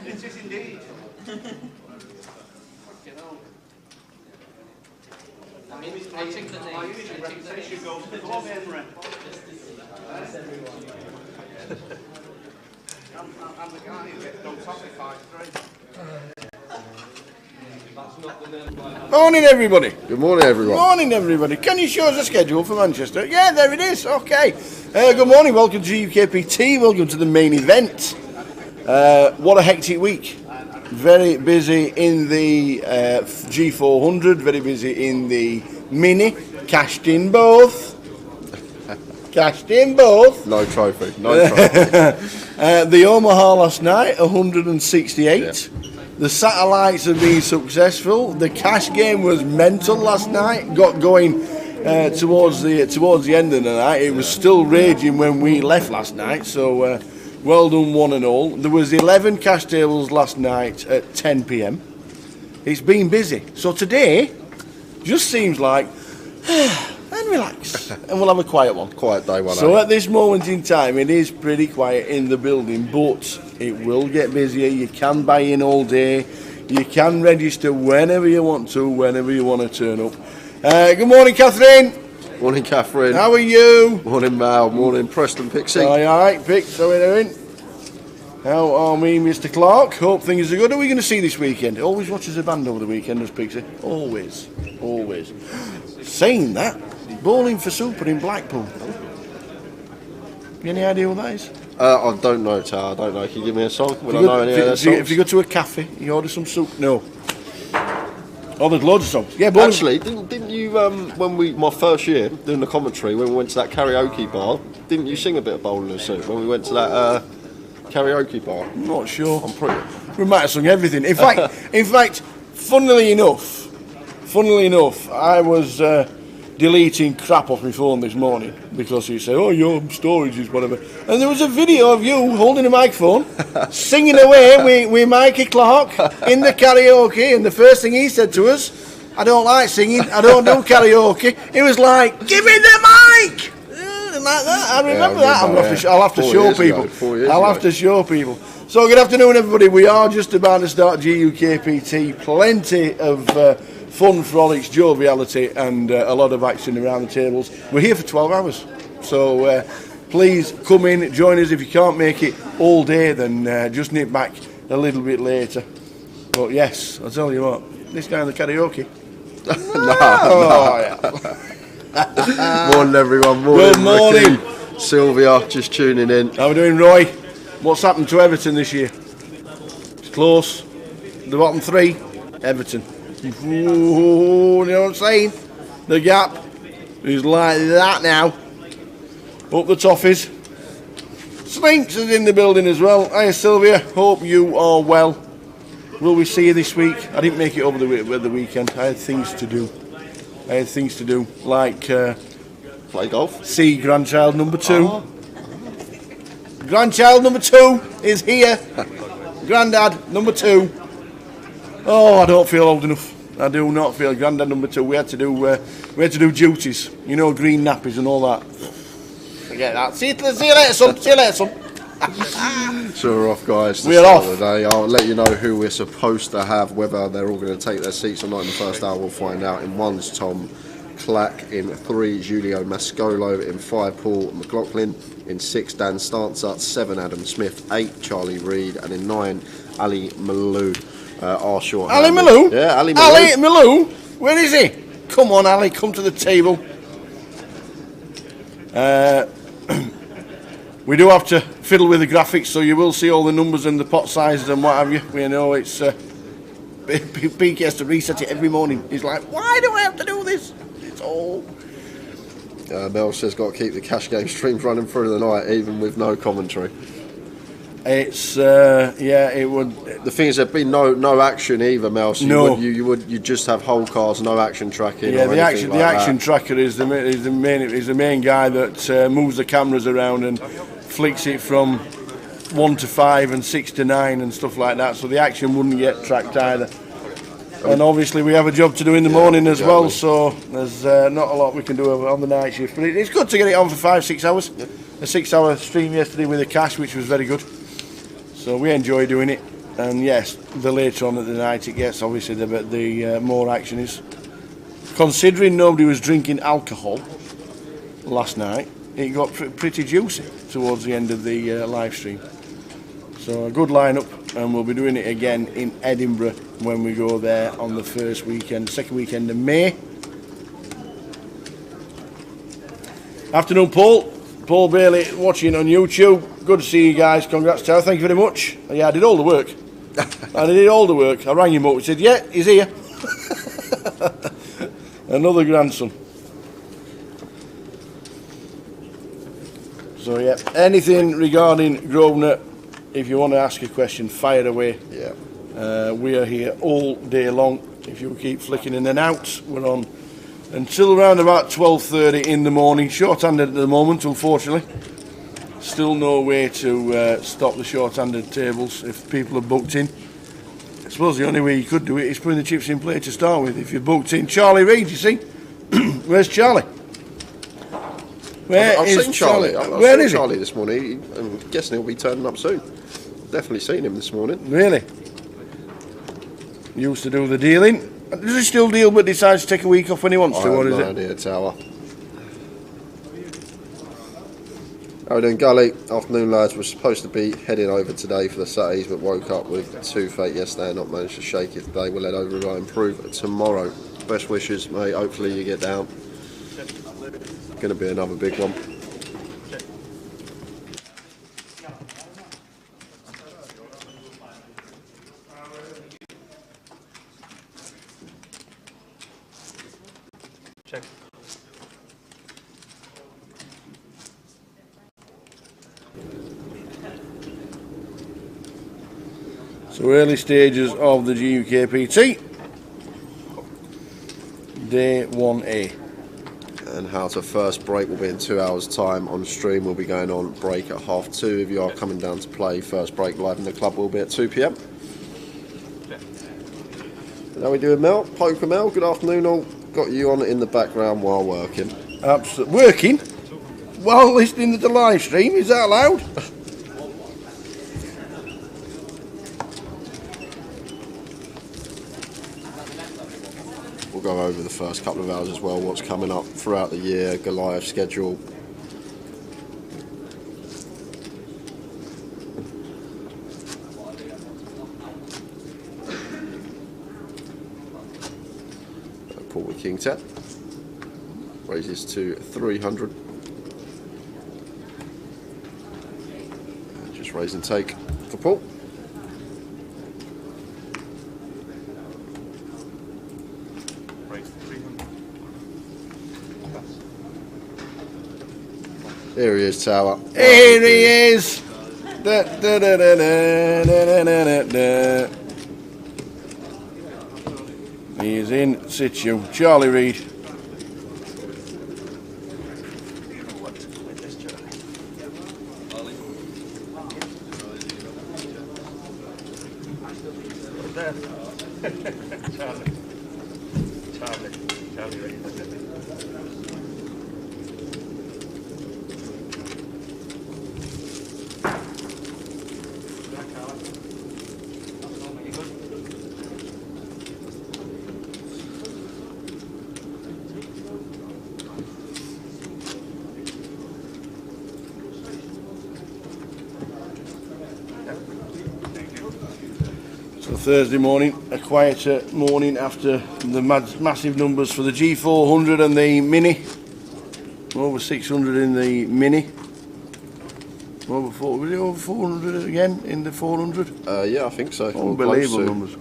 It is indeed. I think the name. My usual reputation goes to the club, Henry. I'm the guy who gets no toffee 5-3. Morning, everybody. Good morning, everyone. Morning, everybody. Can you show us a schedule for Manchester? Yeah, there it is. Okay. Good morning. Welcome to GUKPT. Welcome to the main event. What a hectic week. Very busy in the G400. Very busy in the Mini. Cashed in both. Cashed in both. No trophy. No trophy. The Omaha last night, 168. Yeah. The satellites have been successful. The cash game was mental last night. Got going towards the end of the night. It was still raging when we left last night. So well done, one and all. There was 11 cash tables last night at 10 p.m. It's been busy. So today just seems like and relax, and we'll have a quiet one. Quiet day one. So at this moment in time, it is pretty quiet in the building, but it will get busier. You can buy in all day. You can register whenever you want to, whenever you want to turn up. Good morning, Catherine. Morning, Catherine. How are you? Morning, Mal. Morning, Preston Pixie. All right, Pix. How are we doing? How are we, Mr. Clark? Hope things are good. Are we going to see this weekend? Always watches a band over the weekend, does Pixie? Always. Always. Saying that, Bowling for Super in Blackpool. Any idea what that is? I don't know, Tar. I don't know. Can you give me a song? Will I know any of their songs? If you go to a cafe, you order some soup. No. Oh, there's loads of songs. Yeah, bowling. Actually, didn't you, when my first year, doing the commentary, when we went to that karaoke bar, didn't you sing a bit of Bowling for Soup when we went to that karaoke bar? I'm not sure. I'm pretty... We might have sung everything. In fact, funnily enough, I was... deleting crap off my phone this morning because he said, "Oh, your storage is whatever," and there was a video of you holding a microphone, singing away with Mikey Clark in the karaoke. And the first thing he said to us, "I don't like singing. I don't do karaoke." It was like, "Give me the mic!" Like that. I remember that. I'll have to show people. I'll have to show people. So good afternoon, everybody. We are just about to start GUKPT. Plenty of fun, frolics, joviality, and a lot of action around the tables. We're here for 12 hours, so please come in, join us. If you can't make it all day, then just nip back a little bit later. But yes, I'll tell you what, this guy in the karaoke. Morning, everyone. Morning, good morning. Ricky, Sylvia, just tuning in. How are we doing, Roy? What's happened to Everton this year? It's close. The bottom three, Everton. Ooh, you know what I'm saying? The gap is like that now. Up the toffees. Slinks is in the building as well. Hi, Sylvia. Hope you are well. Will we see you this week? I didn't make it over the weekend. I had things to do. Like play golf. See grandchild number 2. Oh. Grandchild number 2 is here. Grandad number 2. Oh, I don't feel old enough. I do not feel. Grandad number 2. We had to do duties. You know, green nappies and all that. Forget that. See you later, son. See you later, son. So we're off, guys. We're off. Today. I'll let you know who we're supposed to have. Whether they're all going to take their seats or not in the first hour, we'll find out. In 1's Tom Clack. In 3, Julio Mascolo. In 5, Paul McLaughlin. In 6, Dan Stanzart. 7, Adam Smith. 8, Charlie Reid. And in 9, Ali Malou. Ali Malou? Yeah, Ali Malou. Ali Malou? Where is he? Come on, Ali, come to the table. We do have to fiddle with the graphics, so you will see all the numbers and the pot sizes and what have you. We know it's... Pete has to reset it every morning. He's like, why do I have to do this? It's all... Mel says got to keep the cash game streams running through the night, even with no commentary. It's it would. The thing is, there'd be no action either, Mel. So no, you just have whole cars, no action tracking. Yeah, the action tracker is the main guy that moves the cameras around and flicks it from 1 to 5 and 6 to 9 and stuff like that. So the action wouldn't get tracked either. And obviously we have a job to do in the morning as well, so there's not a lot we can do on the night shift. But it's good to get it on for 5-6 hours. A 6-hour stream yesterday with the cash, which was very good. So we enjoy doing it. And yes, the later on at the night it gets, obviously the more action is. Considering nobody was drinking alcohol last night, it got pretty juicy towards the end of the live stream. So a good lineup, and we'll be doing it again in Edinburgh when we go there on the second weekend of May. Afternoon, Paul. Paul Bailey watching on YouTube. Good to see you guys. Congrats, Tara. Thank you very much. Yeah, I did all the work. I did all the work. I rang him up. He said, yeah, he's here. Another grandson. So, yeah, anything regarding Grosvenor, if you want to ask a question, fire away. Yeah. We are here all day long. If you keep flicking in and out, we're on until around about 12:30 in the morning. Short-handed at the moment, unfortunately. Still no way to stop the short-handed tables if people are booked in. I suppose the only way you could do it is putting the chips in play to start with. If you're booked in, Charlie Reid, you see. Where's Charlie? I've seen Charlie. Where is Charlie this morning. I'm guessing he'll be turning up soon. Definitely seen him this morning. Really? Used to do the dealing. Does he still deal but decides to take a week off when he wants to, or is it? I have no idea, Tower. How are we doing, Gully? Afternoon, lads. We're supposed to be heading over today for the Saturdays, but woke up with toothache yesterday and not managed to shake it today. We'll head over and improve tomorrow. Best wishes, mate. Hopefully you get down. Going to be another big one. Check. So early stages of the GUKPT. Day 1A. And how to first break will be in 2 hours' time on stream. We'll be going on break at 2:30. If you are coming down to play, first break live in the club will be at 2 p.m. How we doing, Mel? Poker Mel, good afternoon all. Got you on in the background while working. Absolutely. Working? While listening to the live stream, is that allowed? We'll go over the first couple of hours as well, what's coming up throughout the year, Goliath schedule. Paul with King 10. Raises to 300. And just raise and take for Paul. Here he is, Tower. Here he is! Da, da, da, da, da, da, da, da, da. He is in situ. Charlie Reid. Charlie Reid. So Thursday morning, a quieter morning after the massive numbers for the G400 and the Mini. Over 600 in the Mini. Was it over 400 again in the 400? Yeah, I think so. Unbelievable numbers.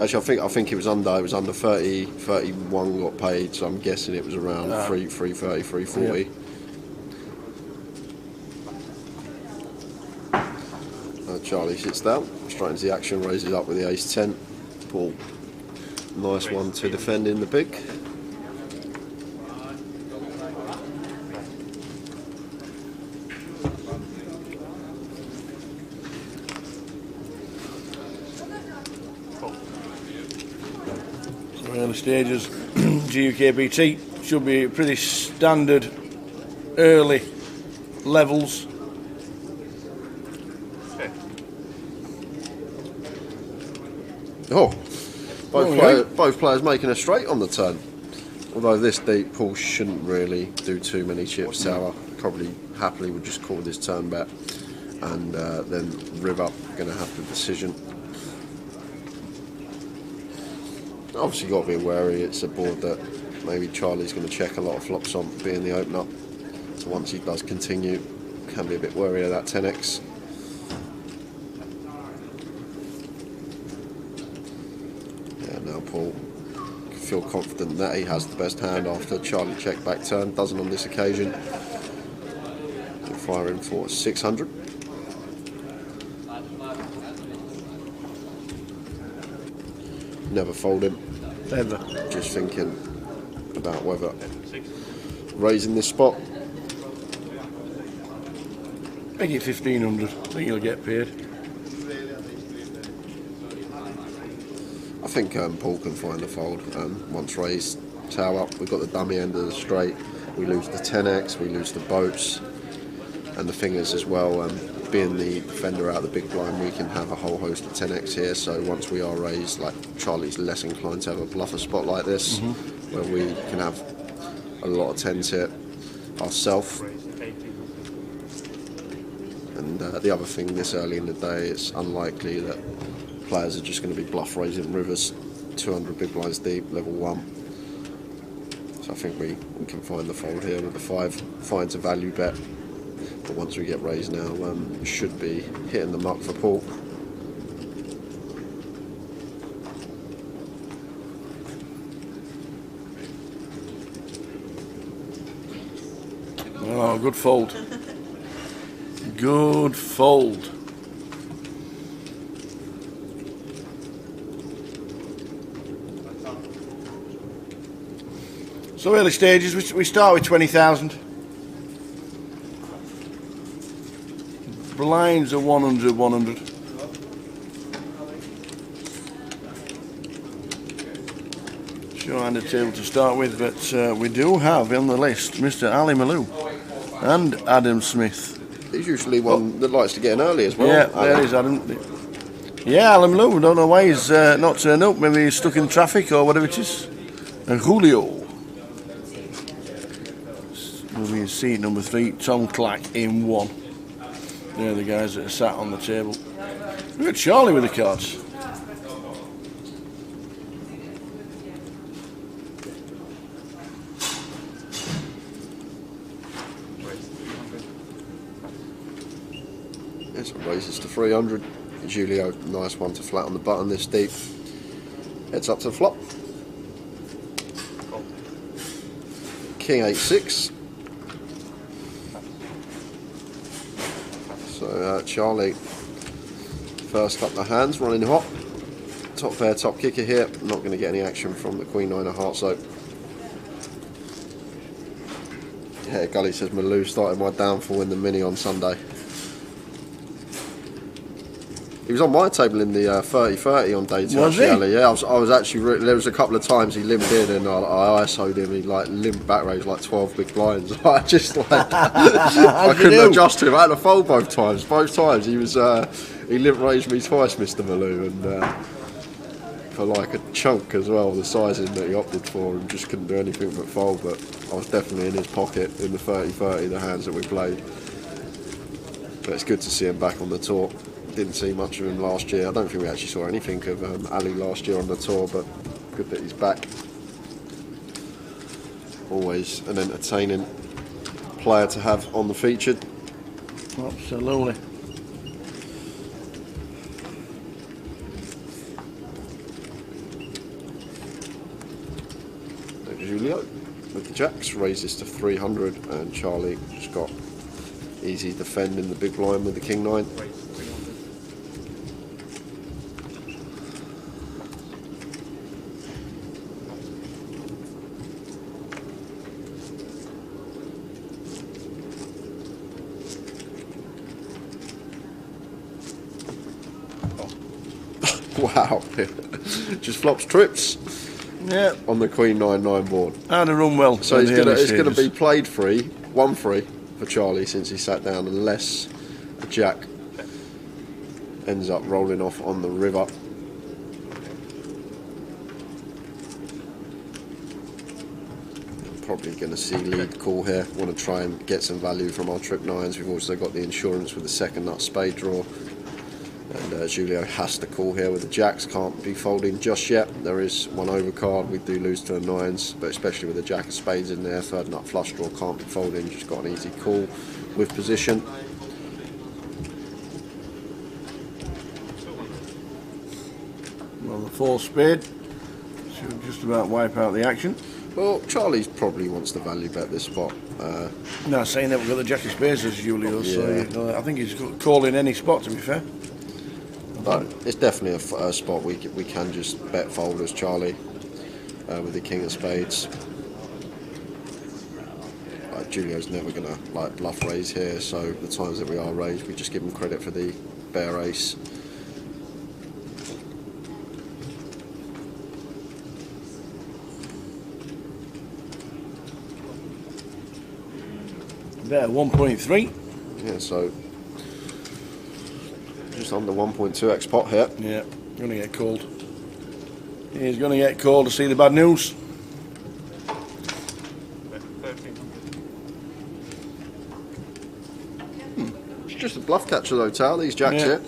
Actually, I think it was under 30, 31 got paid, so I'm guessing it was around 330, 340. Yeah. Charlie sits down, straight into the action, raises up with the ace 10. Paul, nice one to defend in the big. So early stages, GUKPT should be pretty standard early levels. Oh, Oh, both players making a straight on the turn. Although this deep, Paul shouldn't really do too many chips tower. Probably happily would just call this turn bet, and then riv up. Going to have the decision. Obviously, got to be wary. It's a board that maybe Charlie's going to check a lot of flops on, being the opener. So once he does continue, can be a bit wary of that 10x. Yeah, now Paul can feel confident that he has the best hand after Charlie check back turn. Doesn't on this occasion. Firing for 600. Never fold him. Ever. Just thinking about whether raising this spot. Make it 1,500. I think you'll get paid. I think Paul can find the fold. Once raised, tower up. We've got the dummy end of the straight. We lose the 10x. We lose the boats and the fingers as well. Being the defender out of the big blind, we can have a whole host of 10x here. So once we are raised, like Charlie's less inclined to have a bluffer spot like this, where we can have a lot of 10s here ourselves. And the other thing, this early in the day, it's unlikely that players are just going to be bluff raising rivers 200 big blinds deep, level 1. So I think we can find the fold here with the 5. Finds a value bet. But once we get raised now, should be hitting the muck for Paul. Oh, good fold. Good fold. So early stages, we start with 20,000. Blinds are 100, 100. Short-handed table to start with, but we do have on the list Mr. Ali Malou and Adam Smith. He's usually one that likes to get in early as well. Yeah, there is Adam. Yeah, Alan Malou. Don't know why he's not turned up. Maybe he's stuck in traffic or whatever it is. And Julio. Moving in seat number 3, Tom Clack in 1. They're the guys that are sat on the table. Look at Charlie with the cards. Yes, it raises to 300. Julio, nice one to flat on the button this deep. Heads up to the flop. King 8-6. So Charlie, first up the hands, running hot. Top pair, top kicker here. Not going to get any action from the Queen 9 of hearts though. Yeah, Gully says Malou started my downfall in the mini on Sunday. He was on my table in the 30-30 on day 2. Was he? Yeah, I was actually. There was a couple of times he limped in and I ISO'd him. He like limped back raised like 12 big blinds. I just like I couldn't adjust to him. I had to fold both times. Both times he was he limp raised me twice, Mr. Malou, and for like a chunk as well. The sizing that he opted for and just couldn't do anything but fold. But I was definitely in his pocket in the 30-30, the hands that we played. But it's good to see him back on the tour. Didn't see much of him last year. I don't think we actually saw anything of Ali last year on the tour, but good that he's back. Always an entertaining player to have on the featured. Absolutely. Julio with the jacks raises to 300, and Charlie just got easy defending the big blind with the King 9. Wow, just flops trips. Yeah, on the Queen 9-9 board. I'd have run well. So it's going to be played free, 1-free for Charlie since he sat down, unless a jack ends up rolling off on the river. probably going to see lead call here. Want to try and get some value from our trip 9s. We've also got the insurance with the second nut spade draw. And Julio has to call here with the jacks. Can't be folding just yet. There is one overcard. We do lose to the 9s, but especially with the jack of spades in there, third nut flush draw, can't be folding. Just got an easy call with position. Well, the 4 spade should just about wipe out the action. Well, Charlie probably wants to value bet this spot. No, saying that we've got the jack of spades as Julio, so I think he's calling any spot, to be fair. But it's definitely a spot we can just bet fold as Charlie with the king of spades. Julio's never going to bluff raise here, so the times that we are raised, we just give him credit for the bear ace. Better 1.3. Yeah, so just under 1.2x pot here. Yeah, going to get called. He's going to get called to see the bad news. It's just a bluff catcher though, Tal, these jacks here.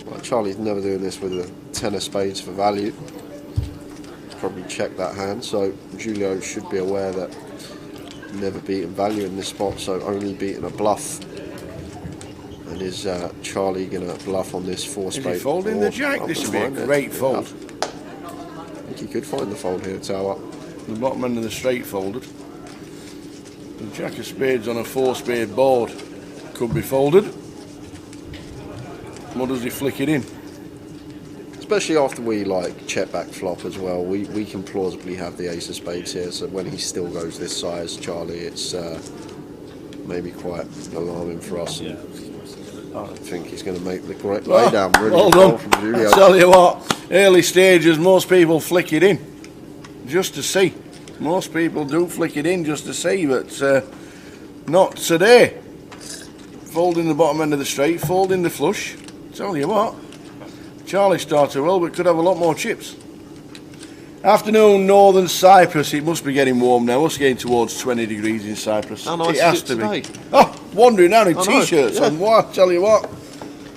Well, Charlie's never doing this with a 10 of spades for value. Probably check that hand, so Julio should be aware that never beaten value in this spot, so only beating a bluff. And is Charlie gonna bluff on this 4 spade? Is he folding the jack? This would be a great fold. I think he could find the fold here, Tower. The bottom end of the straight folded. The jack of spades on a 4 spade board could be folded. What does he flick it in? Especially after we check back flop as well, we can plausibly have the ace of spades here. So when he still goes this size, Charlie, it's maybe quite alarming for us. Yeah. I think he's going to make the correct lay down. Really well done done. from Julio. I tell you what, early stages, most people flick it in just to see. Most people do flick it in just to see, but not today. Folding the bottom end of the straight, folding the flush. Tell you what. Charlie started well, but could have a lot more chips. Afternoon, northern Cyprus. It must be getting warm now. It's getting towards 20 degrees in Cyprus. How nice it has is to it be. Oh, wandering down in t-shirts and what? Tell you what.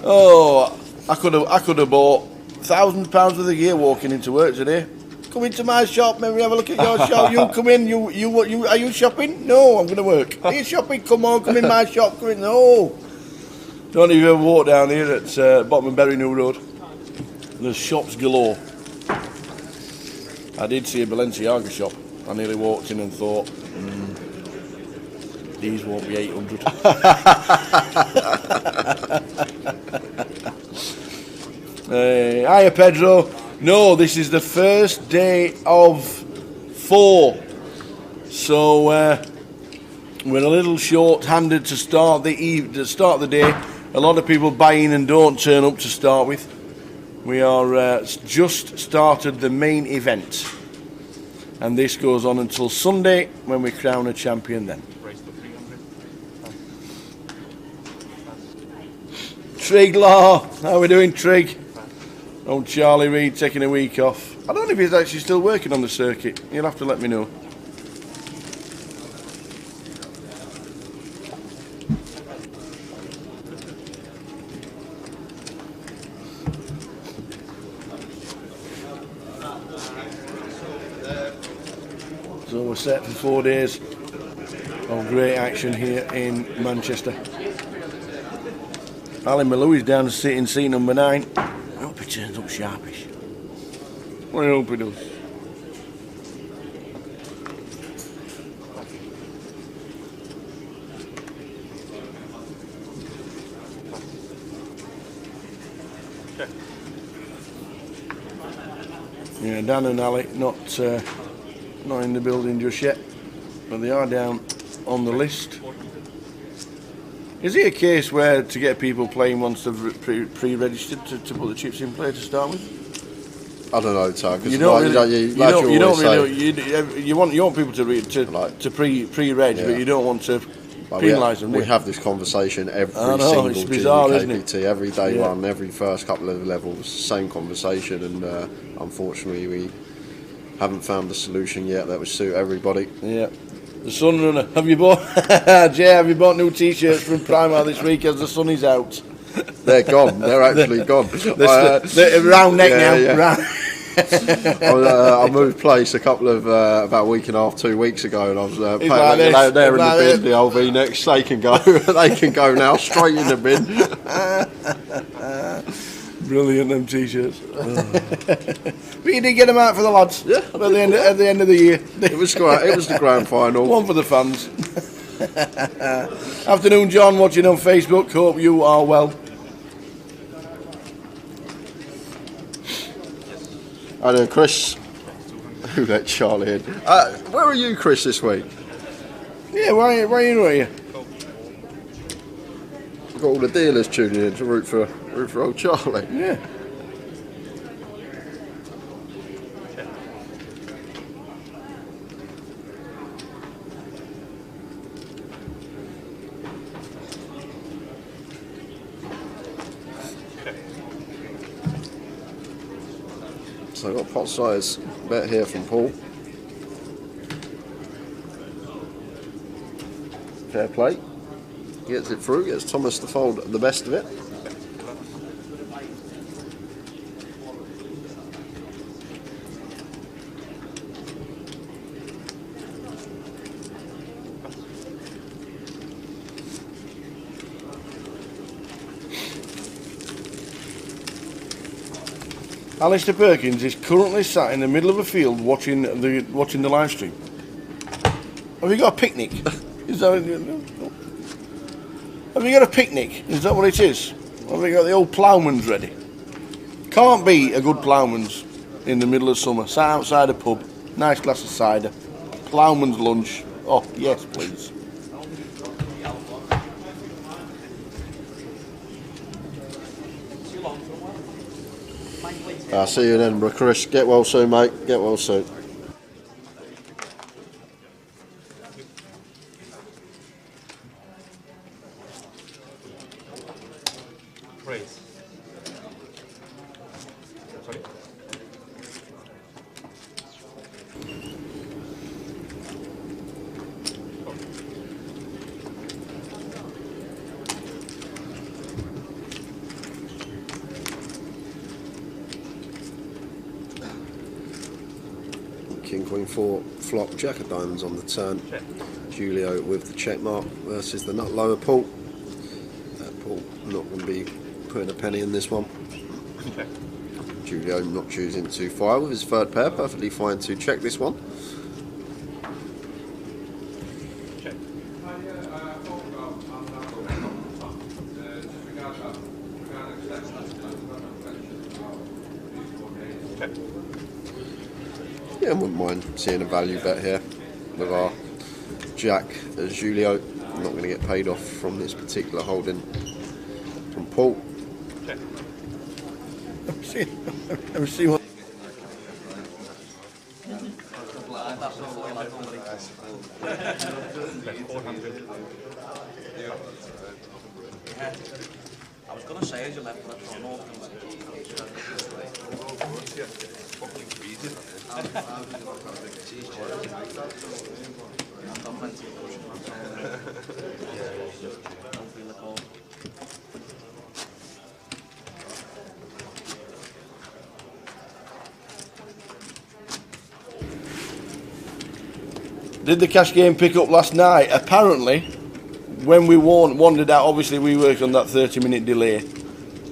Oh, I could have bought £1,000 worth of gear walking into work today. Come into my shop, maybe have a look at your shop. You come in. You are you shopping? No, I'm going to work. Are you shopping? Come on, come in my shop. Come in. No. Don't even walk down here at bottom of Berry New Road. There's shops galore. I did see a Balenciaga shop. I nearly walked in and thought, these won't be 800. Hiya Pedro. No, this is the first day of 4. So we're a little short-handed to start the day. A lot of people buy in and don't turn up to start with. We are just started the main event, and this goes on until Sunday when we crown a champion then. Trig Law, how are we doing, Trig? Oh, Charlie Reid taking a week off. I don't know if he's actually still working on the circuit. You'll have to let me know. So we're set for 4 days of great action here in Manchester. Alan Malou is down in seat number 9. I hope he turns up sharpish. I hope he does. Yeah, Dan and Ali not in the building just yet, but they are down on the list. Is it a case where to get people playing once they've pre-registered to put the chips in play to start with? I don't know, Tar, because you want people to pre-reg, but you don't want to But penalise them. we have this conversation every I know, single it's bizarre, isn't it? GUKPT, every day Yeah. one, every first couple of levels, same conversation, and unfortunately we haven't found the solution yet that would suit everybody. Yeah. The Sunrunner. Have you bought Jay? Have you bought new T-shirts from Primark this week as the sun is out? They're gone. They're actually gone. They're round neck now. yeah. Round. I moved place a couple of about a week and a half, 2 weeks ago, and I was It's like this. they're in It's like the bin, this. the old V-necks. They can go. They can go now, straight in the bin. Brilliant, them T-shirts. But you did get them out for the lads. Yeah, At the end of the year. It was great. It was the grand final. One for the fans. Afternoon, John, watching on Facebook. Hope you are well. I know, Chris. Who let Charlie in? Where are you, Chris, this week? Yeah, why are you here? We've got all the dealers tuning in to root for old Charlie. Yeah. So I've got pot size bet here from Paul. Fair play. Gets it through, gets Thomas to fold the best of it. Alistair Perkins is currently sat in the middle of a field watching the live stream. Have you got a picnic? Is that? Have you got a picnic? Is that what it is? Have you got the old ploughman's ready? Can't be a good ploughman's in the middle of summer. Sat outside a pub, nice glass of cider, ploughman's lunch. Oh yes, please. I'll see you in Edinburgh, Chris. Get well soon, mate. Get well soon. Praise. Sorry? King, Queen, 4, flop, Jack of diamonds on the turn. Check. Julio with the check mark versus the nut lower Paul. Paul not going to be putting a penny in this one. Check. Julio not choosing to fire with his third pair, perfectly fine to check this one. Check. Check. Yeah, I wouldn't mind seeing a value bet here with our Jack as Julio. I'm not going to get paid off from this particular holding from Paul. Check. Let me see what. Bet 400. I was going to say as you left, but I don't know. I've got plenty of cushion. Don't feel the cold. Did the cash game pick up last night? Apparently, when we wandered out, obviously we worked on that 30-minute delay.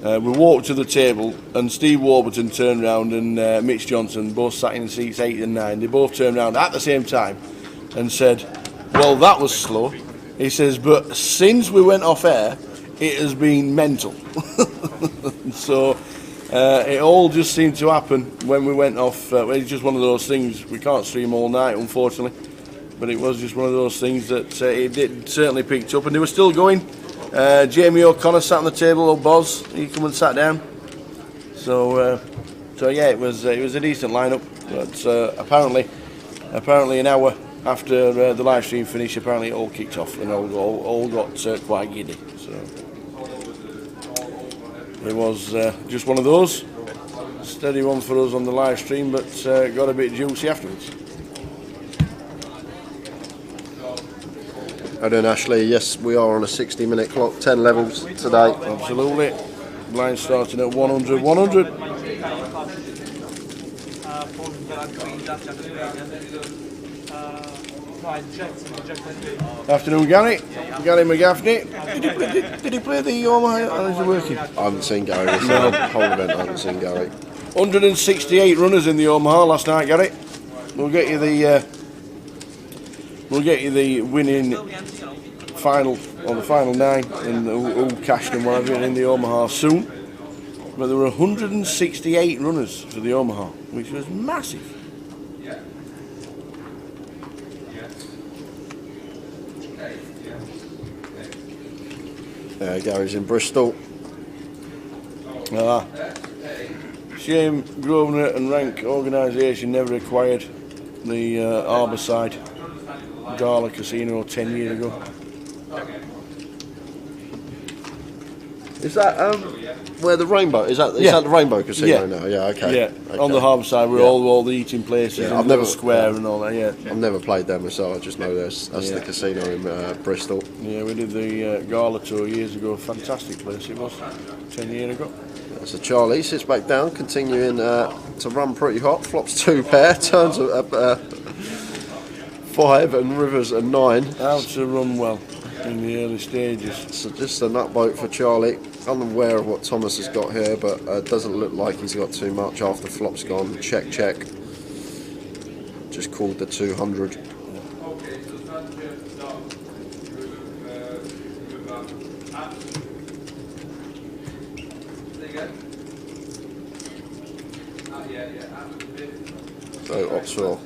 We walked to the table and Steve Warburton turned round and Mitch Johnson, both sat in seats 8 and 9, they both turned round at the same time and said, well, that was slow. He says, but since we went off air, it has been mental. So it all just seemed to happen when we went off. It's just one of those things. We can't stream all night, unfortunately. But it was just one of those things that it certainly picked up, and they were still going. Jamie O'Connor sat on the table, old Boz, he come and sat down. So yeah, it was a decent lineup. But apparently an hour after the live stream finished, apparently it all kicked off and all got quite giddy. So it was just one of those. Steady one for us on the live stream, but got a bit juicy afterwards. How doing, Ashley? Yes, we are on a 60-minute clock, 10 levels today. Absolutely. Blind starting at 100, 100. Afternoon, Gary. Gary McGaffney. Did he play the Omaha? How is it working? I haven't seen Gary this whole event. I haven't seen Gary. 168 runners in the Omaha last night, Gary. We'll get you the winning final, or the final 9, and who cashed and whatever in the Omaha soon. But there were 168 runners for the Omaha, which was massive. Gary's in Bristol. Shame Grosvenor and Rank organisation never acquired the Harbourside Gala Casino 10 years ago. Is that where the Rainbow? Is that the Rainbow Casino now? Yeah, okay. Yeah, okay. on the Harbourside where all the eating places, Yeah, and I've the never square and all that. Yeah, I've never played there myself. I just know that's the casino in Bristol. yeah, we did the Gala tour years ago. Fantastic place it was, 10 years ago. So Charlie sits back down, continuing to run pretty hot. Flops 2 pair, turns 5 and rivers a 9. How to run well in the early stages. So just a nut boat for Charlie. Unaware of what Thomas has got here, but doesn't look like he's got too much after flop's gone. Check. Just called the 200. So Oxford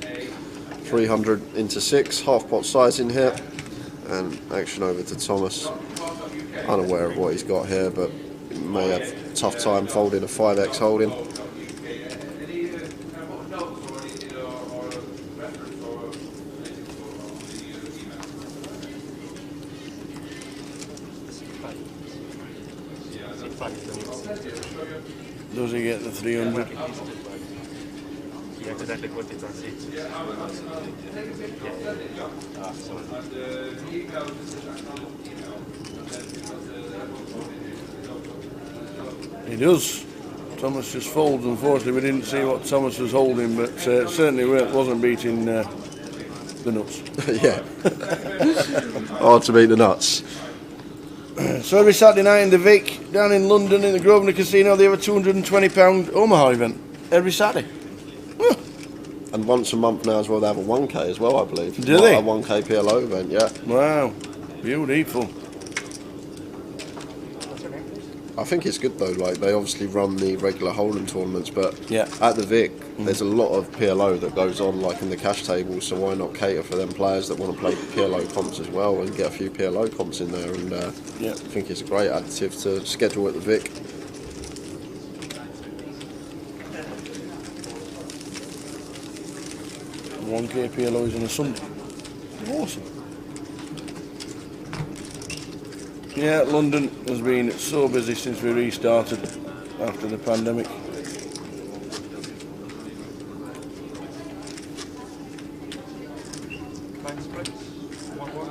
300 into 6, half pot size in here, and action over to Thomas. Unaware of what he's got here, but may have a tough time folding a 5x holding. Does he get the 300? He accidentally put it on 6. He does. Thomas just folds. Unfortunately, we didn't see what Thomas was holding, but certainly wasn't beating the nuts. Yeah. Hard to beat the nuts. So every Saturday night in the Vic, down in London in the Grosvenor Casino, they have a £220 Omaha event every Saturday. And once a month now as well, they have a 1K as well, I believe. Do they? A 1K PLO event, yeah. Wow, beautiful. I think it's good though, like they obviously run the regular Hold'em tournaments, but Yeah. at the Vic, there's a lot of PLO that goes on like in the cash table, so why not cater for them players that want to play PLO comps as well and get a few PLO comps in there, and I think it's a great additive to schedule at the Vic. One KPLOs on a Sunday. Awesome. Yeah, London has been so busy since we restarted after the pandemic. Thanks, Chris. 1-1.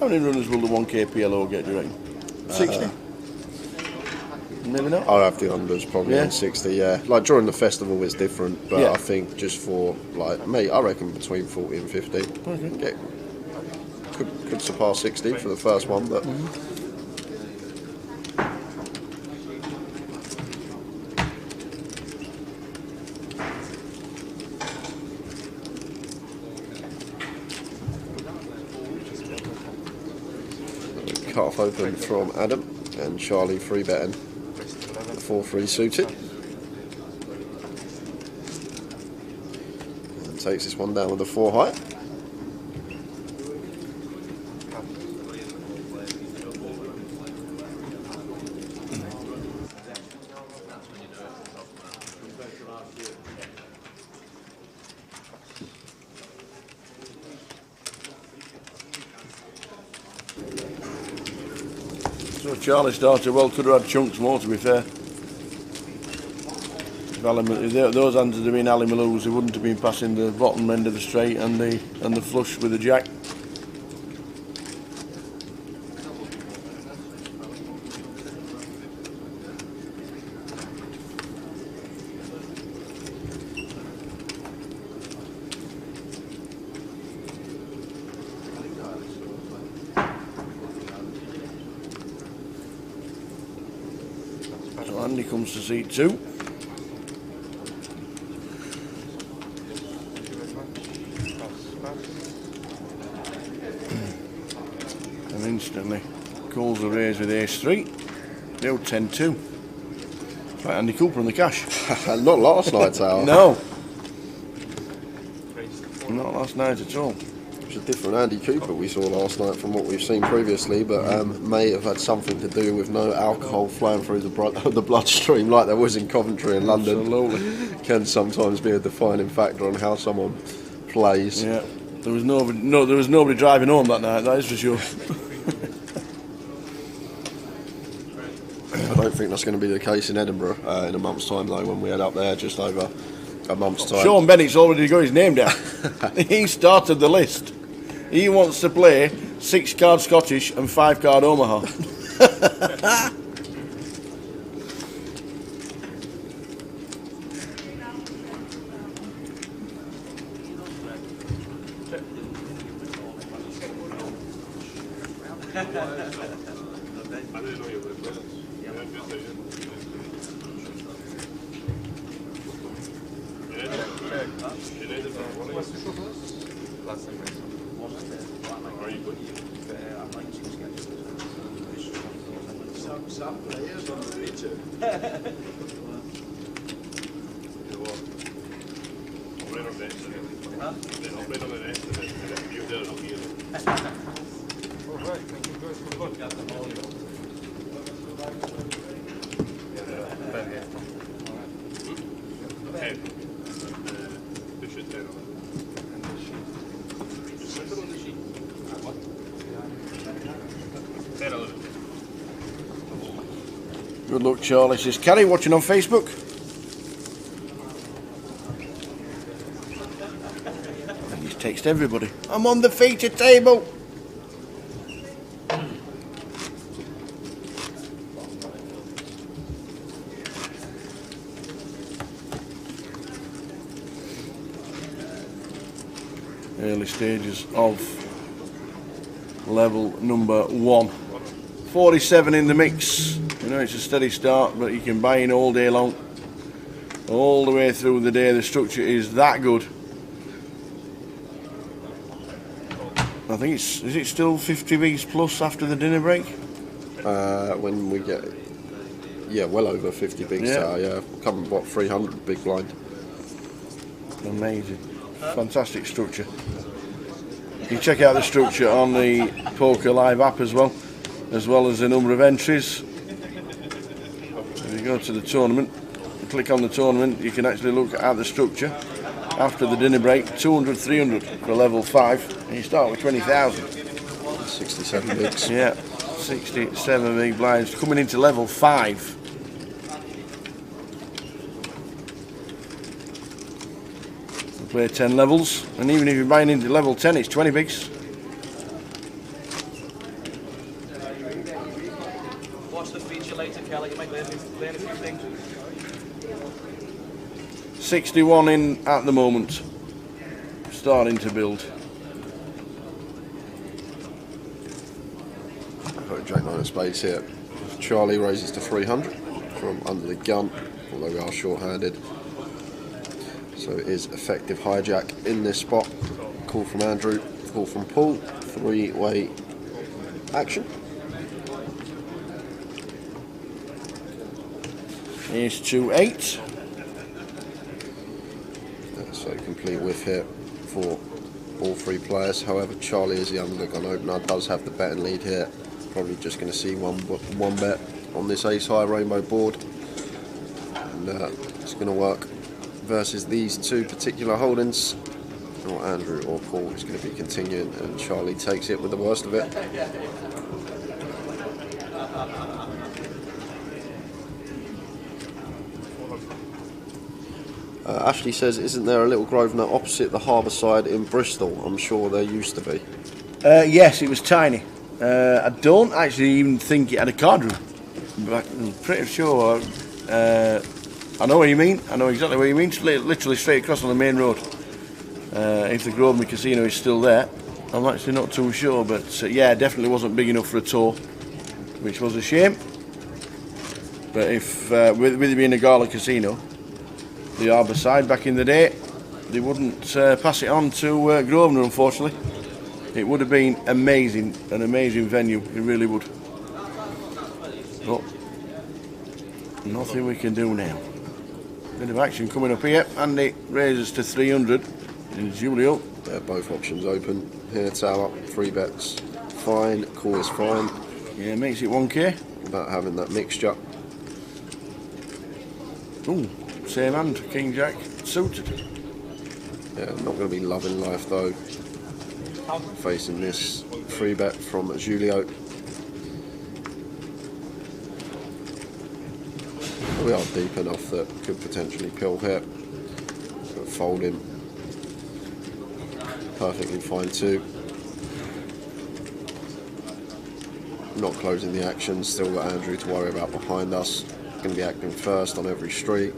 How many runners will the 1K PLO get, do you reckon? 60? Maybe not. I'll have the unders probably Yeah. on 60, yeah. Like during the festival it's different, but Yeah. I think just for like me, I reckon between 40 and 50. Okay. Could surpass 60 for the first one, but cut off open from Adam and Charlie 3-betting 4-3 suited. And takes this one down with a 4 high. So Charlie started well, could have had chunks more to be fair. If those hands had been Ali Maloo's, he wouldn't have been passing the bottom end of the straight and the flush with the jack. So Andy comes to seat 2. And instantly calls the raise with ace-3. Now 10-2. Right, Andy Cooper on the cash. Not last night, Al. No. Not last night at all. It was a different Andy Cooper we saw last night from what we've seen previously, but may have had something to do with no alcohol flowing through the bloodstream like there was in Coventry and London. Absolutely. Can sometimes be a defining factor on how someone plays. Yeah. There was nobody driving home that night, that is for sure. I don't think that's going to be the case in Edinburgh in a month's time, though, when we head up there just over a month's time. Sean Bennett's already got his name down. He started the list. He wants to play 6-card Scottish and 5-card Omaha. Good luck, Charlie. Says Carrie, watching on Facebook. And he's texted everybody. I'm on the feature table. Early stages of level number 1. 47 in the mix. You know, it's a steady start, but you can buy in all day long. All the way through the day, the structure is that good. I think is it still 50 bigs plus after the dinner break? When we get, well over 50 bigs, come what 300 big blind. Amazing, fantastic structure. You can check out the structure on the Poker Live app as well as the number of entries. If you go to the tournament, you click on the tournament, you can actually look at the structure after the dinner break. 200, 300 for level 5, and you start with 20,000. 67 bigs. Yeah, 67 big blinds coming into level 5. We play 10 levels, and even if you're buying into level 10, it's 20 bigs. Watch the feature later, Kelly. You might learn a few things. 61 in at the moment, starting to build. I've got a Jack 9 of spades here. Charlie raises to 300 from under the gun, although we are short-handed. So it is effective hijack in this spot. Call from Andrew, call from Paul, 3-way action. Here's 2-8. So complete whiff here for all three players. However, Charlie is the undergun opener, does have the betting lead here. Probably just going to see one bet on this ace high rainbow board, and it's going to work versus these two particular holdings. Or Andrew or Paul is going to be continuing, and Charlie takes it with the worst of it. Ashley says, isn't there a little Grosvenor opposite the harbour side in Bristol? I'm sure there used to be. Yes, it was tiny. I don't actually even think it had a card room. But I'm pretty sure. I know what you mean. I know exactly what you mean. It's literally straight across on the main road. If the Grosvenor Casino is still there, I'm actually not too sure. But yeah, definitely wasn't big enough for a tour, which was a shame. But if with it being a gala casino, the harbour side back in the day, they wouldn't pass it on to Grosvenor, unfortunately. It would have been amazing, an amazing venue, it really would. But nothing we can do now. Bit of action coming up here, and it raises to 300 in Julio. Both options open. Here, Tower, 3 bets. Fine, call is fine. Yeah, makes it 1k. About having that mixture. Ooh, same hand, King Jack, suited. Yeah, not going to be loving life though. Facing this 3 bet from Julio. We are deep enough that could potentially pill here. Folding. Perfectly fine too. Not closing the action, still got Andrew to worry about behind us. Going to be acting first on every street.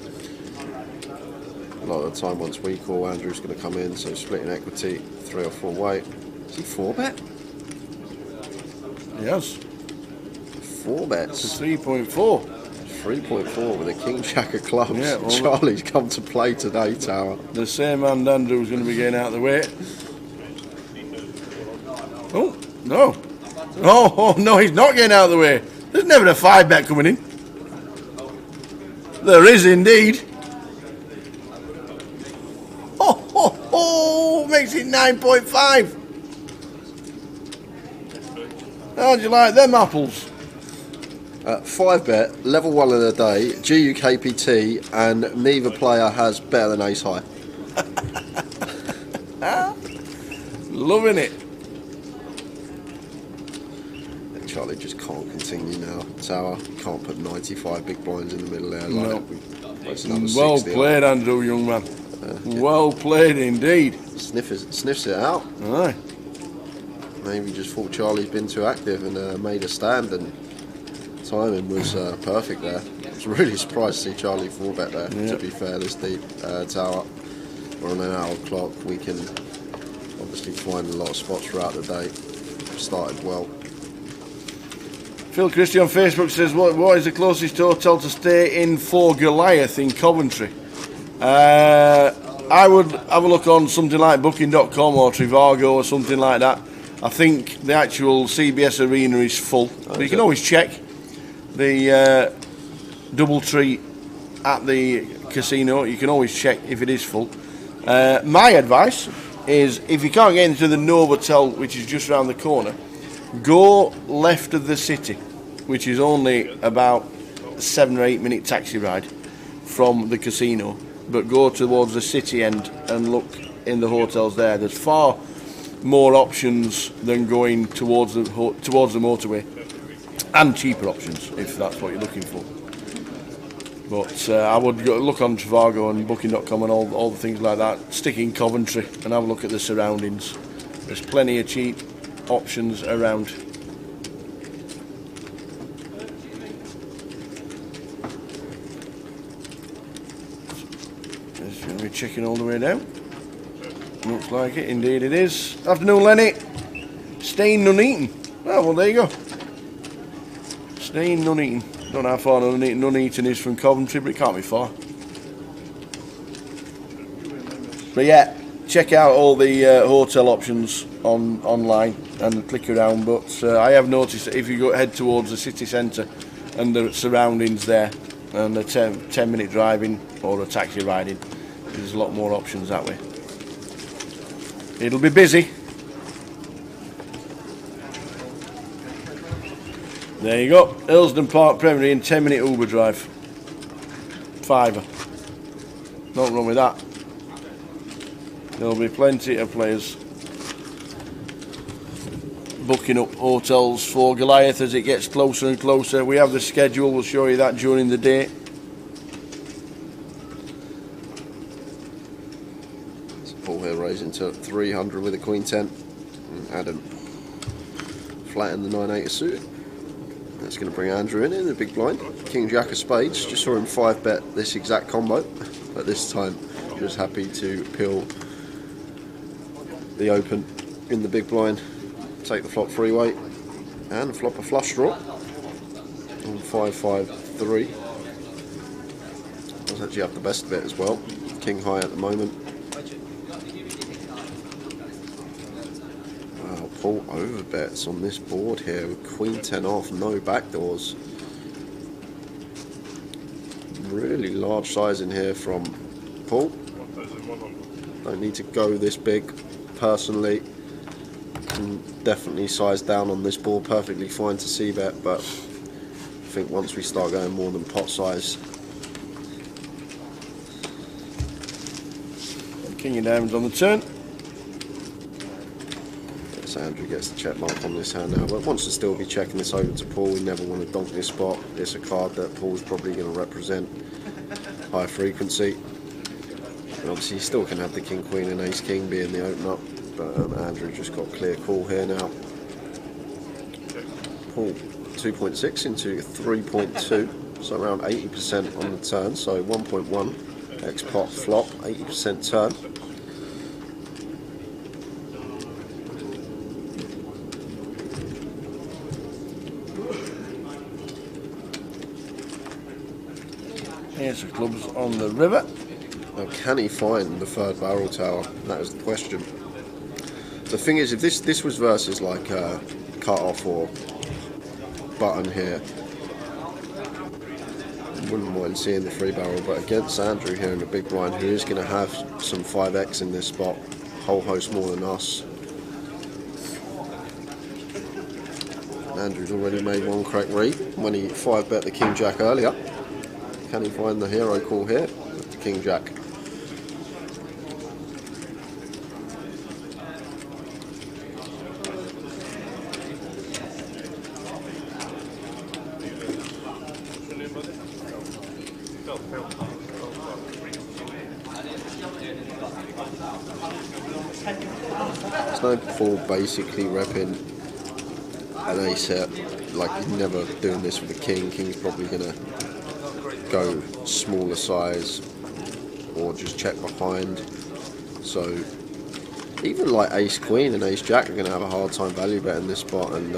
A lot of the time once we call, Andrew's going to come in, so splitting equity 3 or 4 way. Is he 4 bet? Yes. 4 bets. It's 3.4. 3.4 with a King Jack of clubs. Yeah, well, Charlie's come to play today, Tower. The same hand Andrew's going to be getting out of the way. Oh, no. Oh, no, he's not getting out of the way. There's never a 5 bet coming in. There is indeed. Oh, makes it 9.5. How'd you like them apples? 5 bet, level 1 of the day, GUKPT, and neither player has better than ace high. Loving it. Charlie just can't continue now. Tower can't put 95 big blinds in the middle there. No. It's another Well 60 played, Andrew, young man. Well played indeed. Sniffs it out. Aye. Maybe just thought Charlie's been too active and made a stand, and timing was perfect there. I was really surprised to see Charlie 4 bet there, to be fair, this deep. Tower, we're on an hour clock. We can obviously find a lot of spots throughout the day. Started well. Phil Christie on Facebook says, what is the closest hotel to stay in for Goliath in Coventry? I would have a look on something like booking.com or Trivago or something like that. I think the actual CBS Arena is full, but you can always check the DoubleTree at the casino. You can always check if it is full. My advice is, if you can't get into the Novotel, which is just around the corner, go left of the city, which is only about a 7 or 8 minute taxi ride from the casino, but go towards the city end and look in the hotels there. There's far more options than going towards the motorway, and cheaper options if that's what you're looking for. But I would go look on Trivago and booking.com and all the things like that. Stick in Coventry and have a look at the surroundings. There's plenty of cheap options around. We're checking all the way down. Looks like it, indeed it is. Afternoon, Lenny. Staying Nuneaton. Well, there you go. Staying Nuneaton. Don't know how far Nuneaton is from Coventry, but it can't be far. But yeah, check out all the hotel options online and click around. But I have noticed that if you head towards the city centre and the surroundings there, and a 10-minute driving or a taxi riding, there's a lot more options that way. It'll be busy. There you go, Earlsden Park Premier in 10-minute Uber drive. £5. Nothing wrong with that. There'll be plenty of players. booking up hotels for Goliath as it gets closer and closer. We have the schedule, we'll show you that during the day. So Paul here raising to 300 with a Queen 10. And Adam flat in the 9-8 suited. That's going to bring Andrew in the big blind. King Jack of Spades, just saw him 5-bet this exact combo, but this time he was happy to peel the open in the big blind, take the flop freeway, and flop a flush draw on 5-5-3. Does actually have the best of it as well. King high at the moment. Wow, Paul overbets on this board here with Queen 10 off, no backdoors. Really large size in here from Paul. Don't need to go this big personally. Can definitely size down on this board, perfectly fine to see bet, but I think once we start going more than pot size. King of diamonds on the turn. Yes, Andrew gets the check mark on this hand now, but wants to still be checking this over to Paul. We never want to donk this spot. It's a card that Paul's probably going to represent high frequency. And obviously, you still can have the King Queen and Ace King being the open up, but Andrew just got clear call here now. Paul 2.6 into 3.2, so around 80% on the turn, so 1.1 X pot flop, 80% turn. Here's the clubs on the river. Now, can he find the third barrel tower? That is the question. The thing is, if this was versus like cut off or button here, wouldn't mind seeing the 3 barrel, but against Andrew here in the big blind, who is going to have some 5x in this spot, whole host more than us. Andrew's already made one correct read when he 5-bet the King Jack earlier. Can he find the hero call here with the King Jack? There's no Paul basically repping an ace here, like he's never doing this with a king. King's probably going to go smaller size or just check behind. So even like ace queen and ace jack are going to have a hard time value betting this spot, and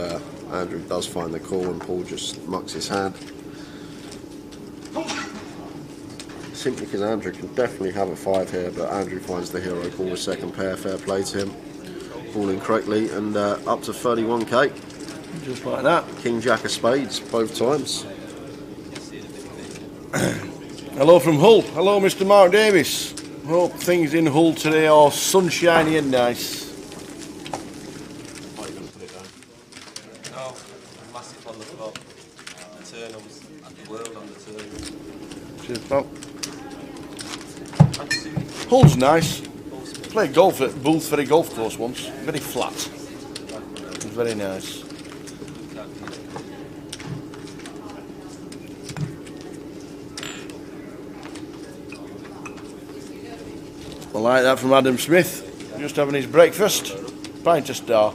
Andrew does find the call and Paul just mucks his hand. Simply because Andrew can definitely have a 5 here, but Andrew finds the hero call with second pair. Fair play to him, falling correctly, and up to 31k. Just like that. King Jack of Spades both times. Hello from Hull. Hello, Mr. Mark Davis. Hope things in Hull today are sunshiny and nice. Oh, you're going to put it down? No, massive on the flop. The turn, I was at the world on the turn. Cheers, pal. Hull's nice. Played golf at Bullsferry Golf Course once. Very flat. It was very nice. I like that from Adam Smith. Just having his breakfast. Pint of Star.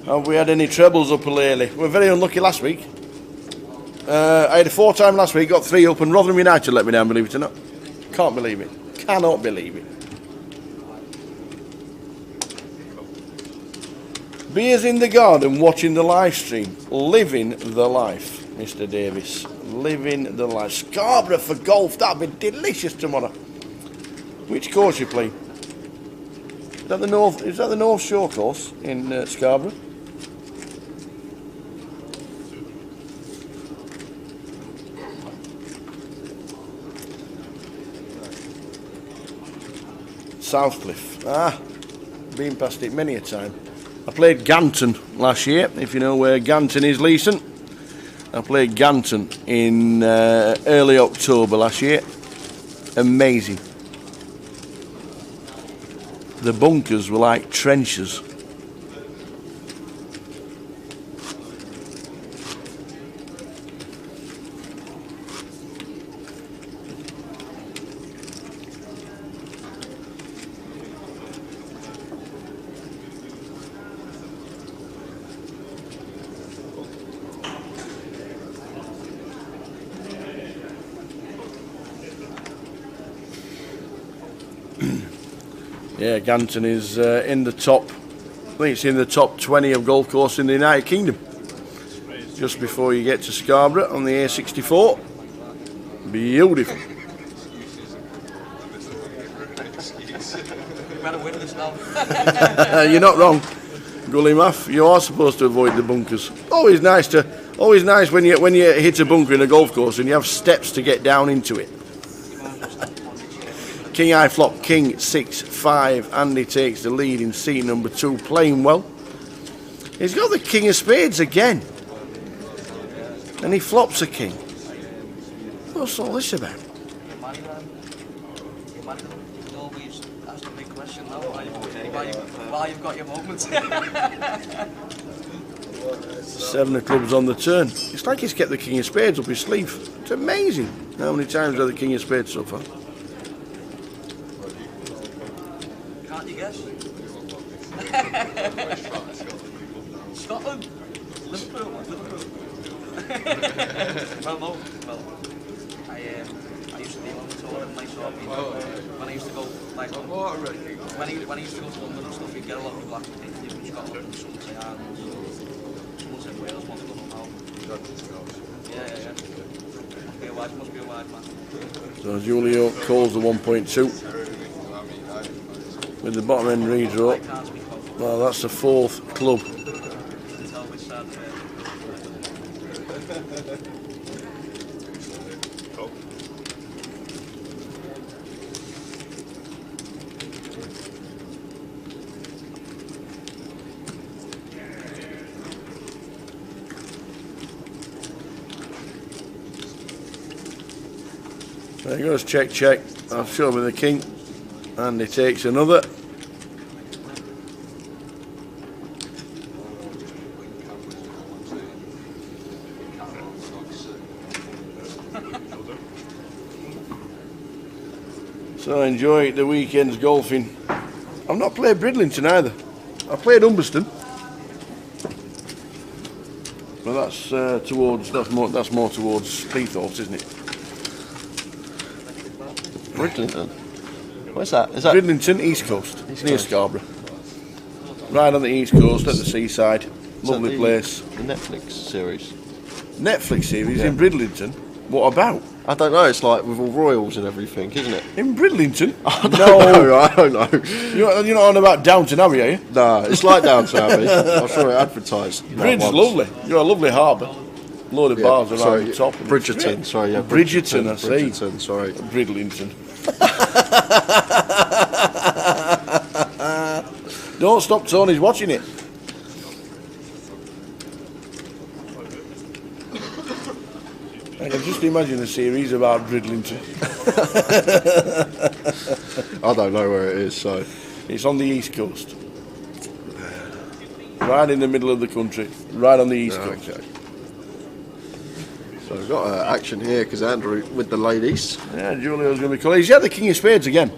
Have we had any trebles up lately? We were very unlucky last week. I had a 4-time last week, got 3 up, and Rotherham United let me down, believe it or not. Can't believe it. Cannot believe it. Beers in the garden, watching the live stream. Living the life, Mr. Davis. Living the life. Scarborough for golf, that'd be delicious tomorrow. Which course you play? Is that the North Shore course in Scarborough? Southcliffe. Been past it many a time. I played Ganton last year, if you know where Ganton is, Leeson. I played Ganton in early October last year. Amazing. The bunkers were like trenches. Yeah, Ganton is in the top, I think it's in the top 20 of golf courses in the United Kingdom. Just before you get to Scarborough on the A64. Beautiful. You're not wrong, Gully Maff. You are supposed to avoid the bunkers. Always nice when you hit a bunker in a golf course and you have steps to get down into it. King high flop, king 6-5. Andy takes the lead in seat number 2, playing well. He's got the king of spades again. And he flops a king. What's all this about? That's the big question now. Why you've got your moments. 7 of clubs on the turn. It's like he's kept the king of spades up his sleeve. It's amazing how many times he's had the king of spades so far. Can't you guess? Scotland? Liverpool? Well, no. Well, I used to be on the tour and I saw people when I used to go like when I used to go to London and stuff, you'd get a lot of people asking me if you Scotland and someone say Ireland. Someone said Wales wants to go home now. Yeah. Must be a wide man. So Julio calls the 1.2 with the bottom end redraw. Well, that's the 4th club. There he goes, check. I'll show him the king. And he takes another. So enjoy the weekend's golfing. I've not played Bridlington either. I played Humberston. But that's more towards Cleethorpes, isn't it? Bridlington. Where's that? Is that Bridlington, East Coast. It's near Scarborough. Right on the East Coast, at the seaside. Lovely place. The Netflix series. Netflix series in Bridlington? What about? I don't know, it's like with all royals and everything, isn't it? In Bridlington? I don't know. You're not on about Downton Abbey, are you? No, it's like Downton Abbey. I'm sure it advertised. Bridge, lovely. You're a lovely harbour. Load of bars around the top. Bridgerton, sorry, yeah. Bridgerton, I see. Bridgerton, sorry. Bridlington. Don't stop, Tony's watching it. I can just imagine a series about Bridlington. I don't know where it is, so... It's on the East Coast. Right in the middle of the country. Right on the East Coast. Okay. So we've got action here because Andrew with the ladies. Yeah, Julio's going to be calling. He's had the king of spades again.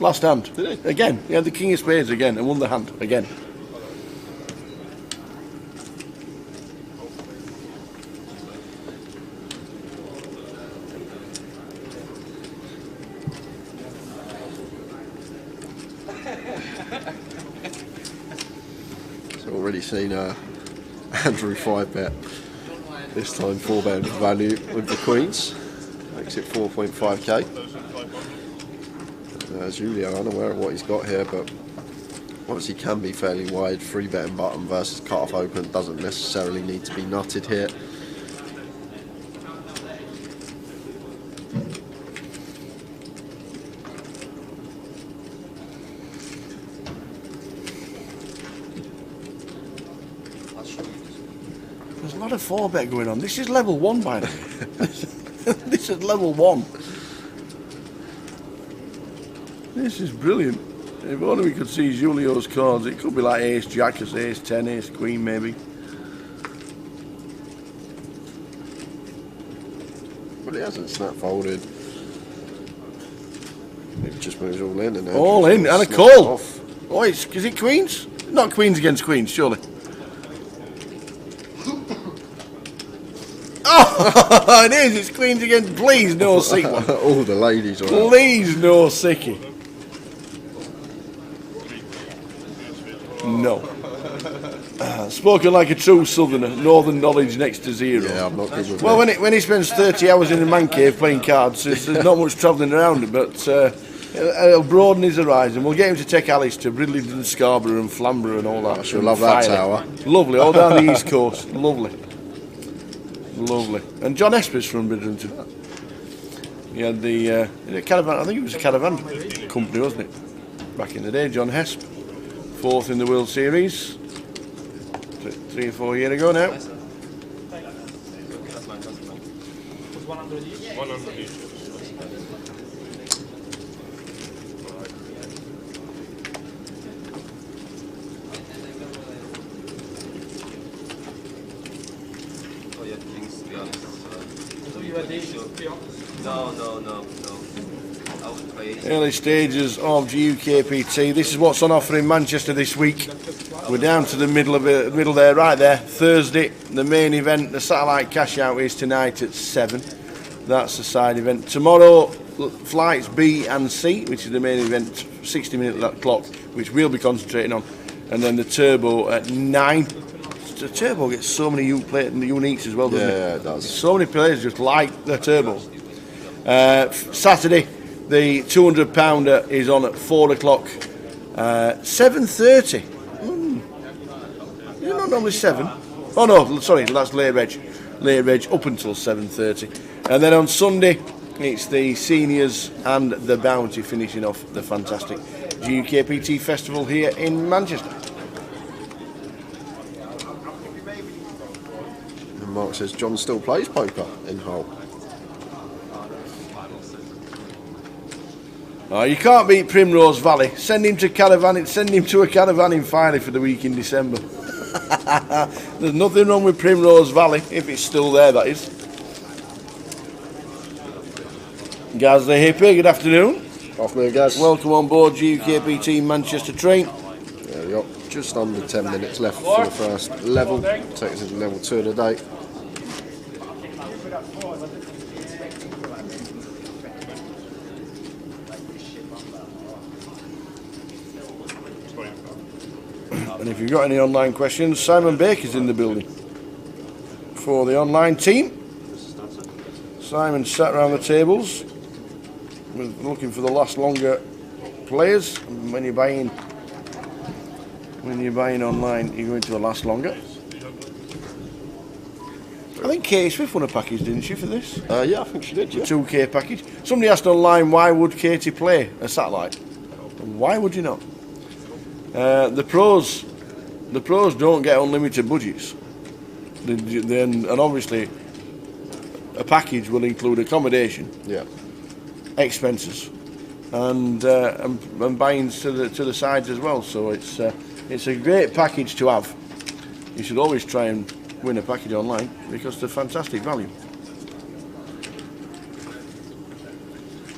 Last hand. Did he? Again. He had the king of spades again and won the hand again. So already seen Andrew 5-bet. This time 4-bet value with the queens. Makes it 4.5k. Julio unaware of what he's got here, but obviously can be fairly wide. 3-betting button versus cut-off open doesn't necessarily need to be nutted here. had a 4-bet going on. This is level 1, by the way. This is level 1. This is brilliant. If only we could see Julio's cards. It could be like Ace Jack, Ace 10, Ace Queen maybe. But he hasn't snap folded. It just moves all in and then all in and a call. Oh, is it Queens? Not Queens against Queens, surely. Oh, it is. It's Queens against. Please, no sick one. All the ladies. Please, no sickie. No. Spoken like a true southerner. Northern knowledge next to zero. Yeah, I'm not good with well, when he spends 30 hours in a man cave playing cards, there's not much travelling around. But it'll broaden his horizon. We'll get him to take Alice to Bridlington, Scarborough, and Flamborough and all that. She'll love that tower. Lovely, all down the east coast. Lovely. Lovely. And John Esper's from Bridlington. He had the caravan, I think it was a caravan company, wasn't it? Back in the day, John Hesp. 4th in the World Series. 3 or 4 years ago now. 100 each. Oh yeah, things to be honest. So you had these? No. I would play. Early stages of GUKPT. This is what's on offer in Manchester this week. We're down to the middle there, right there. Thursday, the main event, the satellite cash out is tonight at 7. That's the side event. Tomorrow, flights B and C, which is the main event, 60-minute clock, which we'll be concentrating on. And then the turbo at 9. The turbo gets so many uniques as well, doesn't it? Yeah, it does. So many players just like the turbo. Saturday, the 200-pounder is on at 4 o'clock. 7:30. Is it not normally 7? Oh no, sorry, that's late reg. Late reg up until 7:30. And then on Sunday, it's the seniors and the bounty finishing off the fantastic GUKPT festival here in Manchester. And Mark says John still plays poker in Hull. Oh, you can't beat Primrose Valley. Send him to a caravan in Filey for the week in December. There's nothing wrong with Primrose Valley, if it's still there, that is. Gaz the Hippie, good afternoon. Afternoon, guys. Welcome on board GUKPT Manchester train. There we go. Just under 10 minutes left for the first level. Takes us to level 2 of the day. And if you've got any online questions, Simon Baker's in the building for the online team. Simon sat around the tables looking for the last longer players. And when you're buying online, you go into the last longer. I think Katie Swift won a package, didn't she, for this? Yeah, I think she did. The 2K package. Somebody asked online, why would Katie play a satellite? Why would you not? The pros don't get unlimited budgets. And obviously, a package will include accommodation, expenses, and buy-ins to the sides as well. So it's a great package to have. You should always try and win a package online because they're fantastic value.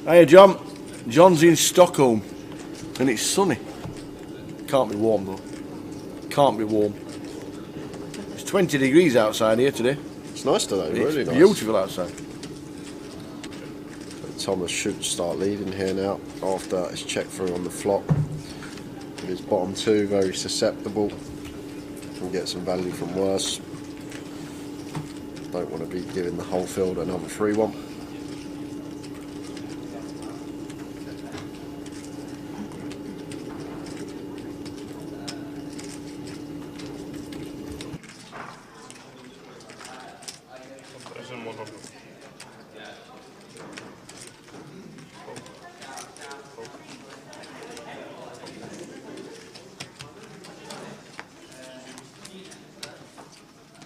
Hiya, John. John's in Stockholm, and it's sunny. Can't be warm though. Can't be warm. It's 20 degrees outside here today. It's nice today, really nice. Beautiful outside. Thomas should start leading here now after his check through on the flop. With his bottom 2 very susceptible. Can get some value from worse. Don't want to be giving the whole field another 3-1.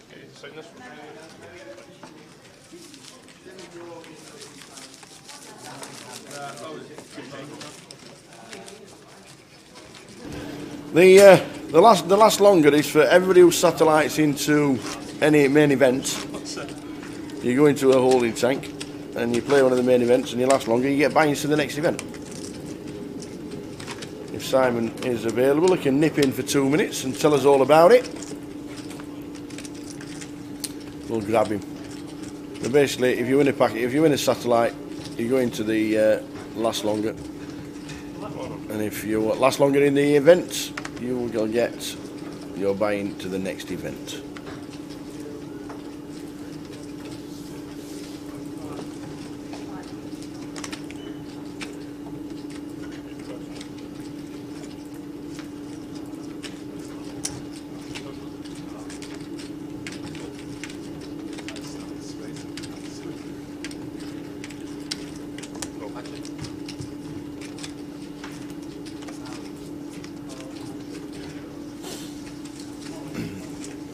Okay, so this The last longer is for everybody who satellites into any main event. You go into a holding tank and you play one of the main events and you last longer, you get buy-ins to the next event. If Simon is available, he can nip in for 2 minutes and tell us all about it. We'll grab him. So basically, if you win a packet, if you win a satellite, you go into the last longer, and if you last longer in the event, you will get your buy-in to the next event.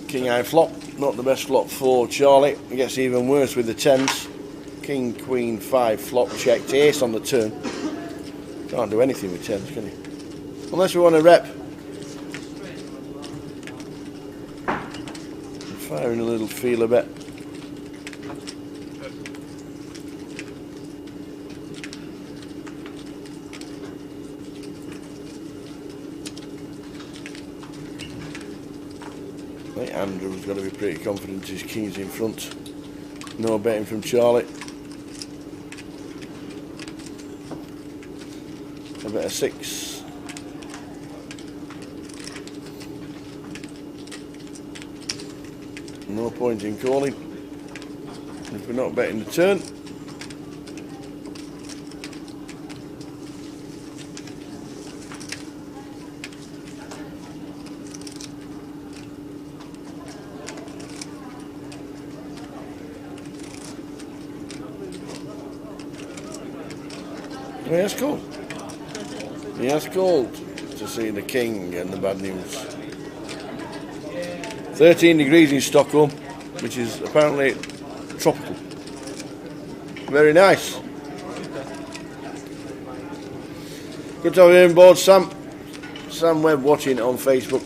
King high flop, not the best flop for Charlie. It gets even worse with the 10s. King, Queen, 5 flop checked, ace on the turn. Can't do anything with 10s, can you? Unless we want to rep. Firing a little feeler bet. I think Andrew's got to be pretty confident his king's in front. No betting from Charlie. A bet of 6. No point in calling if we're not betting the turn. He has called. He has called to see the king and the bad news. 13 degrees in Stockholm, which is apparently tropical. Very nice. Good to have you on board, Sam. Sam Webb watching on Facebook.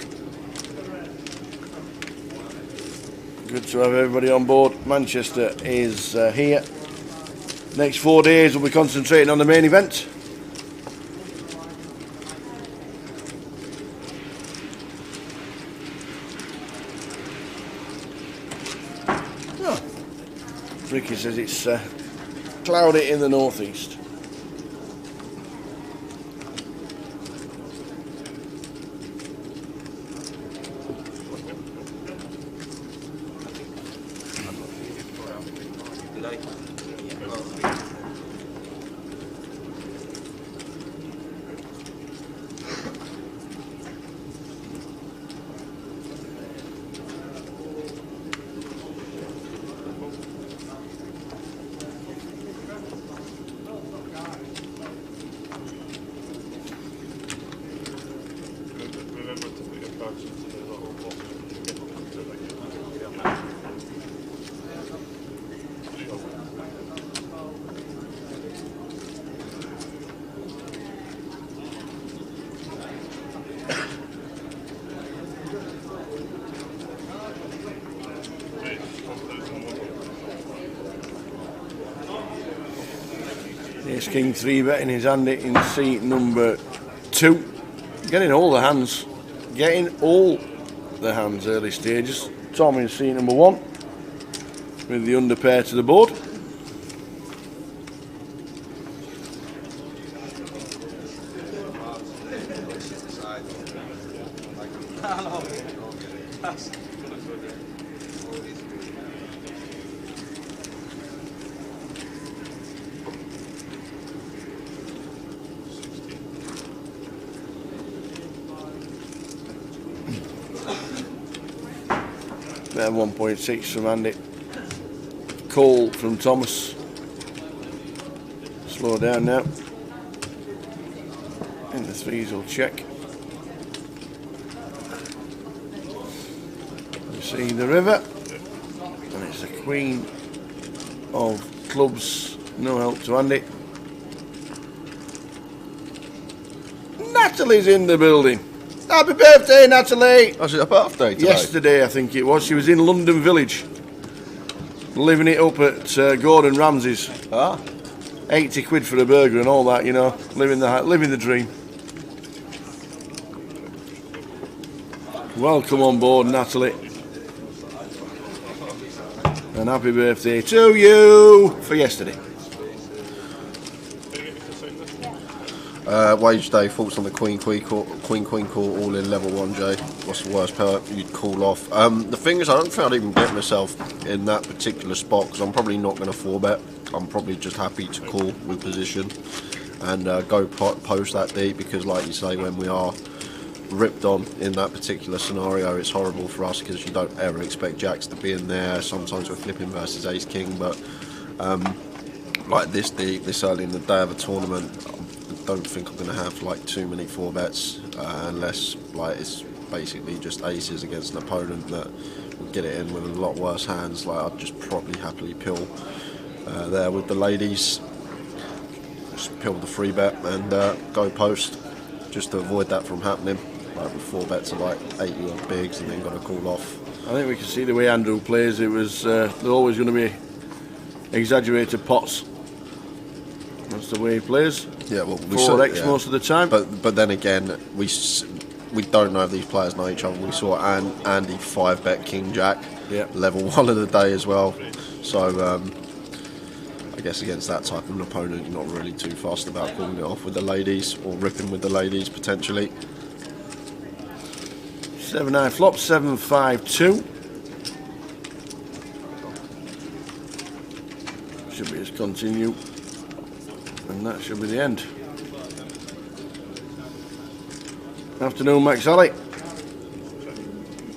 Good to have everybody on board. Manchester is here. Next 4 days we'll be concentrating on the main event. Oh. Ricky says it's cloudy in the northeast. Here's King 3 betting his hand in seat number 2. Getting all the hands. Getting all the hands early stages. Tom in seat number 1 with the under pair to the board. There 1.6 from Andy. Call from Thomas. Slow down now. And the 3s will check. You see the river. And it's the Queen of Clubs. No help to Andy. Natalie's in the building. Happy birthday, Natalie! Was it a birthday today? Yesterday, I think it was. She was in London Village, living it up at Gordon Ramsay's. Ah. 80 quid for a burger and all that, you know, living the dream. Welcome on board, Natalie. And happy birthday to you for yesterday. Wage day, thoughts on the Queen call, all in level 1, Jay. What's the worst part you'd call off? The thing is, I don't think I'd even get myself in that particular spot because I'm probably not going to 4-bet. I'm probably just happy to call with position and go post that deep because, like you say, when we are ripped on in that particular scenario, it's horrible for us because you don't ever expect jacks to be in there. Sometimes we're flipping versus ace king, but like this deep, this early in the day of a tournament, I don't think I'm going to have like too many 4-bets unless like it's basically just aces against an opponent that will get it in with a lot worse hands. Like I'd just probably happily pill there with the ladies, just pill the 3-bet and go post just to avoid that from happening. Like with 4-bets are like 80 odd bigs and then got to call off. I think we can see the way Andrew plays. It was they're always going to be exaggerated pots. That's the way he plays. Yeah, well, we 4x most of the time. But then again, we don't know if these players know each other. We saw Andy 5-bet King Jack, level 1 of the day as well. So I guess against that type of an opponent, you're not really too fast about calling it off with the ladies or ripping with the ladies potentially. 7-9 flop, 7-5-2. Should be his continue. And that should be the end. Afternoon, Max Ali.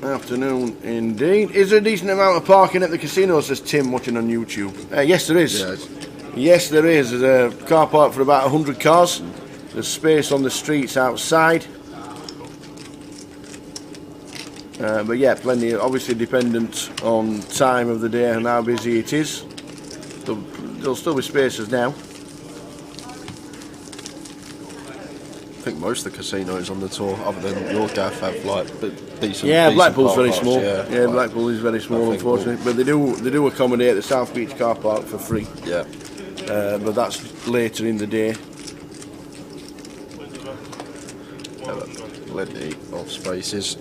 Afternoon indeed. Is there a decent amount of parking at the casino, says Tim watching on YouTube? Yes, there is. Yeah. Yes, there is. There's a car park for about 100 cars. There's space on the streets outside. But yeah, plenty, obviously dependent on time of the day and how busy it is. There'll still be spaces now. I think most of the casinos on the tour, other than your gaff, have like decent. Yeah, decent Blackpool's car very parks, small. Yeah, Yeah, Blackpool is very small, unfortunately. But they do accommodate the South Beach car park for free. Yeah. But that's later in the day. Plenty of spaces.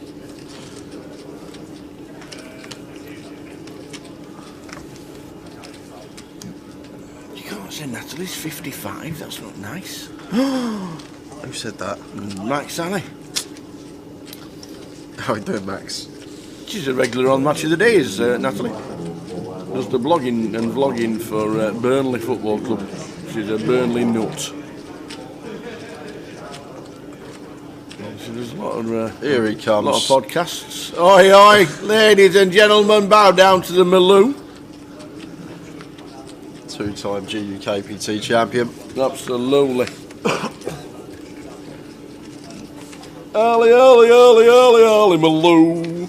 You can't say Natalie's 55. That's not nice. Who said that? Max Ali. How are you doing, Max? She's a regular on Match of the Days, Natalie. Does the blogging and vlogging for Burnley Football Club. She's a Burnley nut. So there's a lot of here he comes. A lot of podcasts. Oi, oi, ladies and gentlemen, bow down to the Maloo. 2-time GUKPT champion. Absolutely. Ali, Ali, Ali, Ali, Ali, Maloo.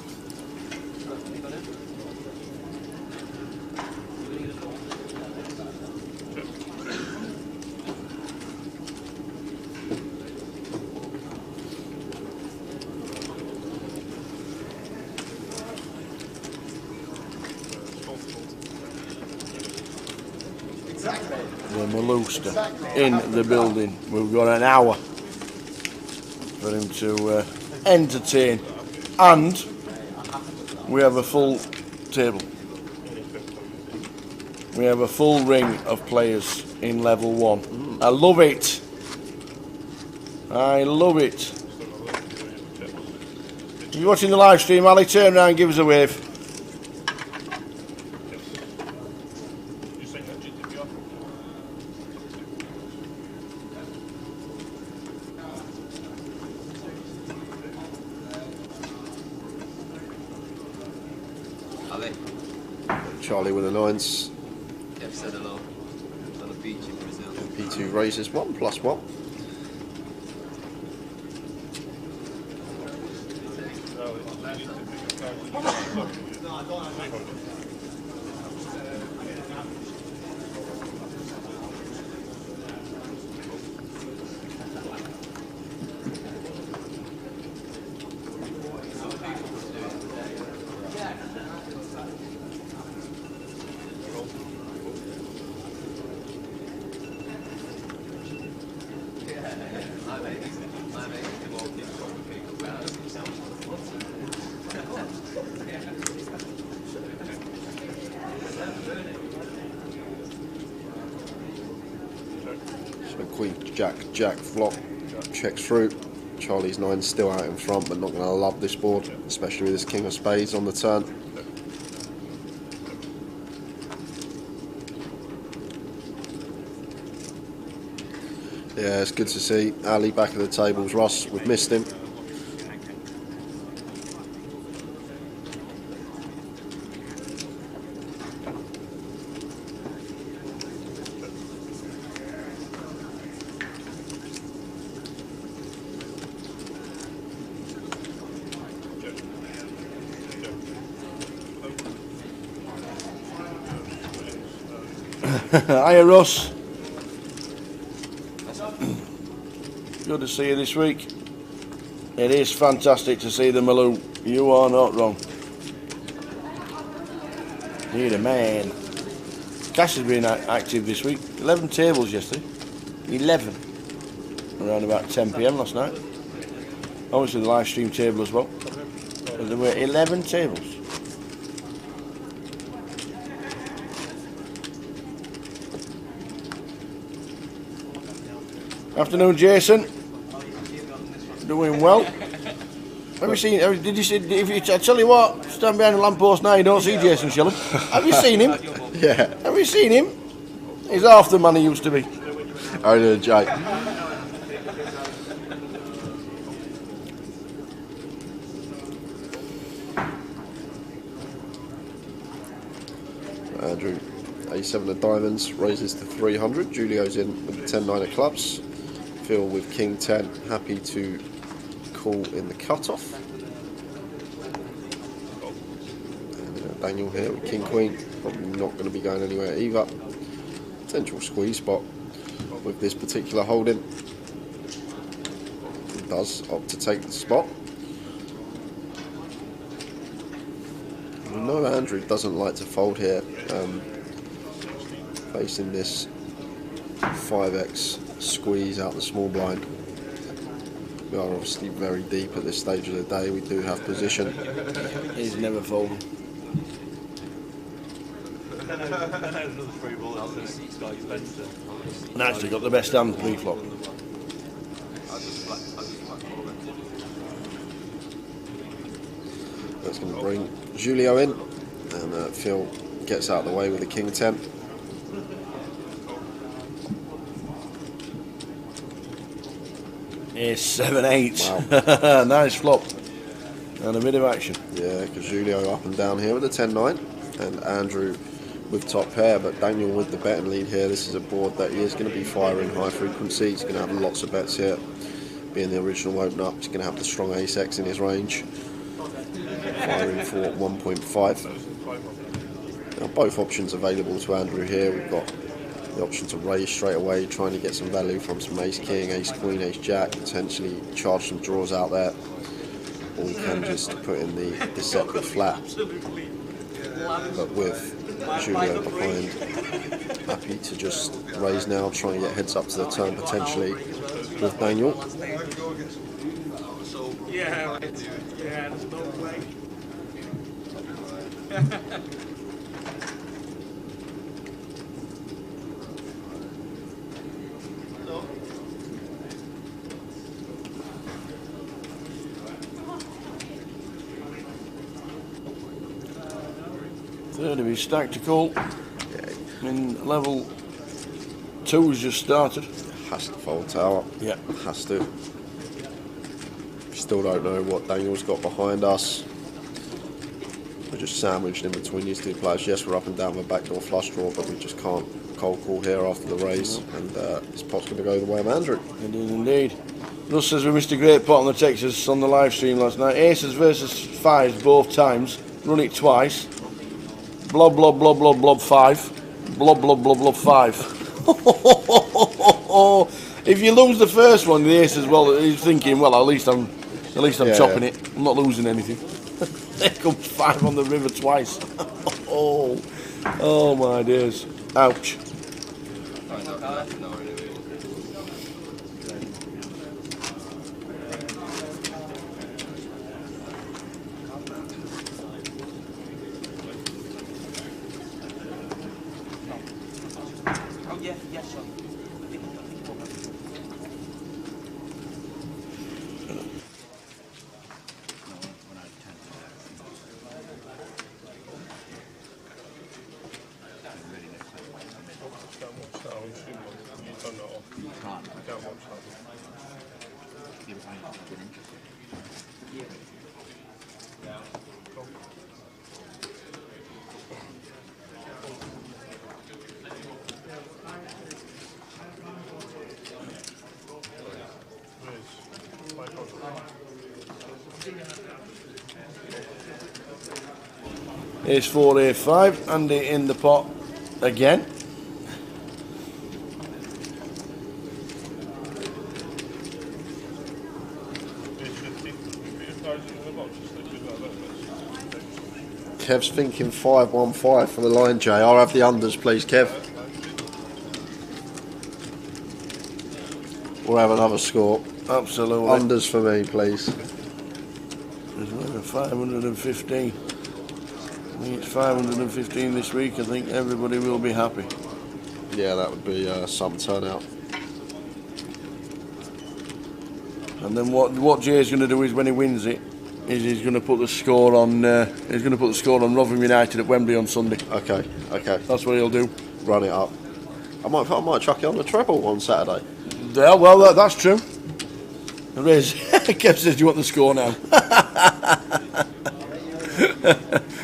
The Malooster in the building. We've got an hour for him to entertain, and we have a full table. We have a full ring of players in level 1. I love it. I love it. If you're watching the live stream, Ali, turn around and give us a wave. Charlie with the 9s. Kev said hello. On the beach in Brazil. P2 raises 1+1. So Queen, Jack, flop, checks through. Charlie's 9 still out in front, but not going to love this board, especially with this King of Spades on the turn. Yeah, it's good to see Ali back at the tables. Ross, we've missed him. Hiya, Russ. Good to see you this week. It is fantastic to see the Maloo. You are not wrong. You're the man. Cash has been active this week. 11 tables yesterday. 11. Around about 10 PM last night. Obviously the live stream table as well. But there were 11 tables. Afternoon, Jason. Doing well. Have you seen? Did you see? I tell you what, stand behind the lamppost now. You don't see Jason Shillam. Have you seen him? Yeah. Have you seen him? He's half the man he used to be. Only a joke. Andrew, A7 of diamonds, raises to 300. Julio's in with the 10-9 of clubs. Phil with King 10, happy to call in the cutoff. And Daniel here with King Queen, probably not going to be going anywhere either. Potential squeeze spot with this particular holding. He does opt to take the spot. I know Andrew doesn't like to fold here, facing this 5x squeeze out the small blind. We are obviously very deep at this stage of the day. We do have position. He's never folding. And actually got the best hand pre-flop. That's going to bring Julio in, and Phil gets out of the way with the King 10. It's 7-8. Wow. Nice flop. And a bit of action. Yeah, because Julio up and down here with the 10-9, and Andrew with top pair, but Daniel with the betting lead here. This is a board that he is going to be firing high frequency. He's going to have lots of bets here. Being the original open up, he's going to have the strong ace-x in his range. Firing for 1.5. Now both options available to Andrew here. We've got the option to raise straight away, trying to get some value from some ace-king, ace-queen, ace-jack, potentially charge some draws out there. Or we can just put in the deceptive flat. But with Julio behind, happy to just raise now, try and get heads up to the turn potentially with Daniel. Yeah, there's no way. Third of his stack to call. I mean, level 2 has just started. Has to fold tower. Yeah. Has to. Still don't know what Daniel's got behind us. We're just sandwiched in between these two players. Yes, we're up and down with backdoor flush draw, but we just can't cold call here after the raise. And this pot's going to go the way of Andrew. It is indeed. Russ says we missed a great pot on the Texas on the live stream last night. Aces versus 5s both times. Run it twice. Blob, blob, blob, blob, blob, 5. Blob, blob, blob, blob, 5. If you lose the first one, the ace as well, he's thinking, well, at least I'm chopping it. I'm not losing anything. There comes 5 on the river twice. Oh my days. Ouch. Here's 4A5, Andy in the pot again. Kev's thinking 515 for the line, Jay. I'll have the unders, please, Kev. We'll have another score. Absolutely. Unders for me, please. There's another 515. I think it's 515 this week. I think everybody will be happy. Yeah, that would be some turnout. And then what Jay's going to do is when he wins it, is he's going to put the score on. He's going to put the score on Rotherham United at Wembley on Sunday. Okay. That's what he'll do. Run it up. I might chuck it on the treble on Saturday. Yeah, well, that's true. There is. Kev says, "Do you want the score now?"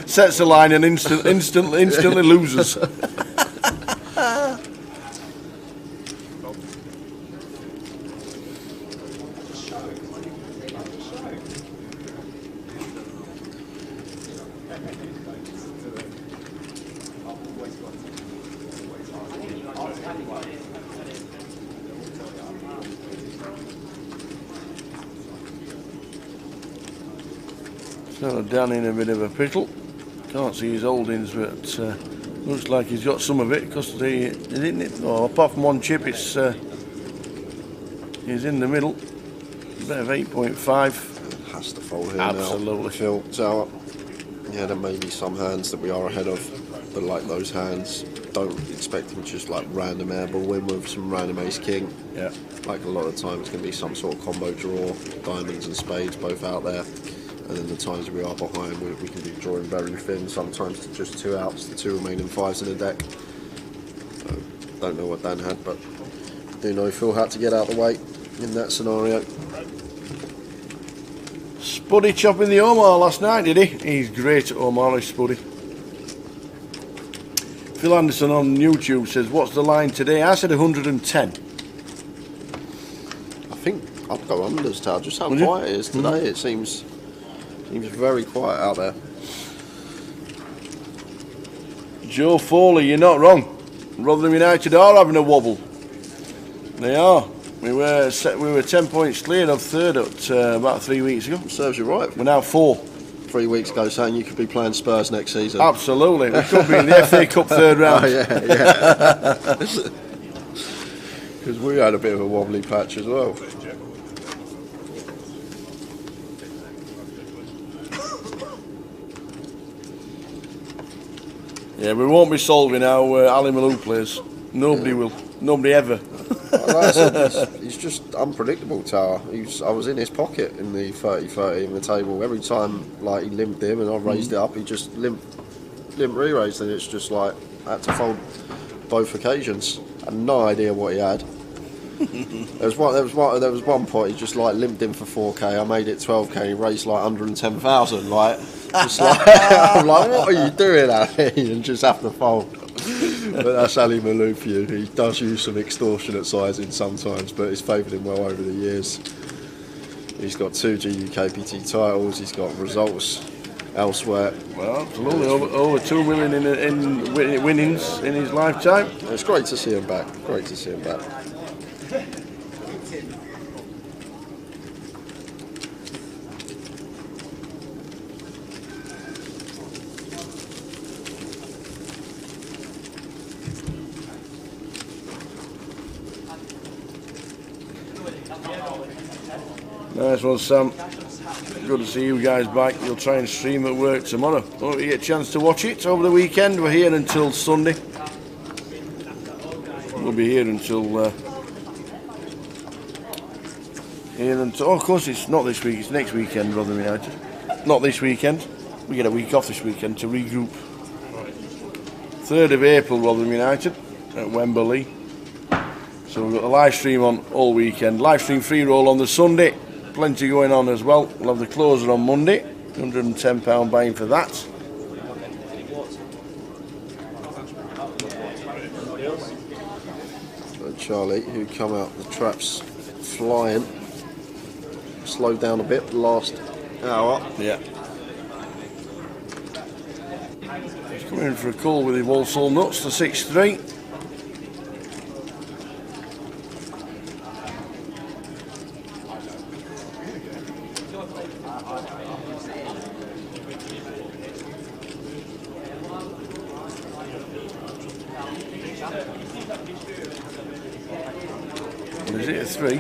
Sets the line and instantly loses. So down in a bit of a pickle. Can't see his holdings, but looks like he's got some of it because apart from one chip, it's he's in the middle. Bit of 8.5. Has to fold here Absolutely. now. Phil, so yeah, there may be some hands that we are ahead of, but like those hands, don't expect him to just like random airball win with some random ace king. Yeah. Like a lot of the time, it's going to be some sort of combo draw, diamonds and spades both out there. And then the times we are behind, we can be drawing very thin, sometimes to just 2 outs, the 2 remaining 5s in the deck. So, don't know what Dan had, but do know Phil had to get out of the way in that scenario. Spuddy chopping the Omar last night, did he? He's great at Omar, is Spuddy. Phil Anderson on YouTube says, "What's the line today?" I said 110. I think I'll go unders, Tal. Just how quiet it is today. It seems very quiet out there. Joe Foley, you're not wrong. Rotherham United are having a wobble. They are. We were 10 points clear of third at about 3 weeks ago. Serves you right. We're now 4. 3 weeks ago, saying you could be playing Spurs next season. Absolutely, we could be in the FA Cup third round. Oh, yeah. Because we had a bit of a wobbly patch as well. Yeah, we won't be solving how Ali Malou plays. Nobody will. Nobody ever. He's just unpredictable, Tower. I was in his pocket in the 30-30 in the table. Every time like he limped him and I raised it up, he just limp re-raised, and it's just like I had to fold both occasions. I had no idea what he had. There was one point he just like limped in for 4k. I made it 12k. He raised like 110,000. Like, just like I'm like, what are you doing, Ali? And just have to fold. But that's Ali Malou for you. He does use some extortionate sizing sometimes, but it's favoured him well over the years. He's got 2 GUKPT titles. He's got results elsewhere. Well, absolutely, over 2 million in winnings in his lifetime. It's great to see him back. Great to see him back. Nice one, Sam. Good to see you guys back. You'll try and stream at work tomorrow. Hope you get a chance to watch it over the weekend. We're here until Sunday. We'll be here until Here and of course it's not this week, it's next weekend, Rotherham United. Not this weekend. We get a week off this weekend to regroup. 3rd of April, Rotherham United at Wembley. So we've got the live stream on all weekend. Live stream free roll on the Sunday. Plenty going on as well. We'll have the closer on Monday. £110 buying for that. So Charlie, who come out the traps flying, slowed down a bit last hour. Yeah. He's coming in for a call with his Walsall Nuts, the 6-3. Is it a 3?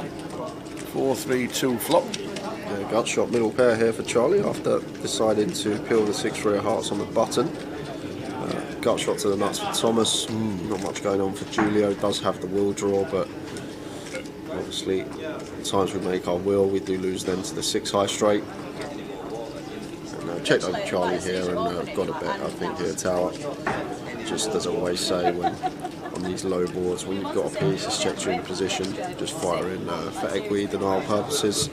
4-3-2 flop. Yeah, gut shot middle pair here for Charlie after deciding to peel the 6-3 of hearts on the button. Gut shot to the nuts for Thomas. Not much going on for Julio. Does have the will draw, but obviously at times we make our will, we do lose then to the 6 high straight. And checked over Charlie here and got a bet, I think, here Tower. Just as I always say, when on these low boards, when you've got a piece, it's checked you in position, just fire in for equity denial purposes.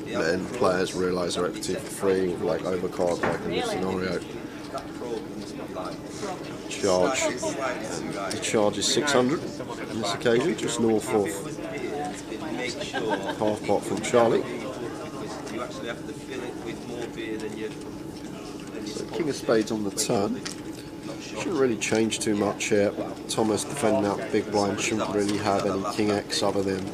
Letting players realise their equity for free, with like overcard, like in this scenario. Charge. The charge is 600 on this occasion, just north of half pot from Charlie. So King of Spades on the turn. Shouldn't really change too much here. Thomas defending out big blind shouldn't really have any King X other than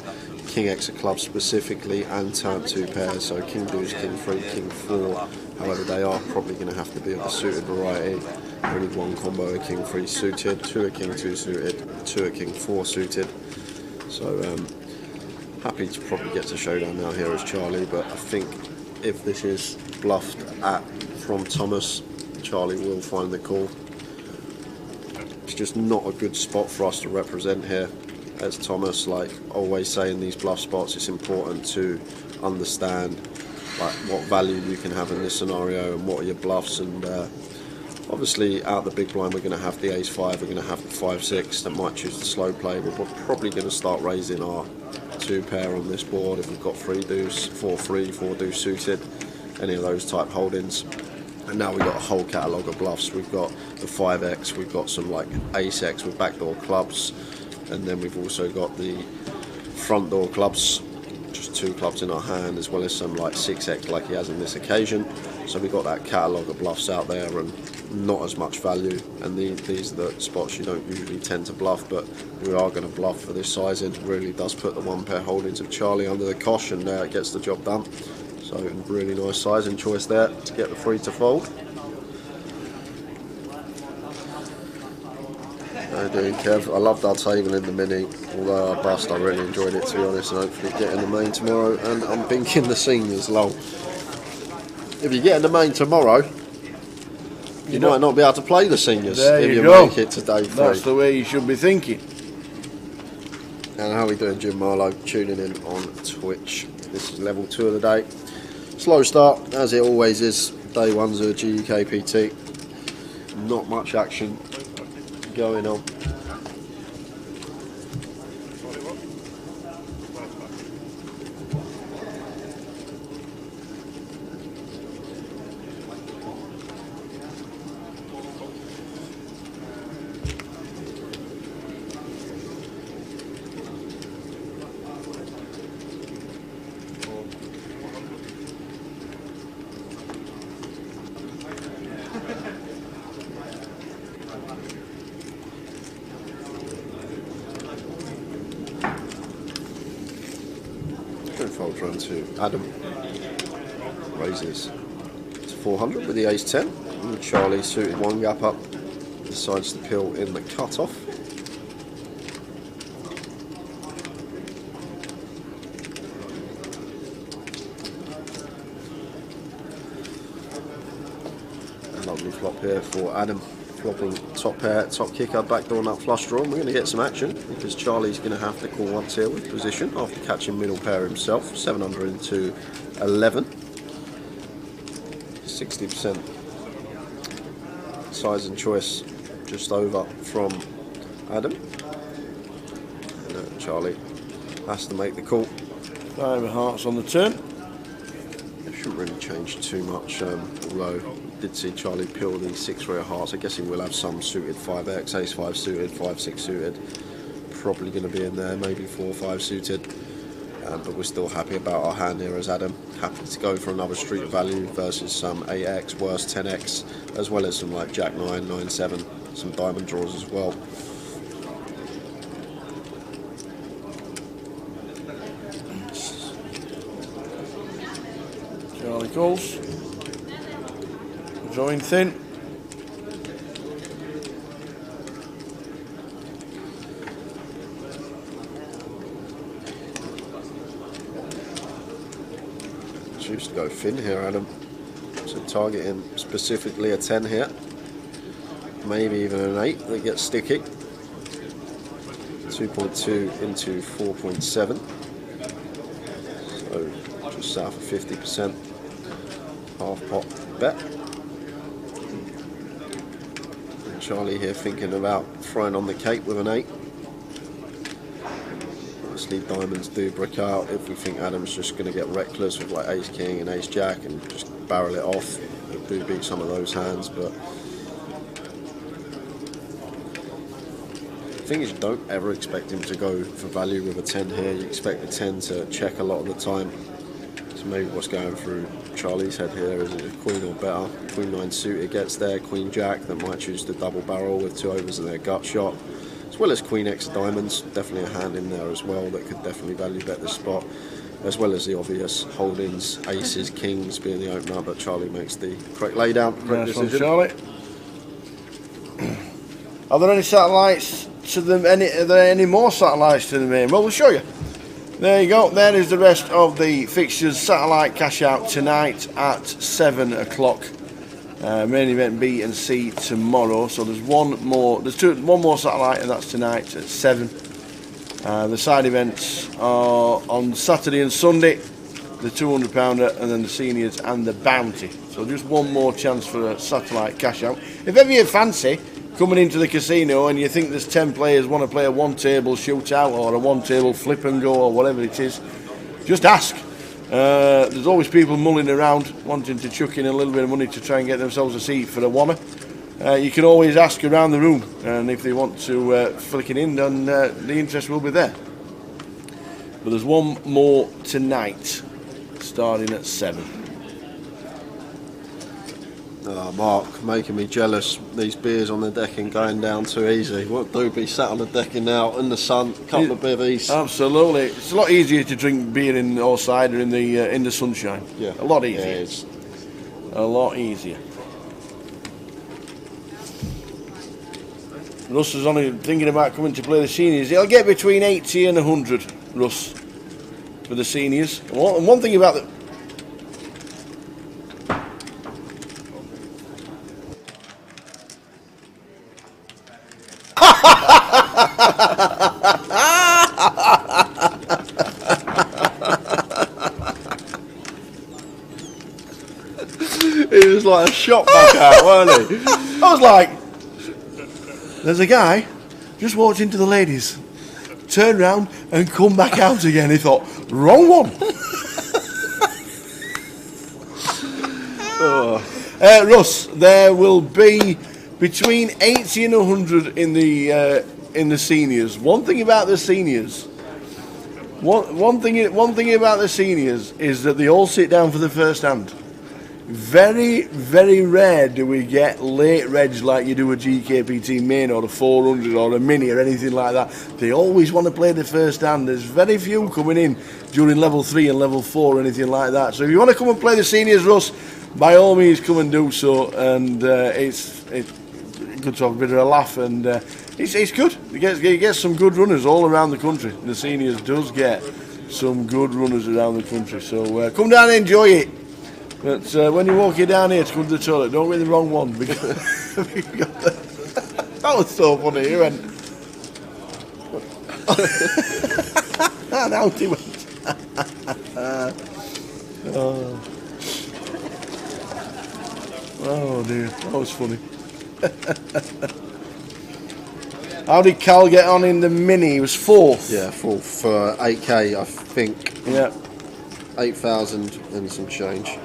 King X of clubs specifically and turn 2 pairs. So King Deuce, King 3, King 4. However, they are probably going to have to be of the suited variety. Only one combo of King 3 suited, 2 of King 2 suited, 2 of King 4 suited. So happy to probably get to showdown now here as Charlie, but I think if this is bluffed at from Thomas, Charlie will find the call. It's just not a good spot for us to represent here as Thomas. Like always say in these bluff spots, it's important to understand like what value you can have in this scenario and what are your bluffs. And obviously out the big blind we're going to have the ace 5, we're going to have the 5-6 that might choose the slow play, but we're probably going to start raising our 2 pair on this board if we've got 3 deuce, 4-3, 4 deuce suited, any of those type holdings. And now we've got a whole catalogue of bluffs. We've got the 5x, we've got some like ace x with backdoor clubs, and then we've also got the front door clubs, just 2 clubs in our hand, as well as some like 6x like he has on this occasion. So we've got that catalogue of bluffs out there and not as much value, and these are the spots you don't usually tend to bluff, but we are going to bluff for this sizing. It really does put the 1 pair holdings of Charlie under the cosh, and it gets the job done. So really nice sizing choice there to get the 3 to fold. How you doing, Kev? I loved our table in the mini, although I bust, I really enjoyed it, to be honest, and hopefully get in the main tomorrow. And I'm thinking the seniors, lol. If you get in the main tomorrow, you might not be able to play the seniors if you make it to day 3. That's the way you should be thinking. And how are we doing, Jim Marlowe? Tuning in on Twitch. This is level 2 of the day. Slow start, as it always is. Day 1's a GUKPT. Not much action going on. Fold round to Adam, raises to 400 with the ace 10, and Charlie suited 1 gap up, decides to peel in the cut-off. A lovely flop here for Adam, flopping top pair, top kicker, backdoor nut flush draw. And we're going to get some action because Charlie's going to have to call once here with position after catching middle pair himself. 700 into 11. 60% size and choice just over from Adam. And, Charlie has to make the call. 5 of hearts on the turn. It shouldn't really change too much, although I did see Charlie peel the 6-3 of hearts. I guess he will have some suited 5x, ace 5 suited, 5-6 suited. Probably going to be in there, maybe 4-5 suited. But we're still happy about our hand here as Adam. Happy to go for another street value versus some 8x, worse 10x, as well as some like Jack 9, 9, 7, some diamond draws as well. Charlie calls. Drawing thin. Choose to go thin here, Adam. So targeting specifically a 10 here. Maybe even an 8 that gets sticky. 2.2 into 4.7. So just south of 50%. Half pot bet. And Charlie here thinking about throwing on the cape with an 8. Obviously diamonds do brick out if we think Adam's just going to get reckless with like ace king and ace jack and just barrel it off. We do beat some of those hands, but the thing is you don't ever expect him to go for value with a 10 here. You expect the 10 to check a lot of the time. So maybe what's going through Charlie's head here is a queen or better. Queen 9 suited gets there, queen jack that might choose to double barrel with 2 overs and their gut shot. As well as Queen X diamonds, definitely a hand in there as well that could definitely value bet this spot, as well as the obvious holdings, aces, kings being the opener, but Charlie makes the correct laydown, correct Nice one, decision. Charlie. Are there any satellites to them? Are there any more satellites to the main? Well, we'll show you. There you go. There is the rest of the fixtures. Satellite cash out tonight at 7 o'clock. Main event B and C tomorrow. So there's one more. There's one more satellite, and that's tonight at 7. The side events are on Saturday and Sunday. The 200 pounder, and then the seniors and the bounty. So just one more chance for a satellite cash out. If ever you fancy coming into the casino and you think there's 10 players want to play a one table shootout or a one table flip and go or whatever it is, just ask. There's always people mulling around wanting to chuck in a little bit of money to try and get themselves a seat for a wanna. You can always ask around the room, and if they want to flick it in, then the interest will be there. But there's one more tonight, starting at 7. Oh, Mark, making me jealous. These beers on the decking going down too easy. What do be sat on the decking now in the sun, couple of bevies. Absolutely, it's a lot easier to drink beer in or cider in the sunshine. Yeah, a lot easier. Yeah, it's a lot easier. Russ is only thinking about coming to play the seniors. He'll get between 80 and 100, Russ, for the seniors. And one thing about the he was like a shot back out, weren't he? I was like, there's a guy just walked into the ladies, turned round and come back out again. He thought, wrong one. Russ, there will be between 80 and 100 in the seniors. One thing about the seniors, one thing about the seniors is that they all sit down for the first hand. Very, very rare do we get late regs like you do a GKPT main or a 400 or a mini or anything like that. They always want to play the first hand. There's very few coming in during level 3 and level 4 or anything like that. So if you want to come and play the seniors, Russ, by all means come and do so. And it's good to have a bit of a laugh, and it's good. You get some good runners all around the country. The seniors does get some good runners around the country. So come down and enjoy it. But when you walk down here to come to the toilet, don't get the wrong one, because That was so funny. He went. And out he went. Oh dear, that was funny. How did Cal get on in the mini? He was fourth. Yeah, fourth for 8k, I think. Yeah. 8,000 and some change.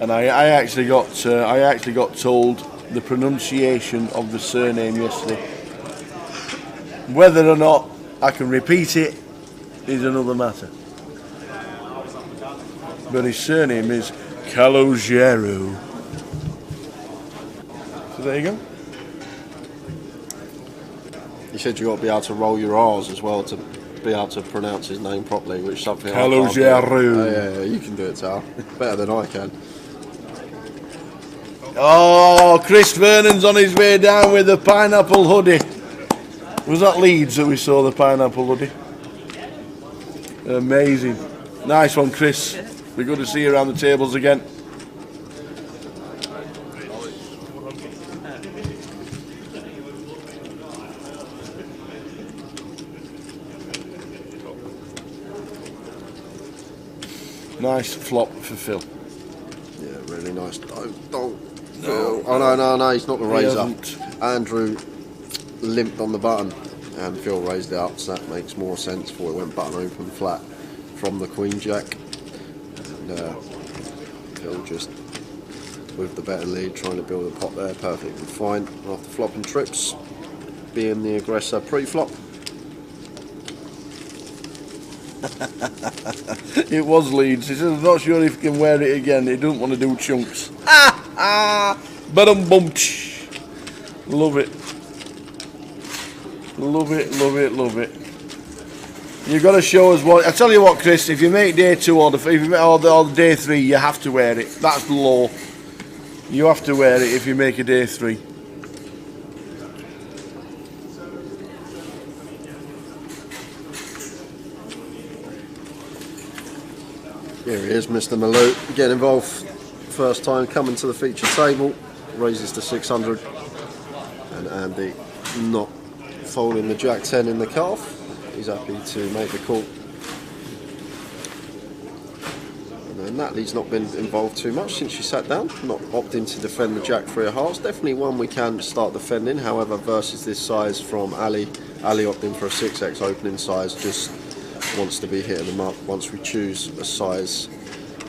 And I actually got told the pronunciation of the surname yesterday. Whether or not I can repeat it is another matter. But his surname is Calogero. So there you go. You said you got to be able to roll your R's as well to be able to pronounce his name properly, which is something I can't do. Calogero. Yeah, you can do it, Tal. Better than I can. Oh, Chris Vernon's on his way down with the pineapple hoodie. Was that Leeds that we saw the pineapple hoodie? Amazing. Nice one, Chris. Be good to see you around the tables again. Nice flop for Phil. Yeah, really nice. Don't. Phil. Oh, no, he's not the raiser. Andrew limped on the button and Phil raised it up, so that makes more sense for it. Went button open flat from the Queen Jack. And Phil just with the better lead, trying to build a pot there, perfectly fine. After flopping trips, being the aggressor pre-flop. It was Leeds. He says, I'm not sure if he can wear it again. He doesn't want to do chunks. Ba-dum-bum-tsh. Love it. Love it, love it, love it. You've got to show us what. I tell you what, Chris, if you make day 2 or day 3, you have to wear it. That's law. You have to wear it if you make a day 3. Here he is, Mr. Malou, getting involved. First time coming to the feature table, raises to 600, and Andy not folding the Jack 10 in the calf. He's happy to make the call. And then Natalie's not been involved too much since she sat down, not opting to defend the Jack 3 of hearts. Definitely one we can start defending, however, versus this size from Ali. Ali opting for a 6x opening size, just wants to be hitting them up once we choose a size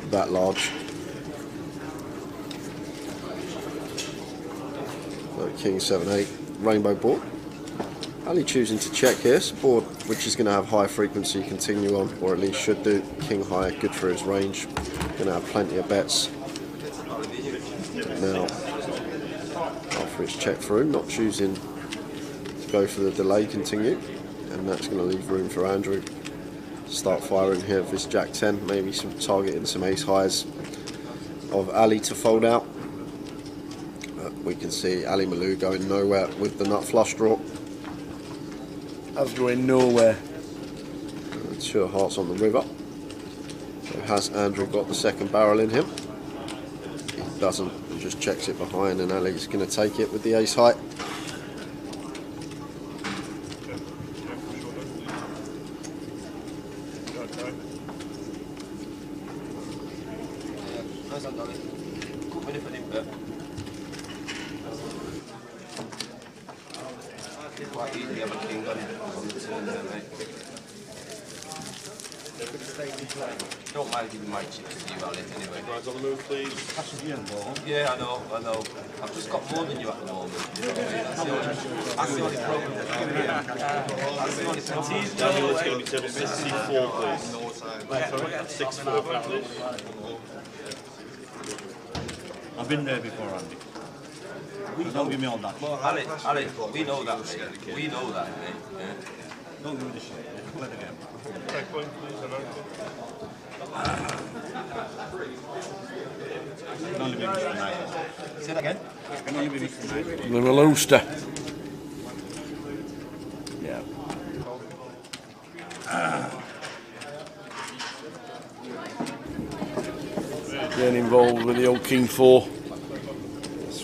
that large. So King 7-8, rainbow board. Ali choosing to check here, it's a board which is going to have high frequency continue on, or at least should do. King high, good for his range. Going to have plenty of bets. Now, after it's checked through, not choosing to go for the delay continue, and that's going to leave room for Andrew. Start firing here with this Jack 10, maybe some targeting some ace highs of Ali to fold out. We can see Ali Malou going nowhere with the nut flush draw. That's going nowhere. Two hearts on the river. So has Andrew got the second barrel in him? He doesn't, he just checks it behind, and Ali's going to take it with the ace high. Don't mind giving my chips to you, Ali, anyway. Guys on the move, please. Yeah, I know. I've just got more than you at the moment. That's the only problem. That's the only problem. Daniel, it's going to be table 64, please. 6-4, please. I've been there before, Andy. Don't give me all that. Ali, we know that, mate. We know that, mate. Yeah. Don't give me the shit. Play the game. Take point, please, and open. Can only be Mr. Knight. Say that again? Can only be Mr. Knight. The Rooster. Yeah. Getting involved with the old King 4.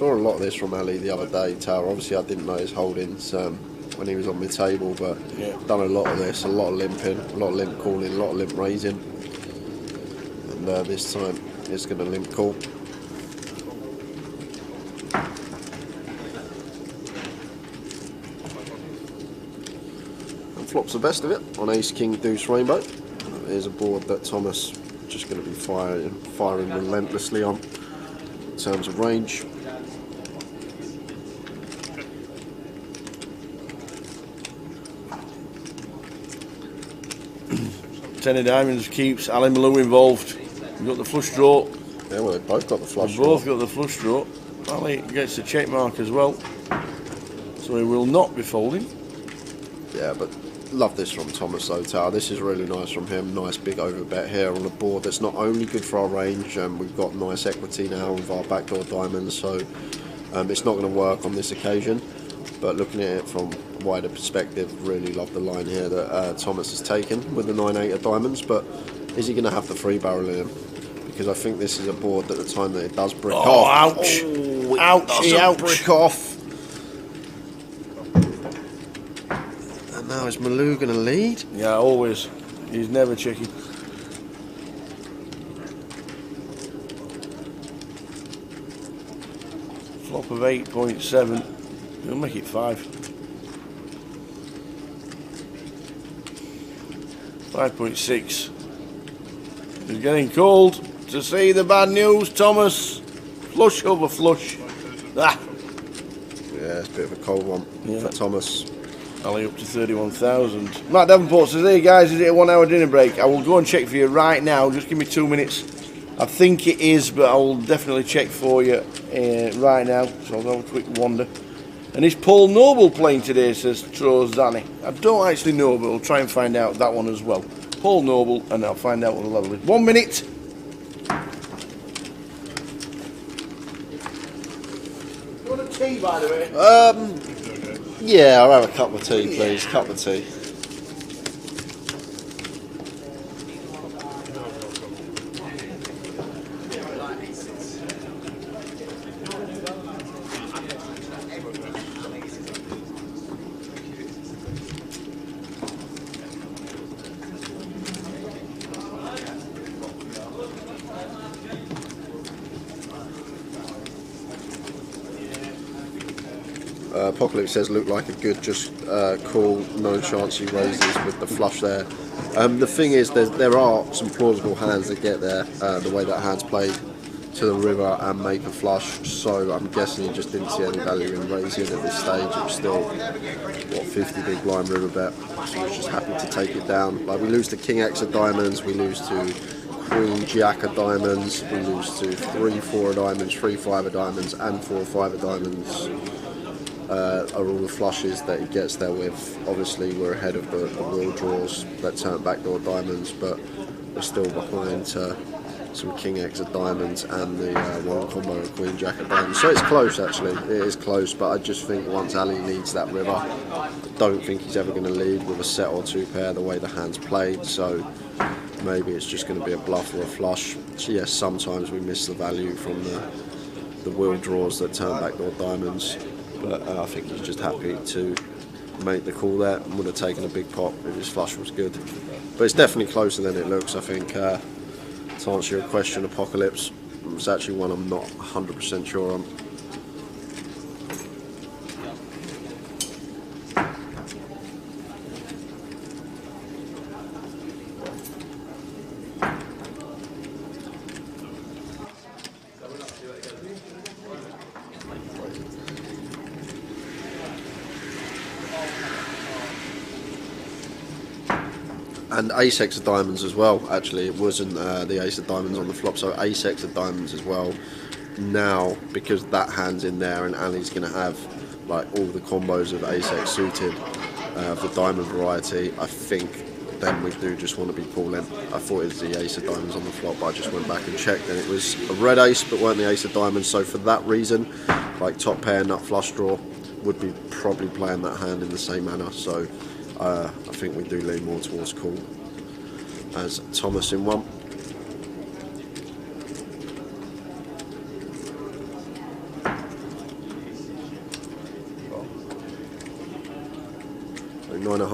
Saw a lot of this from Ali the other day, Tower. Obviously, I didn't know his holdings when he was on my table, but done a lot of this, a lot of limping, a lot of limp calling, a lot of limp raising. And this time, it's going to limp call. And flops the best of it on Ace King Deuce Rainbow. Here's a board that Thomas just going to be firing relentlessly on in terms of range. Ten of diamonds keeps Alan Malou involved. We've got the flush draw. Yeah, well, they've both got the flush draw. Both got the flush draw. Ali gets the check mark as well, so he will not be folding. Yeah, but love this from Thomas though, Tower. This is really nice from him. Nice big overbet here on a board that's not only good for our range, we've got nice equity now with our backdoor diamonds, so it's not going to work on this occasion. But looking at it from a wider perspective, really love the line here that Thomas has taken with the 9-8 of diamonds. But is he going to have the 3-barrel in him? Because I think this is a board at the time that it does brick off. Ouch! Oh, Ouch! Brick off. And now is Malou going to lead? Yeah, always. He's never checking. Flop of 8.7. He'll make it 5. 5.6. He's getting called to see the bad news, Thomas. Flush over flush. Ah. Yeah, it's a bit of a cold one for Thomas. Ali up to 31,000. Matt Davenport says, hey guys, is it a 1 hour dinner break? I will go and check for you right now. Just give me 2 minutes. I think it is, but I will definitely check for you right now. So I'll have a quick wander. And is Paul Noble playing today, says Trozani. I don't actually know, but we'll try and find out that one as well. Paul Noble, and I'll find out what the level is. 1 minute. You want a tea, by the way? Yeah, I'll have a cup of tea, please. Cup of tea. Apocalypse says look like a good just call, no chance he raises with the flush there. The thing is there are some plausible hands that get there, the way that hand's played to the river and make a flush, so I'm guessing he just didn't see any value in raising at this stage. It was still, what, 50 big blind river bet, so he was just happy to take it down. Like we lose to King X of diamonds, we lose to Queen Jack of diamonds, we lose to 3-4 of diamonds, 3-5 of diamonds and 4-5 of diamonds. Are all the flushes that he gets there with. Obviously we're ahead of the wheel draws that turn backdoor diamonds, but we're still behind some King X of diamonds and the one combo of Queen Jack of diamonds. So it's close actually, it is close, but I just think once Ali leads that river, I don't think he's ever going to lead with a set or two pair the way the hand's played, so maybe it's just going to be a bluff or a flush. So yes, sometimes we miss the value from the wheel draws that turn backdoor diamonds. But I think he's just happy to make the call there and would have taken a big pot if his flush was good. But it's definitely closer than it looks, I think. To answer your question, Apocalypse, it's actually one I'm not 100% sure on. And ace X of diamonds as well, actually. It wasn't the ace of diamonds on the flop, so ace X of diamonds as well. Now, because that hand's in there and Ali's going to have like all the combos of ace X suited of the diamond variety, I think then we do just want to be calling. I thought it was the ace of diamonds on the flop, but I just went back and checked and it was a red ace but weren't the ace of diamonds, so for that reason, like top pair, nut flush draw, would be probably playing that hand in the same manner, so I think we do lean more towards call as Thomas in one.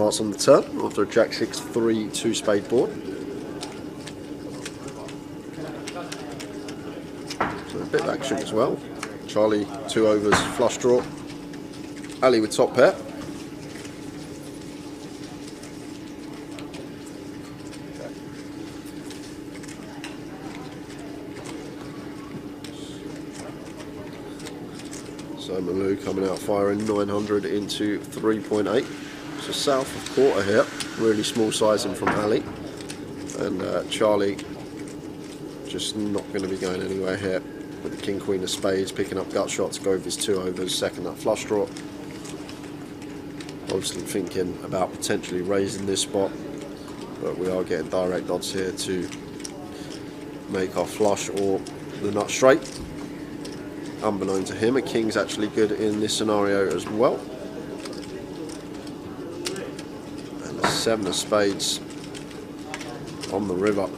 hearts on the turn after a Jack 6-3 two-spade board. So a bit of action as well. Charlie 2 overs flush draw. Ali with top pair. So Malou coming out firing 900 into 3.8. So south of quarter here, really small sizing from Ali. And Charlie just not going to be going anywhere here with the king queen of spades, picking up gut shots, go with his 2 overs, second that flush draw. Obviously thinking about potentially raising this spot, but we are getting direct odds here to make our flush or the nut straight. Unbeknown to him, a king's actually good in this scenario as well. And a 7 of spades on the river.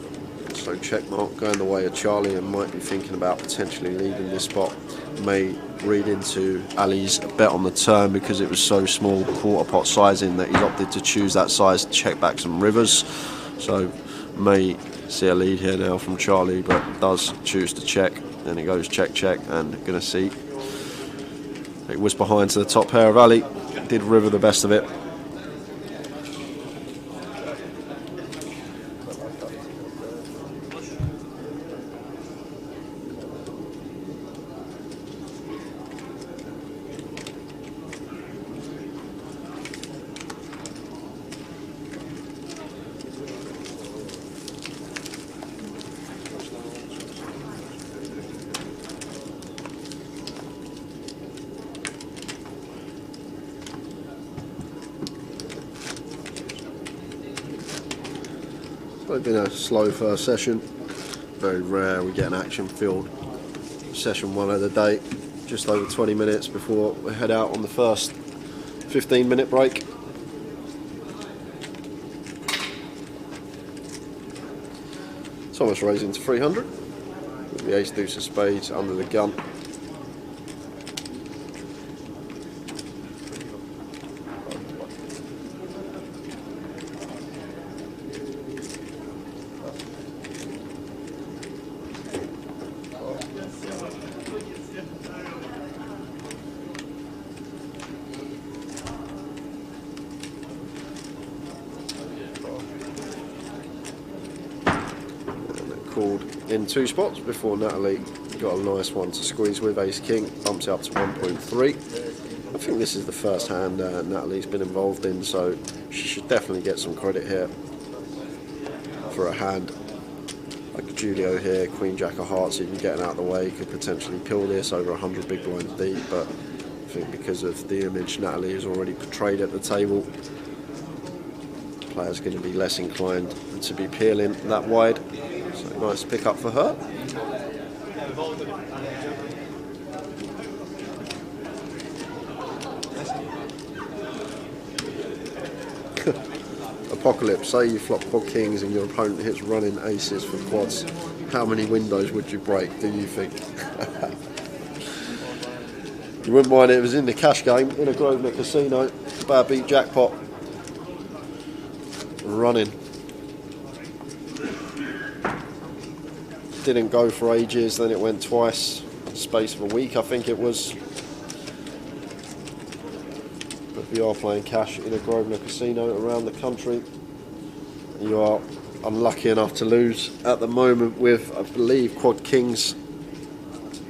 So check mark going the way of Charlie, and might be thinking about potentially leaving this spot. May read into Ali's bet on the turn because it was so small, quarter pot sizing, that he's opted to choose that size to check back some rivers. So may see a lead here now from Charlie, but does choose to check. Then it goes check, check, and going to see. It was behind to the top pair of Ali. Did river the best of it. It's been a slow first session. Very rare we get an action-filled session 1 of the day. Just over 20 minutes before we head out on the first 15-minute break. Thomas raising to 300 with the ace deuce of spades under the gun. Called in 2 spots before Natalie got a nice one to squeeze with. Ace king bumps it up to 1.3. I think this is the first hand Natalie's been involved in, so she should definitely get some credit here for a hand like Julio here. Queen jack of hearts, even getting out of the way, could potentially kill this over 100 big blinds deep, but I think because of the image Natalie has already portrayed at the table, the player's going to be less inclined to be peeling that wide. So nice pick up for her. Apocalypse, say you flop quad kings and your opponent hits running aces for quads. How many windows would you break, do you think? You wouldn't mind it if it was in the cash game, in a Grosvenor casino. Bad beat jackpot. Running. Didn't go for ages, then it went twice. Space of a week, I think it was. But we are playing cash in a Grosvenor casino around the country. You are unlucky enough to lose at the moment with, I believe, quad kings.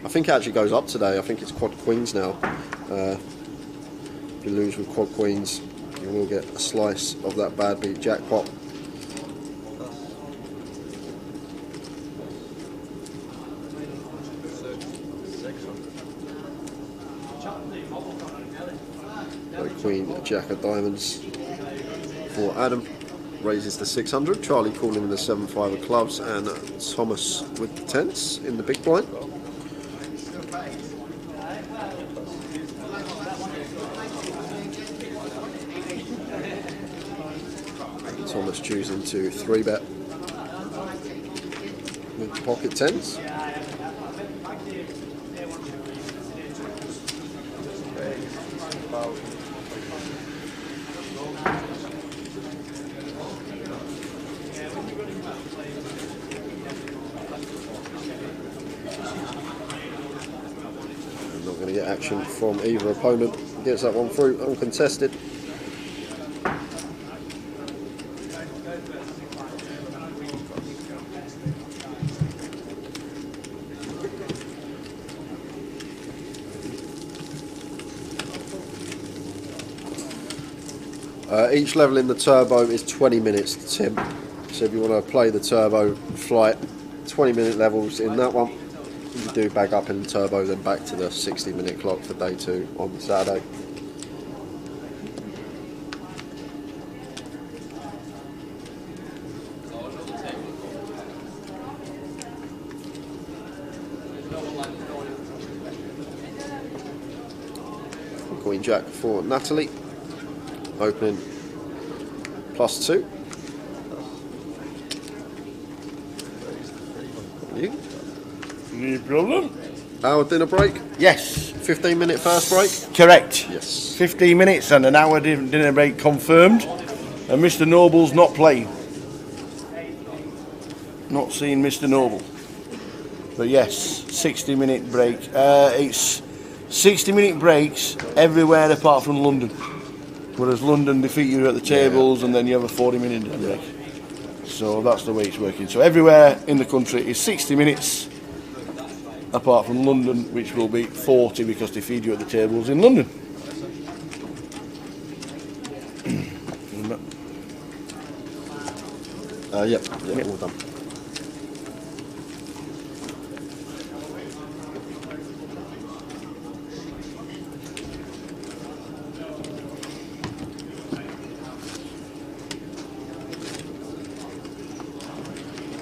I think it actually goes up today. I think it's quad queens now. If you lose with quad queens, you will get a slice of that bad beat jackpot. Queen jack of diamonds for Adam, raises to 600. Charlie calling in the 7-5 of clubs, and Thomas with the tens in the big blind. Thomas choosing to 3-bet with pocket tens. action from either opponent. Gets that one through uncontested. Each level in the turbo is 20 minutes, Tim. So if you want to play the turbo flight, 20-minute levels in that one. You do back up in the turbo, then back to the 60-minute clock for day 2 on Saturday. Queen Jack for Natalie. Opening +2. You? No problem. Hour dinner break? Yes. 15-minute first break? Correct. Yes. 15 minutes and an hour dinner break confirmed. And Mr. Noble's not playing. Not seeing Mr. Noble. But yes, 60-minute break. It's 60-minute breaks everywhere apart from London. Whereas London defeat you at the tables and then you have a 40-minute dinner break. So that's the way it's working. So everywhere in the country is 60 minutes apart from London, which will be 40 because they feed you at the tables in London. Yep, all done.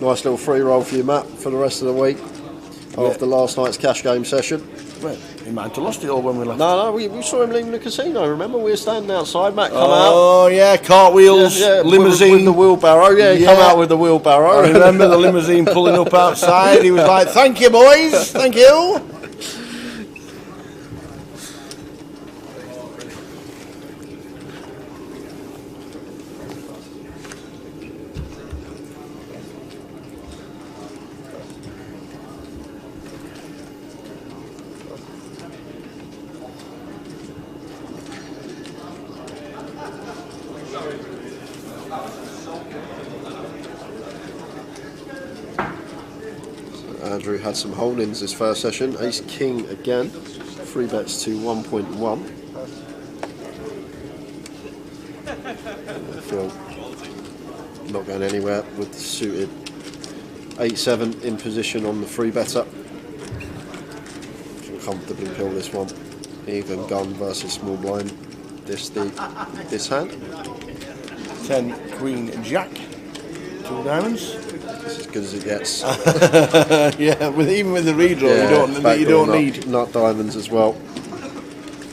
Nice little free roll for you, Matt, for the rest of the week after last night's cash game session. Well, he might have lost it all when we left. No, we saw him leaving the casino, remember? We were standing outside, Matt come out. Oh, yeah, cartwheels, limousine. With the wheelbarrow, he come out with the wheelbarrow. I remember the limousine pulling up outside. He was like, thank you, boys, thank you. Andrew had some holdings this first session. Ace King again. 3 bets to 1.1. Phil not going anywhere with the suited 8-7 in position on the 3 better. Can comfortably kill this one. Even gun versus small blind. This hand. 10 Queen Jack. 2 diamonds. It's as good as it gets. Yeah, even with the redraw, you don't need. Nut diamonds as well.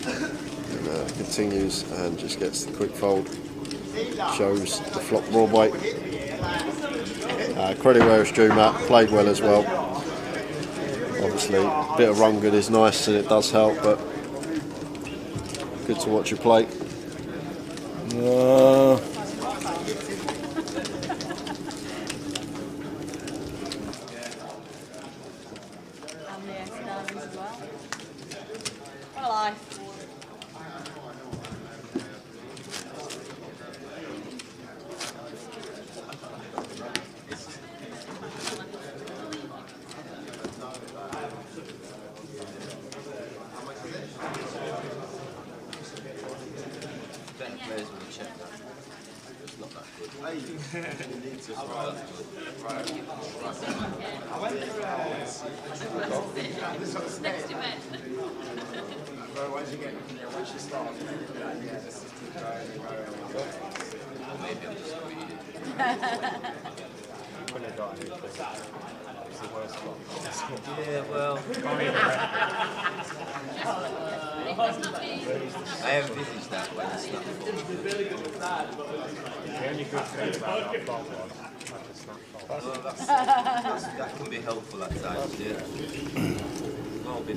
And, continues and just gets the quick fold. Shows the flop Broadway. Credit where it's due, Matt. Played well as well. Obviously, a bit of run good is nice and it does help, but good to watch you play. Yeah, well, I envisaged that when it's not. The only good thing about that flop was That can be helpful at times, yeah.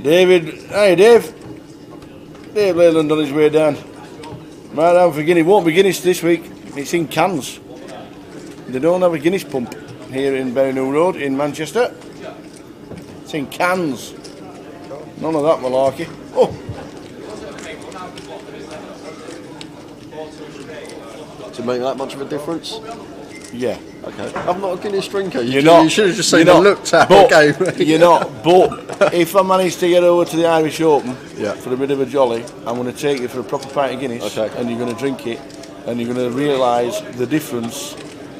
David, hey Dave. Dave Leyland on his way down. Right down for Guinness. Won't be Guinness this week. It's in cans. They don't have a Guinness pump here in Berry New Road in Manchester. It's in cans. None of that malarkey. Oh. to make that much of a difference? Yeah. Okay. I'm not a Guinness drinker. You're not. You should have just said you're I not, looked at but the game. You're not. But if I manage to get over to the Irish Open Yeah. for a bit of a jolly, I'm going to take you for a proper pint of Guinness, Okay. and you're going to drink it, and you're going to realise the difference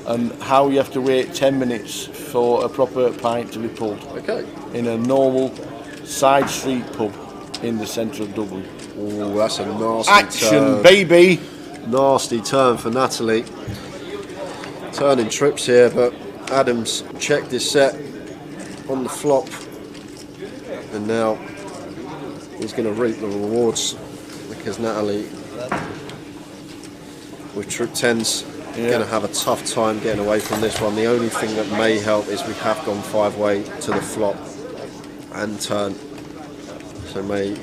and how you have to wait 10 minutes for a proper pint to be pulled Okay. in a normal side street pub in the centre of Dublin. Oh, that's a nasty Action, turn. baby! Nasty turn for Natalie. Turning trips here, but Adams checked his set on the flop, and now he's going to reap the rewards because Natalie, with trip 10s, going to have a tough time getting away from this one. The only thing that may help is we have gone 5-way to the flop and turn, so may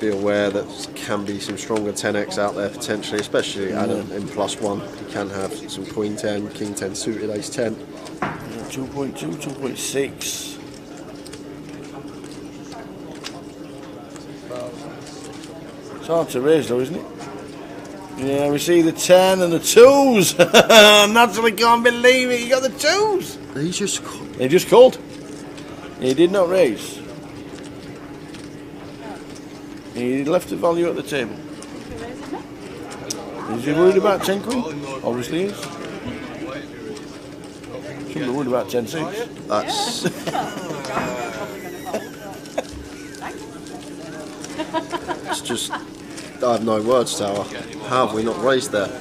be aware that can be some stronger 10x out there potentially, especially Adam in +1. He can have some Queen 10, King 10 suited, Ace 10. 2.2, 2.6. It's hard to raise though, isn't it? Yeah, we see the 10 and the 2s. Natalie can't believe it, he got the 2s. He just called. He did not raise. He left the value at the table. Is he worried about 10 queen? Obviously he is. Shouldn't be worried about 10 6. That's it's just, I have no words, Tower. How have we not raised there?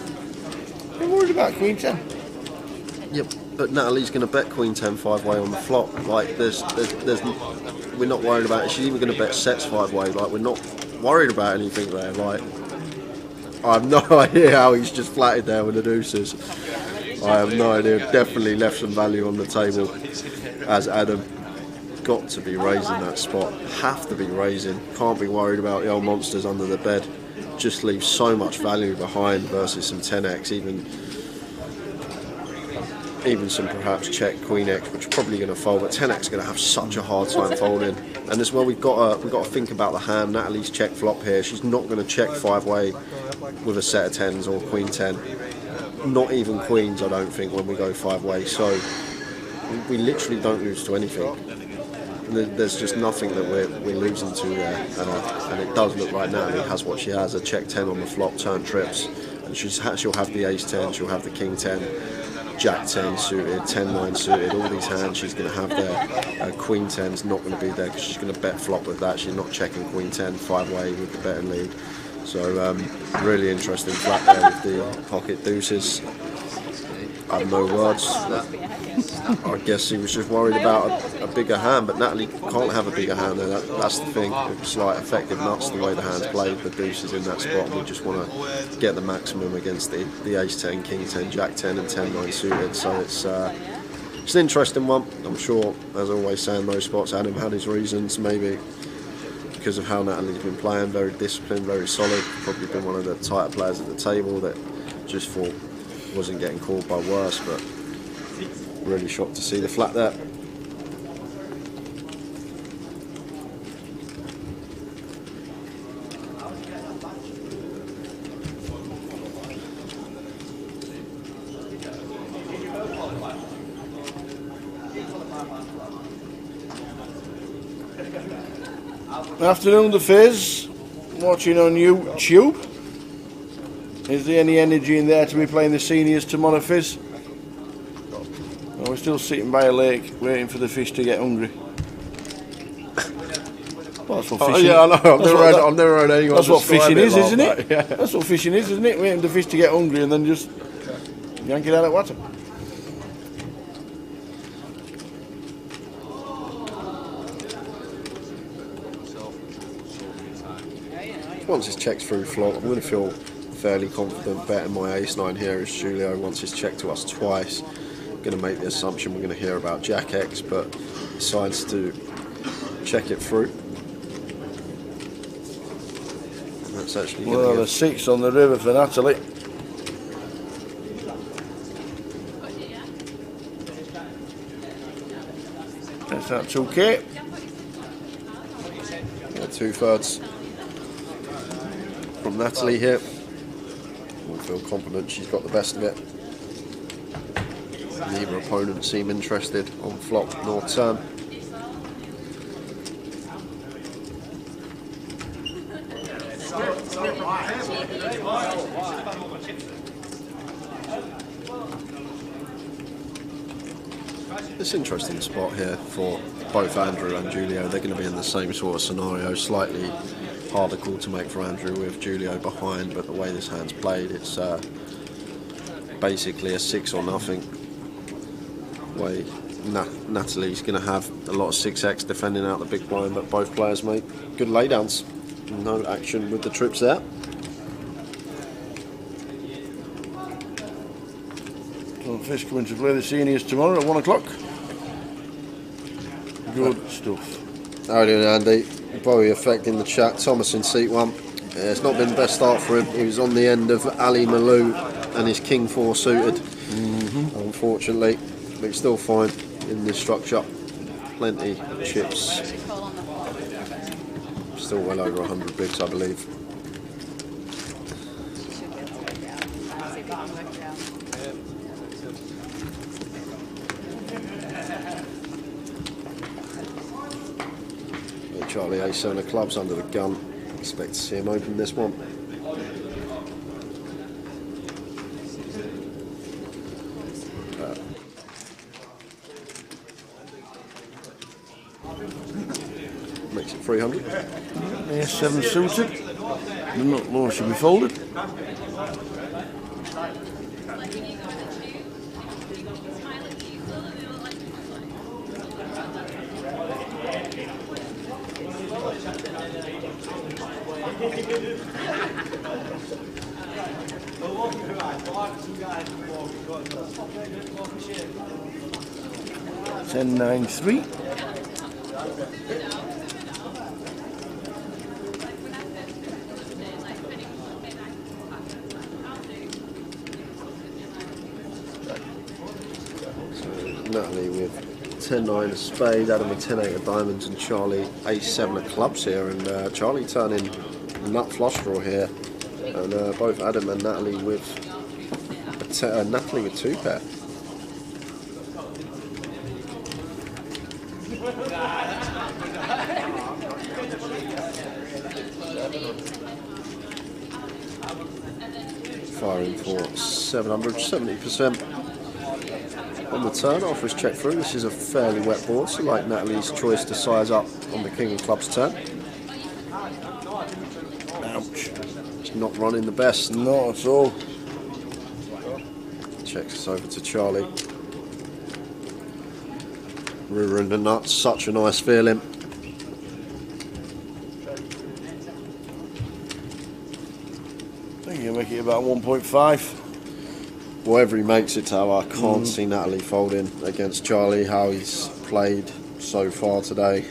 I'm worried about Queen 10. Yep, but Natalie's going to bet Queen 10 5-way on the flop. Like, there's we're not worried about it. She's even going to bet sets 5-way. Like, we're not worried about anything there. Like, I have no idea how he's just flatted there with the deuces. I have no idea. Definitely left some value on the table as Adam. Got to be raising that spot. Have to be raising. Can't be worried about the old monsters under the bed. Just leaves so much value behind versus some 10x, even some perhaps check Queen X, which is probably going to fold, but 10x is going to have such a hard time folding. And as well, we've got to think about the hand. Natalie's check flop here. She's not going to check 5-way with a set of 10s or Queen 10. Not even queens, I don't think, when we go 5-way. So we literally don't lose to anything. There's just nothing that we're losing to there, and it does look like Natalie has what she has, a check 10 on the flop, turn trips, and she'll have the ace 10, she'll have the king 10, jack 10 suited, 10-9 suited, all these hands she's going to have there. Queen 10's not going to be there because she's going to bet flop with that. She's not checking Queen 10 5-way with the betting lead. So really interesting flat there with the pocket deuces. I have no words. I guess he was just worried about a bigger hand, but Natalie can't have a bigger hand there. That's the thing. It's like effective nuts the way the hand's played. The deuce is in that spot, and we just want to get the maximum against the ace 10, king 10, jack 10, and 10-9 suited. So it's an interesting one. I'm sure, as I always say in those spots, Adam had his reasons, maybe because of how Natalie's been playing, very disciplined, very solid. Probably been one of the tighter players at the table that just thought wasn't getting called by worse, but really shocked to see the flat there. Afternoon, the Fizz. Watching on YouTube. Is there any energy in there to be playing the seniors tomorrow, Fizz? Or we're still sitting by a lake waiting for the fish to get hungry. Well, that's what fishing. Yeah, I know. I've never heard anyone. That's what fishing is, isn't like it? that, yeah. That's what fishing is, isn't it? Waiting for the fish to get hungry and then just yank it out of the water. Once his check's through flop, I'm going to feel fairly confident betting my ace 9 here is Julio. Once he's checked to us twice, I'm going to make the assumption we're going to hear about jack X, but decides to check it through. And that's actually going Well, a 6 on the river for Natalie. That's that 2K. Yeah, 2/3 from Natalie here. We'll feel confident she's got the best of it. Neither opponent seem interested on flop nor turn. It's an interesting spot here for both Andrew and Julio. They're going to be in the same sort of scenario, slightly harder call to make for Andrew with Julio behind, but the way this hand's played, it's basically a 6 or nothing way. Natalie's going to have a lot of 6x defending out the big blind, but both players make good laydowns. No action with the trips there. So Fish coming to play the seniors tomorrow at 1 o'clock. Good stuff. How are you doing, Andy? Probably affecting the chat. Thomas in seat 1. It's not been the best start for him. He was on the end of Ali Malou and his King 4 suited, unfortunately. But he's still fine in this structure. Plenty of chips. Still well over 100 bigs, I believe. Charlie A7 of clubs under the gun. Expect to see him open this one. Makes it 300. A7 suited. The nut lower should be folded. Ten 9-3. Natalie with 10-9 of spades, Adam with 10-8 of diamonds, and Charlie A7 of clubs here. And Charlie turning nut flush draw here, and both Adam and Natalie with Natalie with 2 pair. Firing for 770%. On the turn, after his check through, this is a fairly wet board, so like Natalie's choice to size up on the King of Clubs turn. Ouch. It's not running the best. Not at all. Checks us over to Charlie. River in the nuts, such a nice feeling. I think he'll make it about 1.5. Whatever he makes it to, I can't see Natalie folding against Charlie, how he's played so far today.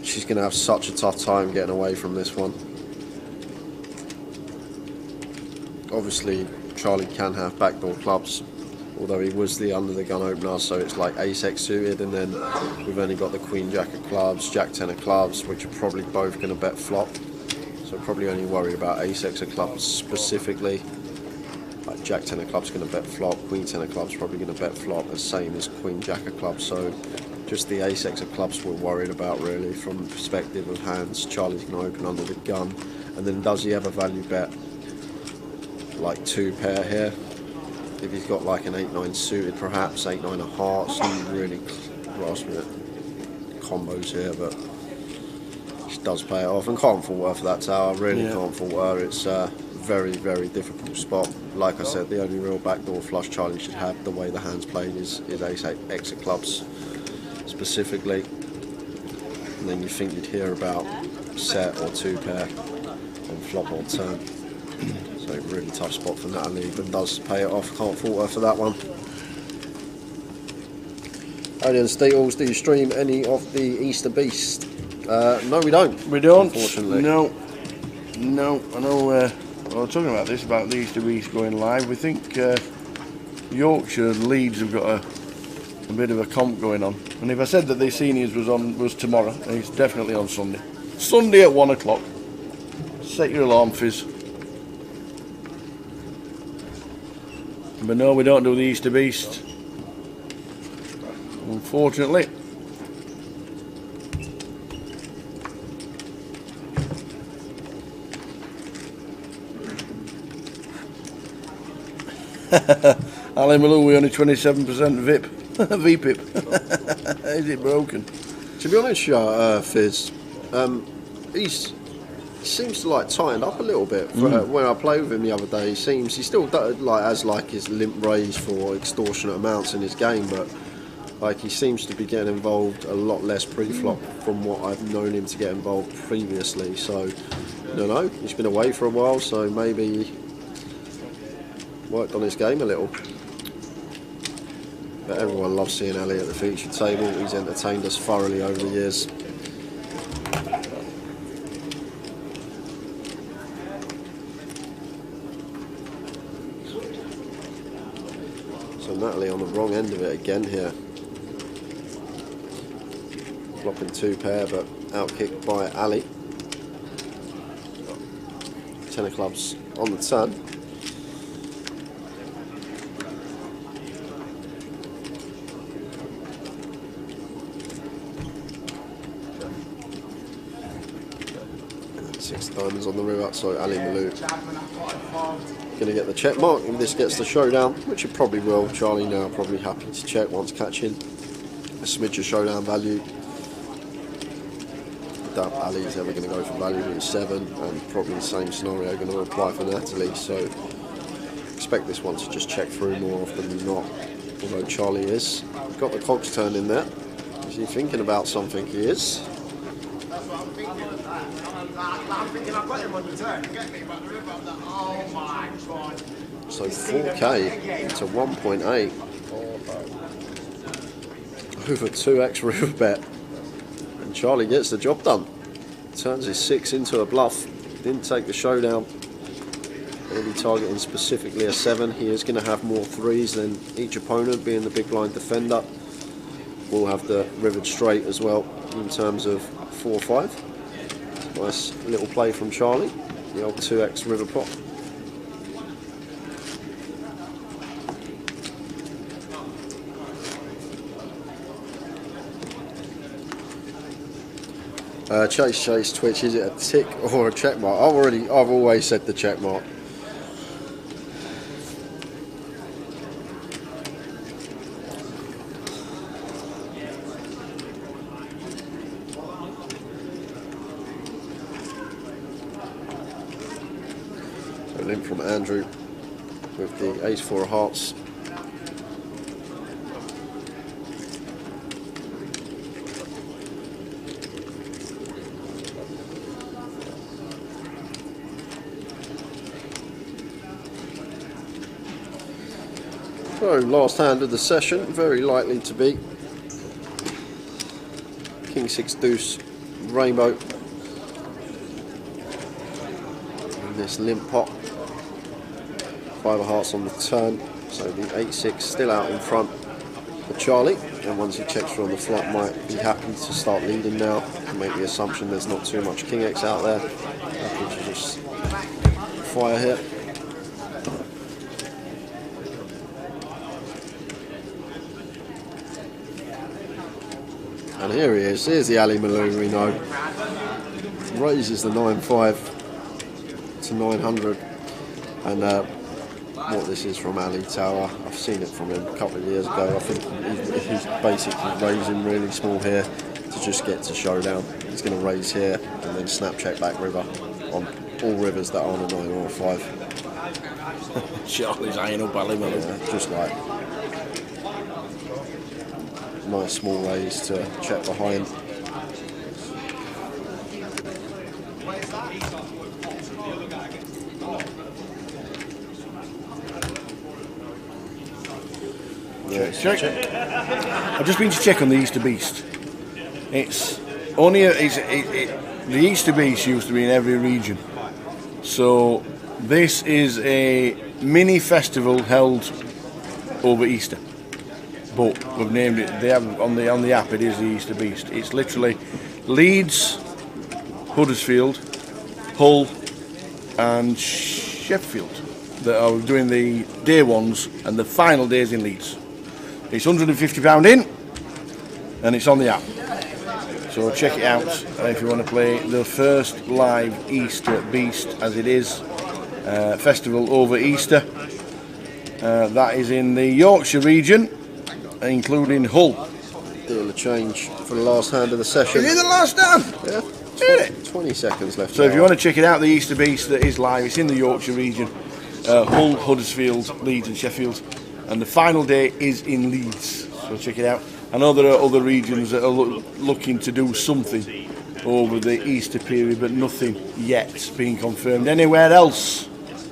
She's going to have such a tough time getting away from this one. Obviously, Charlie can have backdoor clubs, although he was the under the gun opener, so it's like ace-x suited, and then we've only got the queen jack of clubs, jack 10 of clubs, which are probably both going to bet flop. So probably only worry about ace-x of clubs specifically. Like jack 10 of clubs going to bet flop, queen 10 of clubs probably going to bet flop, the same as queen jack of clubs. So just the ace-x of clubs we're worried about really from the perspective of hands. Charlie's going to open under the gun, and then does he have a value bet like 2 pair here? If he's got like an 8-9 suited, perhaps 8-9 of hearts, he's really grasping at combos here, but she does pay it off and can't fault her for that tower. Really can't fault her. It's a very, very difficult spot. Like I said, the only real backdoor flush Charlie should have, the way the hand's played, is ace-x of clubs specifically. And then you think you'd hear about set or 2 pair on flop or turn. So really tough spot for Natalie, but does pay it off. Can't fault her for that one. Alien Steels, do you stream any of the Easter Beast? No, we don't. We don't. Unfortunately. No. I know. We're talking about this, about the Easter Beast going live. We think Yorkshire and Leeds have got a bit of a comp going on. And if I said that the seniors was tomorrow, then it's definitely on Sunday. Sunday at 1 o'clock. Set your alarm, Fizz. But no, we don't do the Easter Beast, unfortunately. Ali Malou, we only 27% VIP. VPIP. Is it broken? To be honest, Fizz, he seems to like tighten up a little bit. When I played with him the other day, he still has his limp raise for extortionate amounts in his game, but like he seems to be getting involved a lot less pre-flop from what I've known him to get involved previously. So I don't know. He's been away for a while, so maybe worked on his game a little. But everyone loves seeing Ali at the feature table. He's entertained us thoroughly over the years. So Natalie on the wrong end of it again here. Flopping 2 pair, but outkicked by Ali. 10 of clubs on the turn. Diamonds on the river, so Ali Malou going to get the check mark if this gets the showdown, which it probably will. Charlie now probably happy to check once catching a smidge of showdown value. I doubt Ali's ever going to go for value in 7, and probably the same scenario going to apply for Natalie, so expect this one to just check through more often than not, although Charlie is. Got the cogs turned in there. Is he thinking about something? He is. I'm thinking I've got him on the turn, get me, but the river, I'm like, oh my god. So 4k to 1.8 over 2x river bet, and Charlie gets the job done. Turns his 6 into a bluff. Didn't take the showdown. He'll be targeting specifically a 7. He is going to have more 3s than each opponent, being the big blind defender. We'll have the rivered straight as well in terms of 4-5. Nice little play from Charlie, the old 2x river pot. Chase Twitch, is it a tick or a check mark? I've always said the check mark. In from Andrew with the ace-4 of hearts. So last hand of the session, very likely to be King 6 deuce rainbow in this limp pot. 5 of hearts on the turn, so the 8-6 still out in front for Charlie, and once he checks through on the flop might be happy to start leading now and make the assumption there's not too much King X out there. Happy to just fire here. And here he is, here's the Ali Malou we know. Raises the 9-5 to 900, and what this is from Ali Tower, I've seen it from him a couple of years ago. I think he's basically raising really small here to just get to showdown. He's going to raise here and then snap check back river on all rivers that aren't a 9 or a 5. Charlie's eyeing up Ali Malou. Yeah, just like nice small raise to check behind. Check. I've just been to check on the Easter Beast. It's only the Easter Beast used to be in every region. So this is a mini festival held over Easter. But we've named it. They have on the app. It is the Easter Beast. It's literally Leeds, Huddersfield, Hull, and Sheffield. that are doing the day ones, and the final day is in Leeds. It's £150 in, and it's on the app. So check it out if you want to play the first live Easter Beast, as it is, festival over Easter. That is in the Yorkshire region, including Hull. Deal of change for the last hand of the session. Is it the last hand? Yeah. 20 seconds left. So if you want to check it out, the Easter Beast that is live, it's in the Yorkshire region. Hull, Huddersfield, Leeds and Sheffield. And the final day is in Leeds. So check it out. I know there are other regions that are looking to do something over the Easter period, but nothing yet being confirmed anywhere else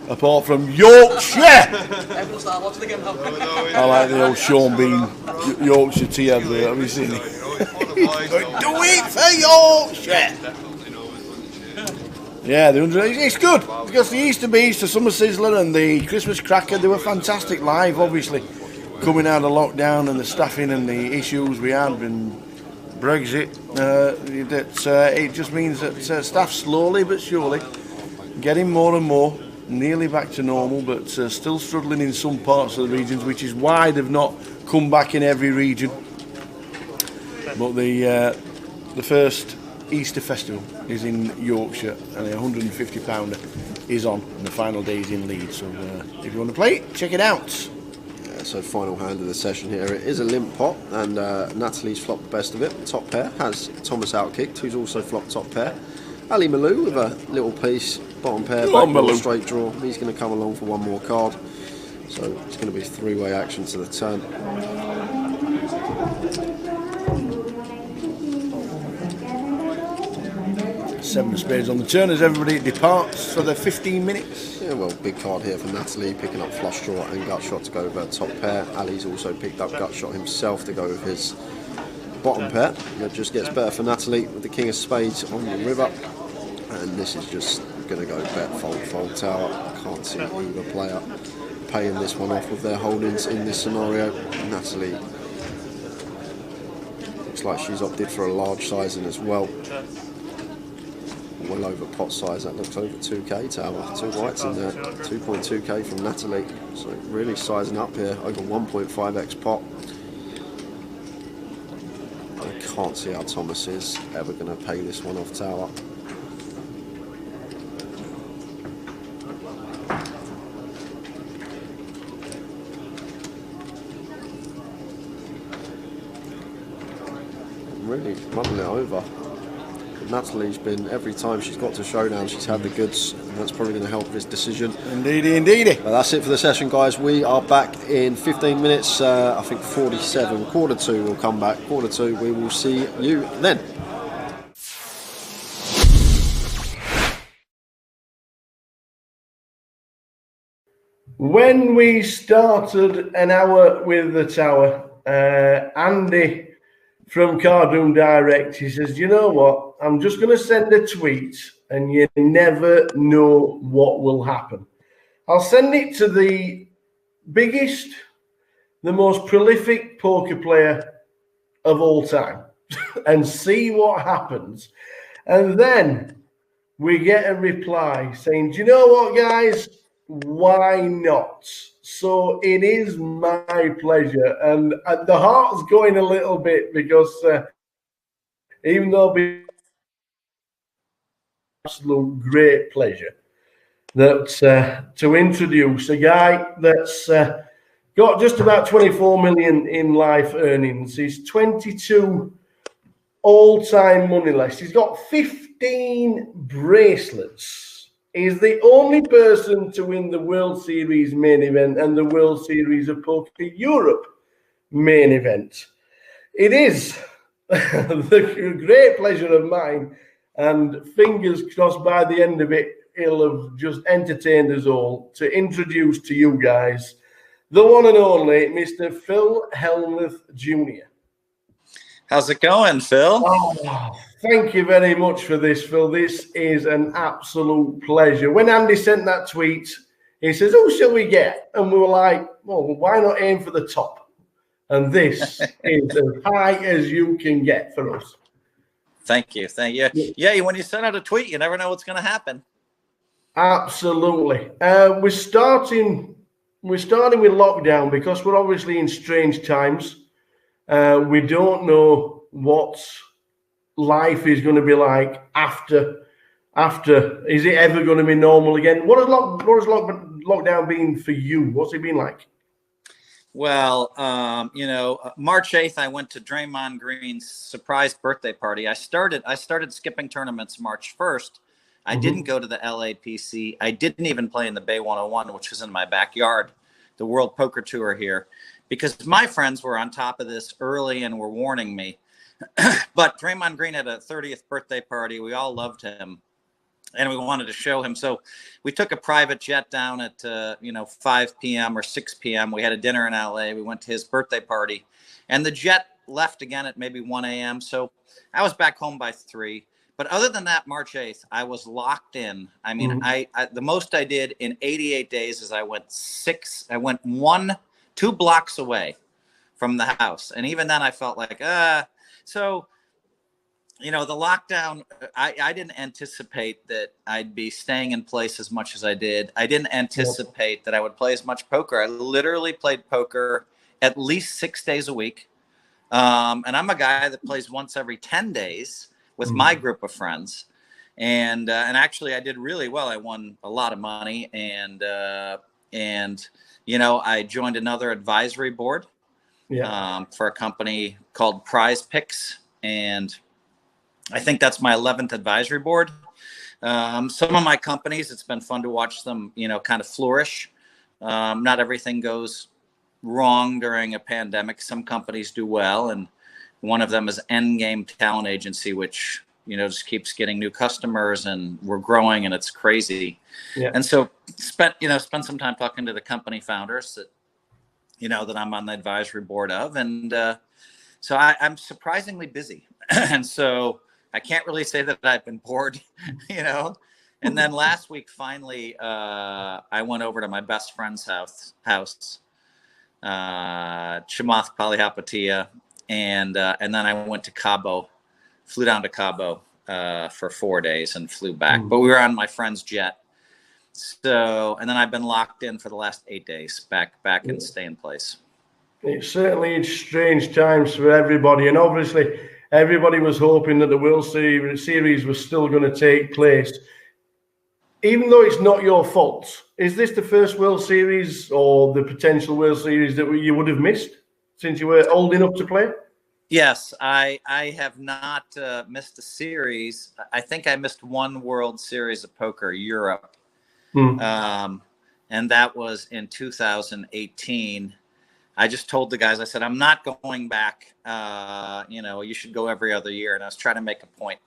apart from Yorkshire. Everyone start watching again now. I like the old Sean Bean Yorkshire tea advert. Have you seen it? Do it for Yorkshire. Yeah, it's good because the Easter Beast, the Summer Sizzler, and the Christmas Cracker, they were fantastic live. Obviously, coming out of lockdown and the staffing and the issues we had and Brexit, it just means that staff slowly but surely getting more and more nearly back to normal, but still struggling in some parts of the regions, which is why they've not come back in every region. But the first Easter festival is in Yorkshire, and the £150 is on, and the final day is in Leeds. So if you want to play it, check it out. So final hand of the session here. It is a limp pot, and Natalie's flopped the best of it. Top pair has Thomas outkicked, who's also flopped top pair. Ali Malou with a little piece, bottom pair, back door, straight draw. He's going to come along for one more card. So it's going to be a three-way action to the turn. Seven of spades on the turn as everybody departs for the 15 minutes. Yeah, well, big card here for Natalie, picking up flush draw and gut shot to go with her top pair. Ali's also picked up gut shot himself to go with his bottom pair. That just gets better for Natalie with the king of spades on the river. And this is just going to go bet, fold, tower. I can't see either player paying this one off with their holdings in this scenario. Natalie looks like she's opted for a large sizing as well. Well over pot size, that looks over 2k tower. Two whites in there, 2.2k from Natalie. So really sizing up here, over 1.5x pot. I can't see how Thomas is ever going to pay this one off tower. Really muddling it over. Natalie's been, every time she's got to showdown, she's had the goods, and that's probably going to help this decision. Indeedy. That's it for the session, guys. We are back in 15 minutes, I think 47. Quarter two, we'll come back. Quarter two, we will see you then. When we started an hour with the tower, Andy from Cardoon Direct, he says, you know what, I'm just going to send a tweet and you never know what will happen. I'll send it to the biggest, the most prolific poker player of all time and see what happens. And then we get a reply saying, do you know what, guys, why not? So it is my pleasure, and the heart's going a little bit because even though it's absolute great pleasure that to introduce a guy that's got just about 24 million in life earnings. He's 22 all-time moneyless. He's got 15 bracelets. He's the only person to win the World Series main event and the World Series of Poker Europe main event. It is the great pleasure of mine, and fingers crossed by the end of it, he'll have just entertained us all, to introduce to you guys the one and only Mr. Phil Helmuth Jr. How's it going, Phil? Oh, thank you very much for this, Phil. This is an absolute pleasure. When Andy sent that tweet, he says, who shall we get? And we were like, well, why not aim for the top? And this is as high as you can get for us. Thank you. Yeah, when you send out a tweet, you never know what's going to happen. Absolutely. We're starting with lockdown because we're obviously in strange times. We don't know what life is going to be like after. Is it ever going to be normal again? What has lockdown been for you? What's it been like? Well, March 8th, I went to Draymond Green's surprise birthday party. I started skipping tournaments March 1st. I didn't go to the LAPC. I didn't even play in the Bay 101, which was in my backyard, the World Poker Tour here, because my friends were on top of this early and were warning me. But Draymond Green had a 30th birthday party. We all loved him, and we wanted to show him. So we took a private jet down at 5 p.m. or 6 p.m. We had a dinner in LA. We went to his birthday party, and the jet left again at maybe 1 a.m. So I was back home by 3. But other than that, March 8th, I was locked in. I mean, I the most I did in 88 days is I went 2 blocks away from the house. And even then I felt like, so, the lockdown, I didn't anticipate that I'd be staying in place as much as I did. I didn't anticipate that I would play as much poker. I literally played poker at least 6 days a week. And I'm a guy that plays once every 10 days with my group of friends. And actually I did really well. I won a lot of money, and I joined another advisory board for a company called Prize Picks. And I think that's my 11th advisory board. Some of my companies, it's been fun to watch them, kind of flourish. Not everything goes wrong during a pandemic. Some companies do well. And one of them is Endgame Talent Agency, which, just keeps getting new customers, and we're growing, and it's crazy. Yeah. And so spent some time talking to the company founders that, that I'm on the advisory board of. And so I'm surprisingly busy. And so I can't really say that I've been bored, And then last week, finally, I went over to my best friend's house, Chamath Palihapitiya, and then I went to Cabo, flew down to Cabo for 4 days and flew back. But we were on my friend's jet. So, and then I've been locked in for the last 8 days, back and stay in place. It's certainly strange times for everybody, and obviously everybody was hoping that the World Series was still going to take place. Even though it's not your fault, is this the first World Series or the potential World Series that you would have missed since you were old enough to play? Yes, I have not missed a series. I think I missed one World Series of Poker, Europe. And that was in 2018. I just told the guys, I said, I'm not going back. You should go every other year. And I was trying to make a point.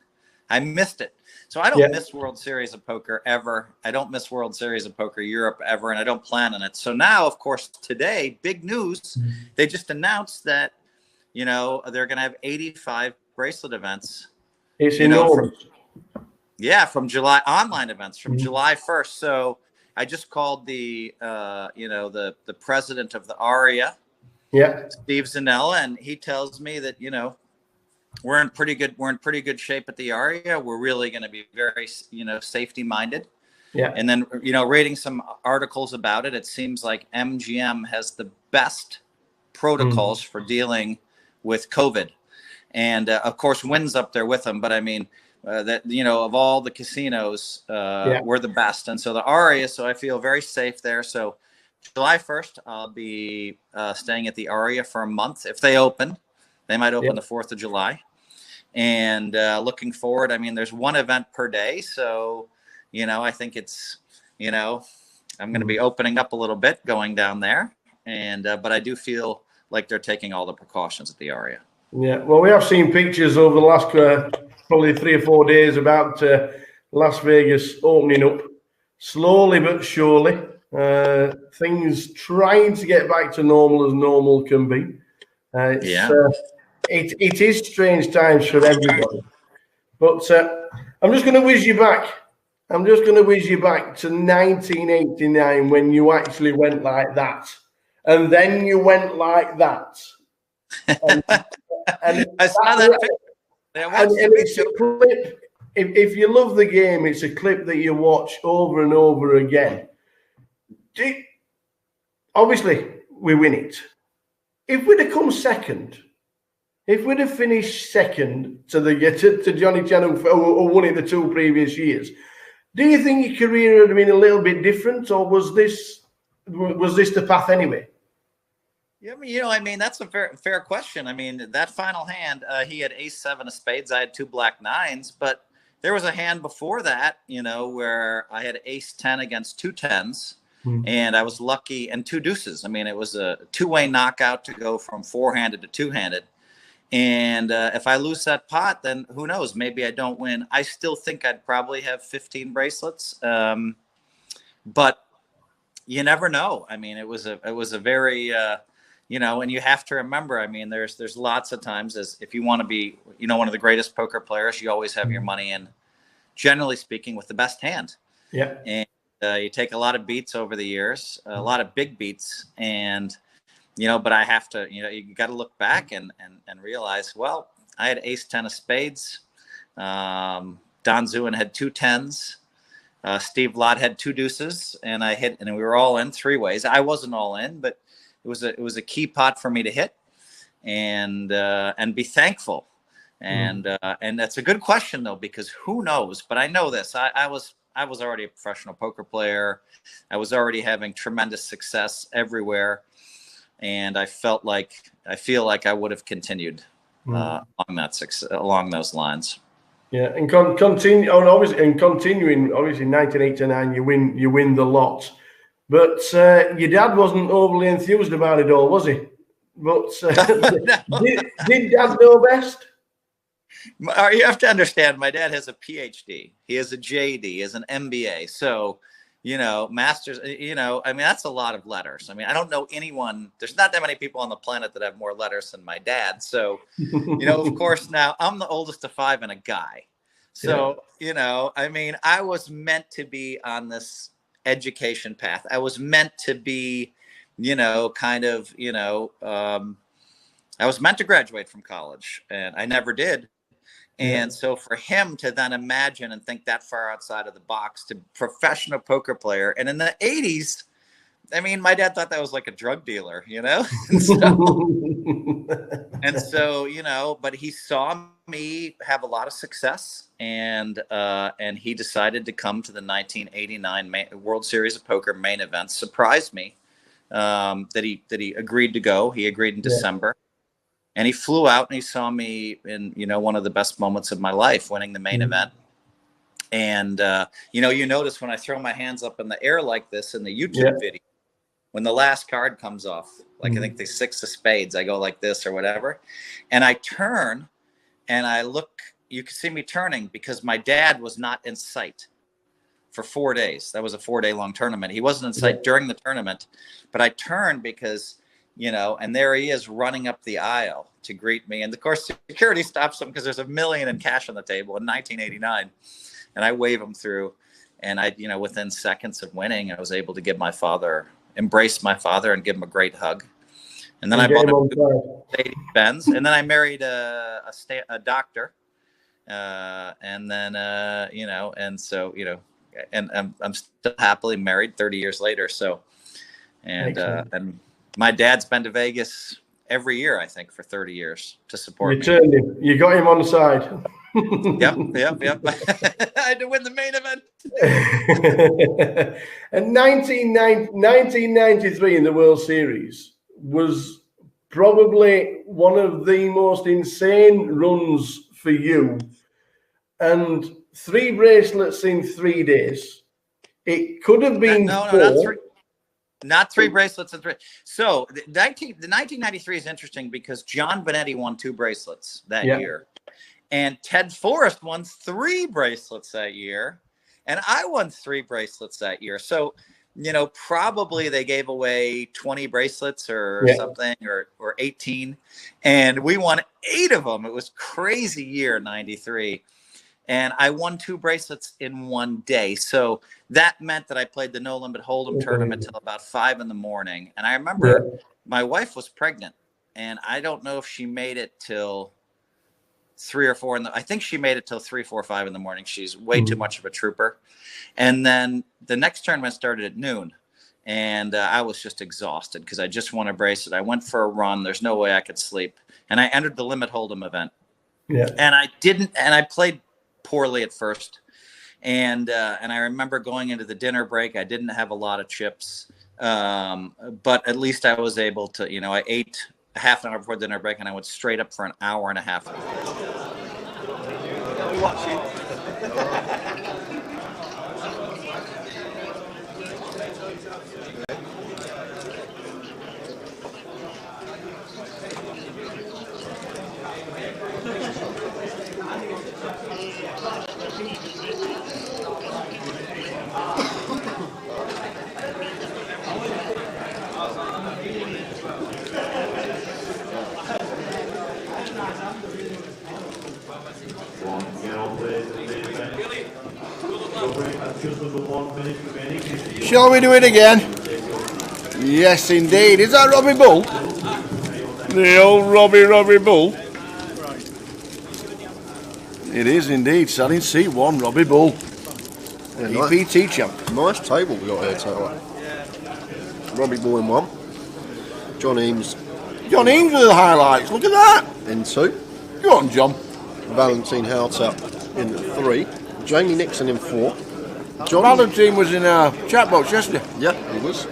I missed it. So I don't miss World Series of Poker ever. I don't miss World Series of Poker Europe ever, and I don't plan on it. So now, of course, today, big news. They just announced that, they're going to have 85 bracelet events. It's enormous. From July, online events from July 1st. So I just called the president of the ARIA, Steve Zanella, and he tells me that, we're in pretty good shape at the ARIA. We're really going to be very, safety minded. Yeah. And then, reading some articles about it, it seems like MGM has the best protocols for dealing with COVID. And of course, Wynn's up there with them. But I mean, of all the casinos, we're the best. And so the ARIA, so I feel very safe there. So July 1st, I'll be staying at the ARIA for a month. If they open, they might open the 4th of July. And looking forward, I mean, there's one event per day. So, I think it's, I'm going to be opening up a little bit going down there. And but I do feel like they're taking all the precautions at the ARIA. Yeah, well, we have seen pictures over the last probably 3 or 4 days about Las Vegas opening up slowly but surely. Things trying to get back to normal as normal can be. It is strange times for everybody. But I'm just going to whiz you back. I'm just going to whiz you back to 1989 when you actually went like that. And then you went like that. And I saw that picture. And if you love the game, it's a clip that you watch over and over again. Obviously, we win it. If we'd have come second, if we'd have finished second to Johnny Chan, who won it the 2 previous years, do you think your career would have been a little bit different, or was this the path anyway? Yeah, I mean, that's a fair question. I mean, that final hand, he had ace-7 of spades. I had 2 black nines, but there was a hand before that, where I had ace-10 against 2 10s, and I was lucky, and 2 deuces. I mean, it was a 2-way knockout to go from 4-handed to 2-handed. And if I lose that pot, then who knows? Maybe I don't win. I still think I'd probably have 15 bracelets, but you never know. I mean, it was a very and you have to remember. I mean, there's lots of times, as if you want to be one of the greatest poker players, you always have your money in, generally speaking, with the best hand. Yeah, and you take a lot of beats over the years, a lot of big beats, and. But I have to, you got to look back and realize, well, I had ace-10 of spades. Don Zewin had 2 10s. Steve Lott had 2 deuces, and I hit, and we were all in 3 ways. I wasn't all in, but it was a key pot for me to hit, and be thankful. And that's a good question though, because who knows? But I know this. I was already a professional poker player. I was already having tremendous success everywhere. And I feel like I would have continued along those lines. Yeah, and continuing. Obviously, in 1989, you win the lot. But your dad wasn't overly enthused about it all, was he? But did Dad know best? You have to understand, my dad has a PhD. He has a JD. He has an MBA. So. Masters, I mean, that's a lot of letters. I mean, I don't know anyone, there's not that many people on the planet that have more letters than my dad. So, of course, now I'm the oldest of 5 and a guy. So, I mean, I was meant to be on this education path. I was meant to be, I was meant to graduate from college, and I never did. And so for him to then imagine and think that far outside of the box, to professional poker player. And in the 80s, I mean, my dad thought that was like a drug dealer, and so, but he saw me have a lot of success, and he decided to come to the 1989 World Series of Poker main event. Surprised me that he agreed to go. He agreed in December. And he flew out and he saw me in, one of the best moments of my life, winning the main event. And, you notice when I throw my hands up in the air like this in the YouTube video, when the last card comes off, like I think the 6 of spades, I go like this or whatever. And I turn and I look, you can see me turning because my dad was not in sight for 4 days. That was a 4-day long tournament. He wasn't in sight during the tournament, but I turned because and there he is running up the aisle to greet me. And of course, security stops him because there's $1 million in cash on the table in 1989. And I wave him through. And within seconds of winning, I was able to embrace my father and give him a great hug. And then I bought a Mercedes-Benz. And then I married a doctor. And then, and so, and I'm still happily married 30 years later. So, and my dad's been to Vegas every year, I think, for 30 years to support me. You turned him. You got him on the side. Yep. I had to win the main event. And 1993 in the World Series was probably one of the most insane runs for you. And 3 bracelets in 3 days. It could have been not 3. Not 3 bracelets and 3. So the 1993 is interesting because John Benetti won 2 bracelets that year. And Ted Forrest won 3 bracelets that year. And I won 3 bracelets that year. So, probably they gave away 20 bracelets or something, or 18. And we won 8 of them. It was crazy year, 93. And I won 2 bracelets in 1 day. So that meant that I played the No Limit Hold'em tournament till about 5 in the morning. And I remember my wife was pregnant. And I don't know if she made it till 3 or 4 I think she made it till 3, 4, 5 in the morning. She's way too much of a trooper. And then the next tournament started at noon. And I was just exhausted because I just won a bracelet. I went for a run. There's no way I could sleep. And I entered the Limit Hold'em event. Yeah. And I played poorly at first. And I remember going into the dinner break. I didn't have a lot of chips. But at least I was able to, I ate a half an hour before dinner break and I went straight up for an hour and a half. Shall we do it again? Yes, indeed. Is that Robbie Bull? The old Robbie Bull. It is indeed. Selling seat 1, Robbie Bull. Yeah, GUKPT champ. Nice table we got here, too. Robbie Bull in 1. John Eames. John Eames with the highlights. Look at that. In 2. Go on, John. Valentine Houter in 3. Jamie Nixon in 4. John Valentine was in our chat box yesterday. Yeah, he was.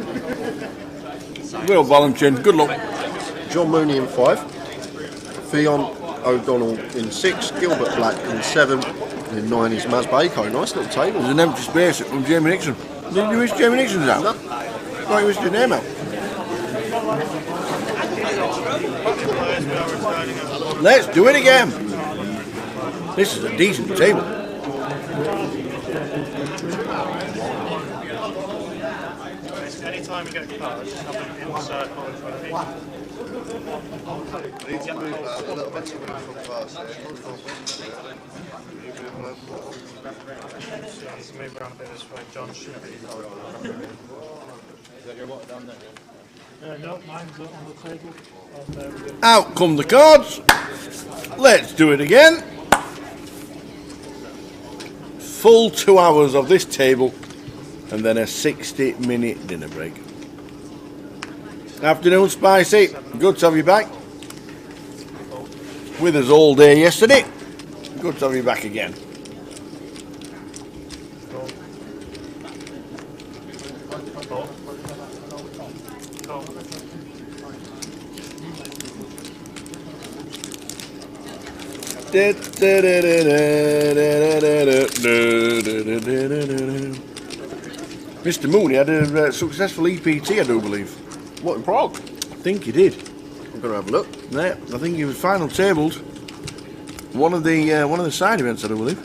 Well, Valentine, good luck. John Mooney in 5. Fionn O'Donnell in 6. Gilbert Black in 7. And in 9 is Maz Bako. Nice little table. There's an empty space from Jamie Nixon. Did you wish Jamie Nixon's out? No. No, you wished your name out. Let's do it again. This is a decent table. Anytime you get cards, just have them in the circle in front of you. Need to move that a little bit from first. Let's move around a bit this way. John should be. Is that your water down there? No, mine's on the table. Out come the cards. Let's do it again. Full 2 hours of this table and then a 60-minute dinner break. Afternoon, Spicy. Good to have you back. With us all day yesterday. Good to have you back again. Mr. Mooney had a successful EPT, I do believe. What, in Prague? I think he did. I'm going to have a look. Yeah, I think he was final tabled one of the side events, I do believe.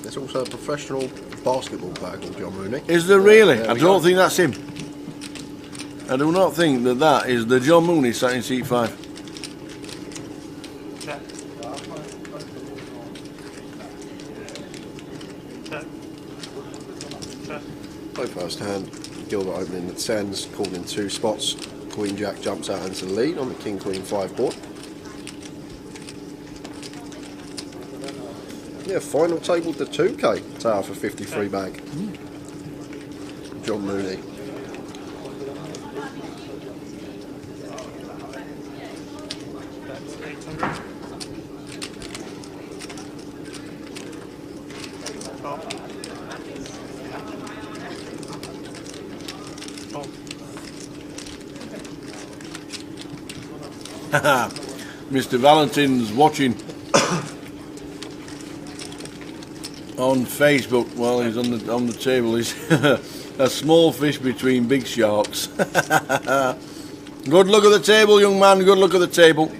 There's also a professional basketball player called John Mooney. Is there really? I don't think that's him. I do not think that is the John Mooney sat in seat 5. Play first hand. Gilbert opening the 10s, called in 2 spots. Queen Jack jumps out into the lead on the King Queen 5 board. Yeah, final table to 2K. Tower for 53 bag. John Mooney. Mr. Valentine's watching on Facebook while he's on the table. He's a small fish between big sharks. Good luck at the table, young man. Good luck at the table.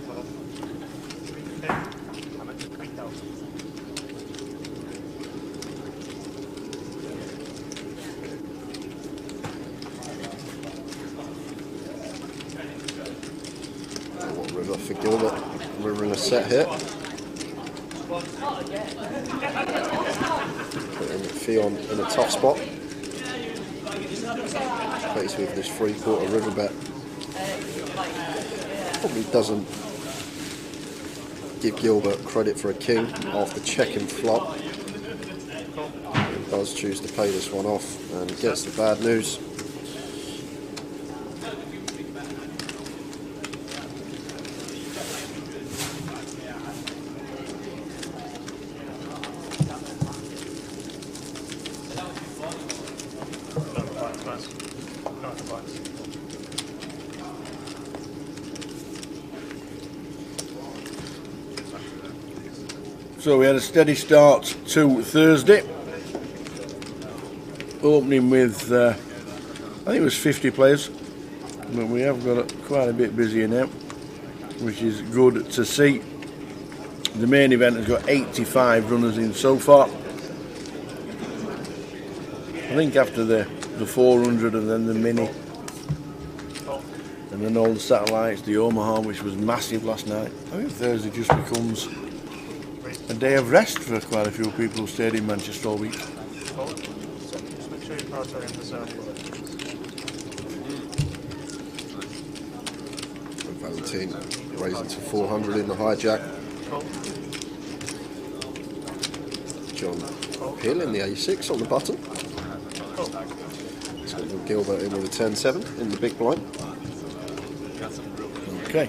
River for Gilbert. River in a set here. Putting Fionn in a tough spot. Faced with this 3/4 river bet. Probably doesn't give Gilbert credit for a king after checking flop. He does choose to pay this one off and gets the bad news. So we had a steady start to Thursday, opening with I think it was 50 players, but we have got quite a bit busier now, which is good to see. The main event has got 85 runners in so far. I think after the 400 and then the mini and then all the satellites, the Omaha, which was massive last night, I think Thursday just becomes a day of rest for quite a few people who stayed in Manchester all week. Valentine raising to 400 in the hijack. John Hill in the A6 on the button. So Gilbert in with a 10-7 in the big blind. Okay.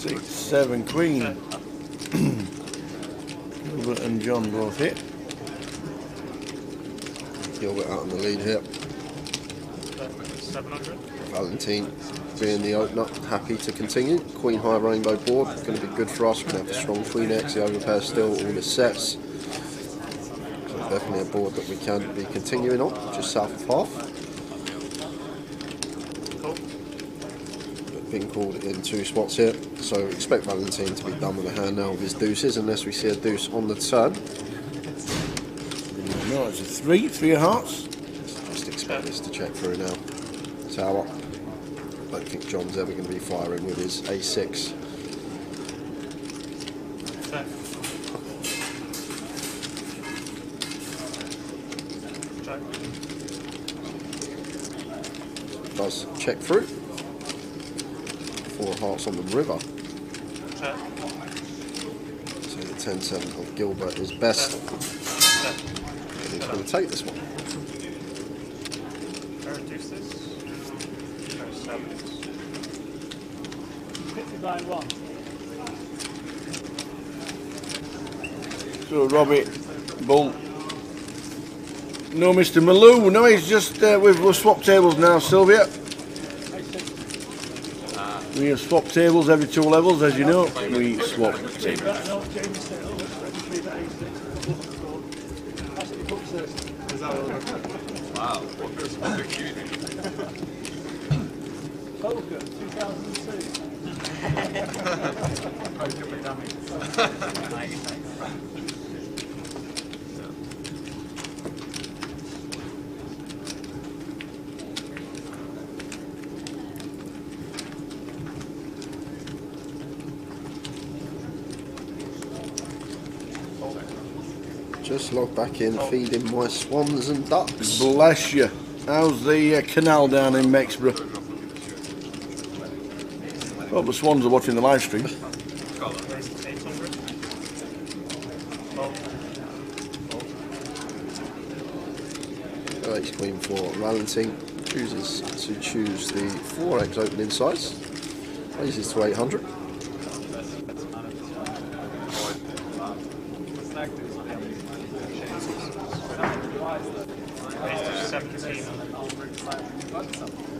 6-7 Queen. Gilbert and John both hit. Gilbert out on the lead here. 700. Valentine being the opener, happy to continue. Queen high rainbow board, going to be good for us. We're going to have the strong Queen X, the overpair still, all the sets. So definitely a board that we can be continuing on, just south of half. But being called in 2 spots here, so expect Valentine to be done with the hand now with his deuces, unless we see a deuce on the turn. No, it's a 3 of hearts. Just expect this to check through now. Tower. I don't think John's ever going to be firing with his A6. Does check through. 4 of hearts on the river. So the 10-7 of Gilbert is best. And he's going to take this one. So Robbie Bull. No Mr. Malou, no, he's just we've swapped tables now, Sylvia. We have swapped tables every 2 levels, as you know. We swap tables. Wow. Poker, 2002. Just log back in, feeding my swans and ducks. Bless you. How's the canal down in Mexborough? Well, the swans are watching the live stream. Ace Queen for Valentine. Chooses to choose the 4x opening size. Raises to 800.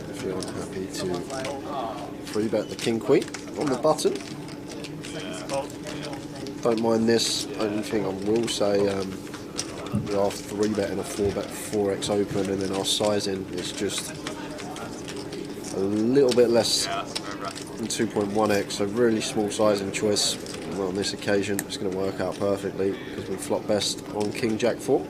If you're happy to 3-bet the King Queen on the button. Don't mind this. Only thing I will say, we are 3-betting a 4x open, and then our sizing is just a little bit less than 2.1x, so really small sizing choice. Well, on this occasion, it's going to work out perfectly because we flop best on King Jack 4.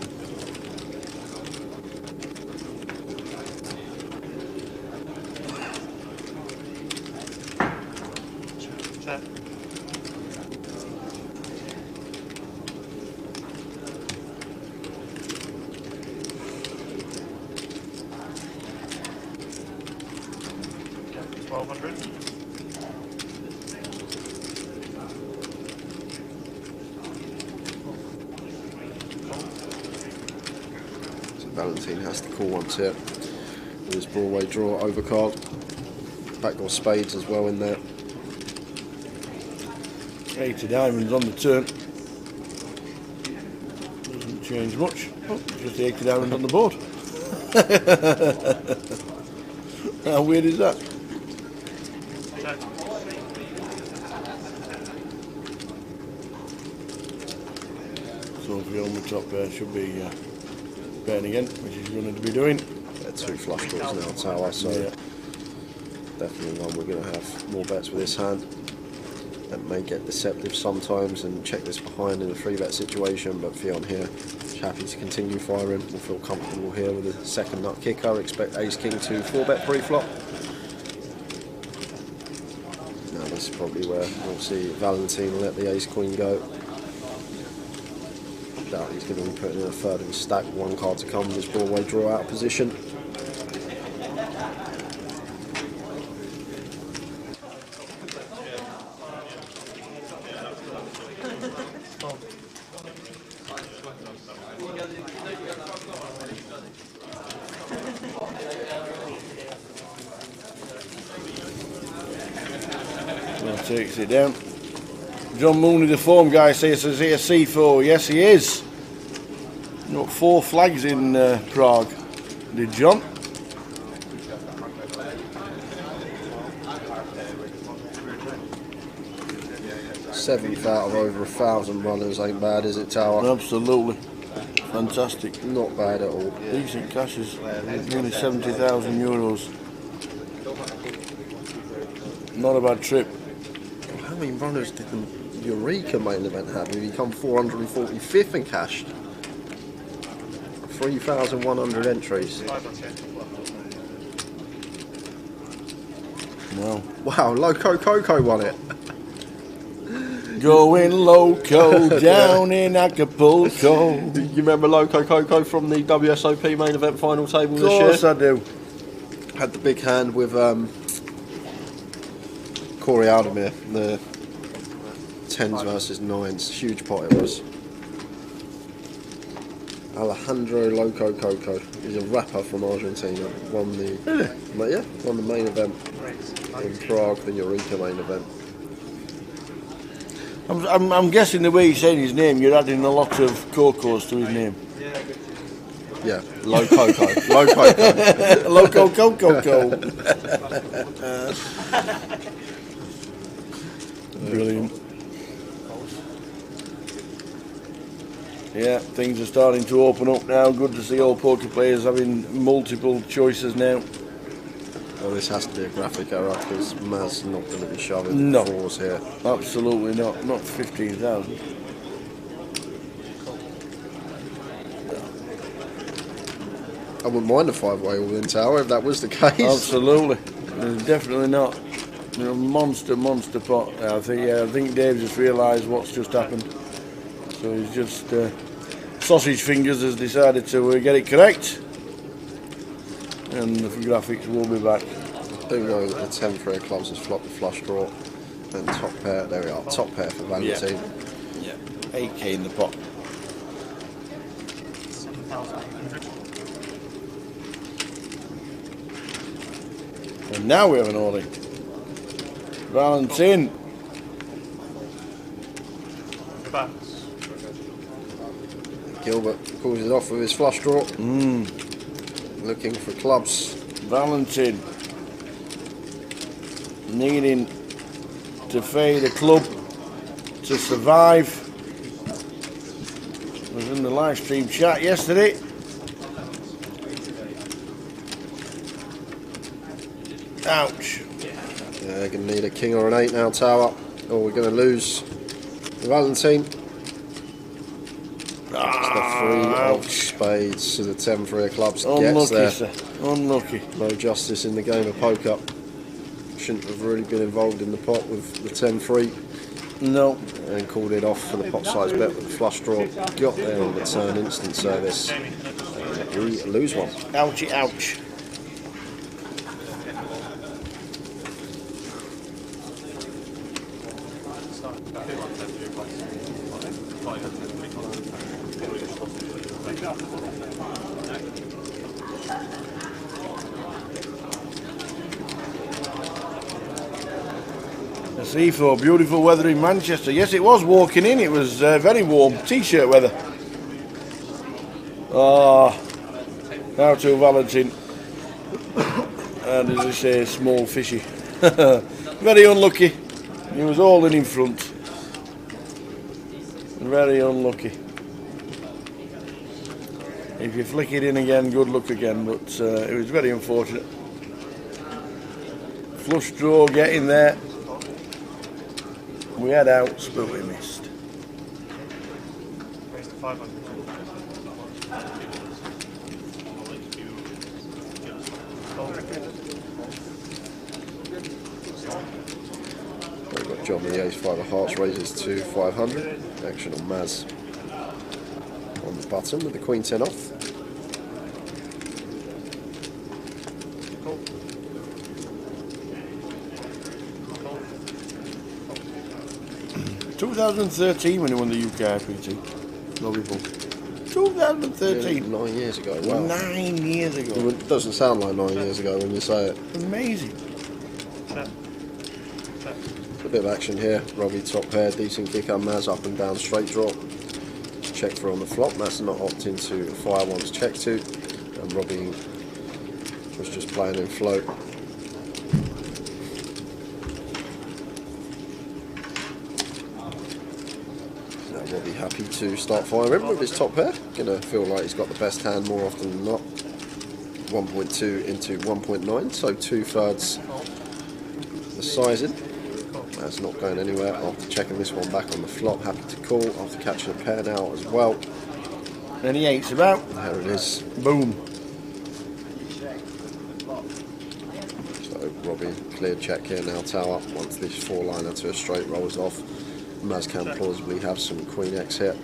1200. So Valentine has to call once here. With his Broadway draw overcard. Backdoor spades as well in there. 80 diamonds on the turn. Doesn't change much. Oh, just the 80 diamonds on the board. How weird is that? Sophie on the top there should be betting again, which he's going to be doing. Yeah, 2 flush draws now, Tower, so definitely one we're going to have more bets with this hand. That may get deceptive sometimes and check this behind in a 3-bet situation, but Fionn here is happy to continue firing. We'll feel comfortable here with a second nut kicker. Expect Ace King to 4-bet pre-flop. Now this is probably where we'll see Valentine let the Ace Queen go. Doubt he's going to be putting in a third of his stack. 1 card to come with his Broadway draw out of position. Takes it down. John Mooney, the form guy, says, is he a C4? Yes, he is. Got 4 flags in Prague. Did John? Seventh out of over 1,000 runners ain't bad, is it, Tower? Absolutely. Fantastic. Not bad at all. Decent cashes. Nearly 70,000 euros. Not a bad trip. How many runners did the Eureka main event have? He become 445th and cashed. 3,100 entries. Wow. Wow, Loco Coco won it. Going loco down in Acapulco. You remember Loco Coco from the WSOP main event final table this year? Of course I do. Had the big hand with Corey Aldemir, the 10s versus 9s. Huge pot it was. Alejandro Loco Coco. He's a rapper from Argentina. Won the won the main event in Prague, the Eureka main event. I'm guessing the way he's saying his name, you're adding a lot of cocos to his name. Yeah, Loco Coco. Loco Coco. Brilliant. Yeah, things are starting to open up now. Good to see all poker players having multiple choices now. Well, this has to be a graphic error because Maz's not going to be shoving the fours here. Absolutely not. Not 15,000. I wouldn't mind a 5-way all-in Tower if that was the case. Absolutely. Definitely not. Monster pot. I think Dave just realised what's just happened. So he's just sausage fingers has decided to get it correct. And the graphics will be back. I do know that the 10-3 of clubs has flopped the flush draw and top pair. There we are, top pair for Valentine. Yeah. 8k in the pot. And now we have an all-in. Valentine. Gilbert calls it off with his flush draw. Looking for clubs. Valentine needing to fade a club to survive. I was in the live stream chat yesterday. Ouch. Yeah, going to need a king or an 8 now, Tower, or we're going to lose Valentine. It's the 3 of spades, so the 10-3 of clubs gets there. Sir. Unlucky. No justice in the game of poker. Shouldn't have really been involved in the pot with the 10-3. No. And called it off for the pot size bet with the flush draw. Got there on the turn, instant service. And we lose one. Ouchie, ouch. C4, beautiful weather in Manchester. Yes, it was walking in. It was very warm. T-shirt weather. Ah, now to Valentin. And as I say, small fishy. Very unlucky. He was all in front. Very unlucky. If you flick it in again, good luck again. But it was very unfortunate. Flush draw getting there. We had outs, but we missed. 500. We've got John with the ace-5 of hearts, raises to 500. Action on Maz on the button with the queen 10 off. In 2013 when he won the GUKPT. Robbie Pong. 2013. 9 years ago. Wow. 9 years ago. It doesn't sound like 9 years ago when you say it. Amazing. A bit of action here. Robbie top pair, decent kicker. Maz up and down straight drop. Check through on the flop. Maz not opting to fire once check to. And Robbie was just playing in float. Now Robbie happy to start firing with his top pair. Gonna feel like he's got the best hand more often than not. 1.2 into 1.9, so 2/3 the sizing. That's not going anywhere after checking this one back on the flop. Happy to call after catching a pair now as well. Then he eight's about. There it is. Boom. So Robbie cleared check here now, tower. Once this 4-liner to a straight rolls off, Maz can plausibly have some Queen X here.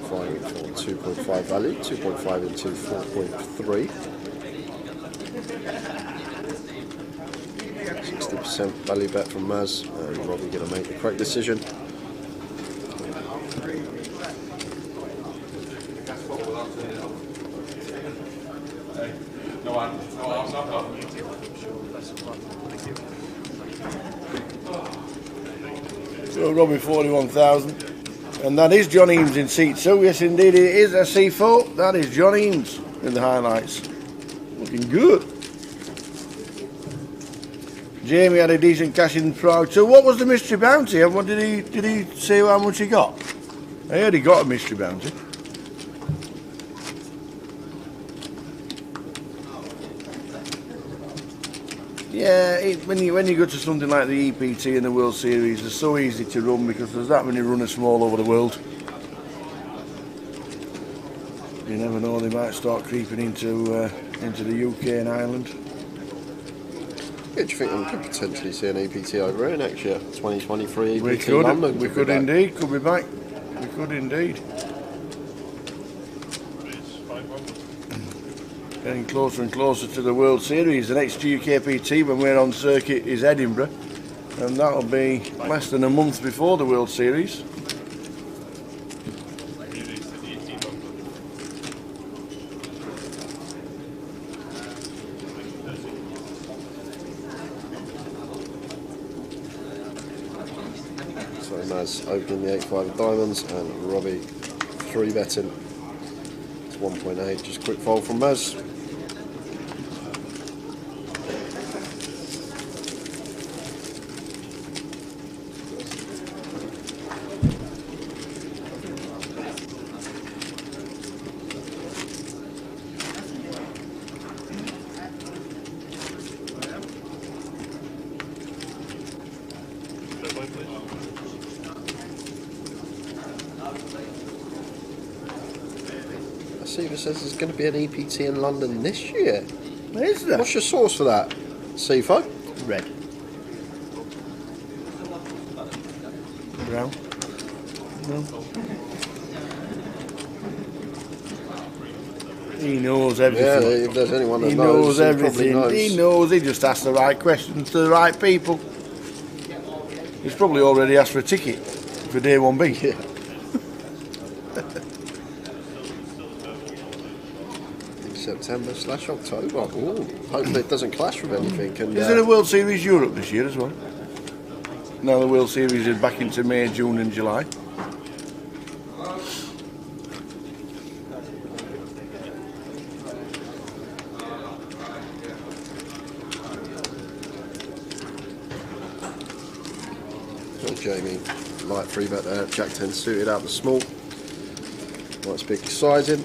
Firing for 2.5 value, 2.5 into 4.3. 60% value bet from Maz, and Robbie going to make the correct decision. So Robbie 41,000. And that is John Eames in seat 2. Yes indeed it is a C4. That is John Eames in the highlights. Looking good. Jamie had a decent cash in Prague. So what was the mystery bounty? And what did he say how much he got? I heard he got a mystery bounty. Yeah, when you go to something like the EPT and the World Series, they're so easy to run because there's that many runners from all over the world. You never know, they might start creeping into the UK and Ireland. Yeah, do you think we could potentially see an EPT over here next year? 2023 EPT We could, London? we could indeed, could be back. We could indeed. Getting closer and closer to the World Series. The next GUKPT when we're on circuit is Edinburgh, and that'll be less than a month before the World Series. So Maz opening the 8-5 of diamonds and Robbie 3-betting. It's 1.8, just quick fold from Maz. Seaver says there's going to be an EPT in London this year. Is there? What's your source for that, Seafo? Red. Brown. No. He knows everything. Yeah, if there's anyone that he knows everything. Knows. He knows. He just asks the right questions to the right people. He's probably already asked for a ticket for day 1B. September/October. Ooh, hopefully it doesn't clash with anything. And, Is there a World Series Europe this year as well? Now the World Series is back into May, June and July. Jamie, light 3-bet there. Jack 10 suited out the small. Might speak exciting.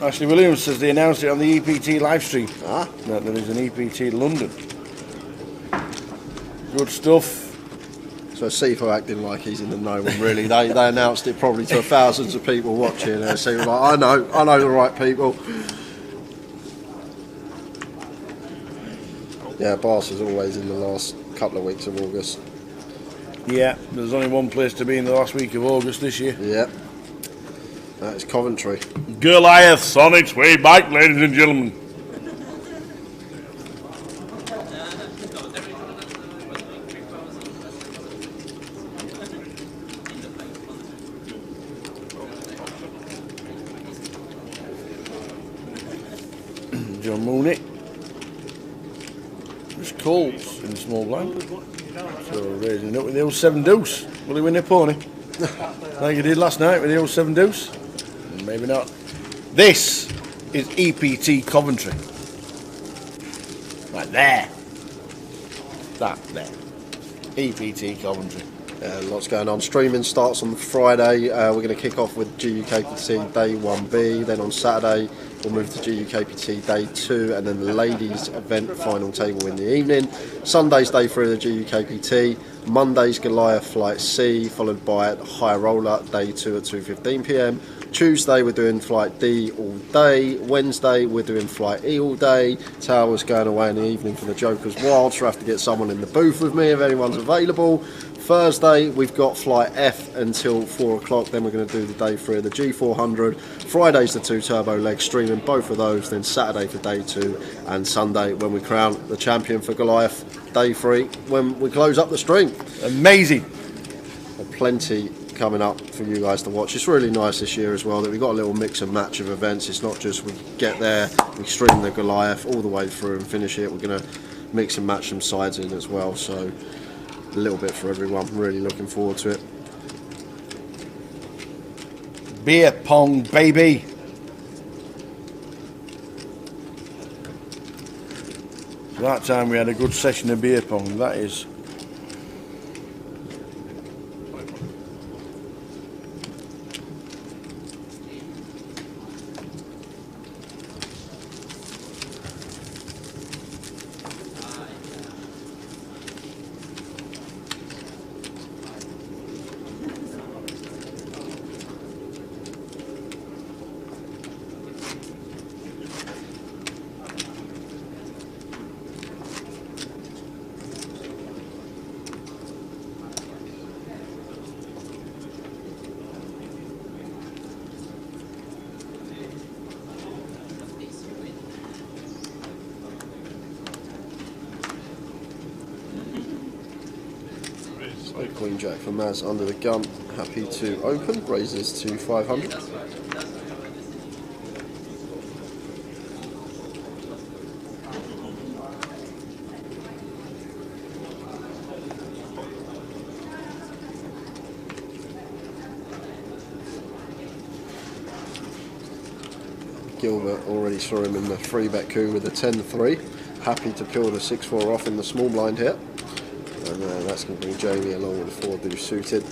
Ashley Williams says they announced it on the EPT live stream. That there is an EPT London. Good stuff. So Sifo acting like he's in the know when really they announced it probably to thousands of people watching. So he was like, I know the right people. Yeah, Bath is always in the last couple of weeks of August. Yeah, there's only one place to be in the last week of August this year. Yeah, that is Coventry. Goliath's on its way back, ladies and gentlemen. John Mooney. Just calls in the small blind. So raising it up with the old 7 deuce. Will he win their pony? Like he did last night with the old 7 deuce? Maybe not. This is EPT Coventry. Right there. That there. EPT Coventry. Lots going on. Streaming starts on Friday. We're going to kick off with GUKPT Day 1B. Then on Saturday we'll move to GUKPT Day 2, and then the ladies event final table in the evening. Sunday's Day 3 of the GUKPT. Monday's Goliath Flight C, followed by High Roller Day 2 at 2:15 p.m. Tuesday we're doing Flight D all day. Wednesday we're doing Flight E all day. Tower's going away in the evening for the Joker's Wild, so I have to get someone in the booth with me if anyone's available. Thursday we've got Flight F until 4 o'clock, then we're going to do the Day 3 of the G400. Friday's the 2 turbo legs, streaming both of those, then Saturday for Day 2, and Sunday when we crown the champion for Goliath, Day 3, when we close up the stream. Amazing. Plenty coming up for you guys to watch. It's really nice this year as well that we've got a little mix and match of events. It's not just we get there, we stream the Goliath all the way through and finish it. We're going to mix and match some sides in as well, so a little bit for everyone. Really looking forward to it. Beer pong, baby. That time we had a good session of beer pong, that is. Queen Jack for Maz under the gun, happy to open, raises to 500. Gilbert already saw him in the 3-bet coup with a 10-3, happy to peel the 6-4 off in the small blind here. And that's going to bring Jamie along with a 4 deuce suited.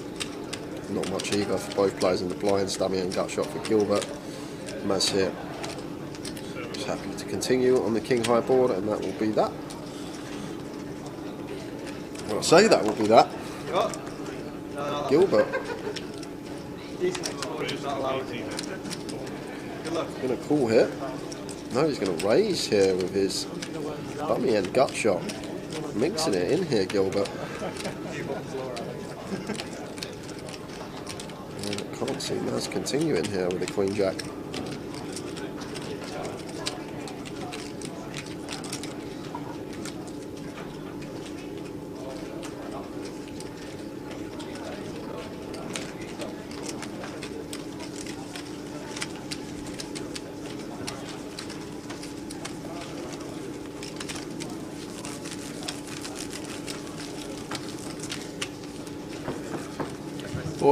Not much either for both players in the blinds. Dummy and gut shot for Gilbert. Maz here. Just happy to continue on the king high board, and that will be that. Well, I say that will be that. Gilbert. Going to call here. No, he's going to raise here with his dummy and gut shot. Mixing it in here, Gilbert. Can't see Maz continuing here with the Queen Jack.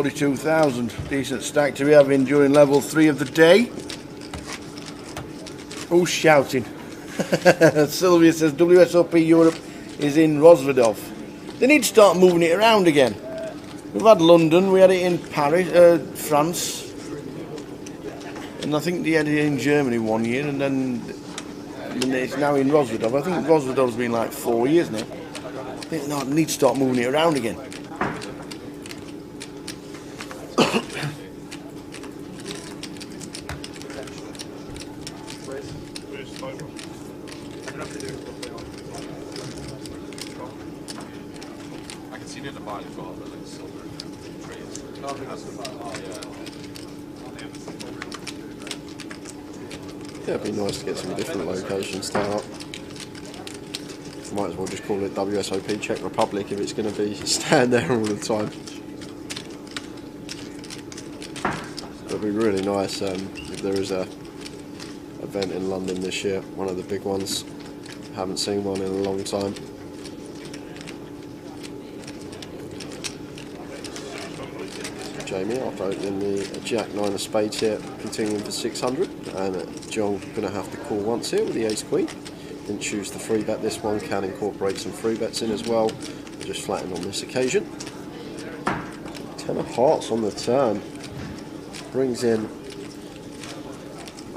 42,000. Decent stack to be having during level 3 of the day. Who's shouting? Sylvia says WSOP Europe is in Rosvedov. They need to start moving it around again. We've had London, we had it in Paris, France, and I think they had it in Germany one year, and then it's now in Rosvedov. I think Rosvedov's been like 4 years now. I think they need to start moving it around again. Yeah, it'd be nice to get some different locations set up. Might as well just call it WSOP Czech Republic if it's going to be stand there all the time. It'd be really nice if there is a event in London this year, one of the big ones. Haven't seen one in a long time. Jamie, after opening the Jack 9 of spades here, continuing for 600, and John going to have to call once here with the Ace Queen. Didn't choose the free bet this one, can incorporate some free bets in as well, just flattened on this occasion. 10 of hearts on the turn, brings in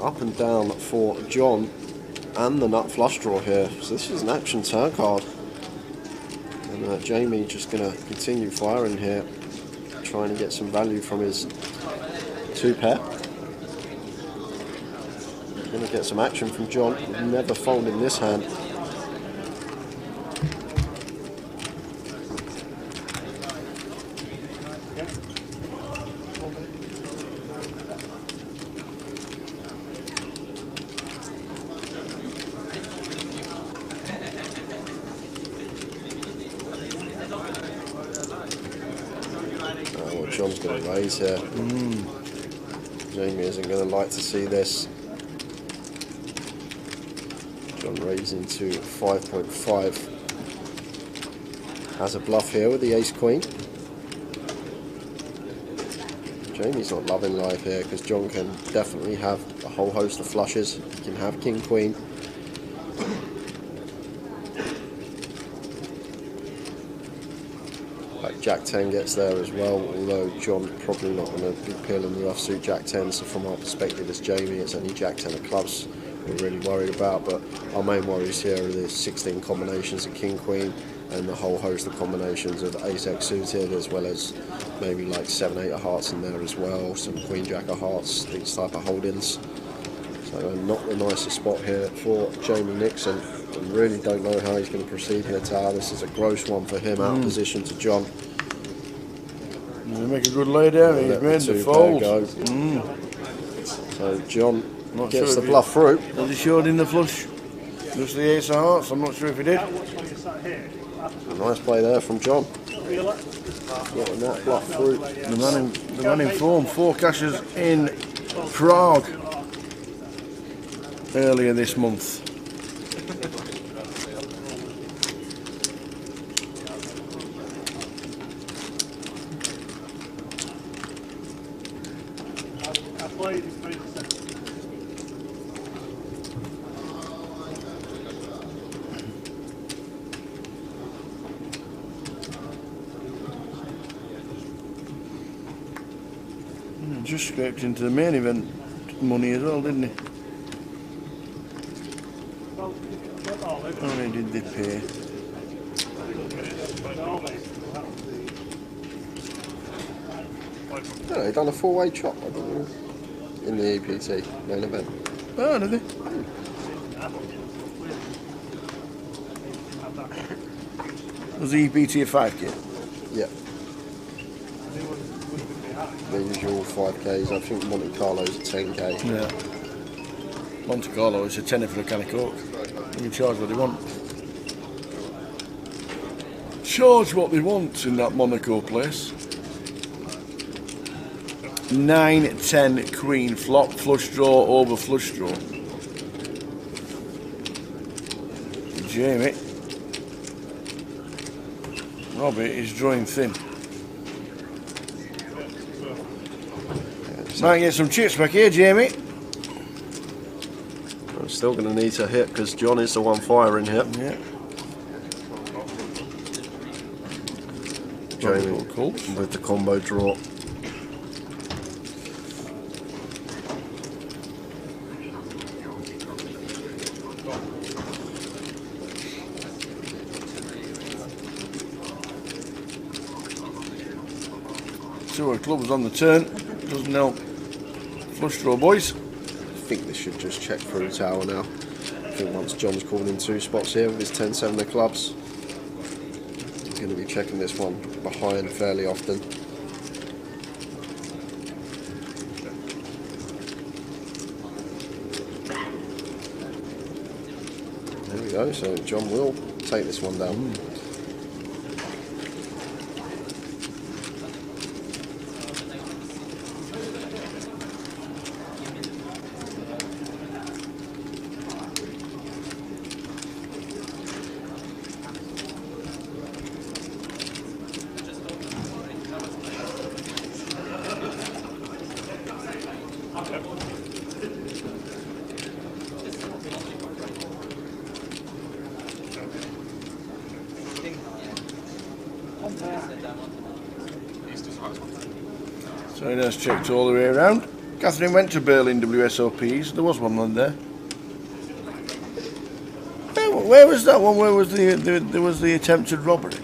up and down for John and the nut flush draw here, so this is an action turn card. And Jamie just going to continue firing here, trying to get some value from his 2-pair. Going to get some action from John, never folding this hand. Well, John's going to raise here. Jamie isn't going to like to see this. John raising to 5.5. Has a bluff here with the Ace Queen. Jamie's not loving life here because John can definitely have a whole host of flushes. He can have King Queen. Like Jack 10 gets there as well, although John probably not going to be peeling the offsuit Jack 10, so from our perspective as Jamie, it's only Jack 10 of clubs we're really worried about, but our main worries here are the 16 combinations of King Queen and the whole host of combinations of Ace X suited, as well as maybe like 7-8 of hearts in there as well, some Queen Jack of hearts, these type of holdings. So not the nicest spot here for Jamie Nixon. I really don't know how he's going to proceed here, Tower. This is a gross one for him, out of position to John. He's make a good lay down, he's made the fold. So John gets the bluff through. Has he showed in the flush? Just the Ace of Hearts, I'm not sure if he did. A nice play there from John. Getting that bluff through. The man in form, 4 cashes in Prague earlier this month. Just scraped into the main event money as well, didn't he? How many did they pay? Yeah, they done a 4-way chop, I think, in the EPT main event. Oh, did they? Was the EPT a 5k? Yeah. The usual 5Ks. I think Monte Carlo's a 10k. Yeah. Monte Carlo is a tenner for a can of Coke. You can charge what they want. Charge what they want in that Monaco place. 9, 10, Queen, flop, flush draw, over flush draw. Jamie. Robbie is drawing thin. Might get some chips back here, Jamie. I'm still going to need to hit because John is the one firing here. Yeah. Jamie cool. with the combo draw. Two of clubs on the turn. Doesn't help. Flush draw, boys. I think this should just check through tower now. I think once John's called in 2 spots here with his 10-7 of clubs, he's going to be checking this one behind fairly often. There we go, so John will take this one down. So he has checked all the way around. Catherine went to Berlin WSOPs. There was one on there. Where was that one? Where was there was the attempted robbery?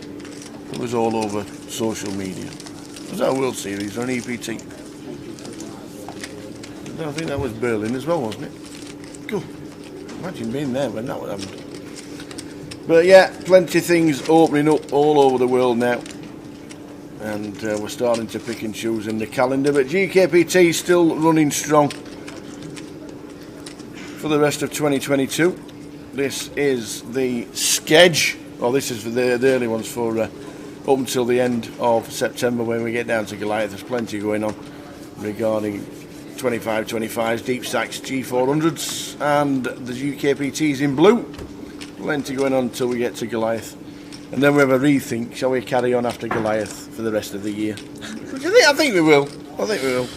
It was all over social media. Was that a World Series or an EPT? I think that was Berlin as well, wasn't it? Cool. Imagine being there when that would happen. But yeah, plenty of things opening up all over the world now. And we're starting to pick and choose in the calendar. But GUKPT is still running strong for the rest of 2022. This is the schedule. Well, this is for the early ones for up until the end of September when we get down to Goliath. There's plenty going on regarding 25-25s, deep stacks, G400s, and the GUKPTs in blue. Plenty going on until we get to Goliath. And then we have a rethink. Shall we carry on after Goliath for the rest of the year? I think we will. I think we will.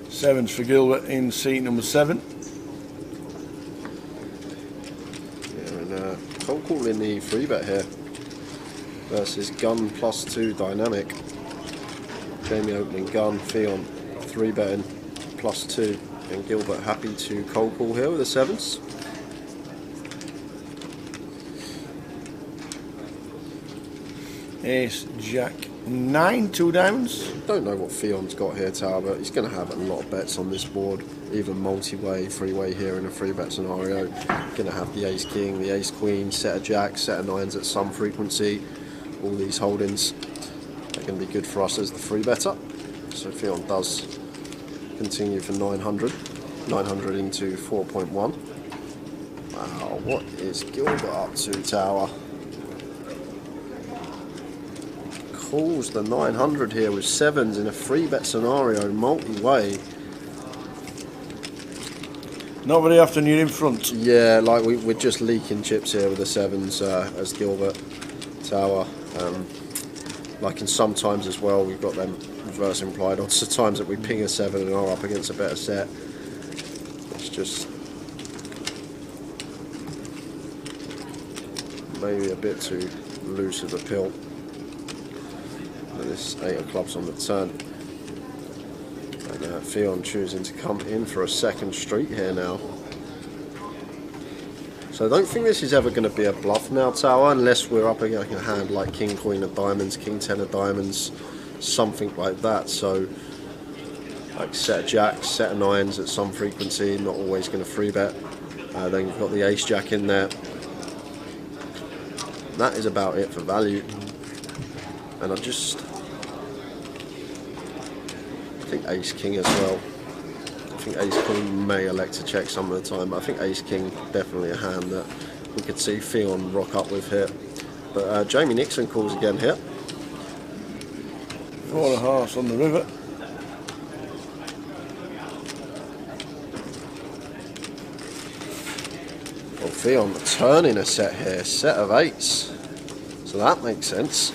Sevens for Gilbert in seat number 7. Yeah, and cold call in the 3-bet here versus gun +2 dynamic. Jamie opening gun, Theon 3-betting +2, and Gilbert happy to cold call here with the 7s. Ace, Jack, 9, 2 diamonds. Don't know what Theon's got here, Tower, but he's going to have a lot of bets on this board, even multi-way, 3-way here in a 3-bet scenario. Going to have the Ace King, the Ace Queen, set of Jacks, set of 9s at some frequency. All these holdings are going to be good for us as the 3-better. So Theon does continue for 900. 900 into 4.1. Wow, what is Gilbert up to, Tower? Calls the 900 here with 7s in a 3-bet scenario, multi-way. Not very often you're in front. Yeah, like we're just leaking chips here with the 7s as Gilbert, Tower. Like, and sometimes as well we've got them reverse implied odds. So times that we ping a 7 and are up against a better set. It's just maybe a bit too loose of a pill. This 8 of clubs on the turn, and Theon choosing to come in for a second street here now. So I don't think this is ever going to be a bluff now, Tower, unless we're up against a hand like King Queen of Diamonds, King 10 of Diamonds, something like that. So like set of Jacks, set of 9s at some frequency, not always going to 3-bet. Then you've got the Ace Jack in there. That is about it for value. And I think Ace King as well. think Ace King may elect to check some of the time, but I think Ace King definitely a hand that we could see Theon rock up with here. But Jamie Nixon calls again here. 4 hearts on the river. Well, Theon turning a set here, set of 8s. So that makes sense.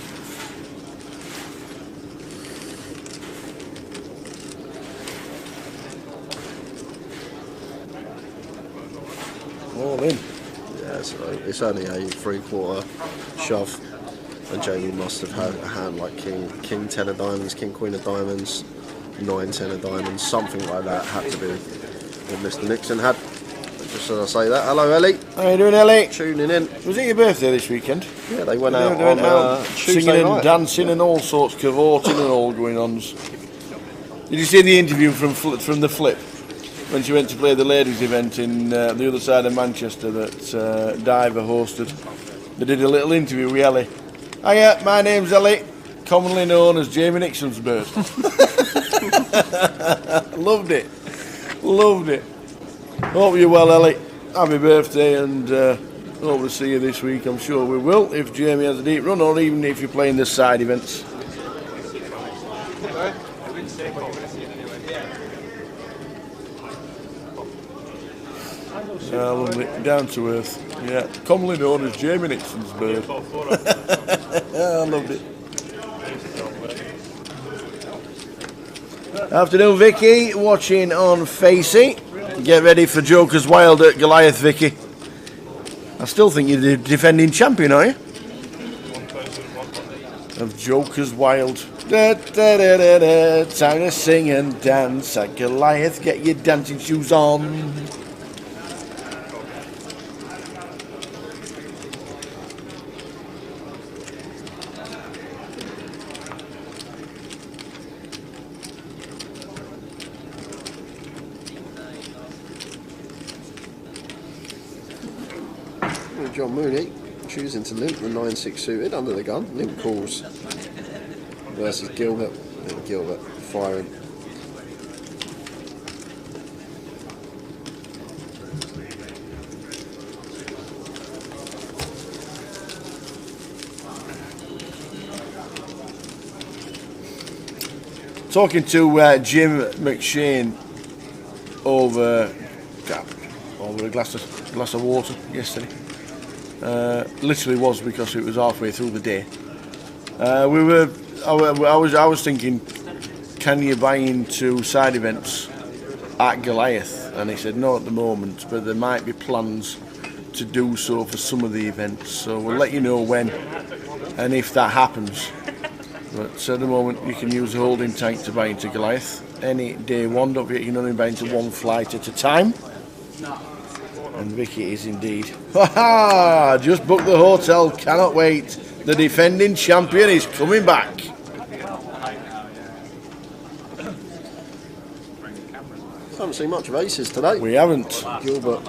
All in. Yeah, so it's only a 3/4 shove. And Jamie must have had a hand like King 10 of diamonds, King Queen of diamonds, 9 10 of diamonds, something like that had to be what Mr. Nixon had. Just as I say that, hello Ellie. How you doing, Ellie? Tuning in. Was it your birthday this weekend? Yeah, they went out on Tuesday singing and night. dancing and all sorts, cavorting and all going on. Did you see the interview from the Flip when she went to play the ladies' event in the other side of Manchester that Diver hosted? They did a little interview with Ellie. Hiya, my name's Ellie, commonly known as Jamie Nixon's bird. Loved it. Loved it. Hope you're well, Ellie. Happy birthday, and hope to see you this week. I'm sure we will, if Jamie has a deep run, or even if you're playing the side events. Lovely. Down to earth. Yeah, commonly known as Jamie Nixon's bird. I loved it. Afternoon, Vicky. Watching on Facey. Get ready for Joker's Wild at Goliath, Vicky. I still think you're the defending champion, are you? Of Joker's Wild. Da, da, da, da, da. Time to sing and dance at Goliath. Get your dancing shoes on. John Mooney choosing to limp the 9-6 suited under the gun. Limp calls versus Gilbert. And Gilbert firing. Talking to Jim McShane over a glass of water yesterday. Literally was, because it was halfway through the day. I was thinking, can you buy into side events at Goliath? And he said no at the moment, but there might be plans to do so for some of the events. So we'll let you know when and if that happens. But at the moment, you can use a holding tank to buy into Goliath. Any day one, don't forget you can only buy into one flight at a time. And Vicky is indeed. Ha! Just booked the hotel, cannot wait. The defending champion is coming back. Haven't seen much of aces today. We haven't. Gilbert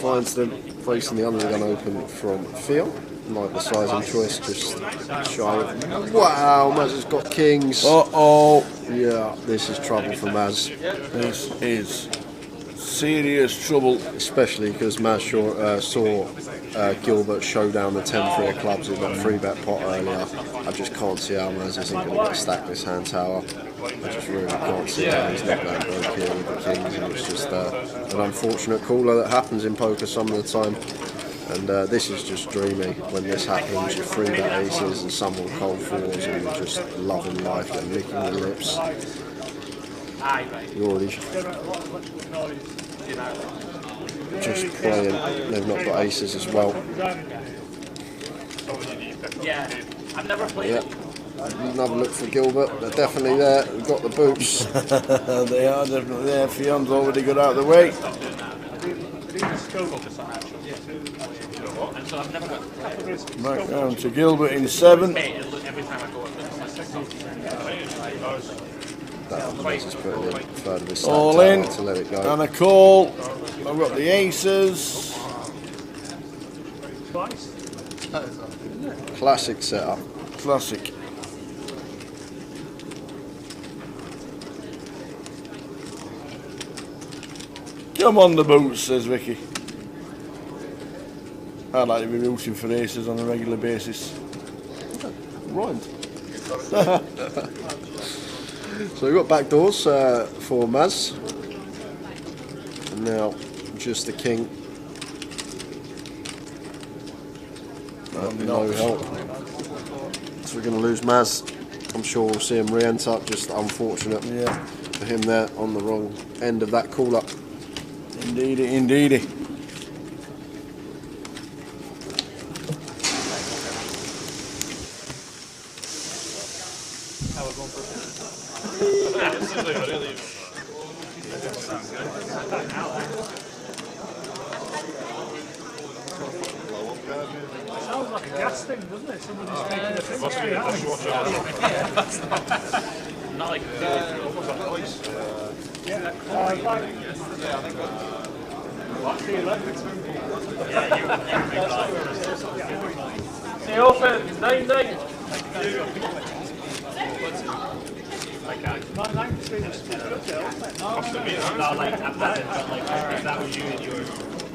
finds them facing the under the gun open from Theo. Like the sizing choice, just shy of. Wow, Maz has got kings. Uh-oh. Yeah, this is trouble for Maz. This is serious trouble. Especially because Maz saw Gilbert show down the 10-3 of clubs with that 3-bet pot earlier. I just can't see how Maz isn't going to get stacked this hand tower. I just really can't see how he's not going to break here with the kings, and it's just an unfortunate caller that happens in poker some of the time. And this is just dreamy when this happens. You're 3-bet aces and someone cold fours and you're just loving life, you're licking your lips. You're already just playing. They've not got aces as well. Yeah, I've never played it. Another look for Gilbert. They're definitely there. We've got the boots. They are definitely there. Fion's already got out of the way. Back down to Gilbert in 7. All in. To let it go. And a call. I've got the aces. Classic setup. Classic. Come on the boots, says Vicky. I'd like to be rooting for aces on a regular basis. Right. So we've got back doors for Maz. And now just the king. No help. So we're going to lose Maz. I'm sure we'll see him re-enter. Just unfortunate for him there on the wrong end of that call-up. Indeedy, indeedy. Sounds like a gas thing, doesn't it? Somebody's taking a thing. Not like the offense, 9-9. No, like, if that was you and you're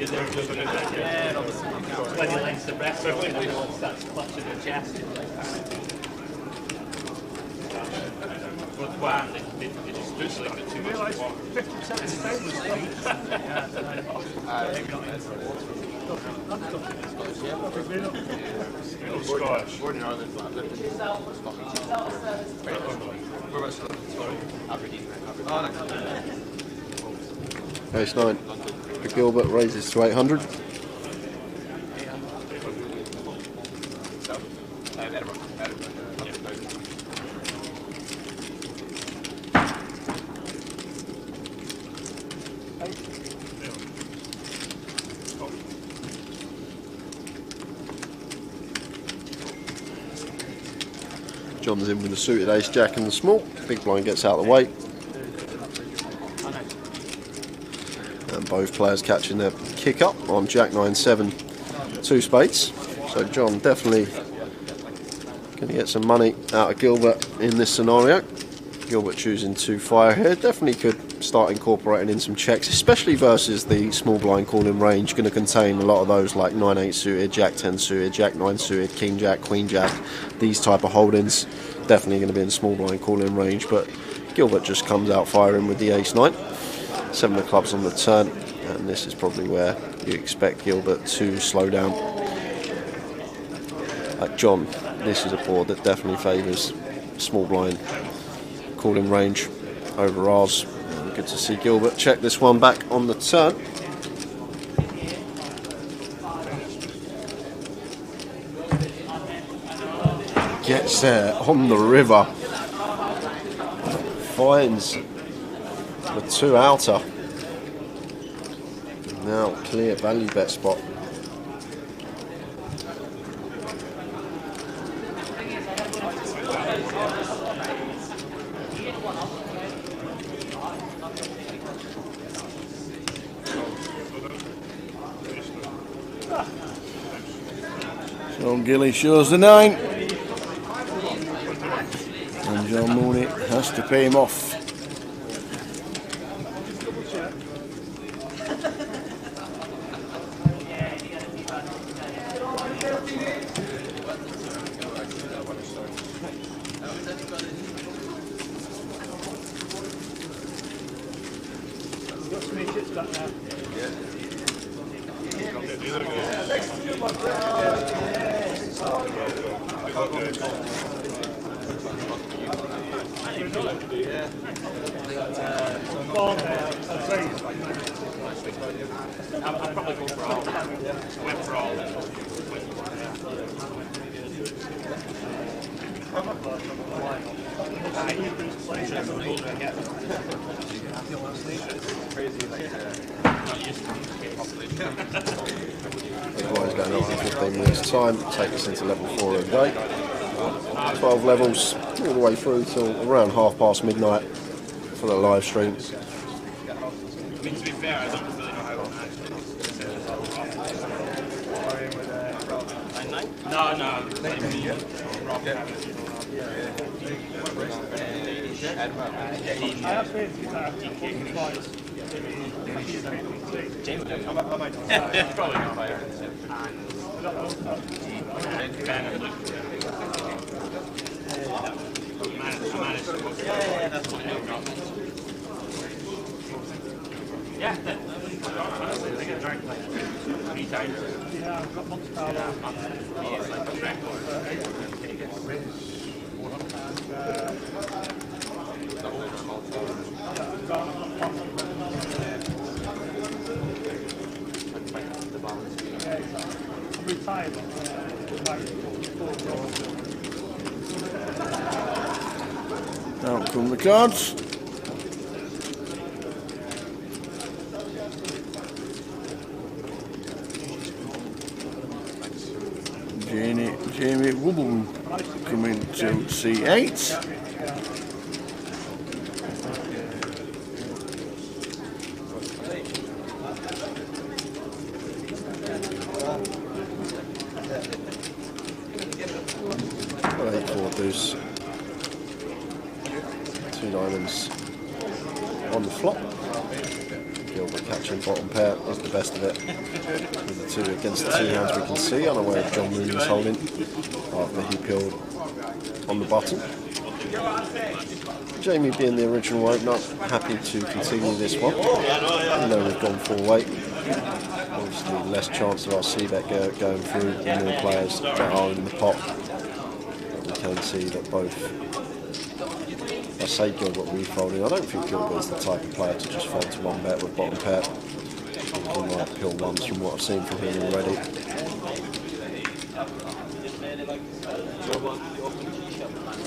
there just when you length the breast and everyone starts clutching their chest. But wow, they just do like the 2 minutes. 50% of the time was Scottish. Ace 9 for Gilbert, raises to 800. John's in with the suited ace jack and the small. Big blind gets out of the way. And both players catching their kick up on jack 9-7, 2 spades. So John definitely going to get some money out of Gilbert in this scenario. Gilbert choosing to fire here. Definitely could start incorporating in some checks, especially versus the small blind calling range. Going to contain a lot of those like 9-8 suited, jack 10 suited, jack 9 suited, king jack, queen jack, these type of holdings. Definitely going to be in small blind calling range, but Gilbert just comes out firing with the ace 9. 7 of clubs on the turn, and this is probably where you expect Gilbert to slow down. John, this is a board that definitely favours small blind calling range over ours. Good to see Gilbert check this one back on the turn. Gets there on the river. Finds the 2 outer. Now clear value bet spot. John Gilly shows the 9. And John Mooney has to pay him off. I'll probably go for all. Went for all. Otherwise going up in 15 minutes time, take us into level 4 of the day. 12 levels all the way through till around midnight for the live stream. I mean, to be fair, I don't really know how to No. I have faith in that. Yeah, honestly, I get drunk like 3 times. Yeah, I've got Monte Carlo. It's like a record. I'm retired. Out come the cards. Jamie Wubble coming to C8. Well, 8-4 deuce. 2 diamonds on the flop. Gilbert catching bottom pair is the best of it. With the 2 against the 2 hands we can see, unaware of John Mooney's holding after he peeled on the button. Jamie, being the original opener, happy to continue this one. Even though we've gone full weight, obviously less chance of our c-bet going through, the more players that are in the pot. But we can see that both. I say Gilbert refolding. I don't think Gilbert's the type of player to just fold to 1 bet with bottom pair. He might pill ones from what I've seen from him already.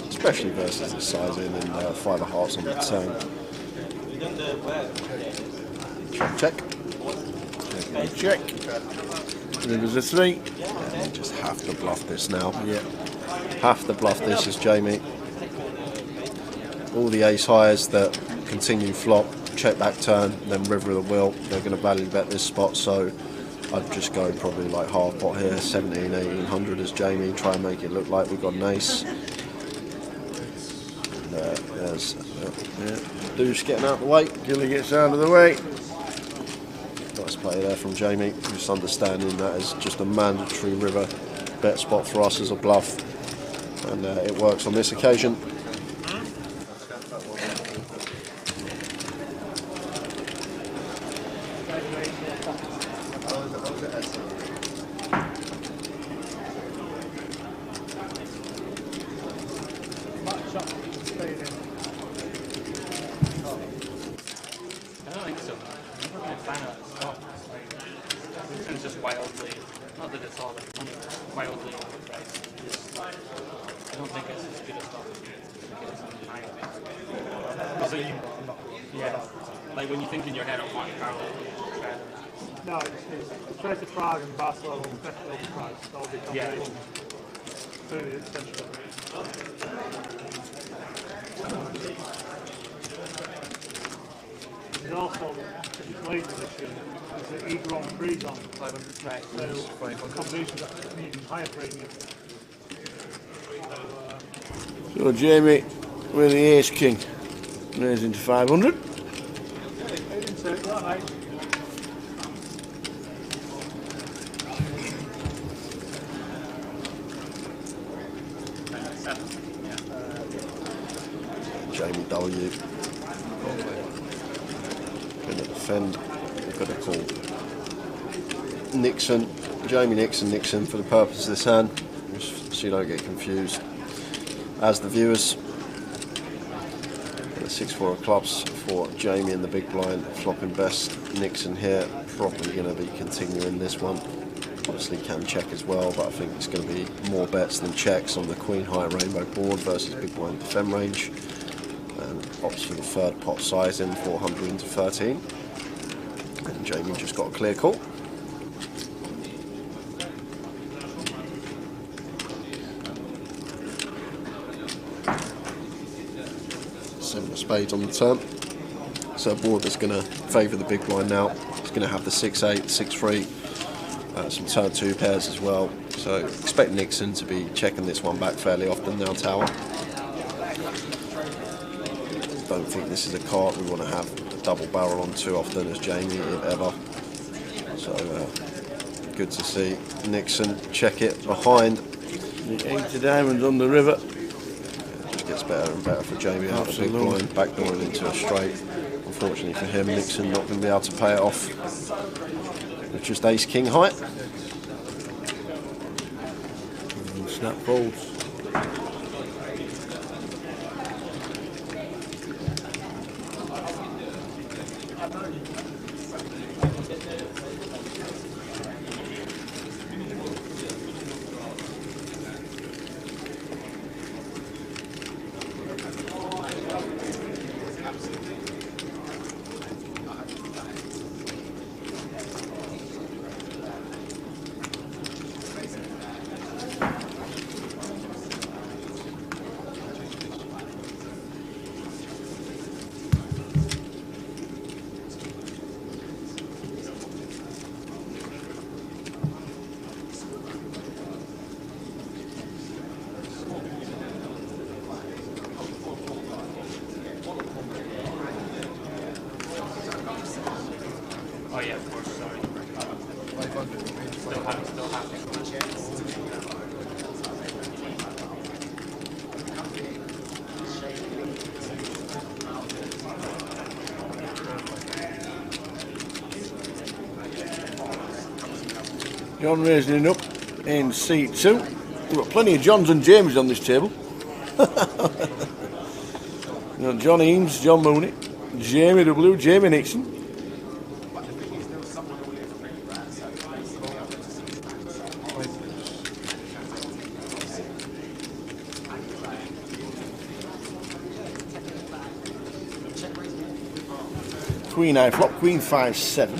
Especially versus the sizing and 5 of hearts on the turn. Check. Check. There's a 3. And you just have to bluff this now. Yeah. Have to bluff this as Jamie. All the ace highs that continue flop, check back turn, then river of the wheel, they're going to value bet this spot, so I'd just go probably like half pot here, 17, 1800 as Jamie, try and make it look like we've got an ace. And, there's deuce getting out of the way. Gilly gets out of the way. Nice play there from Jamie, just understanding that is just a mandatory river bet spot for us as a bluff, and it works on this occasion. Like when you think in your head of Monte Carlo. No, it's try to Prague and Barcelona and Festival of Prague. That'll be combination. Food, essentially. There's also, if it's later this year, there's an E-Grand Prix on. Right. So, combinations that need higher premium. So Jamie with the ace king. Raising to 500. Jamie W. Going to defend. We've got to call Nixon, Jamie Nixon for the purpose of this hand, just so you don't get confused. As the viewers, the 6-4 of clubs for Jamie in the big blind, flopping best. Nixon here, probably going to be continuing this one. Obviously can check as well, but I think it's going to be more bets than checks on the queen high rainbow board versus big blind defend range. And opts for the third pot sizing, 400 into 13. And Jamie just got a clear call. Seven of spades on the turn. So a board that's going to favour the big blind now. It's going to have the 6-8, 6-3, some turn 2 pairs as well. So expect Nixon to be checking this one back fairly often now, tower. Don't think this is a card we want to have double barrel on too often as Jamie, if ever. So good to see Nixon check it behind. The 80 diamonds on the river. It just gets better and better for Jamie out of the big blind, backdooring into a straight. Unfortunately for him, Nixon not going to be able to pay it off with just ace king height. And snap folds. Oh yeah, of course, sorry. Still happy. John raising it up in C2. We've got plenty of Johns and James on this table. We've got John Eames, John Mooney, Jamie W, Jamie Nixon. Queen I flop, Queen 5-7.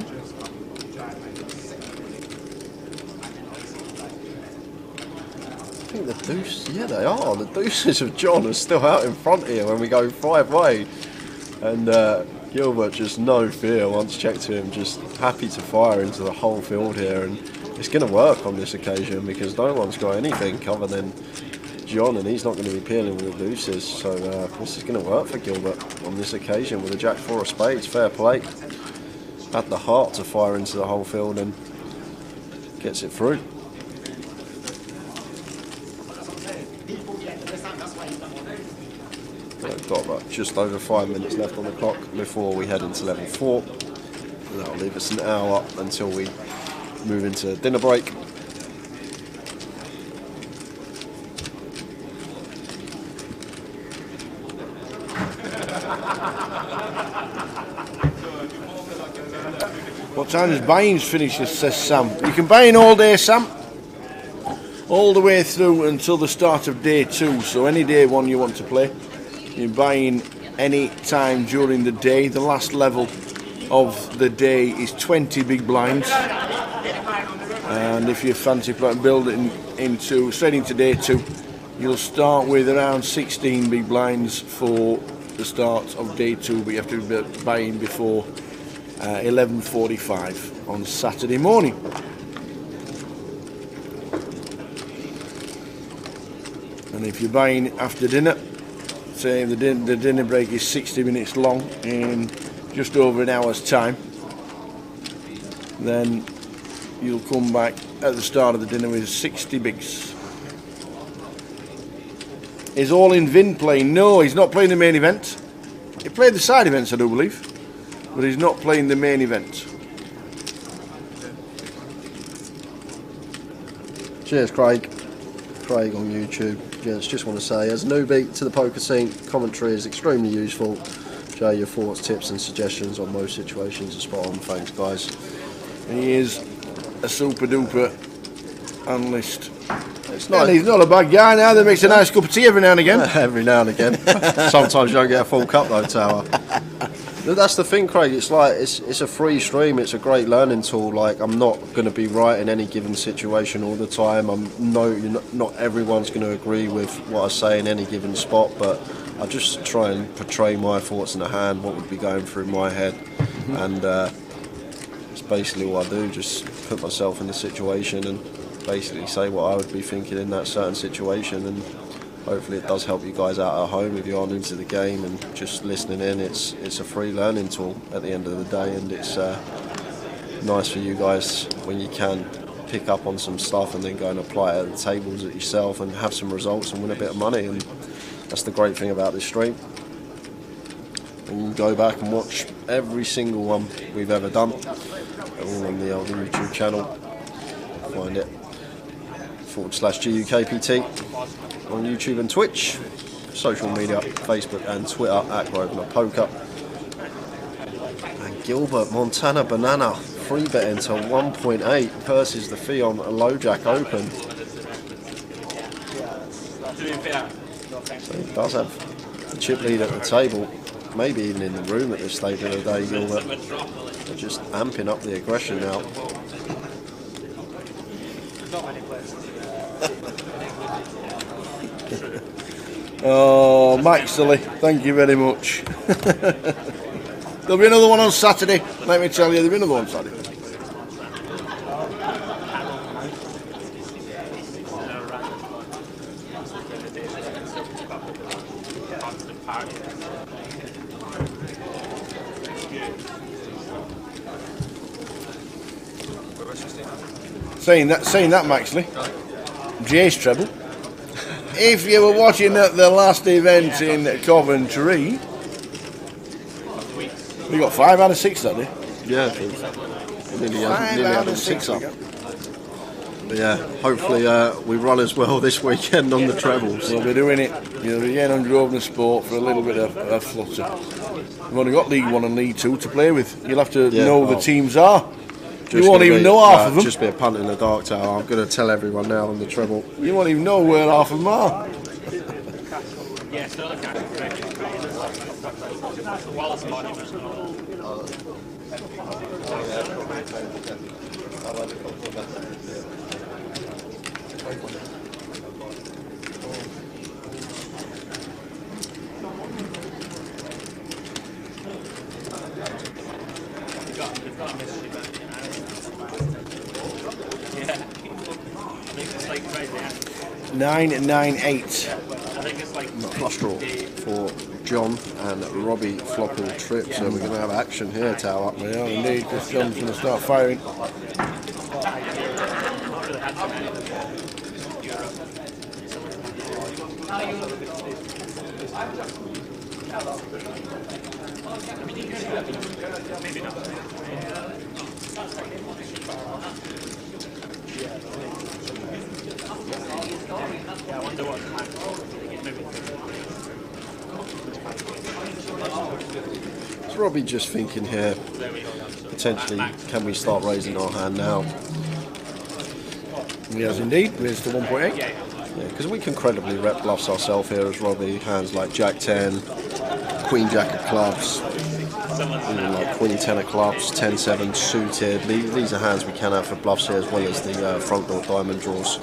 I think the deuce, yeah they are. The deuces of John are still out in front here when we go 5-way. And Gilbert just no fear once checked to him, just happy to fire into the whole field here. And it's going to work on this occasion because no one's got anything other than John, and he's not going to be peeling with the deuces. So this is going to work for Gilbert on this occasion with a Jack 4 of spades. Fair play. Had the heart to fire into the whole field and gets it through. We've got about just over 5 minutes left on the clock before we head into level 4. That'll leave us an hour until we move into dinner break. What time does buy-ins finish, says Sam? You can buy in all day, Sam. All the way through until the start of day 2. So any day one you want to play, you buy in any time during the day. The last level of the day is 20 big blinds. And if you fancy building into straight into day 2, you'll start with around 16 big blinds for the start of day 2, but you have to buy in before 11:45 on Saturday morning. And if you're buying after dinner, say the dinner break is 60 minutes long in just over an hour's time, then you'll come back at the start of the dinner with 60 bigs. Is All in Vin playing? No, he's not playing the main event. He played the side events, I do believe, but he's not playing the main event. Cheers, Craig. Craig on YouTube. Yes, just want to say, as a newbie to the poker scene, commentary is extremely useful. Jay, your thoughts, tips and suggestions on most situations are spot on. Thanks, guys. He is a super duper analyst. It's nice. And he's not a bad guy now. That makes a nice cup of tea every now and again. Every now and again. Sometimes you don't get a full cup though, Tower. That's the thing, Craig. It's like it's a free stream. It's a great learning tool. Like, I'm not going to be right in any given situation all the time. Not everyone's going to agree with what I say in any given spot, but I just try and portray my thoughts in the hand, what would be going through my head, and it's basically what I do. Just put myself in the situation and basically say what I would be thinking in that certain situation, and hopefully it does help you guys out at home if you aren't into the game and just listening in. It's a free learning tool at the end of the day, and it's nice for you guys when you can pick up on some stuff and then go and apply it at the tables at yourself and have some results and win a bit of money. And that's the great thing about this stream. And you can go back and watch every single one we've ever done. They're all on the old YouTube channel. Find it /GUKPT on YouTube and Twitch. Social media, Facebook and Twitter at Grosvenor Poker. And Gilbert Montana Banana free betting to 1.8 versus the Theon Low Jack Open. So he does have the chip lead at the table, maybe even in the room at this stage of the day. Gilbert, they're just amping up the aggression now. Oh, Maxley, thank you very much. There'll be another one on Saturday. Let me tell you, there'll be another one on Saturday. Saying that, Maxley, Jay's treble. If you were watching at the last event in Coventry, we got 5 out of 6 that day. Yeah, nearly had them 6 up. But yeah, hopefully we run as well this weekend on the trebles. We'll be doing it. You'll be getting on Grosvenor Sport for a little bit of flutter. We've only got League 1 and League 2 to play with. You'll have to know the teams are. You won't even know half of them. Just be a punt in the dark tower. I'm going to tell everyone now on the treble. You won't even know where half of them are. Yeah, still a cat. Wallace Monument. You've got a mystery. Yeah. I think it's like right there. 998. I think it's like flush draw for John and Robbie Flopple Trip. So we're going to have action here, Tower. We are indeed. This John's going to start firing. Maybe not. Yeah, I wonder what Is Robbie just thinking here, potentially, can we start raising our hand now? He has indeed. Raised to 1.8. Yeah, because we can credibly rep bluffs ourselves here as Robbie. Hands like Jack 10, Queen Jack of clubs, even like Queen 10 of clubs, 10-7 suited. These are hands we can have for bluffs here, as well as the front door diamond draws.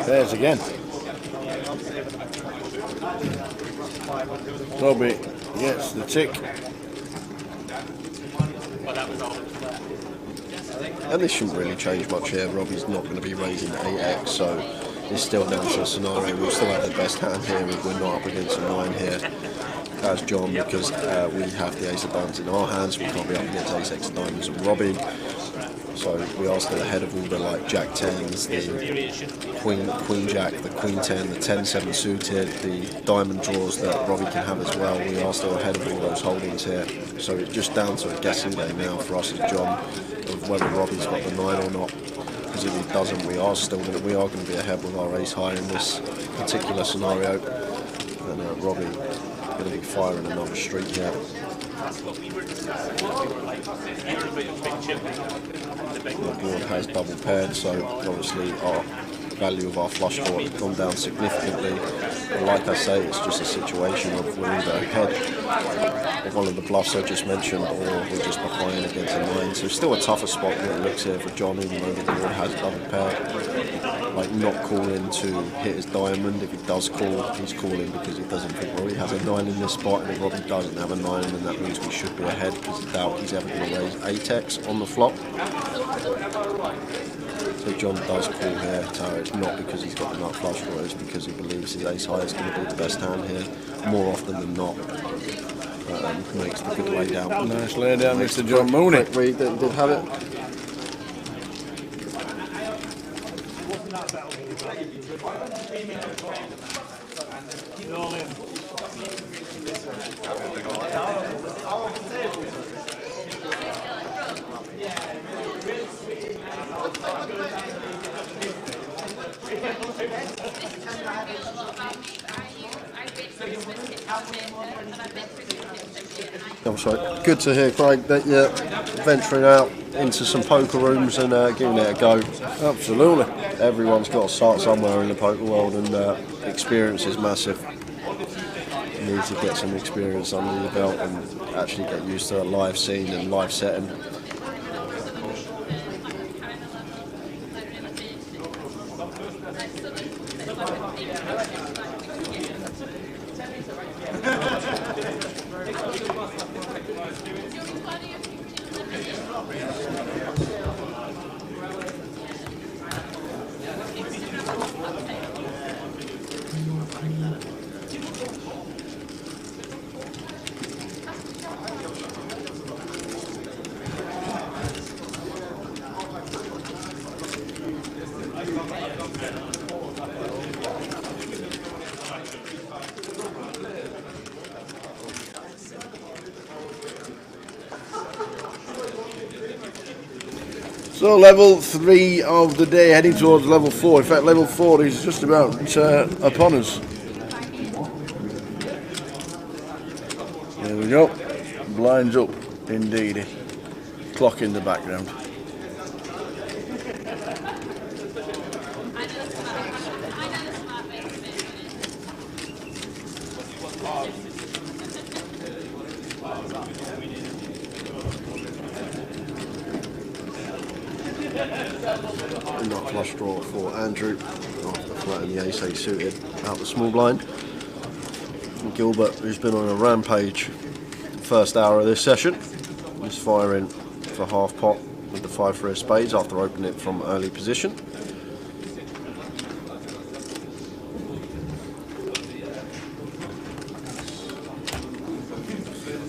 There's again. Robbie gets the tick. And this shouldn't really change much here. Robbie's not going to be raising 8x, so it's still down to a scenario. We'll still have the best hand here if we're not up against a 9 here. As John, because we have the ace of diamonds in our hands, we can't be up against ace x diamonds and Robbie. So we are still ahead of all the like Jack 10s, the Queen Jack, the Queen 10, the 10-7 suited, the diamond draws that Robbie can have as well. We are still ahead of all those holdings here. So it's just down to a guessing game now for us as John of whether Robbie's got the 9 or not. Because if he doesn't, we are going to be ahead with our ace high in this particular scenario. And Robbie going to be firing another streak here. The board has double paired, so obviously our value of our flush draw has gone down significantly. And like I say, it's just a situation of we're either ahead of one of the bluffs I just mentioned, or we're just behind against a 9. So still a tougher spot than it looks here for John, even though the board has double pair. Like not calling to hit his diamond. If he does call, he's calling because he doesn't think, well, he has a 9 in this spot, and if Robbie doesn't have a 9, then that means we should be ahead, because I doubt he's ever going to raise 8x on the flop. So John does call here, so it's not because he's got the nut flush draw, it's because he believes his ace high is going to be the best hand here, more often than not. Makes the good lay down. Nice lay down, Mr. John Mooney. Reed did have it. I'm sorry. Good to hear, Craig, that you're venturing out into some poker rooms and giving it a go. Absolutely. Everyone's got to start somewhere in the poker world, and experience is massive. You need to get some experience under your belt and actually get used to a live scene and live setting. So level 3 of the day, heading towards level 4. In fact, level 4 is just about upon us. There we go. Blinds up, indeed. Clock in the background. Not flush draw for Andrew after flattening the ace-8 suited out the small blind. And Gilbert, who's been on a rampage the first hour of this session, is firing for half pot with the 5-3 of spades after opening it from early position.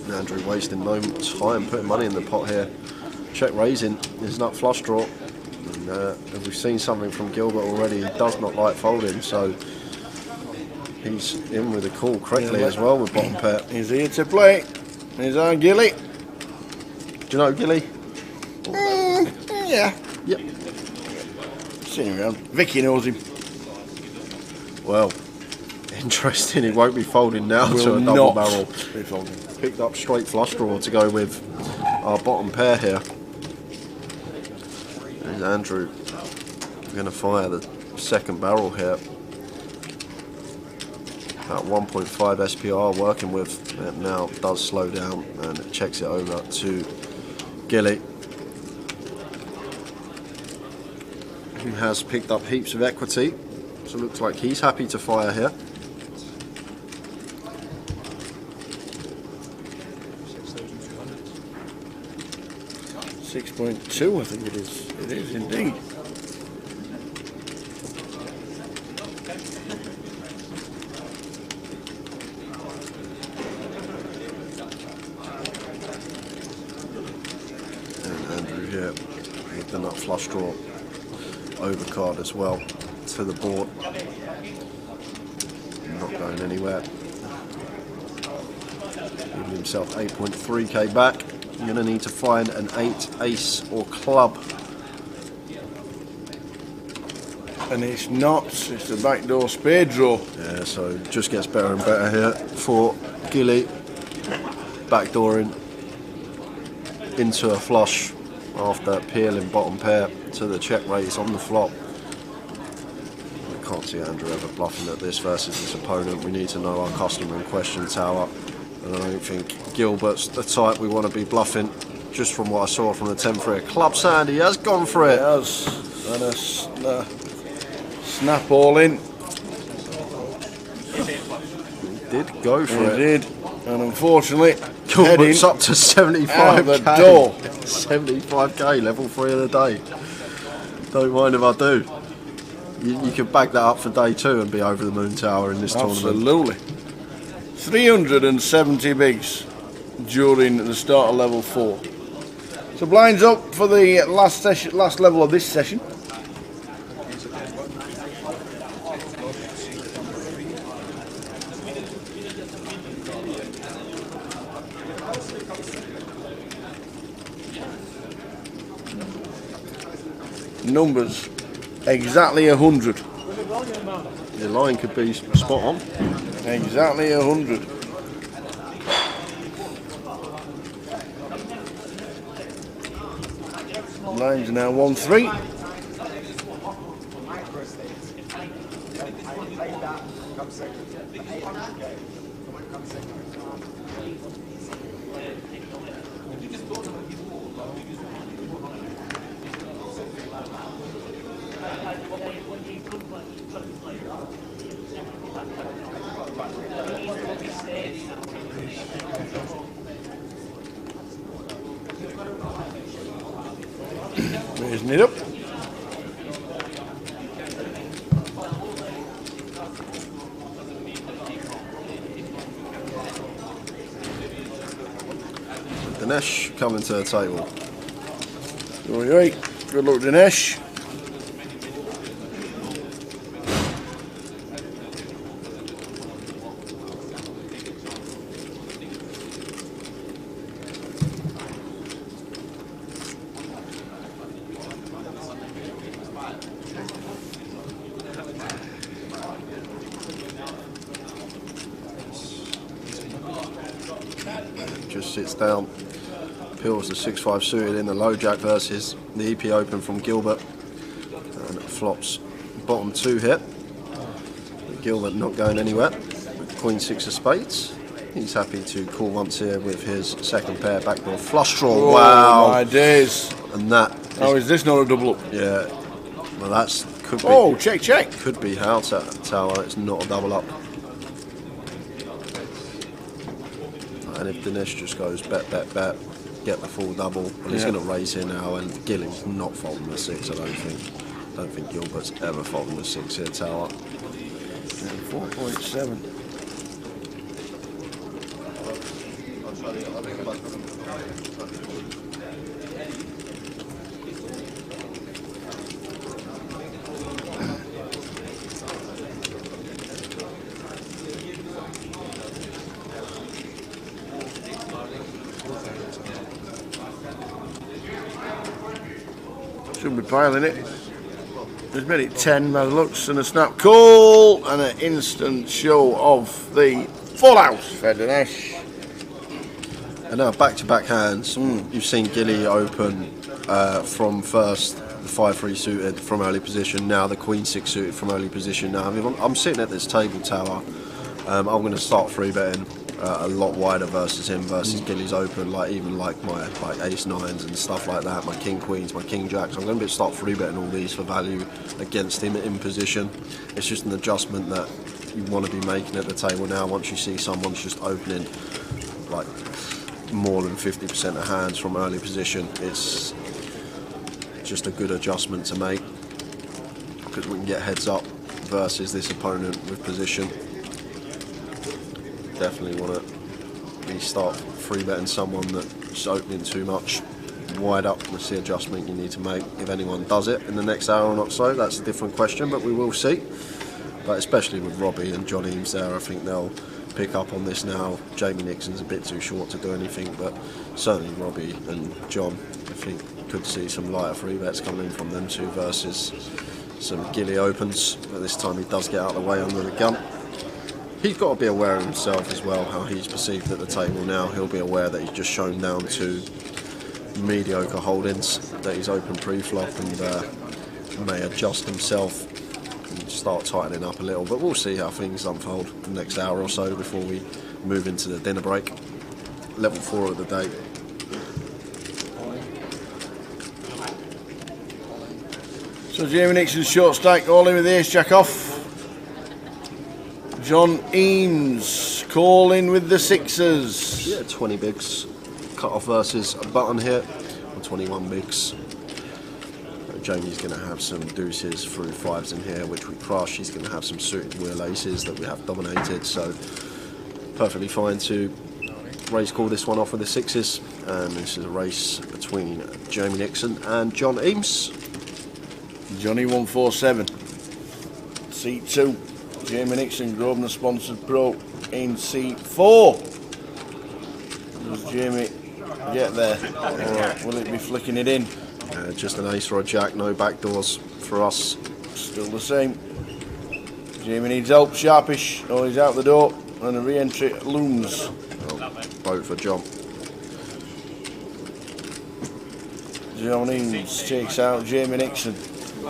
And Andrew wasting no time putting money in the pot here. Check raising his nut flush draw. And we've seen something from Gilbert already. He does not like folding, so he's in with a call correctly as well with bottom pair. He's here to play. Here's our Gilly. Do you know Gilly? Yeah. Yep. Seen him around. Vicky knows him. Well, interesting. He won't be folding now to a double barrel. Be folding. Picked up straight flush draw to go with our bottom pair here. And Andrew going to fire the second barrel here. About 1.5 SPR working with. It now does slow down and it checks it over to Gilly, who has picked up heaps of equity. So it looks like he's happy to fire here. 6.2, I think it is. It is indeed. And Andrew here with the nut flush draw overcard as well to the board. Not going anywhere. Giving himself 8.3k back. You're going to need to find an 8, ace or club. And it's not, it's the backdoor spade draw. Yeah, so it just gets better and better here for Gilly. Backdooring into a flush after peeling bottom pair to the check raise on the flop. can't see Andrew ever bluffing at this versus his opponent. We need to know our customer in question, Tower. And I don't think Gilbert's the type we want to be bluffing, just from what I saw from the 10-3. Club Sand, he has gone for it. He has. And a snap all in. He did go for it. He did. And unfortunately, Gilbert's up to 75k. Out the door. 75k, level 3 of the day. Don't mind if I do. You can back that up for day 2 and be over the moon, Tower, in this tournament. Absolutely. 370 bigs during the start of level 4. So blinds up for the last level of this session. Numbers exactly 100. Your line could be spot on. Exactly 100. Lines are now 1-3. Raising it up. Dinesh coming to the table. Oi. Good luck, Dinesh. Just sits down, peels the 6-5 suited in the low jack versus the EP Open from Gilbert, and flops bottom 2 hit. Gilbert not going anywhere with Queen 6 of spades. He's happy to call once here with his second pair backdoor flush draw. Oh, wow, my days! And that. How is this not a double up? Yeah, well that's could be. Oh, check. Could be how Tower. It's not a double up. And if Dinesh just goes bet, get the full double, well, he's going to raise here now, and Gilling's not folding the 6. I don't think Gilbert's ever folding the 6 here, Tower. 4.7. Shouldn't be piling it. He's made it 10 by the looks, and a snap call and an instant show of the full house for Dinesh. And now back-to-back hands. You've seen Gilly open from first the 5-3 suited from early position, now the Queen 6 suited from early position. Now I'm sitting at this table, Tower. I'm going to start 3-betting a lot wider versus him versus Gilly's open, my ace 9s and stuff like that, my king queens, my king jacks. I'm going to start 3-betting all these for value against him in position. It's just an adjustment that you want to be making at the table now. Once you see someone's just opening like more than 50% of hands from early position, it's just a good adjustment to make, because we can get heads up versus this opponent with position. Definitely want to start 3-betting someone that's opening too much wide up. That's the adjustment you need to make. If anyone does it in the next hour or not so, that's a different question, but we will see. But especially with Robbie and John Eames there, I think they'll pick up on this now. Jamie Nixon's a bit too short to do anything, but certainly Robbie and John, I think, could see some lighter 3-bets coming in from them two versus some Gilly opens. But this time he does get out of the way under the gun. He's got to be aware of himself as well, how he's perceived at the table now. He'll be aware that he's just shown down to mediocre holdings, that he's open pre-flop, and may adjust himself and start tightening up a little. But we'll see how things unfold the next hour or so before we move into the dinner break. Level 4 of the day. So Jamie Nixon's short stack all in with the ace jack off. John Eames calling with the sixes. Yeah, 20 bigs. Cut off versus a button here on 21 bigs. Jamie's going to have some deuces through fives in here, which we crush. She's going to have some suited wheel aces that we have dominated, so perfectly fine to race call this one off with the sixes. And this is a race between Jamie Nixon and John Eames. Johnny 147. Seat 2. Jamie Nixon, Grosvenor sponsored pro in seat 4. Does Jamie get there? Or will it be flicking it in? Just an ace or a jack, no backdoors for us. Still the same. Jamie needs help, sharpish. Oh, he's out the door, and a re-entry looms. Vote for John. John Eames takes out Jamie Nixon.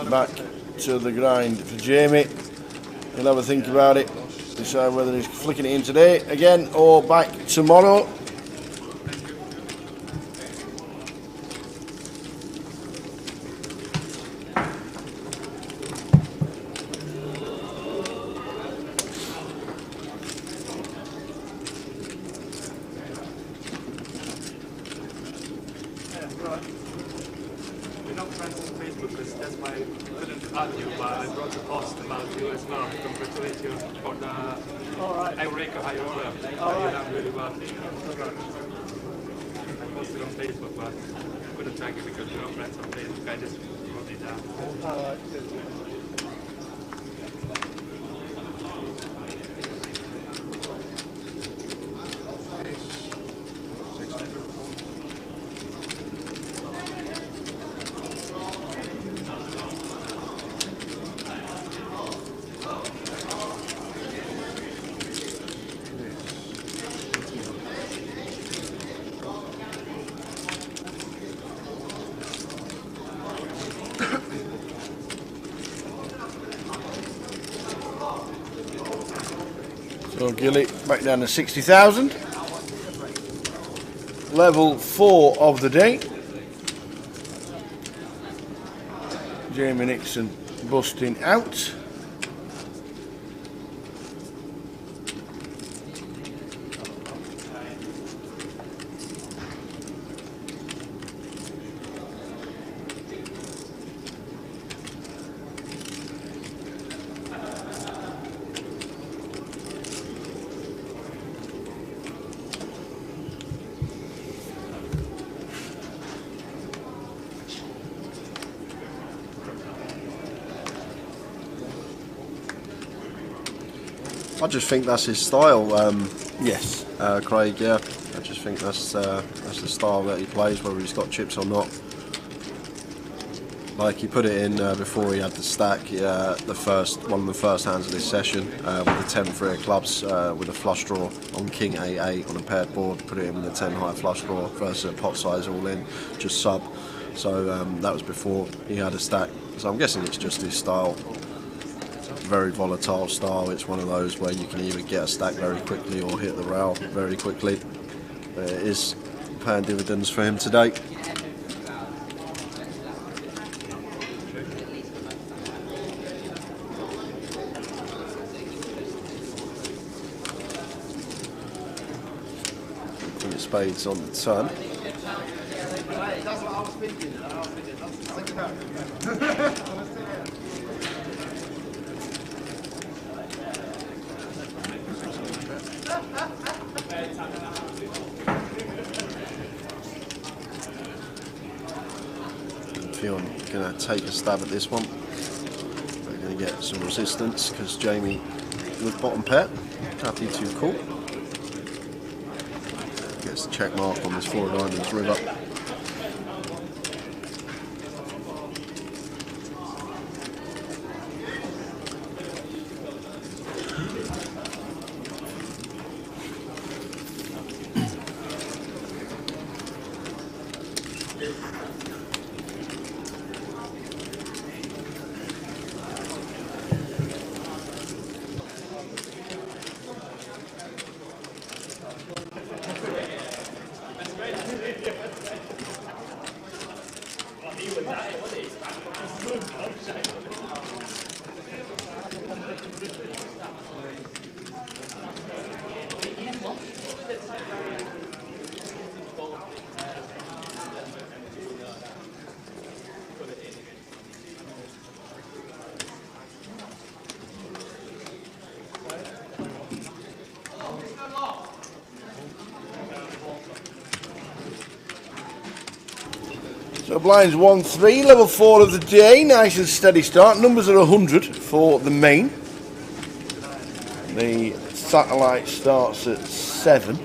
Back to the grind for Jamie. He'll have a think about it. Decide whether he's flicking it in today again or back tomorrow. We're not friends on Facebook because that's why I couldn't add you, but I brought a post about you as well to congratulate you for the Eureka Higher Club. You've done really well. I posted on Facebook, but I couldn't tag you because we're not friends on Facebook. I just wrote it down. So Gilly back down to 60,000. Level 4 of the day. Jamie Nixon busting out. I just think that's his style. Yes, Craig. Yeah, I just think that's the style that he plays, whether he's got chips or not. Like he put it in before he had the stack. One of the first hands of this session with the 10-3 of clubs with a flush draw on King A8 on a paired board. Put it in with the 10 high flush draw versus a pot size all in, just sub. So that was before he had a stack. So I'm guessing it's just his style. Very volatile style. It's one of those where you can either get a stack very quickly or hit the rail very quickly. But it is paying dividends for him today. Queen of spades on the turn. That's what I was thinking. Fionn going to take a stab at this one. We're going to get some resistance because Jamie with bottom pair. Happy to call. Gets the check mark on this 4 of diamonds river. blinds 1-3, level 4 of the day, nice and steady start. Numbers are 100 for the main. The satellite starts at 7.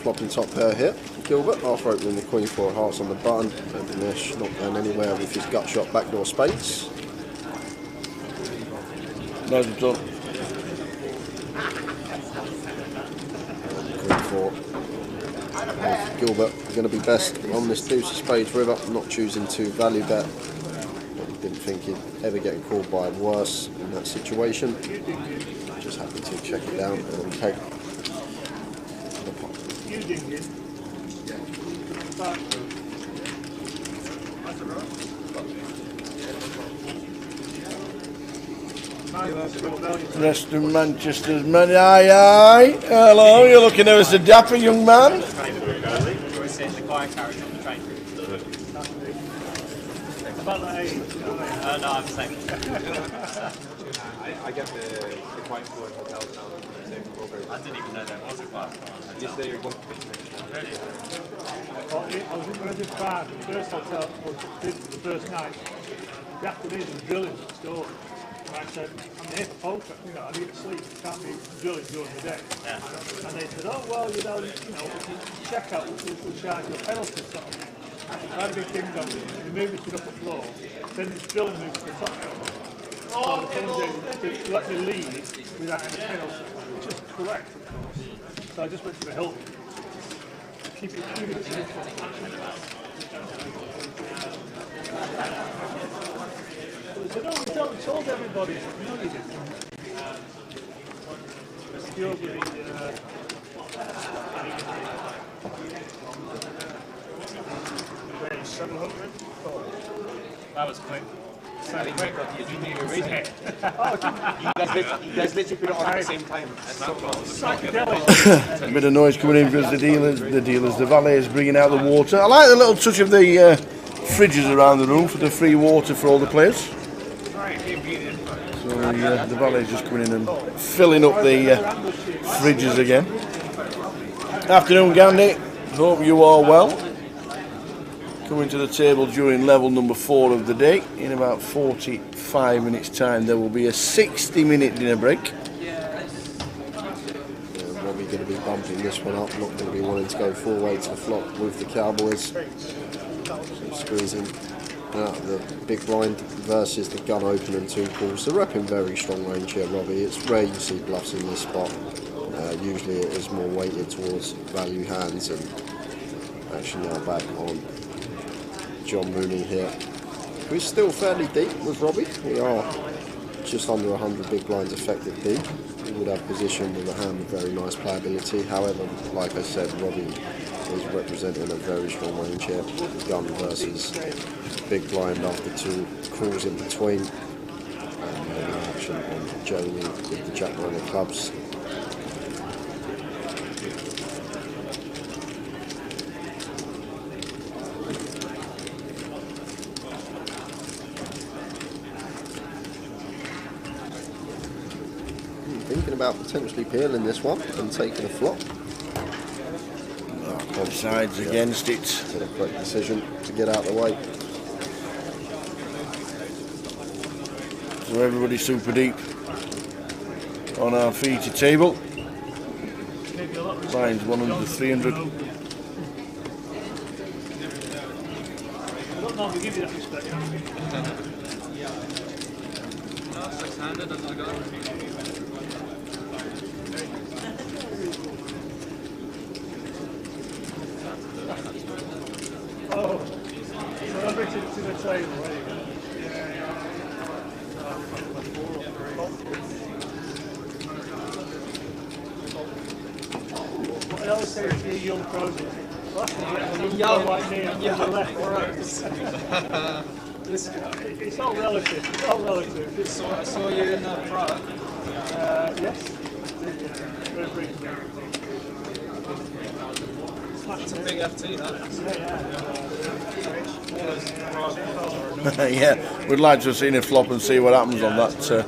Flopping top pair here. Gilbert, after opening the Queen 4 hearts on the button, open this, not going anywhere with his gut shot backdoor spades. No, it's done. Queen 4. Gilbert going to be best on this deuce of spades river, not choosing to value bet. Didn't think he'd ever get called by worse in that situation. Just happy to check it down and take. Preston Manchester's man. Aye, aye. Hello, you're looking ever so dapper, young man. No, I'm saying. I get the quiet floor hotels now. I didn't even know there was a quiet floor. Yes, they are going to I was in Reddit Bar, the first hotel, the first night. The afternoon was drilling next door. And I said, I'm here for poker, you know, I need to sleep, can't be drilling during the day. Yeah. And they said, oh, well, you know, check out, we'll charge you a penalty. So I had a big ding dong, we moved it to the upper floor, then this drilling moved to the top floor. So the thing to let me leave without any penalty, which is correct, of course. So I just went to the Hilton. Keep it simple. They said, oh, we told everybody. No, you didn't. You're with the 700. That was quick. You guys literally put it on at the same time. A bit of noise coming in because the valet is bringing out the water. I like the little touch of the fridges around the room for the free water for all the players. So the valet is just coming in and filling up the fridges again. Afternoon, Gandhi. Hope you are well. Coming to the table during level number 4 of the day. In about 45 minutes time there will be a 60-minute dinner break. Robbie going to be bumping this one up, not going to be wanting to go full way to the flop with the Cowboys. So squeezing out the big blind versus the gun opening 2 calls. So repping very strong range here, Robbie. It's rare you see bluffs in this spot. Usually it is more weighted towards value hands, and actually now back on John Mooney here. We're still fairly deep with Robbie. We are just under 100 big blinds effective deep. We would have position with a hand with very nice playability. However, like I said, Robbie is representing a very strong range here. Gun versus big blind after 2 calls in between. And action on Jamie with the Jack 9 of clubs. Thinking about potentially peeling this one and taking a flop. Both sides against it. It's a quick decision to get out of the way. So everybody super deep on our feature table. Lines 100 to 300. I don't normally give you that respect. Oh, so I'll bring it to the table. There you go. always say to you young pros, well, that's a young pro like me on the left. It's all relative. It's all relative. So I saw you in the Prague. Yes. Very briefly. It's a big FT, that. Yeah, we'd like to have seen a flop and see what happens on that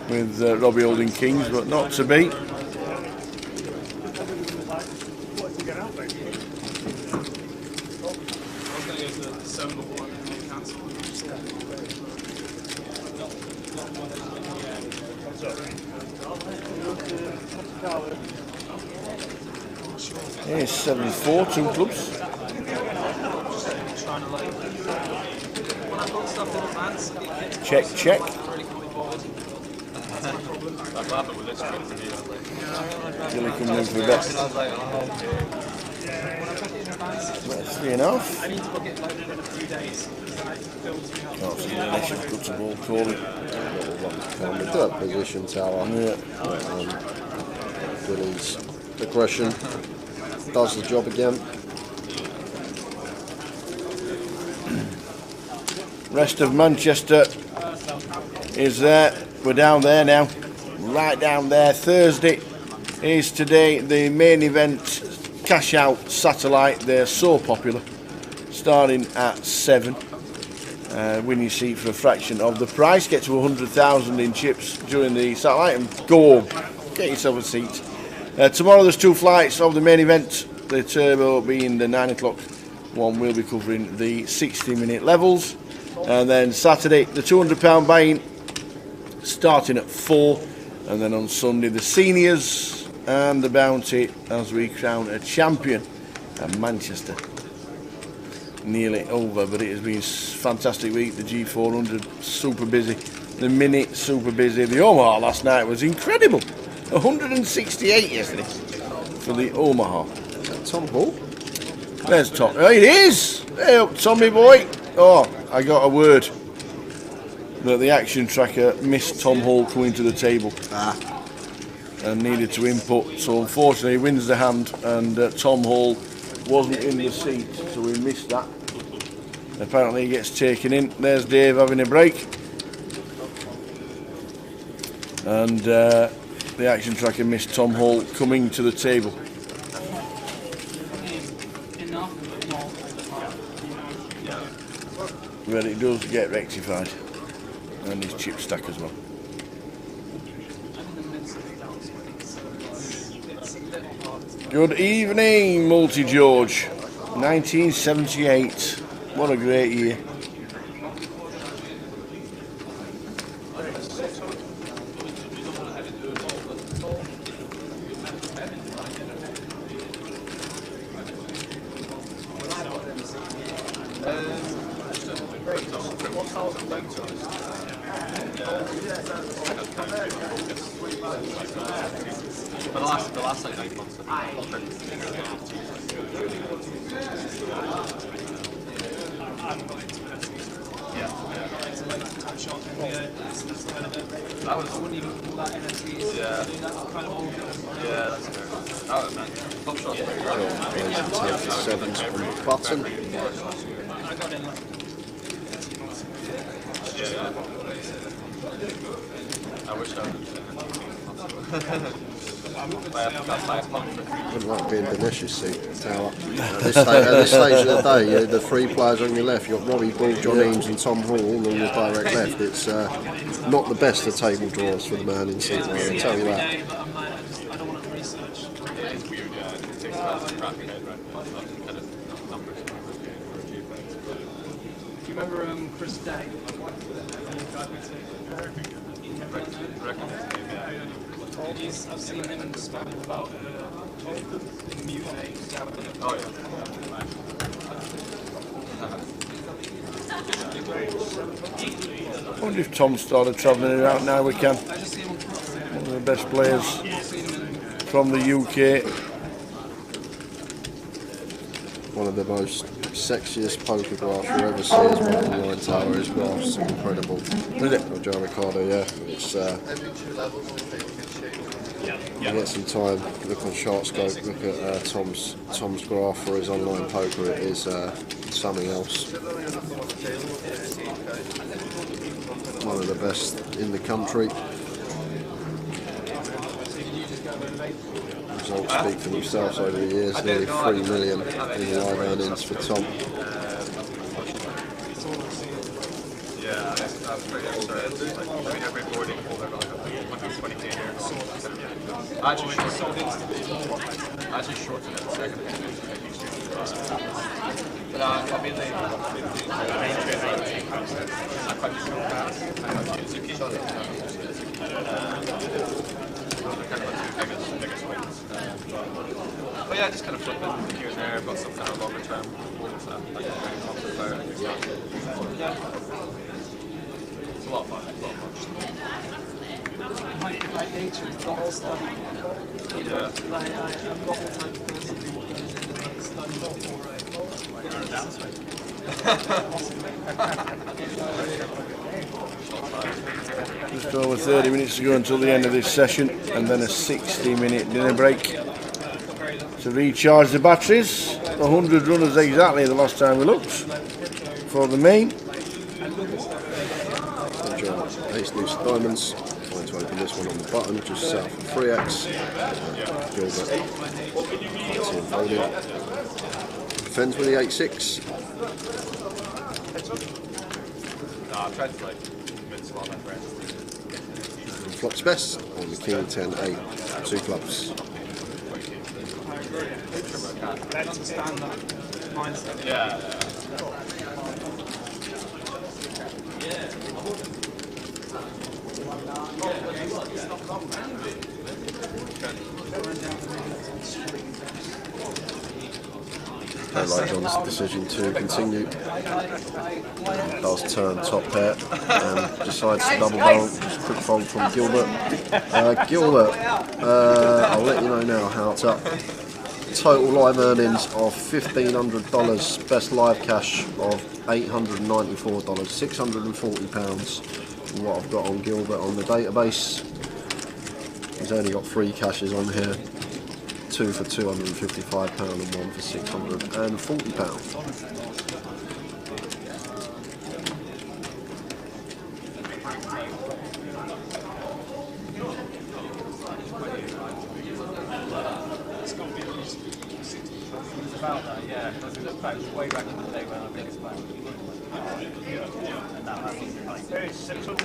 with Robbie holding kings, but not to be. Here's 74, 2 clubs. Check, check. Really coming in for the best. That's 3.5. I need to book it like in a few days. Oh, so the nation puts a ball calling. Third position tower. Yeah. Billy's aggression does the job again. Rest of Manchester is there. We're down there now. Right down there. Thursday is today the main event. Cash Out Satellite. They're so popular. Starting at 7. Win your seat for a fraction of the price. Get to 100,000 in chips during the satellite and go home. Get yourself a seat. Tomorrow there's 2 flights of the main event. The turbo being the 9 o'clock one. We'll be covering the 60-minute levels. And then Saturday the £200 buy-in starting at 4. And then on Sunday the seniors and the bounty as we crown a champion at Manchester. Nearly over, but it has been a fantastic week. The G400 super busy, the Mini super busy. The Omaha last night was incredible. 168 yesterday for the Omaha. Tom Hall? There's Tom. Oh, it is! Hey up, Tommy boy. Oh, I got a word that the action tracker missed Tom Hall coming to the table and needed to input. So unfortunately he wins the hand and Tom Hall wasn't in the seat, so we missed that. Apparently he gets taken in. There's Dave having a break. And the action tracker missed Tom Hall coming to the table. But it does get rectified. And his chip stack as well. Good evening, Multi George. 1978. What a great year. The last like 8 months. I wouldn't even call that NFT. Yeah, that's fair. Oh, man. Top shot. Take the 7s on the button. I wish I would. Wouldn't like being Dinesh's seat tower. At this stage of the day, the 3 players on your left, you've got Robbie Ball, John Eames and Tom Hall all on your direct left. It's not the best of table draws for the man in seat, I'll tell you that. Do you remember Chris Day? I've seen him speak about music. Oh yeah. I wonder if Tom started travelling around now. We can. One of the best players from the UK. One of the most sexiest poker graphs you ever see is one of the 9 tower. His graph's incredible. Is it? Joe Ricardo, yeah. It's When you get some time, look on SharkScope, look at Tom's graph for his online poker. It is something else. One of the best in the country. Results speak for themselves over the years. Nearly 3 million in live earnings for Tom. Yeah, that's pretty exciting. Like, every boarding holder got 120k here. I actually shorted it the second. But I mean, they quite kind of the two biggest wins. But yeah, just kind of flipping here and there. I've got some kind of longer term goals that I can bring off the player. Yeah. It's a lot of fun. Like nature, it's the whole stuff. Yeah. Like, I've got all the time to personally what goes into the study Just over 30 minutes to go until the end of this session, and then a 60-minute dinner break to recharge the batteries. 100 runners exactly the last time we looked for the main. Ace loose diamonds. Trying to open this one on the button, just set up for 3x. Gilbert, can't see him folding. Defends with the 8-6. I tried to convince a lot of my friends. Flops best on the King 10-8, 2 clubs. I understand that mindset. Yeah. I like John's decision to continue. Does turn top pair and decides to double barrel. Just quick fold from Gilbert. Gilbert, I'll let you know now how it's up. Total live earnings of $1,500. Best live cash of $894. £640. What I've got on Gilbert on the database. He's only got 3 cashes on here. 2 for £255 and 1 for £640. About that, yeah. Because it looked back way back in the day when I biggest back. And now that's like very 600.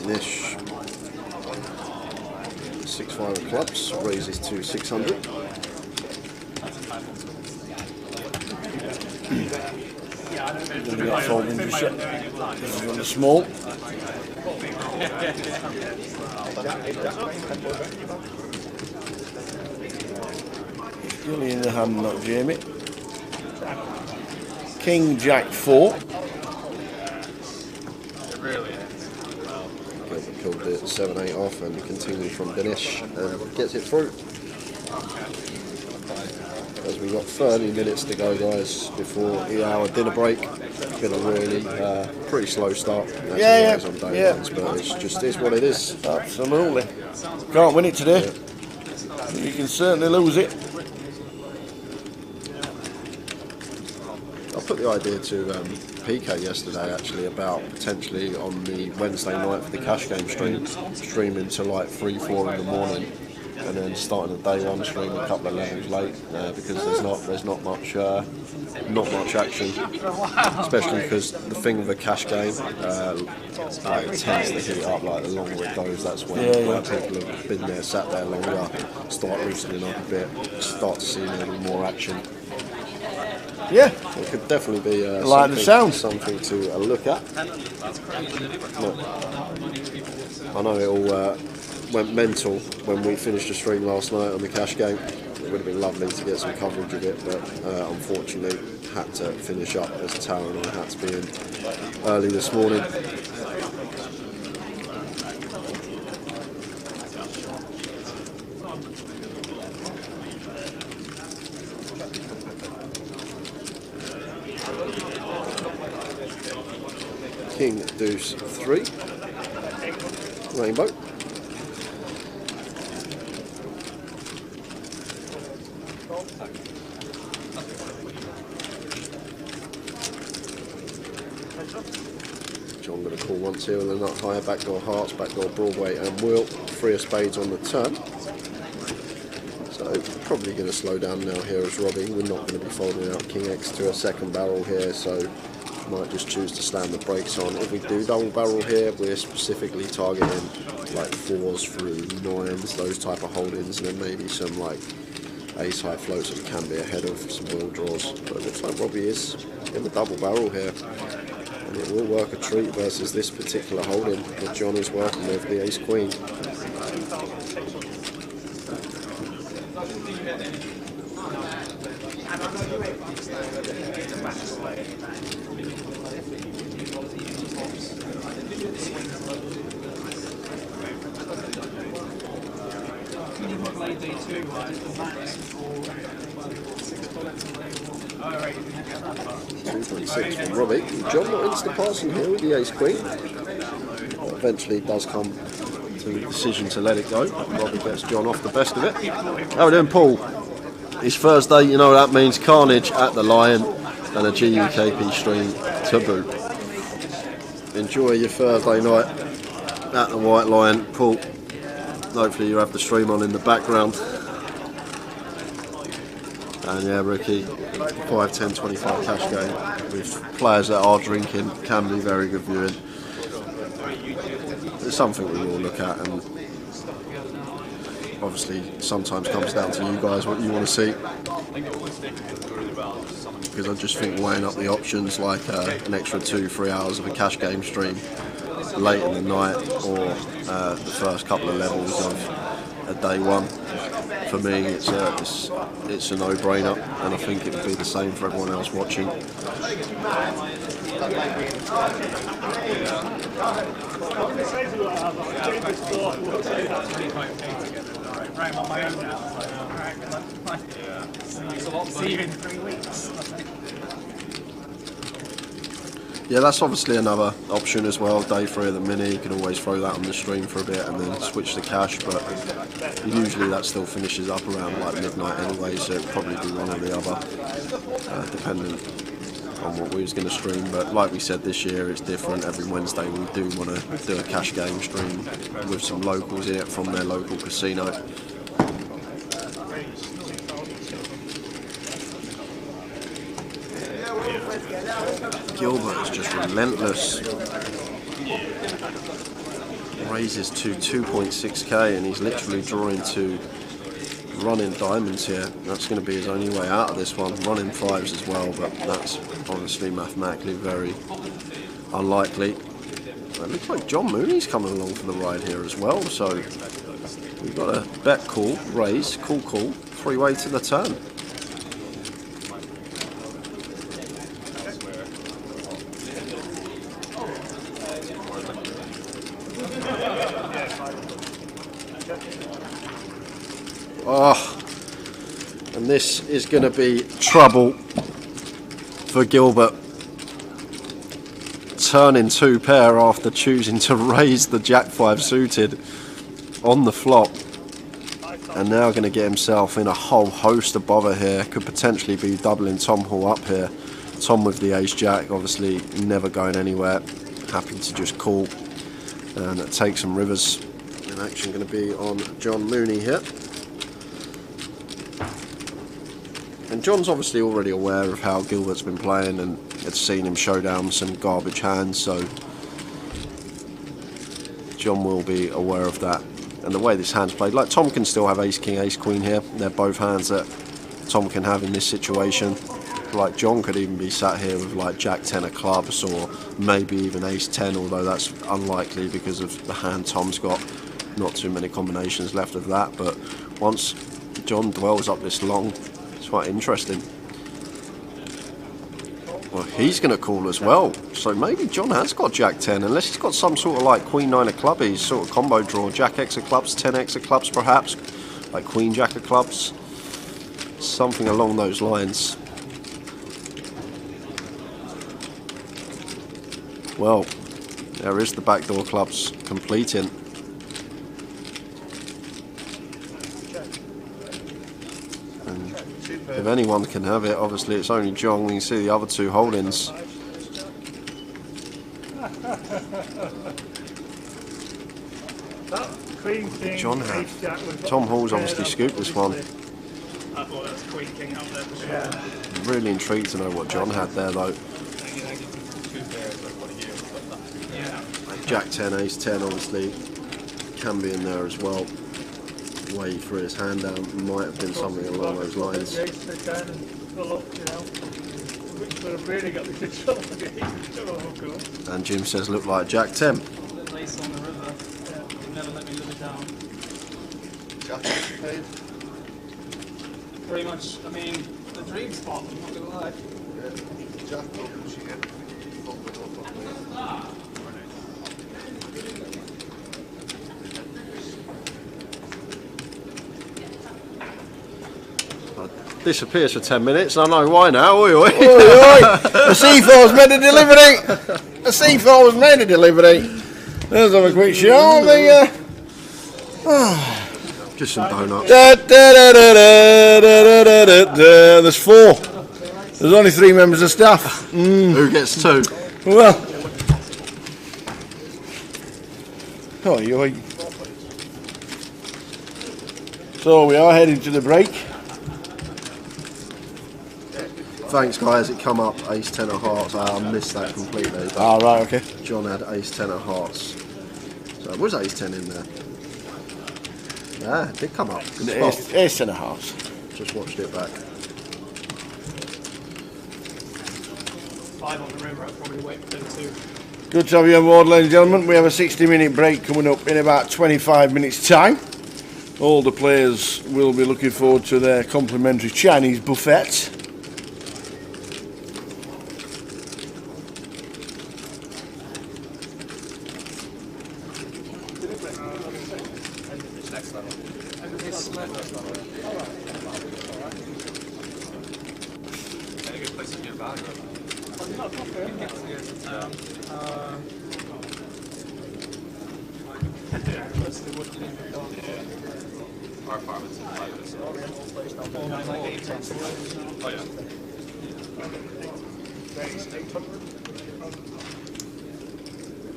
Nish 6-5 of clubs raises to 600. We've got folding just yet. This is on the small. Still in the hand, not Jamie. King Jack 4. Gilbert killed it 7-8 off and continued from Dinesh and gets it through. As we've got 30 minutes to go, guys, before the hour dinner break. It's been a really pretty slow start. Yeah. On day ones, but it's just is what it is. Absolutely. Can't win it today. Yeah. You can certainly lose it. I put the idea to PK yesterday actually about potentially on the Wednesday night for the cash game streaming to like 3-4 in the morning, and then starting the day one stream a couple of levels late because there's not much action, especially because the thing with a cash game it tends to heat up. Like the longer it goes, that's when people have been there, sat there longer, start loosening up a bit, start to see a little more action. Yeah, it could definitely be like the sound. Something to look at. Look, I know it all went mental when we finished the stream last night on the cash game. It would have been lovely to get some coverage of it, but unfortunately had to finish up as Tara and I had to be in early this morning. King Deuce 3. Rainbow. John going to call once here with a nut higher, backdoor hearts, backdoor Broadway and wheel. 3 of spades on the turn. So probably going to slow down now here as Robbie. We're not going to be folding out King X to a second barrel here, so might just choose to slam the brakes on. If we do double barrel here, we're specifically targeting like 4s through 9s, those type of holdings, and then maybe some like ace high floats that can be ahead of some wheel draws. But it looks like Robbie is in the double barrel here, and it will work a treat versus this particular holding that John is working with, the ace queen. Play D2, max for 2.6 from Robbie. John not insta-passing here with the ace queen. Eventually it does come to the decision to let it go. Robbie gets John off the best of it. How are we doing, Paul? It's Thursday, you know what that means. Carnage at the Lion and a GUKP stream to boot. Enjoy your Thursday night at the White Lion, Paul. Hopefully you have the stream on in the background. And yeah, Ricky, 5, 10, 25 cash game with players that are drinking can be very good viewing. It's something we will look at, and obviously sometimes comes down to you guys what you want to see. Because I just think weighing up the options like an extra 2-3 hours of a cash game stream late in the night, or the first couple of levels of a day one, for me it's a no-brainer, and I think it would be the same for everyone else watching. See you in 3 weeks. Yeah, that's obviously another option as well. Day 3 of the mini, you can always throw that on the stream for a bit and then switch to cash, but usually that still finishes up around like midnight anyway, so it'd probably be one or the other, depending on what we was going to stream. But like we said, this year it's different. Every Wednesday we do want to do a cash game stream with some locals in it from their local casino. Gilbert is just relentless. Raises to 2.6k and he's literally drawing to running diamonds here. That's going to be his only way out of this one. Running 5s as well, but that's obviously mathematically very unlikely. It looks like John Mooney's coming along for the ride here as well, so we've got a bet call, raise, call, 3-way to the turn. Oh, and this is going to be trouble for Gilbert. Turning 2 pair after choosing to raise the Jack 5 suited on the flop, and now going to get himself in a whole host of bother here. Could potentially be doubling Tom Hall up here. Tom with the ace jack, obviously never going anywhere, happy to just call and take some rivers. And action going to be on John Mooney here. And John's obviously already aware of how Gilbert's been playing and had seen him show down some garbage hands, so John will be aware of that. And the way this hand's played, like Tom can still have ace king, ace queen here. They're both hands that Tom can have in this situation. Like John could even be sat here with like jack 10 of clubs, or maybe even ace 10, although that's unlikely because of the hand Tom's got. Not too many combinations left of that, but once John dwells up this long, it's quite interesting. Well, he's going to call as well, so maybe John has got jack 10, unless he's got some sort of like queen 9 of clubbies sort of combo draw, jack x of clubs, 10x of clubs perhaps, like queen jack of clubs, something along those lines. Well, There is the backdoor clubs completing. And if anyone can have it, obviously it's only John. We can see the other two holdings. John had. Tom Hall's obviously scooped this one. I thought that was Queen King out there for sure. I'm really intrigued to know what John had there though. Jack 10, Ace 10 obviously can be in there as well. The way he threw his hand down might have been something along those lines. And Jim says look like Jack 10. Pretty much, I mean, the dream spot, I'm not gonna lie. Disappears for 10 minutes, I know why now. Oi, oi. Oi, oi. The C4 was made a delivery. The C4 was made a delivery. Let's have a quick show of the. Just some donuts. There's 4. There's only 3 members of staff. Who gets 2? Well. Oi, oi. So we are heading to the break. Thanks guys, it come up Ace 10 of hearts. I missed that completely. Ah, right, okay. John had Ace 10 of hearts. So was Ace 10 in there? Yeah, it did come up. Ace 10 of hearts. Just watched it back. 5 on the river, I'll probably wait for 2. Good to have you on board, ladies and gentlemen. We have a 60-minute break coming up in about 25 minutes' time. All the players will be looking forward to their complimentary Chinese buffet.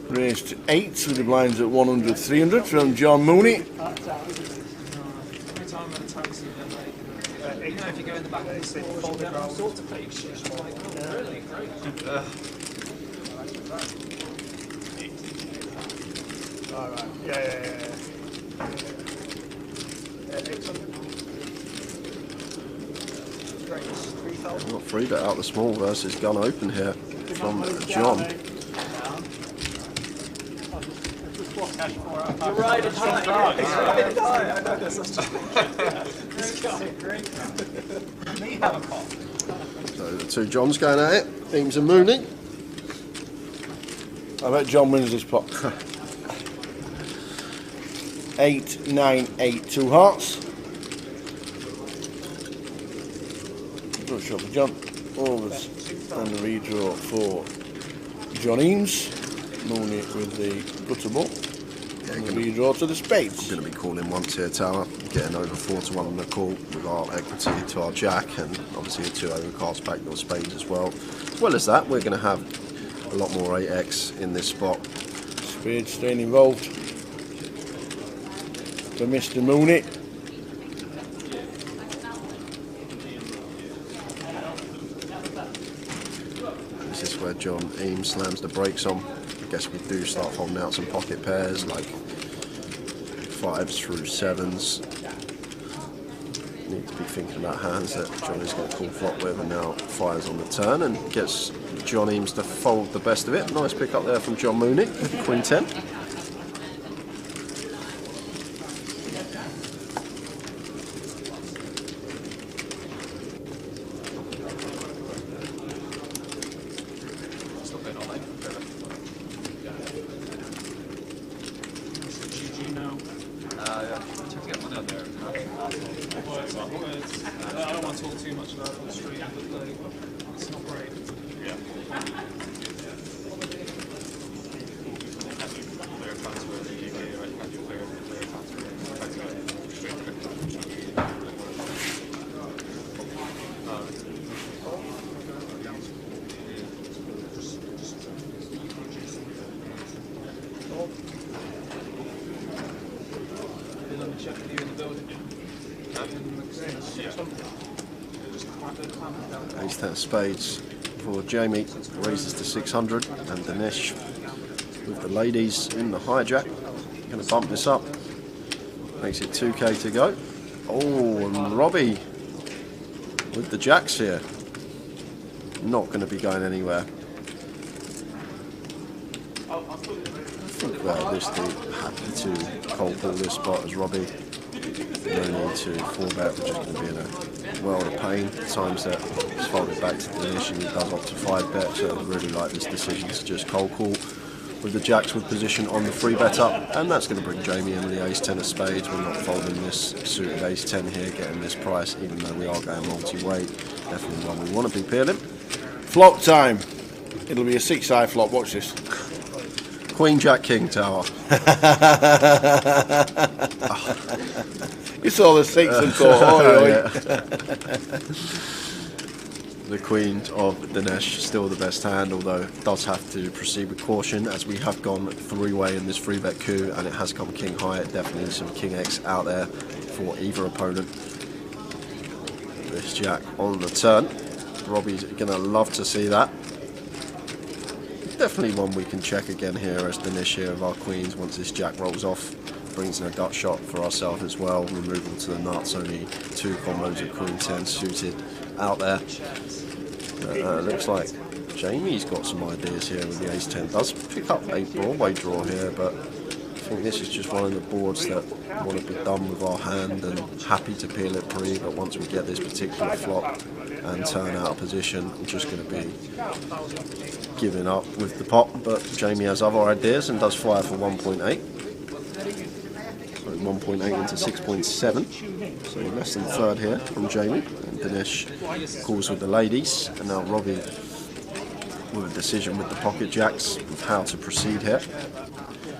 Raised 8 with the blinds at 100, 300 from John Mooney. If you go in the back of the seat, fold it all sorts of fake shit. Really great. Alright, yeah. I've got 3 bet out the small versus gun open here from John. You're right in time. I know this. Me have a pop. So the 2 Johns going at it. Eames and Mooney. I bet John wins this pot. 8, 9, 8, 2 hearts. Good shot for John. Overs and the redraw for John Eames. Mooney with the gutter ball. And the redraw to the spades. I'm going to be calling once here, Tower. Getting over 4-1 on the call with our equity to our jack, and obviously the 2 overcast backdoor spades as well. As well as that, we're going to have a lot more 8x in this spot. Spades staying involved for Mr. Mooney. This is where John Eames slams the brakes on. I guess we do start holding out some pocket pairs like 5s through 7s. Need to be thinking about hands that John is going to call flop with, and now fires on the turn and gets John Eames to fold the best of it. Nice pick up there from John Mooney with the Queen 10. Ace 10 of spades for Jamie, raises to 600, and Dinesh with the ladies in the hijack. Going to bump this up, makes it 2k to go. Oh, and Robbie with the jacks here, not going to be going anywhere. I think this dude happy to cold ball this spot as Robbie. No need to 4-bet, we're just going to be in a world of pain. Times that he's folded back to Dinesh and he does opt to 5-bet, so I really like this decision to just cold call with the jacks with position on the 3-bet up, and that's going to bring Jamie in with the ace 10 of spades. We're not folding this suited ace 10 here, getting this price, even though we are going multi-way. Definitely one we want to be peeling. Flop time. It'll be a 6-eye flop, watch this. Queen, Jack, King, Tower. You saw the 6 and thought, oh, yeah. The Queen of Dinesh, still the best hand, although does have to proceed with caution, as we have gone 3-way in this 3-bet coup, and it has come King high. Definitely some King X out there for either opponent. This Jack on the turn. Robbie's going to love to see that. Definitely one we can check again here as Dinesh here of our queens. Once this Jack rolls off, brings in a gut shot for ourselves as well. Removal to the nuts, only 2 combos of Queen 10 suited out there. Looks like Jamie's got some ideas here with the ace 10. Does pick up a Broadway draw here, but I think this is just one of the boards that want to be done with our hand and happy to peel it pre, but once we get this particular flop and turn out of position, I'm just going to be giving up with the pot. But Jamie has other ideas and does fire for 1.8. So 1.8 into 6.7. So less than a third here from Jamie. And Dinesh calls with the ladies. And now Robbie with a decision with the pocket jacks of how to proceed here.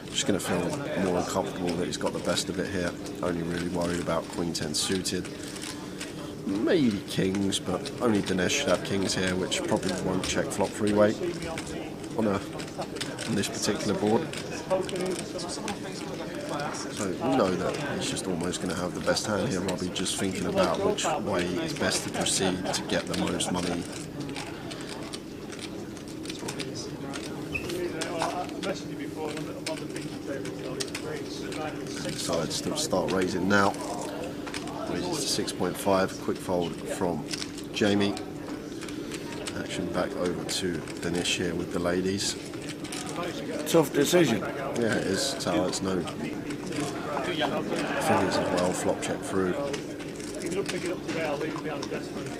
Just going to feel more uncomfortable that he's got the best of it here. Only really worried about Queen 10 suited. Maybe kings, but only Dinesh should have kings here, which probably won't check flop 3-way on this particular board. So we know that he's just almost going to have the best hand here. Robbie just thinking about which way is best to proceed to get the most money. Decides to start raising now. Raises to 6.5, quick fold from Jamie. Action back over to Dinesh here with the ladies. Tough decision. Yeah, it is. Tower, it's no fingers as well, flop check through.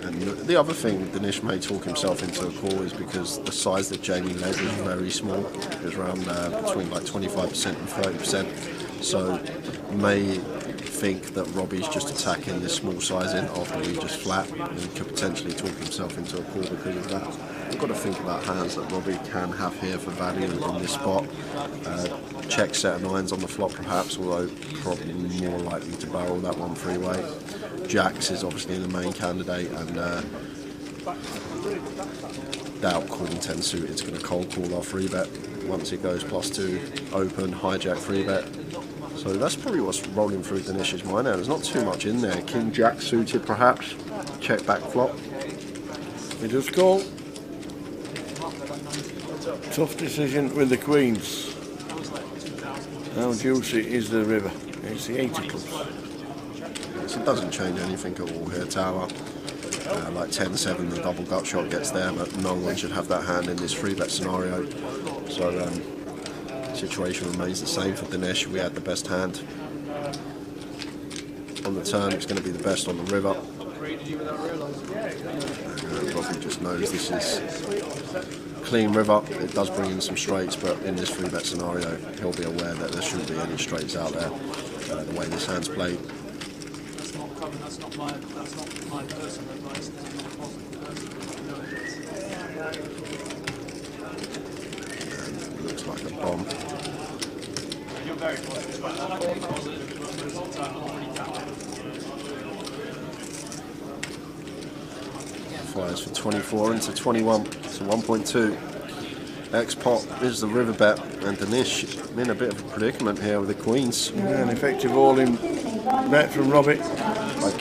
And the other thing Dinesh may talk himself into a call is because the size that Jamie led was very small. It was around between like 25% and 30%. So may think that Robbie's just attacking this small sizing after we just flat, and he could potentially talk himself into a call because of that. We've got to think about hands that Robbie can have here for value in this spot. Check set of 9s on the flop perhaps, although probably more likely to barrel that one 3-way. Jacks is obviously the main candidate, and doubt Queen 10 suited is going to cold call our 3-bet once it goes +2 open, hijack 3-bet. So that's probably what's rolling through Dinesh's mind now. There's not too much in there. King Jack suited perhaps. Check back flop. We just call. Tough decision with the queens. How juicy is the river? It's the 80 clubs. Yes, it doesn't change anything at all here, Tower. Like 10-7, the double gut shot gets there, but no one should have that hand in this 3-bet scenario. So situation remains the same for Dinesh. We had the best hand on the turn. It's going to be the best on the river. Robbie just knows this is clean river. It does bring in some straights, but in this 3-bet scenario, he'll be aware that there shouldn't be any straights out there. The way this hand's played. That's not my personal advice. And looks like a bomb. Fires for 24 into 21, so 1.2. X-Pot is the river bet, and Danish in a bit of a predicament here with the queens. Yeah, an effective all-in bet from Robbie. Like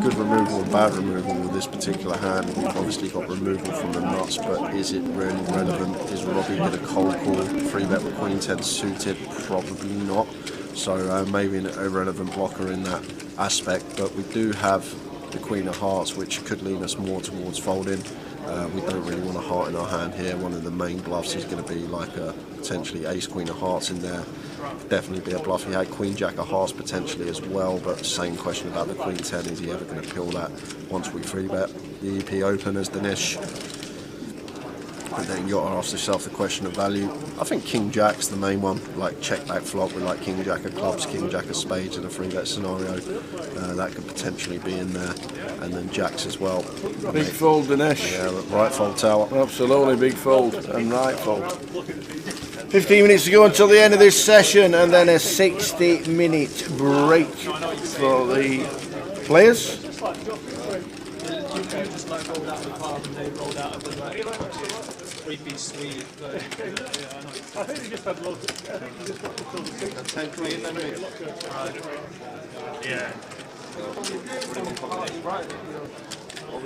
good removal and bad removal with this particular hand. We've obviously got removal from the nuts, but is it really relevant? Is Robbie going to cold call 3-bet with Queen 10 suited? Probably not. So maybe an irrelevant blocker in that aspect, but we do have the Queen of Hearts, which could lean us more towards folding. We don't really want a heart in our hand here. One of the main bluffs is going to be like a potentially Ace Queen of Hearts in there. Definitely be a bluff. He had Queen Jack of Hearts potentially as well, but same question about the Queen 10. Is he ever going to pill that once we 3-bet the EP Open as Dinesh? And then you got to ask yourself the question of value. I think King Jack's the main one, like check back flop with like King Jack of Clubs, King Jack of Spades in a 3-bet scenario. That could potentially be in there, and then Jacks as well. Big fold, Dinesh. Yeah, right fold tower. Absolutely big fold and right fold. 15 minutes to go until the end of this session, and then a 60-minute break for the players. Just like rolled out of the club and they rolled out of the three-piece suite. I think they just had loads of, I think they just got to fill the seats. 10 queen then maybe. Yeah.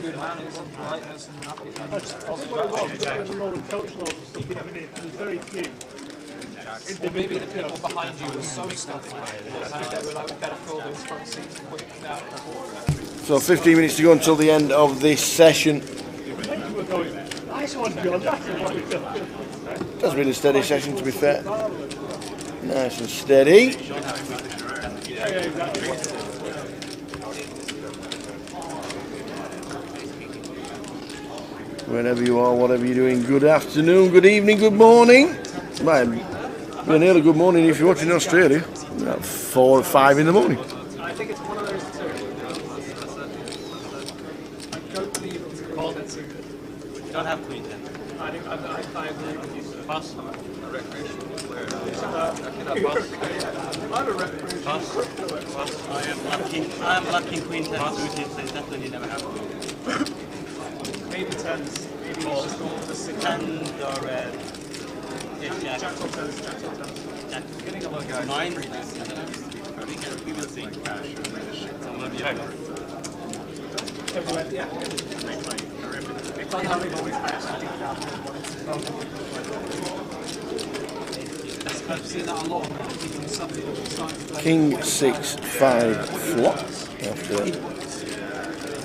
Good manners and politeness and happiness. I think what it was, there was a lot of coach loads of stuff coming in. There was very few. Or maybe the people behind you were so stuffy. They were like, we better fill those front seats quick now. So 15 minutes to go until the end of this session. Nice one, John. Has been a steady session, to be fair. Nice and steady. Wherever you are, whatever you're doing, good afternoon, good evening, good morning. Might be an early good morning if you're watching in Australia. About 4 or 5 in the morning. I think it's one of those two. I don't believe it's called it. You don't have Queen 10. I agree with you. Pass. Recreational player. I'm a recreational. Pass. I am lucky Queen 10 suited, so definitely never have Queen. Maybe 10s. Maybe he's just going for the 6. 10 or Jack. Jack or 10s. Jack or 10s. Jack. Getting a look at 9. We will see. I'm going to be over. Yeah. It's not having always actually I've seen that a lot. King 6-5 flop after that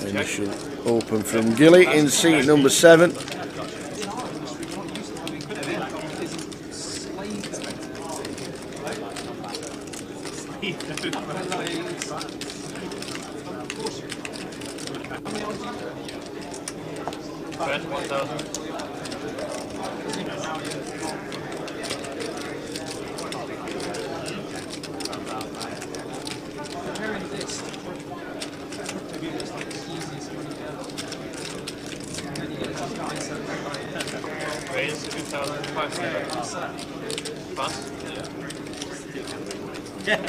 initial open from Gilly in seat number 7. Raise 2,500. Pass? Yeah.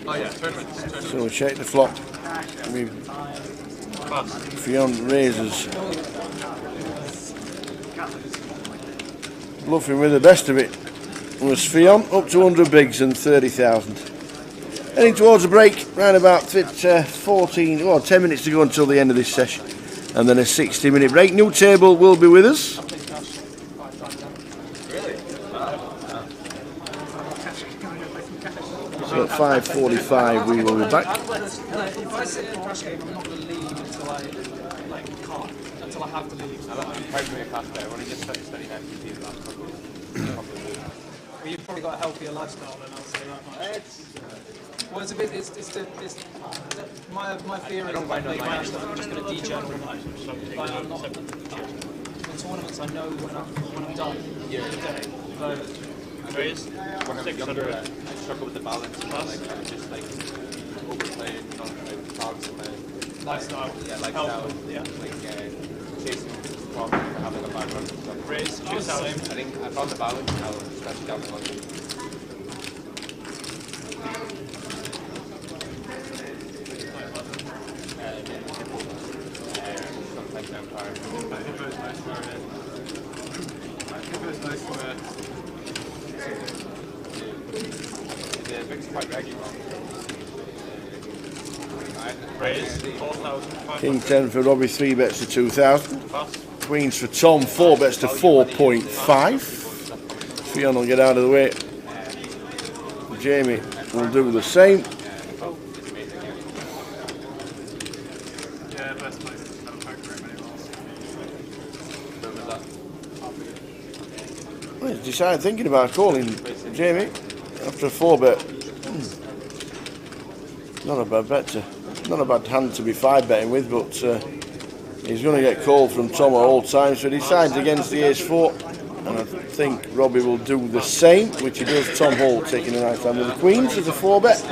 Oh yeah, tournament. So we'll check the flop. Fion raises. Bluffing with the best of it was Fion, up to 100 bigs and 30,000. Heading towards a break, round about 10 minutes to go until the end of this session. And then a 60-minute break. New table will be with us. So at 5:45 we will be back. If I sit in a crash game, I'm not going to leave until I can't, until I have to leave. Well, you've probably got a healthier lifestyle than I'll say that much. Well, it's a bit. My fear is that I play match that I'm just going to degenerate. Like, I'm not. In tournaments, I know when I'm done. Yeah. Raise. I struggle with the balance. I'm just like overplaying, not targets playing. Lifestyle. Yeah, lifestyle. Yeah. Like chasing problems. having a bad run. Raise 2000. I think I found the balance now, especially down the line. Sometimes Empire. Hippo's nice for The Vic's quite regular. raise 4,000. King 10 for Robbie, 3 bets to 2,000. Queens for Tom, 4 bets to 4.5. Fionn will get out of the way. Jamie will do the same. Yeah, best place to have a pack for him anymore. Well, he's decided thinking about calling Jamie after a 4 bet. Not a bad bet not a bad hand to be 5 betting with, but he's going to get called from Tom at all times, so he decides against the ace 4, and I think Robbie will do the same, which he does. Tom Hall taking a nice hand with the Queens as a 4 bet.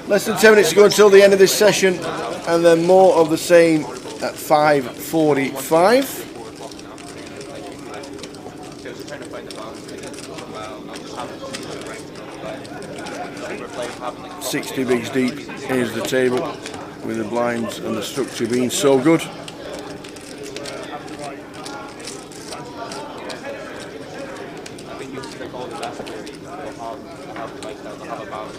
Less than 10 minutes to go until the end of this session, and then more of the same at 5:45. $60 bigs deep is the table, with the blinds and the structure being so good. I think you should all the best have the lifestyle to have a balance.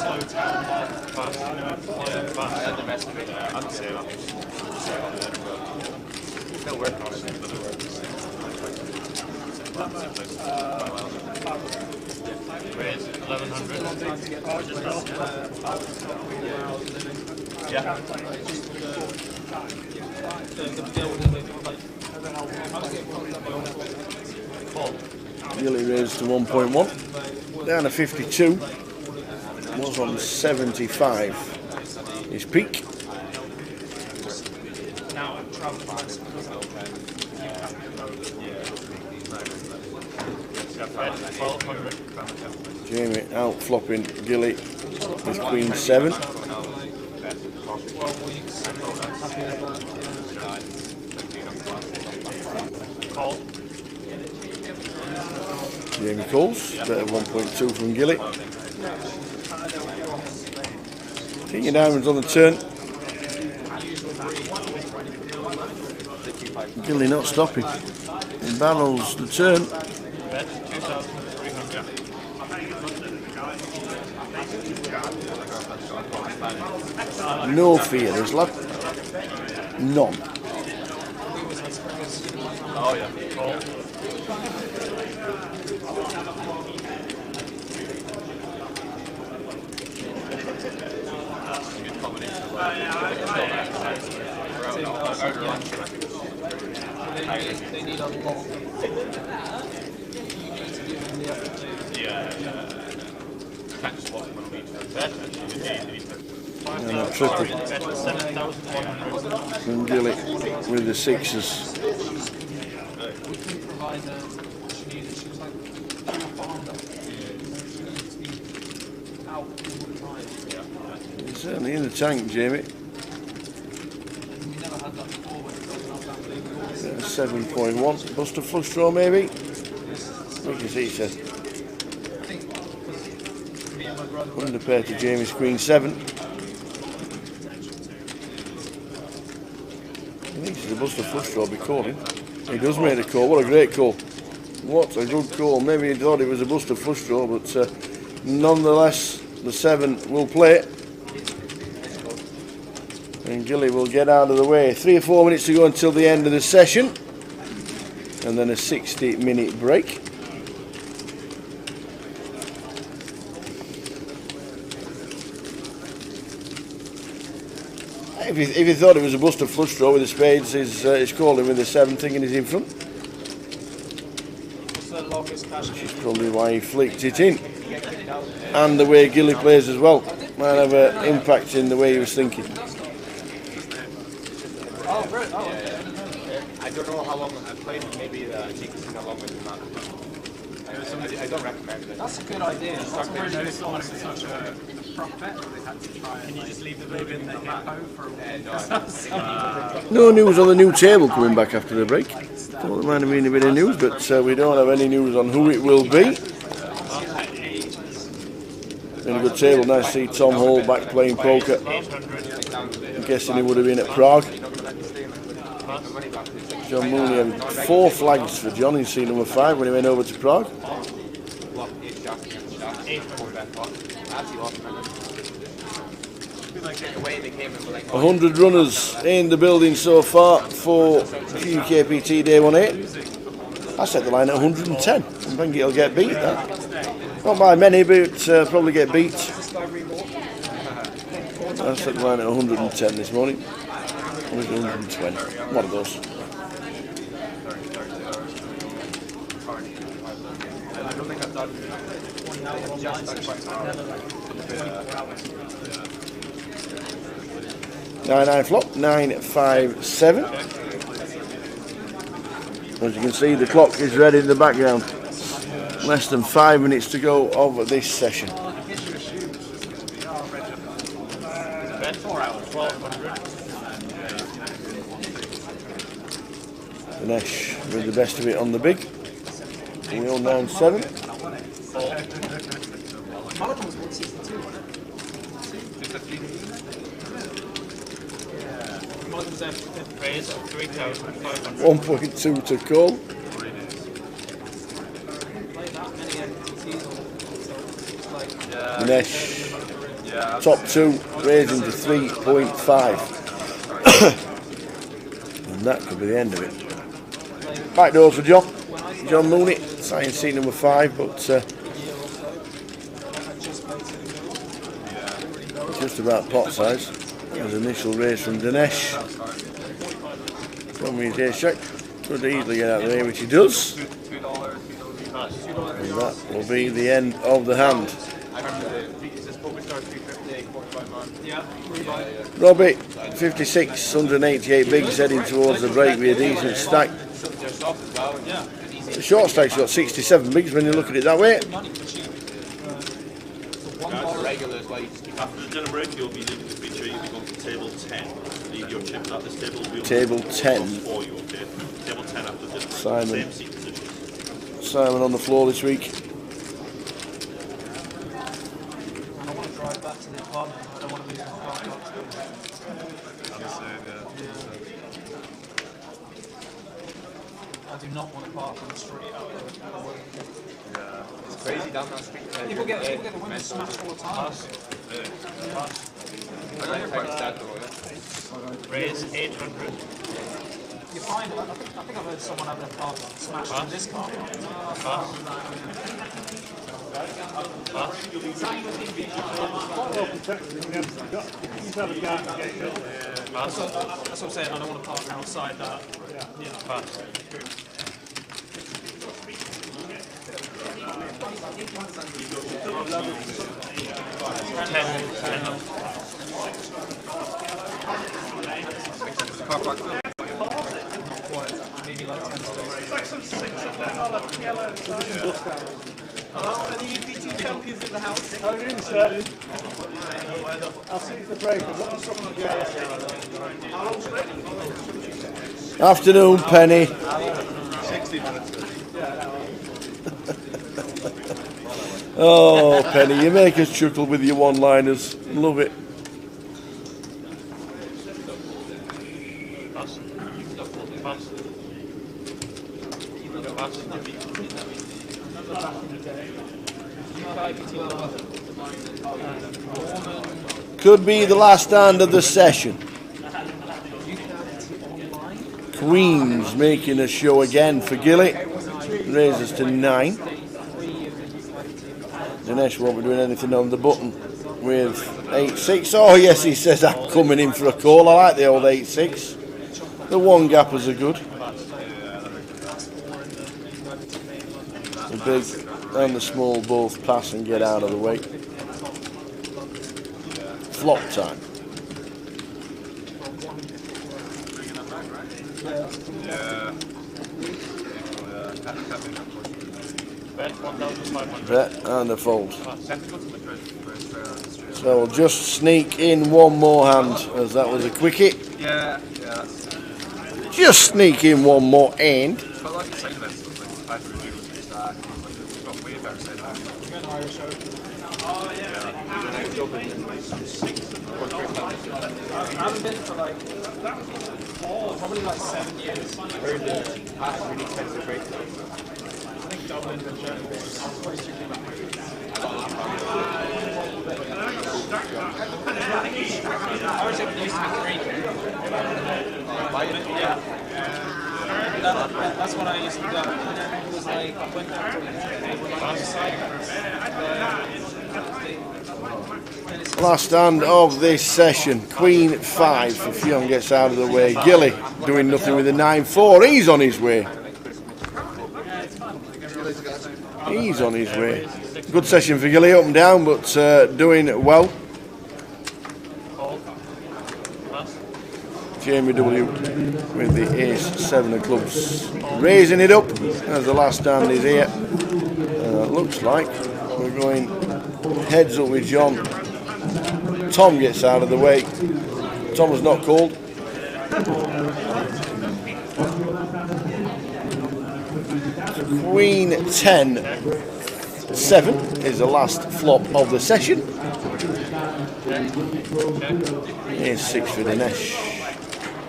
Slow down, fast, fast. And the rest of it, I'd say that. Still working on it, but it works. Raise 1,100. Yeah. Nearly raised to 1.1. Down to 52. Was on 75. His peak. Now I'm traveling. Jamie out flopping Gilly. His Queen 7. Call. Jamie calls. Better 1.2 from Gilly. King of Diamonds on the turn. Gilly not stopping. And Barrels the turn. Bet 2,300. No fear, there's lad. None. Oh yeah. Call. They need a lot. Can't just walk when we bet. And a triple from Gilly with the 6s. He's certainly in the tank, Jamie. 7.1. Buster flush draw maybe. What does he say? Under pair to Jamie's Queen 7. I think it's a Buster flush draw be calling. He does make the call. What a great call. What a good call. Maybe he thought it was a Buster flush draw, but nonetheless the 7 will play. And Gilly will get out of the way. 3 or 4 minutes to go until the end of the session. And then a 60-minute break. If he thought it was a Buster flush draw with the spades, he's calling with the 7, thinking he's in front. Which is probably why he flicked it in. And the way Gilly plays as well might have an impact in the way he was thinking. I don't know how long I've played. Maybe the GUKPT a longer than that. I don't recommend it. That's a good idea. That's a really good thought. It's such a prop bet that they had to try. Can you just leave the baby in the hippo for a week? No news on the new table coming back after the break. Thought there might have been a bit of news, but we don't have any news on who it will be. Been a good table. Nice to see Tom Hall back playing poker. I'm guessing he would have been at Prague. John Mooney had 4 flags for John in seat number 5 when he went over to Prague. 100 runners in the building so far for GUKPT Day 1-8. I set the line at 110. I think it'll get beat, that. Not by many, but probably get beat. I set the line at 110 this morning. 120. One of those. Nine flop, 957. As you can see, the clock is red in the background. Less than 5 minutes to go of this session. Ganesh with the best of it on the big. Wheel 9-7. $1.2 to call. Ganesh, top 2, raising to 3.5. And that could be the end of it. Back doors for John Mooney, signing seat number 5, but just about pot size. As initial raise from Ganesh. From his ace check, could easily get out of there, which he does. And that will be the end of the hand. Robbie, 56, 188 bigs, heading towards the break with a decent stack. The short stack's got 67 bigs when you look at it that way. After the dinner break, you'll be leaving the feature, you'll be going to table 10. Leave your chips at this table. Table 10. For you, okay? Table 10 after dinner break. Simon. Same seat position. Simon on the floor this week. I want to drive back to the apartment. I don't want to lose my car. I do not want to park on the street. It's crazy down that street. People get the women smashed all the time. Raise 800. You find, I think I've heard someone having a car smashed in this car. Quite well protected. You have a guy to get killed. That's what I'm saying. I don't want to park outside that. Maybe like 10 It's like some 6 of them. I'll have yellow. Hello, are the UPT champions in the house? How are you doing, sir? I'll see you at the break. I've got something to go. Afternoon, Penny. 60 minutes. Oh, Penny, you make us chuckle with your one-liners. Love it. Could be the last hand of the session. Queens making a show again for Gilly. Raises to 9. Ganesh won't be doing anything on the button with 8-6. Oh yes, he says I'm coming in for a call. I like the old 8-6. The one gappers are good. The big and the small both pass and get out of the way. Flop time. Yeah. Bet 1,500. Bet and a fold. Send it to the first trailer. So we'll just sneak in one more hand, as that was a quickie. Yeah, yeah. Just sneak in one more hand. But like the side events, like I've reviewed with the stack, we've got way better side events. We're going to Irish out. Oh, yeah. I haven't been for like, probably like 7 years. Heard the past really expensive break. I think Dublin and Germany Irish Open used to be 3K. Yeah. That's what I used to do. And then it was like, I went down to Last hand of this session, Queen 5 if Fionn gets out of the way. Gilly doing nothing with a 9-4. He's on his way. He's on his way. Good session for Gilly, up and down, but doing well. Jamie W with the ace-7 of clubs, raising it up as the last hand is here. Looks like we're going heads up with John. Tom gets out of the way. Tom was not called. Queen 10-7 is the last flop of the session. Here's 6 for Dinesh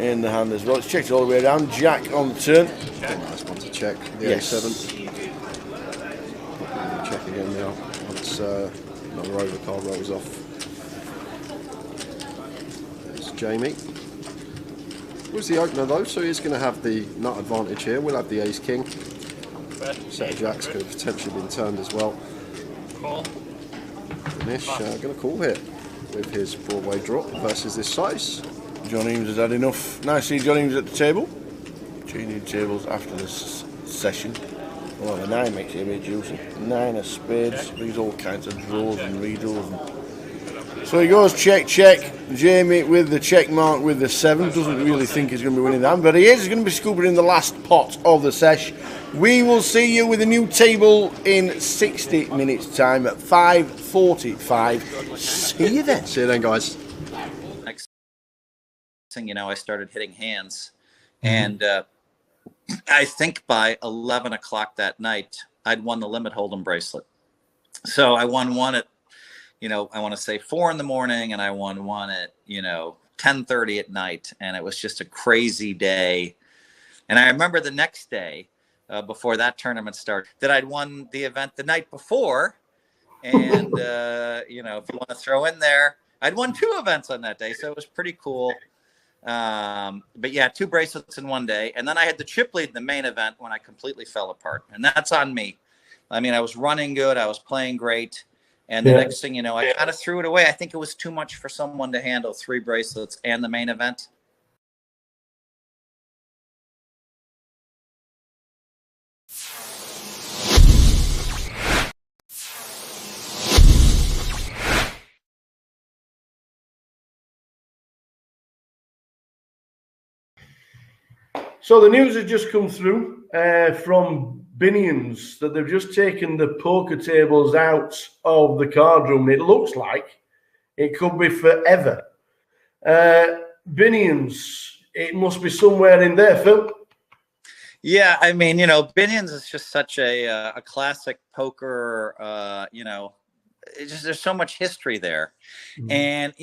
in the hand as well. It's checked all the way around. Jack on the turn. Nice one to check. The Yes. A7. Check again now. Once another overcard rolls off. There's Jamie. Who's the opener though? So he's going to have the nut advantage here. We'll have the ace king. Set of jacks could have potentially been turned as well. Call. Dinesh going to call here with his Broadway drop versus this size. John Eames has had enough. Nice to see John Eames at the table. Changing tables after this session. Well, the 9 makes it a bit juicy. 9 of spades. These all kinds of draws and redraws. So he goes check, check. Jamie with the check mark with the 7. Doesn't really think he's going to be winning that, but he is. He's going to be scooping in the last pot of the sesh. We will see you with a new table in 60 minutes time at 5:45. See you then. See you then, guys. Next thing you know, I started hitting hands, and I think by 11 o'clock that night, I'd won the limit hold'em bracelet. So I won one at, I want to say 4 in the morning, and I won one at, 10:30 at night, and it was just a crazy day. And I remember the next day, before that tournament started, that I'd won the event the night before, and if you want to throw in there, I'd won 2 events on that day, so it was pretty cool. But yeah, 2 bracelets in one day. And then I had the chip lead in the main event when I completely fell apart. And that's on me. I mean, I was running good. I was playing great. And the next thing you know, I kind of threw it away. I think it was too much for someone to handle 3 bracelets and the main event. So the news has just come through from Binions that they've just taken the poker tables out of the card room. It looks like it could be forever. Binions, it must be somewhere in there, Phil. Yeah, I mean, Binions is just such a classic poker, there's so much history there. And,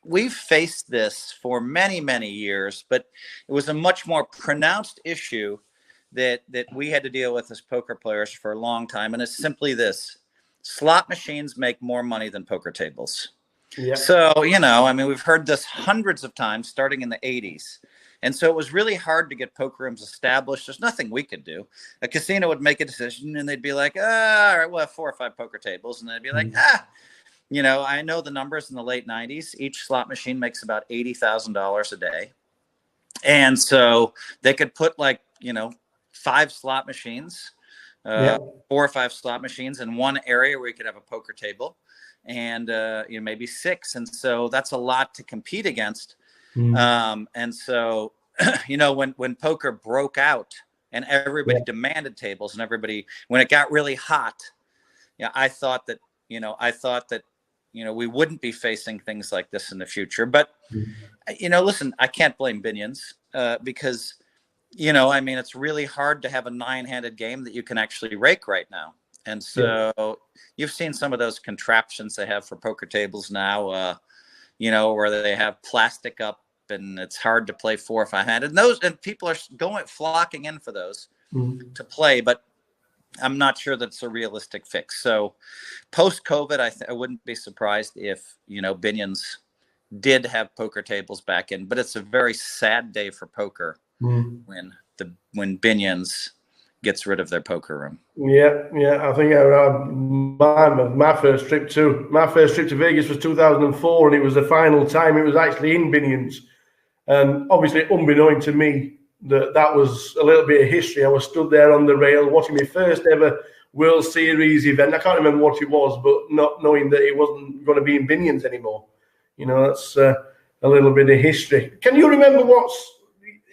we've faced this for many, many years, but it was a much more pronounced issue that we had to deal with as poker players for a long time. And it's simply this: slot machines make more money than poker tables. Yeah. So, we've heard this hundreds of times starting in the 80s. And so it was really hard to get poker rooms established. There's nothing we could do. A casino would make a decision and they'd be like, all right, we'll have 4 or 5 poker tables. And they'd be like, I know the numbers in the late 90s. Each slot machine makes about $80,000 a day. And so they could put 5 slot machines, 4 or 5 slot machines in one area where you could have a poker table, and maybe 6. And so that's a lot to compete against. And so you know, when poker broke out and everybody demanded tables and everybody, when it got really hot, I thought that, we wouldn't be facing things like this in the future. But, listen, I can't blame Binions because, it's really hard to have a 9-handed game that you can actually rake right now. And so you've seen some of those contraptions they have for poker tables now, where they have plastic up and it's hard to play 4 or 5-handed. And people are flocking in for those to play, but I'm not sure that's a realistic fix. So post-COVID, I wouldn't be surprised if, Binions did have poker tables back in, but it's a very sad day for poker when Binions gets rid of their poker room. Yeah. I think my first trip to Vegas was 2004, and it was the final time it was actually in Binions. And obviously, unbeknown to me, that was a little bit of history. I was stood there on the rail watching my first ever World Series event. I can't remember what it was, but not knowing that it wasn't going to be in Binions anymore. That's a little bit of history. Can you remember what's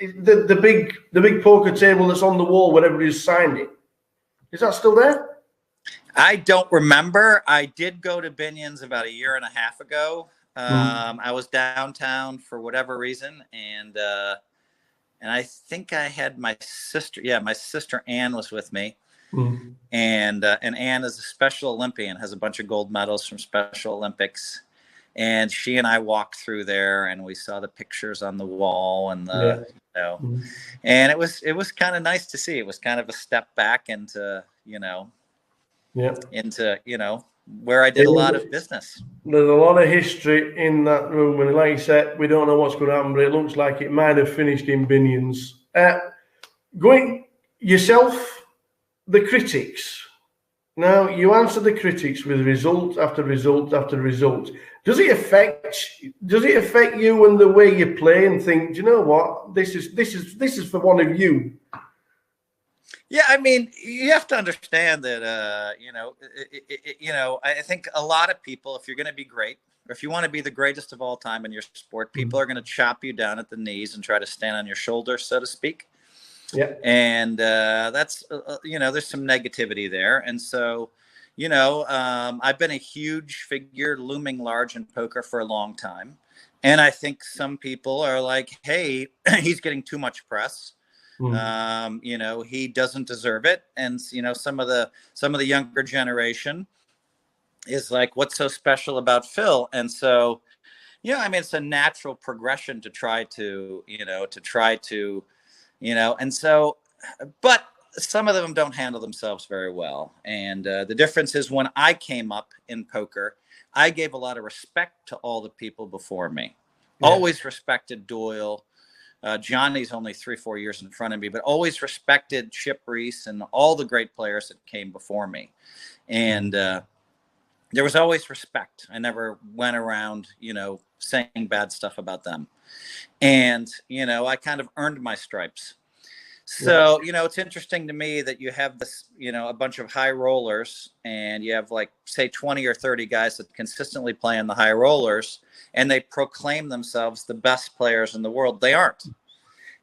the big poker table that's on the wall where everybody's signed it? Is that still there? I don't remember. I did go to Binions about a year and a half ago. I was downtown for whatever reason, and I think I had my sister. Yeah, my sister Ann was with me, and Ann is a Special Olympian, has a bunch of gold medals from Special Olympics, and she and I walked through there, and we saw the pictures on the wall, and and it was kind of nice to see. It was kind of a step back into where I did a lot of business. There's a lot of history in that room, and like you said, we don't know what's going to happen, but it looks like it might have finished in Binions. Going yourself, the critics. Now, you answer the critics with result after result after result. Does it affect you and the way you play and think, do you know what? This is for one of you. Yeah, I mean, you have to understand that, I think a lot of people, if you're going to be great, or if you want to be the greatest of all time in your sport, people are going to chop you down at the knees and try to stand on your shoulders, so to speak. Yeah. And that's, there's some negativity there. And so, I've been a huge figure looming large in poker for a long time. And I think some people are like, hey, he's getting too much press. He doesn't deserve it. And, some of the younger generation is like, what's so special about Phil? And so, it's a natural progression to try to, and so, but some of them don't handle themselves very well. And the difference is when I came up in poker, I gave a lot of respect to all the people before me. Yeah. Always respected Doyle. Johnny's only 3-4 years in front of me, but always respected Chip Reese and all the great players that came before me. And there was always respect. I never went around, saying bad stuff about them. And, I kind of earned my stripes. So, it's interesting to me that you have this, a bunch of high rollers, and you have like, say, 20 or 30 guys that consistently play in the high rollers, and they proclaim themselves the best players in the world. They aren't.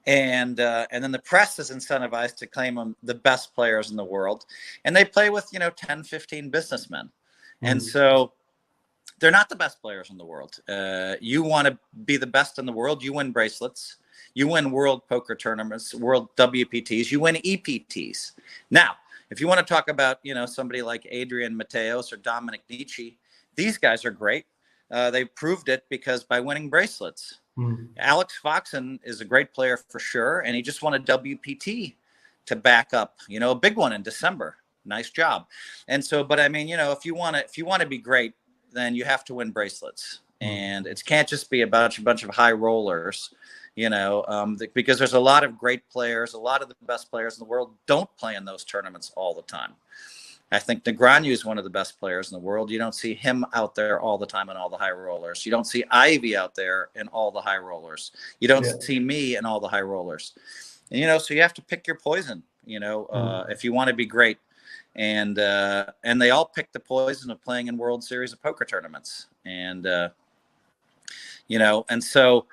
And then the press is incentivized to claim them the best players in the world. And they play with, 10, 15 businessmen. And so they're not the best players in the world. You want to be the best in the world. You win bracelets. You win world poker tournaments, world WPTs, you win EPTs. Now, if you want to talk about, somebody like Adrian Mateos or Dominic Nietzsche, these guys are great. They proved it because by winning bracelets. Alex Foxen is a great player for sure, and he just won a WPT to back up, a big one in December. Nice job. And so, but I mean, if you want to be great, then you have to win bracelets. And it can't just be a bunch of high rollers. Because there's a lot of great players, a lot of the best players in the world don't play in those tournaments all the time. I think Negreanu is one of the best players in the world. You don't see him out there all the time in all the high rollers. You don't see Ivy out there in all the high rollers. You don't see me in all the high rollers. And, so you have to pick your poison, if you want to be great. And they all pick the poison of playing in World Series of Poker tournaments. And, and so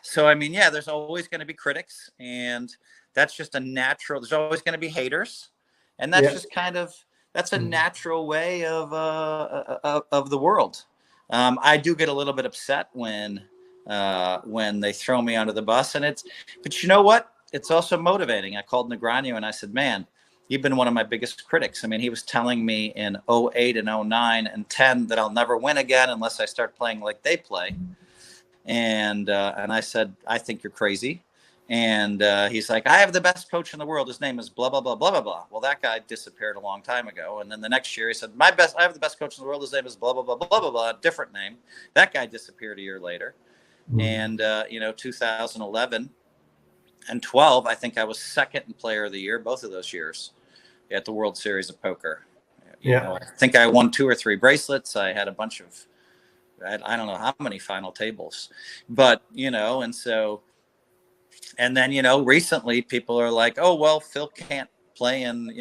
So, I mean, yeah, there's always going to be critics, and that's just a natural, there's always going to be haters. And that's just kind of, that's a natural way of the world. I do get a little bit upset when they throw me under the bus, and but you know what? It's also motivating. I called Negreanu and I said, man, you've been one of my biggest critics. I mean, he was telling me in 08 and 09 and 10 that I'll never win again unless I start playing like they play. And I said, I think you're crazy. And he's like, I have the best coach in the world. His name is blah, blah, blah, blah, blah, blah. Well, that guy disappeared a long time ago. And then the next year he said, I have the best coach in the world. His name is blah, blah, blah, blah, blah, blah, different name. That guy disappeared a year later. And, 2011 and 12, I think I was second in player of the year, both of those years at the World Series of Poker. You know, I think I won 2 or 3 bracelets. I had a bunch of, I don't know how many final tables, but, and then, recently people are like, oh, well, Phil can't play in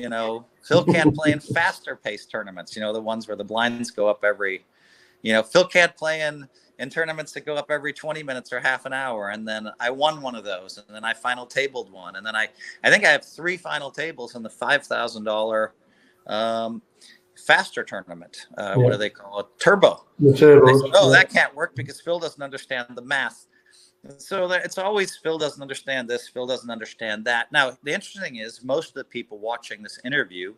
faster paced tournaments, the ones where the blinds go up every, Phil can't play in tournaments that go up every 20 minutes or half an hour. And then I won one of those, and then I final tabled one. And then I think I have 3 final tables in the $5,000 faster tournament. What do they call it? Turbo. The turbo. Said, that can't work because Phil doesn't understand the math. So it's always Phil doesn't understand this, Phil doesn't understand that. Now, the interesting thing is most of the people watching this interview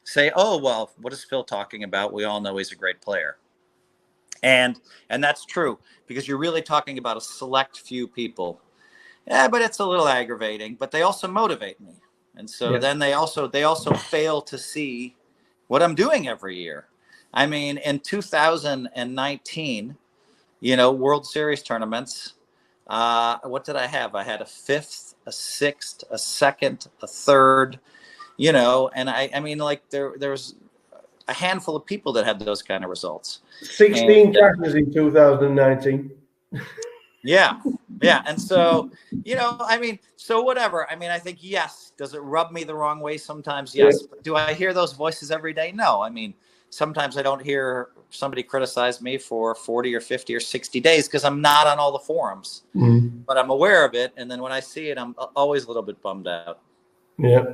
say, oh, well, what is Phil talking about? We all know he's a great player. And that's true, because you're really talking about a select few people. Yeah, but it's a little aggravating, but they also motivate me. And so then they also fail to see what I'm doing every year. I mean, in 2019, World Series tournaments, what did I have? I had a 5th, a 6th, a 2nd, a 3rd, and I mean, like there's a handful of people that had those kind of results. 16 catches in 2019. Yeah. And so, I mean, so whatever. I mean, I think, yes. Does it rub me the wrong way sometimes? Yes. But do I hear those voices every day? No. I mean, sometimes I don't hear somebody criticize me for 40 or 50 or 60 days because I'm not on all the forums, but I'm aware of it. And then when I see it, I'm always a little bit bummed out. Yeah.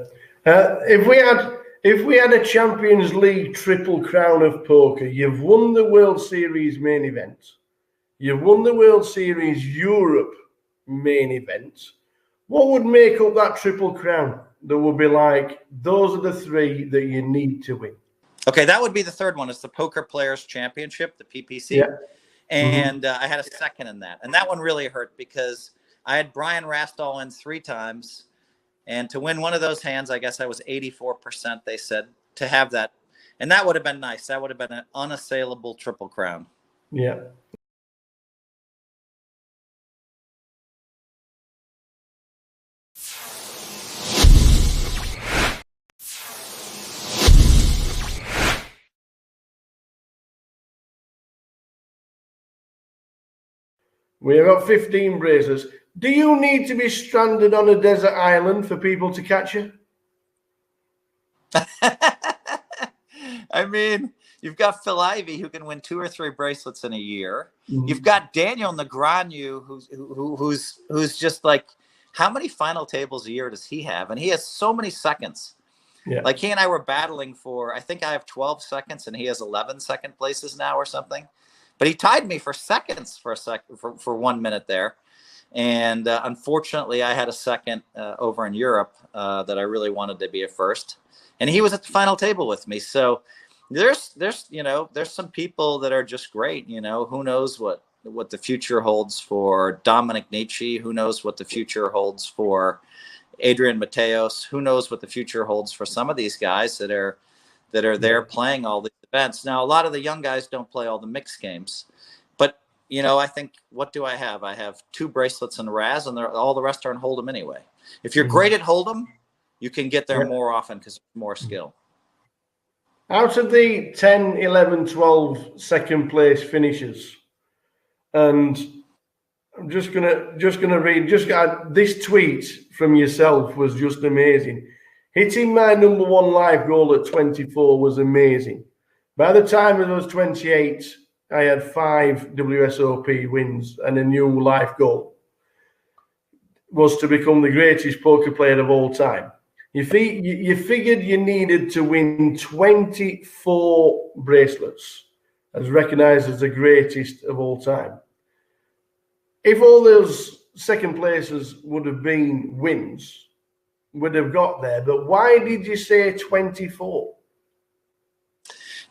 If we had a Champions League Triple Crown of Poker, you've won the World Series main event. You've won the World Series Europe main event. What would make up that Triple Crown? That would be like, those are the 3 that you need to win. Okay, that would be the 3rd one. It's the Poker Players Championship, the PPC. Yeah. And I had a 2nd in that. And that one really hurt because I had Brian Rastall in 3 times. And to win one of those hands, I guess I was 84%, they said, to have that. And that would have been nice. That would have been an unassailable Triple Crown. Yeah. We have got 15 braces. Do you need to be stranded on a desert island for people to catch you? I mean, you've got Phil Ivey, who can win 2 or 3 bracelets in a year. You've got Daniel Negreanu, who's just like, how many final tables a year does he have? And he has so many seconds. Yeah. Like he and I were battling for, I think I have 12 seconds and he has 11 second places now or something. But he tied me for seconds for 1 minute there. And unfortunately, I had a second over in Europe that I really wanted to be a first. And he was at the final table with me. So there's some people that are just great. Who knows what the future holds for Dominic Nietzsche? Who knows what the future holds for Adrian Mateos? Who knows what the future holds for some of these guys that are there playing all these events? Now, a lot of the young guys don't play all the mixed games, but I think, what do I have? I have 2 bracelets in Raz, and all the rest are in Hold'em anyway. If you're great at Hold'em, you can get there more often because there's more skill. Out of the 10, 11, 12 second place finishes, and I'm just gonna read. This tweet from yourself was just amazing. Hitting my number 1 live goal at 24 was amazing. By the time I was 28, I had 5 WSOP wins and a new life goal. was to become the greatest poker player of all time. You figured you needed to win 24 bracelets as recognised as the greatest of all time. If all those second places would have been wins, would have got there. But why did you say 24?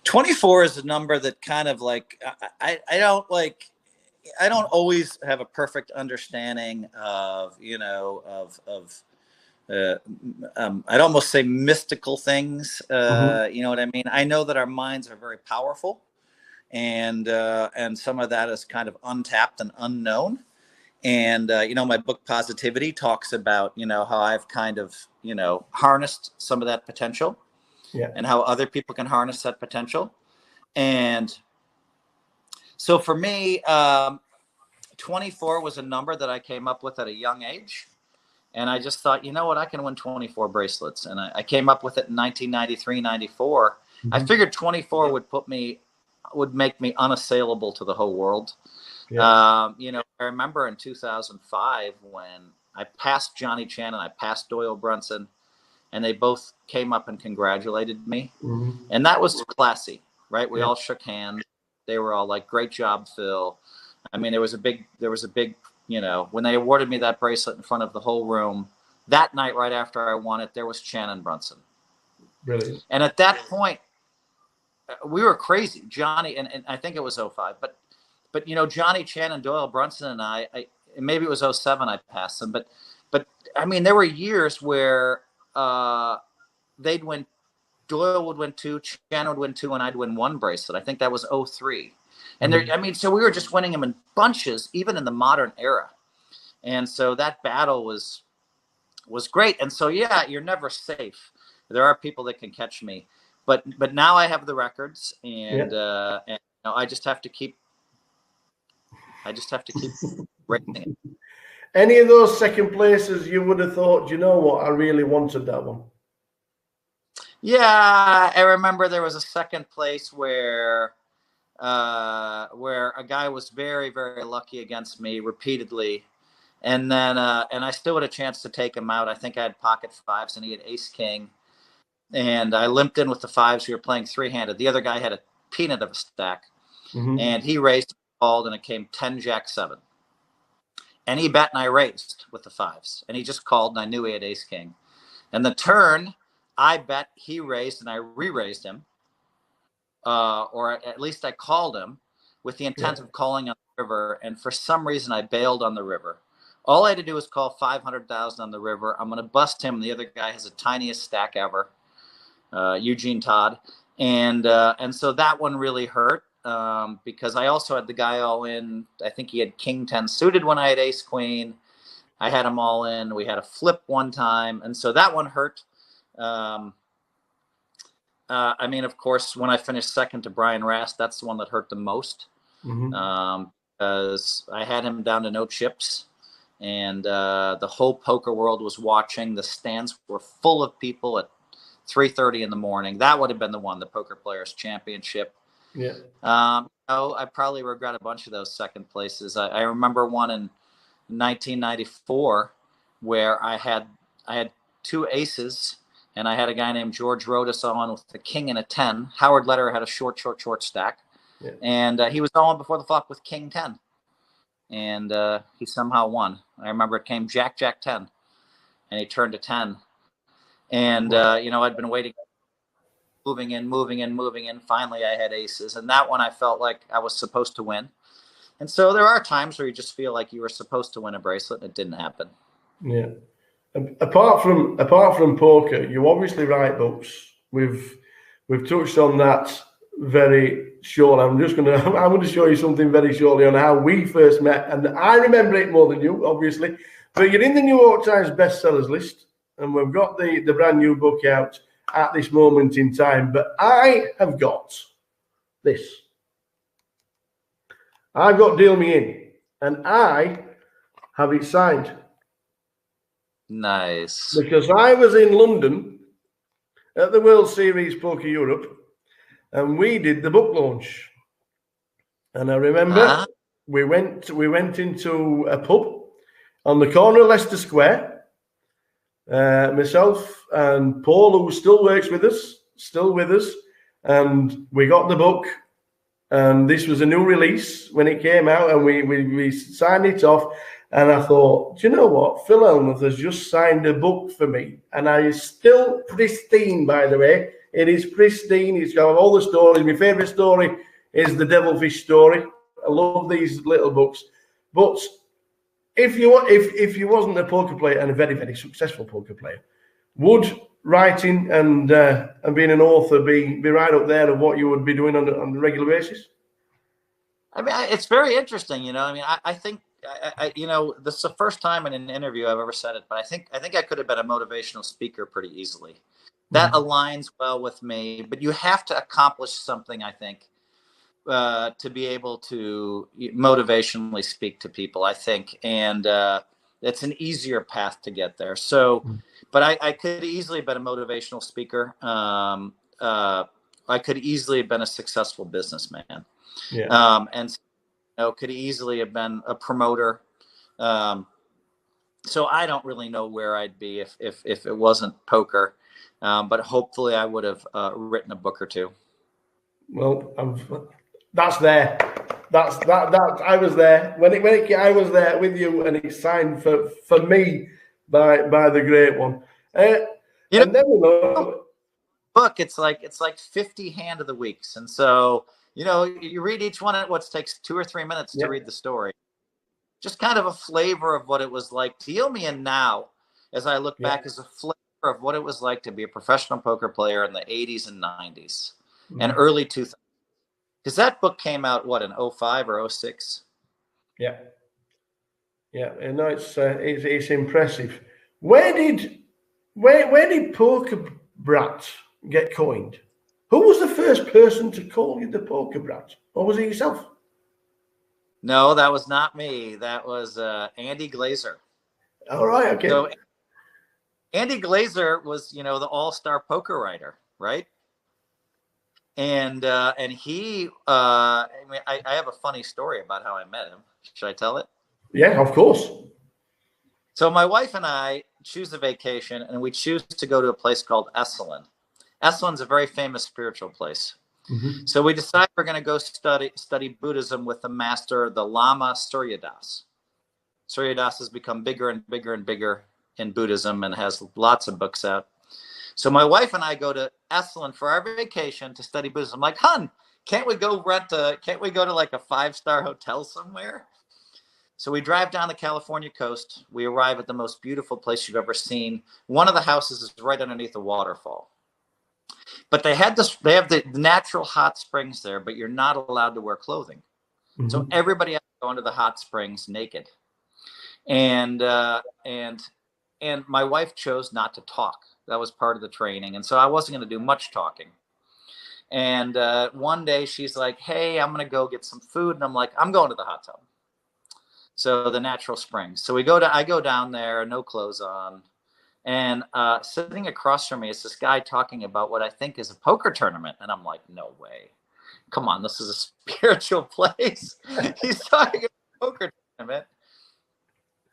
24 is a number that kind of like I don't always have a perfect understanding of, you know, I'd almost say mystical things. You know what I mean? I know that our minds are very powerful, and some of that is kind of untapped and unknown. And you know, my book Positivity talks about, you know, how I've kind of, you know, harnessed some of that potential, and how other people can harness that potential. And so for me, 24 was a number that I came up with at a young age. And I just thought, you know what, I can win 24 bracelets. And I came up with it in 1993, 94. I figured 24 would make me unassailable to the whole world. You know, I remember in 2005 when I passed Johnny Chan and I passed Doyle Brunson, and they both came up and congratulated me. And that was classy, right? We all shook hands. They were all like, great job, Phil. I mean, there was a big, you know, when they awarded me that bracelet in front of the whole room, that night right after I won it, there was Chan and Brunson. Brilliant. And at that point, we were crazy. Johnny, and I think it was 05, but you know, Johnny Chan and Doyle Brunson and I maybe it was 07 I passed them, but I mean, there were years where they'd win, Doyle would win 2, Chan would win 2, and I'd win 1 bracelet. I think that was 03. And there, I mean, so we were just winning them in bunches, even in the modern era. And so that battle was great. And so, yeah, you're never safe. There are people that can catch me, but now I have the records, and you know, I just have to keep breaking it. Any of those second places you would have thought, you know what, I really wanted that one? Yeah, I remember there was a second place where a guy was very, very lucky against me repeatedly. And then, and I still had a chance to take him out. I think I had pocket 5s and he had ace king. And I limped in with the 5s. We were playing 3-handed. The other guy had a peanut of a stack. And he raised, called, and it came 10 jack 7. And he bet and I raised with the 5s. And he just called and I knew he had ace king. And the turn, I bet, he raised and I re-raised him. Or at least I called him with the intent of calling on the river. And for some reason, I bailed on the river. All I had to do was call 500,000 on the river. I'm going to bust him. The other guy has the tiniest stack ever, Eugene Todd. And so that one really hurt because I also had the guy all in. I think he had king 10 suited when I had ace queen. I had him all in. We had a flip one time. And so that one hurt. I mean, of course, when I finished second to Brian Rast, that's the one that hurt the most. Because I had him down to no chips. And the whole poker world was watching. The stands were full of people at 3:30 in the morning. That would have been the one, the Poker Players Championship. I probably regret a bunch of those second places. I remember one in 1994 where I had 2 aces, and I had a guy named George Rodas on with a king and a 10. Howard Lederer had a short stack, and he was on before the flop with king 10. And he somehow won. I remember it came jack 10, and he turned to 10. And you know, I'd been waiting, moving in. Finally, I had aces, and that one I felt like I was supposed to win. And so there are times where you just feel like you were supposed to win a bracelet, and it didn't happen. Yeah. Apart from poker, you obviously write books. We've touched on that very short. I'm going to show you something very shortly on how we first met, and I remember it more than you, obviously. But you're in the New York Times bestsellers list, and we've got the brand new book out at this moment in time. But I have got this. I've got Deal Me In, and I have it signed. Nice. Because I was in London at the World Series Poker Europe, and we did the book launch. And I remember we went into a pub, on the corner of Leicester Square. Myself and Paul, who still works with us, and we got the book. And this was a new release when it came out, and we signed it off. And I thought, do you know what? Phil Elmuth has just signed a book for me, and I is still pristine, by the way. It is pristine. It's got all the stories. My favourite story is the Devilfish story. I love these little books. But if you wasn't a poker player and a very, very successful poker player, would writing and being an author be right up there of what you would be doing on a regular basis? I mean, it's very interesting. You know, I mean, I think, you know, this is the first time in an interview I've ever said it, but I think I could have been a motivational speaker pretty easily. That aligns well with me, but you have to accomplish something, I think, to be able to motivationally speak to people, I think. And it's an easier path to get there. So, but I could easily have been a motivational speaker. I could easily have been a successful businessman. Yeah. And you know, could easily have been a promoter. So I don't really know where I'd be if it wasn't poker. But hopefully I would have written a book or two. Well, that's there. That I was there when I was there with you, and it's signed for me by the great one. You and then we know, book, it's like 50 hand of the weeks, and so you know you read each one at what takes 2 or 3 minutes to read the story. Just kind of a flavor of what it was like to Deal Me In Now, as I look back, as a flavor of what it was like to be a professional poker player in the 80s and 90s and early 2000s. Because that book came out, what, in 05 or 06? Yeah. And no, it's impressive. Where did Poker Brat get coined? Who was the first person to call you the Poker Brat, or was it yourself? No, that was not me. That was Andy Glazer. All right, okay. So Andy Glazer was, you know, the all-star poker writer, right? And he, I mean, I have a funny story about how I met him. Should I tell it? Yeah, of course. So my wife and I choose a vacation, and we choose to go to a place called Esalen. Eselen's a very famous spiritual place. So we decide we're going to go study Buddhism with the master, the Lama Suryadas. Suryadas has become bigger and bigger and bigger in Buddhism and has lots of books out. So my wife and I go to Esalen for our vacation to study Buddhism. I'm like, hun, can't we go to like a 5-star hotel somewhere? So we drive down the California coast. We arrive at the most beautiful place you've ever seen. One of the houses is right underneath a waterfall. But they have the natural hot springs there, but you're not allowed to wear clothing. So everybody has to go into the hot springs naked. And my wife chose not to talk. That was part of the training. And so I wasn't going to do much talking. And one day she's like, hey, I'm going to go get some food. And I'm like, I'm going to the hot tub. So the natural springs. So I go down there, no clothes on. And sitting across from me is this guy talking about what I think is a poker tournament. And I'm like, no way. Come on, this is a spiritual place. He's talking about a poker tournament.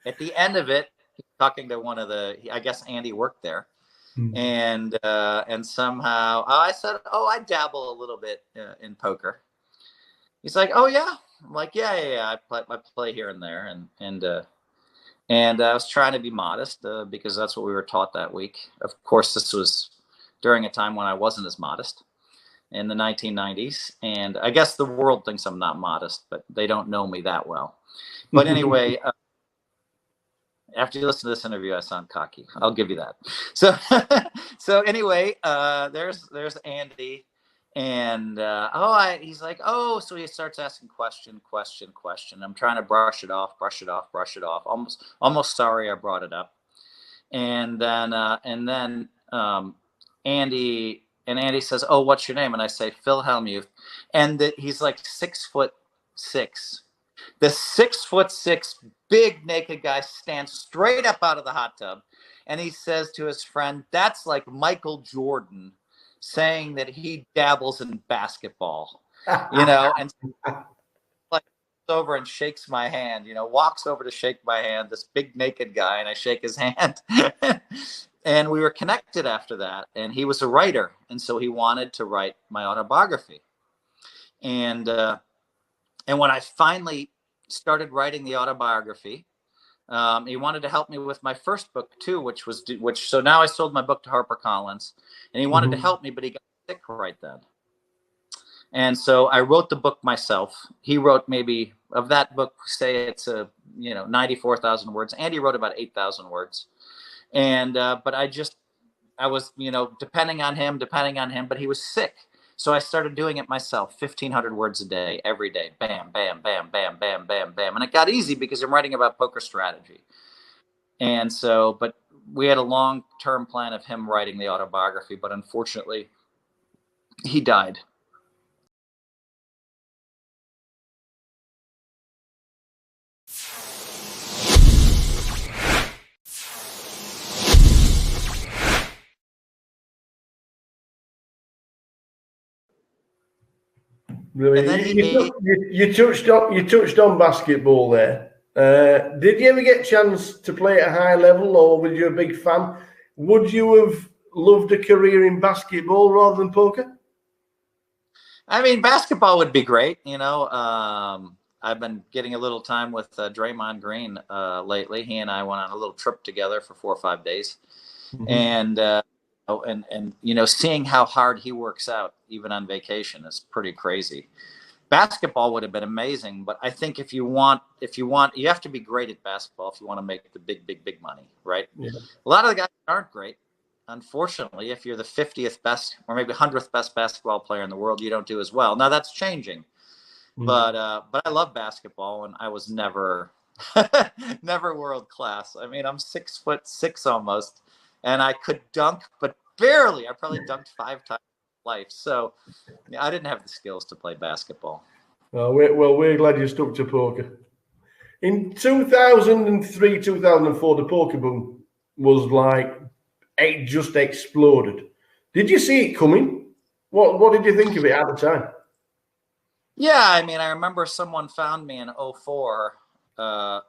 At the end of it, he's talking to one of I guess Andy worked there. And somehow I said, oh, I dabble a little bit in poker. He's like, oh, yeah. I'm like, yeah. I play here and there. And I was trying to be modest because that's what we were taught that week. Of course, this was during a time when I wasn't as modest in the 1990s. And I guess the world thinks I'm not modest, but they don't know me that well. But anyway, after you listen to this interview, I sound cocky. I'll give you that. So anyway, there's Andy. And he's like, oh, so he starts asking question. I'm trying to brush it off. Almost sorry I brought it up. And then Andy says, oh, what's your name? And I say, Phil Hellmuth. And he's like 6'6". The 6'6" big naked guy stands straight up out of the hot tub, and he says to his friend, that's like Michael Jordan saying that he dabbles in basketball, you know, and like over and shakes my hand, walks over to shake my hand, this big naked guy, and I shake his hand. And we were connected after that. And he was a writer. And so he wanted to write my autobiography. And when I finally started writing the autobiography, he wanted to help me with my first book too, which so now I sold my book to HarperCollins, and he wanted to help me, but he got sick right then. And so I wrote the book myself. He wrote maybe, of that book, say it's 94,000 words. Andy wrote about 8,000 words. And but I was depending on him, but he was sick. So I started doing it myself, 1,500 words a day, every day. Bam, bam, bam, bam, bam, bam, bam. And it got easy because I'm writing about poker strategy. And so, but we had a long-term plan of him writing the autobiography, but unfortunately, he died. Really, you touched on basketball there. Did you ever get a chance to play at a high level, or were you a big fan? Would you have loved a career in basketball rather than poker? I mean, basketball would be great. I've been getting a little time with Draymond Green lately. He and I went on a little trip together for 4 or 5 days, and seeing how hard he works out even on vacation is pretty crazy. Basketball would have been amazing, but I think if you want, you have to be great at basketball if you want to make the big money, right? Yeah. A lot of the guys aren't great. Unfortunately, if you're the 50th best or maybe 100th best basketball player in the world, you don't do as well. Now that's changing, but I love basketball, and I was never world class. I mean, I'm 6'6" almost, and I could dunk, but barely. I probably dunked 5 times in life, so I didn't have the skills to play basketball. We're glad you stuck to poker. In 2003, 2004, the poker boom was like, it just exploded. Did you see it coming? What did you think of it at the time? Yeah, I mean, I remember someone found me in 2004,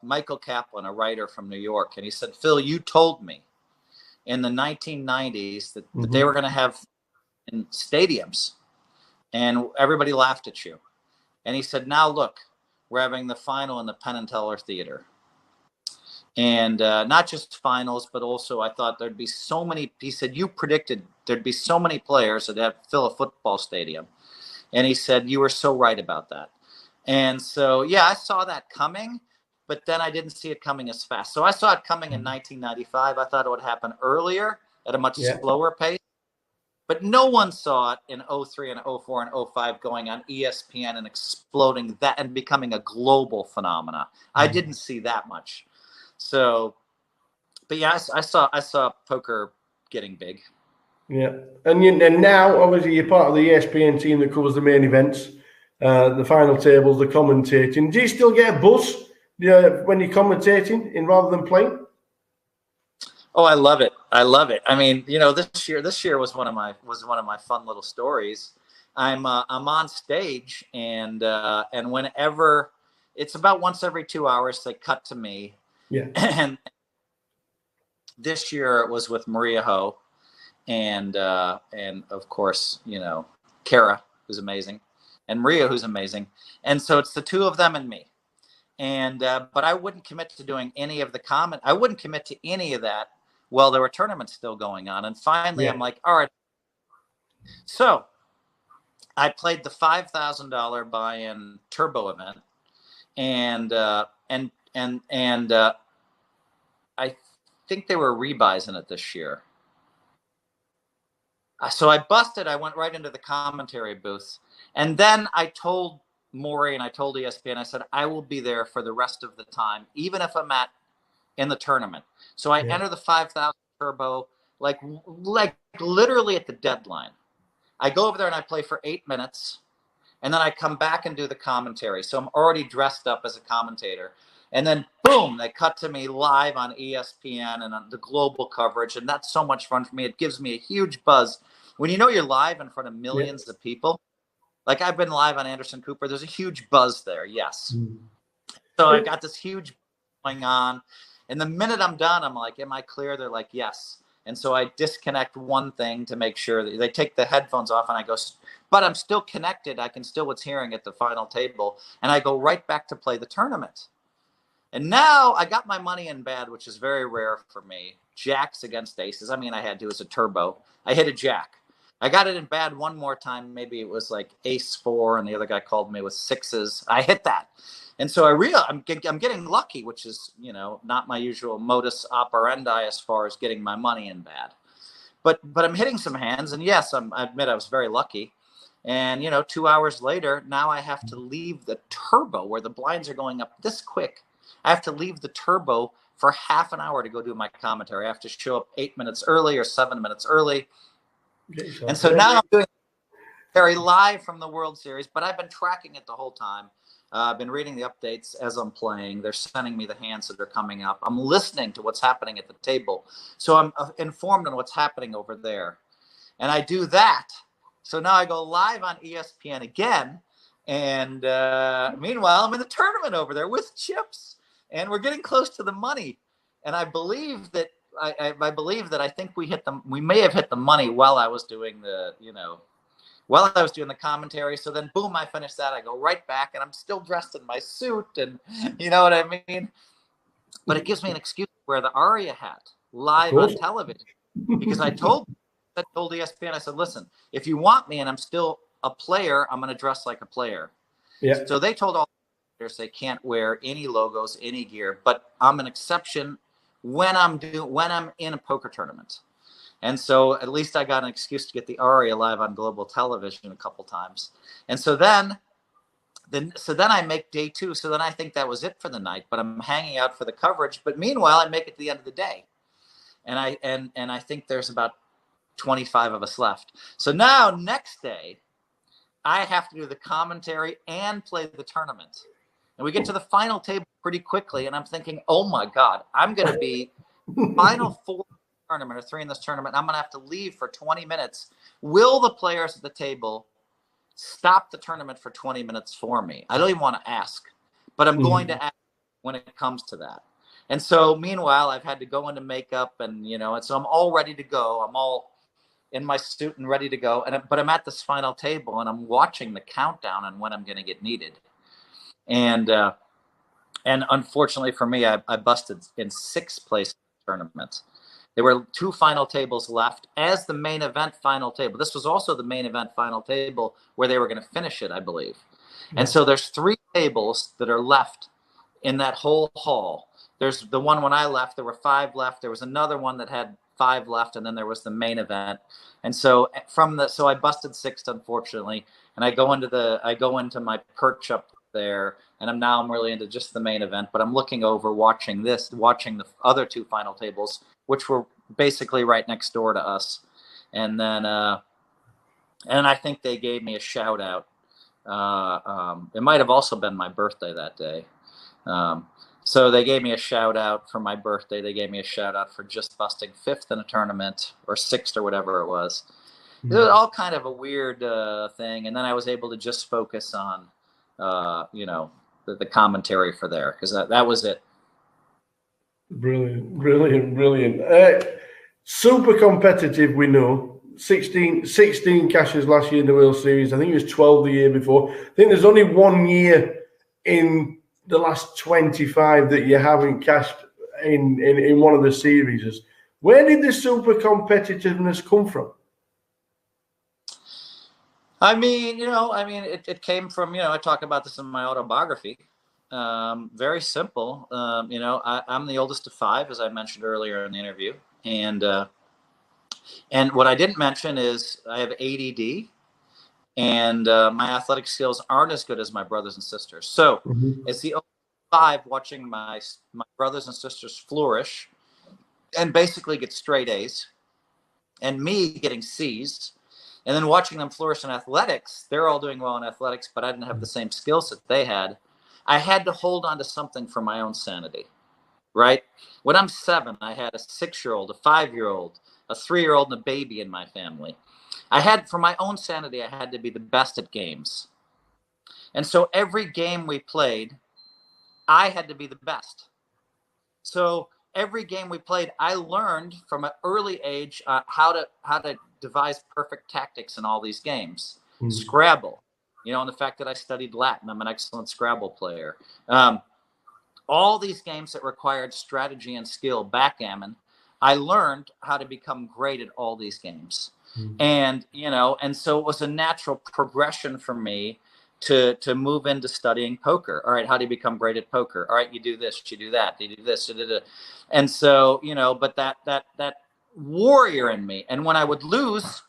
Michael Kaplan, a writer from New York, and he said, "Phil, you told me in the 1990s that they were going to have in stadiums, and everybody laughed at you." And he said, "Now look, we're having the final in the Penn and Teller Theater. And not just finals, but also I thought there'd be so many," he said, "you predicted there'd be so many players that'd fill a football stadium." And he said, "You were so right about that." And so, yeah, I saw that coming, but then I didn't see it coming as fast. So I saw it coming in 1995. I thought it would happen earlier at a much slower pace. But no one saw it in 2003 and 2004 and 2005 going on ESPN and exploding that and becoming a global phenomena. I didn't see that much. So, but yeah, I saw poker getting big. Yeah, and now obviously you're part of the ESPN team that covers the main events, the final tables, the commentating. Do you still get a buzz when you're commentating rather than playing? Oh, I love it. I love it. I mean, this year was one of my fun little stories. I'm on stage, and whenever it's about once every 2 hours, they cut to me. Yeah. And this year it was with Maria Ho, and of course, Kara, who's amazing, and Maria, who's amazing. And so it's the two of them and me. And but I wouldn't commit to doing any of the comment. I wouldn't commit to any of that while there were tournaments still going on. And finally, I'm like, all right. So I played the $5,000 buy-in turbo event, and I think they were rebuys in it this year. So I busted. I went right into the commentary booth, and then I told Maury and I told ESPN, I said, I will be there for the rest of the time, even if I'm in the tournament. So I enter the 5,000 turbo, like literally at the deadline. I go over there and I play for 8 minutes, and then I come back and do the commentary. So I'm already dressed up as a commentator. And then, boom, they cut to me live on ESPN and on the global coverage. And that's so much fun for me. It gives me a huge buzz. When you're live in front of millions of people, Like I've been live on Anderson Cooper. There's a huge buzz there. Yes. So I got this huge going on. And the minute I'm done, I'm like, am I clear? They're like, yes. And so I disconnect one thing to make sure that they take the headphones off, and I go, but I'm still connected. I can still what's hearing at the final table. And I go right back to play the tournament. And now I got my money in bad, which is very rare for me. Jacks against aces. I mean, I had to. It was a turbo. I hit a jack. I got it in bad one more time. Maybe it was like ace 4, and the other guy called me with 6s. I hit that. And so I'm getting lucky, which is, not my usual modus operandi as far as getting my money in bad. But I'm hitting some hands, and yes, I admit I was very lucky. And, 2 hours later, now I have to leave the turbo where the blinds are going up this quick. I have to leave the turbo for half an hour to go do my commentary. I have to show up 8 minutes early or 7 minutes early. And so now I'm doing very live from the World Series, but I've been tracking it the whole time. I've been reading the updates as I'm playing. They're sending me the hands that are coming up. I'm listening to what's happening at the table. So I'm informed on what's happening over there. And I do that. So now I go live on ESPN again. And meanwhile, I'm in the tournament over there with chips. And we're getting close to the money. And I believe that I think we may have hit the money while I was doing the, while I was doing the commentary. So then, boom, I finish that. I go right back, and I'm still dressed in my suit, and you know what I mean? But it gives me an excuse to wear the Aria hat live on television, because I told ESPN, I said, listen, if you want me and I'm still a player, I'm going to dress like a player. Yeah. So they told all the players they can't wear any logos, any gear, but I'm an exception when I'm in a poker tournament. And so at least I got an excuse to get the Aria live on global television a couple times. And so then I make day 2. So then I think that was it for the night, but I'm hanging out for the coverage. But meanwhile, I make it to the end of the day. And I think there's about 25 of us left. So now next day, I have to do the commentary and play the tournament. And we get to the final table pretty quickly. And I'm thinking, oh my God, I'm going to be final 4 tournament or 3 in this tournament. I'm going to have to leave for 20 minutes. Will the players at the table stop the tournament for 20 minutes for me? I don't even want to ask, but I'm going to ask when it comes to that. And so meanwhile, I've had to go into makeup and, and so I'm all ready to go. I'm all in my suit and ready to go. But I'm at this final table and I'm watching the countdown on when I'm going to get needed. And unfortunately for me, I busted in 6th place in the tournament. There were 2 final tables left as the main event final table. This was also the main event final table where they were going to finish it, I believe. And so there's 3 tables that are left in that whole hall. There's the one when I left, there were 5 left. There was another one that had 5 left, and then there was the main event. And so so I busted 6th, unfortunately. And I go into my perch up there, and I'm really into just the main event, but I'm looking over, watching the other 2 final tables, which were basically right next door to us. And then, and I think they gave me a shout out. It might have also been my birthday that day. So they gave me a shout out for my birthday. They gave me a shout out for just busting 5th in a tournament, or 6th or whatever it was. It was all kind of a weird thing. And then I was able to just focus on, the commentary for there, because that was it. Brilliant. Super competitive, we know. 16 cashes last year in the World Series. I think it was 12 the year before. I think there's only 1 year in the last 25 that you haven't cashed in one of the series. Where did the super competitiveness come from? I mean, it came from, I talk about this in my autobiography. Very simple. I'm the oldest of 5, as I mentioned earlier in the interview. And what I didn't mention is I have ADD, and my athletic skills aren't as good as my brothers and sisters. So it's the oldest of 5 watching my brothers and sisters flourish and basically get straight A's, and me getting C's. And then watching them flourish in athletics. They're all doing well in athletics, but I didn't have the same skill set they had. I had to hold on to something for my own sanity, right? When I'm 7, I had a 6-year-old, a 5-year-old, a 3-year-old, and a baby in my family. for my own sanity, I had to be the best at games. And so every game we played, I had to be the best. So every game we played, I learned from an early age how to devise perfect tactics in all these games. Scrabble, and the fact that I studied Latin, I'm an excellent Scrabble player. All these games that required strategy and skill, backgammon, I learned how to become great at all these games. And so it was a natural progression for me to move into studying poker. All right, how do you become great at poker? All right, you do this, you do that, you do this, and so but that warrior in me, and when I would lose,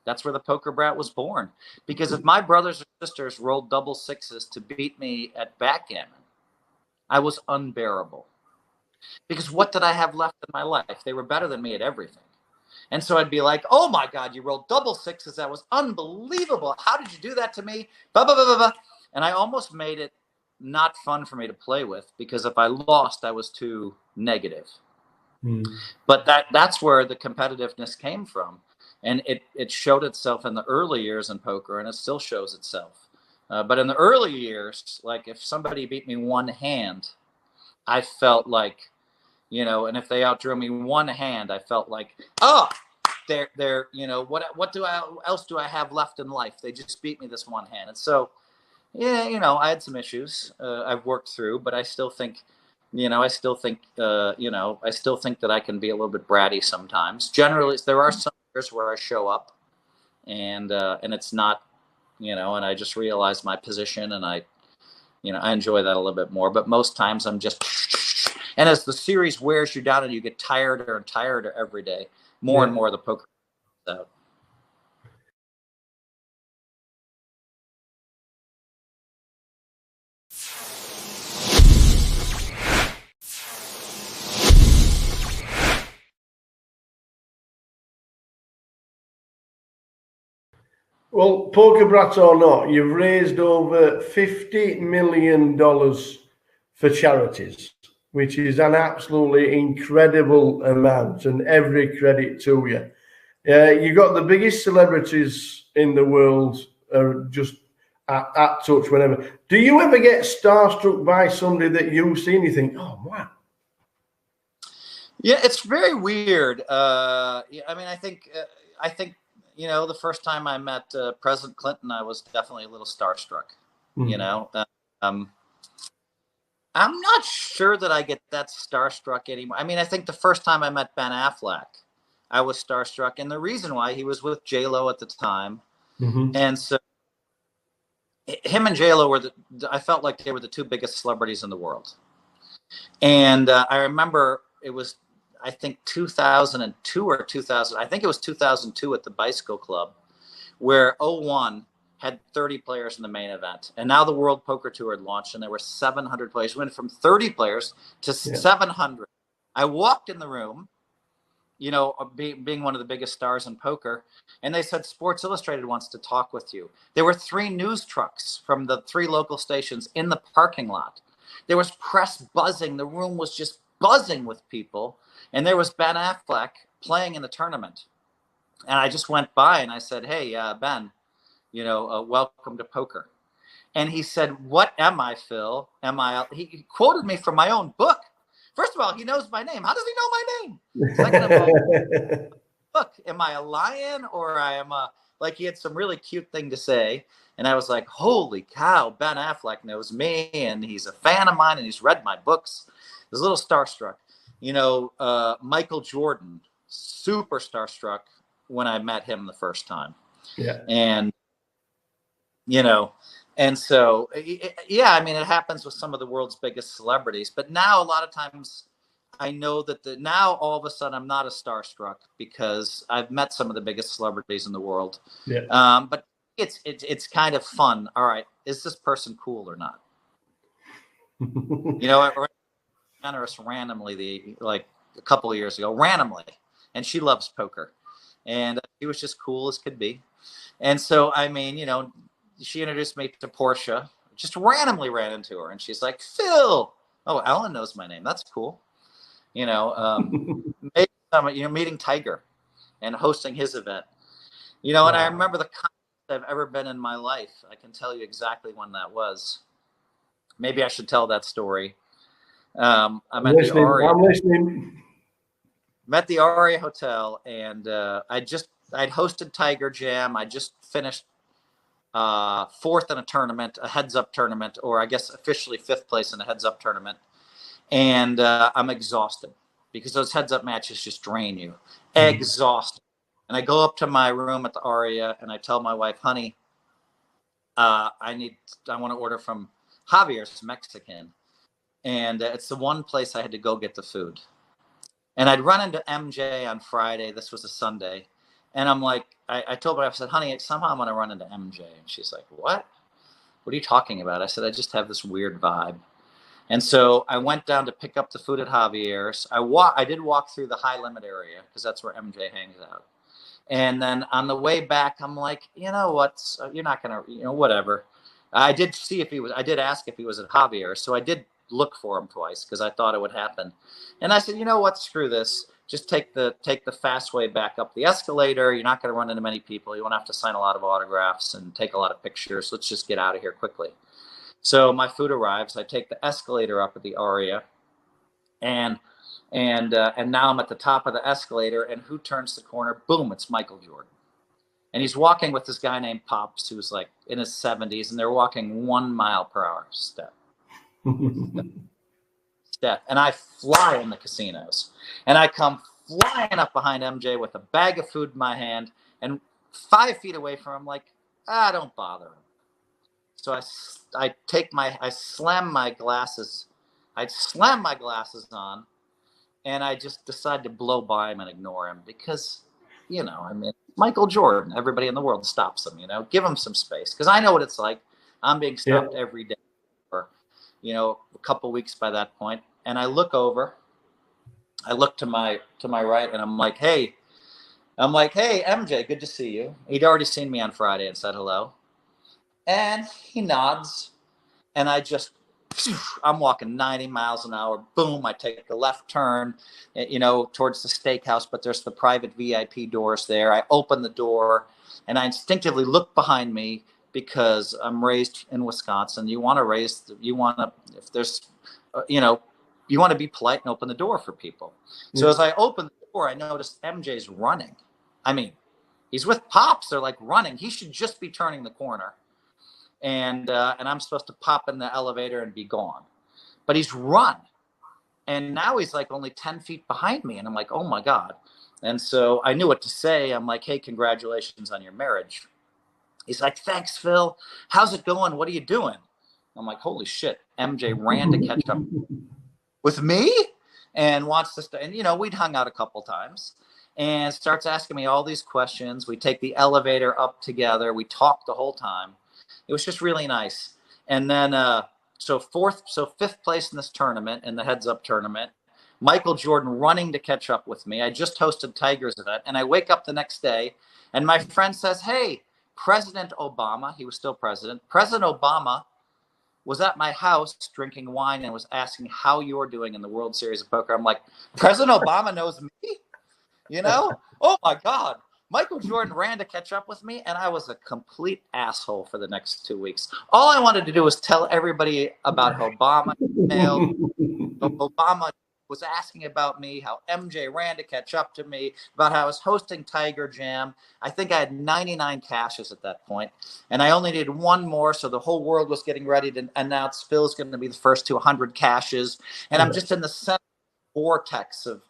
that's where the poker brat was born. Because if my brothers or sisters rolled double sixes to beat me at backgammon, I was unbearable. Because what did I have left in my life? They were better than me at everything. And so I'd be like, oh my God, you rolled double sixes. That was unbelievable. How did you do that to me? Blah, blah, blah, blah, blah. And I almost made it not fun for me to play with, because if I lost, I was too negative. But that's where the competitiveness came from. And it showed itself in the early years in poker, and it still shows itself. But in the early years, like if somebody beat me one hand, I felt like, and if they outdrew me one hand, I felt like, oh, they're what else do I have left in life? They just beat me this one hand. And so, yeah, I had some issues I've worked through, but I still think, I still think that I can be a little bit bratty sometimes. Generally, there are some years where I show up and it's not, and I just realize my position, and I enjoy that a little bit more. But most times I'm just, and as the series wears you down and you get tireder and tireder every day, more and more the poker comes out. Well, poker brat or not, you've raised over $50 million for charities, which is an absolutely incredible amount, and every credit to you. You got the biggest celebrities in the world are just at touch whenever. Do you ever get starstruck by somebody that you've seen, you think, oh, wow? Yeah, it's very weird. I mean, I think, the first time I met President Clinton, I was definitely a little starstruck. I'm not sure that I get that starstruck anymore. I mean, I think the first time I met Ben Affleck, I was starstruck. And the reason why, he was with J-Lo at the time. And so him and J-Lo I felt like they were the two biggest celebrities in the world. And I remember it was, I think 2002 or 2000, I think it was 2002 at the Bicycle Club, where 01 had 30 players in the main event. And now the World Poker Tour had launched, and there were 700 players. We went from 30 players to 700. I walked in the room, being one of the biggest stars in poker, and they said, Sports Illustrated wants to talk with you. There were 3 news trucks from the 3 local stations in the parking lot. There was press buzzing. The room was just buzzing with people. And there was Ben Affleck playing in the tournament. And I just went by and I said, hey, Ben, welcome to poker. And he said, what am I, Phil? He quoted me from my own book. First of all, he knows my name. How does he know my name? Second of all, look, am I a lion, or I am he had some really cute thing to say. And I was like, holy cow, Ben Affleck knows me, and he's a fan of mine, and he's read my books. I was a little starstruck. Michael Jordan, super starstruck when I met him the first time. Yeah. And, and so, I mean, it happens with some of the world's biggest celebrities. But now a lot of times I know that now all of a sudden I'm not a starstruck, because I've met some of the biggest celebrities in the world. Yeah. But it's kind of fun. All right, is this person cool or not? Generous randomly a couple of years ago, and she loves poker, and she was just cool as could be. And so, I mean, she introduced me to Portia, just randomly ran into her, and she's like, Phil, oh, Ellen knows my name. That's cool. Meeting Tiger and hosting his event. You know, and I remember the kindest I've ever been in my life. I can tell you exactly when that was. Maybe I should tell that story. I'm at the Aria. I'm listening. I'm at the Aria Hotel, and I'd hosted Tiger Jam. I just finished fourth in a tournament, a heads-up tournament, or I guess officially fifth place in a heads-up tournament. And I'm exhausted because those heads-up matches just drain you. Exhausted. And I go up to my room at the Aria, and I tell my wife, honey, I want to order from Javier's Mexican. And it's the one place I had to go get the food. And I'd run into MJ on Friday. This was a Sunday. And I'm like, I told her, I said, honey, somehow I'm going to run into MJ. And she's like, what? What are you talking about? I said, I just have this weird vibe. And so I went down to pick up the food at Javier's. I did walk through the high limit area because that's where MJ hangs out. And then on the way back, I'm like, you know what? You're not going to, whatever. I did ask if he was at Javier's. So I did look for him twice because I thought it would happen. And I said, you know what? Screw this. Just take the fast way back up the escalator. You're not going to run into many people. You won't have to sign a lot of autographs and take a lot of pictures. Let's just get out of here quickly. So my food arrives. I take the escalator up at the Aria, and now I'm at the top of the escalator. And who turns the corner? Boom! It's Michael Jordan, and he's walking with this guy named Pops, who's like in his 70s, and they're walking 1 mile per hour step. And I fly in the casinos, and I come flying up behind MJ with a bag of food in my hand, and 5 feet away from him, like, don't bother him. So I slam my glasses on, and I just decide to blow by him and ignore him because, Michael Jordan, everybody in the world stops him, give him some space. Because I know what it's like. I'm being stopped every day for, a couple weeks by that point. And I look over, I look to my right, and I'm like, hey, MJ, good to see you. He'd already seen me on Friday and said hello. And he nods, and I'm walking 90 miles an hour. Boom, I take the left turn, towards the steakhouse, but there's the private VIP doors there. I open the door, and I instinctively look behind me because I'm raised in Wisconsin. You want to be polite and open the door for people. So as I open the door, I notice MJ's running. I mean, he's with Pops. They're like running. He should just be turning the corner. And I'm supposed to pop in the elevator and be gone. But he's run. And now he's like only 10 feet behind me. And I'm like, oh my God. And so I knew what to say. I'm like, hey, congratulations on your marriage. He's like, thanks, Phil. How's it going? What are you doing? I'm like, holy shit. MJ ran to catch up with me and wants to stay. And, we'd hung out a couple times and starts asking me all these questions. We take the elevator up together. We talk the whole time. It was just really nice. And then, fifth place in this tournament, in the heads-up tournament, Michael Jordan running to catch up with me. I just hosted Tiger's event, and I wake up the next day, and my friend says, hey, President Obama, he was still president, President Obama was at my house drinking wine and was asking how you're doing in the World Series of Poker. I'm like, President Obama knows me? Oh, my God. Michael Jordan ran to catch up with me, and I was a complete asshole for the next 2 weeks. All I wanted to do was tell everybody about how Obama emailed, Obama was asking about me, how MJ ran to catch up to me, about how I was hosting Tiger Jam. I think I had 99 caches at that point, and I only needed one more, so the whole world was getting ready to announce Phil's going to be the first to 100 caches, and I'm just in the center vortex of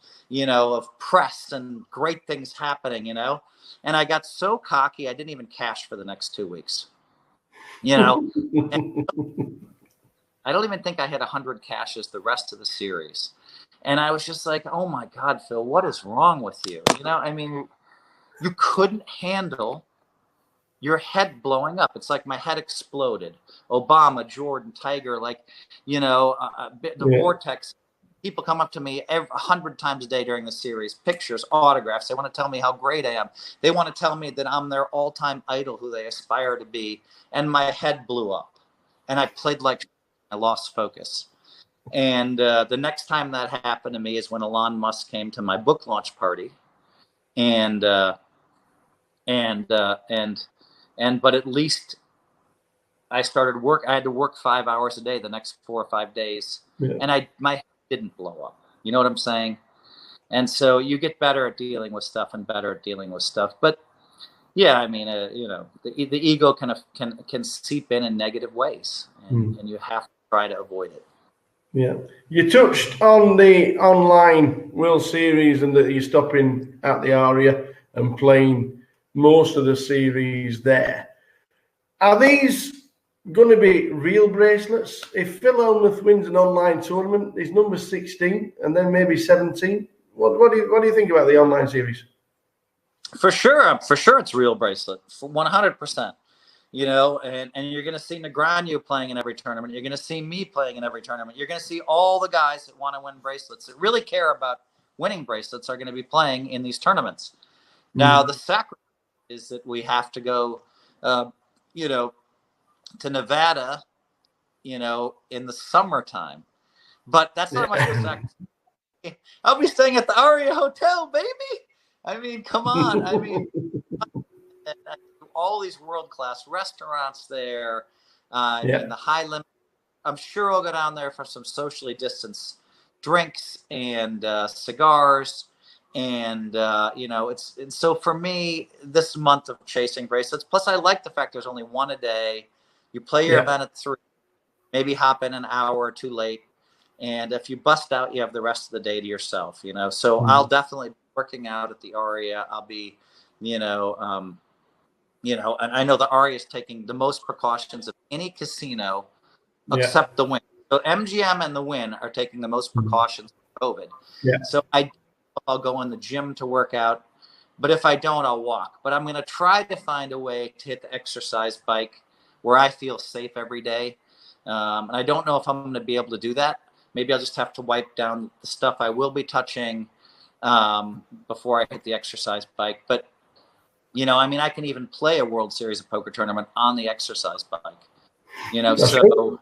press and great things happening, and I got so cocky, I didn't even cash for the next 2 weeks, And I don't even think I had 100 caches the rest of the series. And I was just like, oh my God, Phil, what is wrong with you? You couldn't handle your head blowing up. It's like my head exploded. Obama, Jordan, Tiger, the vortex. People come up to me 100 times a day during the series, pictures, autographs. They want to tell me how great I am. They want to tell me that I'm their all-time idol who they aspire to be. And my head blew up. And I played like I lost focus. And the next time that happened to me is when Elon Musk came to my book launch party. And and but at least I started work. I had to work 5 hours a day the next 4 or 5 days, and my head didn't blow up. You know what I'm saying? And so you get better at dealing with stuff and better at dealing with stuff. But yeah, I mean, you know, the ego can seep in negative ways, and you have to try to avoid it. Yeah, you touched on the online World Series and that you're stopping at the Aria and playing most of the series there. Are these going to be real bracelets? If Phil Hellmuth wins an online tournament, he's number 16 and then maybe 17. What do you think about the online series? For sure, it's real bracelet, for 100%. You know, and you're going to see Negreanu playing in every tournament. You're going to see me playing in every tournament. You're going to see all the guys that want to win bracelets, that really care about winning bracelets, are going to be playing in these tournaments. Now, the sacrifice is that we have to go, you know, to Nevada, you know, in the summertime. But that's not much of a sacrifice. I'll be staying at the Aria Hotel, baby. I mean, come on. I mean, all these world-class restaurants there, and the high limit. I'm sure I'll go down there for some socially distanced drinks and cigars. And, you know, and so for me, this month of chasing bracelets, plus I like the fact there's only one a day. You play your event at 3, maybe hop in an hour or 2 late. And if you bust out, you have the rest of the day to yourself, you know. So I'll definitely be working out at the Aria. I'll be, you know, and I know the Aria is taking the most precautions of any casino except the Wynn. So MGM and the Wynn are taking the most precautions for COVID. Yeah. So I'll go in the gym to work out, but if I don't, I'll walk. But I'm going to try to find a way to hit the exercise bike where I feel safe every day. And I don't know if I'm going to be able to do that. Maybe I'll just have to wipe down the stuff I will be touching before I hit the exercise bike. But, you know, I mean, I can even play a World Series of Poker tournament on the exercise bike, you know, so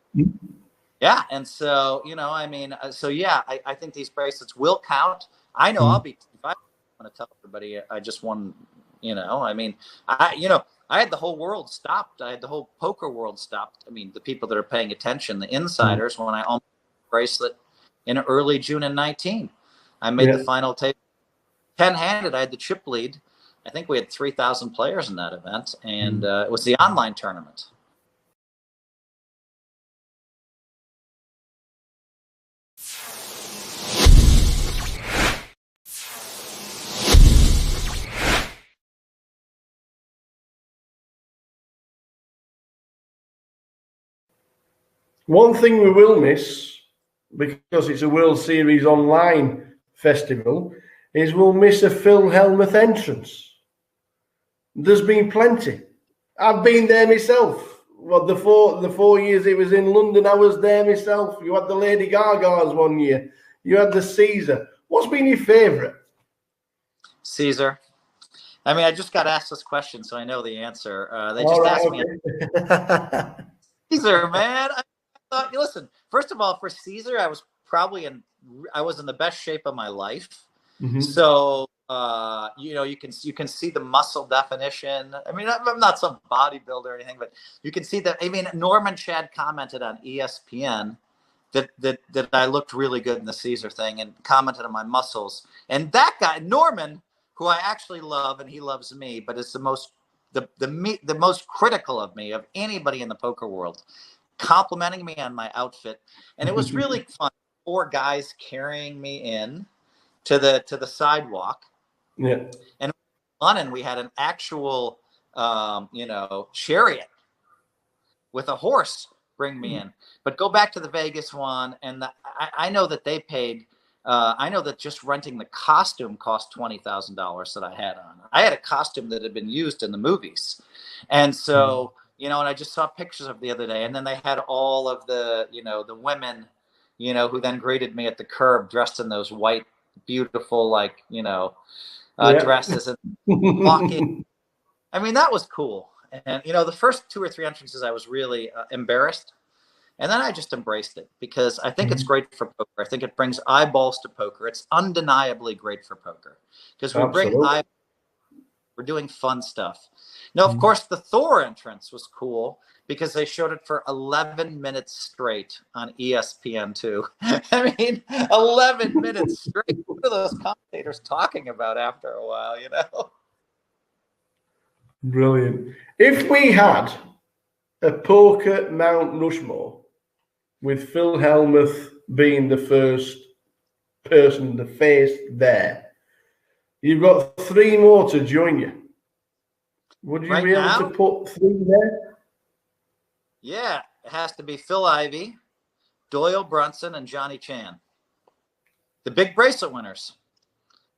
yeah. And so, you know, I mean, so yeah, I think these bracelets will count. I know I'll be, if I want to tell everybody I just won, you know, I mean, I had the whole world stopped. I had the whole poker world stopped. I mean, the people that are paying attention, the insiders, when I almost bracelet in early June in 19. I made the final table 10-handed. I had the chip lead. I think we had 3,000 players in that event, and it was the online tournament. One thing we will miss, because it's a World Series online festival, is we'll miss a Phil Hellmuth entrance. There's been plenty. I've been there myself. Well, the 4 years it was in London, I was there myself. You had the Lady Gagas one year. You had the Caesar. What's been your favourite? Caesar. I mean, I just got asked this question, so I know the answer. They just asked me. Caesar, man. I thought, listen, first of all, for Caesar, I was in the best shape of my life. So, you know, you can see the muscle definition. I mean, I'm not some bodybuilder or anything, but you can see that. I mean, Norman Chad commented on ESPN that I looked really good in the Caesar thing, and commented on my muscles. And that guy, Norman, who I actually love, and he loves me, but is the most critical of me, of anybody in the poker world, complimenting me on my outfit. And it was really fun. 4 guys carrying me in to the sidewalk. Yeah. And in London, we had an actual, you know, chariot with a horse bring me in. But go back to the Vegas one, and I know that they paid. I know that just renting the costume cost $20,000 that I had on. I had a costume that had been used in the movies, and so you know, and I just saw pictures of the other day, and then they had all of the, you know, the women, you know, who then greeted me at the curb dressed in those white, beautiful, like, you know, dresses and walking. I mean, that was cool. And, you know, the first 2 or 3 entrances, I was really embarrassed. And then I just embraced it, because I think it's great for poker. I think it brings eyeballs to poker. It's undeniably great for poker, because we bring eyeballs. We're doing fun stuff. Now, of course, the Thor entrance was cool because they showed it for 11 minutes straight on ESPN2. I mean, 11 minutes straight. What are those commentators talking about after a while, you know? Brilliant. If we had a poker Mount Rushmore with Phil Hellmuth being the first person, the face there, you've got 3 more to join you. Would you be able to put 3 there? Yeah, it has to be Phil Ivey, Doyle Brunson, and Johnny Chan. The big bracelet winners.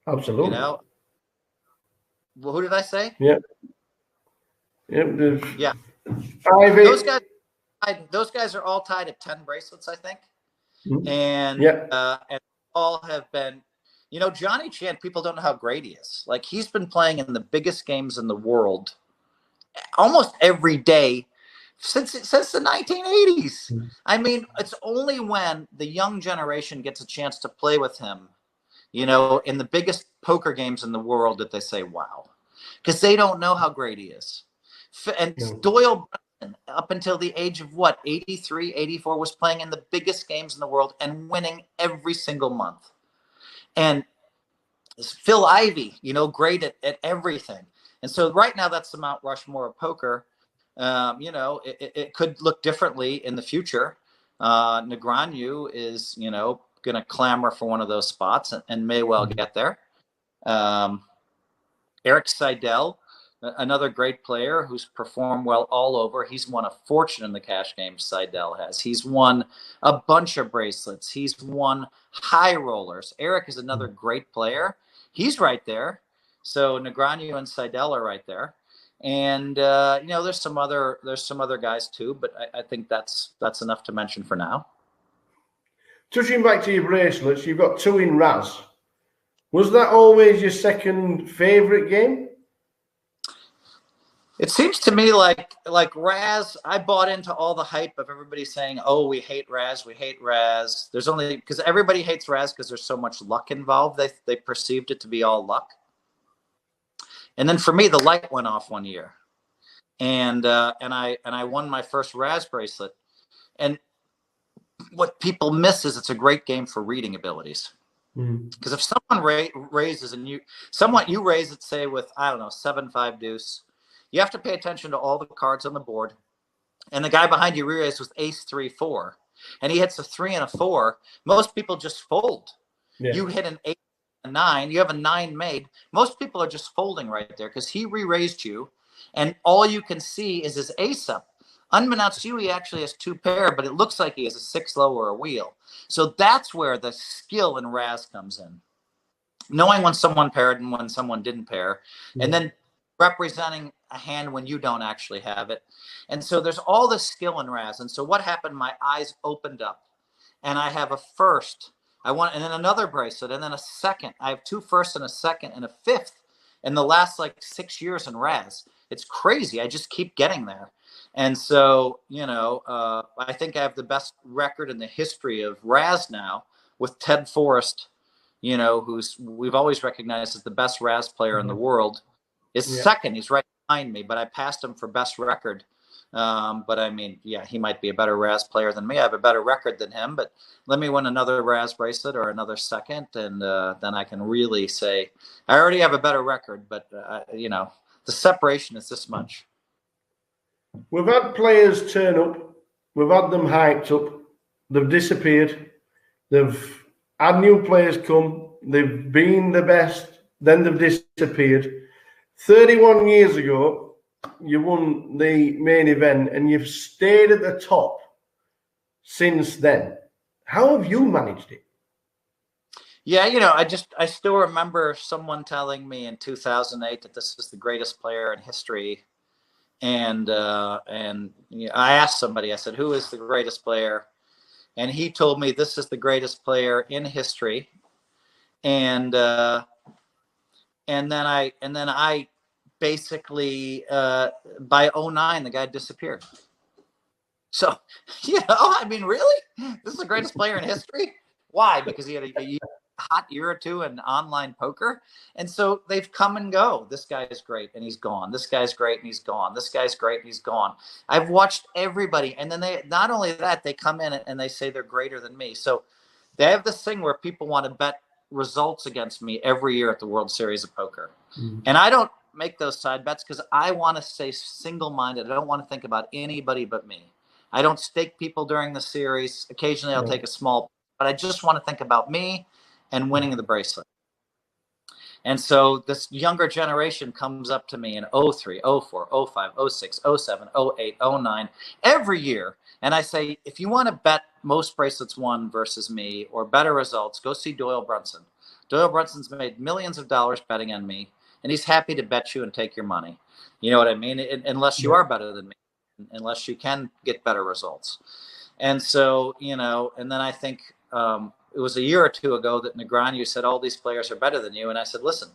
Absolutely. You know, well, who did I say? Yeah. Yeah. Ivey. Those guys are all tied at 10 bracelets, I think. Mm-hmm. And all have been, you know, Johnny Chan, people don't know how great he is. Like, he's been playing in the biggest games in the world almost every day since the 1980s. I mean, it's only when the young generation gets a chance to play with him, you know, in the biggest poker games in the world, that they say, wow, because they don't know how great he is. And Doyle Brunson, up until the age of 83, 84, was playing in the biggest games in the world and winning every single month. And Phil Ivey, you know, great at everything. And so right now, that's the Mount Rushmore of poker. You know, it could look differently in the future. Negreanu is, you know, going to clamor for one of those spots and may well get there. Eric Seidel, another great player who's performed well all over. He's won a fortune in the cash games. Seidel has. He's won a bunch of bracelets. He's won high rollers. Eric is another great player. He's right there. So Negreanu and Seidel are right there. And you know, there's some other guys too, but I think that's enough to mention for now. Touching back to your bracelets, you've got 2 in Raz. Was that always your second favourite game? It seems to me like Raz, I bought into all the hype of everybody saying, oh, we hate Raz, we hate Raz. There's only, because everybody hates Raz because there's so much luck involved. They perceived it to be all luck. And then for me, the light went off one year, and I won my first Raz bracelet. And what people miss is it's a great game for reading abilities. Because if someone raises and you raise it, say with, I don't know, 7-5 deuce, you have to pay attention to all the cards on the board. And the guy behind you re-raised with ace 3-4, and he hits a 3 and a 4. Most people just fold. Yeah. You hit an 8, a 9. You have a 9 made. Most people are just folding right there because he re-raised you, and all you can see is his ace up. Unbeknownst to you, he actually has 2 pair, but it looks like he has a 6 low or a wheel. So that's where the skill in Raz comes in. Knowing when someone paired and when someone didn't pair, and then representing a hand when you don't actually have it. And so there's all this skill in Raz. And so what happened? My eyes opened up, and I have a first. And then another bracelet, and then a second. I have 2 firsts and a second and a 5th in the last like 6 years in Raz. It's crazy. I just keep getting there. And so, you know, I think I have the best record in the history of Raz now with Ted Forrest, you know, who's we've always recognized as the best Raz player in the world, is second. He's right behind me, but I passed him for best record. But I mean, yeah, he might be a better Raz player than me. I have a better record than him, but let me win another Raz bracelet or another second, and then I can really say I already have a better record, but you know, the separation is this much. We've had players turn up. We've had them hyped up. They've disappeared. They've had new players come. They've been the best. Then they've disappeared. 31 years ago, you won the main event and you've stayed at the top since then. How have you managed it? Yeah, you know, I still remember someone telling me in 2008 that this was the greatest player in history. And you know, I asked somebody, I said, who is the greatest player? And he told me this is the greatest player in history. And then I basically by 2009 the guy disappeared. So, you know, I mean, really? This is the greatest player in history? Why? Because he had a hot year or two in online poker. And so they've come and go. This guy is great and he's gone. This guy's great and he's gone. This guy's great and he's gone. I've watched everybody. And then they, not only that, they come in and they say they're greater than me. So they have this thing where people want to bet results against me every year at the World Series of Poker. And I don't make those side bets because I want to stay single-minded. I don't want to think about anybody but me. I don't stake people during the series. Occasionally I'll take a small, but I just want to think about me and winning the bracelet. And so this younger generation comes up to me in 03, 04, 05, 06, 07, 08, 09, every year. And I say, if you want to bet most bracelets won versus me or better results, go see Doyle Brunson. Doyle Brunson's made millions of dollars betting on me, and he's happy to bet you and take your money. You know what I mean? Unless you are better than me, unless you can get better results. And so, you know, and then I think it was a year or two ago that Negreanu said all these players are better than you. And I said, listen,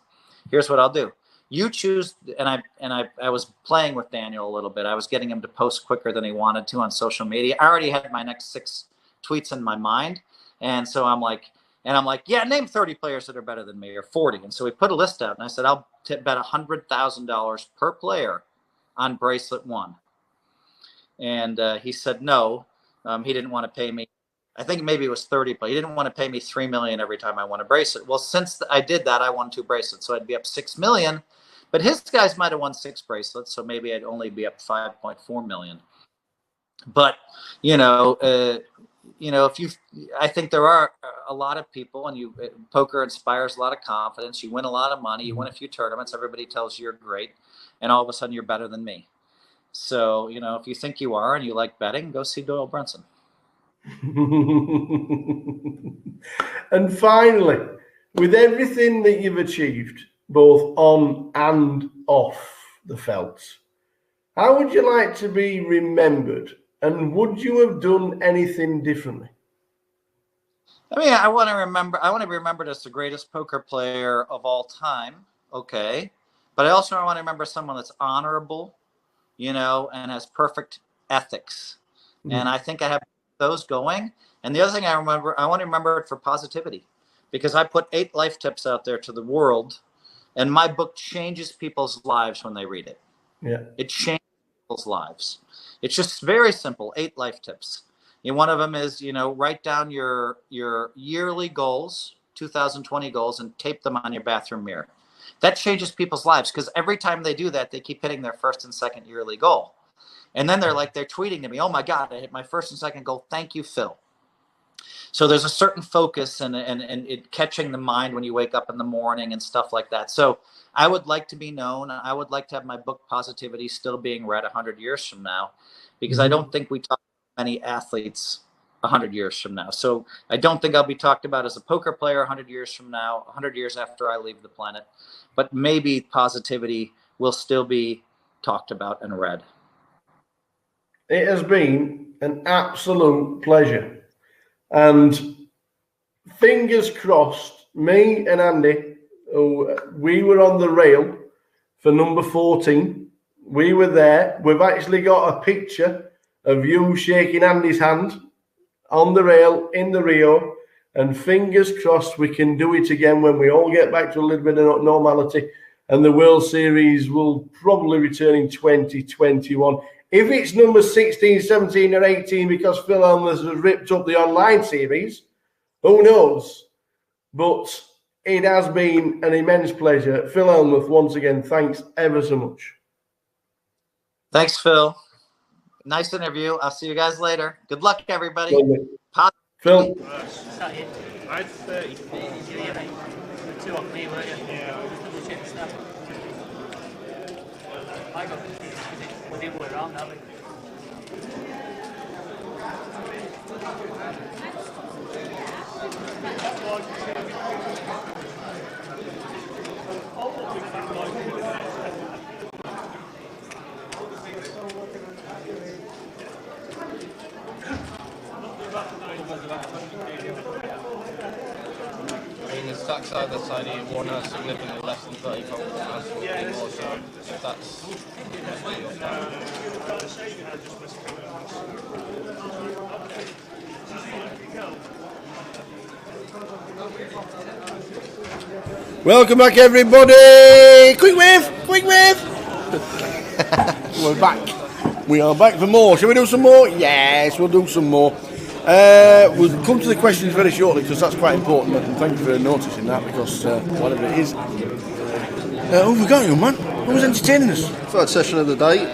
here's what I'll do. You choose. And I was playing with Daniel a little bit. I was getting him to post quicker than he wanted to on social media. I already had my next 6 tweets in my mind. And so I'm like, yeah, name 30 players that are better than me, or 40. And so we put a list out, and I said, I'll bet $100,000 per player on bracelet 1. And he said no. He didn't want to pay me. I think maybe it was 30, but he didn't want to pay me $3 million every time I won a bracelet. Well, since I did that, I won 2 bracelets, so I'd be up $6 million. But his guys might have won 6 bracelets, so maybe I'd only be up $5.4 million. But I think there are a lot of people, and poker inspires a lot of confidence. You win a lot of money, you win a few tournaments, everybody tells you you're great, and all of a sudden you're better than me. So, you know, if you think you are and you like betting, go see Doyle Brunson. And finally, with everything that you've achieved, both on and off the felt, how would you like to be remembered? And would you have done anything differently? I mean, I want to be remembered as the greatest poker player of all time. Okay. But I also want to remember someone that's honorable, you know, and has perfect ethics. And I think I have those going. And the other thing I want to remember it for positivity, because I put 8 life tips out there to the world, and my book changes people's lives when they read it. Yeah. It changes people's lives. It's just very simple, 8 life tips. And one of them is, you know, write down your yearly goals, 2020 goals, and tape them on your bathroom mirror. That changes people's lives, because every time they do that, they keep hitting their first and second yearly goal. And then they're tweeting to me, oh my God, I hit my first and second goal. Thank you, Phil. So there's a certain focus and it catching the mind when you wake up in the morning and stuff like that. So I would like to be known. I would like to have my book Positivity still being read 100 years from now, because I don't think we talk to many athletes 100 years from now. So I don't think I'll be talked about as a poker player 100 years from now, 100 years after I leave the planet. But maybe Positivity will still be talked about and read. It has been an absolute pleasure. And fingers crossed, me and Andy, we were on the rail for number 14. We were there. We've actually got a picture of you shaking Andy's hand on the rail in the Rio. And fingers crossed we can do it again when we all get back to a little bit of normality. And the World Series will probably return in 2021. If it's number 16, 17 or 18 because Phil Elmers has ripped up the online series, who knows? But it has been an immense pleasure. Phil Elmers, once again, thanks ever so much. Thanks, Phil. Nice interview. I'll see you guys later. Good luck, everybody. Phil. I had 30. 2 off me, weren't you? Yeah. I got 50. We're the other way around now. I mean, the stacks either side of you, one has significantly less than 30 problems, one has significantly more, so that's your Welcome back, everybody. Quick wave, quick wave. We're back. We are back for more. Shall we do some more? Yes, we'll do some more. We'll come to the questions very shortly because that's quite important. And thank you for noticing that because whatever it is. Who have we got, young man? Who's entertaining us? Third session of the day.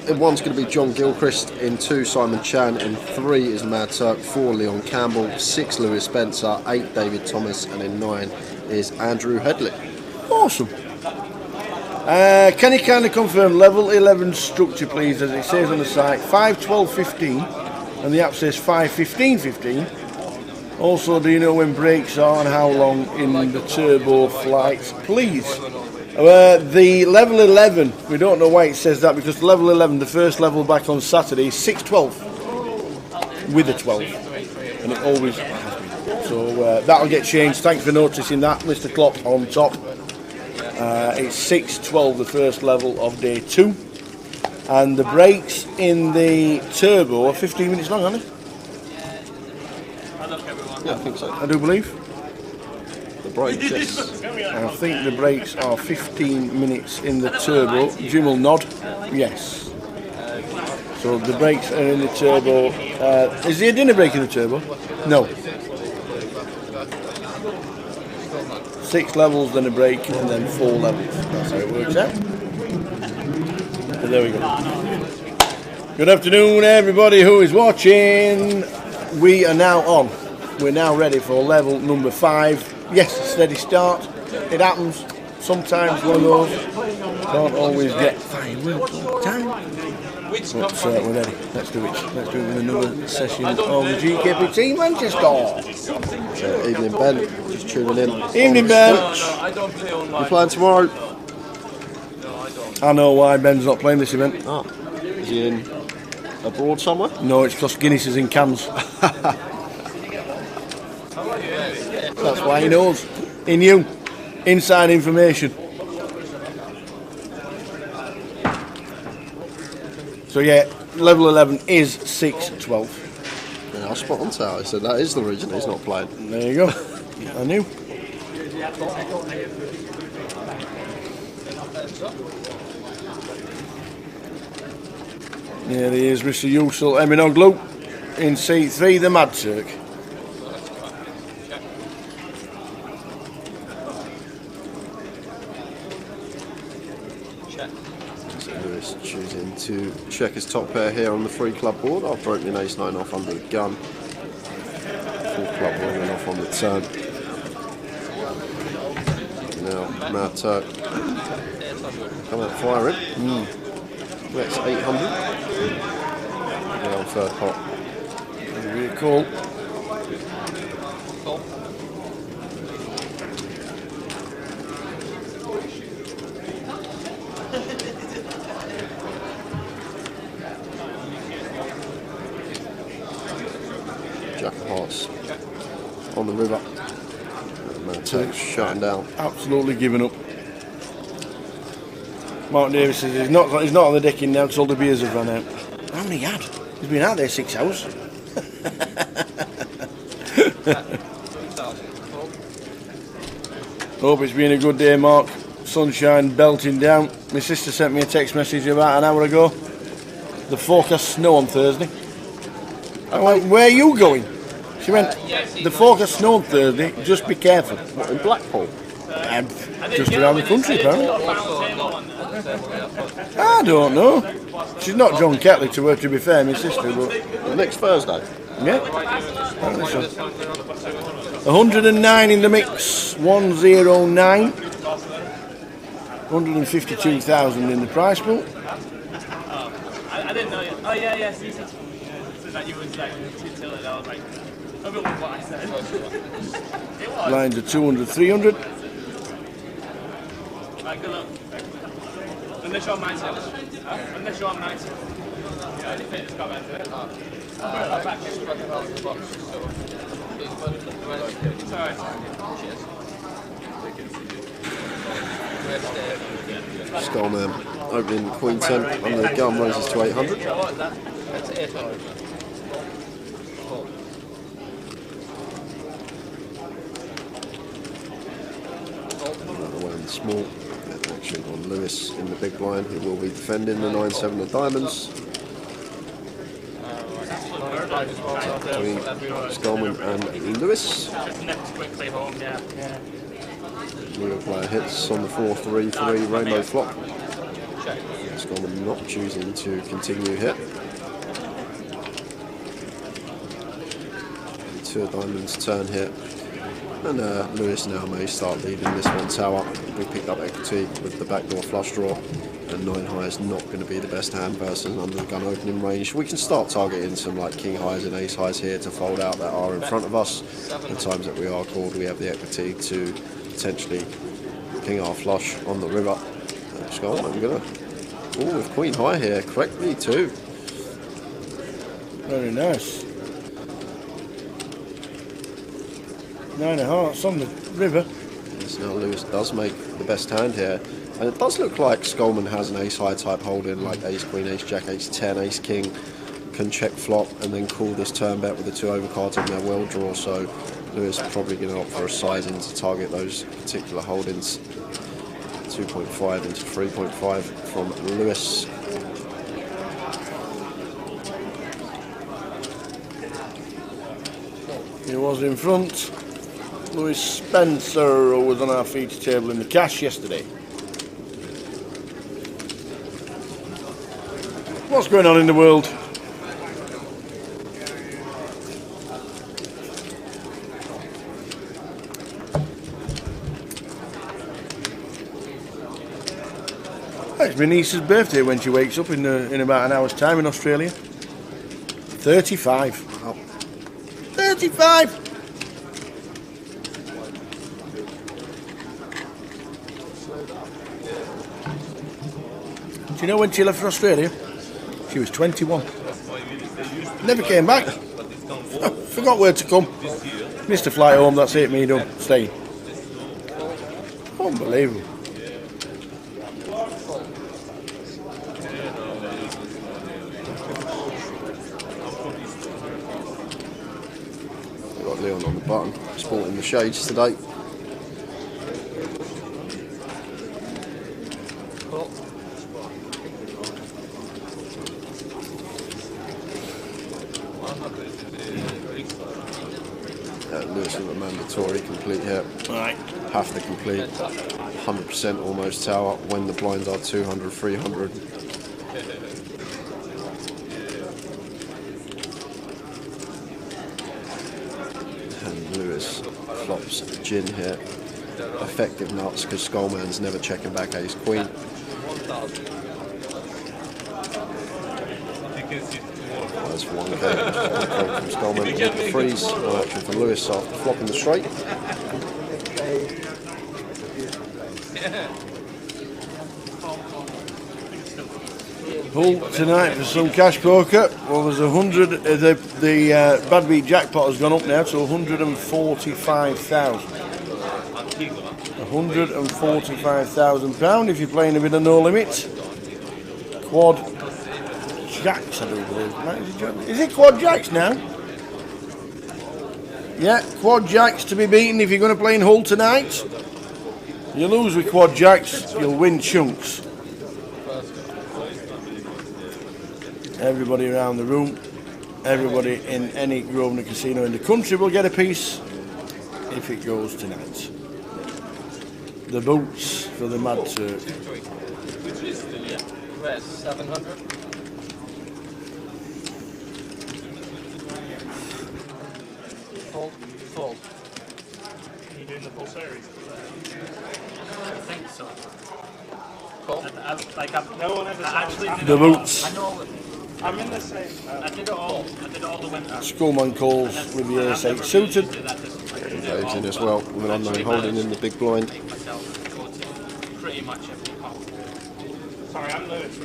In one's going to be John Gilchrist, in 2 Simon Chan, in 3 is Mad Turk, 4 Leon Campbell, 6 Lewis Spencer, 8 David Thomas, and in 9 is Andrew Headley. Awesome. Can you kind of confirm level 11 structure, please, as it says on the site, 5:12:15, and the app says 5:15:15. Also, do you know when brakes are and how long in the turbo flights, please? The level 11, we don't know why it says that, because the level 11, the first level back on Saturday, is 6:12 with a 12, and it always has been. So that'll get changed. Thanks for noticing that, Mr. Klopp on top. It's 6:12, the first level of day 2, and the brakes in the turbo are 15 minutes long, aren't they? Yeah, I think so. I do believe. The brakes, yes. I think the brakes are 15 minutes in the turbo. Jim will nod. Yes. So the brakes are in the turbo. Is there a dinner brake in the turbo? No. 6 levels, then a brake, and then 4 levels. That's how it works out. So there we go. Good afternoon, everybody who is watching. We are now on. We're now ready for level number 5. Yes, steady start. It happens. Sometimes one of those. Can't always get fine work all the time. But we're ready. Let's do it. Let's do it with another session of the GUKPT Manchester. Evening, Ben. Just tuning in. Evening, Ben. You playing tomorrow? I know why Ben's not playing this event. Oh. Is he in abroad somewhere? No, it's because Guinness is in cans. That's why he knows. He knew. Inside information. So yeah, level 11 is 6:12. Yeah, I spot on Tower. So that is the reason he's not playing. There you go. I knew. Yeah, there is Mr. Usul Eminoglu in C3, the Mad Turk. Lewis choosing to check his top pair here on the free club board. I've broken an ace-9 off under the gun. Full club board and off on the turn. Now Mad Turk come out firing. That's 800. Yeah, on third pot. Really cool. Jack of Hearts on the river. Mad Turk's shutting down. Absolutely giving up. Mark Davis says he's not on the decking now because all the beers have run out. How many had? He's been out there 6 hours. Hope it's been a good day, Mark. Sunshine belting down. My sister sent me a text message about an hour ago. The forecast snow on Thursday. I went, where are you going? She went, the forecast snow on Thursday, just be careful. What, in Blackpool? Just around the country, apparently. I don't know. She's not John Catley to her, to be fair, my sister, but... Next Thursday? Yeah. 109 in the mix, 109. 152,000 in the prize pool. I didn't know yet. Oh, yeah, yeah. So that you would like until it, I was like, a bit what I said. It was. Lines are 200, 300. Right, good luck. Unless you're on 90. Unless you're on 90. Yeah, the fitness got better. It's alright. Skullman opening Queen 10 under the gun, raises to 800. That's 800. Another one in the small. Action on Lewis in the big blind, who will be defending the 9-7 of diamonds. Between Skolman and Lewis. Just nipped quickly home, yeah. Leo player hits on the 4-3-3 rainbow flop. Skolman not choosing to continue hit. Two of diamonds turn hit. And Lewis now may start leading this one tower. We picked up equity with the backdoor flush draw, and 9 high is not going to be the best hand versus under the gun opening range. We can start targeting some like king highs and ace highs here to fold out that are in front of us. The times that we are called, we have the equity to potentially king our flush on the river. Skull, I'm gonna with queen high here correctly too. Very nice. 9 of hearts on the river. Yes, now Lewis does make the best hand here. And it does look like Skolman has an ace high type holding, like ace queen, ace jack, ace 10, ace king. Can check flop and then call this turn bet with the 2 overcards in their well draw. So Lewis probably going to opt for a sizing to target those particular holdings. 2.5 into 3.5 from Lewis. He was in front. Louis Spencer, who was on our feature table in the cash yesterday. What's going on in the world? It's my niece's birthday when she wakes up in about an hour's time in Australia. 35. Wow. 35! Do you know when she left for Australia? She was 21. Never came back. Forgot where to come. Missed a flight home, that's it, me done. Staying. Unbelievable. We've got Leon on the button, sporting the shades today. Lewis with a mandatory complete hit. Right. Have to complete 100% almost tower when the blinds are 200, 300. And Lewis flops gin here. Effective nuts because Skullman's never checking back ace queen. That's 1k from Skullman with the freeze. No action for Lewis after flopping the straight. Pull tonight for some cash poker. Well, there's 100. The bad beat jackpot has gone up now to 145,000. £145,000 if you're playing a bit of no limit. Quad jacks, I do believe. Is it quad jacks now? Yeah, quad jacks to be beaten if you're going to play in Hull tonight. You lose with quad jacks, you'll win chunks. Everybody around the room, everybody in any Grosvenor casino in the country will get a piece if it goes tonight. The boots for the Mad Turk. 700. Full. Are you doing the full series? I think so. Cool. No one ever actually did The boots. I know. I'm in the same. I did it all the winter. Skullman calls with the ace 8 suited. Dave's in as well with an unknown holding in the big blind. Pretty much every call. Sorry, I'm Lewis.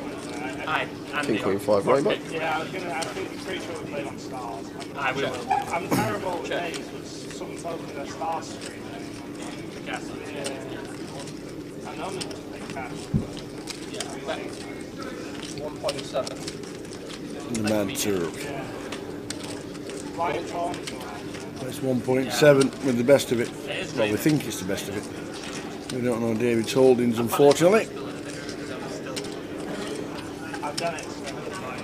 King Queen 5 rainbow. Yeah, I'm pretty sure we played on stars. I will. I'm terrible at names, but someone told me they're star street. Yes. I know I'm big cash. Yeah, 1.7. The Mad Turk. Right, Pong. That's 1.7 with the best of it. Well, we think it's the best of it. We don't know David's holdings, unfortunately. I've done it.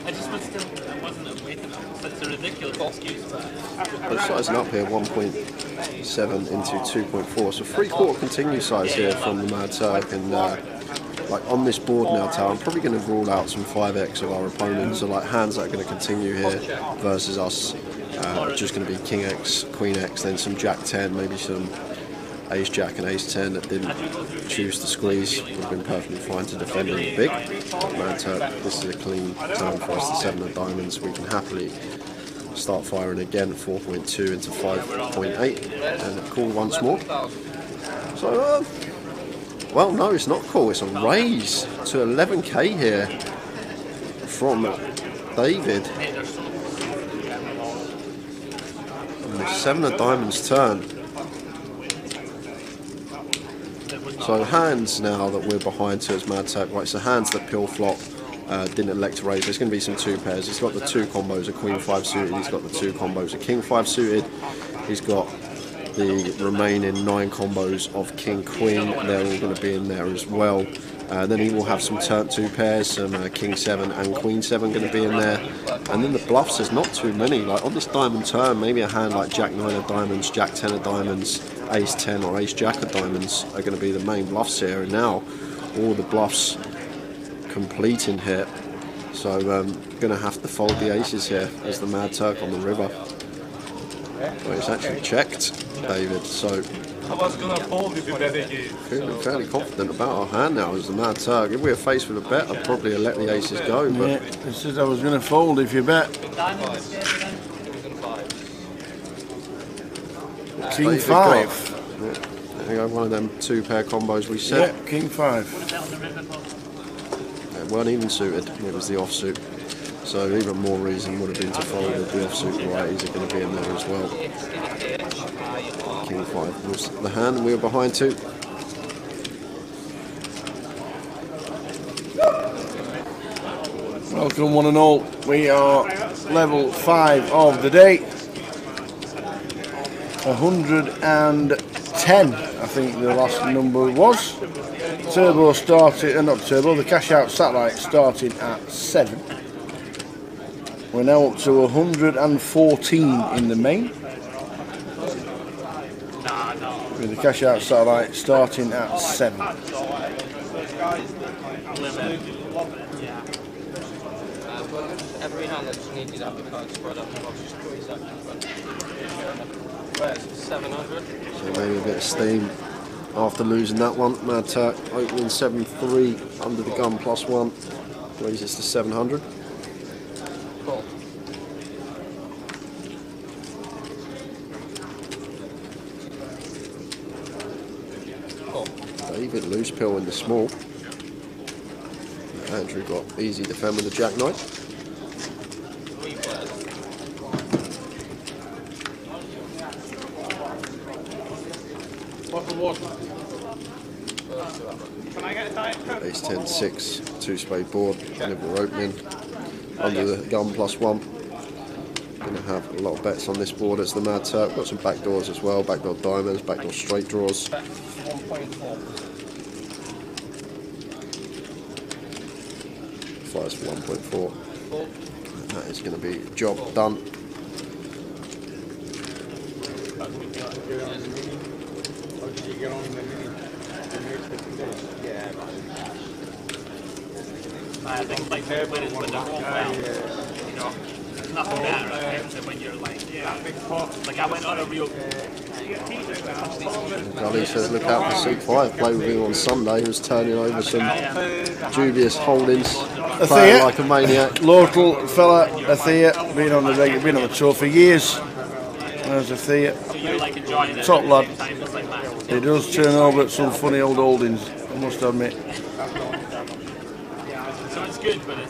I just was still, I wasn't awake enough. So it's a ridiculous excuse. But sizing up here, 1.7 into 2.4. So 3/4 continue size here from the Mad Turk. And like on this board now, Tal, I'm probably going to rule out some 5x of our opponents. So like hands that are going to continue here versus us. Just going to be King X, Queen X, then some Jack 10, maybe some Ace Jack and Ace 10 that didn't choose to squeeze. Would have been perfectly fine to defend in the big. But Mad Turk, this is a clean turn for us, the 7 of diamonds. We can happily start firing again, 4.2 into 5.8, and call once more. So, well, no, it's not call. It's a raise to 11k here from David. And the 7 of diamonds turn. So hands now that we're behind to as Mad Turk, right, so hands that pill flop didn't elect to raise. There's going to be some 2 pairs. He's got the 2 combos of Queen 5 suited, he's got the 2 combos of King 5 suited, he's got the remaining 9 combos of King Queen, they're all going to be in there as well. Then he will have some turn 2 pairs, some King 7 and Queen 7 going to be in there. And then the bluffs, there's not too many. Like on this diamond turn, maybe a hand like Jack 9 of diamonds, Jack 10 of diamonds, Ace 10 or Ace Jack of diamonds are going to be the main bluffs here. And now all the bluffs completing here. So going to have to fold the aces here as the Mad Turk on the river. Well, it's actually checked, David. So I was going to fold if you bet again. Feeling fairly confident about our hand now as the Mad Turk. If we were faced with a bet, I'd probably have let the aces go. But yeah, it says I was going to fold if you bet. King 5. Yeah, there you go, one of them 2 pair combos we said. Yeah, King 5. It weren't even suited, it was the offsuit. So even more reason would have been to fold if the offsuit varieties are going to be in there as well. King 5 was the hand and we were behind 2. Welcome one and all. We are level 5 of the day. 110, I think the last number was. Turbo started, not turbo, the cash out satellite started at 7. We're now up to 114 in the main. With the cash out satellite starting at 7. Every hand that just needs that card spread up and just squeeze that. Where's 700? So maybe a bit of steam after losing that one. Mad Turk opening 7-3 under the gun +1. Raises to 700. Cool. David loose pill in the small. Andrew got easy defend with the Jack 9. Ace 10 6, 2 spade board, liver opening under the gun +1. Going to have a lot of bets on this board as the Mad Turk. Got some backdoors as well, backdoor diamonds, backdoor straight draws. 1.4. Flies for 1.4. And that is going to be job done. I think like when it's with the whole well, you know, there's nothing better than when you're like, like I went on a real. Gully says look out for C5, play with him on Sunday. He was turning over some dubious holdings, playing like a maniac. Local fella, Athea, been on the tour for years. There's Athea, top lad. He does turn over at some funny old holdings, I must admit.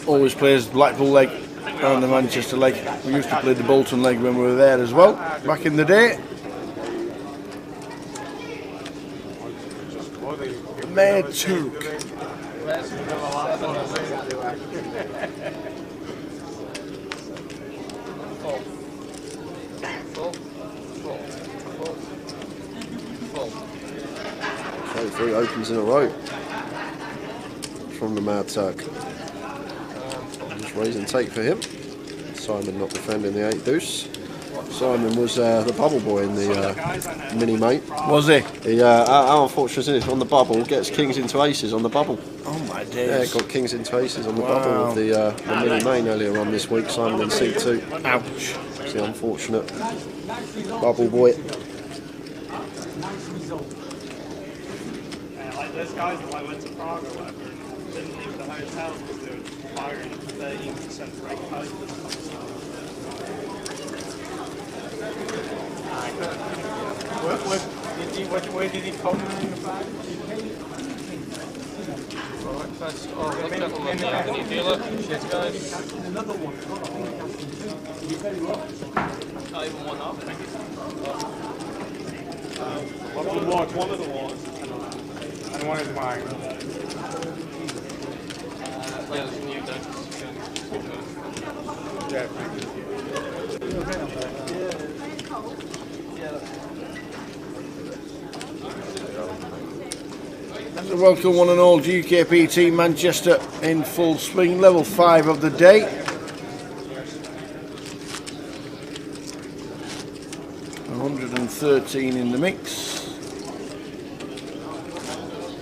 Always plays Blackpool leg and the Manchester leg. We used to play the Bolton leg when we were there as well, back in the day. Mad Turk. So 3 opens in a row from the Mad Turk. Just raise and take for him. Simon not defending the 8 deuce. Simon was the bubble boy in the mini mate. Was he? How unfortunate is it on the bubble? Gets kings into aces on the bubble. Oh my days. Yeah, got kings into aces on the bubble with the mini main earlier on this week. Simon in C2. Ouch. It's the unfortunate bubble boy. Like those guys that went to Prague or whatever, didn't leave the hotel because they were firing 13% rate houses. Where did he come in the bag? Alright, first can you feel it? Cheers guys. Another one. Not even one up, thank you. One of the wards, and one is mine. Yeah, there's new So welcome one and all, GUKPT Manchester in full swing, level 5 of the day. $113 in the mix.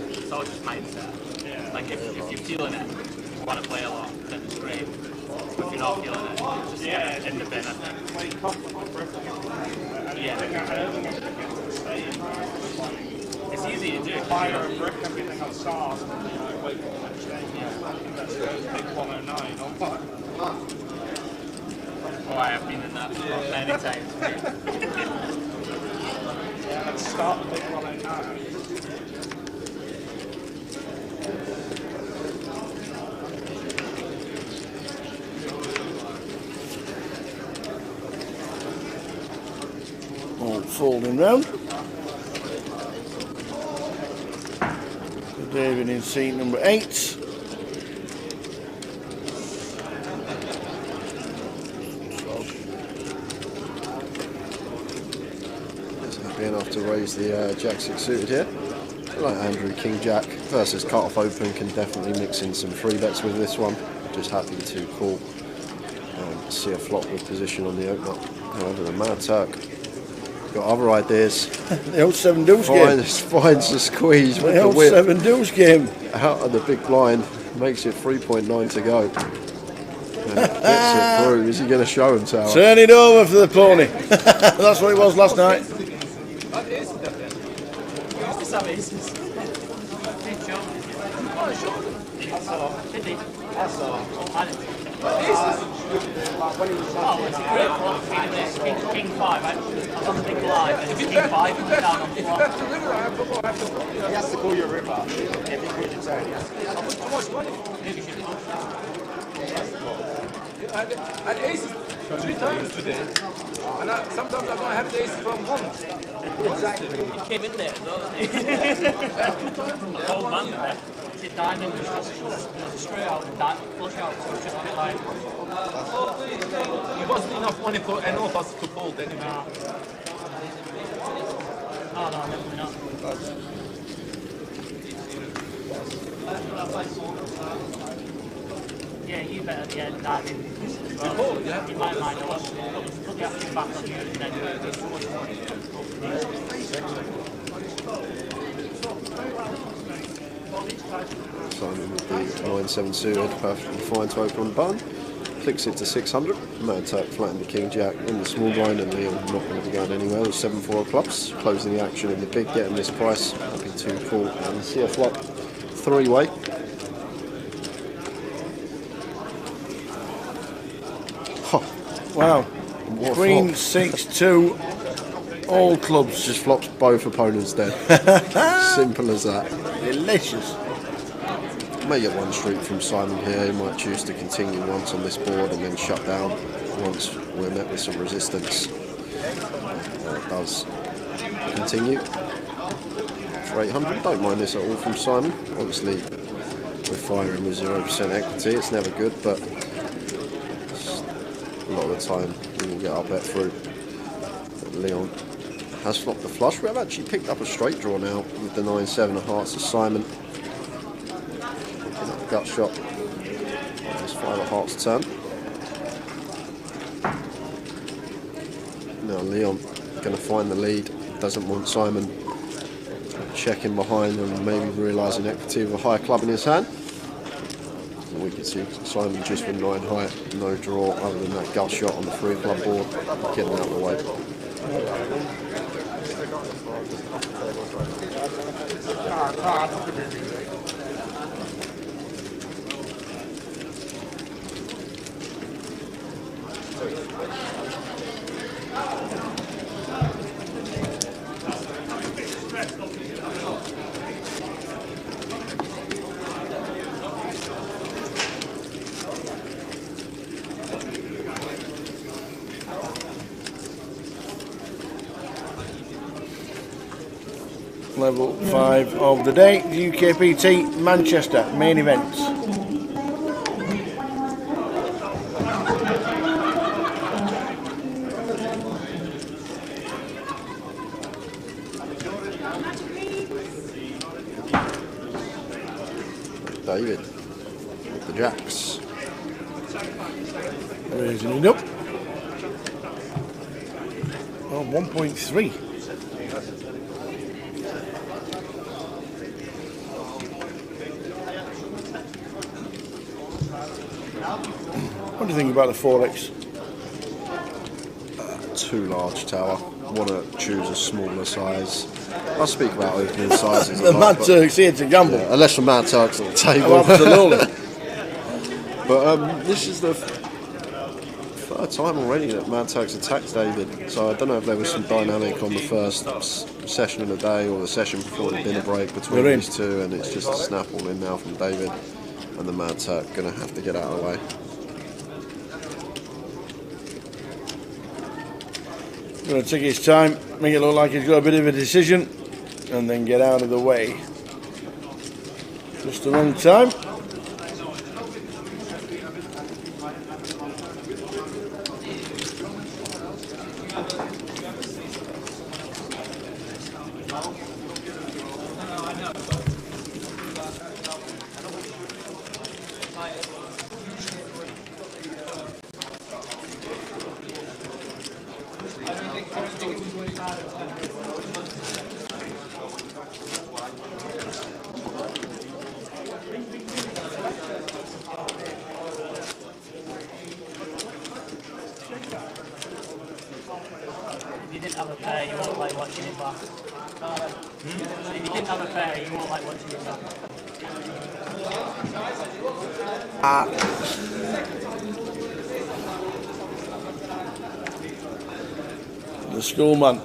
It's all just mindset. Yeah. Like if you're feeling it, you want to play a lot, then it's great. If you're not feeling it, it's just in the bin, I think. It's easy to do. Fire and brick everything on SARS and then wait for the next day. That's big 109 on fire. Oh, I have been in that many times. Yeah, let's start the big 109. All folding round. David in seat number 8. Happy enough to raise the Jack 6 suited here. Like Andrew, King Jack versus cut off open can definitely mix in some free bets with this one. Just happy to call and see a flop with position on the opener. However, the Mad Turk got other ideas. The old 7 deuce game. Finds the squeeze with the the whip. 7 deuce game. Out of the big blind, makes it 3.9 to go. And gets it through. Is he going to show him, Tower? Turn it over for the pony. That's what it was last night. King 5, I was on the big live and it's King 5 and down on the floor. He has to call you a river. If he calls you turn, he has to. How much money? Maybe should I had aces 3 times today. And sometimes I don't have the aces from once. Exactly. He came in there, the whole man there. The diamond was just straight out and flush out, so it's just a bit like. It wasn't enough money for any of us to fold anyway. No, definitely not. Yeah, you better dive in. You might mind a lot. Put the action back on you and then Simon with the 9-7 suited, perfectly fine to open on the button. Clicks it to 600. Mad Turk flattened the King Jack in the small blind, and Leon not going to be going anywhere with 7-4 clubs. Closing the action in the big, getting this price. Happy to call and see a flop 3-way. Wow. What a Queen flop. 6-2. All clubs. Just flops both opponents dead. Simple as that. Delicious. May get one street from Simon here. He might choose to continue once on this board and then shut down once we're met with some resistance. It does continue for 800. Don't mind this at all from Simon. Obviously, we're firing with 0% equity. It's never good, but a lot of the time we will get our bet through. But Leon has flopped the flush. We have actually picked up a straight draw now with the 9-7 of hearts of Simon. Gut shot. It's 5 of hearts turn. Now Leon going to find the lead. Doesn't want Simon checking behind and maybe realising equity with a high club in his hand. And we can see Simon just with 9 high, no draw other than that gut shot on the 3 club board, getting out of the way. Level 5 of the day, GUKPT Manchester main event. David with the jacks. Raising it up. Oh, 1.3. What do you think about the 4X? Too large tower. Want to choose a smaller size. I'll speak about opening sizes. The Mad Turks here to gamble. Yeah, unless the Mad Turks on the table. Oh, absolutely. But this is the third time already that Mad Turks attacked David. So I don't know if there was some dynamic on the first session of the day or the session before the dinner break between these two, and it's just a snap all in now from David. And the Mad Turk going to have to get out of the way. Going to take his time, make it look like he's got a bit of a decision, and then get out of the way. Just the wrong time. If you didn't have a pair, you won't like watching it back. If you didn't have a pair, you won't like watching it back. The schoolman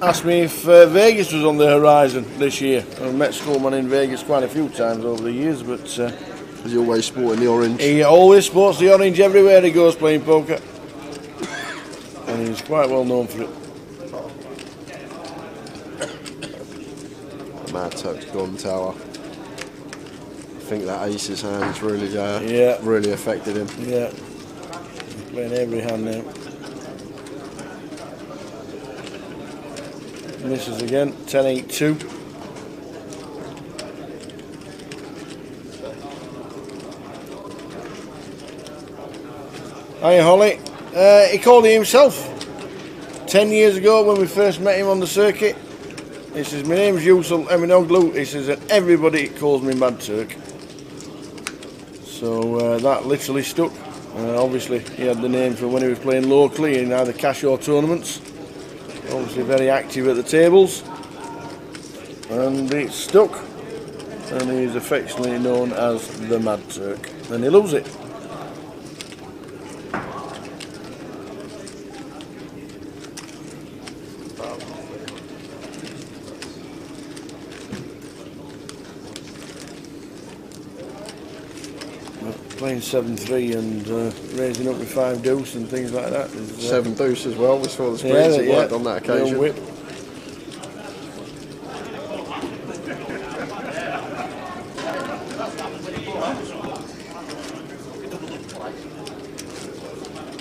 asked me if Vegas was on the horizon this year. I've met schoolman in Vegas quite a few times over the years, but is he always sporting the orange? He always sports the orange everywhere he goes playing poker, and he's quite well known for it. Mad Turk's gone tower. I think that ace's hand's really really affected him. Yeah, he's playing every hand now. Misses again, 10-8-2. Hiya Holly. He called it himself 10 years ago when we first met him on the circuit. He says, my name's Yusel Eminoglu. He says, and everybody calls me Mad Turk. So that literally stuck. Obviously he had the name from when he was playing locally in either cash or tournaments. Obviously very active at the tables, and it stuck, and he's affectionately known as the Mad Turk, and he loves it. Playing 7-3 and raising up with 5 deuce and things like that. 7 deuce as well. We saw the spreads he worked on that occasion. Whip.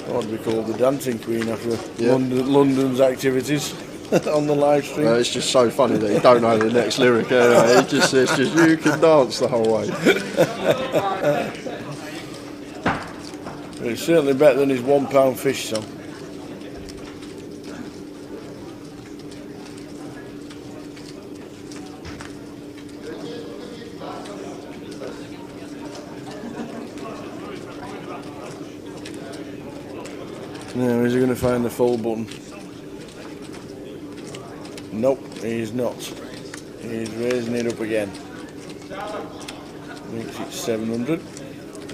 What would be called the dancing queen after London's activities. on the live stream. It's just so funny that you don't know the next lyric anyway. It's just you can dance the whole way. It's certainly better than his £1 fish song. Now, is he going to find the full button? Nope, he's not. He's raising it up again. Makes it 700.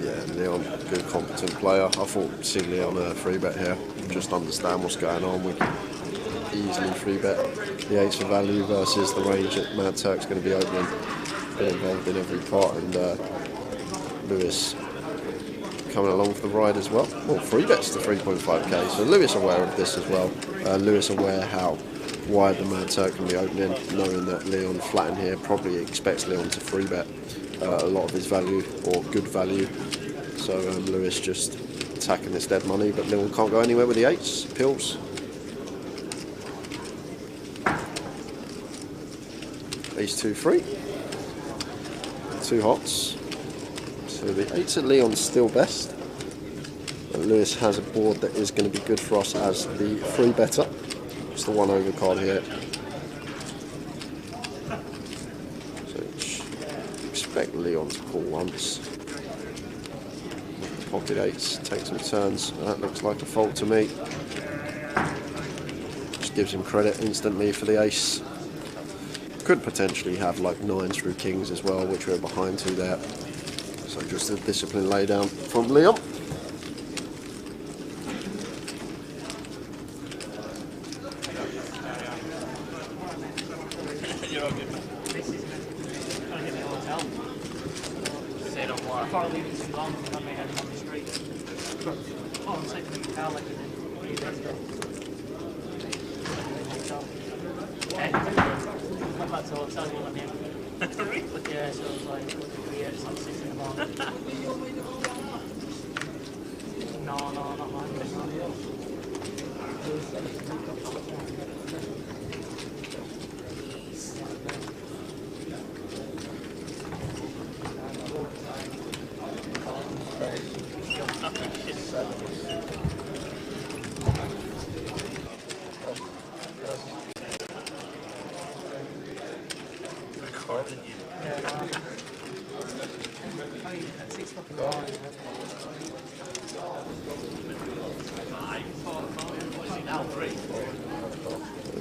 Yeah, Leon, good competent player. I thought see Leon free bet here. Just understand what's going on. We can easily free bet the ace of value versus the range that Mad Turk's going to be opening. Been involved in every part, and Lewis coming along for the ride as well. Well, free bets to 3.5k, so Lewis aware of this as well. Lewis aware how wide the Mad Turk can be opening, knowing that Leon flat in here probably expects Leon to free bet a lot of his value or good value. So Lewis just attacking this dead money, but Leon can't go anywhere with the eights. Pills. Ace 2-3. 2 hots. So the eights at Leon's still best. And Lewis has a board that is going to be good for us as the free better. It's the 1 over card here. So expect Leon to call once. Pocket eights, take some turns. That looks like a fault to me. Just gives him credit instantly for the ace. Could potentially have like 9s through kings as well, which we're behind to there. So just a disciplined lay down from Leon.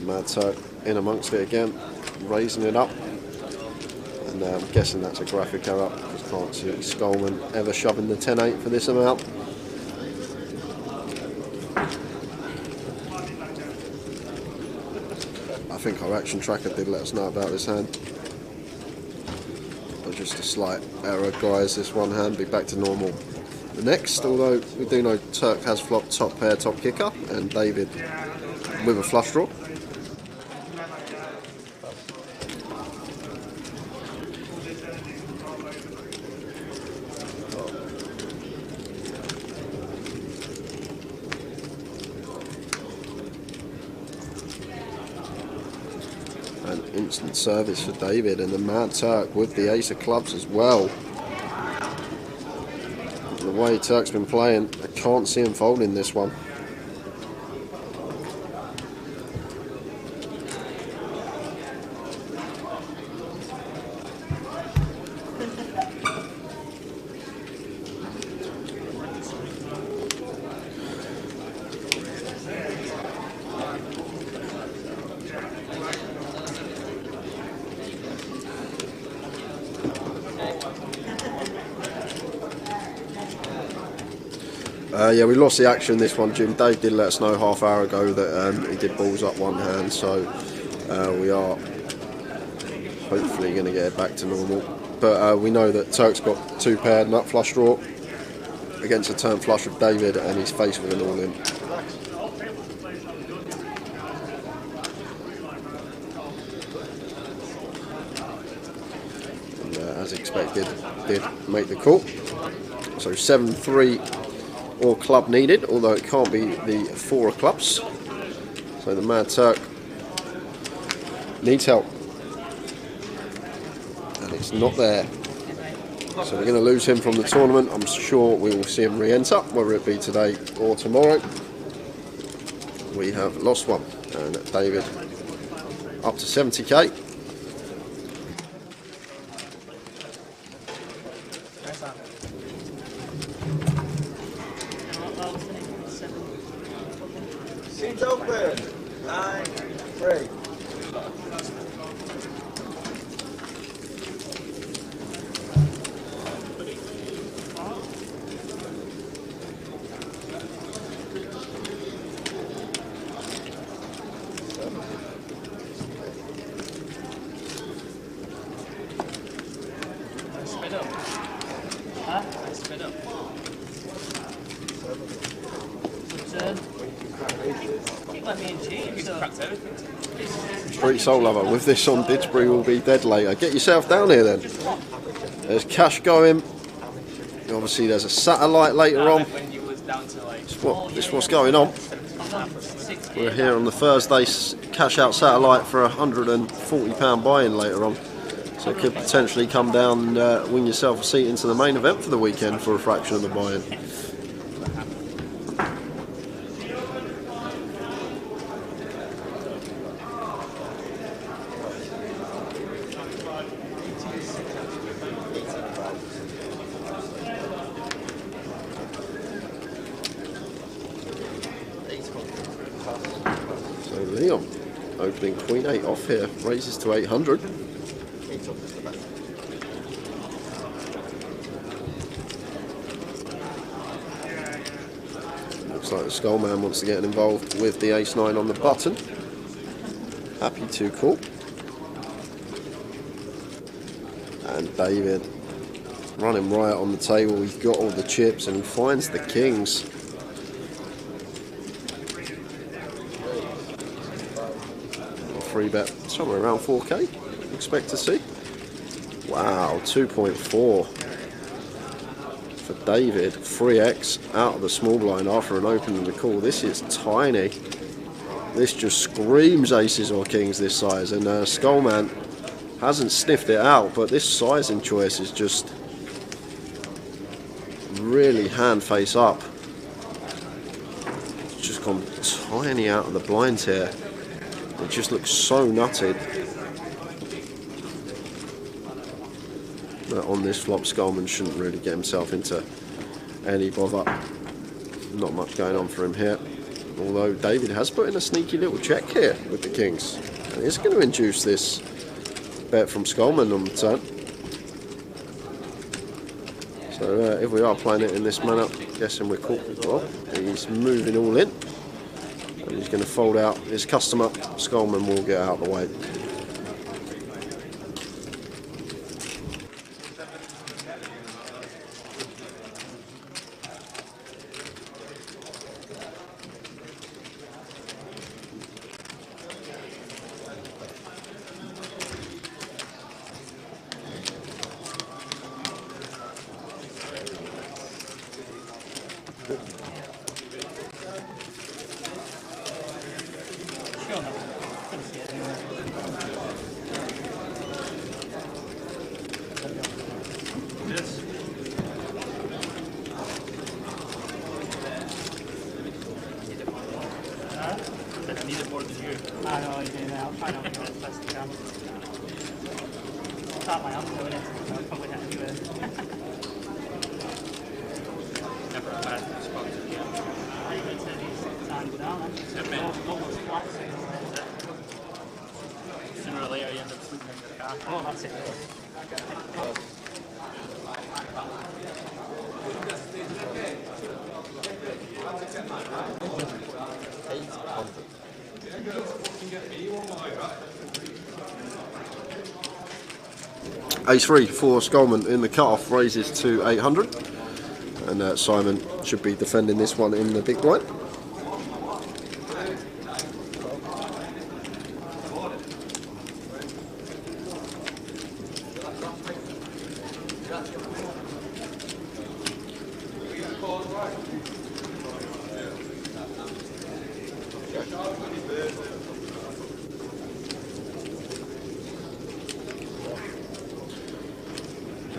Mad Turk in amongst it again, raising it up, and I'm guessing that's a graphic error because I can't see Skolman ever shoving the 10-8 for this amount. I think our action tracker did let us know about this hand. But just a slight error, guys. This one hand be back to normal. The next, although we do know Turk has flopped top pair, top kicker, and David with a flush draw. An instant service for David, and the Mad Turk with the ace of clubs as well. The way Turk's been playing, I can't see him folding this one. Yeah, we lost the action this one, Jim. Dave did let us know half hour ago that he did balls up one hand, so we are hopefully going to get it back to normal. But we know that Turk's got 2 paired nut flush draw against a turn flush of David, and he's faced with an all-in. And as expected, did make the call. So 7-3. Or club needed, although it can't be the 4 of clubs. So the Mad Turk needs help. And it's not there. So we're going to lose him from the tournament. I'm sure we will see him re-enter, whether it be today or tomorrow. We have lost one. And David up to 70k. Seats open. 9-3. Spin up. Huh? Spin up. Turn. Keep letting me in cheat, so cracked everything. Street Soul Lover with this on Didsbury will be dead later. Get yourself down here then. There's cash going. Obviously there's a satellite later on. This is what's going on. We're here on the Thursday cash out satellite for £140 buy-in later on. So it could potentially come down and win yourself a seat into the main event for the weekend for a fraction of the buy-in. So Leon opening Queen 8 off here, raises to 800. Looks like the Skullman wants to get involved with the Ace-9 on the button. Happy to call. And David running right on the table. He's got all the chips and he finds the kings. Free bet somewhere around 4k, expect to see. Wow, 2.4 for David. 3x out of the small blind after an open in the call. This is tiny. This just screams aces or kings this size, and Skullman hasn't sniffed it out, but this sizing choice is just really hand face up. It's just gone tiny out of the blinds here. It just looks so nutted. But on this flop, Skullman shouldn't really get himself into any bother. Not much going on for him here. Although David has put in a sneaky little check here with the kings. And is going to induce this bet from Skullman on the turn. So if we are playing it in this manner, guessing we're caught as well. He's moving all in. And he's going to fold out his customer. Skullman will get out of the way. Sooner or later you end up sleeping in the car. Oh, that's it. Ace-3 for Skullman in the cut-off, raises to 800. And Simon should be defending this one in the big blind.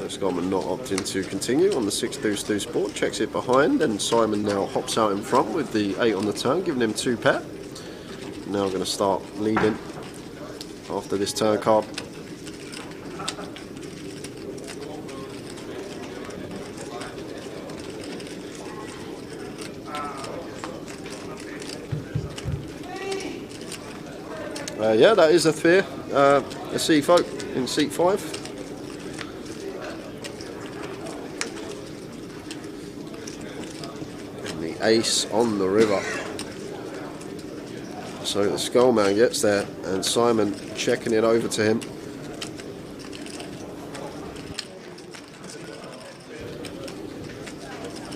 So Scottman not opting to continue on the 6 deuce deuce board, checks it behind, and Simon now hops out in front with the 8 on the turn, giving him 2 pair. Now going to start leading after this turn card. Yeah, that is a fear. A sea folk in seat 5. And the ace on the river. So the Skullman gets there, and Simon checking it over to him.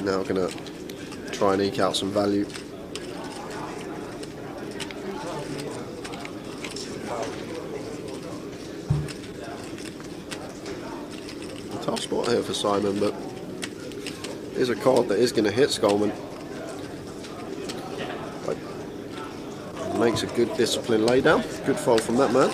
Now going to try and eke out some value. Tough spot here for Simon, but here's a card that is going to hit Skullman. Makes a good disciplined laydown. Good fold from that man.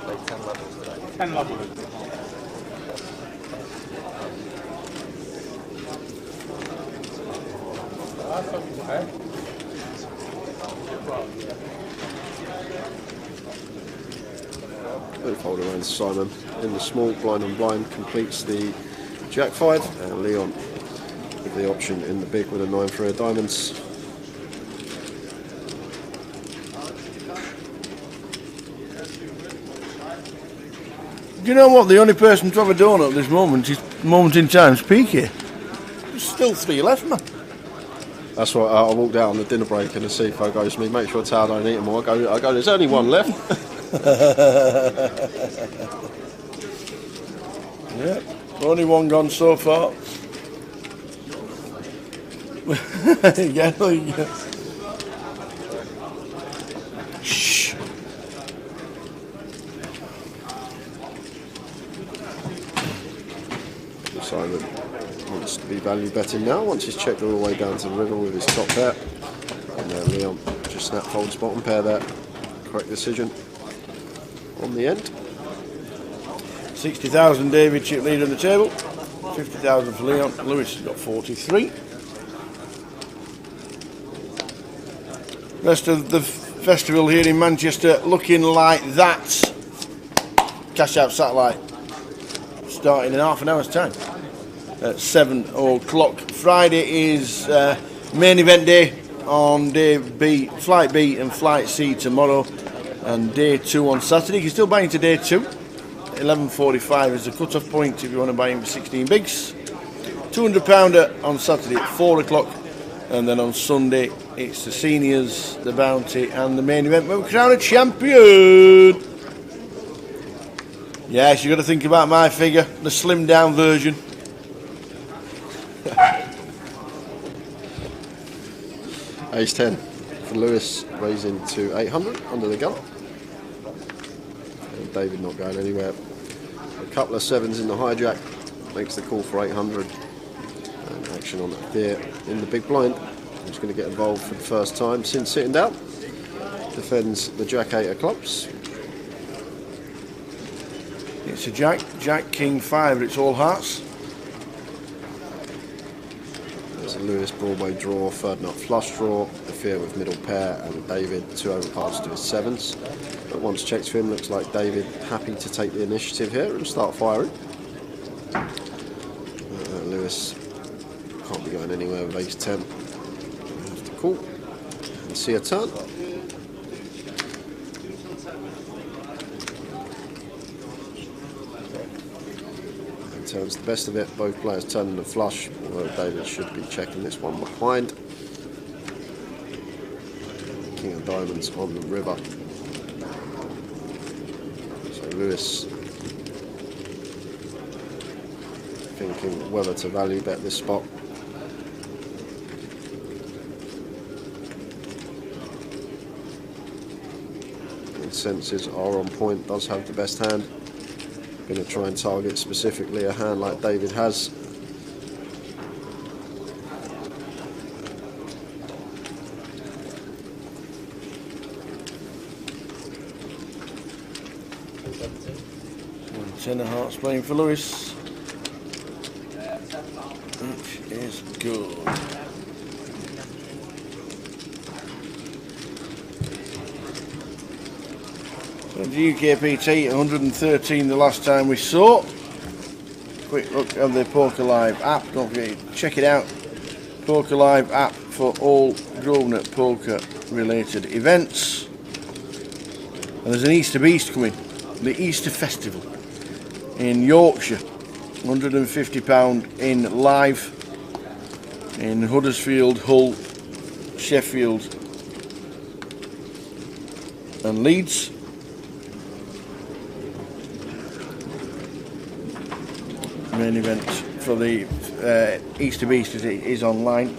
Like 10 levels today. 10 levels. Good fold around Simon in the small, blind and blind, completes the Jack 5, and Leon with the option in the big with a 9 for a diamonds. Do you know what? The only person to have a donut at this moment in time is Peaky. There's still 3 left, man. That's right. I walked out on the dinner break and the CFO goes to me, make sure Tao don't eat them all. I go, there's only 1 left. Yeah, only 1 gone so far. Yeah. Shh. Simon wants to be value betting now once he's checked all the way down to the river with his top pair. And then Leon just snap folds bottom pair there. Correct decision on the end. 60,000 David chip lead on the table. 50,000 for Leon. Lewis has got 43. Rest of the festival here in Manchester looking like that. Cash out satellite starting in half an hour's time at 7 o'clock. Friday is main event day on day B, flight B and flight C tomorrow, and day 2 on Saturday. You can still buy into day 2. 11:45 is the cut-off point if you want to buy in for 16 bigs. £200 on Saturday at 4 o'clock, and then on Sunday it's the seniors, the bounty, and the main event where we crown a champion. Yes, you've got to think about my figure, the slimmed down version. Ace 10 for Lewis, raising to 800 under the gun. And David not going anywhere. A couple of 7s in the hijack makes the call for 800. And action on that there in the big blind. He's going to get involved for the first time since sitting down. Defends the Jack 8 of clubs. It's a Jack, King 5, but it's all hearts. There's a Lewis Broadway draw, third nut flush draw, the fear with middle pair, and David 2 overcards to his 7s. But once checked for him, looks like David happy to take the initiative here and start firing. Lewis can't be going anywhere with ace 10. Have to call and see a turn. turns the best of it. Both players turning the flush, although David should be checking this one behind. King of diamonds on the river. So Lewis thinking whether to value bet this spot. And senses are on point, does have the best hand. Going to try and target specifically a hand like David has. Ten of hearts playing for Lewis, which is good. So the GUKPT 113 the last time we saw. Quick look at the Poker Live app. Don't forget to check it out. Poker Live app for all Grosvenor poker related events. And there's an Easter Beast coming, the Easter Festival in Yorkshire, £150 in live in Huddersfield, Hull, Sheffield and Leeds. Main event for the Easter Beast is online.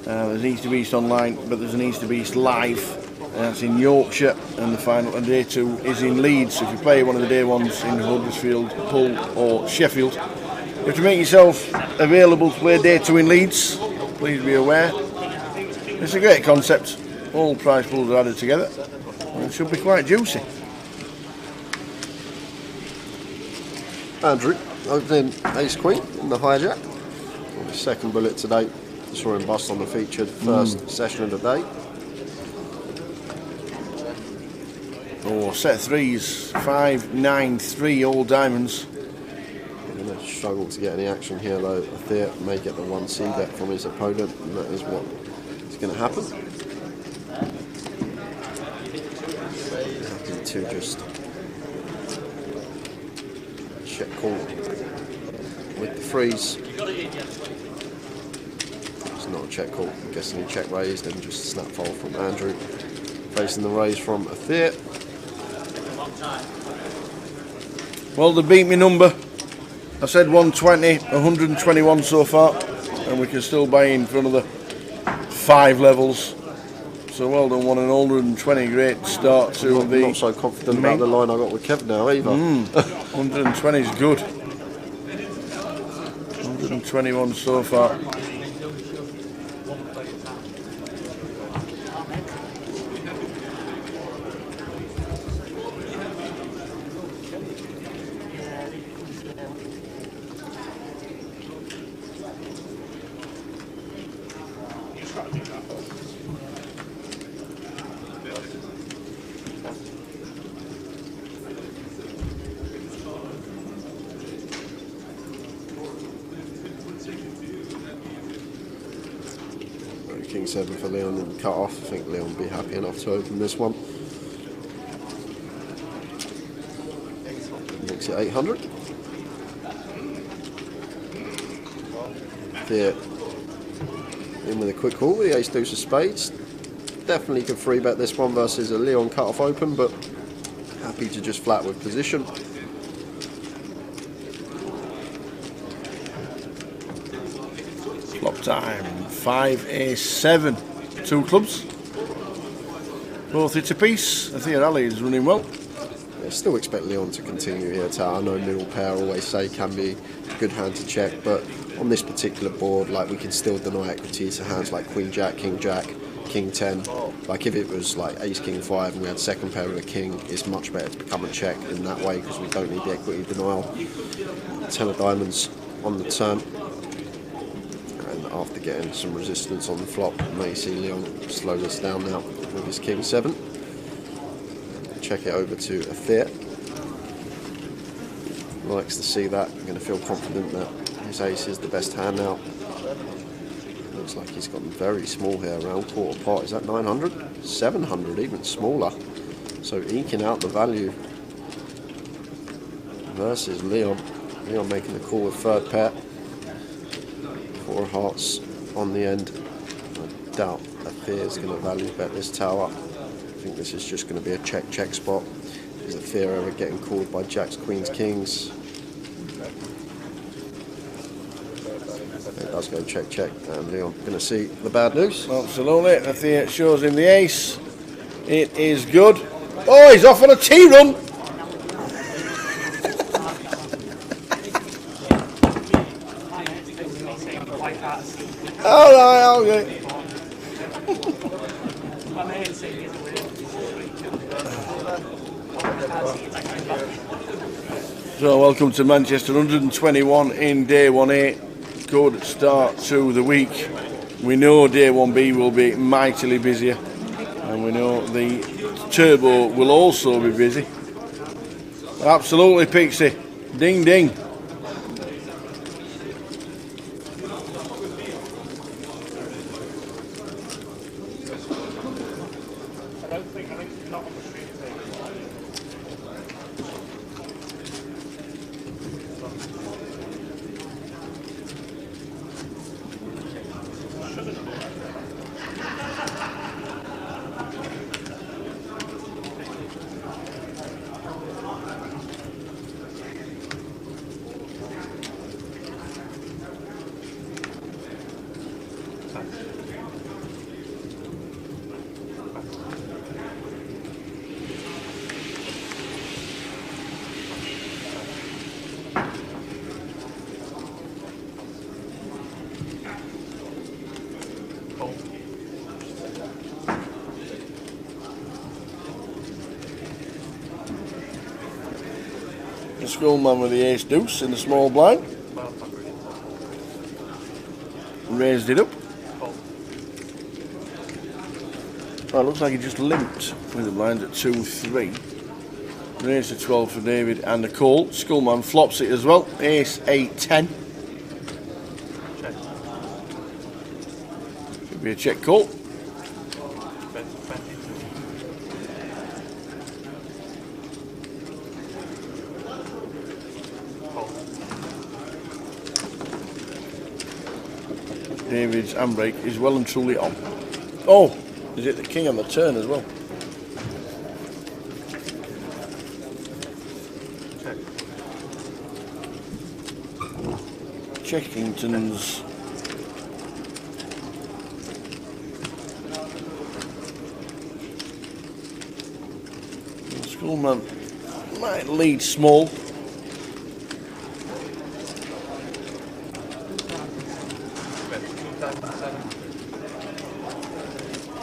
There's an Easter Beast online, but there's an Easter Beast live. That's in Yorkshire, and the final and day 2 is in Leeds. So if you play one of the day ones in Huddersfield, Hull or Sheffield, you have to make yourself available to play day 2 in Leeds. Please be aware. It's a great concept. All prize pools are added together, and it should be quite juicy. Andrew opening ace queen in the hijack. Second bullet today. Saw him bust on the featured first session of the day. Oh, set of threes, 5, 9, 3, all diamonds. We're going to struggle to get any action here though. Athea may get the 1C bet from his opponent, and that is what is going to happen. Happy to just check call with the freeze. It's not a check call. I'm guessing he check raised and just a snap fold from Andrew. Facing the raise from Athea. Well, they beat me number. I said 120, 121 so far, and we can still buy in for another 5 levels. So well done, 120, great start to I'm not so confident about the line I got with Kev now either. 120 is good. 121 so far. King 7 for Leon and cut off. I think Leon will be happy enough to open this one. Makes it 800. There, in with a quick call with the ace deuce of spades. Definitely could free bet this one versus a Leon cut off open, but happy to just flat with position. Flop time, 5 ace 7, 2 clubs. Both hit a piece. I think Rally is running well. I still expect Leon to continue here. I know middle pair always say can be a good hand to check, but on this particular board, like, we can still deny equity to hands like Queen Jack, King Jack, King 10. Like, if it was like Ace King 5 and we had second pair with a King, it's much better to become a check in that way because we don't need the equity denial. 10 of diamonds on the turn. And after getting some resistance on the flop, you may see Leon slow this down now with his King 7. Check it over to Athea. Likes to see that. I'm going to feel confident that his ace is the best hand now. Looks like he's gotten very small here, around quarter pot. Is that 900? 700, even smaller. So eking out the value versus Leon. Leon making the call with third pair. 4 hearts on the end. I doubt Afir is going to value bet this tower. I think this is just going to be a check spot. Is Afir ever getting called by jacks, queens, kings? It does go check, and Leon going to see the bad news. Absolutely. Afir shows him the ace. It is good. Oh, he's off on a tea run. All right, okay. So welcome to Manchester, 121 in day 1A. Good start to the week. We know day 1B will be mightily busier, and we know the turbo will also be busy. Absolutely, Pixie. Ding ding. Schoolman with the ace deuce in the small blind. Raised it up. Oh, it looks like he just limped with the blinds at 2-3. Raised to 12 for David and a call. Schoolman flops it as well. Ace 8-10. Should be a check call. David's handbrake is well and truly on. Oh, is it the king on the turn as well? Checkington's Schoolman might lead small.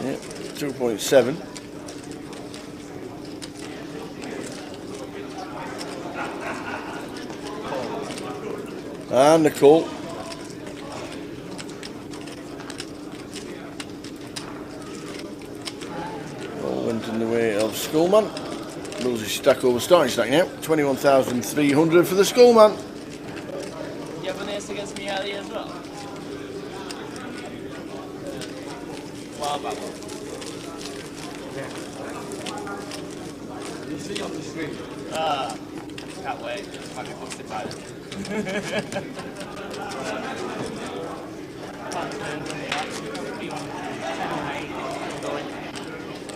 Yeah, 2.7. And the call. All went in the way of Schoolman. Loses his stack over starting stack now. 21,300 for the Schoolman. You have an ace against me earlier as well? What about one? You see on the screen? Can't wait. Might be busted by it.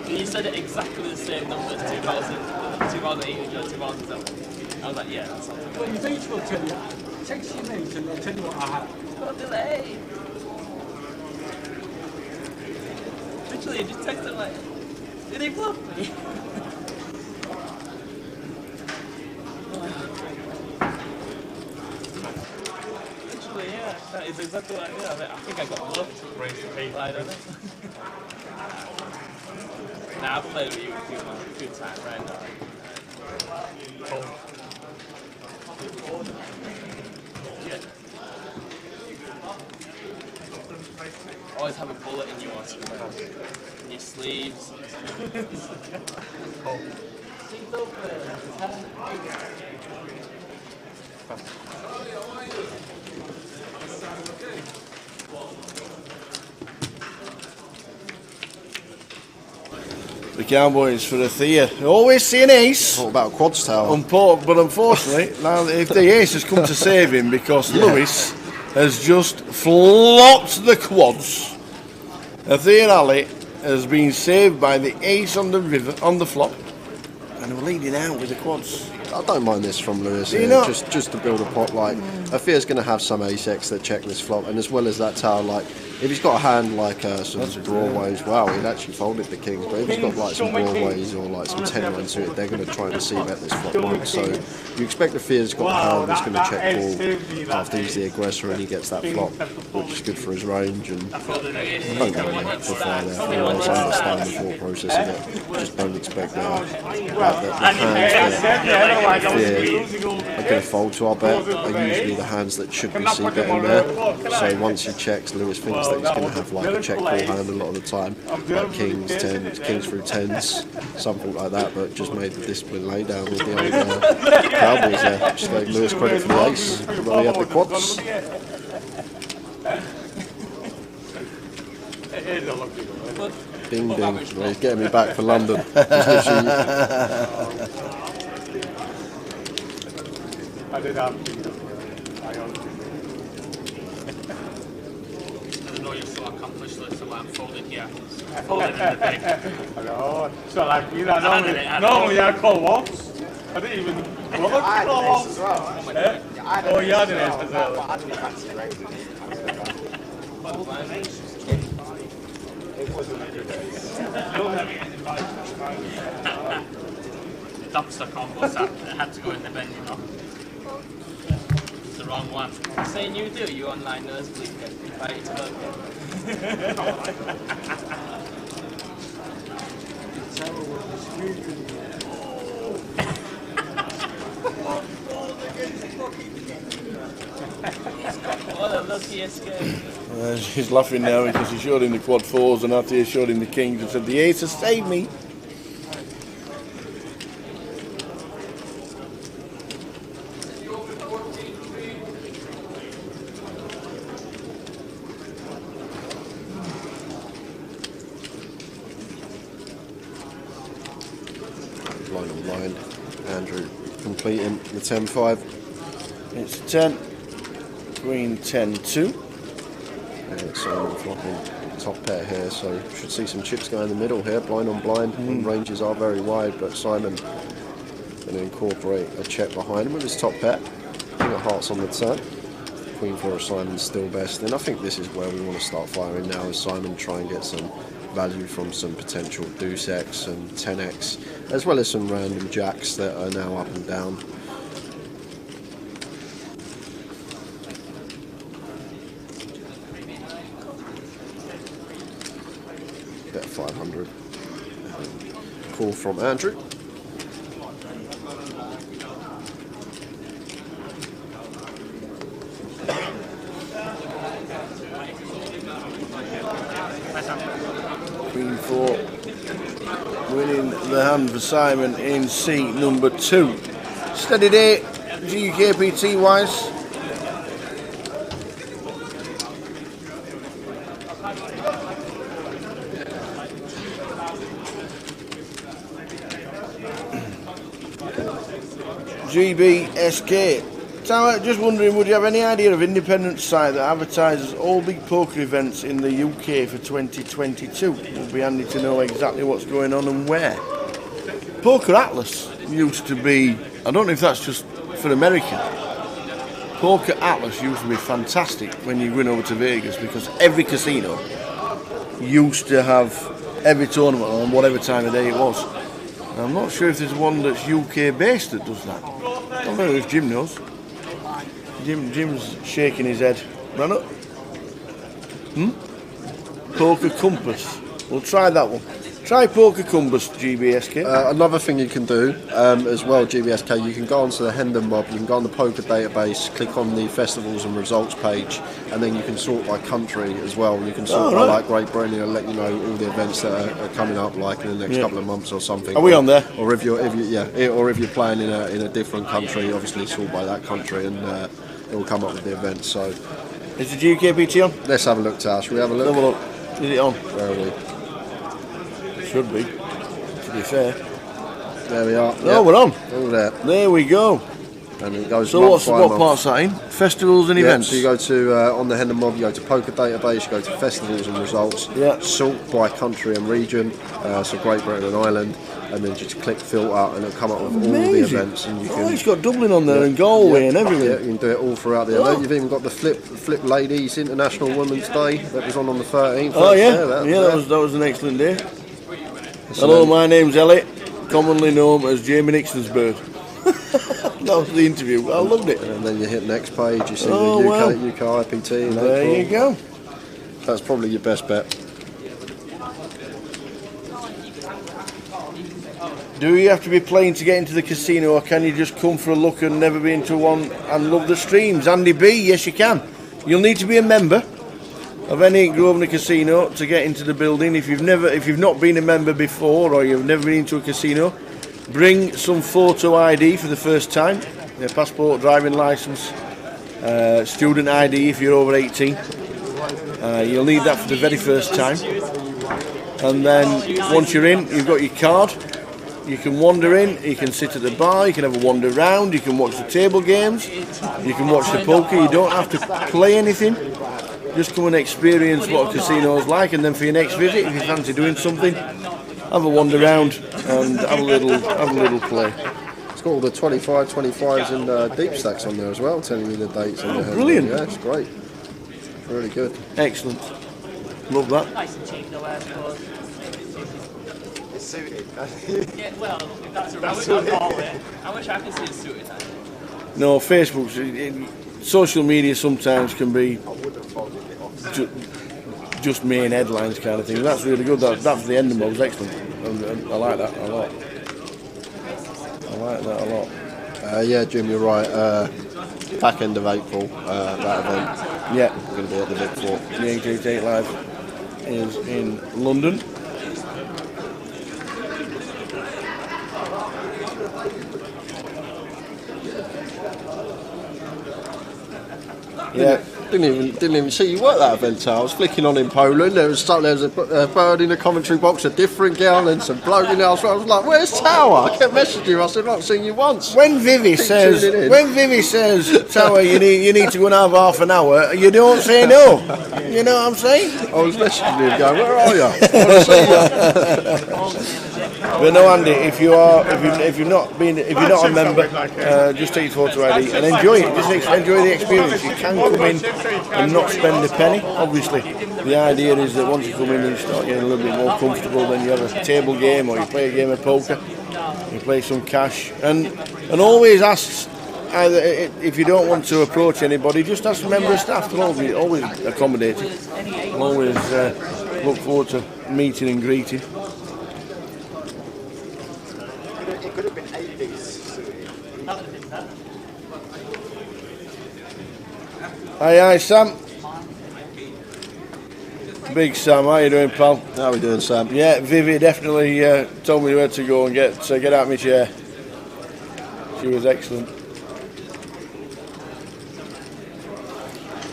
You said it exactly the same number as 2008 or 2007. I was like, yeah, that's something. Well, you think will tell you. Text your mate and they'll tell you what I have. What delay? Literally, just text him like, did he bluff me? Literally, yeah, that is exactly what I did. I think I got bluffed. I don't know. Nah, I've played with you a few times right now. Yeah. Always have a bullet in yours. In your sleeves. The Cowboys for a Thea. Always see an ace. What about a quads tower? But unfortunately, now if the ace has come to save him because Lewis has just flopped the quads. Thea Alley has been saved by the ace on the river on the flop, and we're leading out with the quads. I don't mind this from Lewis Do you here, not? just to build a pot. Like, Athea's going to have some ace-x that check this flop, and as well as that tower, like, if he's got a hand like some broadways, wow, he'd actually folded the kings, but if he's got like some broadways or like some 10 runs suited, they're going to try and see bet this flop won't. So you expect Athea's got a hand that's going to check call after he's the aggressor and he gets that flop, which is good for his range, and don't go there for fire there. Otherwise, I understand the thought process of it. Just don't expect the hands that are going to fold to our bet are usually the hands that should be c betting there. So once he checks, Lewis thinks that he's going to have like a check call hand a lot of the time, like kings, tens, kings through tens, something like that, but just made the discipline lay down with the old Cowboys there. Just gave Lewis credit for the ace, but he had the quads. Ding ding, well, he's getting me back for London. I did have You're so accomplished, so I'm folded here. Folded in the bag. I know. So like, you know, normally I call once. I didn't even look at call once. Oh, you had an ace as well. It wasn't a good ace. The dumpster combos had to go in the bin, you know. The wrong one. Saying you do, you online nosebleed get invited to look. What a lucky escape. He's laughing now because he showed him the quad fours and after he showed him the kings and said the ace has saved me. Blind on blind. Andrew completing the 10-5. It's 10, queen 10-2. And so flopping top pair here, so should see some chips go in the middle here, blind on blind. And ranges are very wide, but Simon going to incorporate a check behind him with his top pair. King of hearts on the turn. Queen 4 of Simon's still best, and I think this is where we want to start firing now as Simon try and get some value from some potential deuce X and 10x, as well as some random jacks that are now up and down. Bet 500. Call from Andrew. Queen 4 winning the hand for Simon in seat number 2. Steady day, GUKPT wise. GBSK. Tower, just wondering, would you have any idea of independent site that advertises all big poker events in the UK for 2022? It would be handy to know exactly what's going on and where. Poker Atlas used to be, I don't know if that's just for American. Poker Atlas used to be fantastic when you went over to Vegas because every casino used to have every tournament on whatever time of day it was. And I'm not sure if there's one that's UK based that does that. I don't know if Jim knows. Jim's shaking his head. Run up. Poker Compass. We'll try that one. Try Poker Compass, GBSK. Another thing you can do as well, GBSK, you can go onto the Hendon Mob, you can go on the poker database, click on the festivals and results page, and then you can sort by country as well. You can sort by like Great Britain, and let you know all the events that are coming up, like in the next couple of months or something. Are we on there? Or if you're playing in a different country, obviously sort by that country, and it will come up with the events. So, is the GUKPT on? Let's have a look, Tash. Shall we have a look? Have a look. Is it on? Where are we? Should be. to be fair. There we are. Oh, we're on. All there. There we go. And it goes So what part's that in? Festivals and events? So you go to, on the Hendon Mob, you go to Poker Database, you go to Festivals and Results, sort by country and region, so Great Britain and Ireland, and then just click filter and it'll come up with all the events. And you can, it's got Dublin on there and Galway and everything. Yeah, you can do it all throughout the event. You've even got the Flip Ladies International Women's Day that was on the 13th. Oh yeah, that was an excellent day. Hello, my name's Elliot, commonly known as Jamie Nixon's bird. That was the interview. I loved it. And then you hit next page. You see the GUKPT. And there you go. That's probably your best bet. Do you have to be playing to get into the casino, or can you just come for a look and never been to one and love the streams? Andy B, yes you can. You'll need to be a member of any Grosvenor casino to get into the building. If you've not been a member before, or you've never been into a casino, bring some photo ID for the first time, your passport, driving licence, student ID if you're over 18. You'll need that for the very first time. And then once you're in, you've got your card. You can wander in, you can sit at the bar, you can have a wander around, you can watch the table games, you can watch the poker. You don't have to play anything. Just come and experience what a casino is like, and then for your next visit, if you fancy doing something, have a wander around and have a little play. It's got all the 25s and deep stacks on there as well, telling you the dates. And brilliant. Yeah, it's great. Really good. Excellent. Love that. Nice and cheap though, I suppose. It's suited. Yeah, well, if that's a route I call it. I wish I could see it suited. No, Facebook, social media sometimes can be just main headlines kind of thing. That's really good. That for the end of was excellent. And I like that a lot. Yeah, Jim, you're right. Back end of April, that event. Yeah. We're going to be at the Big Four. The GUKPT Live is in London. Yeah. Didn't even see you work that event. I was flicking on in Poland. There was a bird in the commentary box, a different girl, and some bloke in the house. I was like, "Where's Tower?" I kept messaging you. I said, "I've not seen you once." When Vivi says, "Tower, you need to go and have half an hour," you don't say no. You know what I'm saying? I was messaging him, going, "Where are you? I want to see you." But no, Andy, if you're not a member, just take your photo ID and enjoy it. Just enjoy the experience. You can come in and not spend a penny. Obviously, the idea is that once you come in and you start getting a little bit more comfortable, then you have a table game or you play a game of poker, you play some cash, and always ask. Either if you don't want to approach anybody, just ask a member of staff. They'll always accommodate you. They'll always look forward to meeting and greeting. It could have been 8 days. Aye, Sam. Big Sam, how you doing, pal? How we doing, Sam? Yeah, Vivi definitely told me where to go and get out of my chair. She was excellent.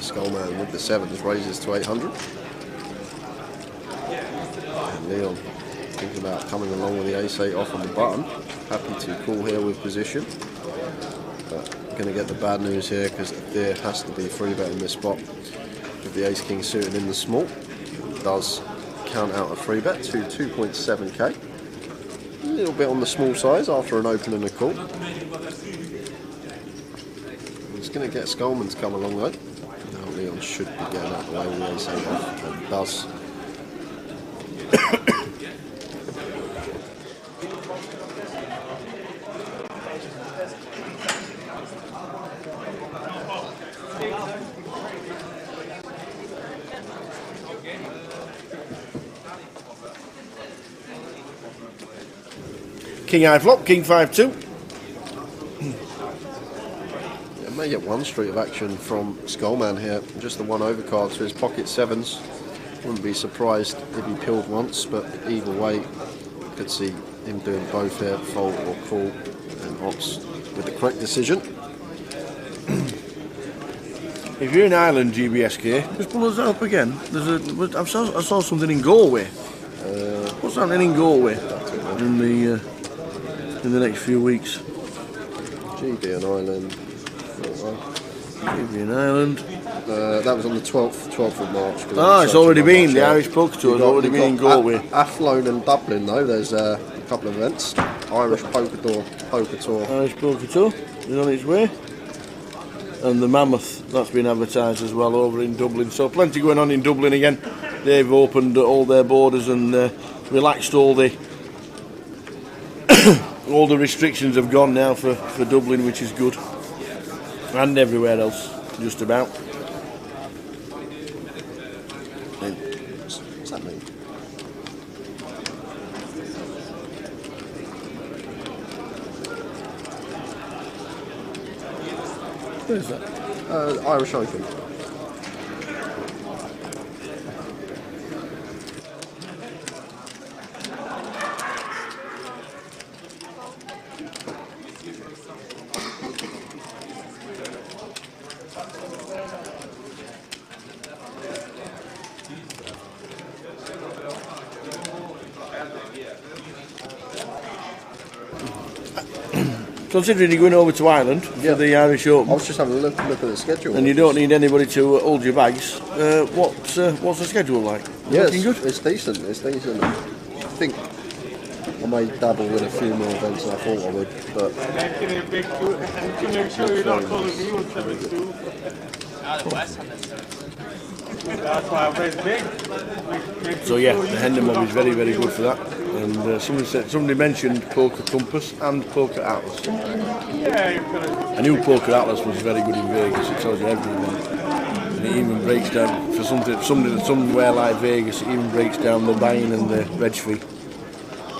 Skullman with the 7s raises to 800. And Leon thinking about coming along with the ace-8 off on the button. Happy to call here with position. But going to get the bad news here because there has to be 3-bet in this spot. With the ace-king suited in the small, it does count out a 3-bet to 2.7k. A little bit on the small size after an open and a call. He's going to get Skullman to come along though. Now Leon should be getting out of the way with the ace-8 off, and does. King high flop, king 5-2. May get one street of action from Skullman here. Just the one overcard to his pocket 7s. Wouldn't be surprised if he peeled once, but either way, could see him doing both here, fold or call, and opts with the correct decision. If you're in Ireland, GBSK, just pull us up again. I saw something in Galway. What's happening in Galway? in the next few weeks. GB and Ireland. GB and Ireland. That was on the 12th of March. It's already been. The Irish Poker Tour has already been in Galway. Athlone and Dublin, though. There's a couple of events. Irish Poker Tour. Irish Poker Tour is on its way. And the Mammoth, that's been advertised as well over in Dublin. So plenty going on in Dublin again. They've opened all their borders and relaxed all the all the restrictions have gone now for Dublin, which is good. And everywhere else, just about. What's that mean? What is that? Irish Open. Considering you're going over to Ireland for the Irish Open, I was just having a look at the schedule. and you don't need anybody to hold your bags. What's the schedule like? Looking good? It's decent. I think I may dabble with a few more events than I thought I would, but Making a big tour, and to make sure you're not calling me on 72. That's why I raised big. So yeah, the Hendon mob is very, very good for that. And somebody mentioned Poker Compass and Poker Atlas. Yeah, you've got to. I knew Poker Atlas was very good in Vegas. It tells you everything. And it even breaks down for somewhere like Vegas. It even breaks down the buy-in and the reg fee.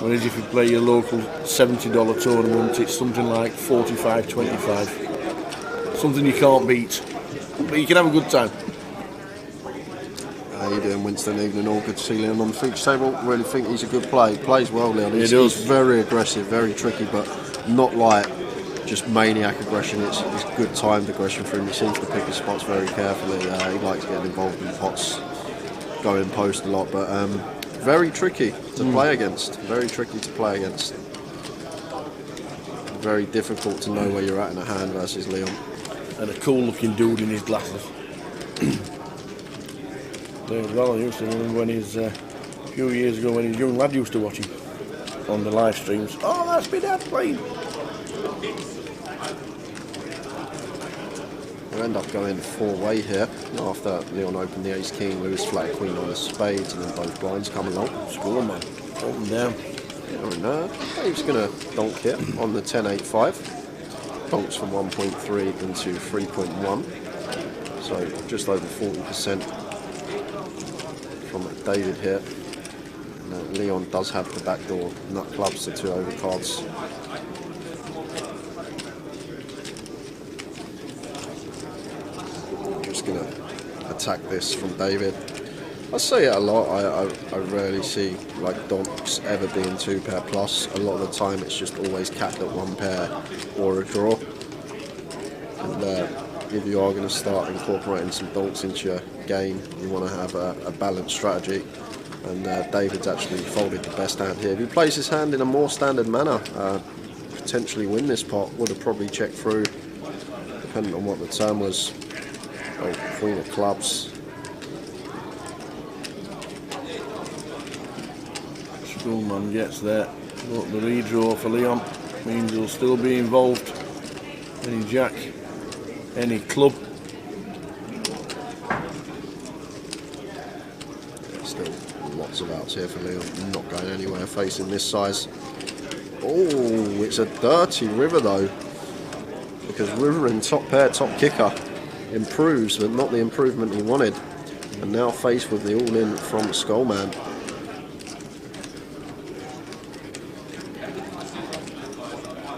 Whereas if you play your local $70 tournament, it's something like $45.25. Something you can't beat, but you can have a good time. how you doing, Winston? Evening, all good to see Leon on the feature table. Really think he's a good player. He plays well, Leon. He's very aggressive, very tricky, but not like just maniac aggression. It's good timed aggression for him. He seems to pick his spots very carefully. He likes getting involved in pots, going post a lot, but very tricky to play against. Very tricky to play against. Very difficult to know where you're at in a hand versus Leon. And a cool looking dude in his glasses. Well, I used to remember when he's a few years ago when his young lad used to watch him on the live streams. Oh, that's me dad playing. We'll end up going four-way here after Leon opened the ace king, Lewis flat queen on the spades, and then both blinds come along. Score, man. Up and down. And Dave's going to donk here on the 10-8-5. Donks from 1.3 into 3.1. So just over 40% from David here. And, Leon does have the backdoor nut clubs to 2 overcards. Just going to attack this from David. I say it a lot. I rarely see like donks ever being 2-pair plus. A lot of the time it's just always capped at 1 pair or a draw. And if you are going to start incorporating some donks into your game, you want to have a balanced strategy. And David's actually folded the best hand here. If he plays his hand in a more standard manner, potentially win this pot. Would have probably checked through, depending on what the turn was. Oh, queen of clubs. Schoolman gets there. But the redraw for Leon means he'll still be involved. Any jack, any club. Still lots of outs here for Leon. Not going anywhere facing this size. Oh, it's a dirty river though. Because river in top pair, top kicker improves, but not the improvement he wanted. And now faced with the all-in from Skullman.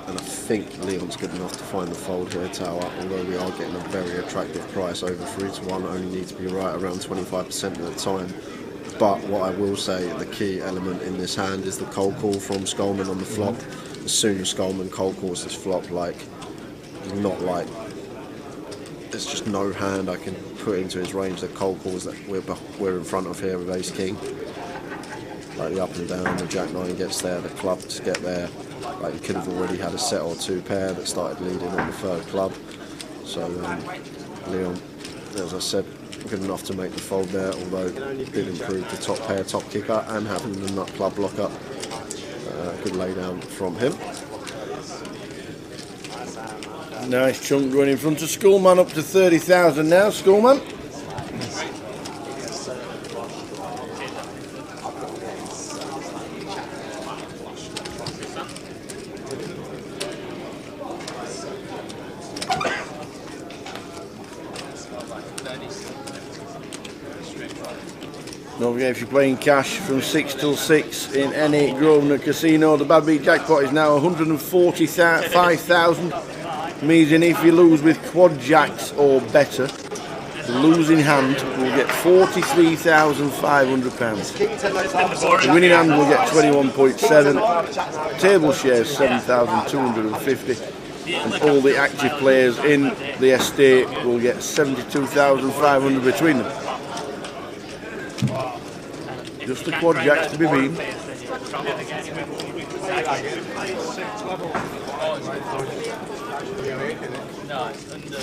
And I think Leon's good enough to find the fold here, tower, although we are getting a very attractive price over 3-1, only need to be right around 25% of the time. But what I will say, the key element in this hand is the cold call from Skullman on the flop. As soon as Skullman cold calls this flop, like, not like, there's just no hand I can put into his range the cold calls that we're in front of here with ace king. like the up and down, the Jack 9 gets there, the clubs get there. Like you could have already had a set or two pair that started leading on the third club. So Leon, as I said, good enough to make the fold there, although did improve the top pair, top kicker, and having the nut club block up. Good lay down from him. Nice chunk going in front of Schoolman, up to 30,000 now. Schoolman. Don't forget, if you're playing cash from 6 till 6 in any Grosvenor casino, the Bad Beat jackpot is now 145,000. Meaning if you lose with quad jacks or better, the losing hand will get £43,500. The winning hand will get 21.7. Table shares 7,250. And all the active players in the estate will get 72,500 between them. Just the quad jacks to be beaten. No, it's under.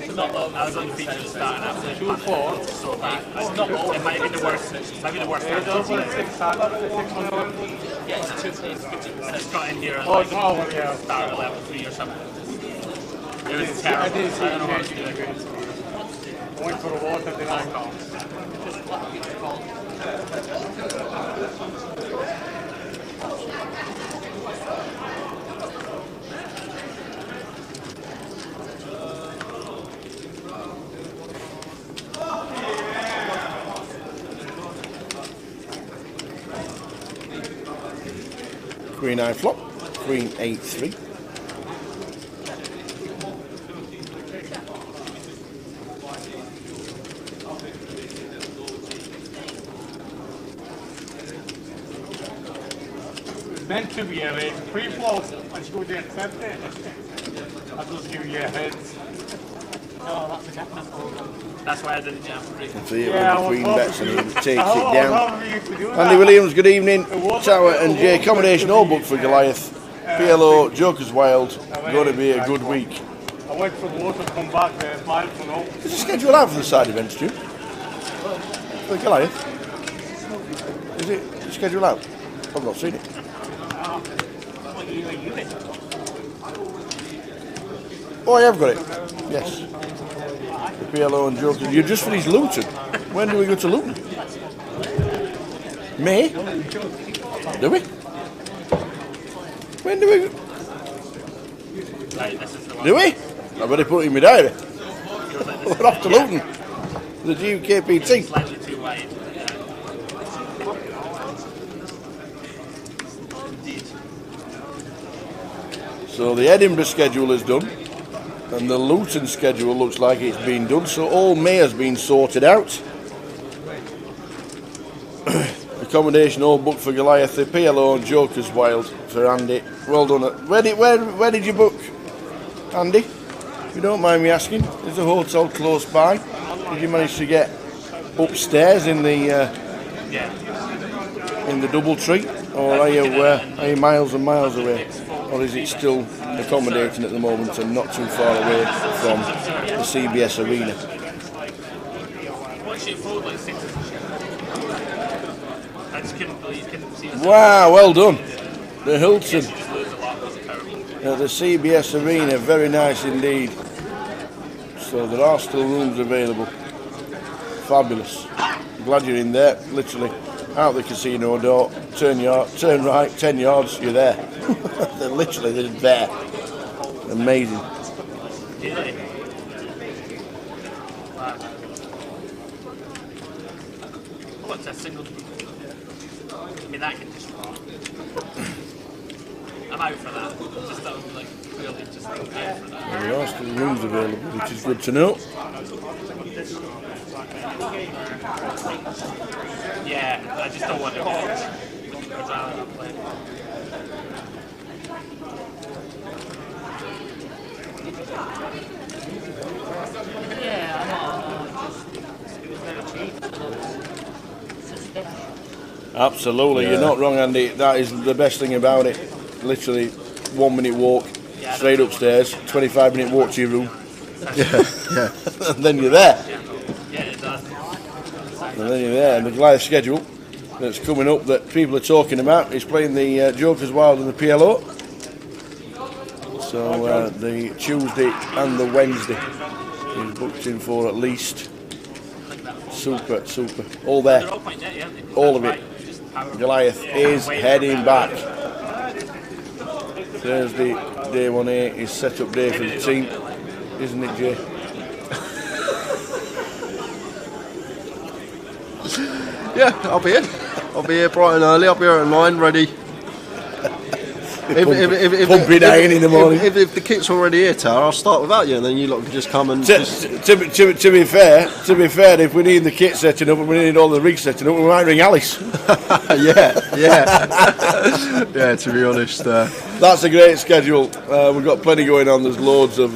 It's not low. I was on the feature starting out. 2-4. So like, it's not low. It might be the worst. It might be the worst. Yeah, it's 2-4. It's got in here at like start at level 3 or something. It was terrible. I don't know what to do. Going for the water, then I call. Queen 9 flop, Queen 8-3. It's meant to be a race. Pre-flop, once you go to accept it, I'll just give you a heads. No, that's a definite fold. That's why I didn't jump. See it when the Queen bets and he takes it down. Andy Williams, good evening. Tower and J. Accommodation all booked for Goliath. PLO, Joker's Wild. Going to be a good week. I went for the water, come back there, smile for no. Is the schedule out for the side events, Stu? For Goliath? Is it schedule out? I've not seen it. Oh, I have got it. Yes. The PLO and Joker. You just finished Luton. When do we go to Luton? May? Do we? When do we go? Do we? I better put it in my diary. We're off to Luton. The GUKPT. So the Edinburgh schedule is done. And the Luton schedule looks like it's been done, so all May has been sorted out. Accommodation all booked for Goliath, the PLO and Joker's Wild for Andy. Well done. Where did you book, Andy? If you don't mind me asking, is the hotel close by? Did you manage to get upstairs in the double tree, or are you miles and miles away, or is it still accommodating at the moment and not too far away from the CBS Arena? Wow, well done. The Hilton at the CBS Arena, very nice indeed. So there are still rooms available. Fabulous. I'm glad you're in there, literally out the casino door, turn right, 10 yards, you're there. they're there. Amazing. What's a single? I mean, that can just rock. I'm out for that. Just that would be like really just out for that. There are still rooms available, which is good to know. Yeah, I just don't want to watch. I'd rather not play. Yeah, I know. It was very cheap. Absolutely, you're not wrong, Andy. That is the best thing about it. Literally, 1 minute walk straight upstairs, 25-minute walk to your room. Yeah. And then you're there. And then you're there. And the Goliath schedule that's coming up that people are talking about is playing the Jokers Wild and the PLO. So the Tuesday and the Wednesday is booked in for at least. Super. All there. All of it. Goliath is heading back. Thursday, day 1A is set up day for the team, isn't it, Jay? Yeah, I'll be here. I'll be here bright and early. I'll be here at 9, ready. Pumping iron in the morning. If the kit's already here, Tara, I'll start without you, and then you lot can just come and. To be fair, if we need the kit setting up and we need all the rigs setting up, we might ring Alice. yeah. To be honest, that's a great schedule. We've got plenty going on. There's loads of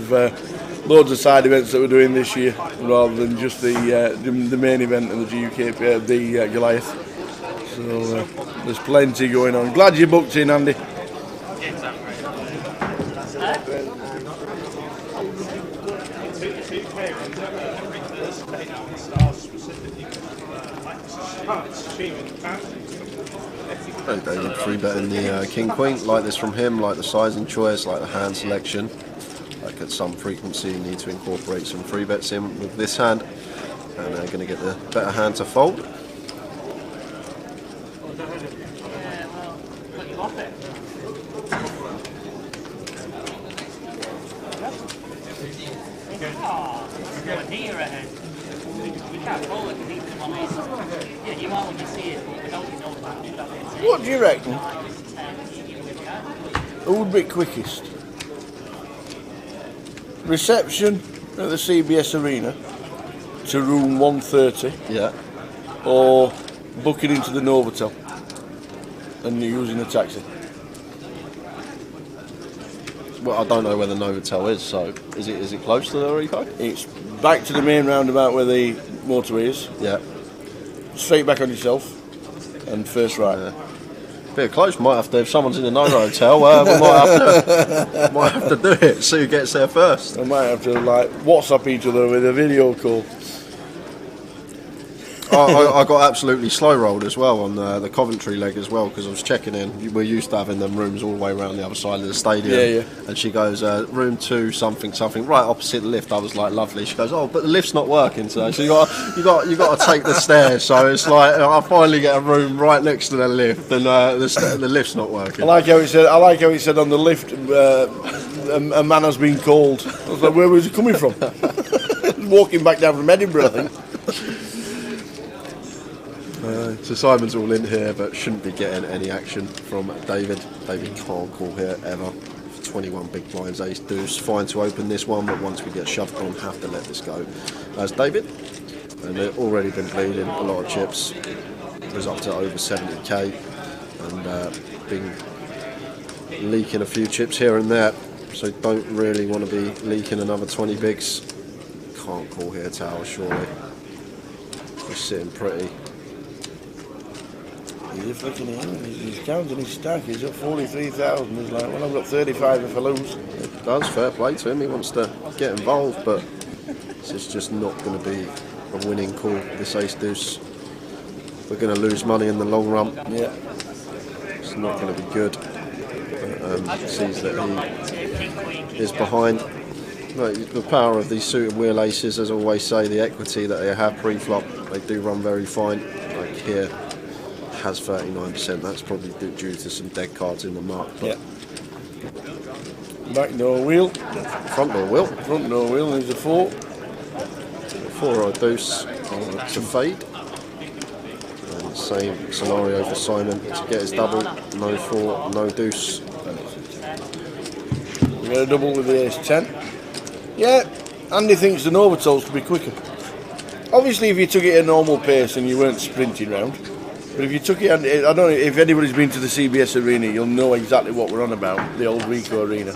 side events that we're doing this year, rather than just the main event and the GUKPT, the Goliath. So there's plenty going on. Glad you booked in, Andy. And David free betting the King Queen. Like this from him, like the sizing choice, like the hand selection. Like at some frequency you need to incorporate some free bets in with this hand, and they're going to get the better hand to fold. What do you reckon? Who would be quickest? Reception at the CBS Arena to room 130. Yeah. Or booking into the Novotel and using a taxi. Well, I don't know where the Novotel is, so is it close to the Rico? It's back to the main roundabout where the motorway is. Yeah. Straight back on yourself and first right. Yeah. Bit close. Might have to, if someone's in the Novotel, we might have to do it. See who gets there first. We might have to WhatsApp each other with a video call. I got absolutely slow rolled as well on the Coventry leg as well, because I was checking in. We're used to having them rooms all the way around the other side of the stadium. Yeah. And she goes, room 2 something right opposite the lift. I was like, lovely. She goes, oh, but the lift's not working today, so you got to take the stairs. So it's like I finally get a room right next to the lift, and the lift's not working. I like how it said on the lift, a man has been called. I was like, where was he coming from? Walking back down from Edinburgh, I think. So Simon's all in here, but shouldn't be getting any action from David. David can't call here ever. 21 big blinds, ace deuce. Fine to open this one, but once we get shoved on, have to let this go. As David, and they've already been bleeding a lot of chips. It was up to over 70k, and been leaking a few chips here and there. So don't really want to be leaking another 20 bigs. Can't call here, Tower, surely. We're sitting pretty. He's looking in, he's counting his stack, he's up 43,000, he's like, well, I've got 35 if I lose. It does, fair play to him, he wants to get involved, but it's just not going to be a winning call, this ace deuce. We're going to lose money in the long run. Yeah. It's not going to be good. Sees that he is behind. The power of these suited wheel aces, as I always say, the equity that they have pre-flop, they do run very fine. Like here, has 39%. That's probably due to some dead cards in the mark. But back door wheel. Front door wheel. Front door wheel is a 4. 4 or a deuce to fade. And same scenario for Simon to get his double. No 4, no deuce. We got a double with the ace 10. Yeah, Andy thinks the Novotels could be quicker. Obviously, if you took it at a normal pace and you weren't sprinting round. But if you took it, I don't know if anybody's been to the CBS Arena, you'll know exactly what we're on about, the old Rico Arena.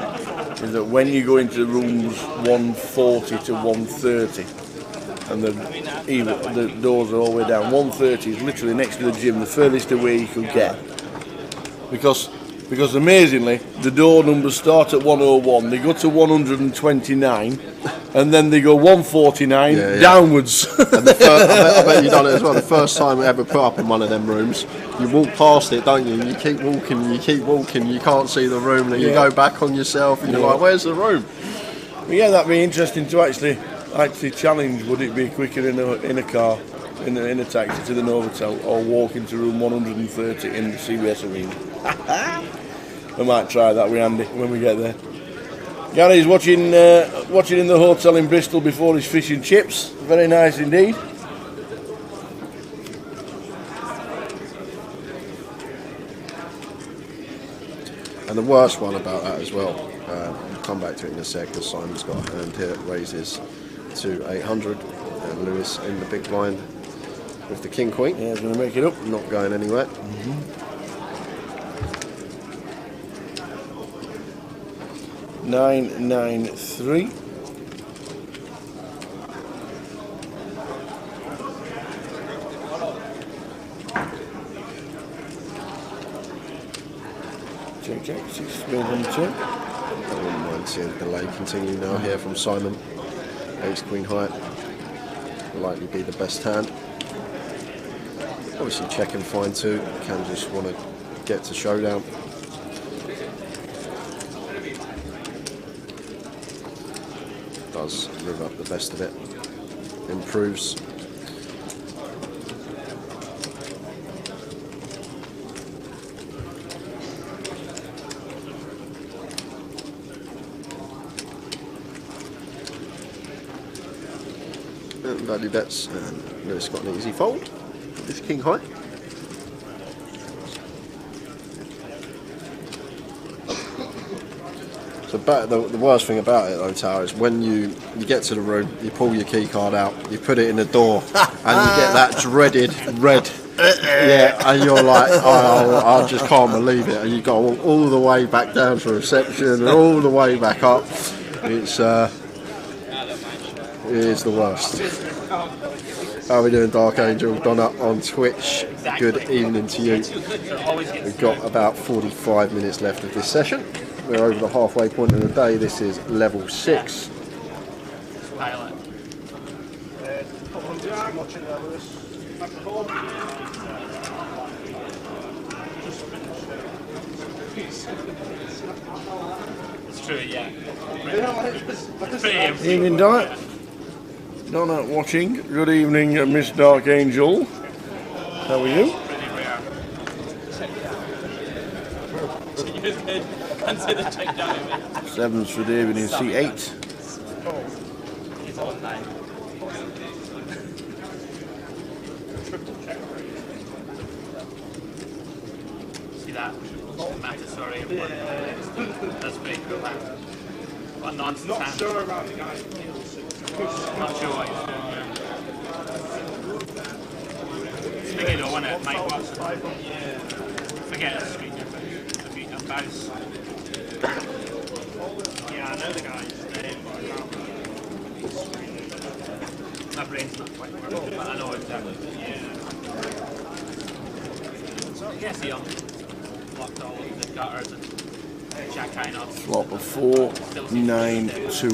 Is that when you go into rooms 140 to 130, and the doors are all the way down. 130 is literally next to the gym, the furthest away you could get. Because amazingly, the door numbers start at 101, they go to 129, and then they go 149 downwards. And I bet you done it as well. The first time we ever put up in one of them rooms, you walk past it, don't you? You keep walking, you can't see the room, and you go back on yourself, and you're like, where's the room? But yeah, that'd be interesting to actually challenge. Would it be quicker in a car, in a taxi to the Novotel, or walk into room 130 in the CBS Arena? I might try that with Andy when we get there. Gary's watching in the hotel in Bristol before his fish and chips. Very nice indeed. And the worst one about that as well, we'll come back to it in a sec, because Simon's got a hand here, raises to 800, and Lewis in the big blind with the king queen. Yeah, he's going to make it up. Not going anywhere. 993. Check, 6-2. I wouldn't mind seeing the delay continue now here from Simon. Ace Queen high will likely be the best hand. Obviously check and find too. Can just want to get to showdown. Does live up the best of it. Improves. And value bets, and Lewis got an easy fold with this king high. So the worst thing about it though, Tower, is when you get to the room, you pull your key card out, you put it in the door, and you get that dreaded red. Yeah, and you're like, oh, I just can't believe it. And you go all the way back down to reception and all the way back up. It is the worst. How are we doing, Dark Angel? Donna on Twitch. Good evening to you. We've got about 45 minutes left of this session. We're over the halfway point of the day. This is level 6. It's true, yeah. Evening, Donna. Donna watching. Good evening, Miss Dark Angel. How are you? Sevens for David in C8. See that? Sorry. That's pretty cool. What nonsense. Not sure about the guy. Not sure what he's doing. It's big though, isn't it? Mike Watson. Forget the street. Bounce. Yeah, I know the guy's name, but I can't. My brain's not quite working, but I know exactly. Yeah, see on blocked all of the gutters and Jack kind of. Flop of 4, 9, 2.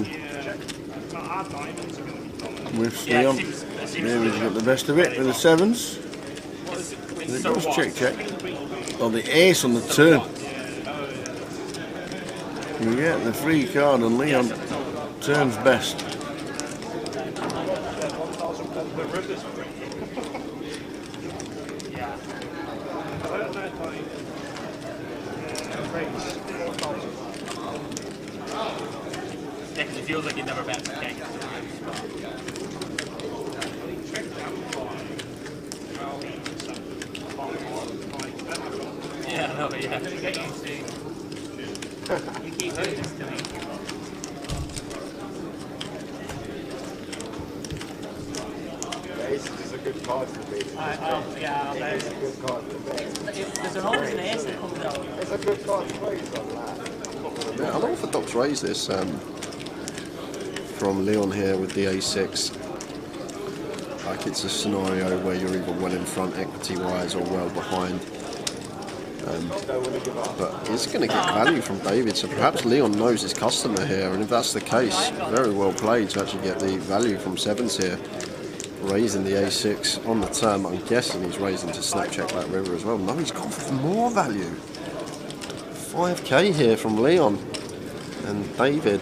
With Leon. David's got the best of it with the sevens. It goes check. Oh, the ace on the turn. You get the free card and Leon turns best. It feels like you never bet the king. Yeah, no, yeah. You keep doing this to me. Ace is a good card for me. Yeah, it's a good card for me. There's always an ace that comes out. It's a good card to raise on that. Yeah, unorthodox raise this from Leon here with the A6. like it's a scenario where you're either well in front equity-wise or well behind. But he's going to get value from David, so perhaps Leon knows his customer here, and if that's the case, very well played to actually get the value from sevens here. Raising the A6 on the turn. I'm guessing he's raising to snap check that river as well. No, he's gone for more value. 5k here from Leon. And David,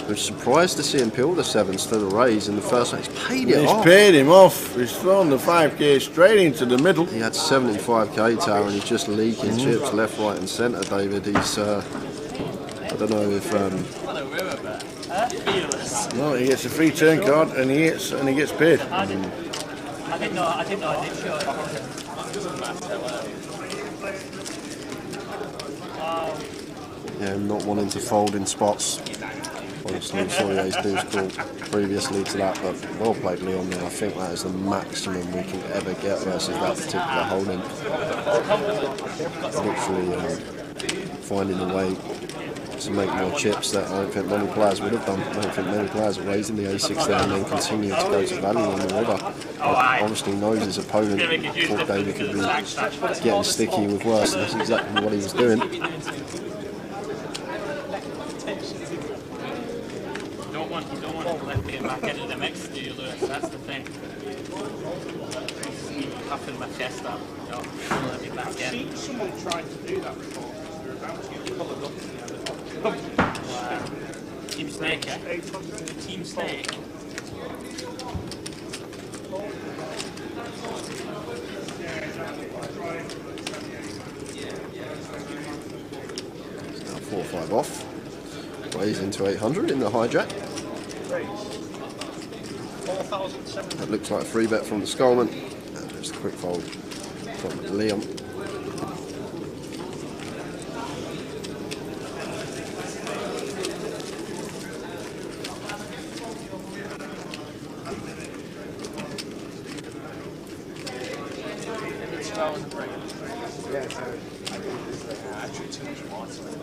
who's surprised to see him peel the sevens to the raise in the first one. He's paid it off. He's paid him off. He's thrown the 5k straight into the middle. He had 75k tower and he's just leaking chips left, right and centre, David. He's, I don't know if... No, he gets a free turn card and he gets paid. I didn't know I did show it. Yeah, not wanting to fold in spots. Obviously, Sawyer's deuce call previously to that, but well played Leon there. I think that is the maximum we can ever get versus that particular holding. Literally finding a way to make more chips that I don't think many players would have done. I don't think many players are raising the A6 there and then continue to go to value on the river. Obviously knows his opponent thought David could be getting sticky with worse, and that's exactly what he was doing. You don't want to let him back into the mix, do you, Lewis? That's the thing. Puffing my chest up. Don't let me back in. I've seen someone trying to do that before. They're about to get coloured up. Team Snake, eh? Team Snake. Now 4-5 off. Raise into 800 in the hijack. That looks like a free bet from the Skullman. And just a quick fold from Leon.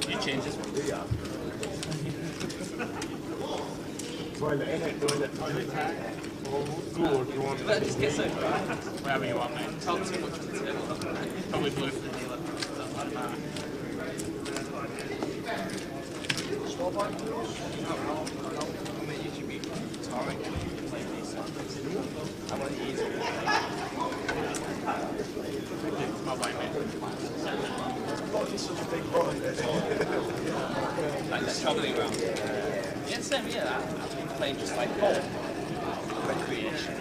You change this one? Yeah. Just get it. Wherever you want, mate. Tell too much on the table. Probably blue for the dealer. Doesn't matter. Like that travelling around. Yeah, same, yeah. I've been playing just like Pong. Recreation.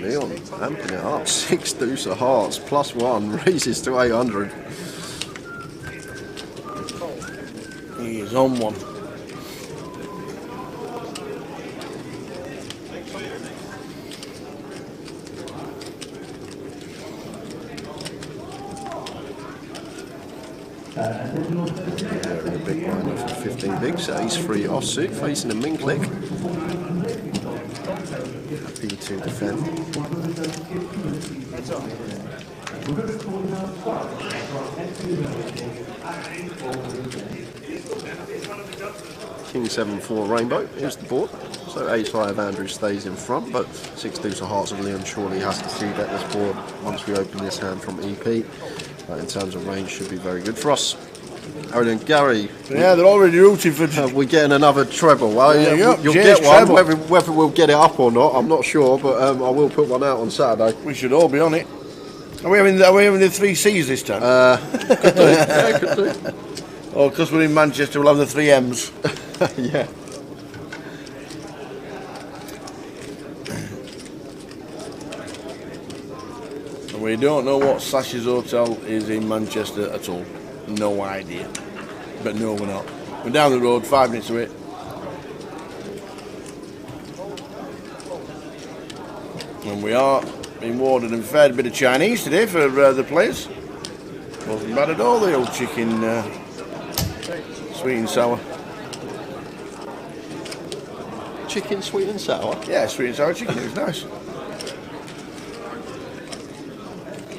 Leon amping it up. 6 deuce of hearts +1 raises to 800. He is on one. A big blind off of 15 bigs, ace 3 offsuit, facing a min click. Happy to defend. King 7-4 rainbow, here's the board. So ace 5 Andrew stays in front, but 6 deuce of hearts of Leon surely has to see bet this board once we open this hand from EP. But in terms of range, should be very good for us. Aaron and Gary. Yeah, they're already rooting for. We're getting another treble. Well, yeah, you'll get one. Whether we'll get it up or not, I'm not sure, but I will put one out on Saturday. We should all be on it. Are we having the 3 C's this time? Could do. Yeah, could do. Or because we're in Manchester, we'll have the 3 M's. Yeah. We don't know what Sash's Hotel is in Manchester at all. No idea. But no, we're not. We're down the road, 5 minutes away. And we are being warded and fed a bit of Chinese today for the players. Wasn't bad at all, the old chicken, sweet and sour. Chicken sweet and sour? Yeah, sweet and sour chicken, it was nice.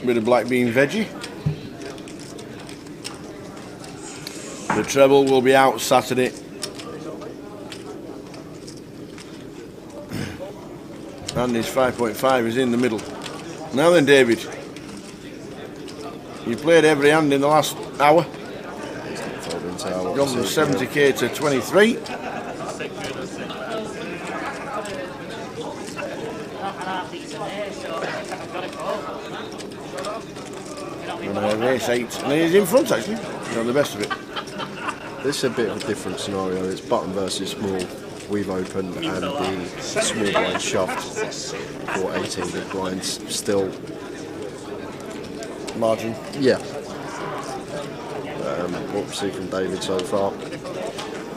Bit of black bean veggie. The treble will be out Saturday And his 5.5 is in the middle. Now then, David. You played every hand in the last hour. Gone from 70k to 23. And race 8. And he's in front actually. He's on the best of it. This is a bit of a different scenario. It's button versus small. We've opened and the small blind shoved for 18 big blinds. Still margin. Yeah. What we see from David so far.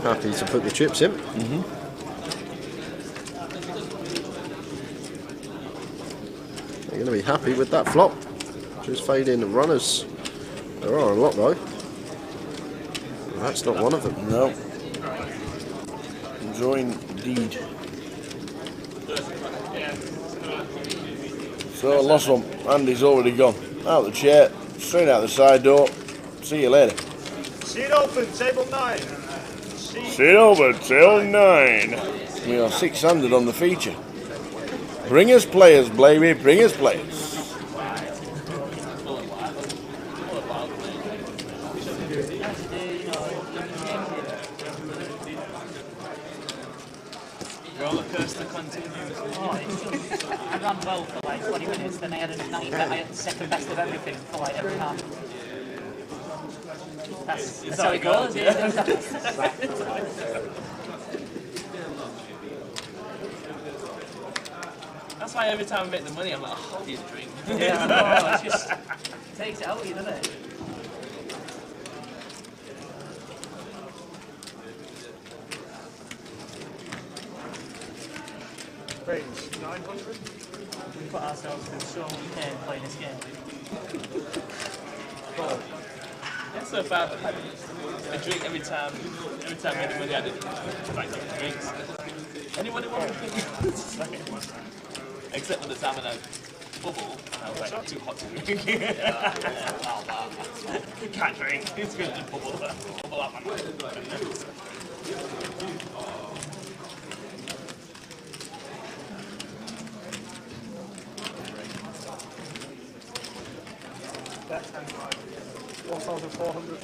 Happy to put the chips in. They're going to be happy with that flop. Just fade in the runners. There are a lot though. That's not one of them. No. Enjoying indeed. So lost one. Andy's already gone. Out the chair, straight out the side door. See you later. Seat open, table 9. Sit over till 9. We are 600 on the feature. Bring us players, baby. Bring us players. Roller coaster continues. I ran well for like 20 minutes, then I had a night that I had the second best of everything for like every half. That's how it goes, yeah. That's why every time I make the money, I'm like, oh, these drink. Yeah, no, it just takes it out of you, doesn't it? Range 900. We put ourselves through so much pain playing this game. That's so bad. I drink every time I make the money, I did like drinks. Anybody want to drink? Except for the time when I bubble, and I was like, too hot to drink. Can't drink. It's good to bubble out my mind. That's 1,400.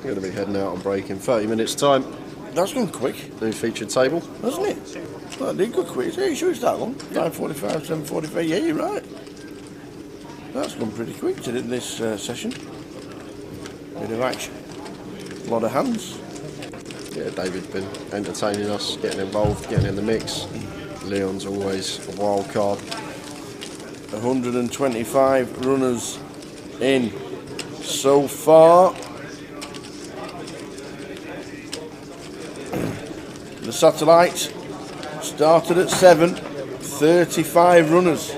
Going to be heading out on break in 30 minutes time. That's gone quick. New featured table. Hasn't it? That did go quick. Are you sure it's that long? 5:45, 7:45. Yeah, you're right. That's gone pretty quick to this session. Bit of action. A lot of hands. Yeah, David's been entertaining us, getting involved, getting in the mix. Leon's always a wild card. 125 runners in so far. The satellite started at 7, 35 runners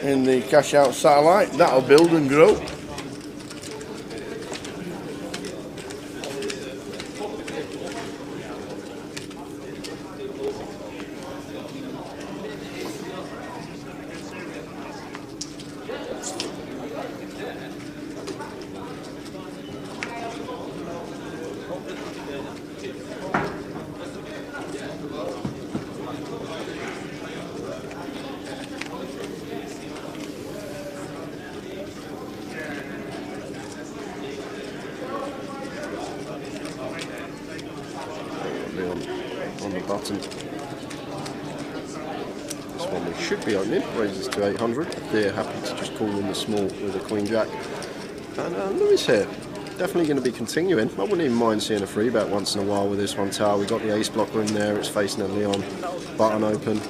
in the cash out satellite. That'll build and grow. On the button. This one we should be opening, raises to 800. They're happy to just call in the small with a Queen Jack. And Lewis here, definitely going to be continuing. I wouldn't even mind seeing a free bet once in a while with this one tower. We've got the ace blocker in there, it's facing a Leon, button open.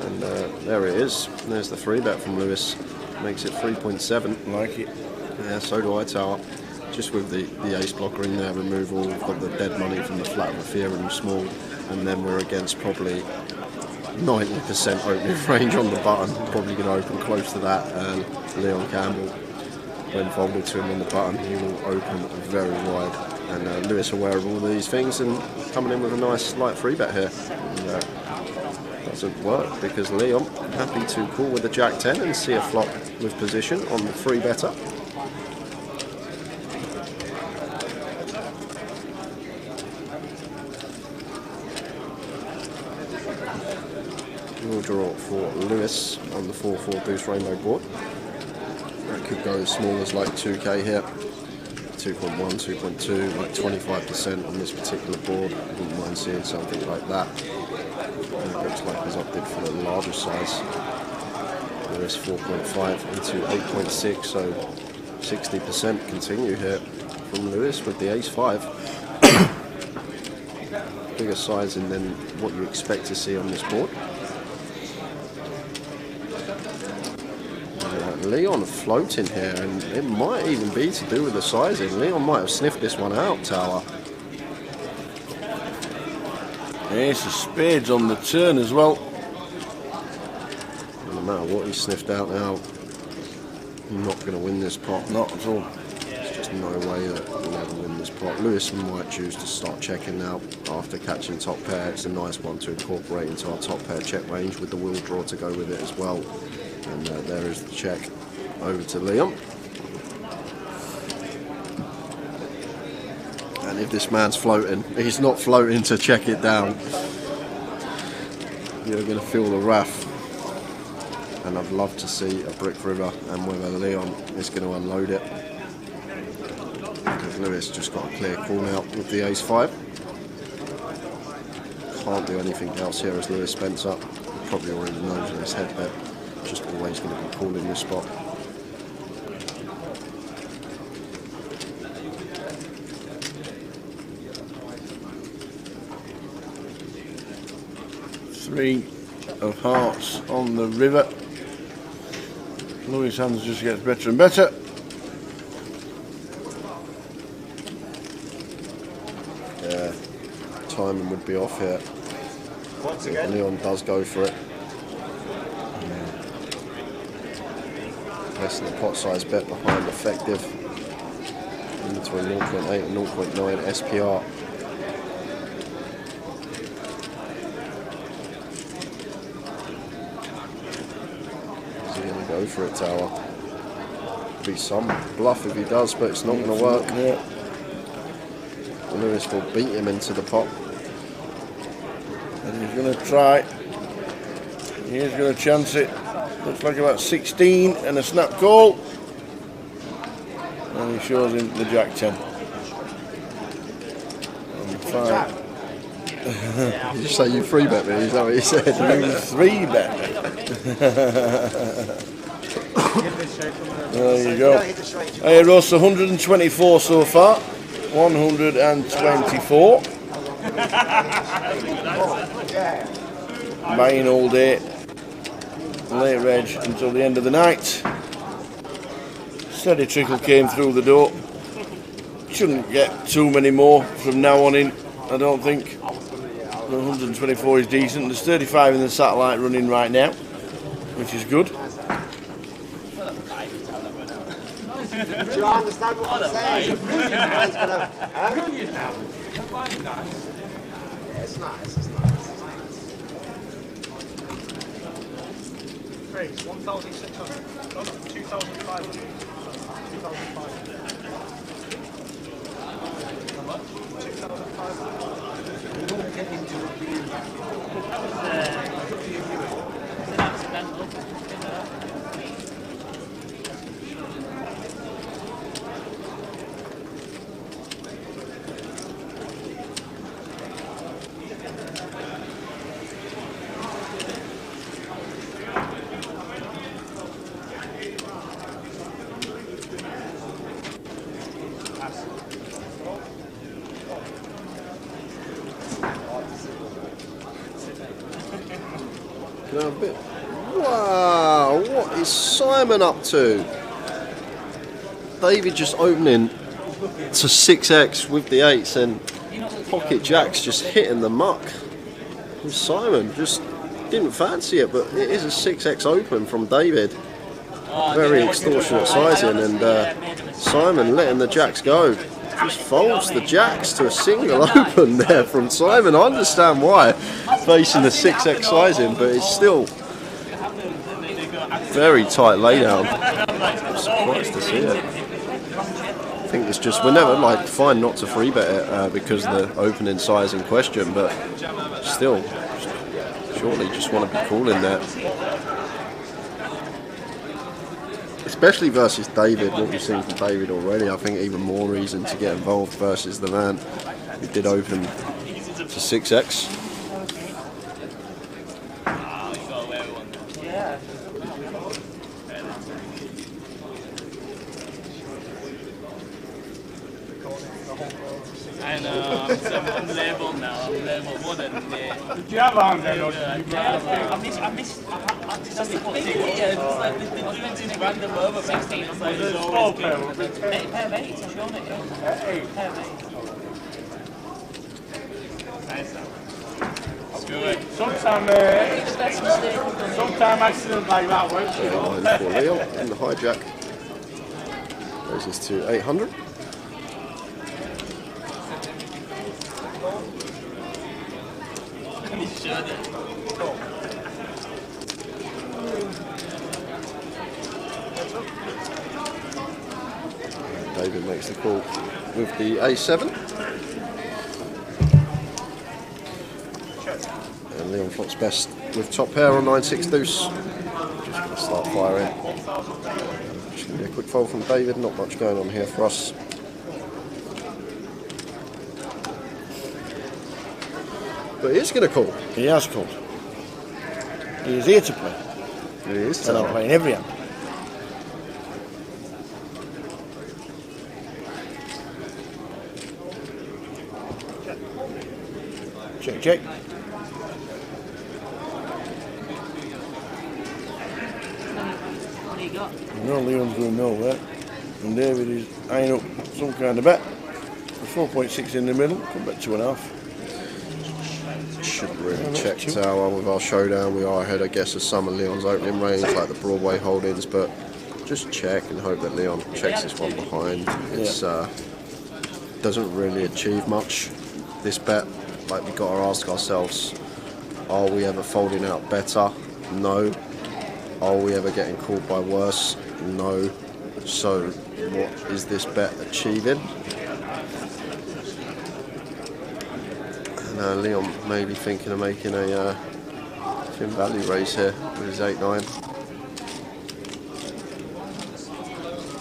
And there it is. There's the 3-bet from Lewis. Makes it 3.7. Like it. Yeah, so do I, Tower. Just with the ace blocker in there, removal. We've got the dead money from the flat of Ethereum small. And then we're against probably 90% opening range on the button. Probably going to open close to that. And Leon Campbell, when folded to him on the button, he will open very wide. And Lewis aware of all these things and coming in with a nice light 3-bet here. And, doesn't work because Leon happy to call with the Jack 10 and see a flop with position on the 3-better. We'll draw for Lewis on the 4-4 deuce rainbow board. That could go as small as like 2k here. 2.1, 2.2, like 25% on this particular board. I wouldn't mind seeing something like that. And it looks like he's opted for the larger size. Lewis 4.5 into 8.6, so 60% continue here from Lewis with the ace-5. Bigger sizing than what you expect to see on this board. Leon floating here, and it might even be to do with the sizing. Leon might have sniffed this one out, Tower. Ace of spades on the turn as well. No matter what he sniffed out now, not going to win this pot. Not at all. There's just no way that we'll ever win this pot. Lewis might choose to start checking now after catching top pair. It's a nice one to incorporate into our top pair check range with the wheel draw to go with it as well. And there is the check over to Leon. And if this man's floating, he's not floating to check it down. You're going to feel the wrath. And I'd love to see a brick river and whether Leon is going to unload it. Because Lewis just got a clear call now with the ace-5. Can't do anything else here as Lewis Spencer. Probably already knows in his head bet. Just always going to be calling this spot. Three of hearts on the river. Lewis' hands just gets better and better. Yeah, timing would be off here. Once again, Leon does go for it. Less than the pot size bet behind effective. In between 0.8 and 0.9 SPR. Is he going to go for it, Tower? Be some bluff if he does, but it's not going to work. Yeah. Lewis will beat him into the pot. And he's going to try. He's going to chance it. Looks like about 16 and a snap call. And he shows him the Jack 10. And 5. Did you say you 3-bet me? Is that what you said? You 3-bet. There you go. Hey, Ross, 124 so far. 124. Buying all day. Late reg until the end of the night. Steady trickle came through the door. Shouldn't get too many more from now on in, I don't think. The 124 is decent. There's 35 in the satellite running right now, which is good. Do you understand what I'm saying? It's nice, it's nice. It's 1,600. 2,500. 2,500. How much? 2,500. We don't get into it being accidental. Can I have a bit? Wow, what is Simon up to? David just opening to 6x with the 8s and pocket jacks just hitting the muck. And Simon just didn't fancy it, but it is a 6x open from David. Very extortionate sizing, and Simon letting the jacks go. Just folds the jacks to a single open there from Simon. I understand why, facing the 6x sizing, but it's still very tight laydown. I'm surprised to see it. I think it's just, we're never like fine not to free bet it because of the opening size in question, but still, surely just want to be cool in there. Especially versus David, what we've seen from David already, I think even more reason to get involved versus the man who did open to 6x. I know, I'm labelled now, I'm labelled more than me. Did you have on there? I just put it here, it's like they've been doing this random over thing, it's like there's always good. 8 pair of 8s, I've shown it, yeah. 8 pair of 8s. Nice now. Screw it. Sometimes accidents like that works. Line for Leo in the hijack. Raises to 800. David makes the call with the A7. And Leon flops best with top pair on 9-6 deuce. Just going to start firing. Just going to be a quick fold from David, not much going on here for us. But he is going to call. He has called. He is here to play. He is. And I'm playing every hand. Check, check. What do you got? No, Leon's going nowhere. And David is eyeing up some kind of bet. 4.6 in the middle, come back 2.5. Should really check tower with our showdown. We are ahead, I guess, of some of Leon's opening range, like the Broadway holdings, but just check and hope that Leon checks this one behind. It's doesn't really achieve much, this bet. Like, we've got to ask ourselves, are we ever folding out better? No. Are we ever getting called by worse? No. So what is this bet achieving? Leon may be thinking of making a thin value raise here with his 8-9.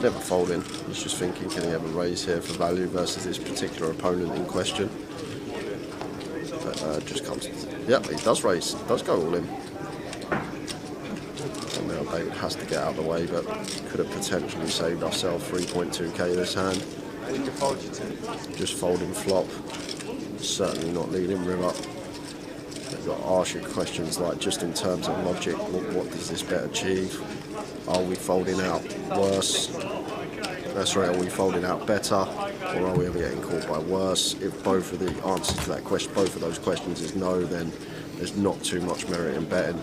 Never folding. He's just thinking, can he have a raise here for value versus this particular opponent in question? But just comes. Yep, he does raise. Does go all in. And now David has to get out of the way, but could have potentially saved ourselves 3.2k this hand. Just folding flop. Certainly not leading river. They've got to ask you questions like, just in terms of logic, what does this bet achieve? Are we folding out worse? Are we folding out better? Or are we ever getting caught by worse? If both of the answers to that question, both of those questions is no, then there's not too much merit in betting.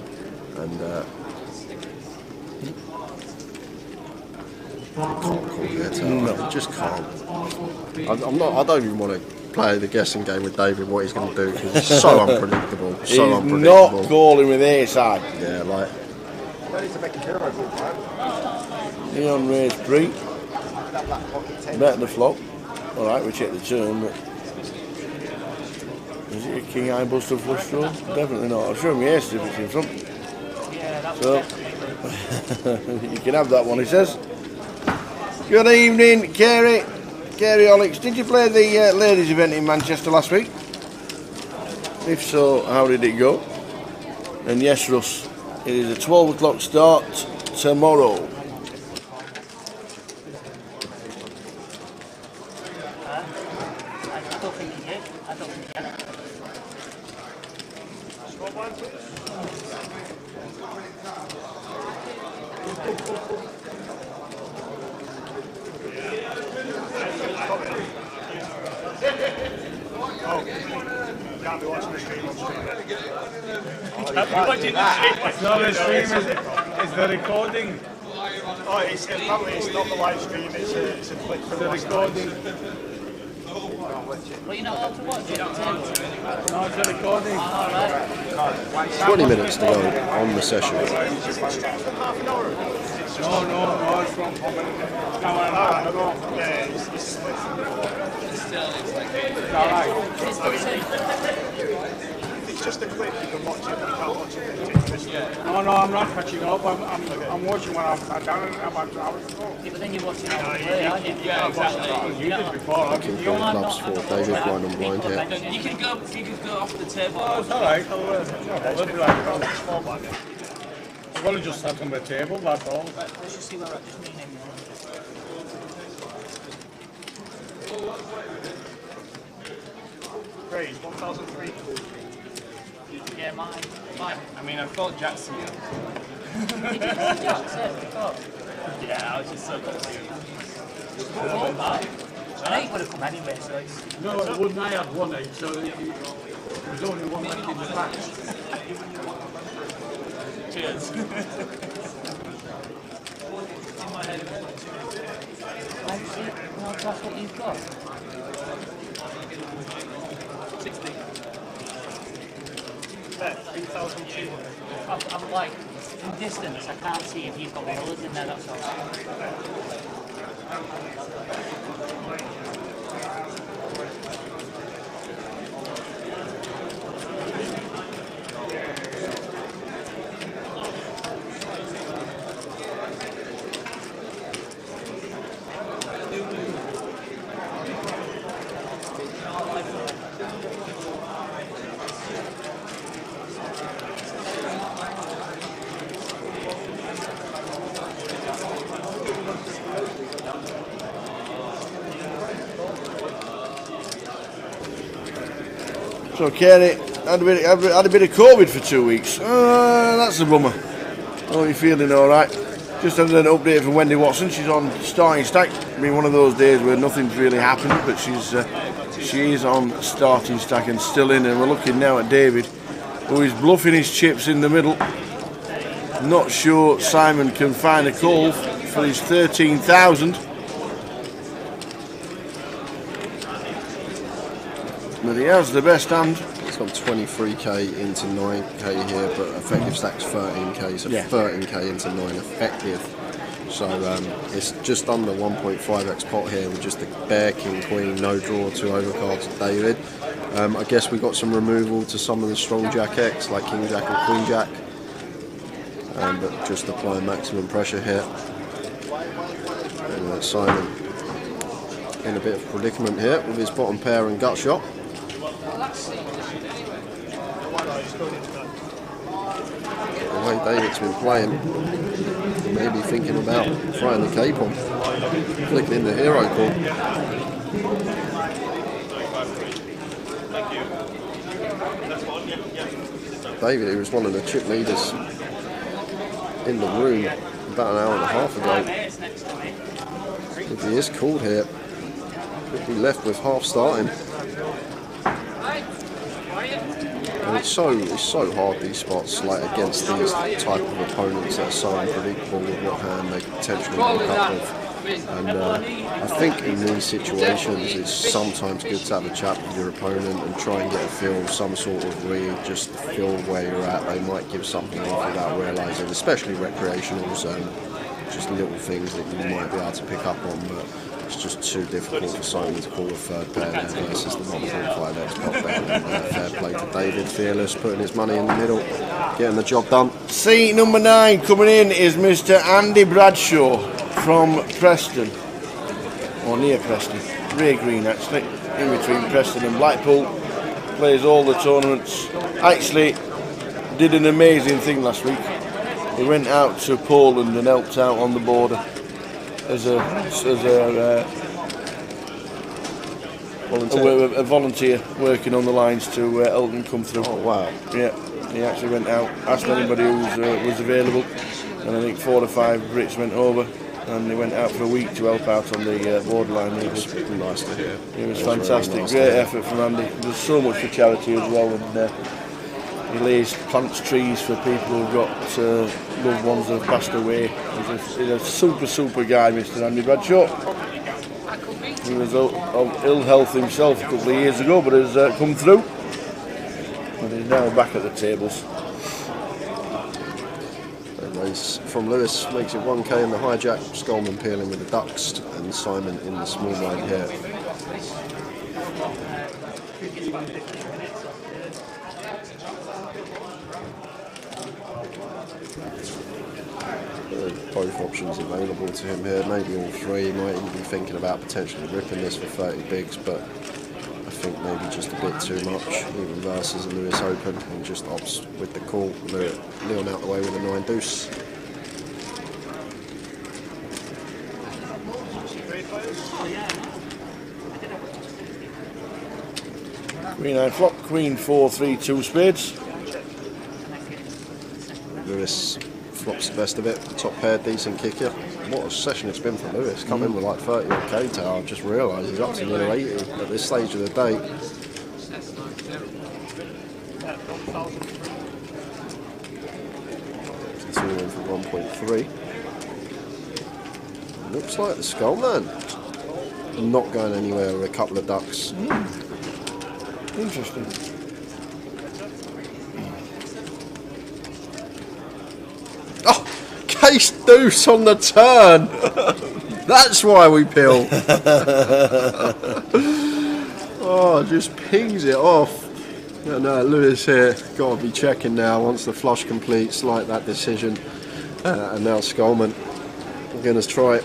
And you can't call it. No, just can't. I'm not. I don't even want to play the guessing game with David what he's going to do because it's so unpredictable. He's not calling with ace high. Yeah, like. Leon raised 3. Bet the flop. Alright, we check the turn, but is it a king high buster flush draw? Definitely not. I'll show him ace if it's in front. So you can have that one, he says. Good evening, Kerry. Kerry Olix, did you play the ladies event in Manchester last week? If so, how did it go? And yes, Russ, it is a 12 o'clock start tomorrow. Can't be watching the stream on stream. It's not a stream, is it? It's the recording. Oh, it's not the live stream, it's a clip for the recording. Well, you're not allowed to watch it. No, it's a recording. 20 minutes to go on the session. No, it's from It's just a clip, you can watch it, but you can't watch it continuously. No, I'm not catching up. I'm watching when I'm down about 2 hours ago. Yeah, but then you're watching on the play, aren't you? Yeah, exactly. You did before. Looking for clubs for David, blind on blind here. You can go off the table. Oh, it's alright. I've got to just sat on the table, that's all. Let's just see where just me and him. Great, 1,003. Yeah, mine. I mean, I thought Jackson. Did you call Jackson? Yeah, I was just so confused. I know you would have come anyway, so it's... No, it wouldn't. I had 1-8, so there was only one left in the pack. Cheers. No, that's what you've got. 60. 3,200. I'm like, from distance, I can't see if you've got colours in there, that's all. So Kerry had a bit of COVID for 2 weeks. That's a bummer. Oh, you feeling all right? Just had an update from Wendy Watson. She's on starting stack. I mean, one of those days where nothing's really happened, but she is on starting stack and still in. And we're looking now at David, who is bluffing his chips in the middle. Not sure Simon can find a call for his 13,000. But he has the best hand. It's got 23k into 9k here, but effective stack's 13k, so 13k into 9 effective. So it's just under 1.5x pot here with just the bear, king, queen, no draw, 2 overcards to David. I guess we got some removal to some of the strong jack X, like king jack and queen jack, but just applying maximum pressure here. And Simon in a bit of predicament here with his bottom pair and gut shot. The way David's been playing, maybe thinking about throwing the cape on, flicking in the hero call. David, who was one of the chip leaders in the room about an hour and a half ago, if he is called here, could be left with half starting. And it's so hard, these spots, like against these type of opponents that are so unpredictable with what hand they potentially pick up with. And I think in these situations it's sometimes good to have a chat with your opponent and try and get a feel of some sort of read, just to feel where you're at. They might give something off without realising, especially recreationals, just little things that you might be able to pick up on, but it's just too difficult for Simon to call a third pair there versus the 1.5x pot bet. Fair play to David, fearless, putting his money in the middle, getting the job done. Seat number 9 coming in is Mr. Andy Bradshaw from Preston, or near Preston, Ray Green actually, in between Preston and Blackpool. Plays all the tournaments. Actually did an amazing thing last week. He went out to Poland and helped out on the border as a volunteer working on the lines to help them come through. Oh wow! Yeah, He actually went out, asked anybody who was available, and I think 4 or 5 Brits went over, and they went out for a week to help out on the borderline movers. Nice to hear. It was fantastic, really nice. Great effort from Andy. There's so much for charity as well, and he lays plants trees for people who've got loved ones that have passed away. He's a super guy, Mr. Andy Bradshaw. He was of ill health himself a couple of years ago, but has come through, and he's now back at the tables. Race from Lewis makes it 1k in the hijack. Skolman peeling with the ducks, and Simon in the small line here. Both options available to him here, maybe all 3. He might even be thinking about potentially ripping this for 30 bigs, but I think maybe just a bit too much, even versus a Lewis Open, and just opts with the call. Leon out the way with a 9 deuce. Queen 9 flop, Queen 4, 3, 2 spades. Lewis flops the best of it, top pair, decent kicker. What a session it's been for Lewis. Come in with like 30 on K-Tower, I've just realised he's up to near 80 at this stage of the day. Continuing for 1.3. Looks like the Skullman not going anywhere with a couple of ducks. Interesting. Oh, case deuce on the turn. That's why we peel. Oh, just pings it off. No, Lewis here, got to be checking now once the flush completes, like that decision. And now Skolman going to try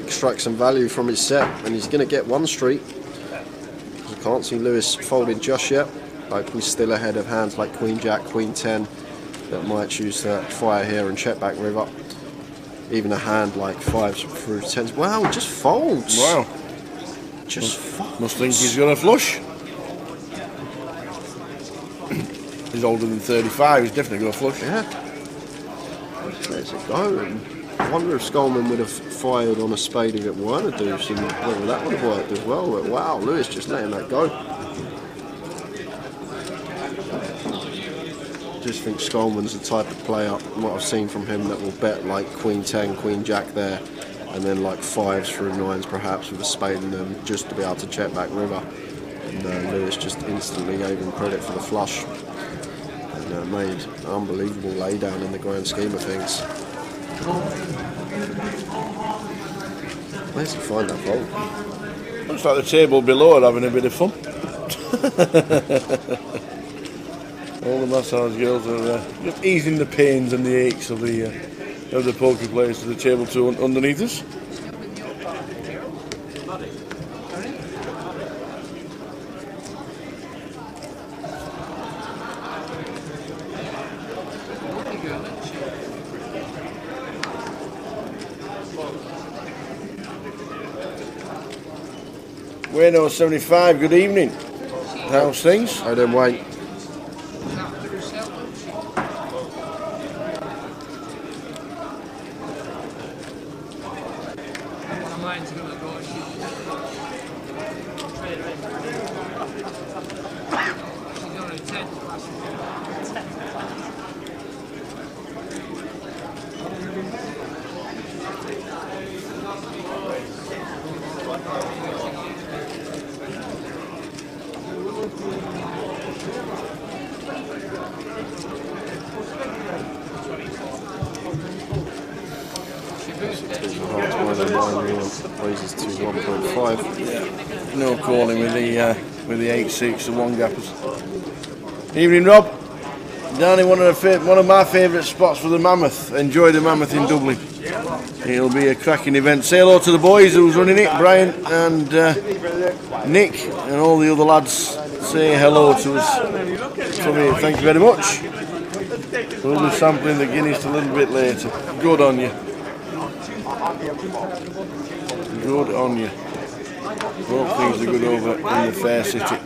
extract some value from his set, and he's going to get 1 street. I can't see Lewis folded just yet. Hopefully still ahead of hands like Queen Jack, Queen 10 that might choose to fire here and check back river. Even a hand like 5s through 10s. Wow, he just folds. Wow. Just folds. Must think he's got a flush. He's older than 35, he's definitely got a flush. Yeah. There's a go. And I wonder if Skolman would have fired on a spade if it weren't a deuce, and whether that would have worked as well. But wow, Lewis just letting that go. Just think Skolman's the type of player, what I've seen from him, that will bet like Queen 10, Queen Jack there, and then like 5s through 9s perhaps with a spade in them, just to be able to check back river. And Lewis just instantly gave him credit for the flush. And made an unbelievable laydown in the grand scheme of things. Where's he find that fold? Looks like the table below are having a bit of fun. All the massage girls are easing the pains and the aches of the poker players to the table two underneath us. Wayno 75, good evening. How's things? How them, Wayne? Raises to 1.5. No calling with the 8-6 and 1 gappers. Evening, Rob. Danny, one of my favourite spots for the Mammoth. Enjoy the Mammoth in Dublin. It'll be a cracking event. Say hello to the boys who's running it, Brian and Nick, and all the other lads. Say hello to us from here. Thank you very much. We'll be sampling the Guinness a little bit later. Good on you. Good on you. Hope things are good over in the Fair City.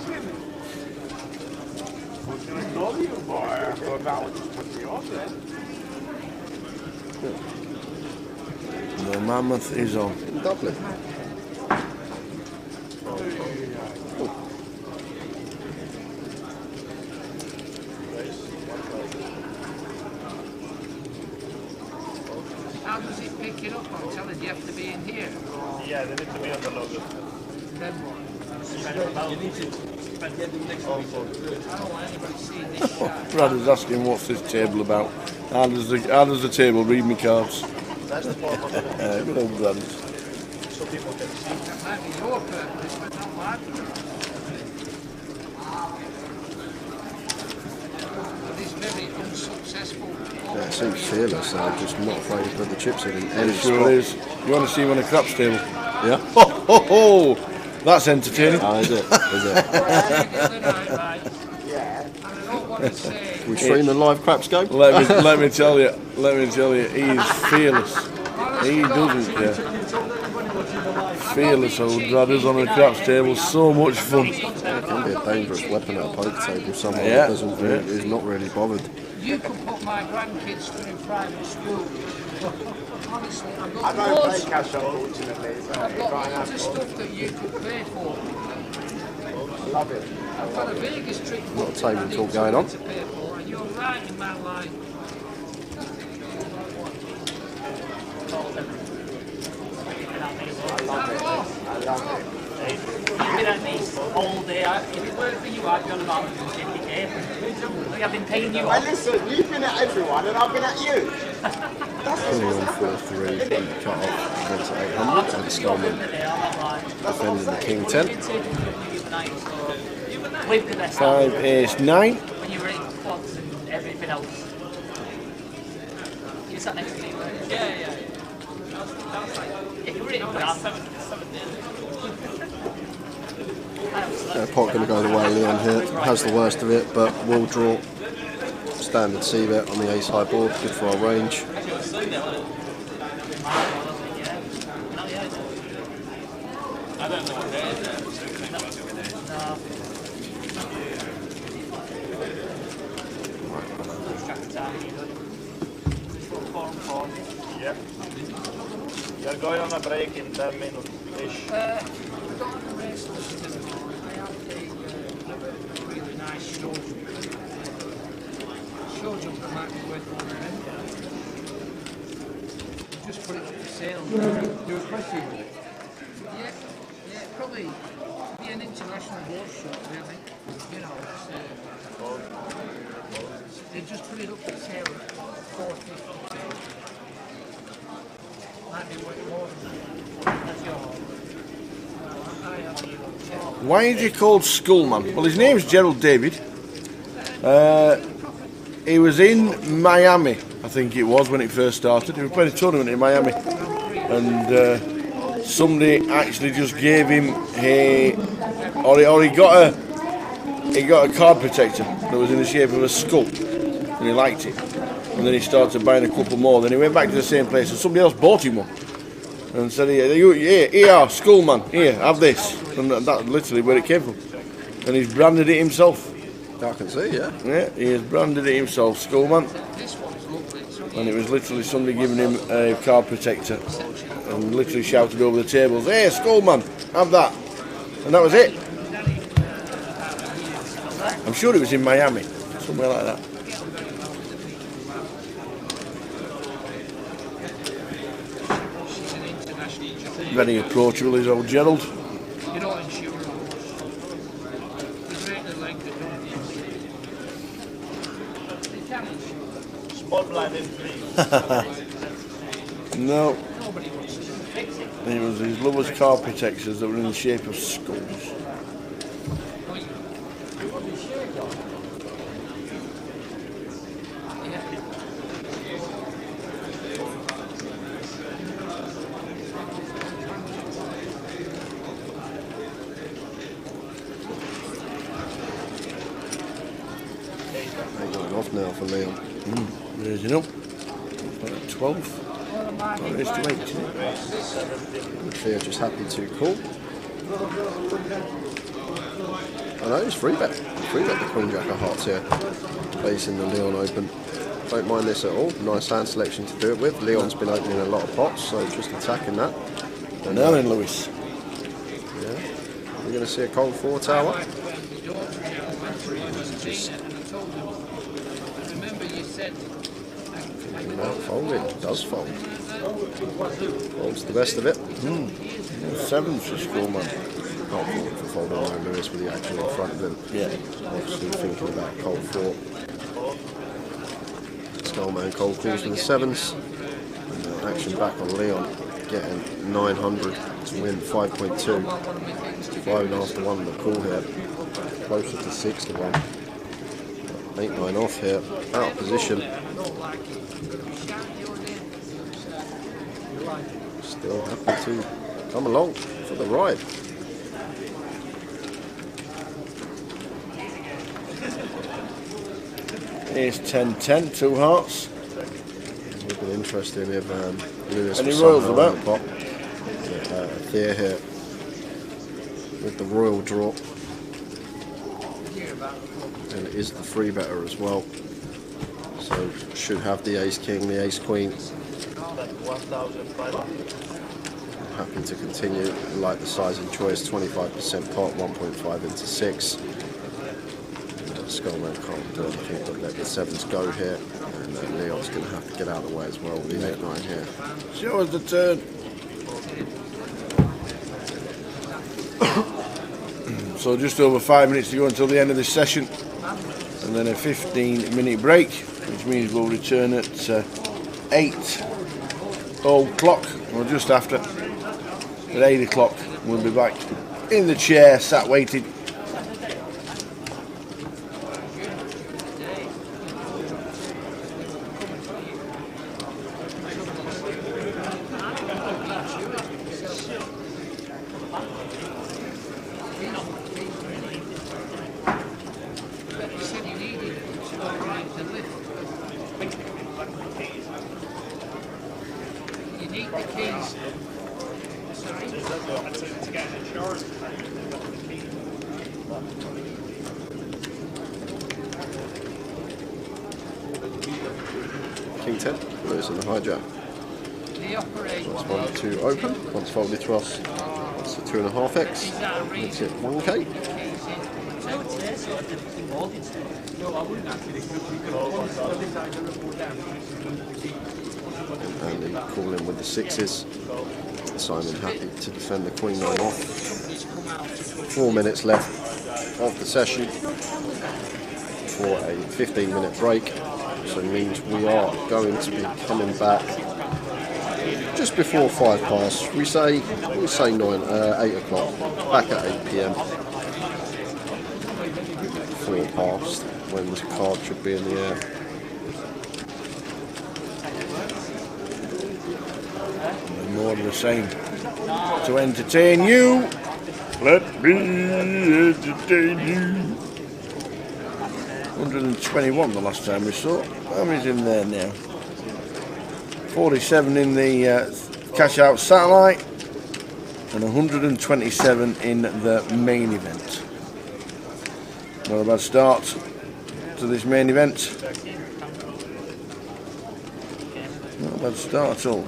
The mammoth is on. Dublin. How does it pick it up? I'm telling you, you have to be in here. Yeah, they need to be on the logo. Then what? You need to spend the next week. I don't want anybody seeing this shot. Brad is asking what's this table about. How does the table read me cards? That's the form of it. Good old Brad. So people can see. That might be your purpose, but not mine. This very unsuccessful. Yeah, it seems fearless now, just not afraid to put the chips in any Sure spot. it is. You want to see him on a craps table? Yeah. Ho ho ho! That's entertaining. Oh, is it? Is it? We stream the live craps game? Let me tell you, he is fearless. He doesn't care. Fearless old brothers on a craps table, so much fun. It can be a dangerous weapon at a poker table. Someone Yeah, who is not really bothered. You could put my grandkids through private school. Honestly, I've I got don't loads, play cash, unfortunately, so I've got loads of stuff that you could pay for. love it. I've got a Vegas trip A lot of table talk going on. to pay for, and you're right in that line. You've been at me all day. If it weren't for you, I'd be on about 150k. Like I've been paying you Hey, off. listen, you've been at everyone and I've been at you. Fully on 4-3, and cut off against 800, and Skolman defending the King 10. With the best 5 ace 9. when you rate quads and everything else. You sat next to me, right? Yeah. If you rate quads, Pot going to go the way of Leon here. Has the worst of it, but will draw. Standard C-bet on the ace high board, good for our range. I don't know what that is. Yeah. You're going on a break in 10 minutes-ish. We've got a race list tomorrow. I have a really nice show jump. Show jump that might be worth $100. Just put it up for sale. Do a question with it? Yeah, probably be an international horse show, really. You know, they just put it up for sale at $450. Might be worth more than that. That's your Why is he called Skullman? Well, his name's Gerald David. He was in Miami, I think it was, when it first started. He was playing a tournament in Miami. And somebody actually just gave him he got a card protector that was in the shape of a skull. And he liked it. And then he started buying a couple more. Then he went back to the same place and somebody else bought him one. And said, here, Skullman, here, have this. And that's literally where it came from. And he's branded it himself. I can see, yeah. Yeah, he has branded it himself, Skullman. And it was literally somebody giving him a card protector. And literally shouted over the tables, hey, Skullman, have that. And that was it. I'm sure it was in Miami, somewhere like that. Very approachable is old Gerald. You don't insure a horse. You break the leg that don't They can insure. Small blind in 3. No. Nobody wants to fix it. It was his lover's car protectors that were in the shape of skulls. Going off now for Leon. Raising up. 12. Raised to 8. Fear just happy to call. I know, it's free bet. Free bet the Queen Jack of Hearts here. Space in the Leon Open. Don't mind this at all. Nice hand selection to do it with. Leon's been opening a lot of pots, so just attacking that. And now in Lewis. Yeah. We're going to see a cold 4 tower. Folding, does fold. Folds the best of it. 7's for score, man. Cold 4 for folding around Lewis with the action in front of him. Yeah. Obviously thinking about cold 4. Skullman cold calls with the 7s. And now action back on Leon, getting 900 to win 5.2. 5.5 to 1 the call here. Closer to 6 to 1. 8-9 off here. Out of position. Still happy to come along for the ride. Here's 10-10, 2 hearts. It would have been interesting if Lewis Any was royals somehow about? on the pot. Thea here with the royal draw. And it is the 3-better as well. So should have the ace king, the ace queen. Happy to continue. Like the size and choice, 25% pot, 1.5 into 6. Skullman can't do anything but let the 7s go here. And Leon's going to have to get out of the way as well with the 8-9 here. Show us the turn. So just over 5 minutes to go until the end of this session. And then a 15-minute break, which means we'll return at 8 o'clock, or just after. At 8 o'clock, we'll be back in the chair, sat waiting. King 10, Lewis in the hijack. That's 1 2 open, once folded to us. That's a 2.5x. That's it, 1k. And he calling with the 6s. Simon happy to defend the queen 9 off. 4 minutes left of the session for a 15-minute break. So it means we are going to be coming back just before 5 past. We say 8 o'clock. Back at 8 p.m. 4 past when the card should be in the air. More of the same to entertain you. Let me entertain you. 121 the last time we saw. How many's in there now? 47 in the cash out satellite and 127 in the main event. Not a bad start to this main event. Not a bad start at all.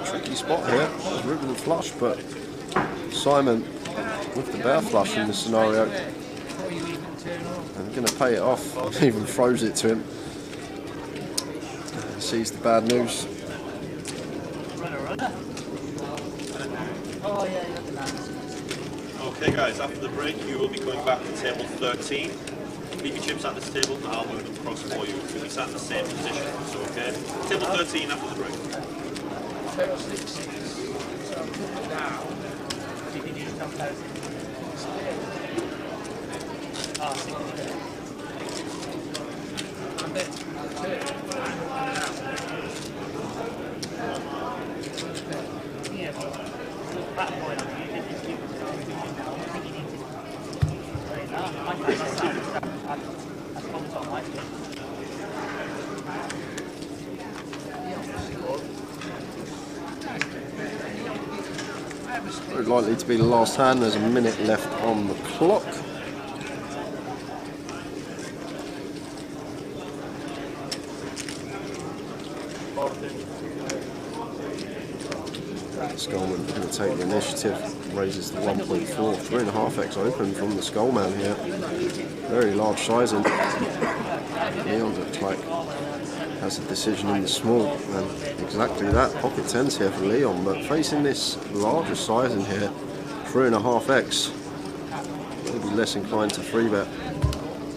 Tricky spot here. Ribbon flush, but Simon with the bear flush in this scenario. And going to pay it off. Even throws it to him. Sees the bad news. Okay, guys, after the break, you will be going back to table 13. Leave your chips at this table, and I'll move them across for you. You'll be sat in the same position, so okay? Table 13 after the break. Table 6 now. You can use comparison. And then yeah, but that point, Very likely to be the last hand. There's a minute left on the clock. Skullman going to take the initiative, raises the 1.4, 3.5x open from the Skullman here. Very large sizing. Leon looks like has a decision in the small, and exactly that. Pocket tens here for Leon, but facing this larger sizing here, 3.5x, will be less inclined to 3-bet.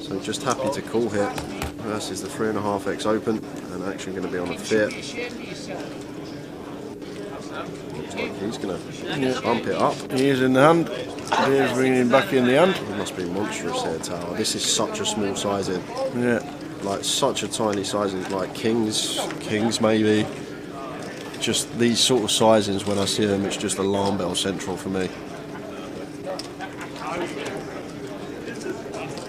So just happy to call here versus the 3.5x open, and actually going to be on a fit. He's going to bump it up. He is in the hand. He is bringing him back in the hand. He must be monstrous here, Tower. This is such a small sizing. Yeah. Like such a tiny sizing, like kings maybe. Just these sort of sizings, when I see them, it's just alarm bell central for me.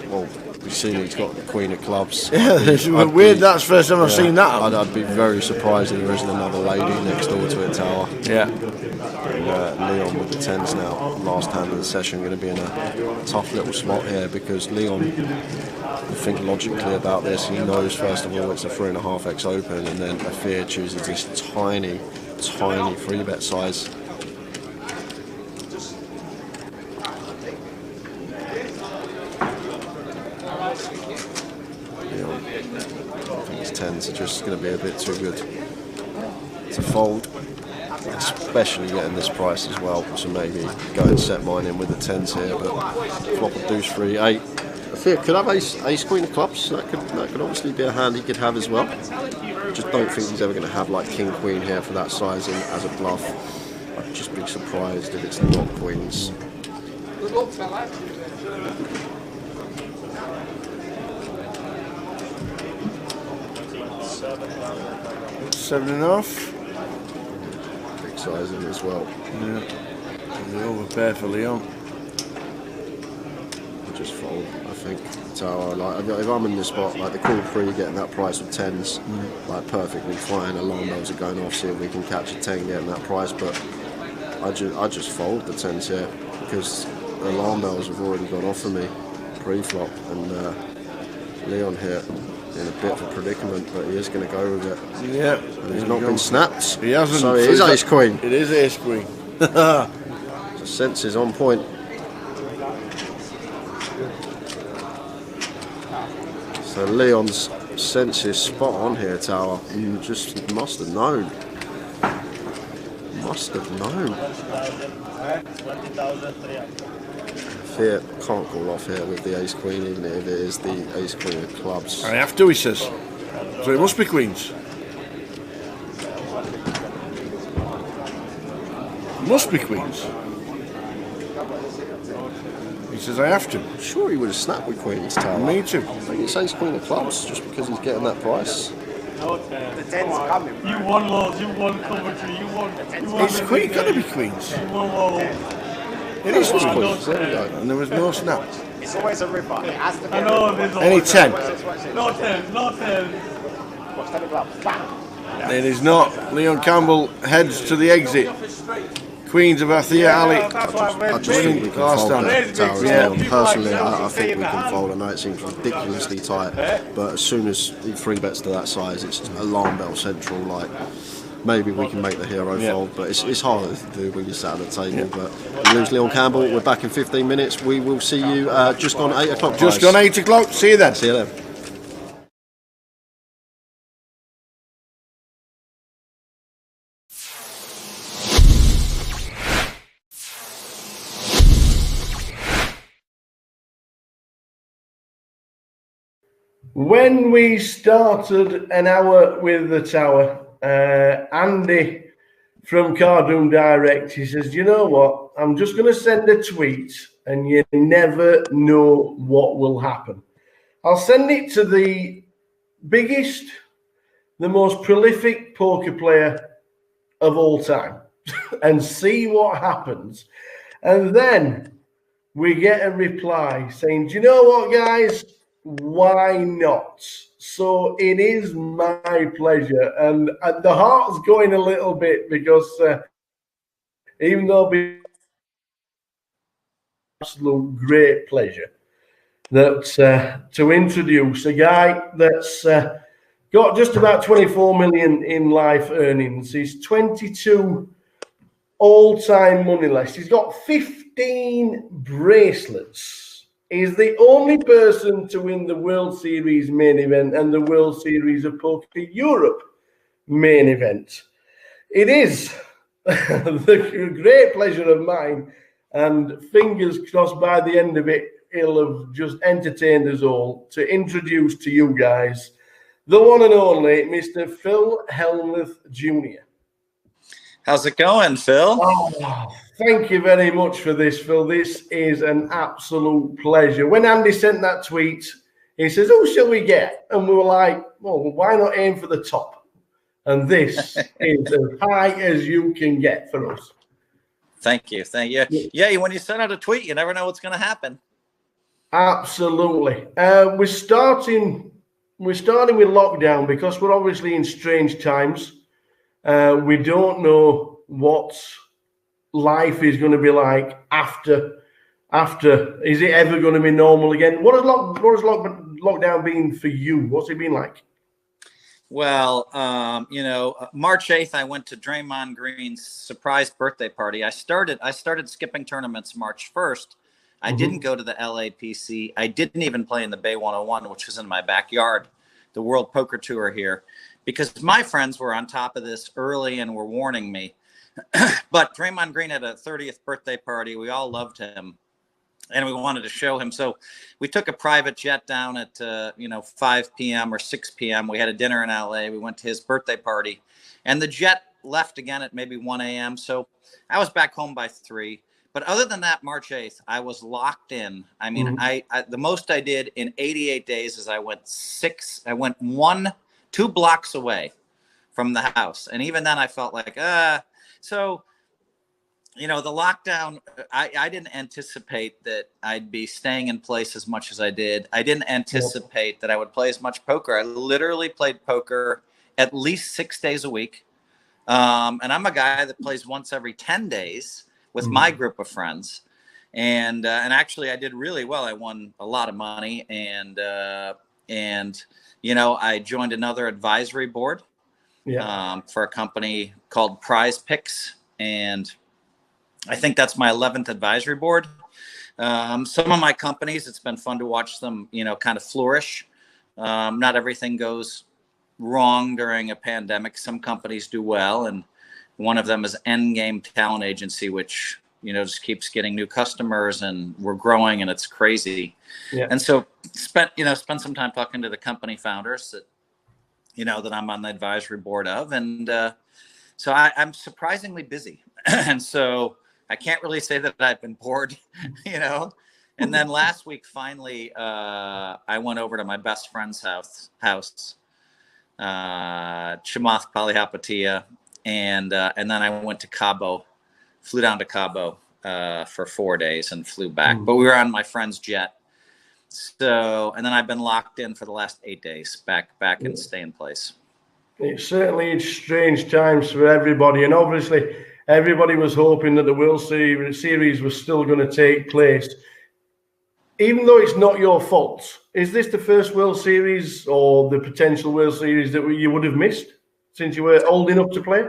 Well, we've seen he's got the Queen of Clubs. Yeah, it's weird. That's the first time I've seen that. I'd be very surprised if there isn't another lady next door to it, Tower. Yeah. And, Leon with the tens now. Last hand of the session, going to be in a tough little spot here because Leon will think logically about this. He knows first of all it's a 3.5x open, and then Afir chooses this tiny 3-bet size. Leon, I think his tens are just going to be a bit too good to fold, especially getting this price as well. So maybe go and set mine in with the tens here, but flop a deuce 3 8. Afir could have ace queen of clubs. That could obviously be a hand he could have as well. Just don't think he's ever going to have like king queen here for that sizing as a bluff. I'd just be surprised if it's not queens. good luck, fella. 7.5. Big sizing as well. Yeah. The overpair for Leon. Just fold, I think. Tower, like if I'm in this spot, like the call pre, getting that price with tens, like perfectly fine. Alarm bells are going off. See if we can catch a 10 getting that price, but I just fold the tens here because the alarm bells have already gone off for me pre-flop, and Leon here in a bit of a predicament, but he is going to go with it. Yeah, and he's not been snapped. He hasn't. So it is ace queen. It is ace queen. The sense is on point. So Leon's sense is spot on here, Tower. You just must have known. Must have known. Fear can't call off here with the ace queen, even if it is the ace queen of clubs. I have to, he says. So it must be queens. Must be queens. He says I have to. Sure, he would have snapped with queens, Tower. Me too. I think it's ace queen of clubs just because he's getting that price. The ten's coming. You won, Lords. You won Coventry. You won. It's queen. Got to be queens. You won Lords. It is queens. There we go. And there was no snap. It's always a ripper. It has to be. I know there's Any 10. No 10. No 10. Watch 10 clubs. Bang. It is not. Leon Campbell heads to the exit. Queens of Athea Ali. I just think we can fold that Tower. Yeah. Personally, I think we can fold. I know it seems ridiculously tight, but as soon as he 3-bets to that size, it's alarm bell central. Like maybe we can make the hero fold, but it's harder to do when you're sat at the table. But we lose Leon Campbell. We're back in 15 minutes. We will see you just gone 8 o'clock. Just gone 8 o'clock. See you then. See you then. When we started an hour with the tower, Andy from Cardroom Direct, he says, you know what? I'm just going to send a tweet and you never know what will happen. I'll send it to the biggest, the most prolific poker player of all time and see what happens. And then we get a reply saying, do you know what, guys? Why not? So it is my pleasure. And the heart's going a little bit because even though it's absolute great pleasure that to introduce a guy that's got just about 24 million in life earnings. He's 22 all-time money list. He's got 15 bracelets. He's the only person to win the World Series main event and the World Series of Poker Europe main event. It is the great pleasure of mine, and fingers crossed by the end of it, he'll have just entertained us all, to introduce to you guys the one and only Mr. Phil Helmuth Jr. How's it going, Phil? Oh, thank you very much for this, Phil. This is an absolute pleasure. When Andy sent that tweet, he says, who shall we get? And we were like, well, why not aim for the top? And this is as high as you can get for us. Thank you. Thank you. Yeah, when you send out a tweet, you never know what's going to happen. Absolutely. We're starting with lockdown because we're obviously in strange times. We don't know what life is going to be like after. Is it ever going to be normal again? What has lockdown been for you? What's it been like? Well, March 8th, I went to Draymond Green's surprise birthday party. I started skipping tournaments March 1st. I didn't go to the LAPC. I didn't even play in the Bay 101, which was in my backyard, the World Poker Tour here, because my friends were on top of this early and were warning me. But Draymond Green had a 30th birthday party. We all loved him, and we wanted to show him. So we took a private jet down at 5 p.m. or 6 p.m. We had a dinner in LA. We went to his birthday party, and the jet left again at maybe 1 a.m. So I was back home by 3. But other than that, March 8th, I was locked in. I mean, I the most I did in 88 days is I went 2 blocks away from the house. And even then I felt like, so, the lockdown, I didn't anticipate that I'd be staying in place as much as I did. I didn't anticipate that I would play as much poker. I literally played poker at least 6 days a week. And I'm a guy that plays once every 10 days with my group of friends. And actually I did really well. I won a lot of money, and I joined another advisory board for a company called Prize Picks. And I think that's my 11th advisory board. Some of my companies, it's been fun to watch them, kind of flourish. Not everything goes wrong during a pandemic. Some companies do well. And one of them is Endgame Talent Agency, which, just keeps getting new customers, and we're growing, and it's crazy. Yeah. And so spent some time talking to the company founders that, that I'm on the advisory board of. And so I'm surprisingly busy. And so I can't really say that I've been bored, And then last week, finally, I went over to my best friend's house, Chamath Palihapitiya, and then I went to Cabo, flew down to Cabo for 4 days and flew back. But we were on my friend's jet. So, and then I've been locked in for the last 8 days, back and stay in place. It certainly is strange times for everybody, and obviously everybody was hoping that the World Series was still going to take place. Even though it's not your fault, is this the first World Series or the potential World Series that you would have missed since you were old enough to play?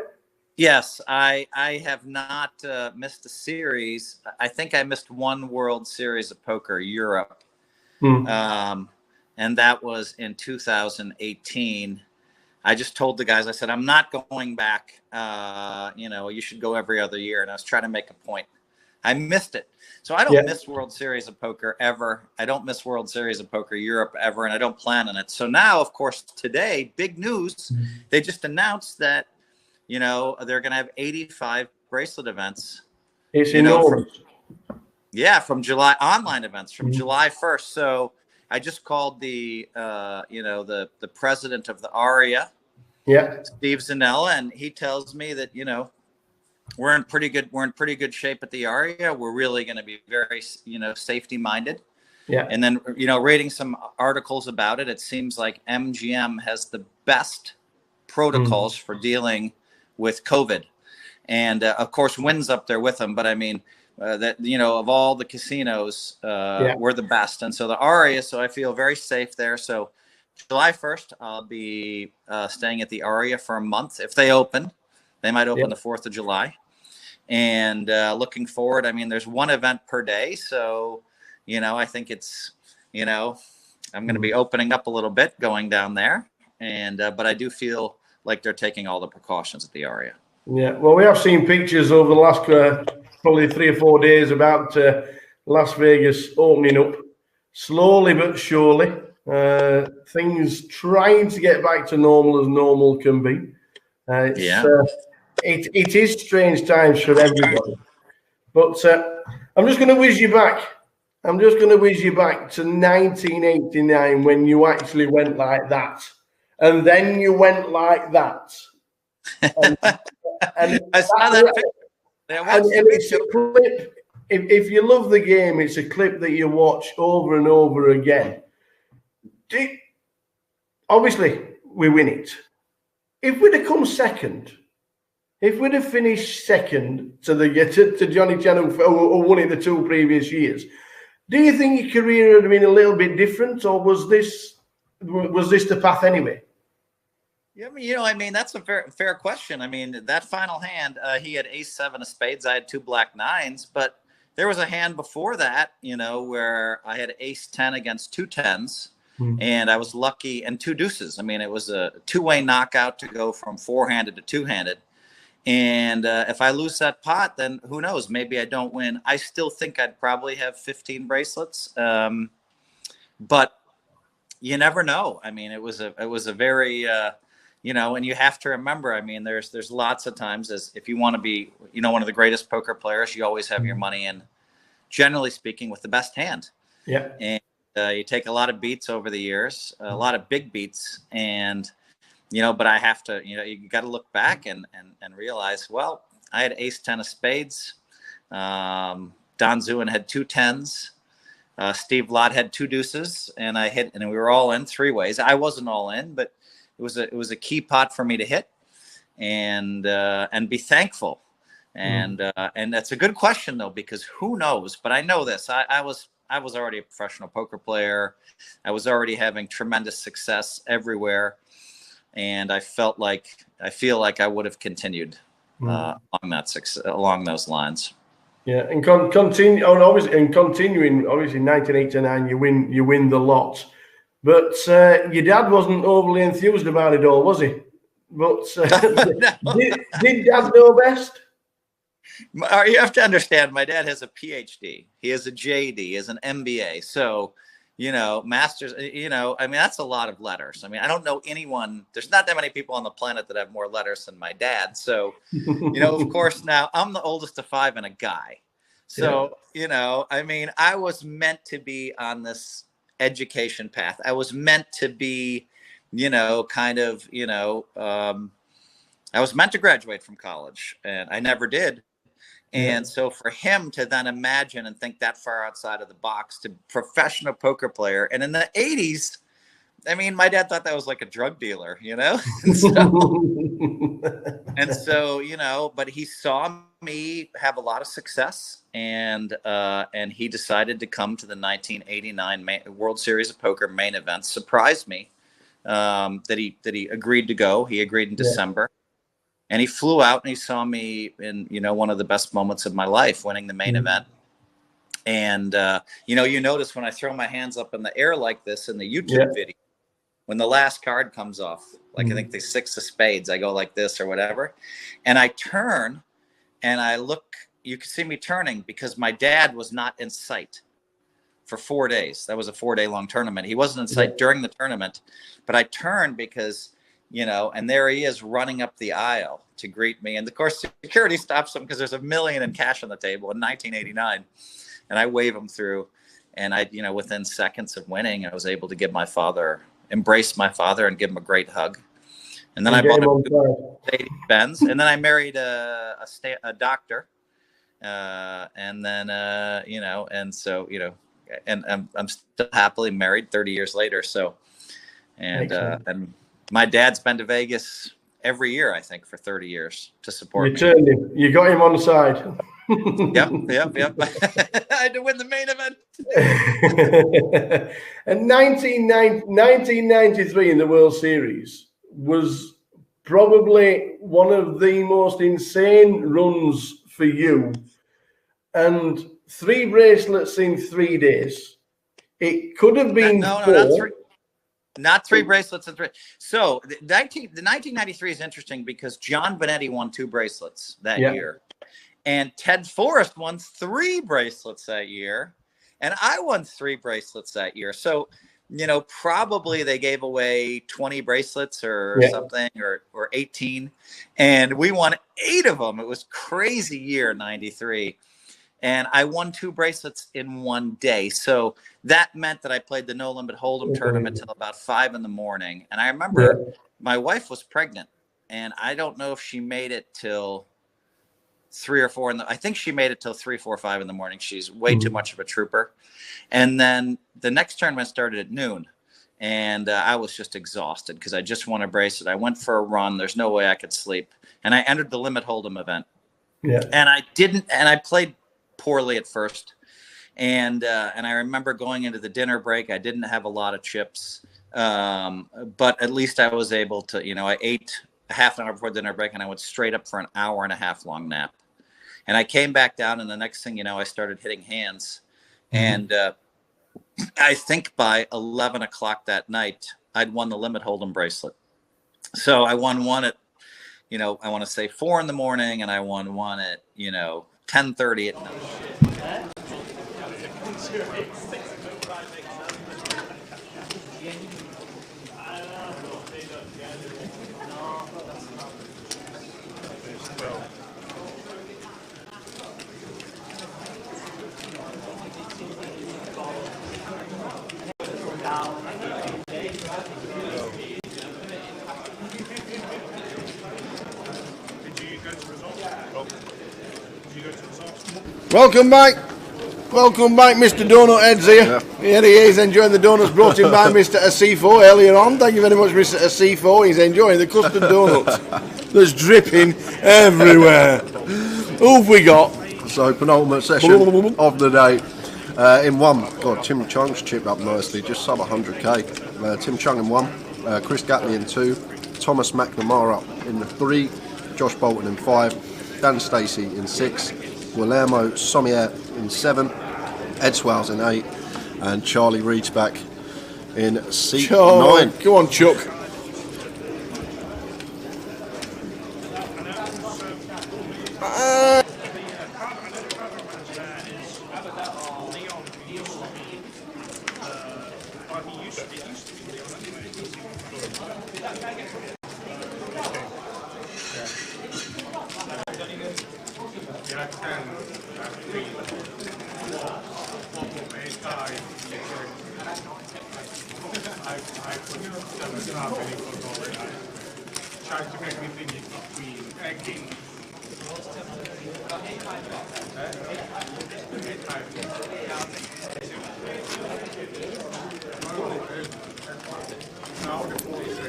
Yes, I have not missed a series. I think I missed one World Series of Poker Europe, and that was in 2018. I just told the guys, I said, I'm not going back. You should go every other year, and I was trying to make a point I missed it. So I don't miss World Series of Poker ever. I don't miss World Series of Poker Europe ever, and I don't plan on it. So now, of course, today, big news. They just announced that, you know, they're going to have 85 bracelet events. It's enormous. From July, online events from July 1st. So I just called the, you know, the president of the ARIA, Steve Zanella, and he tells me that, you know, we're in pretty good shape at the ARIA. We're really going to be very, you know, safety minded. And then, you know, reading some articles about it, it seems like MGM has the best protocols for dealing with COVID. And of course, Wynn's up there with them. But I mean, that, you know, of all the casinos, we're the best. And so the ARIA, so I feel very safe there. So July 1st, I'll be staying at the ARIA for a month. If they open, they might open the 4th of July. And looking forward, I mean, there's one event per day. So, you know, I think it's, you know, I'm going to be opening up a little bit going down there. And but I do feel like they're taking all the precautions at the ARIA. Yeah, well, we have seen pictures over the last probably 3 or 4 days about Las Vegas opening up slowly but surely. Things trying to get back to normal as normal can be. It is strange times for everybody. But I'm just going to whiz you back. I'm just going to whiz you back to 1989 when you actually went like that. And then you went like that. And I saw that picture. And it's a clip. If you love the game, it's a clip that you watch over and over again. Obviously, we win it. If we'd have come second, if we'd have finished second to Johnny Chan, who won it the 2 previous years, do you think your career would have been a little bit different, or was this the path anyway? Yeah, you know, I mean, that's a fair question. I mean, that final hand, he had ace-7 of spades. I had 2 black nines, but there was a hand before that, you know, where I had ace-10 against 2 10s, and I was lucky, and 2 deuces. I mean, it was a 2-way knockout to go from 4-handed to 2-handed. And if I lose that pot, then who knows? Maybe I don't win. I still think I'd probably have 15 bracelets, but you never know. I mean, it was a very you know, and you have to remember, I mean, there's lots of times, as if you want to be, you know, one of the greatest poker players, you always have your money in, generally speaking, with the best hand. And you take a lot of beats over the years, a lot of big beats, and you know, but I have to, you know, you got to look back and realize, well, I had ace-10 of spades. Don Zewin had 2 10s. Steve Lott had 2 deuces, and I hit, and we were all in 3 ways. I wasn't all in, but it was a key pot for me to hit, and be thankful. And that's a good question though, because who knows? But I know this. I was already a professional poker player. I was already having tremendous success everywhere. And I feel like I would have continued on that success, along those lines. Yeah, and continuing, obviously, in 1989, you win the lot, but your dad wasn't overly enthused about it all, was he? But did Dad know best? You have to understand, my dad has a PhD. He has a JD. He has an MBA. So, you know, master's, you know, I mean, that's a lot of letters. I mean, I don't know anyone, there's not that many people on the planet that have more letters than my dad. So, you know, of course, now I'm the oldest of 5 and a guy. So, you know, I mean, I was meant to be on this education path. I was meant to be, you know, kind of, you know, I was meant to graduate from college, and I never did. And so for him to then imagine and think that far outside of the box, to professional poker player. And in the 80s, I mean, my dad thought that was like a drug dealer, you know? and so, you know, but he saw me have a lot of success, and he decided to come to the 1989 World Series of Poker main event. Surprised me that he agreed to go. He agreed in December. And he flew out and he saw me in, you know, one of the best moments of my life, winning the main event. And, you know, you notice when I throw my hands up in the air like this in the YouTube video, when the last card comes off, like I think the 6 of spades, I go like this or whatever. And I turn and I look you could see me turning because my dad was not in sight for 4 days. That was a 4-day long tournament. He wasn't in sight during the tournament, but I turned because, you know, and there he is running up the aisle to greet me. And of course, security stops him because there's $1 million in cash on the table in 1989. And I wave him through. And I, you know, within seconds of winning, I was able to embrace my father and give him a great hug. And then I bought a Mercedes-Benz. And then I married a doctor. And then, you know, and so, you know, and I'm still happily married 30 years later. So, and my dad's been to Vegas every year, I think, for 30 years to support me. You turned him. You got him on the side. Yep. I had to win the main event. And 1993 in the World Series was probably one of the most insane runs for you. And 3 bracelets in 3 days. It could have been not three bracelets in 3. So the 1993 is interesting because John Benetti won 2 bracelets that year. And Ted Forrest won 3 bracelets that year. And I won 3 bracelets that year. So, you know, probably they gave away 20 bracelets or something, or 18. And we won 8 of them. It was crazy year, 93. And I won 2 bracelets in 1 day. So that meant that I played the No Limit Hold'em tournament till about 5 in the morning. And I remember my wife was pregnant. And I don't know if she made it till 3 or 4 I think she made it till 3, 4, 5 in the morning. She's way too much of a trooper. And then the next tournament started at noon. And I was just exhausted because I just won a bracelet. I went for a run. There's no way I could sleep. And I entered the Limit Hold'em event. And I played poorly at first. And I remember going into the dinner break. I didn't have a lot of chips. But at least I was able to, you know, I ate a half an hour before dinner break and I went straight up for an hour and a half long nap. And I came back down, and the next thing you know, I started hitting hands. And I think by 11 o'clock that night, I'd won the Limit Hold'em bracelet. So I won one at, you know, I want to say 4 in the morning, and I won one at, you know, 10:30 at night. Welcome back, Mr. Donut Heads here. Here he is, enjoying the donuts brought in by Mr. Asifo earlier on. Thank you very much, Mr. Asifo. He's enjoying the custard donuts. There's dripping everywhere. Who have we got? So, penultimate session of the day. In 1, God, Tim Chung's chipped up nicely, just sub 100k. Tim Chung in 1, Chris Gatley in 2, Thomas McNamara in 3, Josh Bolton in 5, Dan Stacey in 6, Guillermo Sommier in 7, Ed Swales in 8, and Charlie Reed's back in seat 9. Go on, Chuck.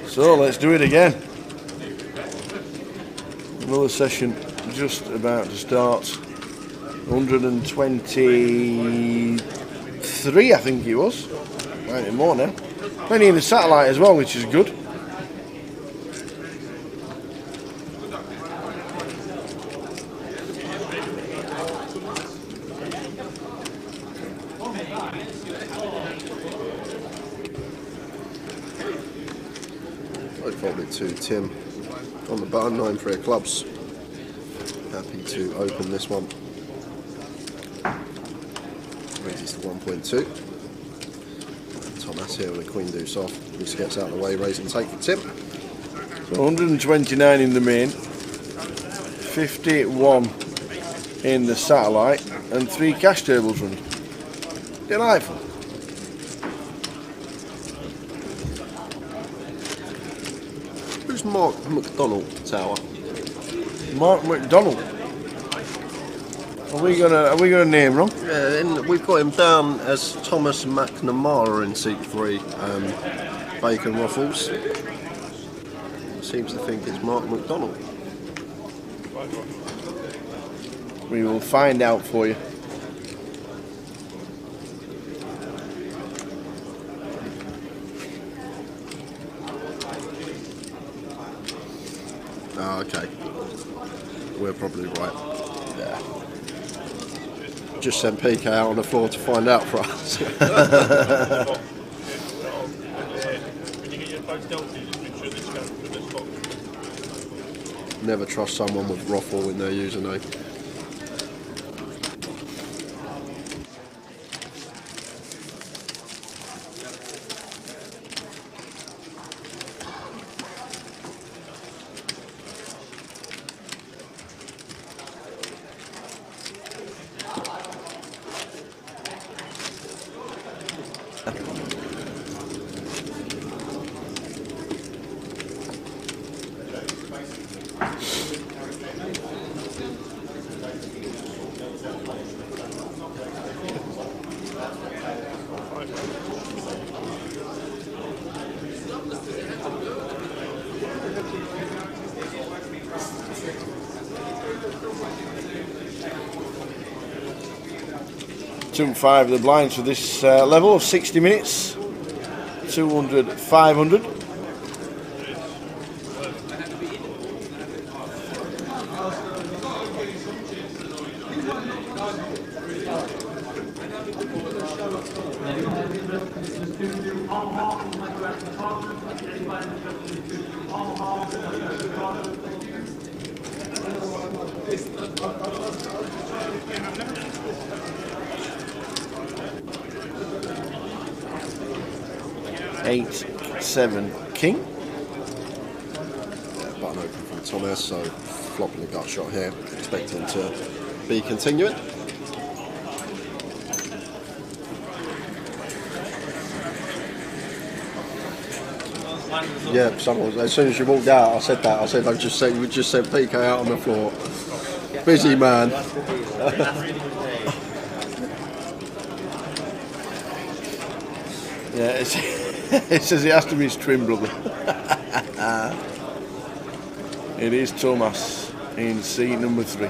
So let's do it again. Another session just about to start. 123, I think it was. Right, more now. Plenty in the satellite as well, which is good. Folded to Tim on the button, 9 3 of clubs. Happy to open this one. raises to 1.2. Thomas here with a queen deuce off. Just gets out of the way, raise and take for Tim. So 129 in the main, 51 in the satellite, and 3 cash tables running. Delightful. Who's Mark McDonald Tower? Mark McDonald. Are we gonna name wrong? Yeah, and we've got him down as Thomas McNamara in seat 3. Bacon Ruffles. Seems to think it's Mark McDonald. We will find out for you. Oh, okay. We're probably right. Yeah. Just sent PK out on the floor to find out for us. Never trust someone with Ruffle in their username. Two and 5 of the blinds for this level of 60 minutes. 200, 500. Eight, 7, king. Yeah, button open from Thomas, so flopping the gut shot here, expecting to be continuing. Yeah, someone, as soon as you walked out, I said that. I said, we just sent PK out on the floor. Busy man. Yeah, it says it has to be his twin brother. It is Thomas in seat number 3.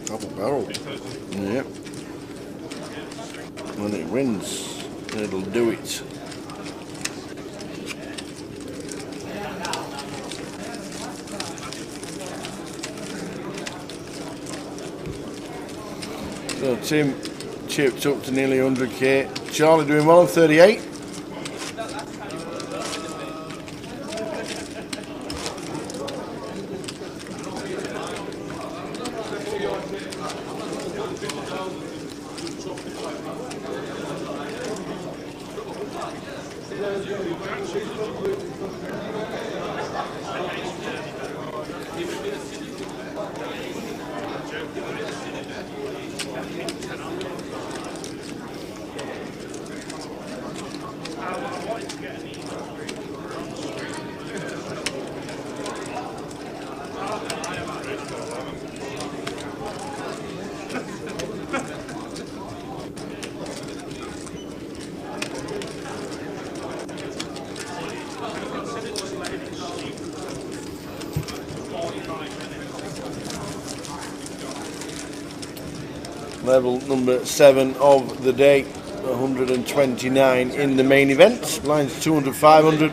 Double barrel. Yep. When it wins, it'll do it. So Tim chipped up to nearly 100k. Charlie doing well on 38. Level number 7 of the day, 129 in the main event. Lines 200, 500.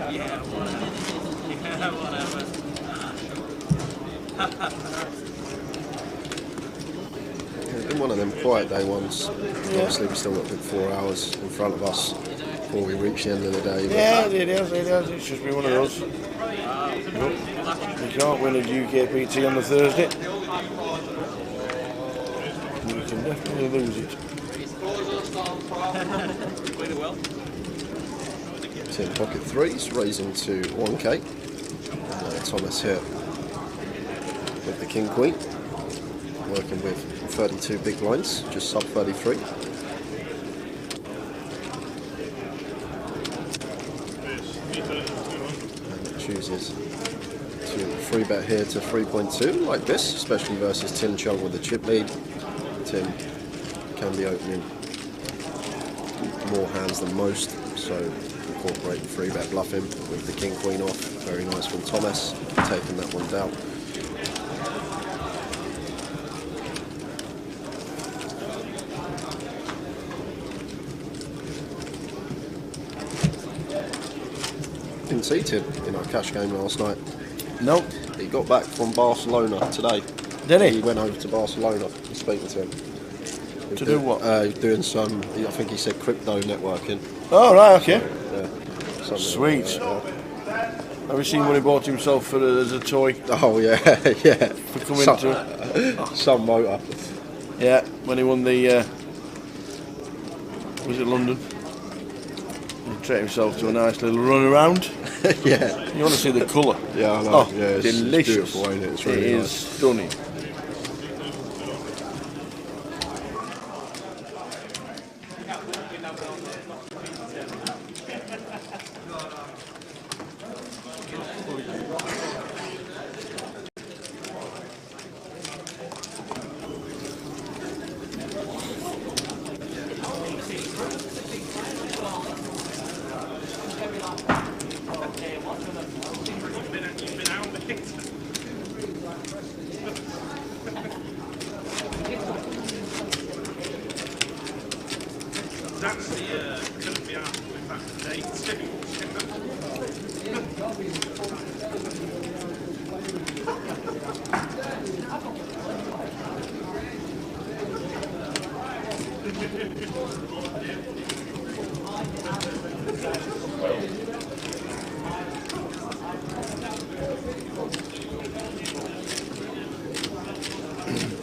Been one of them quiet day ones. Obviously, we've still got a good 4 hours in front of us before we reach the end of the day. Yeah, it is. It's just been one of those. You can't win a GUKPT on the Thursday. You can definitely lose it. Tim pocket threes, raising to 1k. Thomas here with the king queen, working with 32 big blinds, just sub 33. And chooses to free bet here to 3.2 like this, especially versus Tim Chung with the chip lead. Tim can be opening more hands than most, so incorporate the free bet bluff him with the king queen off. Very nice from Thomas, taking that one down. Didn't see Tim in our cash game last night. Nope. He got back from Barcelona today. Did he? He went over to Barcelona to speak with him. To do what? Doing some, I think he said crypto networking. Oh, right, okay. Yeah. Sweet. Have you seen what he bought himself as a toy? Oh, yeah, yeah. For coming to... Some motor. Yeah, when he won the... was it London? He treated himself to a nice little run around. Yeah. You want to see the colour? Yeah, I know. Oh, yeah, it's delicious. Beautiful, ain't it? It's really it nice. is stunning.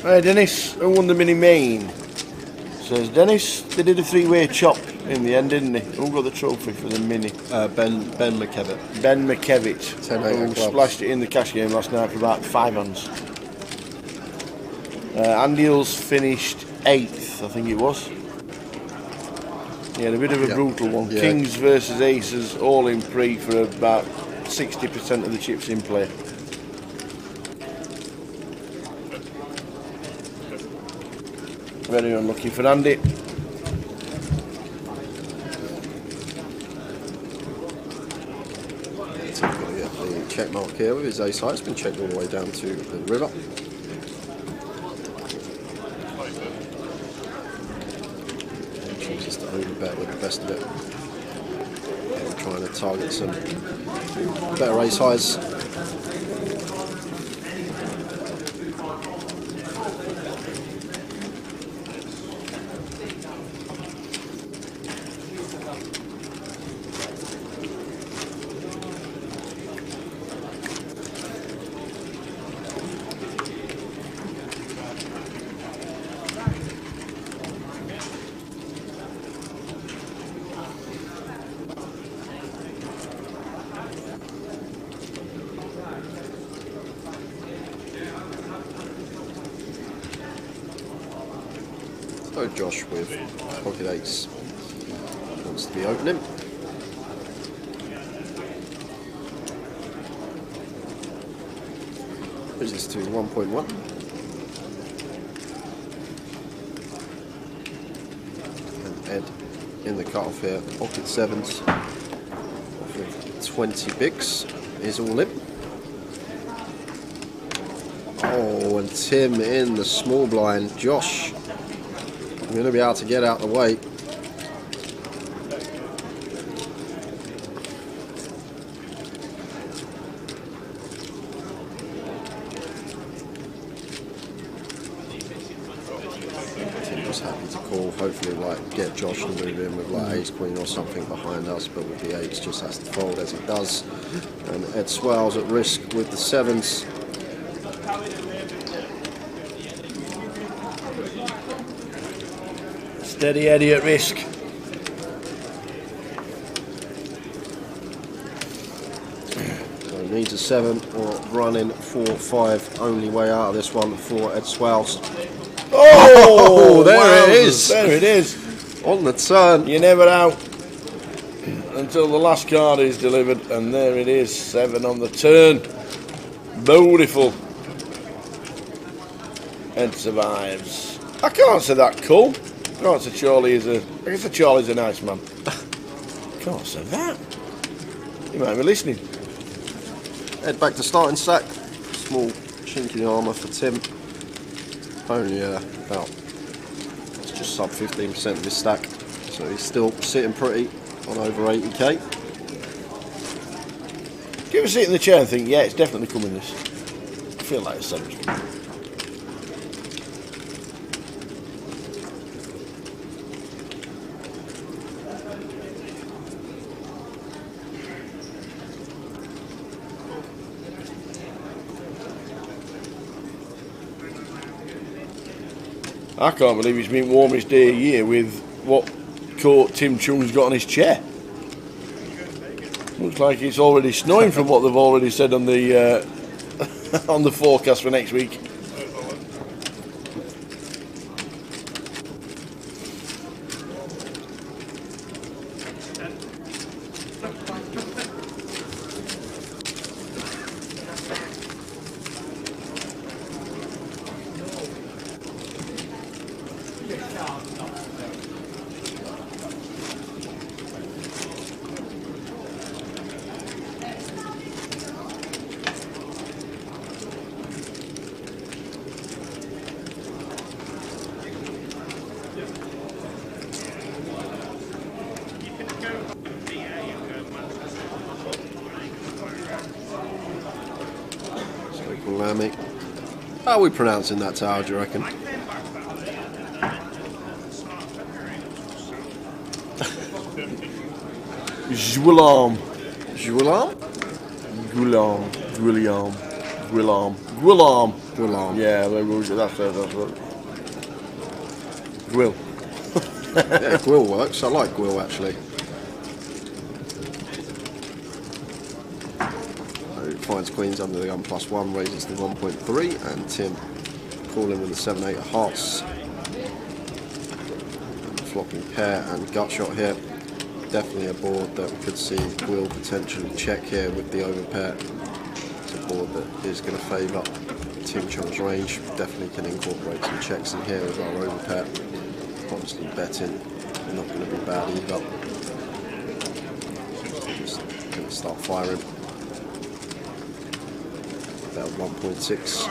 Hey Dennis, who won the mini main? Says Dennis, they did a three-way chop in the end, didn't they? Who got the trophy for the mini? Ben McKevitt. Ben McKevitt, who splashed it in the cash game last night for about 5 hands. Andy Hills finished 8th, I think it was. He had a bit of a brutal one. Yeah. Kings versus Aces, all in pre for about 60% of the chips in play. Very unlucky for Andy. Get the check mark here with his ace high. It's been checked all the way down to the river. He chooses to overbet with the best of it. And trying to target some better ace highs. So Josh with pocket ace wants to be opening. Raises to 1.1. And Ed in the cutoff here, pocket sevens. With 20 bigs is all in. Oh, and Tim in the small blind. Josh, I'm going to be able to get out the way. Tim hopefully like get Josh to move in with like ace queen or something behind us, but with the eights just has to fold as he does. And Ed Swell's at risk with the sevens. Steady Eddie at risk. So needs a 7 or running 4-5. Only way out of this one for Ed Swells. Oh, there it is. There it is. On the turn. You're never out until the last card is delivered, and there it is. 7 on the turn. Beautiful. Ed survives. I can't say that cool. I can't say Charlie is a. I guess Charlie's a nice man. Can't say that. You might be listening. Head back to starting stack. Small chink in the armour for Tim. Only about it's just sub 15% of his stack, so he's still sitting pretty on over 80k. Give a seat in the chair and think, yeah, it's definitely coming this. I feel like it's 7's coming. I can't believe it's been warmest day of year with what coat Tim Chung's got on his chair. Looks like it's already snowing from what they've already said on the on the forecast for next week. How are we pronouncing that tower, do you reckon? Gulam. Gulam? Gulam. Gulam. Gulam. Gulam. Gulam. Yeah, that's it. Gwil. Yeah, Gwil works. I like Gwil actually. Finds queens under the gun +1, raises to 1.3, and Tim calling with the 7-8 of hearts. And flopping pair and gut shot here. Definitely a board that we could see will potentially check here with the overpair. It's a board that is going to favour Tim Chung's range. Definitely can incorporate some checks in here with our overpair. Obviously betting, not going to be bad either. Just going to start firing. About 1.6.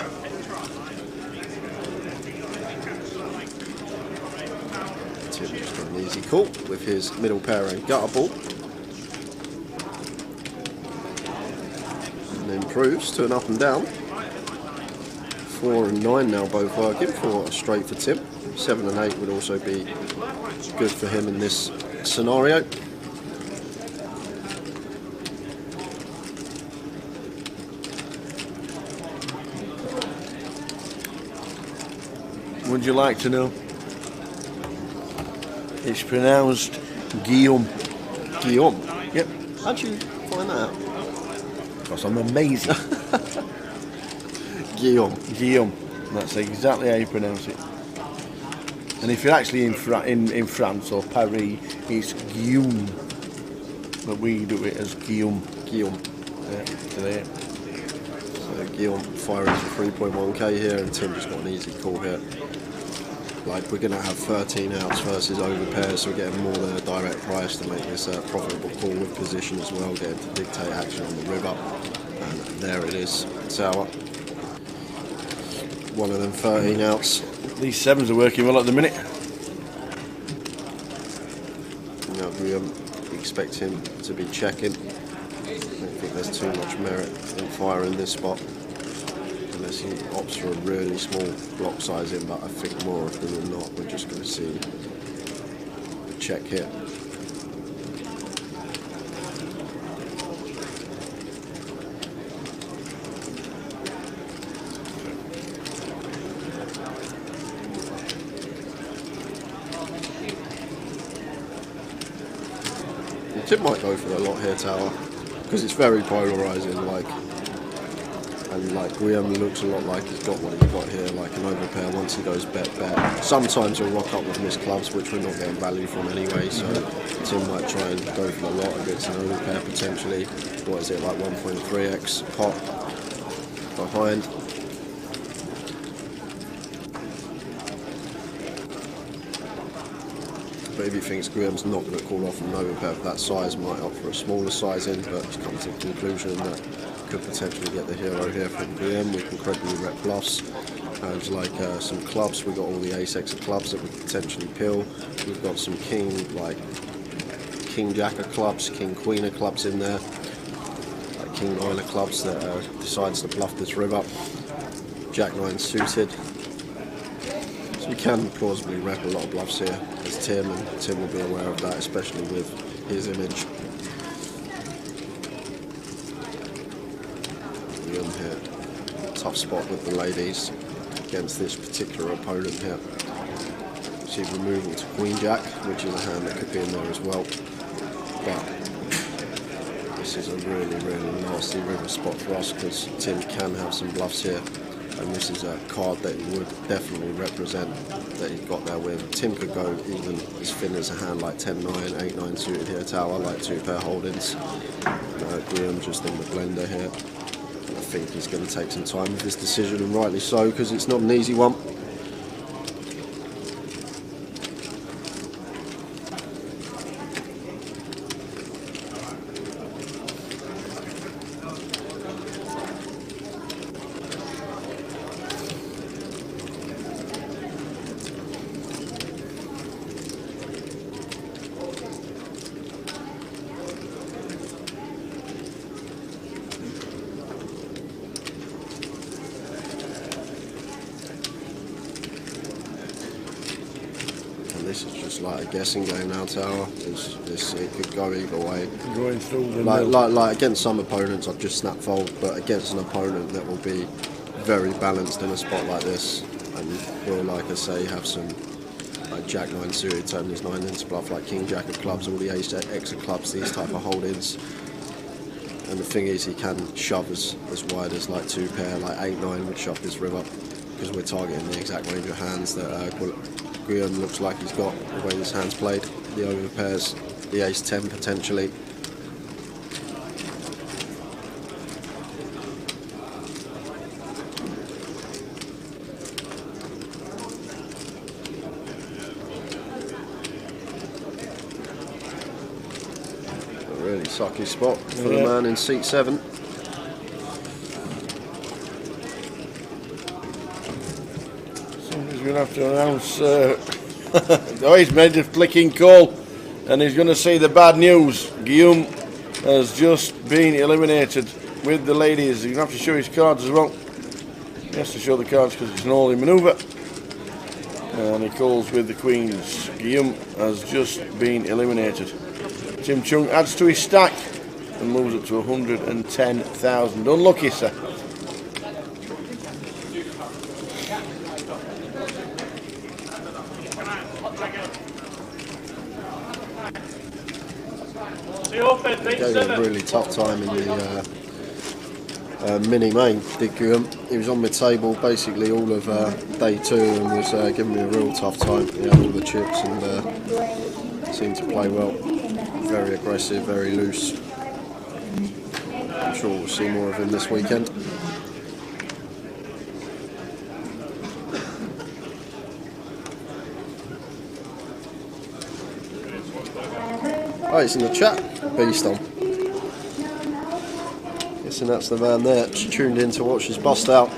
Tim just got an easy call with his middle pair and gutter ball. And improves to an up and down. 4 and 9 now both working for a straight for Tim. 7 and 8 would also be good for him in this scenario. Would you like to know? It's pronounced Guillaume. Guillaume? Yep. How'd you find that out? Because I'm amazing. Guillaume. Guillaume. That's exactly how you pronounce it. And if you're actually in France or Paris, it's Guillaume. But we do it as Guillaume. Guillaume. Yeah, today. So Guillaume firing for 3.1k here, and Tim just got an easy call here. Like, we're going to have 13 outs versus overpairs, so we're getting more than a direct price to make this a profitable call with position as well, getting to dictate action on the river. And there it is, tower. One of them 13 outs. These 7s are working well at the minute. You know, we expect him to be checking. I don't think there's too much merit in firing this spot, unless he opts for a really small block size in, but I think more often than not we're just going to see check here. Tim might go for the lot here, Tower, because it's very polarising, and Guillaume looks a lot like he's got what he's got here, like an overpair once he goes bet. Sometimes he'll rock up with missed clubs, which we're not getting value from anyway, so Tim might try and go for the lot if it's an overpair potentially. What is it, like 1.3x pot behind? But if he thinks Guillaume's not going to call off an overpair of that size, might opt for a smaller size in, but he's come to the conclusion that could potentially get the hero here from Guillaume. We can credibly rep bluffs. And like some clubs, we've got all the ace-x of clubs that we could potentially peel. We've got some king jack of clubs, king queen of clubs in there, like king nine of clubs that decides to bluff this river. Jack nine suited. So we can plausibly rep a lot of bluffs here as Tim, and Tim will be aware of that, especially with his image. Here, tough spot with the ladies against this particular opponent here. See removal to Queen Jack, which is a hand that could be in there as well. But this is a really nasty river spot for us because Tim can have some bluffs here, and this is a card that he would definitely represent that he's got there with. Tim could go even as thin as a hand like 10-9, 8-9 suited here, Tower, like two pair holdings. Guillaume just in the blender here. I think he's going to take some time with this decision, and rightly so, because it's not an easy one. This is just like a guessing game now, Tower. It could go either way. Going through the like against some opponents, I've just snap fold, but against an opponent that will be very balanced in a spot like this, and will, like I say, have some like Jack 9 suited, turn his 9 into bluff, like King Jack of clubs, all the ace X of clubs, these type of holdings. And the thing is, he can shove as wide as like two pair, like 8-9 would shove this river, because we're targeting the exact range of hands that Guillaume looks like he's got, the way this hand's played. The overpairs, the ace 10 potentially. A really sucky spot for the man in seat 7. Somebody's going to have to announce. Oh, he's made a flicking call, and he's going to say the bad news. Guillaume has just been eliminated with the ladies. He's going to have to show his cards as well. He has to show the cards because it's an all-in manoeuvre. And he calls with the queens. Guillaume has just been eliminated. Tim Chung adds to his stack and moves up to 110,000. Unlucky, sir. He gave him a really tough time in the mini main, did Guillaume. He was on my table basically all of day 2 and was giving me a real tough time. He had all the chips and seemed to play well. Very aggressive, very loose. I'm sure we'll see more of him this weekend. Oh, he's in the chat. Beast on. Guessing that's the man there. Just tuned in to watch his bust out.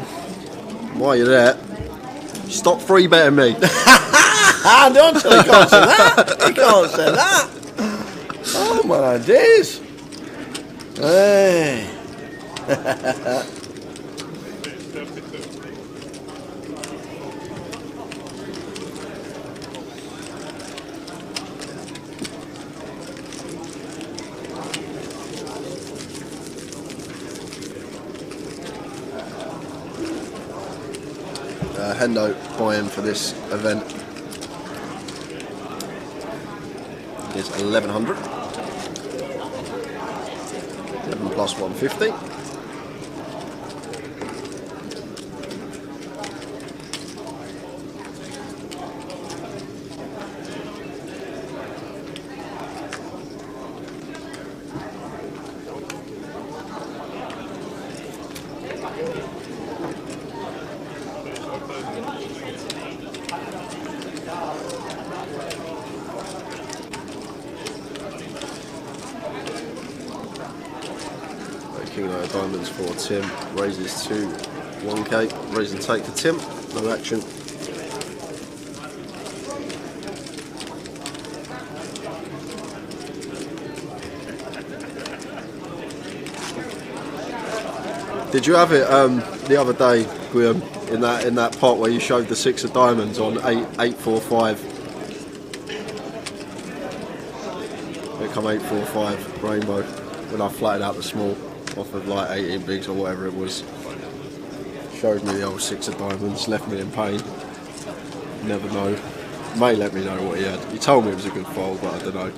While you're there, stop free betting me. Don't tell he can't say that. He can't say that. Oh my days. Hey. Hendo buy-in for this event is 1100. 11 plus 150. King of diamonds for Tim, raises to 1k, raise and take to Tim, no action. Did you have it the other day, Graham, in that pot where you showed the 6 of diamonds on 845? It come 845 rainbow when I flatted out the small off of like 18 bigs or whatever it was. Showed me the old 6 of diamonds, left me in pain. Never know. May let me know what he had. He told me it was a good fold, but I don't know.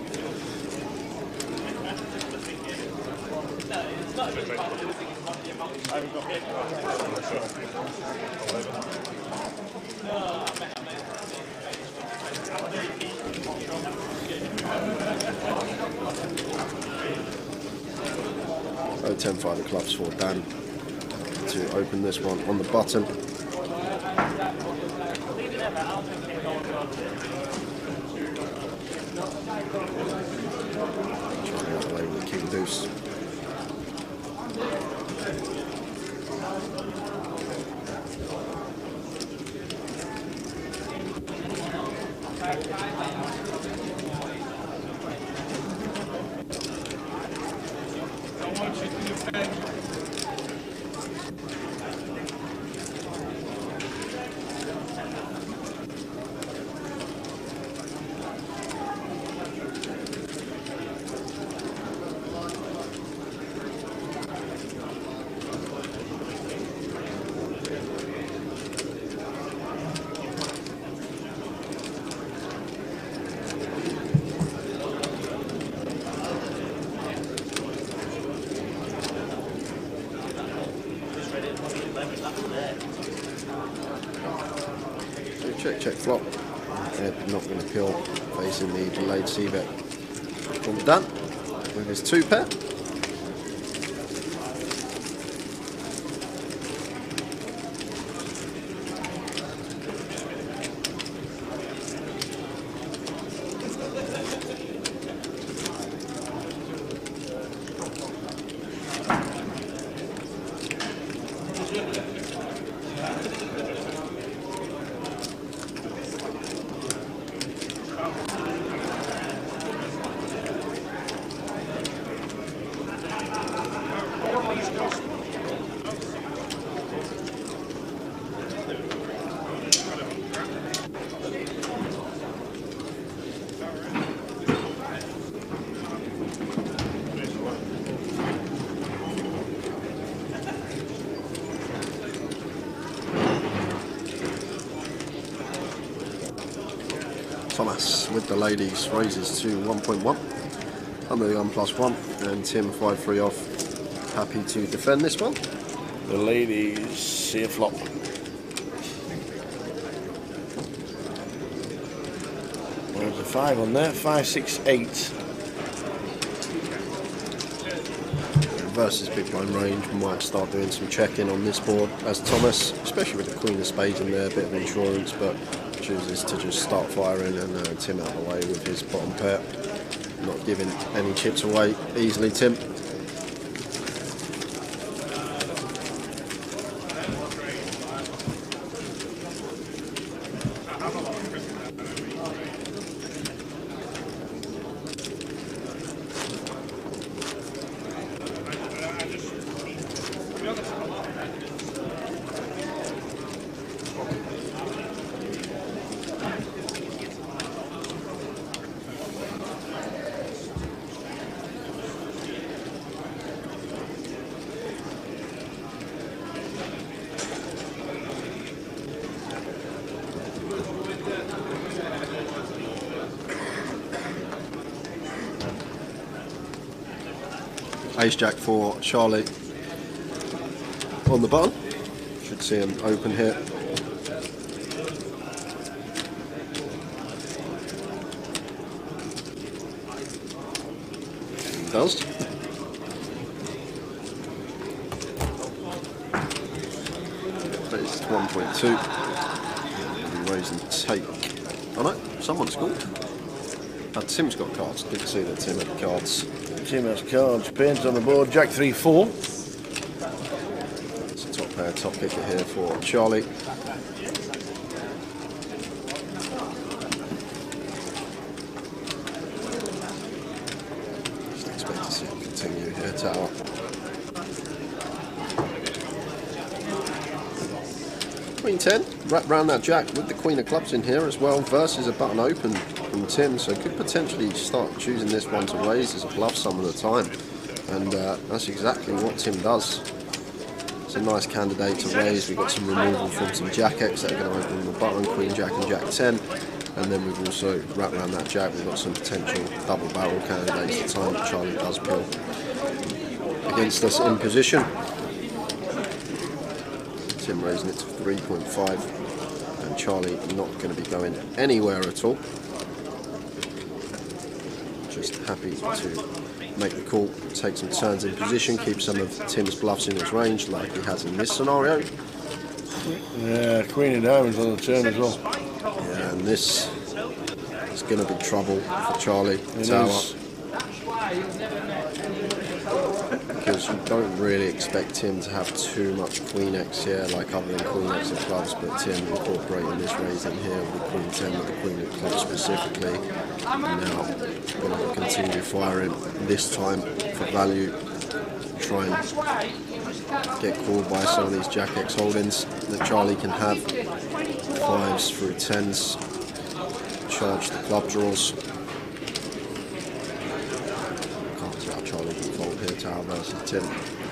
So 10-5 of clubs for Dan to open this one on the button. Trying to get away with the king deuce. Check flop. Not going to peel, facing the delayed c-bet from Dan with his 2 pair. Thomas with the ladies raises to 1.1 under the 1+1, and Tim 5-3 off, happy to defend this one. The ladies see a flop. There's a 5 on there, 5, 6, 8. Versus big blind range, might start doing some checking on this board as Thomas, especially with the Queen of Spades in there, a bit of insurance, but chooses to just start firing, and Tim out of the way with his bottom pair. Not giving any chips away easily, Tim. Ace Jack for Charlie on the button. Should see him open here. He does. But it's 1.2. He'll be raising take. Oh no, someone scored. Tim's got cards. Good to see that Tim had cards. Tim has cards. Paint on the board. Jack 3-4. It's a top pair, top kicker here for Charlie. Just expect to see him continue here, Tower. Queen 10, wrap round that Jack with the Queen of Clubs in here as well, versus a button open from Tim, so could potentially start choosing this one to raise as a bluff some of the time, and that's exactly what Tim does. It's a nice candidate to raise. We've got some removal from some Jack X that are going to open the button, Queen Jack and Jack 10, and then we've also wrapped around that Jack. We've got some potential double barrel candidates at the time that Charlie does pull against us in position. Tim raising it to 3.5, and Charlie not going to be going anywhere at all. Just happy to make the call, take some turns in position, keep some of Tim's bluffs in his range like he has in this scenario. Yeah, Queen of Diamonds on the turn as well. Yeah, and this is going to be trouble for Charlie Tower. Because you don't really expect Tim to have too much Queen X here, like other than Queen X of Clubs, but Tim incorporating this raise in here with the Queen 10 with the Queen of Clubs specifically. Now, going to continue firing this time for value, try and get called by some of these Jack X holdings that Charlie can have. 5s through 10s, charge the club draws. Charlie can fold here, Tower versus Tim. I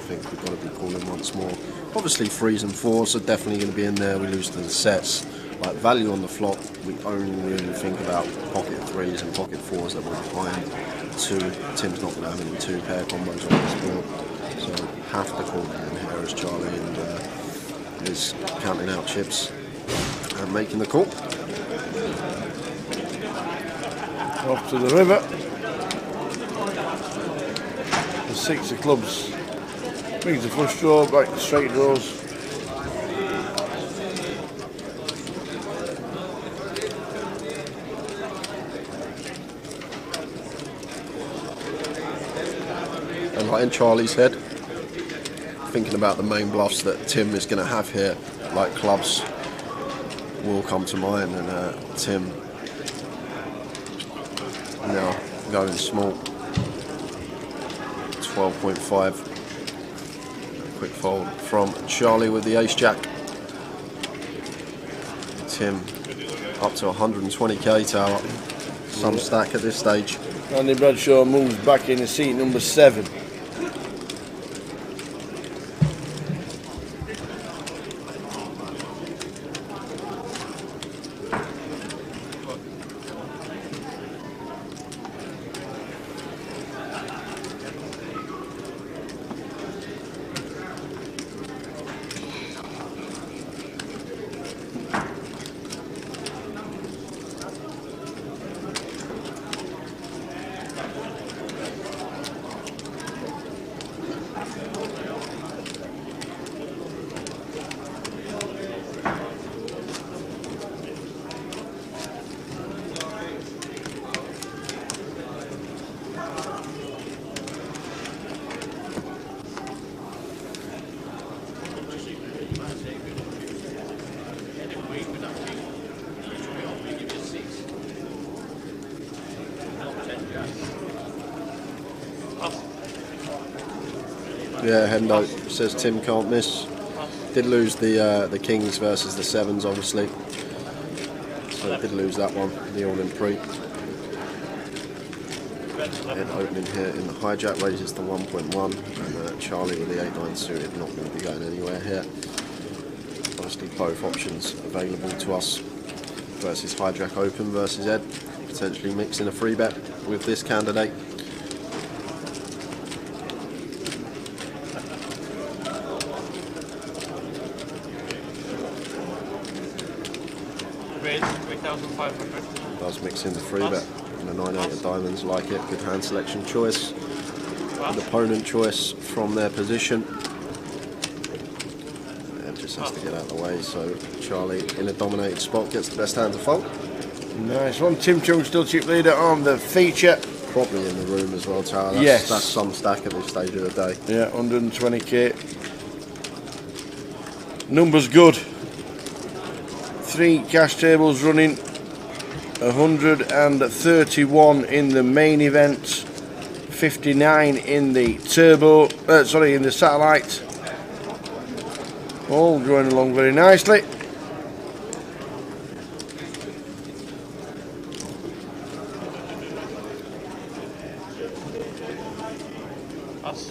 think we've got to be calling once more. Obviously 3s and 4s are definitely going to be in there. We lose to the sets. Like value on the flop, we only really think about pocket 3s and pocket 4s that we're behind. 2, Tim's not going to have any 2 pair combos on this board. So have to call them in here as Charlie and is counting out chips and making the call. Off to the river. 6 of clubs brings the flush draw, back to straight draws. And like in Charlie's head, thinking about the main bluffs that Tim is going to have here, like clubs will come to mind, and Tim now going small. 12.5. Quick fold from Charlie with the Ace Jack. Tim up to 120k Tower. Some stack at this stage. Andy Bradshaw moves back in the seat number 7. Yeah, Hendo says Tim can't miss. Did lose the kings versus the 7s, obviously. So did lose that one, the all-in pre. And opening here in the hijack raises to 1.1, and Charlie with the 8-9 suited not going to be going anywhere here. Obviously both options available to us versus hijack open versus Ed. Potentially mixing a free bet with this candidate. 500. Does mix in the 3-bet and the 9-8 of diamonds, like it. Good hand selection choice. Good opponent choice from their position. And just has to get out of the way, so Charlie in a dominated spot gets the best hand to fold. Nice one. Tim Chung still chip leader on the feature. Probably in the room as well, Tara. Yes. That's some stack at this stage of the day. Yeah, 120k. Numbers good. 3 cash tables running. 131 in the main event. 59 in the turbo. In the satellite. All going along very nicely. Pass.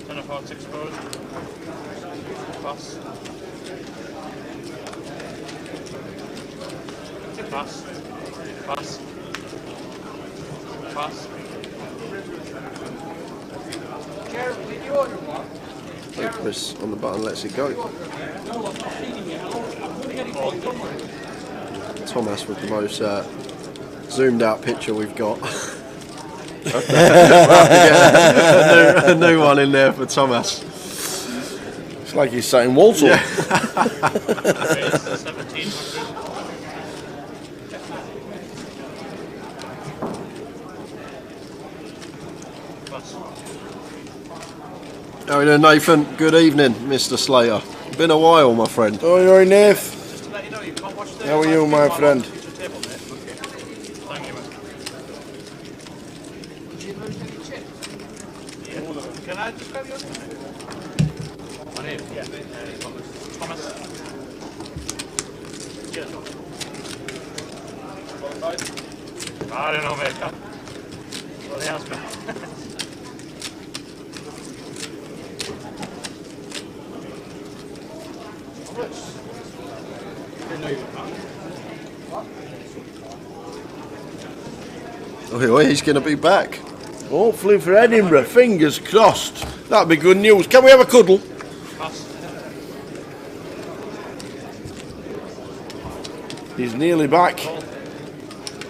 10 of hearts exposed. Pass. Pass. Pass. Pass. Jared, did you order one? Chris on the button lets it go. Thomas with the most zoomed out picture we've got. We'll have to get a new one in there for Thomas. It's like he's sat in Walsall. Yeah. 1700. How are you doing, Nathan? Good evening, Mr. Slater. Been a while, my friend. Oh, you're in, Nave. How are you, my friend? Thank you, mate. Did you lose any chips? Yeah. Can I just grab yours? My name? Yeah. Thomas. Yes. I don't know, mate. Well, they asked me. Oh, he's going to be back. Hopefully for Edinburgh, fingers crossed. That'd be good news. Can we have a cuddle? He's nearly back.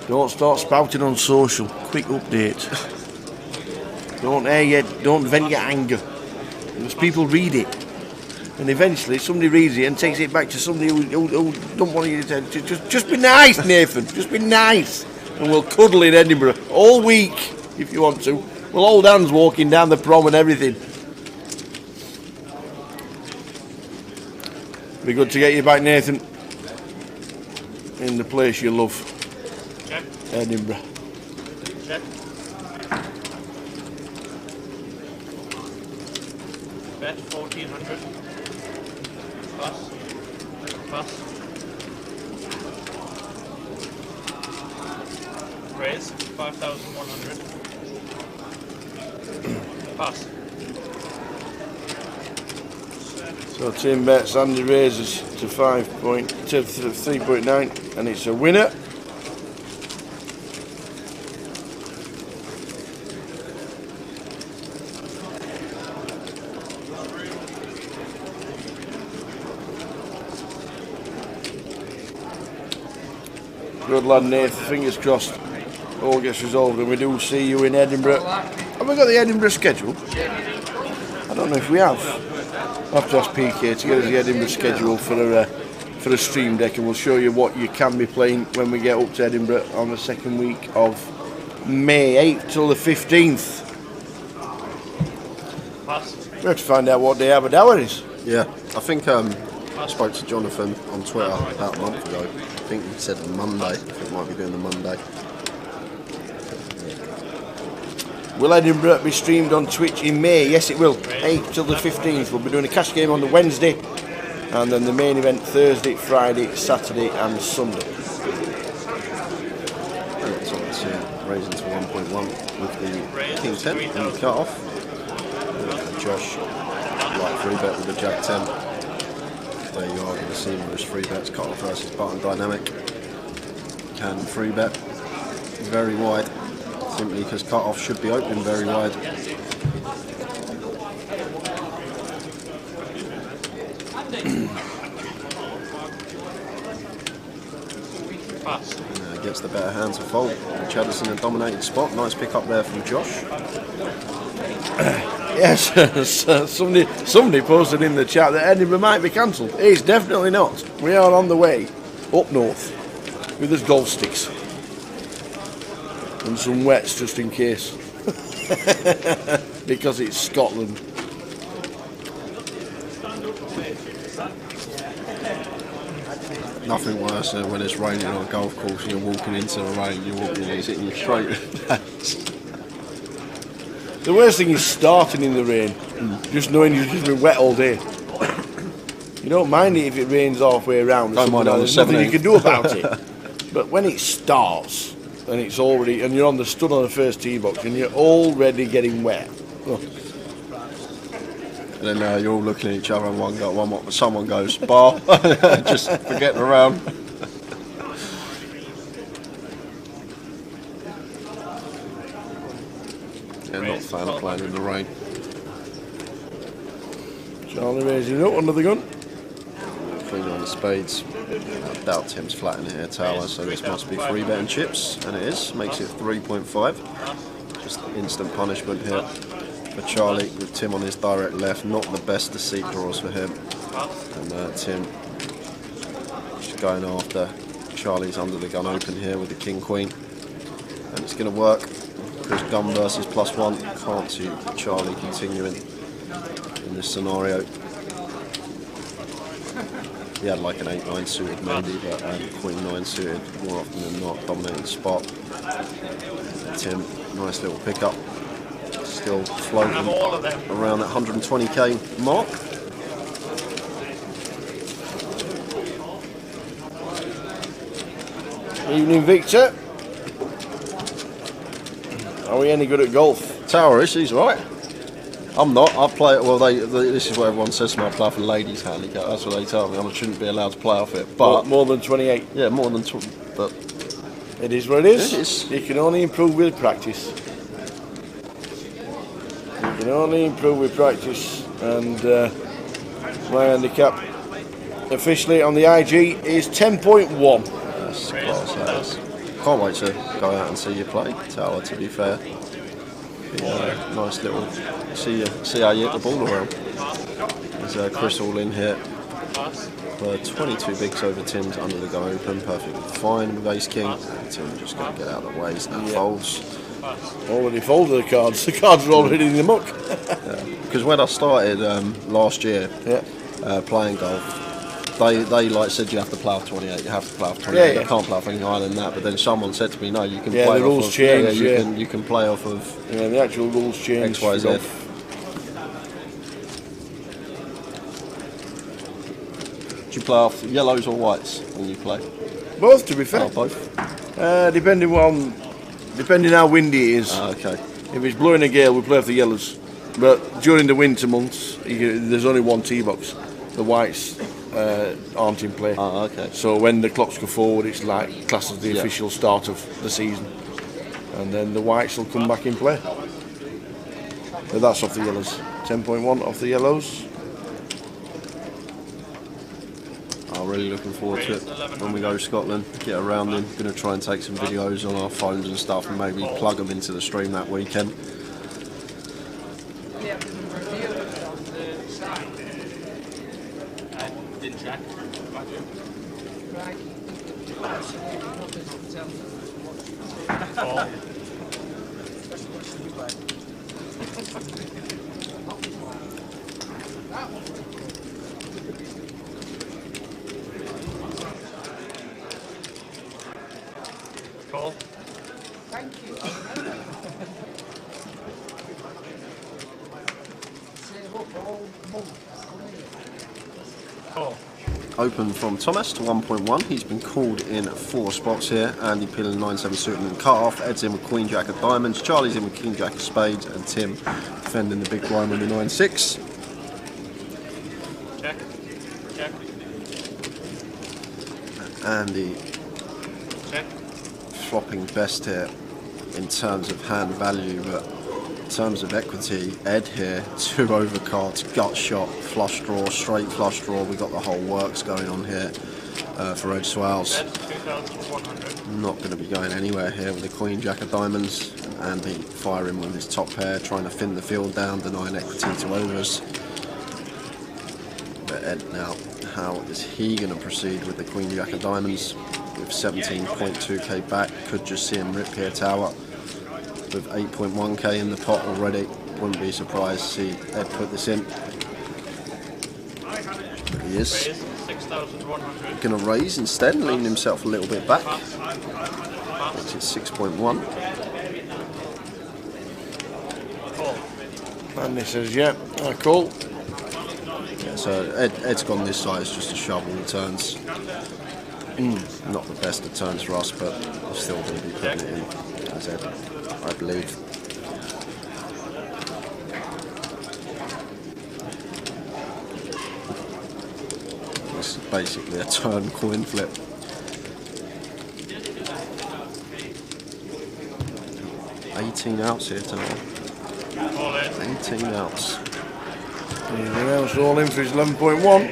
Don't start spouting on social. Quick update. Don't vent your anger. Because people read it. And eventually somebody reads it and takes it back to somebody who don't want you to just be nice, Nathan. Just be nice. And we'll cuddle in Edinburgh all week if you want to. We'll hold hands walking down the prom and everything. Be good to get you back, Nathan. In the place you love. Check. Edinburgh. Check. Bet 1400. Pass. Pass. Raise 5,100. Pass. So Tim bets, Andy raises to 3.9, and it's a winner. Good lad, Nath. Fingers crossed. All gets resolved, and we do see you in Edinburgh. Have we got the Edinburgh schedule? I don't know if we have. I'll have to ask PK to get us the Edinburgh schedule for a stream deck, and we'll show you what you can be playing when we get up to Edinburgh on the second week of May, 8th till the 15th. We have to find out what day Aberdour is. Yeah, I think I spoke to Jonathan on Twitter about a month ago. I think he said Monday. I think we might be doing the Monday. Will Edinburgh be streamed on Twitch in May? Yes, it will. 8th till the 15th. We'll be doing a cash game on the Wednesday, and then the main event Thursday, Friday, Saturday, and Sunday. It's obviously raising to 1.1 with the King 10 and the cut off. Josh, light 3-bet with the Jack 10. There you are going to see most 3-bets, cut off versus button dynamic. Can 3-bet very wide. Simply because cut-off should be open very wide. gets the better hand to fold. Chad's in a dominated spot. Nice pick up there from Josh. Yes, somebody posted in the chat that Edinburgh might be cancelled. It's definitely not. We are on the way up north with us golf sticks and some wets just in case, because it's Scotland. Nothing worse than when it's raining on a golf course and you're walking into the rain, you're walking in, it's hitting you straight. The worst thing is starting in the rain, just knowing you've just been wet all day. You don't mind it if it rains halfway around. Don't mind it on the there's nothing you 17th. can do about it. But when it starts and it's already, and you're on the stud on the first tee box and you're already getting wet. Oh. And then you're all looking at each other and someone goes, bar, just forgetting around. Yeah, not a fan of playing in the rain. Charlie raising up under the gun. Queen on the spades. I doubt Tim's flat in here, tower, so this must be 3-betting chips, and it is. Makes it 3.5. Just instant punishment here for Charlie with Tim on his direct left. Not the best of seat draws for him. And Tim just going after Charlie's under the gun open here with the king queen. And it's going to work. Chris gun versus +1. Can't see Charlie continuing in this scenario. He had like an 8-9 suited maybe, but Queen 9 suited more often than not, dominating spot. Tim, nice little pickup. Still floating around that 120k mark. Evening, Victor. Are we any good at golf? Tower is, he's right. I'm not. I play it. Well, this is what everyone says to me. I play off a ladies' handicap. That's what they tell me. I shouldn't be allowed to play off it. But more than 28. Yeah, more than 20. But it is what it is. It is. You can only improve with practice. You can only improve with practice. And my handicap officially on the IG is 10.1. That's class. Can't wait to go out and see you play, Tower. To be fair. Nice little see how you hit the ball around. There's Chris all in here. 22 bigs over Tim's under the gun open, perfectly fine with ace king. Tim just going to get out of the way, so that folds. Already folded the cards. The cards are already in the muck. Because when I started last year playing golf, they like said you have to play off 28. You have to play off 28. You can't play off anything higher than that. But then someone said to me, no, you can play the rules off of, change. You can play off of the actual rules change. X, Y, Z. Do you play off yellows or whites when you play? Both, to be fair. Oh, both. Depending how windy it is. Okay. If it's blowing a gale, we play off the yellows. But during the winter months, there's only one tee box. The whites aren't in play. Okay. So when the clocks go forward, it's like classed as the official start of the season, and then the whites will come back in play. But that's off the yellows. 10.1 off the yellows. I'm really looking forward to it when we go to Scotland. Get around in. Going to try and take some videos on our phones and stuff, and maybe plug them into the stream that weekend. Didn't check. Cool. Thank you. Open from Thomas to 1.1. He's been called in 4 spots here. Andy Pillen 9-7 suited and cut off. Ed's in with Queen Jack of diamonds. Charlie's in with King Jack of spades, and Tim defending the big blind with the 9-6. Check. Check. Andy Check. flopping best here in terms of hand value, but in terms of equity, Ed here, 2 overcards, gut shot, flush draw, straight flush draw. We got the whole works going on here. for Ed Swales. Ed, 2,100. Not going to be going anywhere here with the Queen Jack of Diamonds. Andy firing with his top pair, trying to thin the field down, denying equity to overs. But Ed now, how is he going to proceed with the Queen Jack of Diamonds? With 17.2k back, could just see him rip here tower. With 8.1k in the pot already, wouldn't be surprised to see Ed put this in. But he is 6,100. going to raise instead, lean himself a little bit back, which is 6.1. And this says, yeah, cool. Yeah, so Ed's gone this size just to shovel the turns. Not the best of turns for us, but I'm still going to be putting it in as Ed, I believe. This is basically a turn coin flip. 18 outs here tonight. 18 outs. Anything else all in for his 11.1?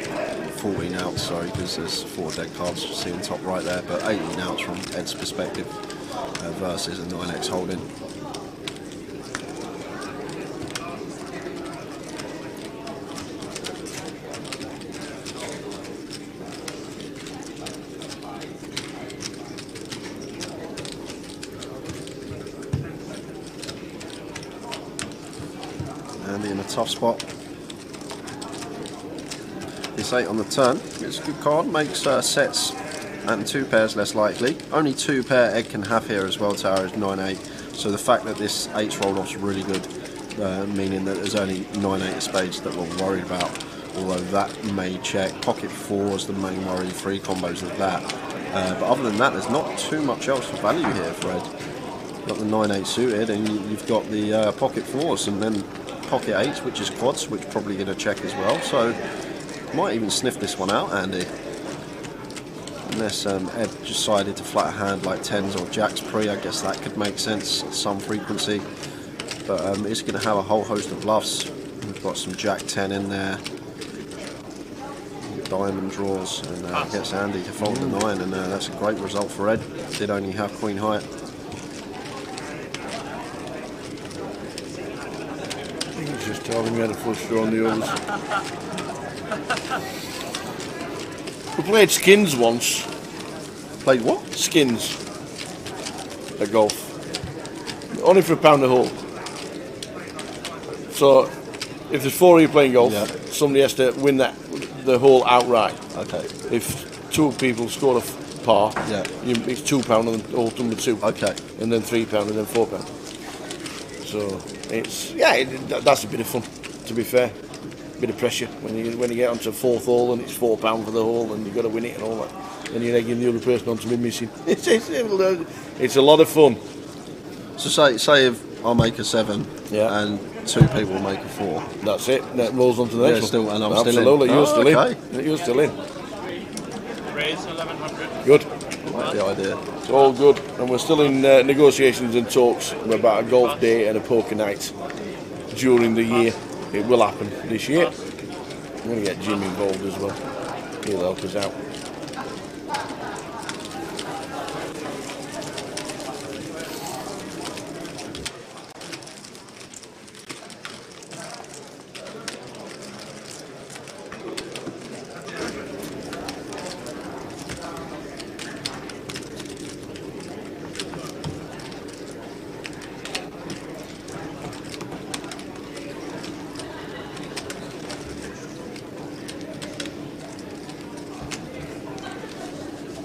14 outs, sorry, because there's 4 dead cards you see on top right there, but 18 outs from Ed's perspective versus a 9x holding. Andy in a tough spot. This 8 on the turn, it's a good card, makes sets and 2 pairs less likely. Only 2 pair Ed can have here as well, tower is 9-8, so the fact that this 8's rolled off is really good, meaning that there's only 9-8 of spades that we're worried about, although that may check. Pocket 4 is the main worry, 3 combos of that. But other than that, there's not too much else of value here for Ed. You've got the 9-8 suited, and you've got the pocket 4s, and then pocket 8s, which is quads, which probably going to check as well. So might even sniff this one out, Andy. Unless Ed decided to flat a hand like 10s or jacks pre, I guess that could make sense at some frequency. But it's going to have a whole host of bluffs. We've got some jack 10 in there, diamond draws, and gets Andy to fold the 9, and that's a great result for Ed. Did only have queen high. I think he's just telling me how to flush draw on the others. We played skins once. Played what? Skins. At golf. Only for £1 a hole. So, if there's 4 of you playing golf, somebody has to win the hole outright. Okay. If 2 people score a par, it's £2 on hole number 2. Okay. And then £3 and then £4. So it's that's a bit of fun, to be fair. Bit of pressure when you get onto 4th hole and it's £4 for the hole and you've got to win it and all that. And you're egging the other person on to be missing. It's a lot of fun. So say if I make a 7 and 2 people make a 4. That's it. That rolls on to the next one. And I'm Absolutely, still in. You're still in. Okay. You're still in. Raise 1,100. Good. I like the idea. It's all good. And we're still in negotiations and talks about a golf day and a poker night during the year. It will happen this year. I'm going to get Jim involved as well. He'll help us out.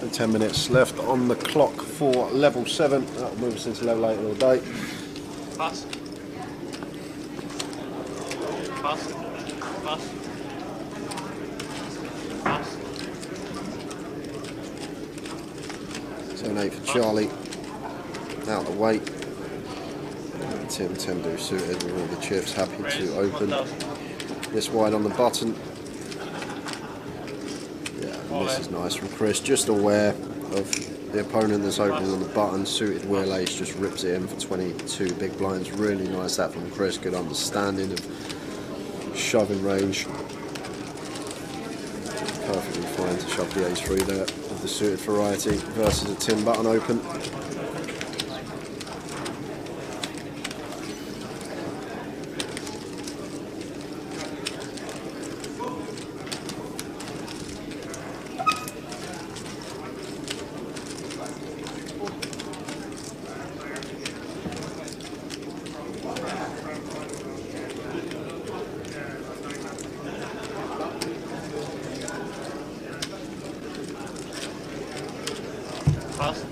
And 10 minutes left on the clock for level 7. That'll move us into level 8 all day. Pass. Pass. Pass. Pass. 7-8 for Charlie. Out the way. Tim do suited with all the chips. Happy to open. This wide on the button. This is nice from Chris, just aware of the opponent that's opening on the button. Suited wheel ace just rips it in for 22 big blinds. Really nice that from Chris, good understanding of shoving range. Perfectly fine to shove the ace through there with the suited variety versus a tin button open. Pass.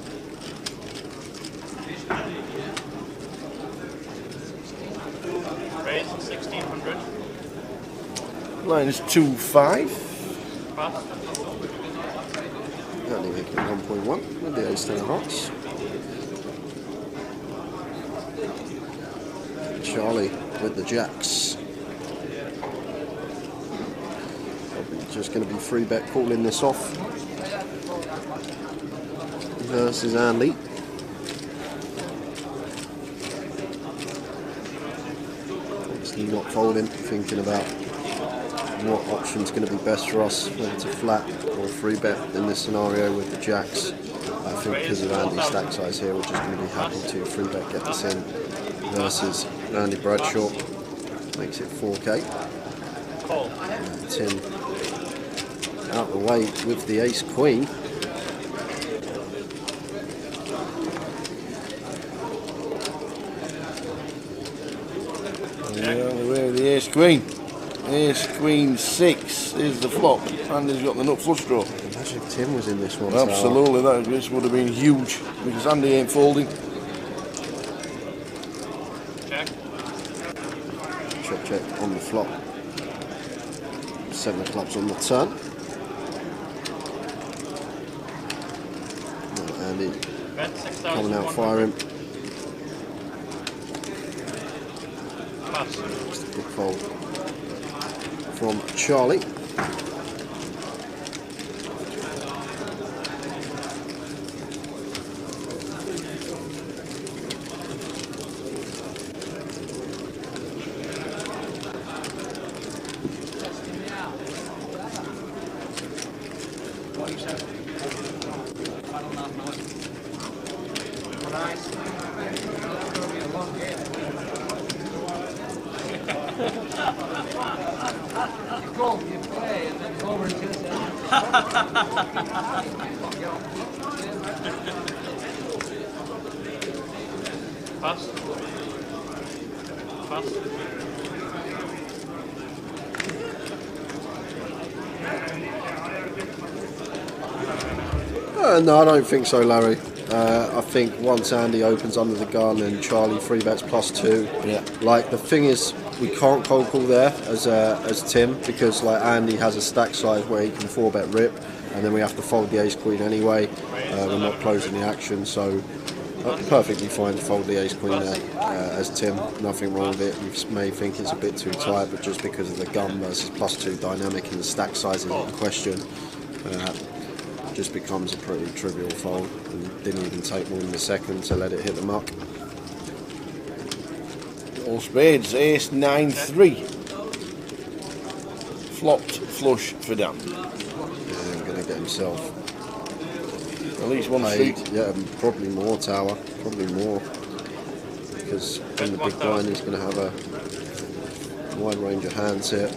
Raise 1600. Line is 2-5. Pass. Only making it 1.1 with the ace 10 of hearts. Charlie with the jacks. Probably just going to be free bet calling this off versus Andy. Obviously not folding, thinking about what option's going to be best for us, whether it's a flat or a free bet in this scenario with the jacks. I think because of Andy's stack size here, we're just going to be happy to free bet get this in versus Andy Bradshaw. Makes it 4k. And Tim out the way with the ace queen. Yeah, the way of the ace queen. Ace queen 6 is the flop. Andy's got the nut flush draw. Imagine if Tim was in this one. Absolutely, this would have been huge because Andy ain't folding. Check. Check on the flop. 7 of clubs on the turn. Now Andy coming out firing. Pass. Just a big fold from Charlie. Pass. Pass. No, I don't think so, Larry. I think once Andy opens under the gun and Charlie free bets +2. Yeah. Like the thing is, we can't cold call there as Tim because like Andy has a stack size where he can 4-bet rip, and then we have to fold the ace queen anyway. We're not closing the action, so perfectly fine to fold the ace queen there as Tim. Nothing wrong with it. You may think it's a bit too tight, but just because of the gun versus +2 dynamic and the stack sizes in question, just becomes a pretty trivial fold, and didn't even take more than a second to let it hit the muck. All spades, ace 9-3. Flopped flush for Dan. Yeah, going to get himself at least one paid. street. Yeah, probably more tower, probably more, because in the big blind he's going to have a wide range of hands here.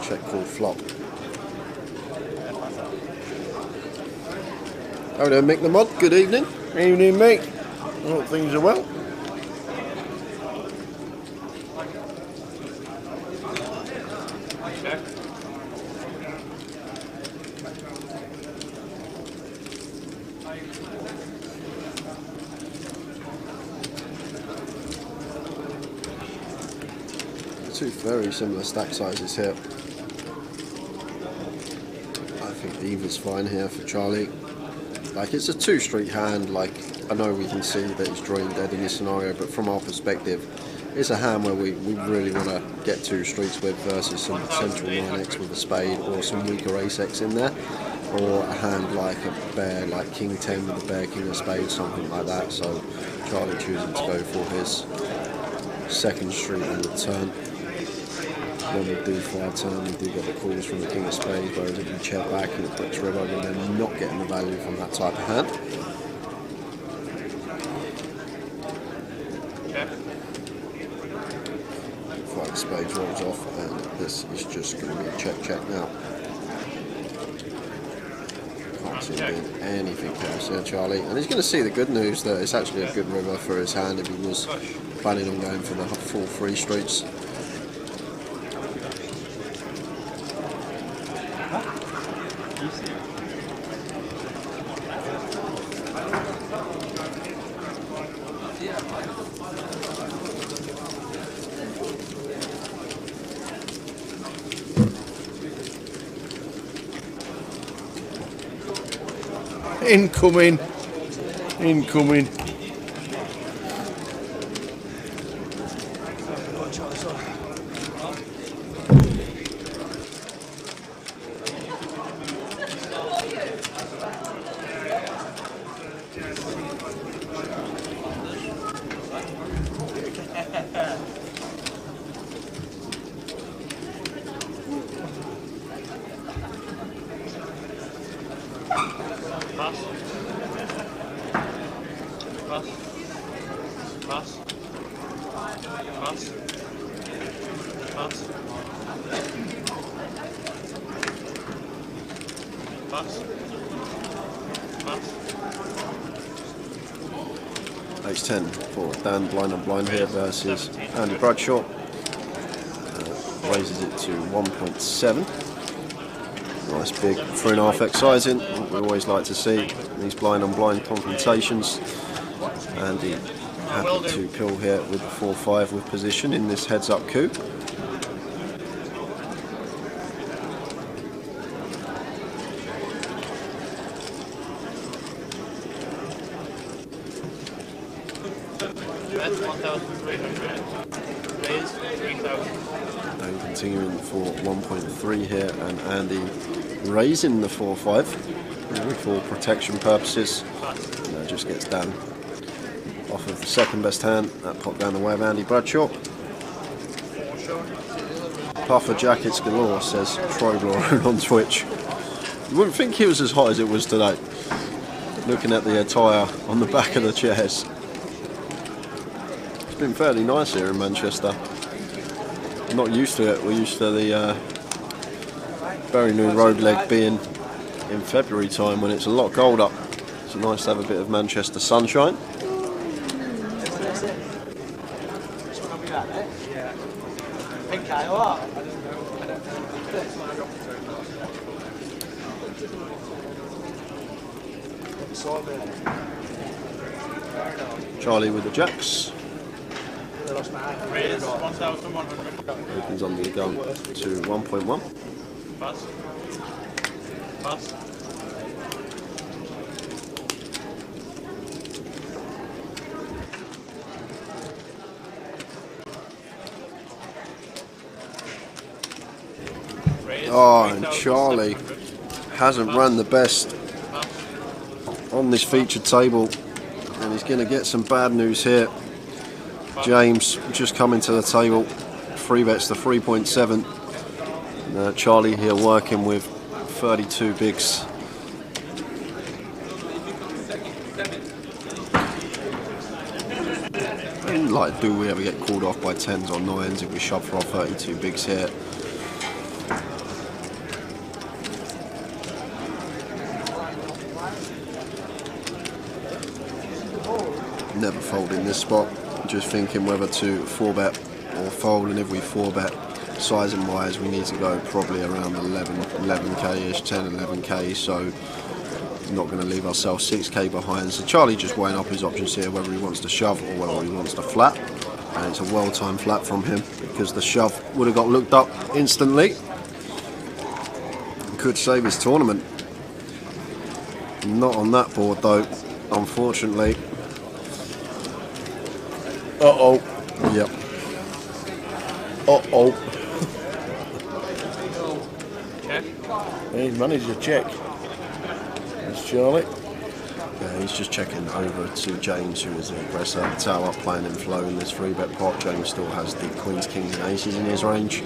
Check call flop. Hello there, Mick the Mod. Good evening. Evening, Mick. I hope things are well. Check. Two very similar stack sizes here. I think either's fine here for Charlie. Like, it's a 2-street hand. Like, I know we can see that he's drawing dead in this scenario, but from our perspective, it's a hand where we really want to get 2 streets with versus some potential 9x with a spade or some weaker ace-x in there, or a hand like a bear, like king 10 with a bear, king of spades, something like that. So Charlie choosing to go for his second street on the turn. When we do 5 turn, we do get the calls from the King of Spades, whereas if we check back in the Bricks River, we're then not getting the value from that type of hand. Five of Spades rolls off, and this is just going to be a check now. Can't see him doing anything else there, Charlie. And he's going to see the good news that it's actually a good river for his hand if he was planning on going for the full 3 streets. Incoming. Incoming. Ace 10 for Dan Blind and Blind here versus Andy Bradshaw. Raises it to 1.7. Nice big 3.5x sizing, what we always like to see these blind on blind confrontations. Andy happy to pill here with the 4-5 with position in this heads up coup. And continuing for 1.3 here, and Andy raising the 4-5 for protection purposes. Just gets down off of the second best hand. That popped down the way of Andy Bradshaw. Puffer jackets galore, says Troy Blorone on Twitch. You wouldn't think he was as hot as it was today. Looking at the attire on the back of the chairs. It's been fairly nice here in Manchester. I'm not used to it. We're used to the very new road leg being in February time when it's a lot colder. It's nice to have a bit of Manchester sunshine. Charlie with the jacks. Opens under the gun to 1.1. Pass. Pass. Oh, and Charlie hasn't run the best on this featured table, and he's going to get some bad news here. James just coming to the table, 3 bets to 3.7. Charlie here working with 32 bigs. And like, do we ever get called off by 10s or 9s if we shove for our 32 bigs here? Never fold in this spot. Just thinking whether to 4-bet or fold, and if we 4-bet, sizing wise, we need to go probably around 11k-ish, 10, 11k, so not going to leave ourselves 6k behind. So Charlie just weighing up his options here, whether he wants to shove or whether he wants to flat, and it's a well-timed flat from him because the shove would have got looked up instantly. Could save his tournament. Not on that board though, unfortunately. Uh-oh. Yep. Uh-oh. Check. He's managed to check. That's Charlie. Yeah, he's just checking over to James, who is the aggressor. Tower playing in flow in this 3-bet pot. James still has the queens, kings and aces in his range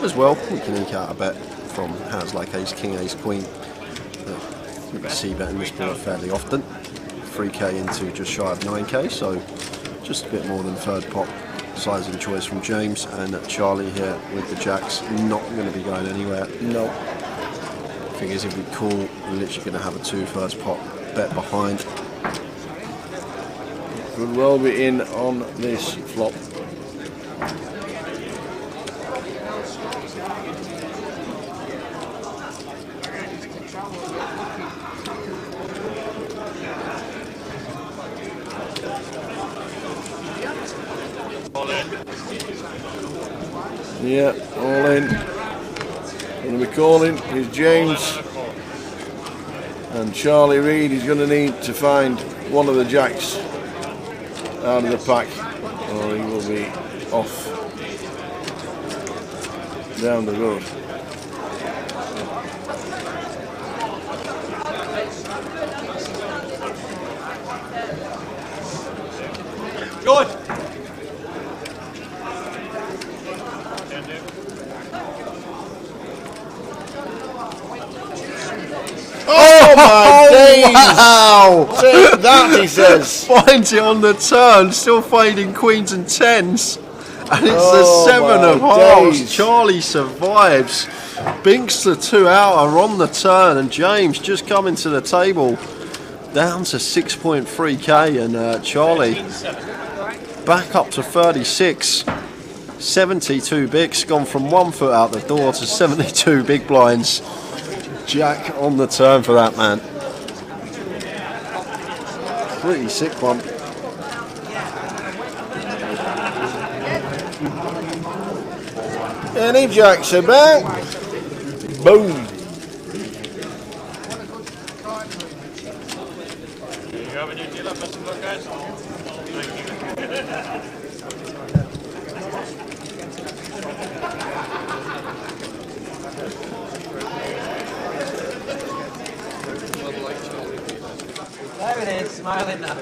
as well. We can eke out a bet from hands like ace, king, ace, queen. We see bet in this board fairly often. 3k into just shy of 9k, so just a bit more than third pot sizing choice from James. And Charlie here with the jacks, not going to be going anywhere. No. Thing is, if we call, we're literally going to have a 2 first pot bet behind. Could well be in on this flop. Yeah, all in. Going to be calling is James, and Charlie Reid is going to need to find one of the jacks out of the pack, or he will be off down the road. Good. Oh my days! Wow! Take that, he says. Finds it on the turn, still fading queens and tens. And it's the 7 of hearts. Charlie survives. Binks the 2 outer on the turn, and James just coming to the table down to 6.3k, and Charlie back up to 36. 72 bigs, gone from 1 foot out the door to 72 big blinds. Jack on the turn for that man. Pretty sick one. Any jacks about? Boom. You have a new dealer, best of luck, guys. There it is, smiling now.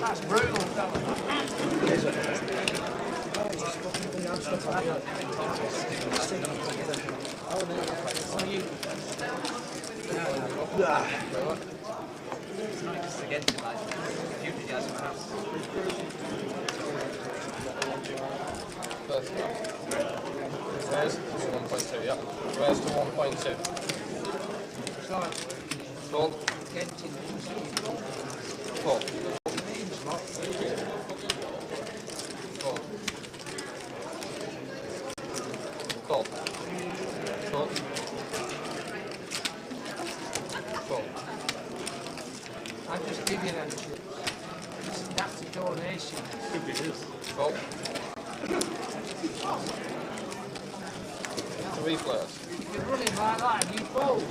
That's brutal. Where's to 1.2, yeah. Where's to 1.2? Fold. Fold. Fold. Fold. Fold. Fold. I'm just giving them. That's a donation. Fold. 3 players. If you're running like that and you fold,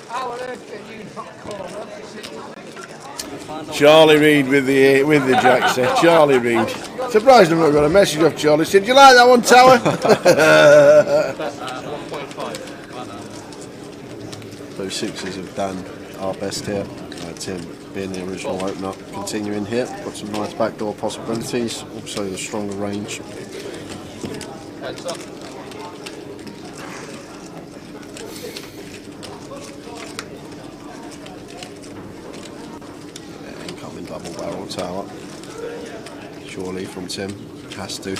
how on earth can you not call? Charlie Reid with the jacks there. Charlie Reid. Surprised I've not got a message off Charlie. Said, "Do you like that one, Tower?" 1.5. Those sixes have done our best here. Tim being the original opener, continuing here. Got some nice backdoor possibilities. Also the stronger range. Heads up. Incoming double barrel tower. Surely from Tim. Has to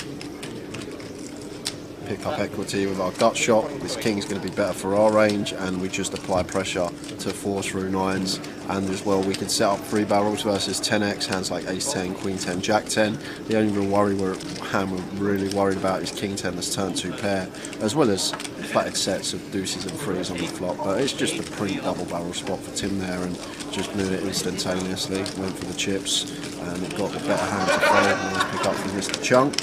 pick up equity with our gut shot. This king's going to be better for our range, and we just apply pressure to force through 9s. And as well, we can set up 3 barrels versus 10x, hands like ace 10, queen 10, jack 10. The only real worry we're really worried about is king 10 that's turn 2 pair, as well as flatted sets of deuces and 3s on the flop. But it's just a pretty double barrel spot for Tim there, and just knew it instantaneously. Went for the chips, and it got the better hand to fold. Nice pick up from Mr. Chunk.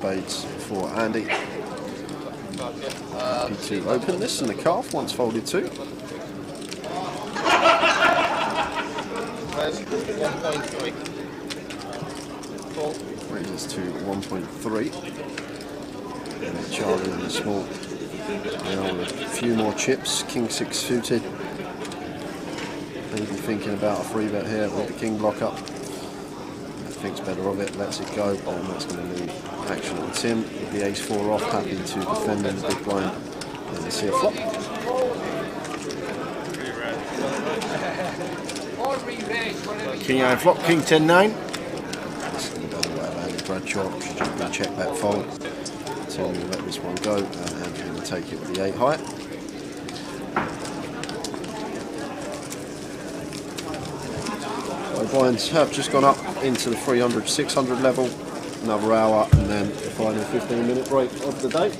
spades for Andy. Happy to open this, and the calf once folded too. Raises to 1.3. And Charlie in the small. Now with a few more chips. King 6 suited. Maybe thinking about a free bet here with the king block up. Thinks better of it, lets it go. Oh, and that's going to leave action on Tim with the ace 4 off. Happy to defend in the big blind. And see a flop. King 9 flop, King 10-9. Bradshaw should just be a check back fold. Tim will let this one go, and Andrew's going to take it with the 8 high. So blinds have just gone up into the 300, 600 level. Another hour, and then the final 15-minute break of the day.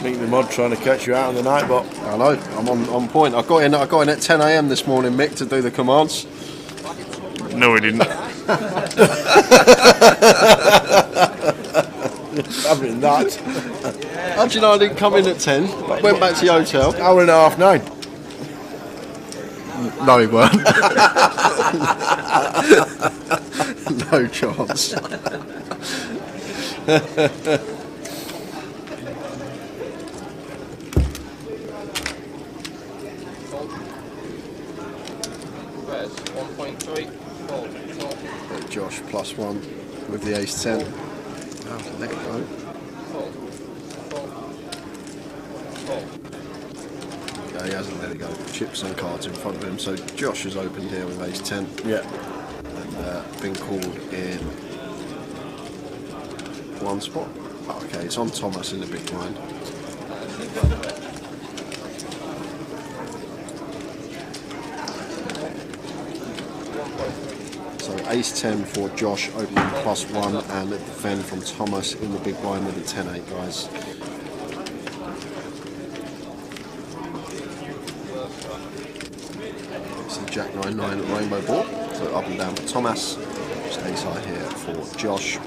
Meeting the mod trying to catch you out on the night bot. I know, I'm on point. I got in at 10 AM this morning, Mick, to do the commands. No, he didn't. Having that. How do you know I didn't come in at 10? Went back to the hotel. Hour and a half, 9. No, he weren't. No chance. Josh +1 with the ace 10. Oh, let it go. Okay, he hasn't let it go. Chips and cards in front of him. So Josh has opened here with ace 10. Yeah. And been called in one spot. Okay, it's on Thomas in the big blind. So ace 10 for Josh, opening +1, and a defend from Thomas in the big blind with the 10-8, guys. It's the Jack 9-9 rainbow board, so up and down for Thomas. Just ace high here for Josh.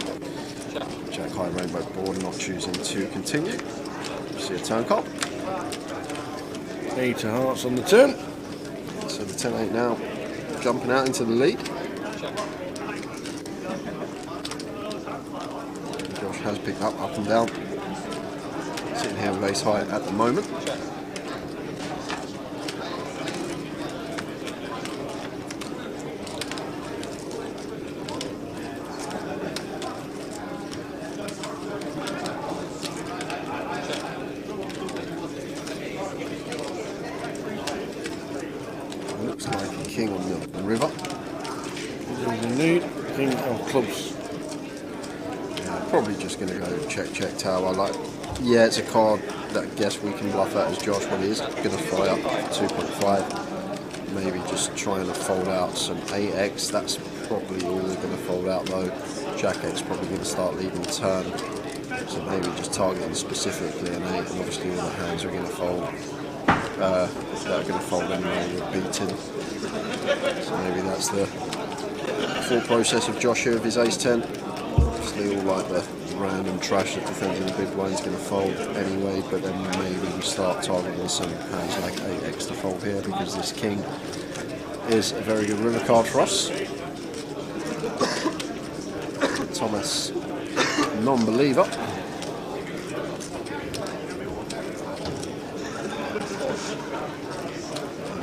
Jack high rainbow board, not choosing to continue. See a turn call. 8 of hearts on the turn. So the 10-8 now jumping out into the lead. Josh has picked up and down. Sitting here with ace high at the moment. Looks like a king on the river. Indeed, king of clubs. Probably just going to go check tower. Yeah, it's a card that I guess we can bluff at as Josh when he is going to fly up 2.5. Maybe just trying to fold out some 8x. That's probably all they're going to fold out though. Jack X probably going to start leaving the turn. So maybe just targeting specifically an 8, and obviously all the hands are going to fold. That are going to fold anyway with beating. So maybe that's the full process of Josh here with his ace 10. Obviously all like the random trash that defends in the big blind is going to fold anyway, but then maybe we start targeting some hands like 8x to fold here, because this king is a very good river card for us. Thomas, non-believer.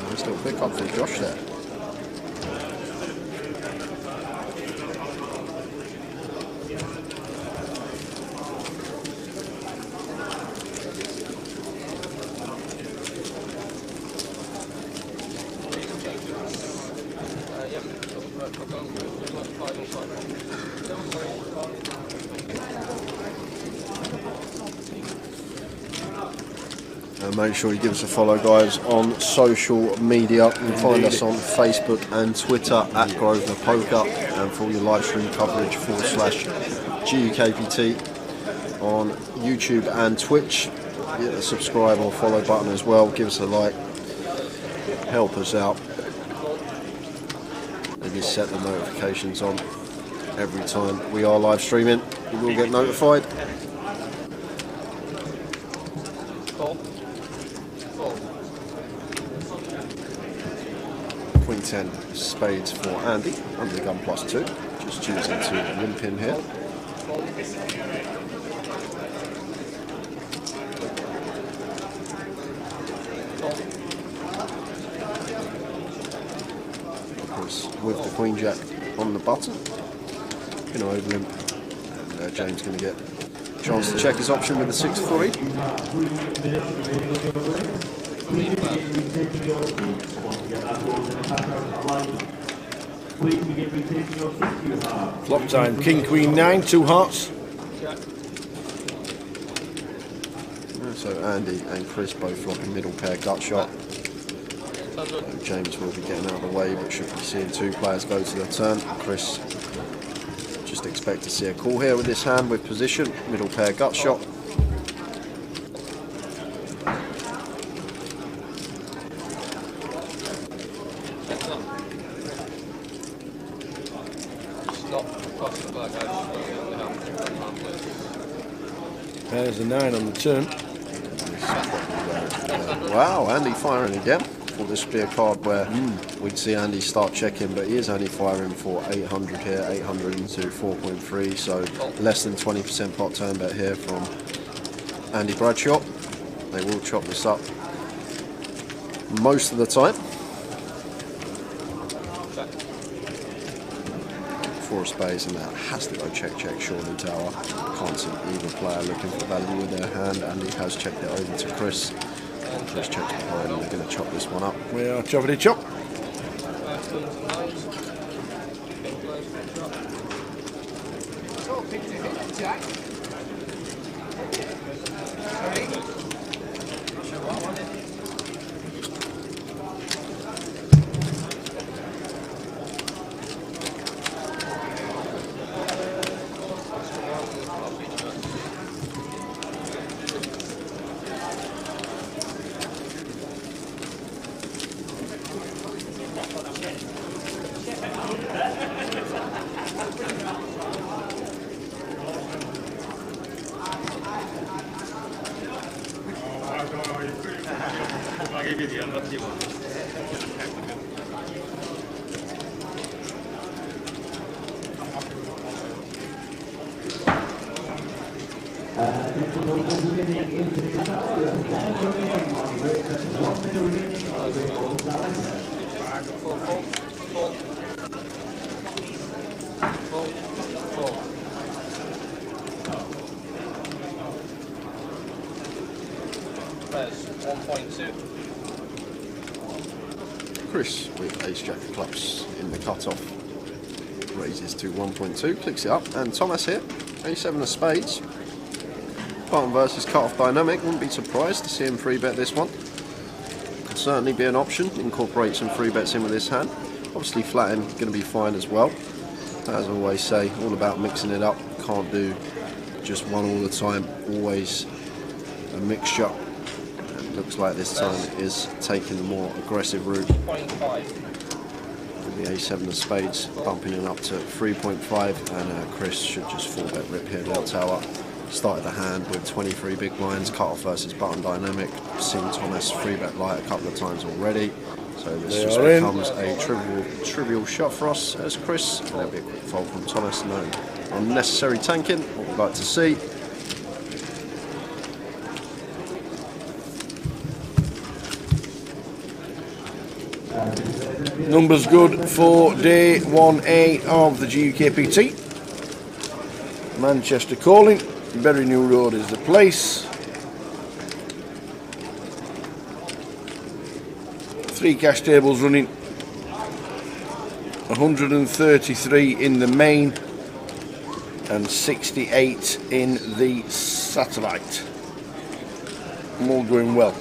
Nice little pick up from Josh there. Make sure you give us a follow, guys, on social media. You can find us on Facebook and Twitter at Grosvenor Poker, and for all your live stream coverage /GUKPT on YouTube and Twitch. Hit the subscribe or follow button as well. Give us a like. Help us out. Maybe set the notifications on every time we are live streaming. You will get notified. Queen 10 spades for Andy, under the gun +2, just choosing to limp in here. Of course, with the Queen Jack on the button, going to over limp, and James going to get a chance to check his option with the 6-3. Flop time, King, Queen 9, 2 hearts. So Andy and Chris both flopping middle pair gut shot. James will be getting out of the way, but should be seeing 2 players go to their turn. Chris just expect to see a call here with this hand with position, middle pair gut shot. There's a 9 on the turn. Wow, Andy firing again. Thought this would be a card where we'd see Andy start checking, but he is only firing for 800 here, 800 into 4.3, so less than 20% pot turn bet here from Andy Bradshaw. They will chop this up most of the time. 4 of spades, and that has to go check, surely tower. Can't see either player looking for value with their hand. Andy has checked it over to Chris. Chris checks behind, and they're going to chop this one up. We are choppity chop. Chris with ace jack of clubs in the cut-off. Raises to 1.2, clicks it up, and Thomas here, a7 of spades. Button versus cut-off dynamic, wouldn't be surprised to see him free bet this one. Could certainly be an option, incorporate some free bets in with this hand. Obviously flatting, going to be fine as well. As I always say, all about mixing it up, can't do just one all the time, always a mixture. And looks like this time it is taking the more aggressive route. The a7 of spades bumping it up to 3.5, and Chris should just 4-bet rip here, low tower. Started the hand with 23 big blinds, cut off versus button dynamic. Seen Thomas 3-bet light a couple of times already. So this They just are in. becomes a trivial shot for us as Chris. And that'll be a quick fault from Thomas. No unnecessary tanking. What we'd like to see. Numbers good for day 1A of the GUKPT. Manchester calling. Berry New Road is the place. 3 cash tables running. 133 in the main and 68 in the satellite. All going well.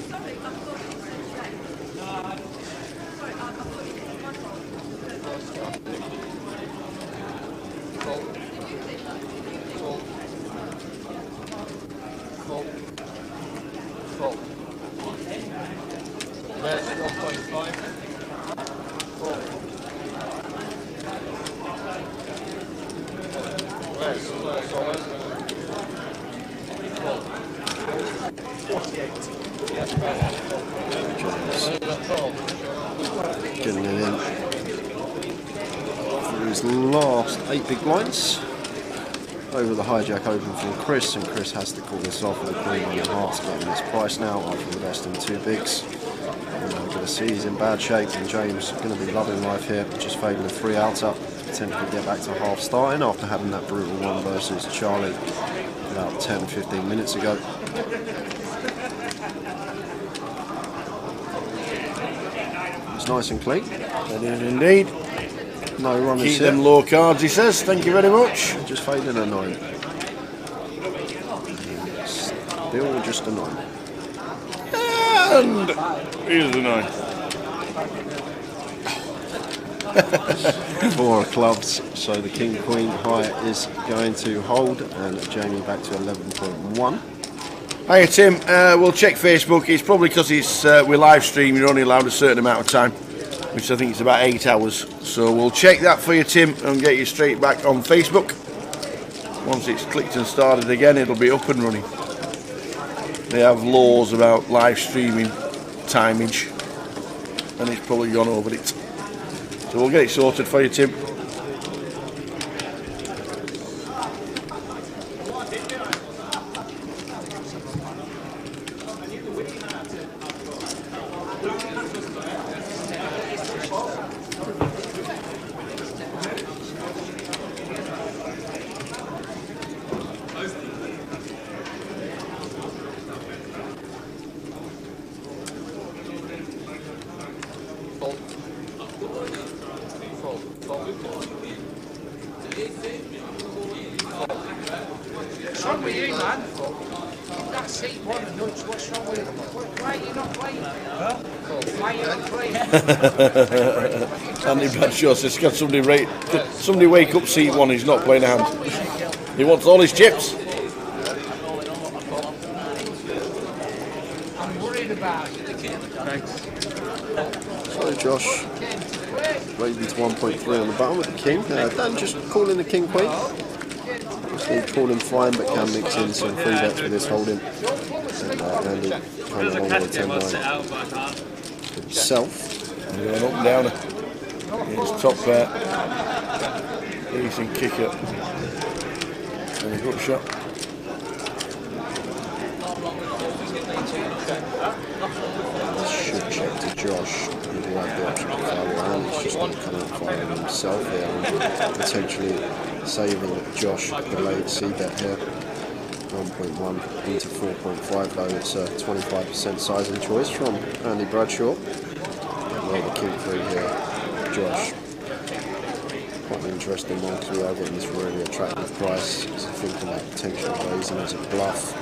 Getting it in for his last 8 big blinds. Over the hijack open from Chris, and Chris has to call this off with a queen on the hearts, getting this price now after investing 2 bigs. And we're going to see he's in bad shape, and James going to be loving life here, just fading a 3 outer, potentially get back to half starting after having that brutal one versus Charlie about 10-15 minutes ago. It's nice and clean. It is indeed. No runners Keep here. them low cards, he says. Thank you very much. Just fading a 9. Still just a 9. And here's the 9. 4 clubs, so the King Queen high is going to hold, and Jamie back to 11.1. Hiya Tim, we'll check Facebook. It's probably because it's we're live streaming, you're only allowed a certain amount of time, which I think is about 8 hours. So we'll check that for you, Tim, and get you straight back on Facebook. Once it's clicked and started again, it'll be up and running. They have laws about live streaming timage, and it's probably gone over it. So we'll get it sorted for you, Tim. What's wrong with you, man? That seat won a nudge. What's wrong with you? Why are you not playing? Huh? Why are you not playing? Andy Bradshaw says, can somebody wake up seat 1, he's not playing a hand. He wants all his chips. I'm worried about you. Thanks. So Josh, raising to 1.3 on the bottom with the King. Dan just calling the King Queen. Obviously calling fine, but can mix in some free bets with this holding. And Andy kind of along with the 10-9 himself. And going up and down. Here's top bet. Decent kicker. And a good shot. Should check to Josh. He will have the option to foul around. He's just going to come out firing himself here and potentially saving Josh the late C-bet here. 1.1 into 4.5 though. It's a 25% sizing choice from Andy Bradshaw. Well, the King 3 here, Josh. Quite an interesting one because we are getting this really attractive price. So thinking about potentially raising as a bluff.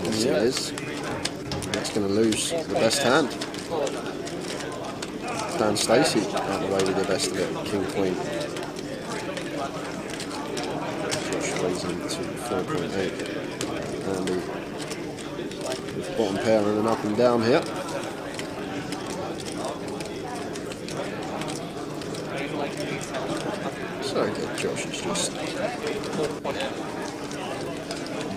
Yes, it is. That's going to lose the best hand. Dan Stacey out the way with the best of it. King Queen. Josh raising to 4.8. And the bottom pair and an up and down here. So good, Josh is just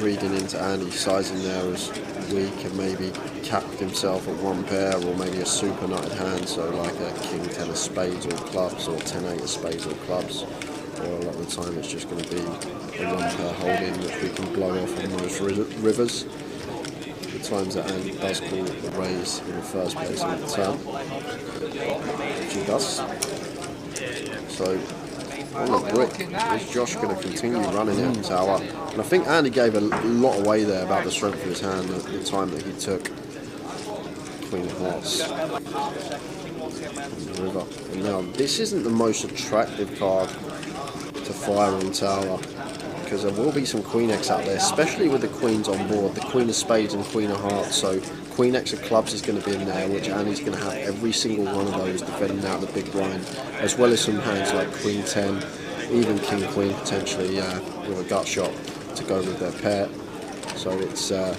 reading into Andy's sizing there as weak and maybe capped himself at one pair, or maybe a super nutted hand, so like a king 10 of spades or clubs, or 10-8 of spades or clubs. Or a lot of the time it's just going to be a one pair holding which we can blow off on most rivers. The times that Andy does call the raise in the first place on the turn, which he does. So on the brick, is Josh going to continue running out tower? And I think Andy gave a lot away there about the strength of his hand at the time that he took Queen of Hearts on the river. And now this isn't the most attractive card to fire on tower, because there will be some Queen X out there, especially with the Queens on board, the Queen of Spades and Queen of Hearts. So Queen X of Clubs is going to be in there, which Andy's going to have every single one of those defending out the big blind, as well as some hands like Queen 10, even King Queen potentially with a gut shot to go with their pair. So it's a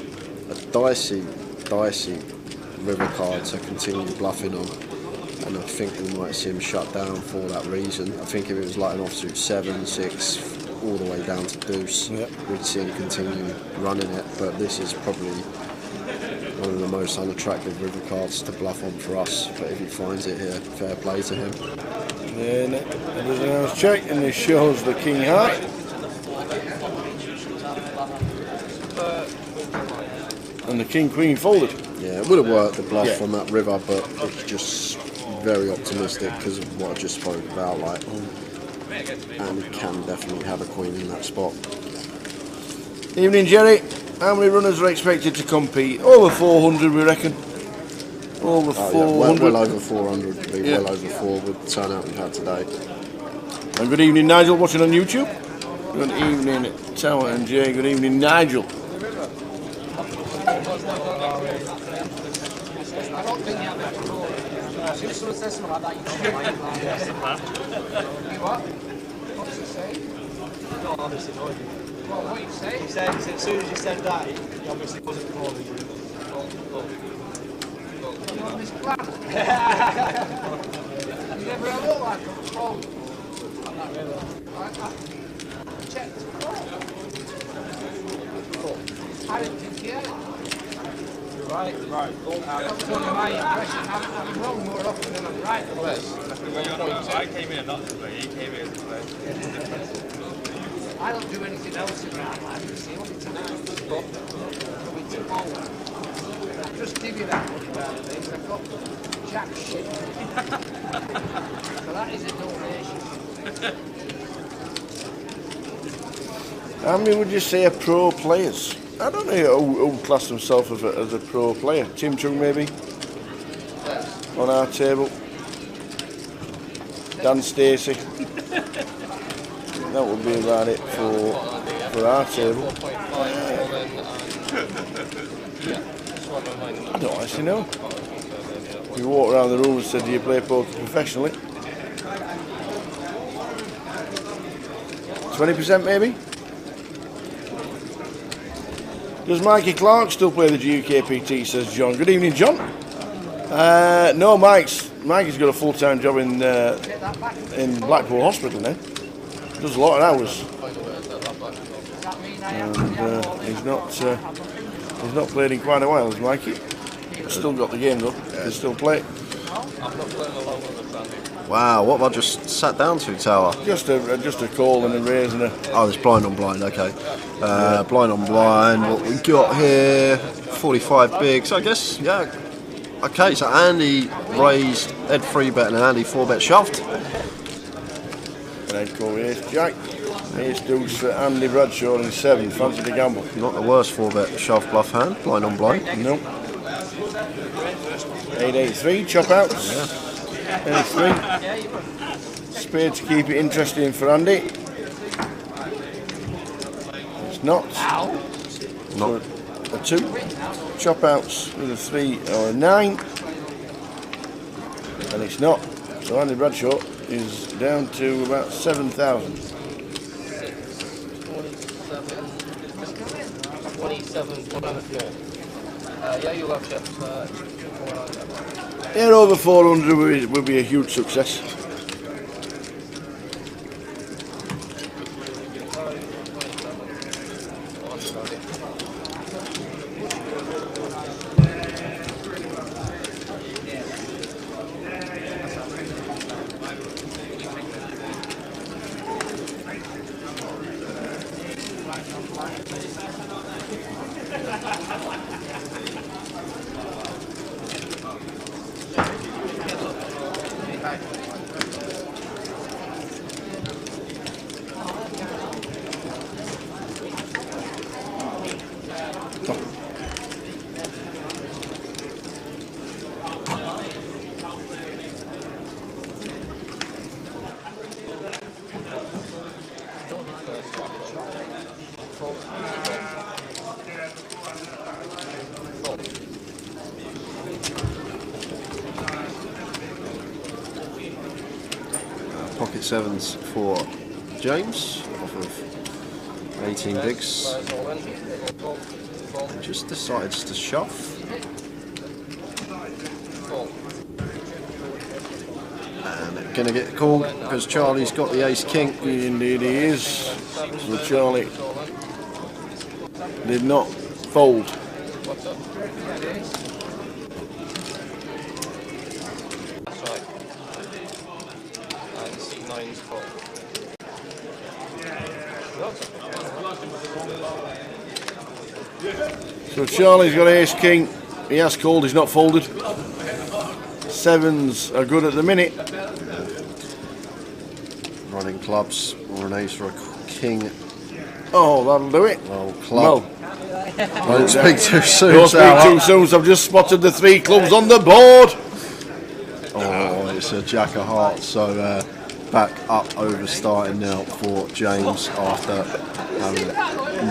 dicey river card to continue bluffing on. And I think we might see him shut down for that reason. I think if it was like an offsuit 7, 6, all the way down to deuce, we'd see him continue running it. But this is probably one of the most unattractive river cards to bluff on for us. But if he finds it here, fair play to him. Then there's an hour's check, and this shows the king high. And the king queen folded. Yeah, it would have worked the bluff from that river, but it's just very optimistic because of what I just spoke about. Like, and he can definitely have a queen in that spot. Evening, Jerry. How many runners are expected to compete? Over 400, we reckon. Over 400. Well over 400. Be well over 4 with the turnout we've had today. And good evening, Nigel, watching on YouTube. Good evening, Tower and Jay. Good evening, Nigel. What you say? He said as soon as you said that, he obviously wasn't calling you. You on this plan? You never had all like a phone. I'm not really. I checked the phone. I didn't think he had it. Right. That's one of my impressions. I'm wrong more often than I'm right. I came in not to play, he came in to play. I don't do anything else in my life, you see, only tonight. Coming to Pong. I'll just give you that much about things. I've got jack shit. So that is a donation. How many would you say are pro players? I don't know who class himself as a pro player. Tim Chung maybe? On our table. Dan Stacey. That would be about it for our table. I don't actually know. If you walk around the room and said, do you play poker professionally? 20% maybe? Does Mikey Clark still play the GUKPT, says John. Good evening, John. No, Mike's got a full-time job in Blackpool Hospital now. Does a lot of hours. And he's not played in quite a while, has Mikey? Still got the game though. Can still play. Wow, what have I just sat down to, Tower? Just a call and a raise and a... Oh, it's blind on blind, okay. Blind on blind, what we got here, 45 big, so I guess, yeah. Okay, so Andy raised, Ed 3-bet and Andy 4-bet shoved. And Ed call ace jack. Ace deuce for Andy Bradshaw in 7, fancy the gamble. Not the worst 4-bet shove bluff hand, blind on blind. No. 8-8-3, chop outs. Yeah. 8-3. Spade to keep it interesting for Andy. It's not. Not. A 2. Chop outs with a 3 or a 9. And it's not. So Andy Bradshaw is down to about 7,000. 27. Yeah, you'll have chips. Yeah, over 400 would be a huge success. Pocket sevens for James off of 18 bigs. Just decides to shove. And gonna get called because Charlie's got the ace king. Indeed he is. So Charlie did not fold. That's right. And C9's called. So Charlie's got ace king. He has called, he's not folded. Sevens are good at the minute. Running clubs or an ace or a king. Oh, that'll do it. Oh, club. No. Don't speak too soon. Don't speak too soon, so I've just spotted the 3 clubs on the board. Oh, it's a jack of hearts. So back up over starting now for James after having a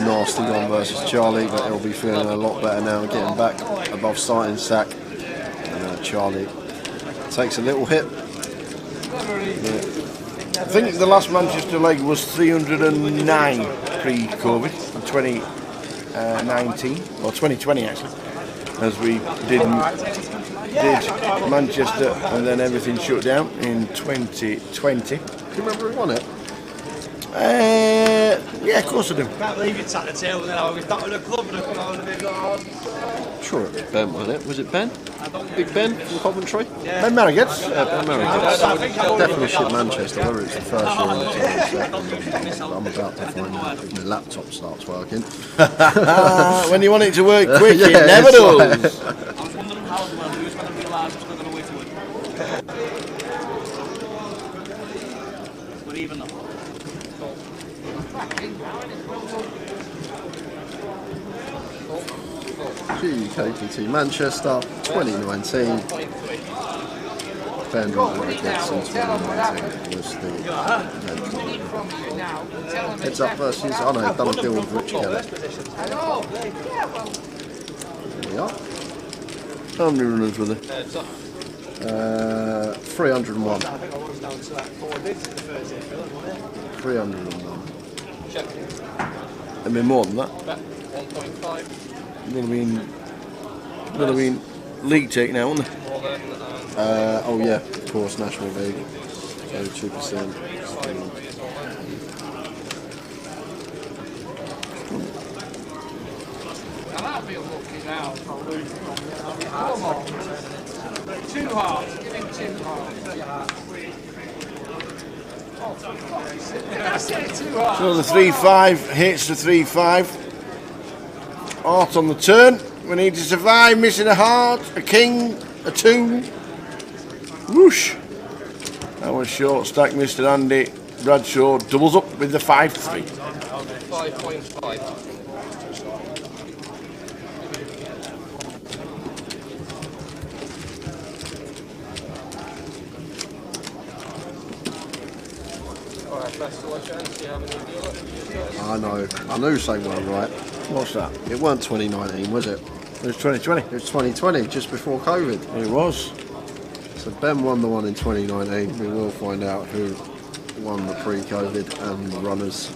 nasty one versus Charlie, but he'll be feeling a lot better now and getting back above starting stack. And Charlie takes a little hit. Yeah. I think the last Manchester leg was 309 pre-COVID, 2019 or 2020 actually, as we did Manchester and then everything shut down in 2020. Do you remember who won it? Yeah, of course I do. Can't believe you tapped the tail and then I was back with a club and I was a bit like, Sure, it was Ben, wasn't it? Was it Ben? Big Ben from Coventry? Yeah. Ben Marriott? Yeah, Ben Marriott. Definitely shit Manchester, whether it's the first year or the second. I'm about to find out if my laptop starts working. When you want it to work quick, Yeah, it never it's does. I was wondering how well who's going to realise what's going to wait to win. We're even though. GUKPT Manchester 2019. Ben Marriott in 2019 was the heads up versus, I know, I've done a deal with Rich Kelly. There we are. How many runners were there? 301. 301. There'd been more than that. 1.5. Would have been league take now, wouldn't it? Oh yeah, of course, National League. So 2%. And I'll be lucky now if I lose. Come on. 2 hearts. Give him 2 hearts. I said 2 hearts. So the 3-5 hits the 3-5. Heart on the turn. We need to survive, missing a heart, a king, a 2. Whoosh. That was short stack, Mr. Andy Bradshaw doubles up with the 5-3. 5.5. I knew something wasn't right. What's that? It weren't 2019, was it? It was 2020. It was 2020, just before COVID. It was. So Ben won the one in 2019. We will find out who won the pre-COVID and the runners.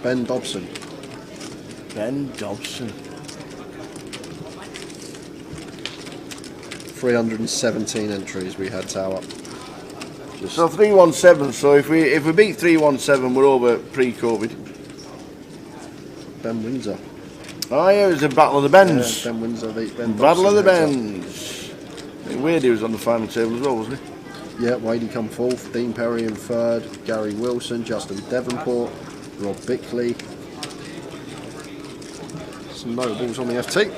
Ben Dobson. Ben Dobson. 317 entries we had Tower. So 317. So if we beat 317, we're over pre-COVID. Ben Windsor. Oh yeah, it was the Battle of the Bends. Yeah, Ben Windsor beat Ben Battle Dobson of the heads up. Bends. Weirdy was on the final table as well, wasn't he? Yeah, Wadey come fourth, Dean Perry in third, Gary Wilson, Justin Devonport, Rob Bickley. Some notables on the FT.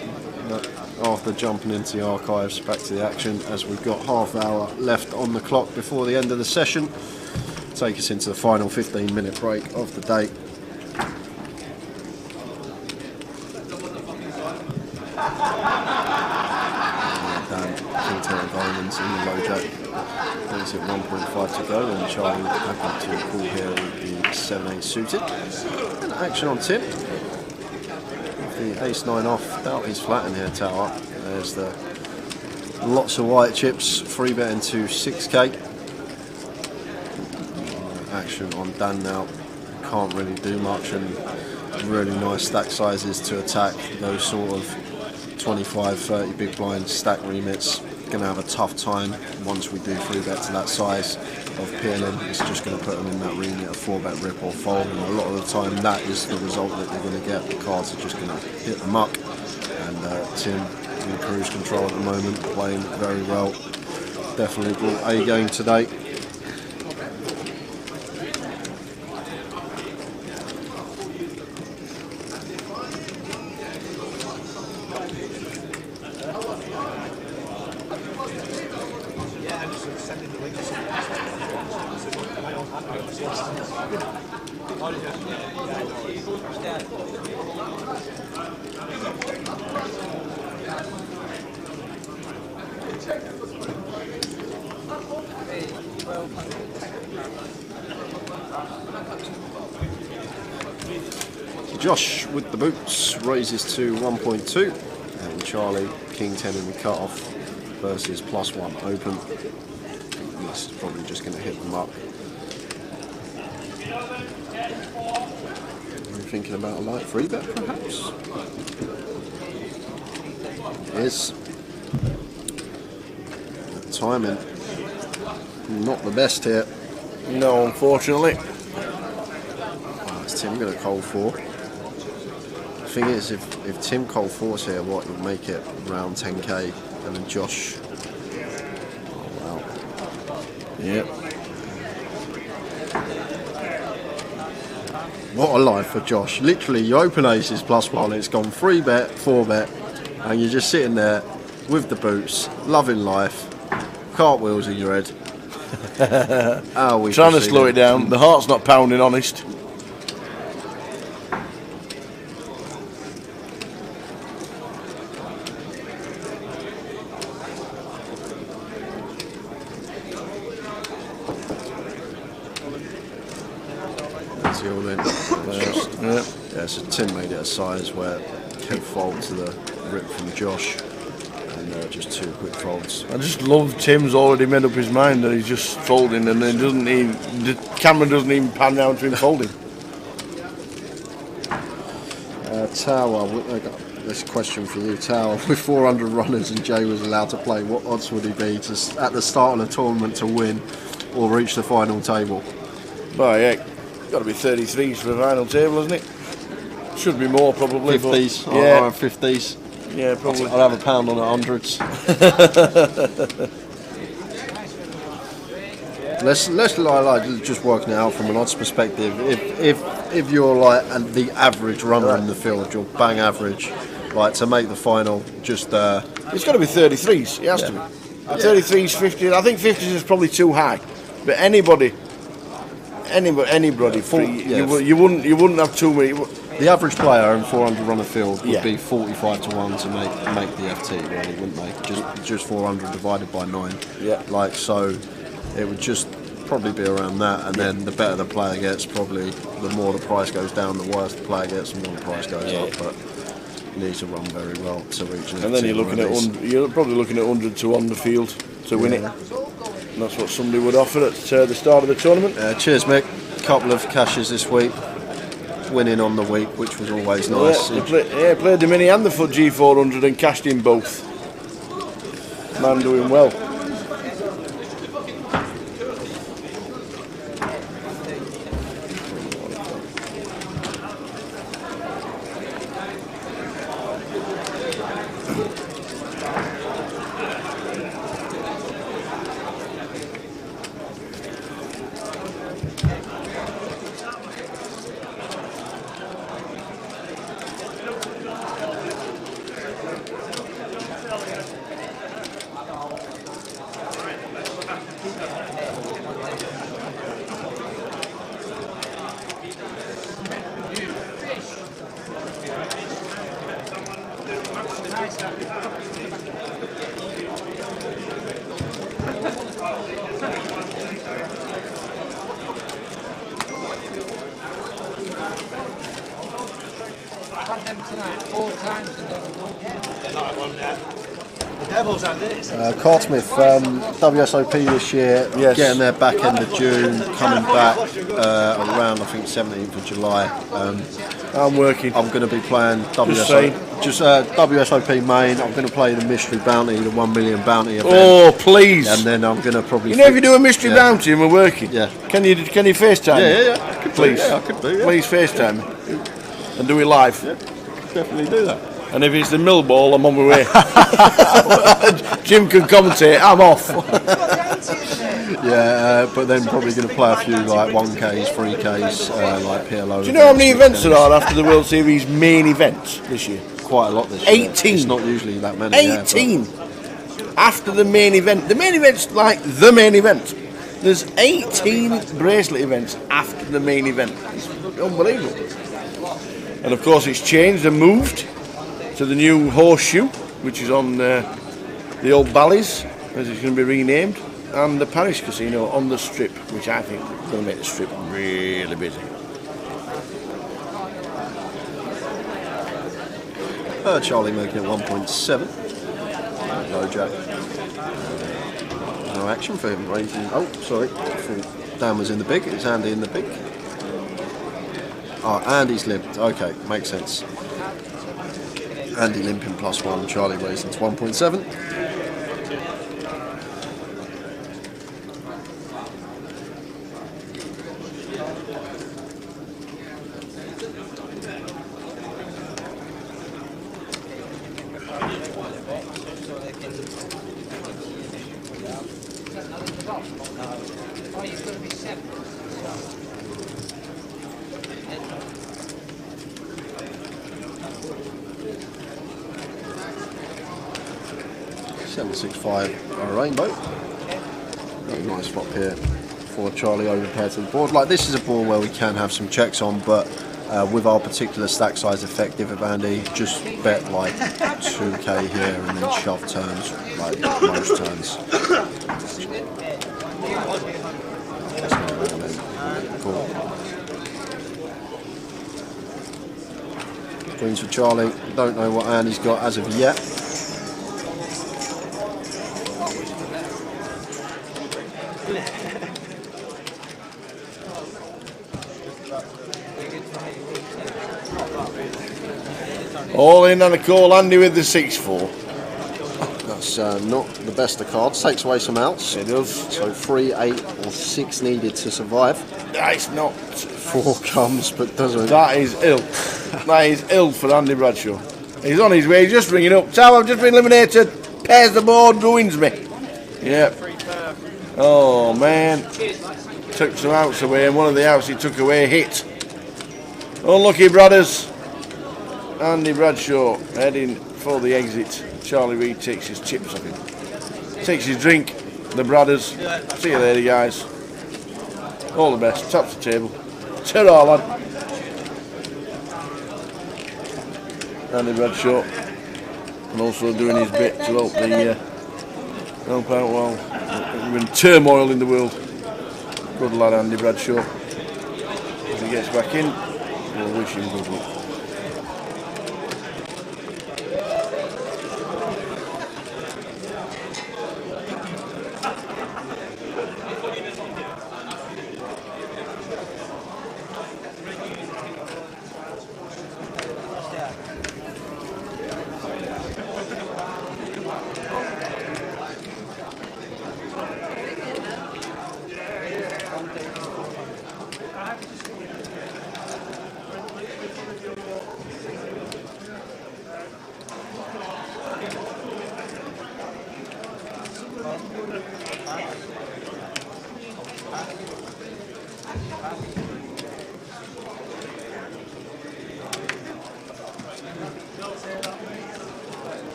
But after jumping into the archives, back to the action as we've got half hour left on the clock before the end of the session. Take us into the final 15-minute break of the day. Dan King Diamonds in the low jack. Brings it 1.5 to go, and Charlie happy to call here with the 7-8 suited. And action on Tim. The ace-9 off, doubt he's flattened here, tower. There's the lots of white chips, free bet into 6k. Action on Dan now, can't really do much, and really nice stack sizes to attack those sort of 25-30 big blind stack remits. Going to have a tough time once we do free bet to that size of PLN. It's just going to put them in that remit of 4-bet rip or fold, and a lot of the time that is the result that you're going to get. The cards are just going to hit the muck, and Tim in cruise control at the moment, playing very well. Definitely brought A game today. Josh with the boots raises to 1.2, and Charlie King 10 in the cut-off versus +1 open. This is probably just going to hit them up. Are you thinking about a light free bet perhaps? Yes. The timing not the best here. No, unfortunately. Oh, is Tim going to call 4? The thing is, if Tim call 4's here, what, he'll make it around 10k, and then Josh. Oh wow. Yep. What a life for Josh. Literally, you open aces +1, it's gone 3-bet, 4-bet, and you're just sitting there with the boots, loving life, cartwheels in your head. Trying to slow it down. The heart's not pounding, honest. That's the all in. Yeah, so Tim made it a size where Kev fold to the rip from Josh. Just 2 quick folds. I just love Tim's already made up his mind that he's just folding, and then the camera doesn't even pan down to him folding. Tower, I got this question for you, Tower. With 400 runners and Jay was allowed to play, what odds would he be at the start of the tournament to win or reach the final table? Oh yeah, got to be 33s for the final table, isn't it? Should be more probably. 50s, but, yeah. I'll have 50s. Yeah, probably. I'll have a pound on it, 100s. Let's like just working it out from an odds perspective. If you're like the average runner in the field, you're bang average. Like to make the final, just it's got to be 33s. It has to be. 33s, 50s. I think 50s is probably too high. But anybody, you wouldn't have too many. The average player in 400 runner field would be 45 to 1 to make the FT, really, wouldn't they? Just 400 divided by 9. Yeah. Like so, it would just probably be around that, and then the better the player gets, probably the more the price goes down. The worse the player gets, the more the price goes up. But you need to run very well to reach an FT. And then you're probably looking at 100 to 1 the field to win it. And that's what somebody would offer at the start of the tournament. Cheers, Mick. Couple of cashes this week. Winning on the week, which was always nice. Played the mini and the FUT G400 and cashed in both. Man doing well. like 4 times and never won. They're not one there. The Devils and this. Cardsmith, WSOP this year, Yes. getting there back end of June, coming back around I think 17th of July. I'm working. I'm going to be playing saying. WSOP main. I'm going to play the Mystery Bounty, the 1 million bounty event. Oh, please. And then I'm going to probably... You know, if you do a mystery bounty and we're working, can you FaceTime me? Yeah. I could Please. I could do, yeah. Please FaceTime me. And do it live. Yeah, definitely do that. And if it's the mill ball, I'm on my way. Jim can commentate, I'm off. But then probably going to play a few like 1Ks, 3Ks, like PLO. Do you know how many events there are after the World Series main events this year? Quite a lot this year. 18. It's not usually that many. 18. After the main event. The main event's like the main event. There's 18 bracelet events after the main event. It's unbelievable. And of course it's changed and moved to the new Horseshoe, which is on the old Bally's, as it's going to be renamed, and the Paris Casino on the Strip, which I think is going to make the Strip really busy. Charlie making it 1.7. Low jack. No action for him. Oh, sorry. Dan was in the big. It's Andy in the big. Oh, Andy's limped. Okay, makes sense. Andy limping +1. Charlie raising to 1.7. Oh, you're going to be 7. 765 a rainbow. Very nice flop here for Charlie over paired to the board. Like, this is a board where we can have some checks on, but with our particular stack size effective of Andy, just bet like 2k here and then shove turns, like most turns. Cool. Queens for Charlie. Don't know what Andy's got as of yet. All in on a call, Andy with the 6-4. That's not the best of cards. Takes away some outs. It does. So 3, 8 or 6 needed to survive. That's not. 4 comes but doesn't. That is ill. That is ill for Andy Bradshaw. He's on his way, he's just ringing up. Tom, I've just been eliminated. Pairs the board, ruins me. Yep. Oh man. Took some outs away, and one of the outs he took away hit. Unlucky brothers. Andy Bradshaw heading for the exit. Charlie Reid takes his chips off him. Takes his drink. The brothers. See you later, guys. All the best. Top the table. Ta-ra, lad. Andy Bradshaw. And also doing his bit to help out while we're in turmoil in the world. Good lad, Andy Bradshaw. If he gets back in, we'll wish him good luck.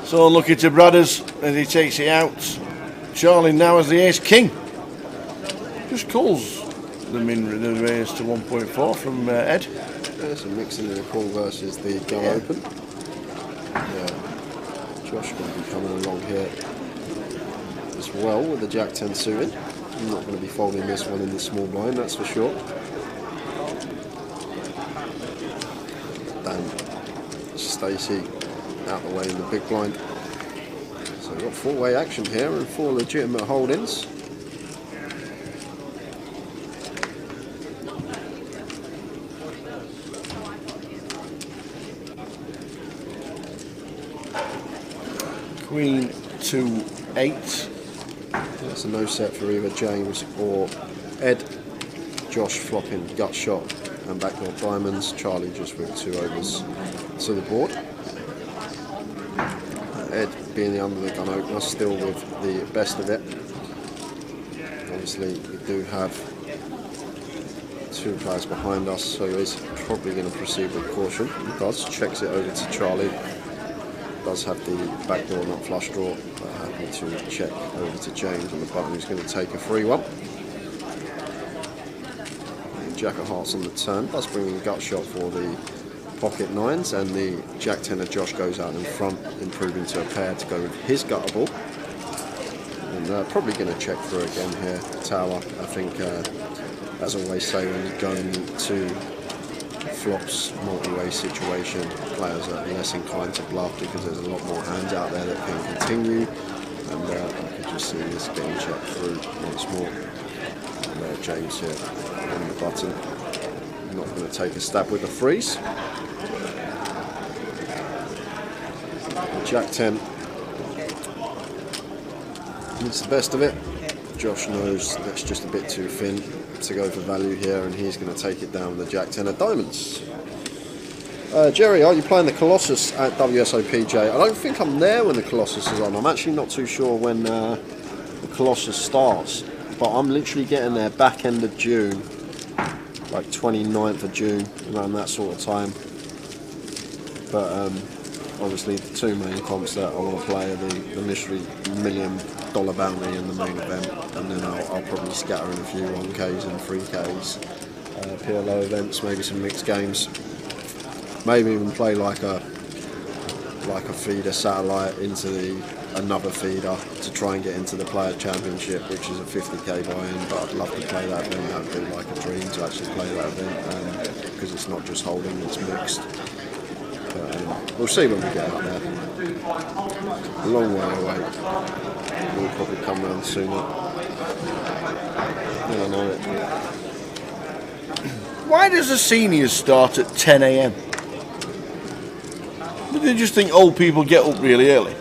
So unlucky to Brothers as he takes it out. Charlie now has the ace king. Just calls the raise to 1.4 from Ed. There's a mixing in the call versus the gun open. Yeah. Josh going to be coming along here as well with the Jack 10 suited. I'm not going to be folding this one in the small blind, that's for sure. Stacey out the way in the big blind. So we've got four-way action here and four legitimate holdings. Queen 2-8. That's a no set for either James or Ed. Josh flopping gut shot and backdoor diamonds. Charlie just with 2 overs to the board. Ed being the under the gun opener, still with the best of it. Obviously we do have 2 players behind us, so he's probably going to proceed with caution. He does, checks it over to Charlie. Does have the backdoor not flush draw, but happy to check over to James on the button, who's going to take a free one. Jack of hearts on the turn, does bring in a gut shot for the pocket 9s, and the Jack 10 of Josh goes out in front, improving to a pair to go with his guttable. And probably going to check through again here, tower. I think, as I always say, when you're going to flops, multi-way situation, players are less inclined to bluff because there's a lot more hands out there that can continue. And I can just see this getting checked through once more. And James here on the button, not going to take a stab with the freeze. Jack 10, it's the best of it. Josh knows that's just a bit too thin to go for value here, and he's going to take it down with the Jack 10 of diamonds. Jerry, are you playing the Colossus at WSOPJ? I don't think I'm there when the Colossus is on. I'm actually not too sure when the Colossus starts, but I'm literally getting there back end of June, like 29th of June, around that sort of time. But obviously the 2 main comps that I want to play are the mystery $1 million bounty in the main event, and then I'll probably scatter in a few 1Ks and 3Ks, PLO events, maybe some mixed games, maybe even play like a feeder satellite into another feeder to try and get into the Players Championship, which is a 50k buy-in. But I'd love to play that event. That would be like a dream to actually play that event, because it's not just holding, it's mixed. But we'll see when we get out there. A long way away. We'll probably come round sooner. I know it. Why does the seniors start at 10 AM? Do they just think old people get up really early?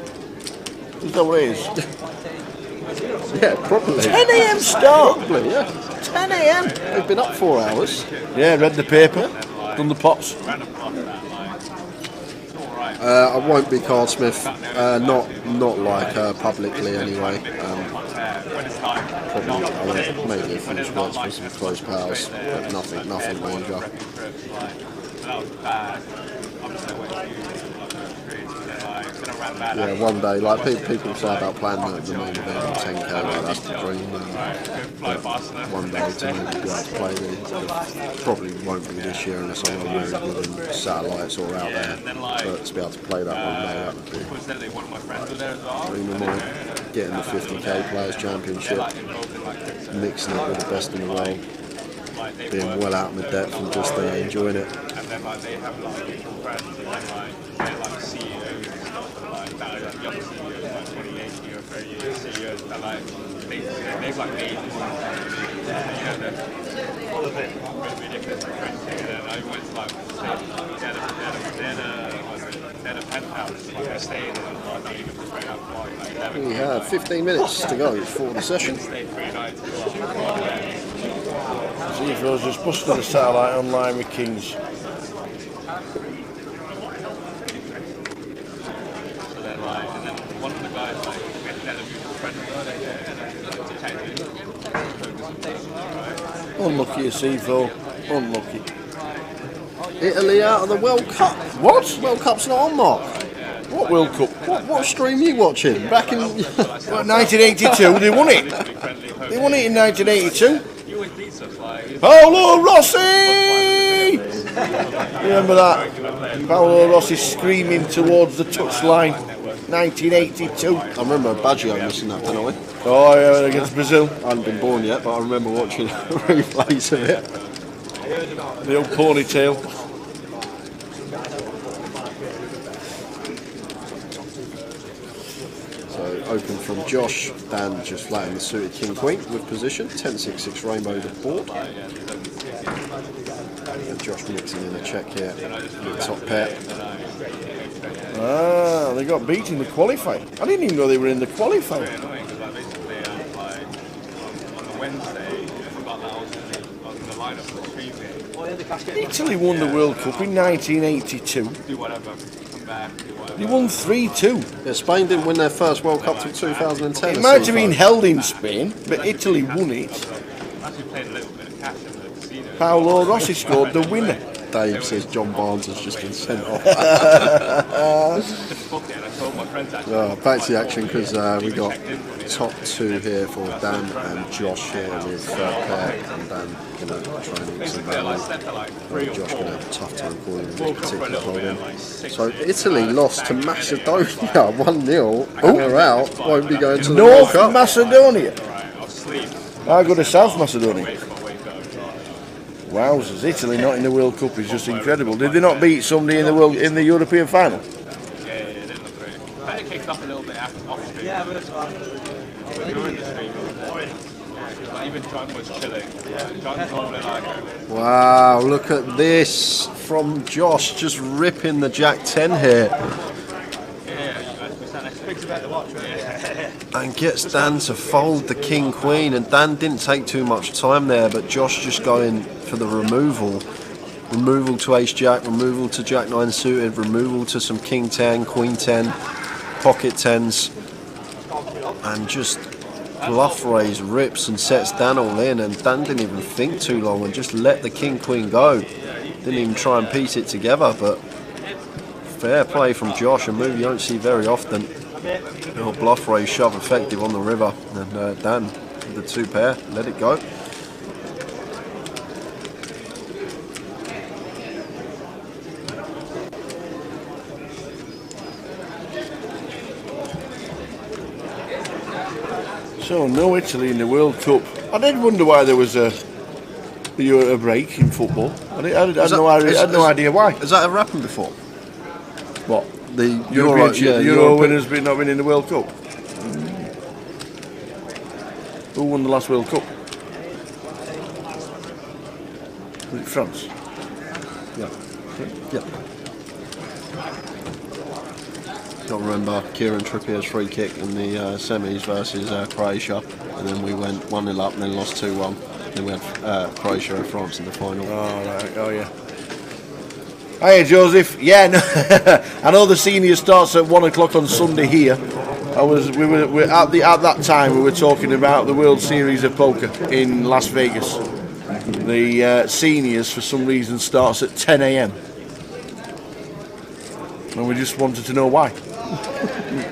Is that what it is? Yeah, probably. 10 AM start? Probably, yeah. 10 AM? They've been up 4 hours. Yeah, read the paper, done the pots. I won't be Cardsmith, not like publicly anyway. Probably maybe a few spots for some close pals, but nothing major. Yeah, one day, like people say about playing the main event in 10k, like that's the dream. But one day to maybe be able to play probably won't be this year unless I'm very good in satellites or out there. But to be able to play that one day, that would be dream of mine. Getting the 50k Players Championship, mixing it with the best in the world, being well out in the depth and just enjoying it. And then like they have like different brands, and then like they're like CEOs and stuff, and like that are like young CEOs, like 28 year, 30 year CEOs, and like they've like made this, they're all of it ridiculous and crazy. And then I went to like they're the penthouse, like they're staying in, like not even straight out like 11. We have 15 minutes to go for the session. See if I was just busting the satellite online with Kings. Unlucky a C4. Unlucky. Italy out of the World Cup. What? World Cup's not on, Mark. What World Cup? What stream are you watching? Back in 1982, they won it. They won it in 1982. Paolo Rossi! Remember that? Paolo Rossi screaming towards the touchline. 1982. I remember Baggio missing that penalty. Oh yeah, against Brazil. I hadn't been born yet, but I remember watching replays of it. The old ponytail. open from Josh. Dan just flattening the suited king queen with position. 10-6-6 rainbow the board. And Josh mixing in a check here. Top pair. Ah, they got beat in the qualifier. I didn't even know they were in the qualifier. Italy won the World Cup in 1982. They won 3-2. Yeah, Spain didn't win their first World Cup till 2010. It might have been held in Spain, but Italy won it. Paolo Rossi scored the winner. Dave says John Barnes has just been sent off. Back to the action because we got top two here for Dan and Josh here with third pair, and Dan going to try and eat some value. Josh going to have a tough time calling this particular holding. So Italy lost to Macedonia 1-0. We're out. Won't be going to the World Cup. North Macedonia. I go to South Macedonia. Wowzers, Italy not in the World Cup is just incredible. Did they not beat somebody in the European final? Yeah, they didn't look great. Kind of kicked off a little bit off stream. Yeah, but it's fine. During the stream, even John was chilling. John's normally like... Wow, look at this from Josh, just ripping the Jack 10 here. And gets Dan to fold the King Queen, and Dan didn't take too much time there, but Josh just going for the removal to Ace Jack, removal to Jack 9 suited, removal to some King 10, Queen 10, pocket 10s, and just bluff raise, rips and sets Dan all in, and Dan didn't even think too long and just let the King Queen go. Didn't even try and piece it together, but fair play from Josh, a move you don't see very often. Little bluff raise shove effective on the river, and Dan, the two pair, let it go. So no Italy in the World Cup. I did wonder why there was a break in football. I had no idea why. Has that ever happened before? What? The Euro winners not winning the World Cup. Who won the last World Cup? Was it France? Yeah. Got to remember Kieran Trippier's free kick in the semis versus Croatia, and then we went 1-0 up and then lost 2-1. Then we had Croatia and France in the final. Oh, right. Oh, yeah. Hiya, Joseph. Yeah, no, I know the senior starts at 1 o'clock on Sunday here. We were at that time we were talking about the World Series of Poker in Las Vegas. The seniors, for some reason, starts at 10 a.m. and we just wanted to know why.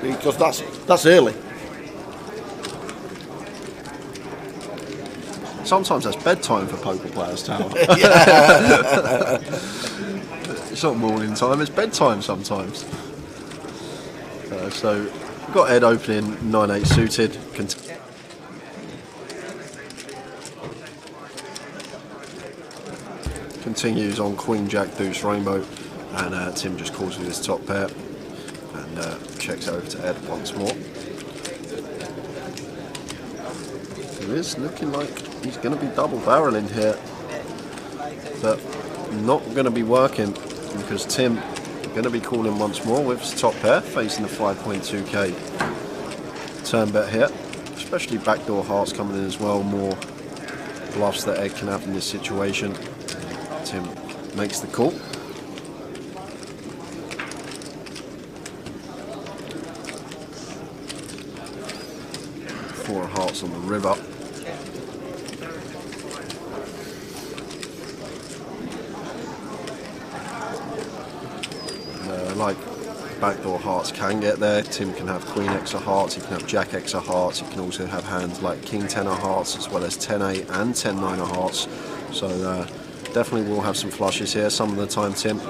Because that's early. Sometimes that's bedtime for poker players, Tower. It's not morning time, it's bedtime sometimes. So we've got Ed opening 9-8 suited. Continues on Queen Jack Deuce Rainbow, and Tim just calls with his top pair and checks over to Ed once more. It is looking like he's going to be double barreling here, but not going to be working because Tim going to be calling once more with his top pair facing the 5.2k turn bet here, especially backdoor hearts coming in as well. More bluffs that Ed can have in this situation. Tim makes the call. Four of hearts on the river. Like backdoor hearts can get there. Tim can have Queen X of hearts, he can have Jack X of hearts, he can also have hands like King 10 of hearts as well as 10-8 and 10-9 of hearts. So definitely will have some flushes here some of the time, Tim.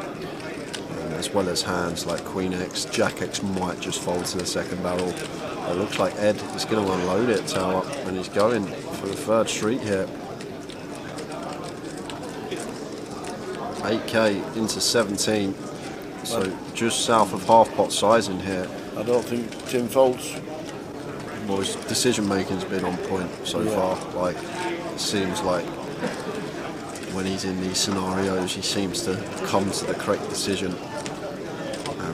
As well as hands like Queen X, Jack X might just fold to the second barrel. It looks like Ed is going to unload it, Tower, and he's going for the third street here. 8k into 17. So just south of half pot size in here. I don't think Tim folds. well, his decision making's been on point so far. Like, it seems like when he's in these scenarios, he seems to come to the correct decision.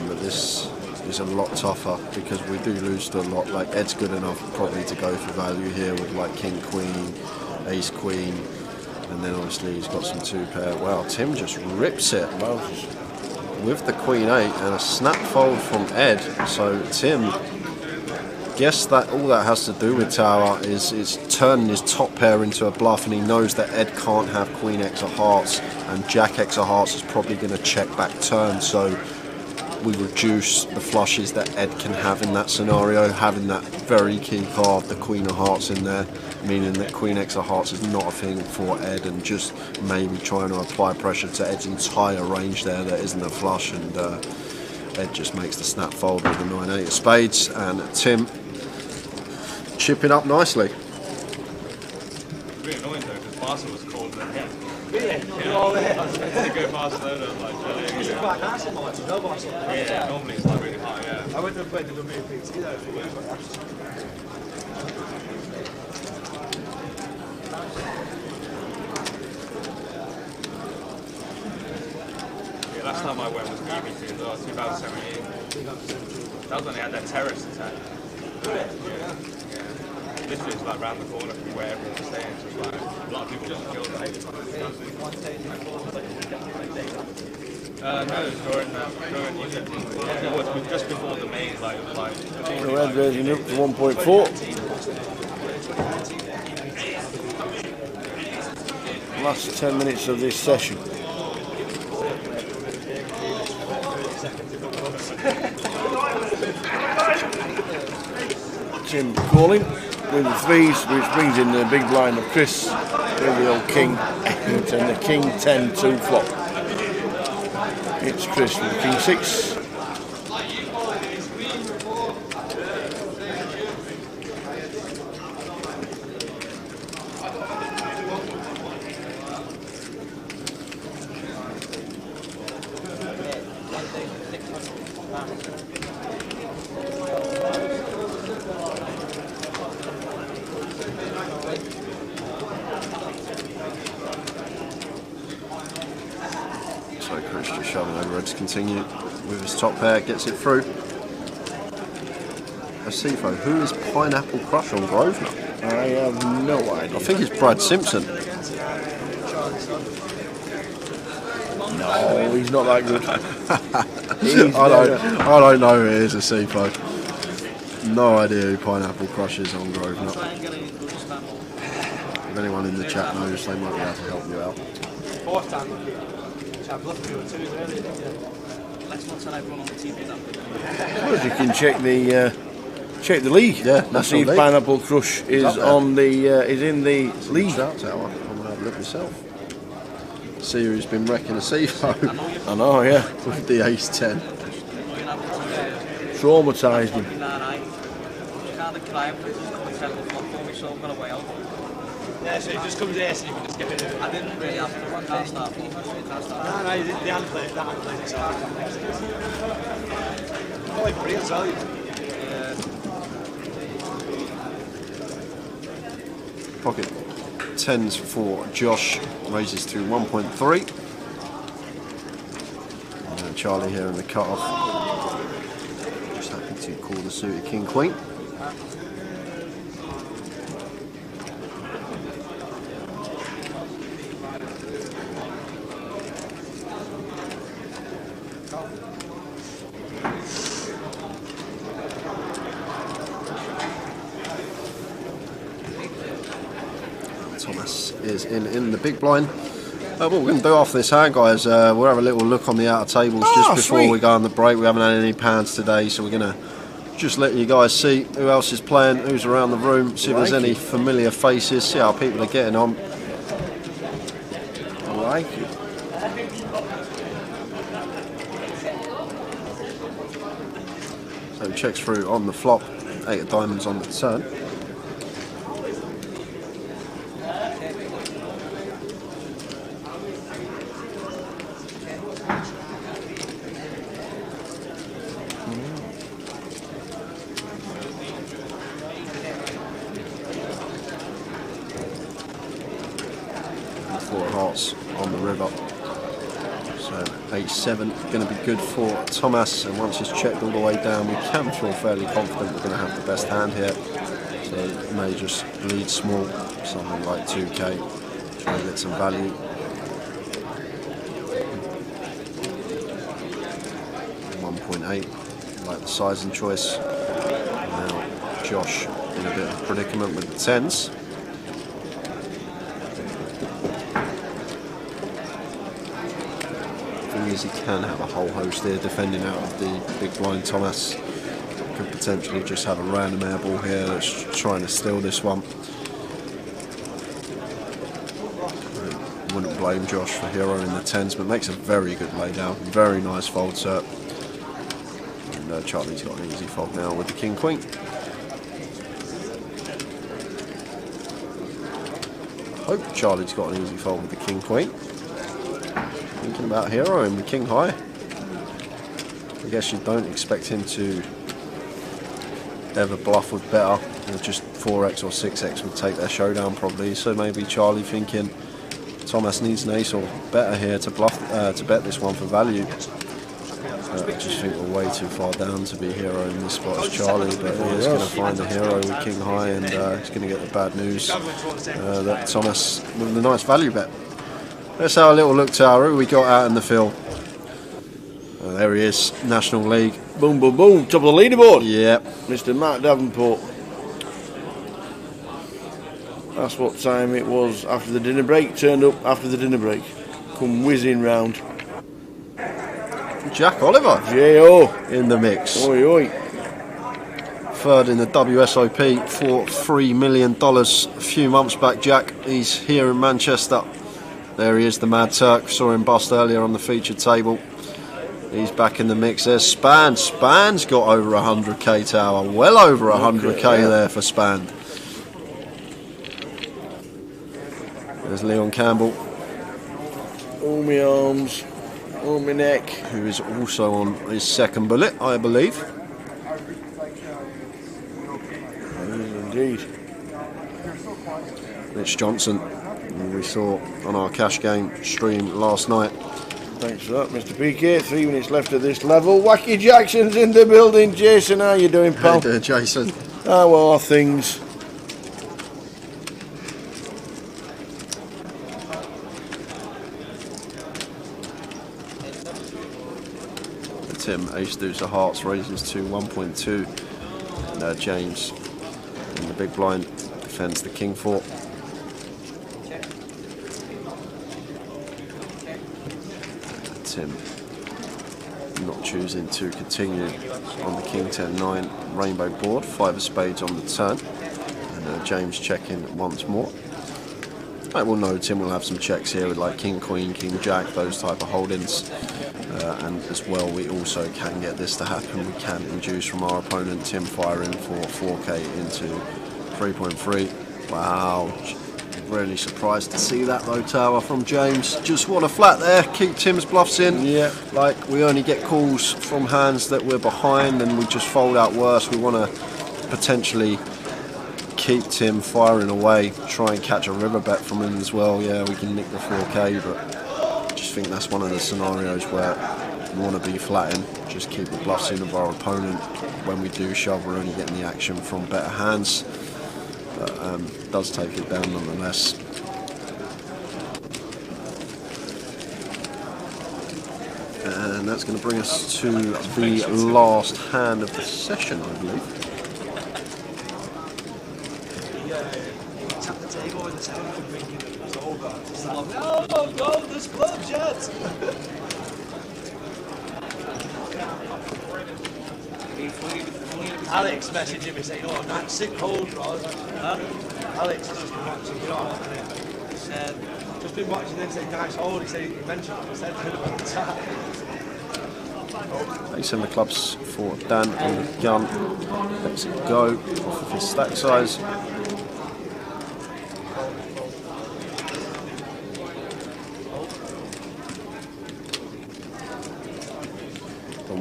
But this is a lot tougher because we do lose to a lot. Like, Ed's good enough probably to go for value here with like King Queen, Ace Queen, and then obviously he's got some 2-pair. Wow, Tim just rips it with the Queen 8 and a snap fold from Ed. So Tim, guess that all that has to do with Tower is turning his top pair into a bluff, and he knows that Ed can't have Queen X of Hearts, and Jack X of Hearts is probably going to check back turn. So we reduce the flushes that Ed can have in that scenario, having that very key card, the Queen of Hearts, in there, meaning that Queen X of Hearts is not a thing for Ed, and just maybe trying to apply pressure to Ed's entire range there that isn't a flush, and Ed just makes the snap fold with the 9-8 of spades, and Tim chipping up nicely. Really annoying though, because Barca was cold and then You're all there. to go Barcelona, like, It's quite nice in March, no Barcelona. yeah, normally it's like really hot, yeah. I went to play the WPT there for years. Yeah, last time I went was GUKPT as well, 2017. That was when they had that terrorist attack. Yeah. Literally, it's like round the corner from where everyone was staying. So it's like a lot of people got killed. No, it was during Egypt. It was just before the main, like, it was like. The red raising up to 1.4. Last 10 minutes of this session. Tim calling with the threes, which brings in the big blind of Chris with the old king and the king 10-2 flop. It's Chris with king 6. So Chris just shoving over Ed to continue with his top pair, gets it through. Asifo, who is Pineapple Crush on Grosvenor? I have no idea. I think it's Brad Simpson. No, he's not that good. I don't know who it is, Asifo. No idea who Pineapple Crush is on Grosvenor. If anyone in the chat knows, they might be able to help you out. Fourth time. I've left you two earlier. Next one tonight, everyone on the TV then. Well, you can check the league. Yeah, and see if league. Pineapple Crush is on the is in the league. Start tower. I'm gonna have a look myself. See who's been wrecking Asifo. I know, yeah. With the ace 10. Traumatised him. Kind of crying for it, just come and settle the flop for me, so I'm going to way out. Yeah, so it just comes here so you can just get rid of it. I didn't really have to, I can't start flop. No, they hadn't played it, so probably free as well. Pocket 10s for Josh, raises to 1.3. And Charlie here in the cut-off. Just happy to call the suited King Queen. Thomas is in the big blind. What we're going to do after this hand, guys, we'll have a little look on the outer tables just before we go on the break. We haven't had any pans today, so we're going to just let you guys see who else is playing, who's around the room, see if there's any familiar faces, see how people are getting on. I like it. So he checks through on the flop, 8 of diamonds on the turn. hearts on the river. So H7 going to be good for Thomas, and once it's checked all the way down, we can feel fairly confident we're going to have the best hand here. So it may just lead small, something like 2k, try and get some value. 1.8, like the size and choice. Now Josh in a bit of a predicament with the 10s. Thing is, he can have a whole host here defending out of the big blind. Thomas could potentially just have a random airball here that's trying to steal this one. Wouldn't blame Josh for hero in the 10s, but makes a very good laydown. Very nice fold set. And Charlie's got an easy fold now with the king queen. I hope Charlie's got an easy fold with the king queen. Thinking about hero and the king high. I guess you don't expect him to ever bluff with better. Just 4x or 6x would take their showdown probably. So maybe Charlie thinking Thomas needs an ace or better here to bluff to bet this one for value. I just think we're way too far down to be hero in this spot as Charlie, but he is going to find the hero with king high, and he's going to get the bad news that Thomas with a nice value bet. Let's have a little look, Tara, who we got out in the field. There he is, National League. Boom, boom, boom, top of the leaderboard. Yep. Mr. Matt Davenport. That's what time it was after the dinner break. Turned up after the dinner break. Come whizzing round. Jack Oliver. J.O. in the mix. Oi, oi. Third in the WSOP for $3 million a few months back. Jack, he's here in Manchester. There he is, the Mad Turk. Saw him bust earlier on the featured table. He's back in the mix. There's Span. Span's got over 100k, Tower. Well over 100k there for Span. There's Leon Campbell. All my arms, all my neck. Who is also on his second bullet, I believe. Indeed. Mitch Johnson, who we saw on our cash game stream last night. Thanks for that, Mr. PK. 3 minutes left at this level. Wacky Jackson's in the building. Jason, how you doing, pal? How you doing, Jason? How are things? Tim, ace deuce of hearts raises to 1.2. And James in the big blind defends the king 4. Tim not choosing to continue on the king 10-9 rainbow board. 5 of spades on the turn. And James checking once more. I will know Tim will have some checks here with like king queen, king jack, those type of holdings. And as well, we also can get this to happen. We can induce from our opponent Tim firing for 4k into 3.3. Wow, really surprised to see that though, Tower, from James. Just what a flat there. Keep Tim's bluffs in. Yeah. Like we only get calls from hands that we're behind, and we just fold out worse. We want to potentially keep Tim firing away, try and catch a river bet from him as well. Yeah, we can nick the 4k, but I just think that's one of the scenarios where we want to be flatting, just keep the bluffs in of our opponent. When we do shove, we're only getting the action from better hands, but does take it down nonetheless. And that's going to bring us to the last hand of the session, I believe. No, go, this club jet! Alex messaging me saying, oh, that's sick cold, Rod. Huh? Alex has just been watching, you know, he said, just been watching this, saying, nice hold. He said, he mentioned it, he said, about the time. Ace in the clubs for Dan on the gun. Lets it go off of his stack size.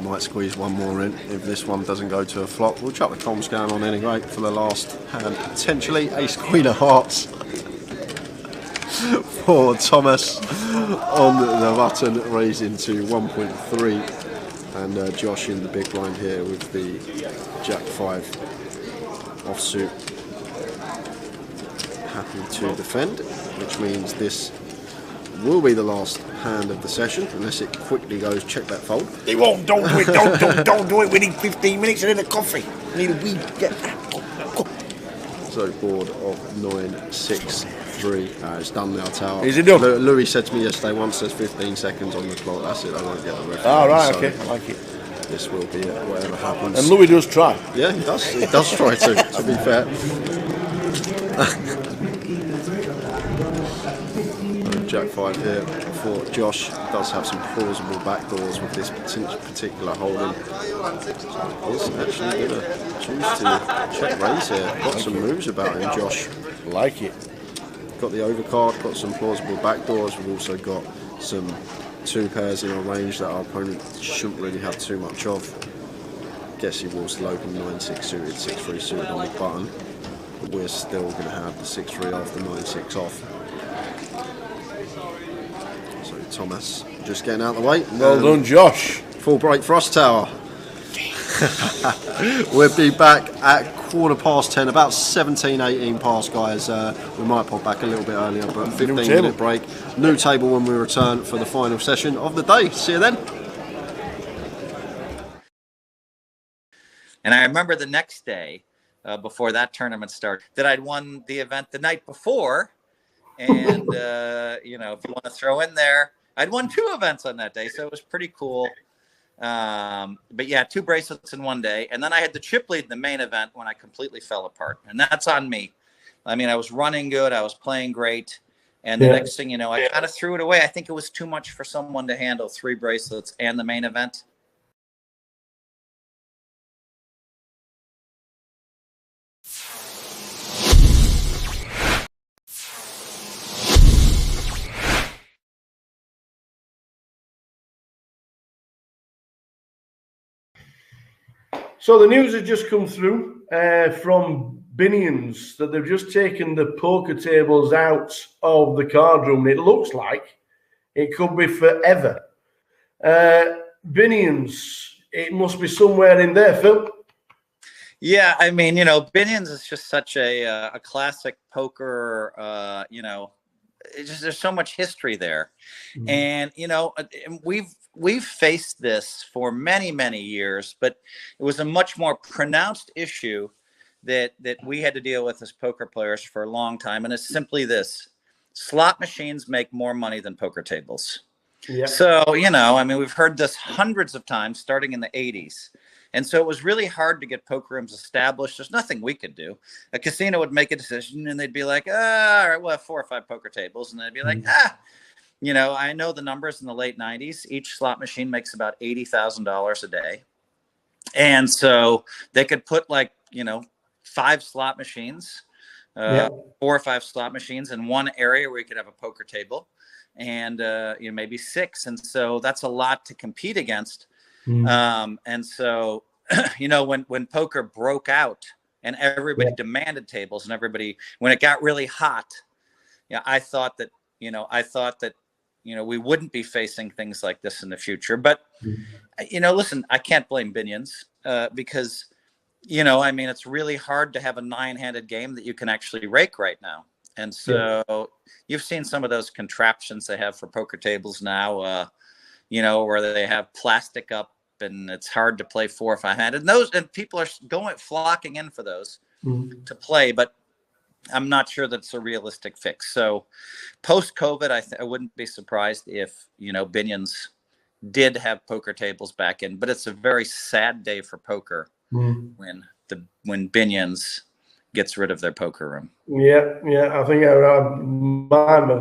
Might squeeze one more in if this one doesn't go to a flop. We'll chuck the comms down on anyway for the last hand. Potentially ace queen of hearts. for Thomas on the button, raising to 1.3, and Josh in the big blind here with the Jack 5 offsuit, happy to defend, which means this will be the last hand of the session, unless it quickly goes check that fold. It won't. Don't do it. Don't do it. We need 15 minutes and then a coffee. We need a wee. Go. So board of 9-6-3. It's done now, Tower. Is it done? Louis said to me yesterday, once there's 15 seconds on the clock, that's it. I won't get the referee. Oh, right. So Okay. I like it. this will be it, whatever happens. And Louis does try. Yeah, he does. He does try to be fair. Jack 5 here for Josh. Does have some plausible backdoors with this particular holding. He's actually going to choose to check raise here. Got some moves about him, Josh. Like it. Got the overcard, got some plausible backdoors. We've also got some 2 pairs in our range that our opponent shouldn't really have too much of. Guess he will still open 9-6 suited, 6-3 suited on the button. But we're still going to have the 6-3 off, the 9-6 off. So Thomas just getting out of the way. Well done, Josh. Full break for us, Tower. We'll be back at 10:15, about 17-18 past, guys. We might pop back a little bit earlier, but 15-minute break. New table when we return for the final session of the day. See you then. And I remember the next day, before that tournament started, that I'd won the event the night before. And, you know, if you want to throw in there, I'd won 2 events on that day, so it was pretty cool. But yeah, 2 bracelets in one day. And then I had the chip lead in the main event when I completely fell apart. And that's on me. I mean, I was running good. I was playing great. And the next thing you know, I kind of threw it away. I think it was too much for someone to handle 3 bracelets and the main event. So the news has just come through from Binions that they've just taken the poker tables out of the card room. It looks like it could be forever. Binions, it must be somewhere in there, Phil. Yeah, I mean, you know, Binions is just such a classic poker, you know, it's just, there's so much history there. Mm-hmm. And, you know, we've faced this for many years, but it was a much more pronounced issue that we had to deal with as poker players for a long time. And it's simply this: slot machines make more money than poker tables. Yeah. So, you know, I mean, we've heard this hundreds of times starting in the 80s. And so it was really hard to get poker rooms established. There's nothing we could do. A casino would make a decision and they'd be like, all right, we'll have 4 or 5 poker tables. And they'd be like, you know, I know the numbers in the late 90s. Each slot machine makes about $80,000 a day. And so they could put like, you know, 5 slot machines, 4 or 5 slot machines in one area where you could have a poker table and, you know, maybe 6. And so that's a lot to compete against. And so, you know, when poker broke out and everybody demanded tables and everybody, when it got really hot, I thought that, you know, we wouldn't be facing things like this in the future. But, you know, listen, I can't blame Binions because, you know, I mean, it's really hard to have a 9-handed game that you can actually rake right now. And so you've seen some of those contraptions they have for poker tables now, you know, where they have plastic up and it's hard to play 4 or 5-handed. And people are flocking in for those to play, but I'm not sure that's a realistic fix. So post-COVID, I wouldn't be surprised if, you know, Binions did have poker tables back in, but it's a very sad day for poker when Binions gets rid of their poker room. Yeah. I think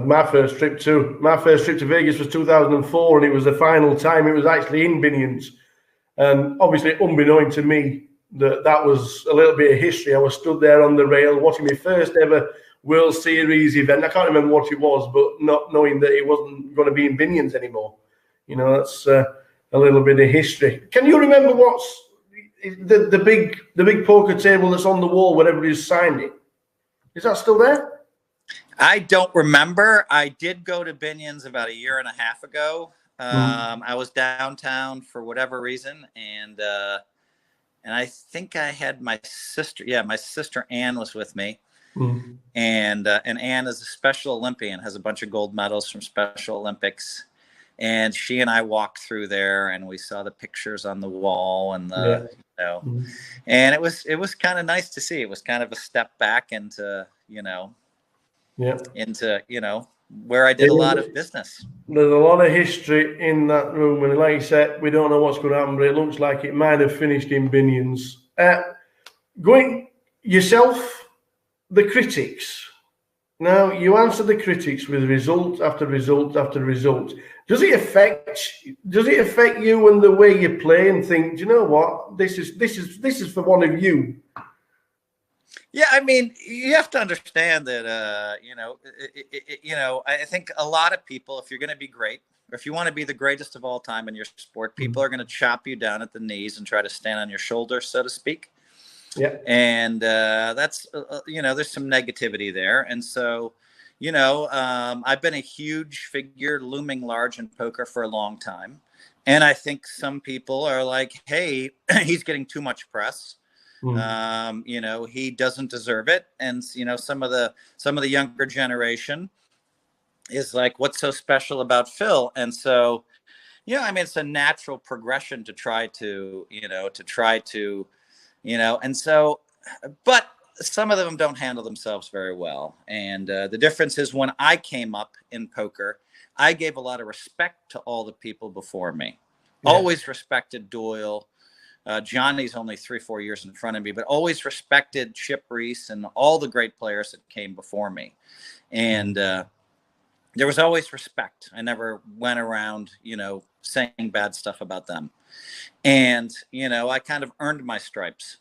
my first trip to Vegas was 2004, and it was the final time it was actually in Binions. And obviously, unbeknown to me, that was a little bit of history. I was stood there on the rail watching my first ever World Series event. I can't remember what it was, but not knowing that it wasn't going to be in Binions anymore. You know, that's a little bit of history. Can you remember what's the big poker table that's on the wall where everybody's signed it? Is that still there? I don't remember. I did go to Binion's about a year and a half ago. I was downtown for whatever reason, and I think I had my sister. Yeah, my sister Ann was with me, and Ann is a Special Olympian, has a bunch of gold medals from Special Olympics, and she and I walked through there, and we saw the pictures on the wall, and and it was kind of nice to see. It was kind of a step back into where I did a lot of business. There's a lot of history in that room, and like you said, we don't know what's going to happen, but it looks like it might have finished in Binion's. Going yourself, the critics. Now, you answer the critics with result after result after result. Does it affect you and the way you play and think, do you know what? This is for one of you. Yeah, I mean, you have to understand that, I think a lot of people, if you're going to be great, or if you want to be the greatest of all time in your sport, people are going to chop you down at the knees and try to stand on your shoulders, so to speak. Yeah. And that's, there's some negativity there. And so, I've been a huge figure looming large in poker for a long time. And I think some people are like, hey, he's getting too much press. He doesn't deserve it. And, some of the younger generation is like, what's so special about Phil? And so, it's a natural progression to try to, and so, but some of them don't handle themselves very well. And the difference is when I came up in poker, I gave a lot of respect to all the people before me. Yeah. Always respected Doyle. Johnny's only 3-4 years in front of me, but always respected Chip Reese and all the great players that came before me. And there was always respect. I never went around, saying bad stuff about them. And, I kind of earned my stripes.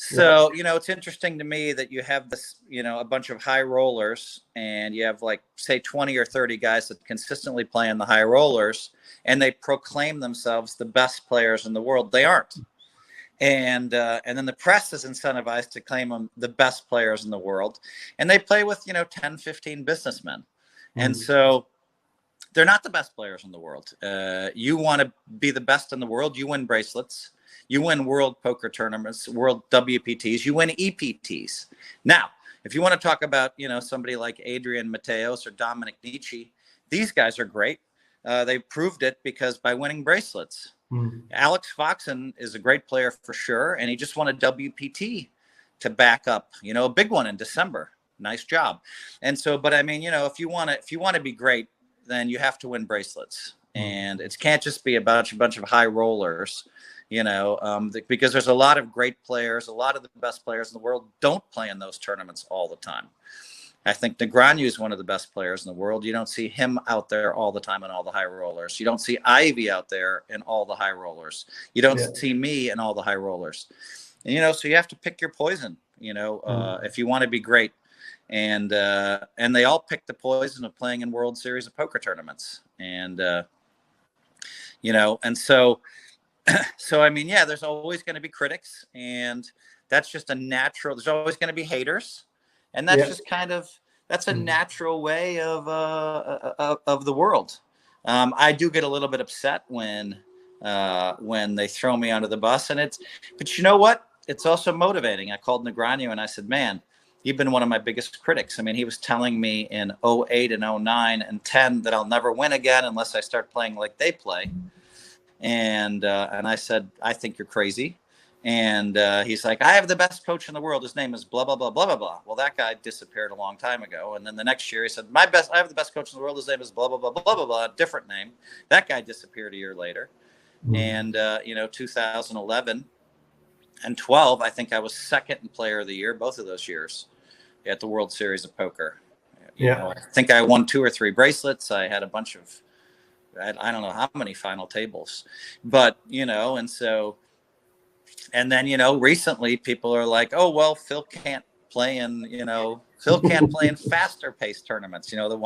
So, it's interesting to me that you have this, a bunch of high rollers, and you have like, say, 20 or 30 guys that consistently play in the high rollers, and they proclaim themselves the best players in the world. They aren't. And then the press is incentivized to claim them the best players in the world. And they play with, 10, 15 businessmen. And so they're not the best players in the world. You want to be the best in the world. You win bracelets. You win world poker tournaments, world WPTs, you win EPTs. Now, if you want to talk about, somebody like Adrian Mateos or Dominic Nietzsche, these guys are great. They proved it because by winning bracelets. Alex Foxen is a great player for sure, and he just won a WPT to back up, a big one in December. Nice job. And so, but I mean, if you want to be great, then you have to win bracelets. And it can't just be a bunch of high rollers. Because there's a lot of great players, a lot of the best players in the world don't play in those tournaments all the time. I think Negreanu is one of the best players in the world. You don't see him out there all the time in all the high rollers. You don't see Ivy out there in all the high rollers. You don't see me in all the high rollers. And, so you have to pick your poison, if you want to be great. And they all pick the poison of playing in World Series of Poker tournaments. And, and so, I mean, there's always going to be critics, and that's just a natural. There's always going to be haters, and that's just that's a natural way of the world. I do get a little bit upset when they throw me under the bus, but you know what? It's also motivating. I called Negreanu and I said, "Man, you've been one of my biggest critics." I mean, he was telling me in 08 and 09 and 10 that I'll never win again unless I start playing like they play. And I said, "I think you're crazy." And he's like, "I have the best coach in the world. His name is blah, blah, blah, blah, blah, blah." Well, that guy disappeared a long time ago. And then the next year he said, I have the best coach in the world. His name is blah, blah, blah, blah, blah, blah, different name. That guy disappeared a year later. And, 2011 and 12, I think I was second in player of the year, both of those years at the World Series of Poker. I think I won 2 or 3 bracelets. I had a bunch of, I don't know how many final tables, but, and so, and then, recently people are like, "Oh, well, Phil can't play in, Phil can't play in faster paced tournaments, the ones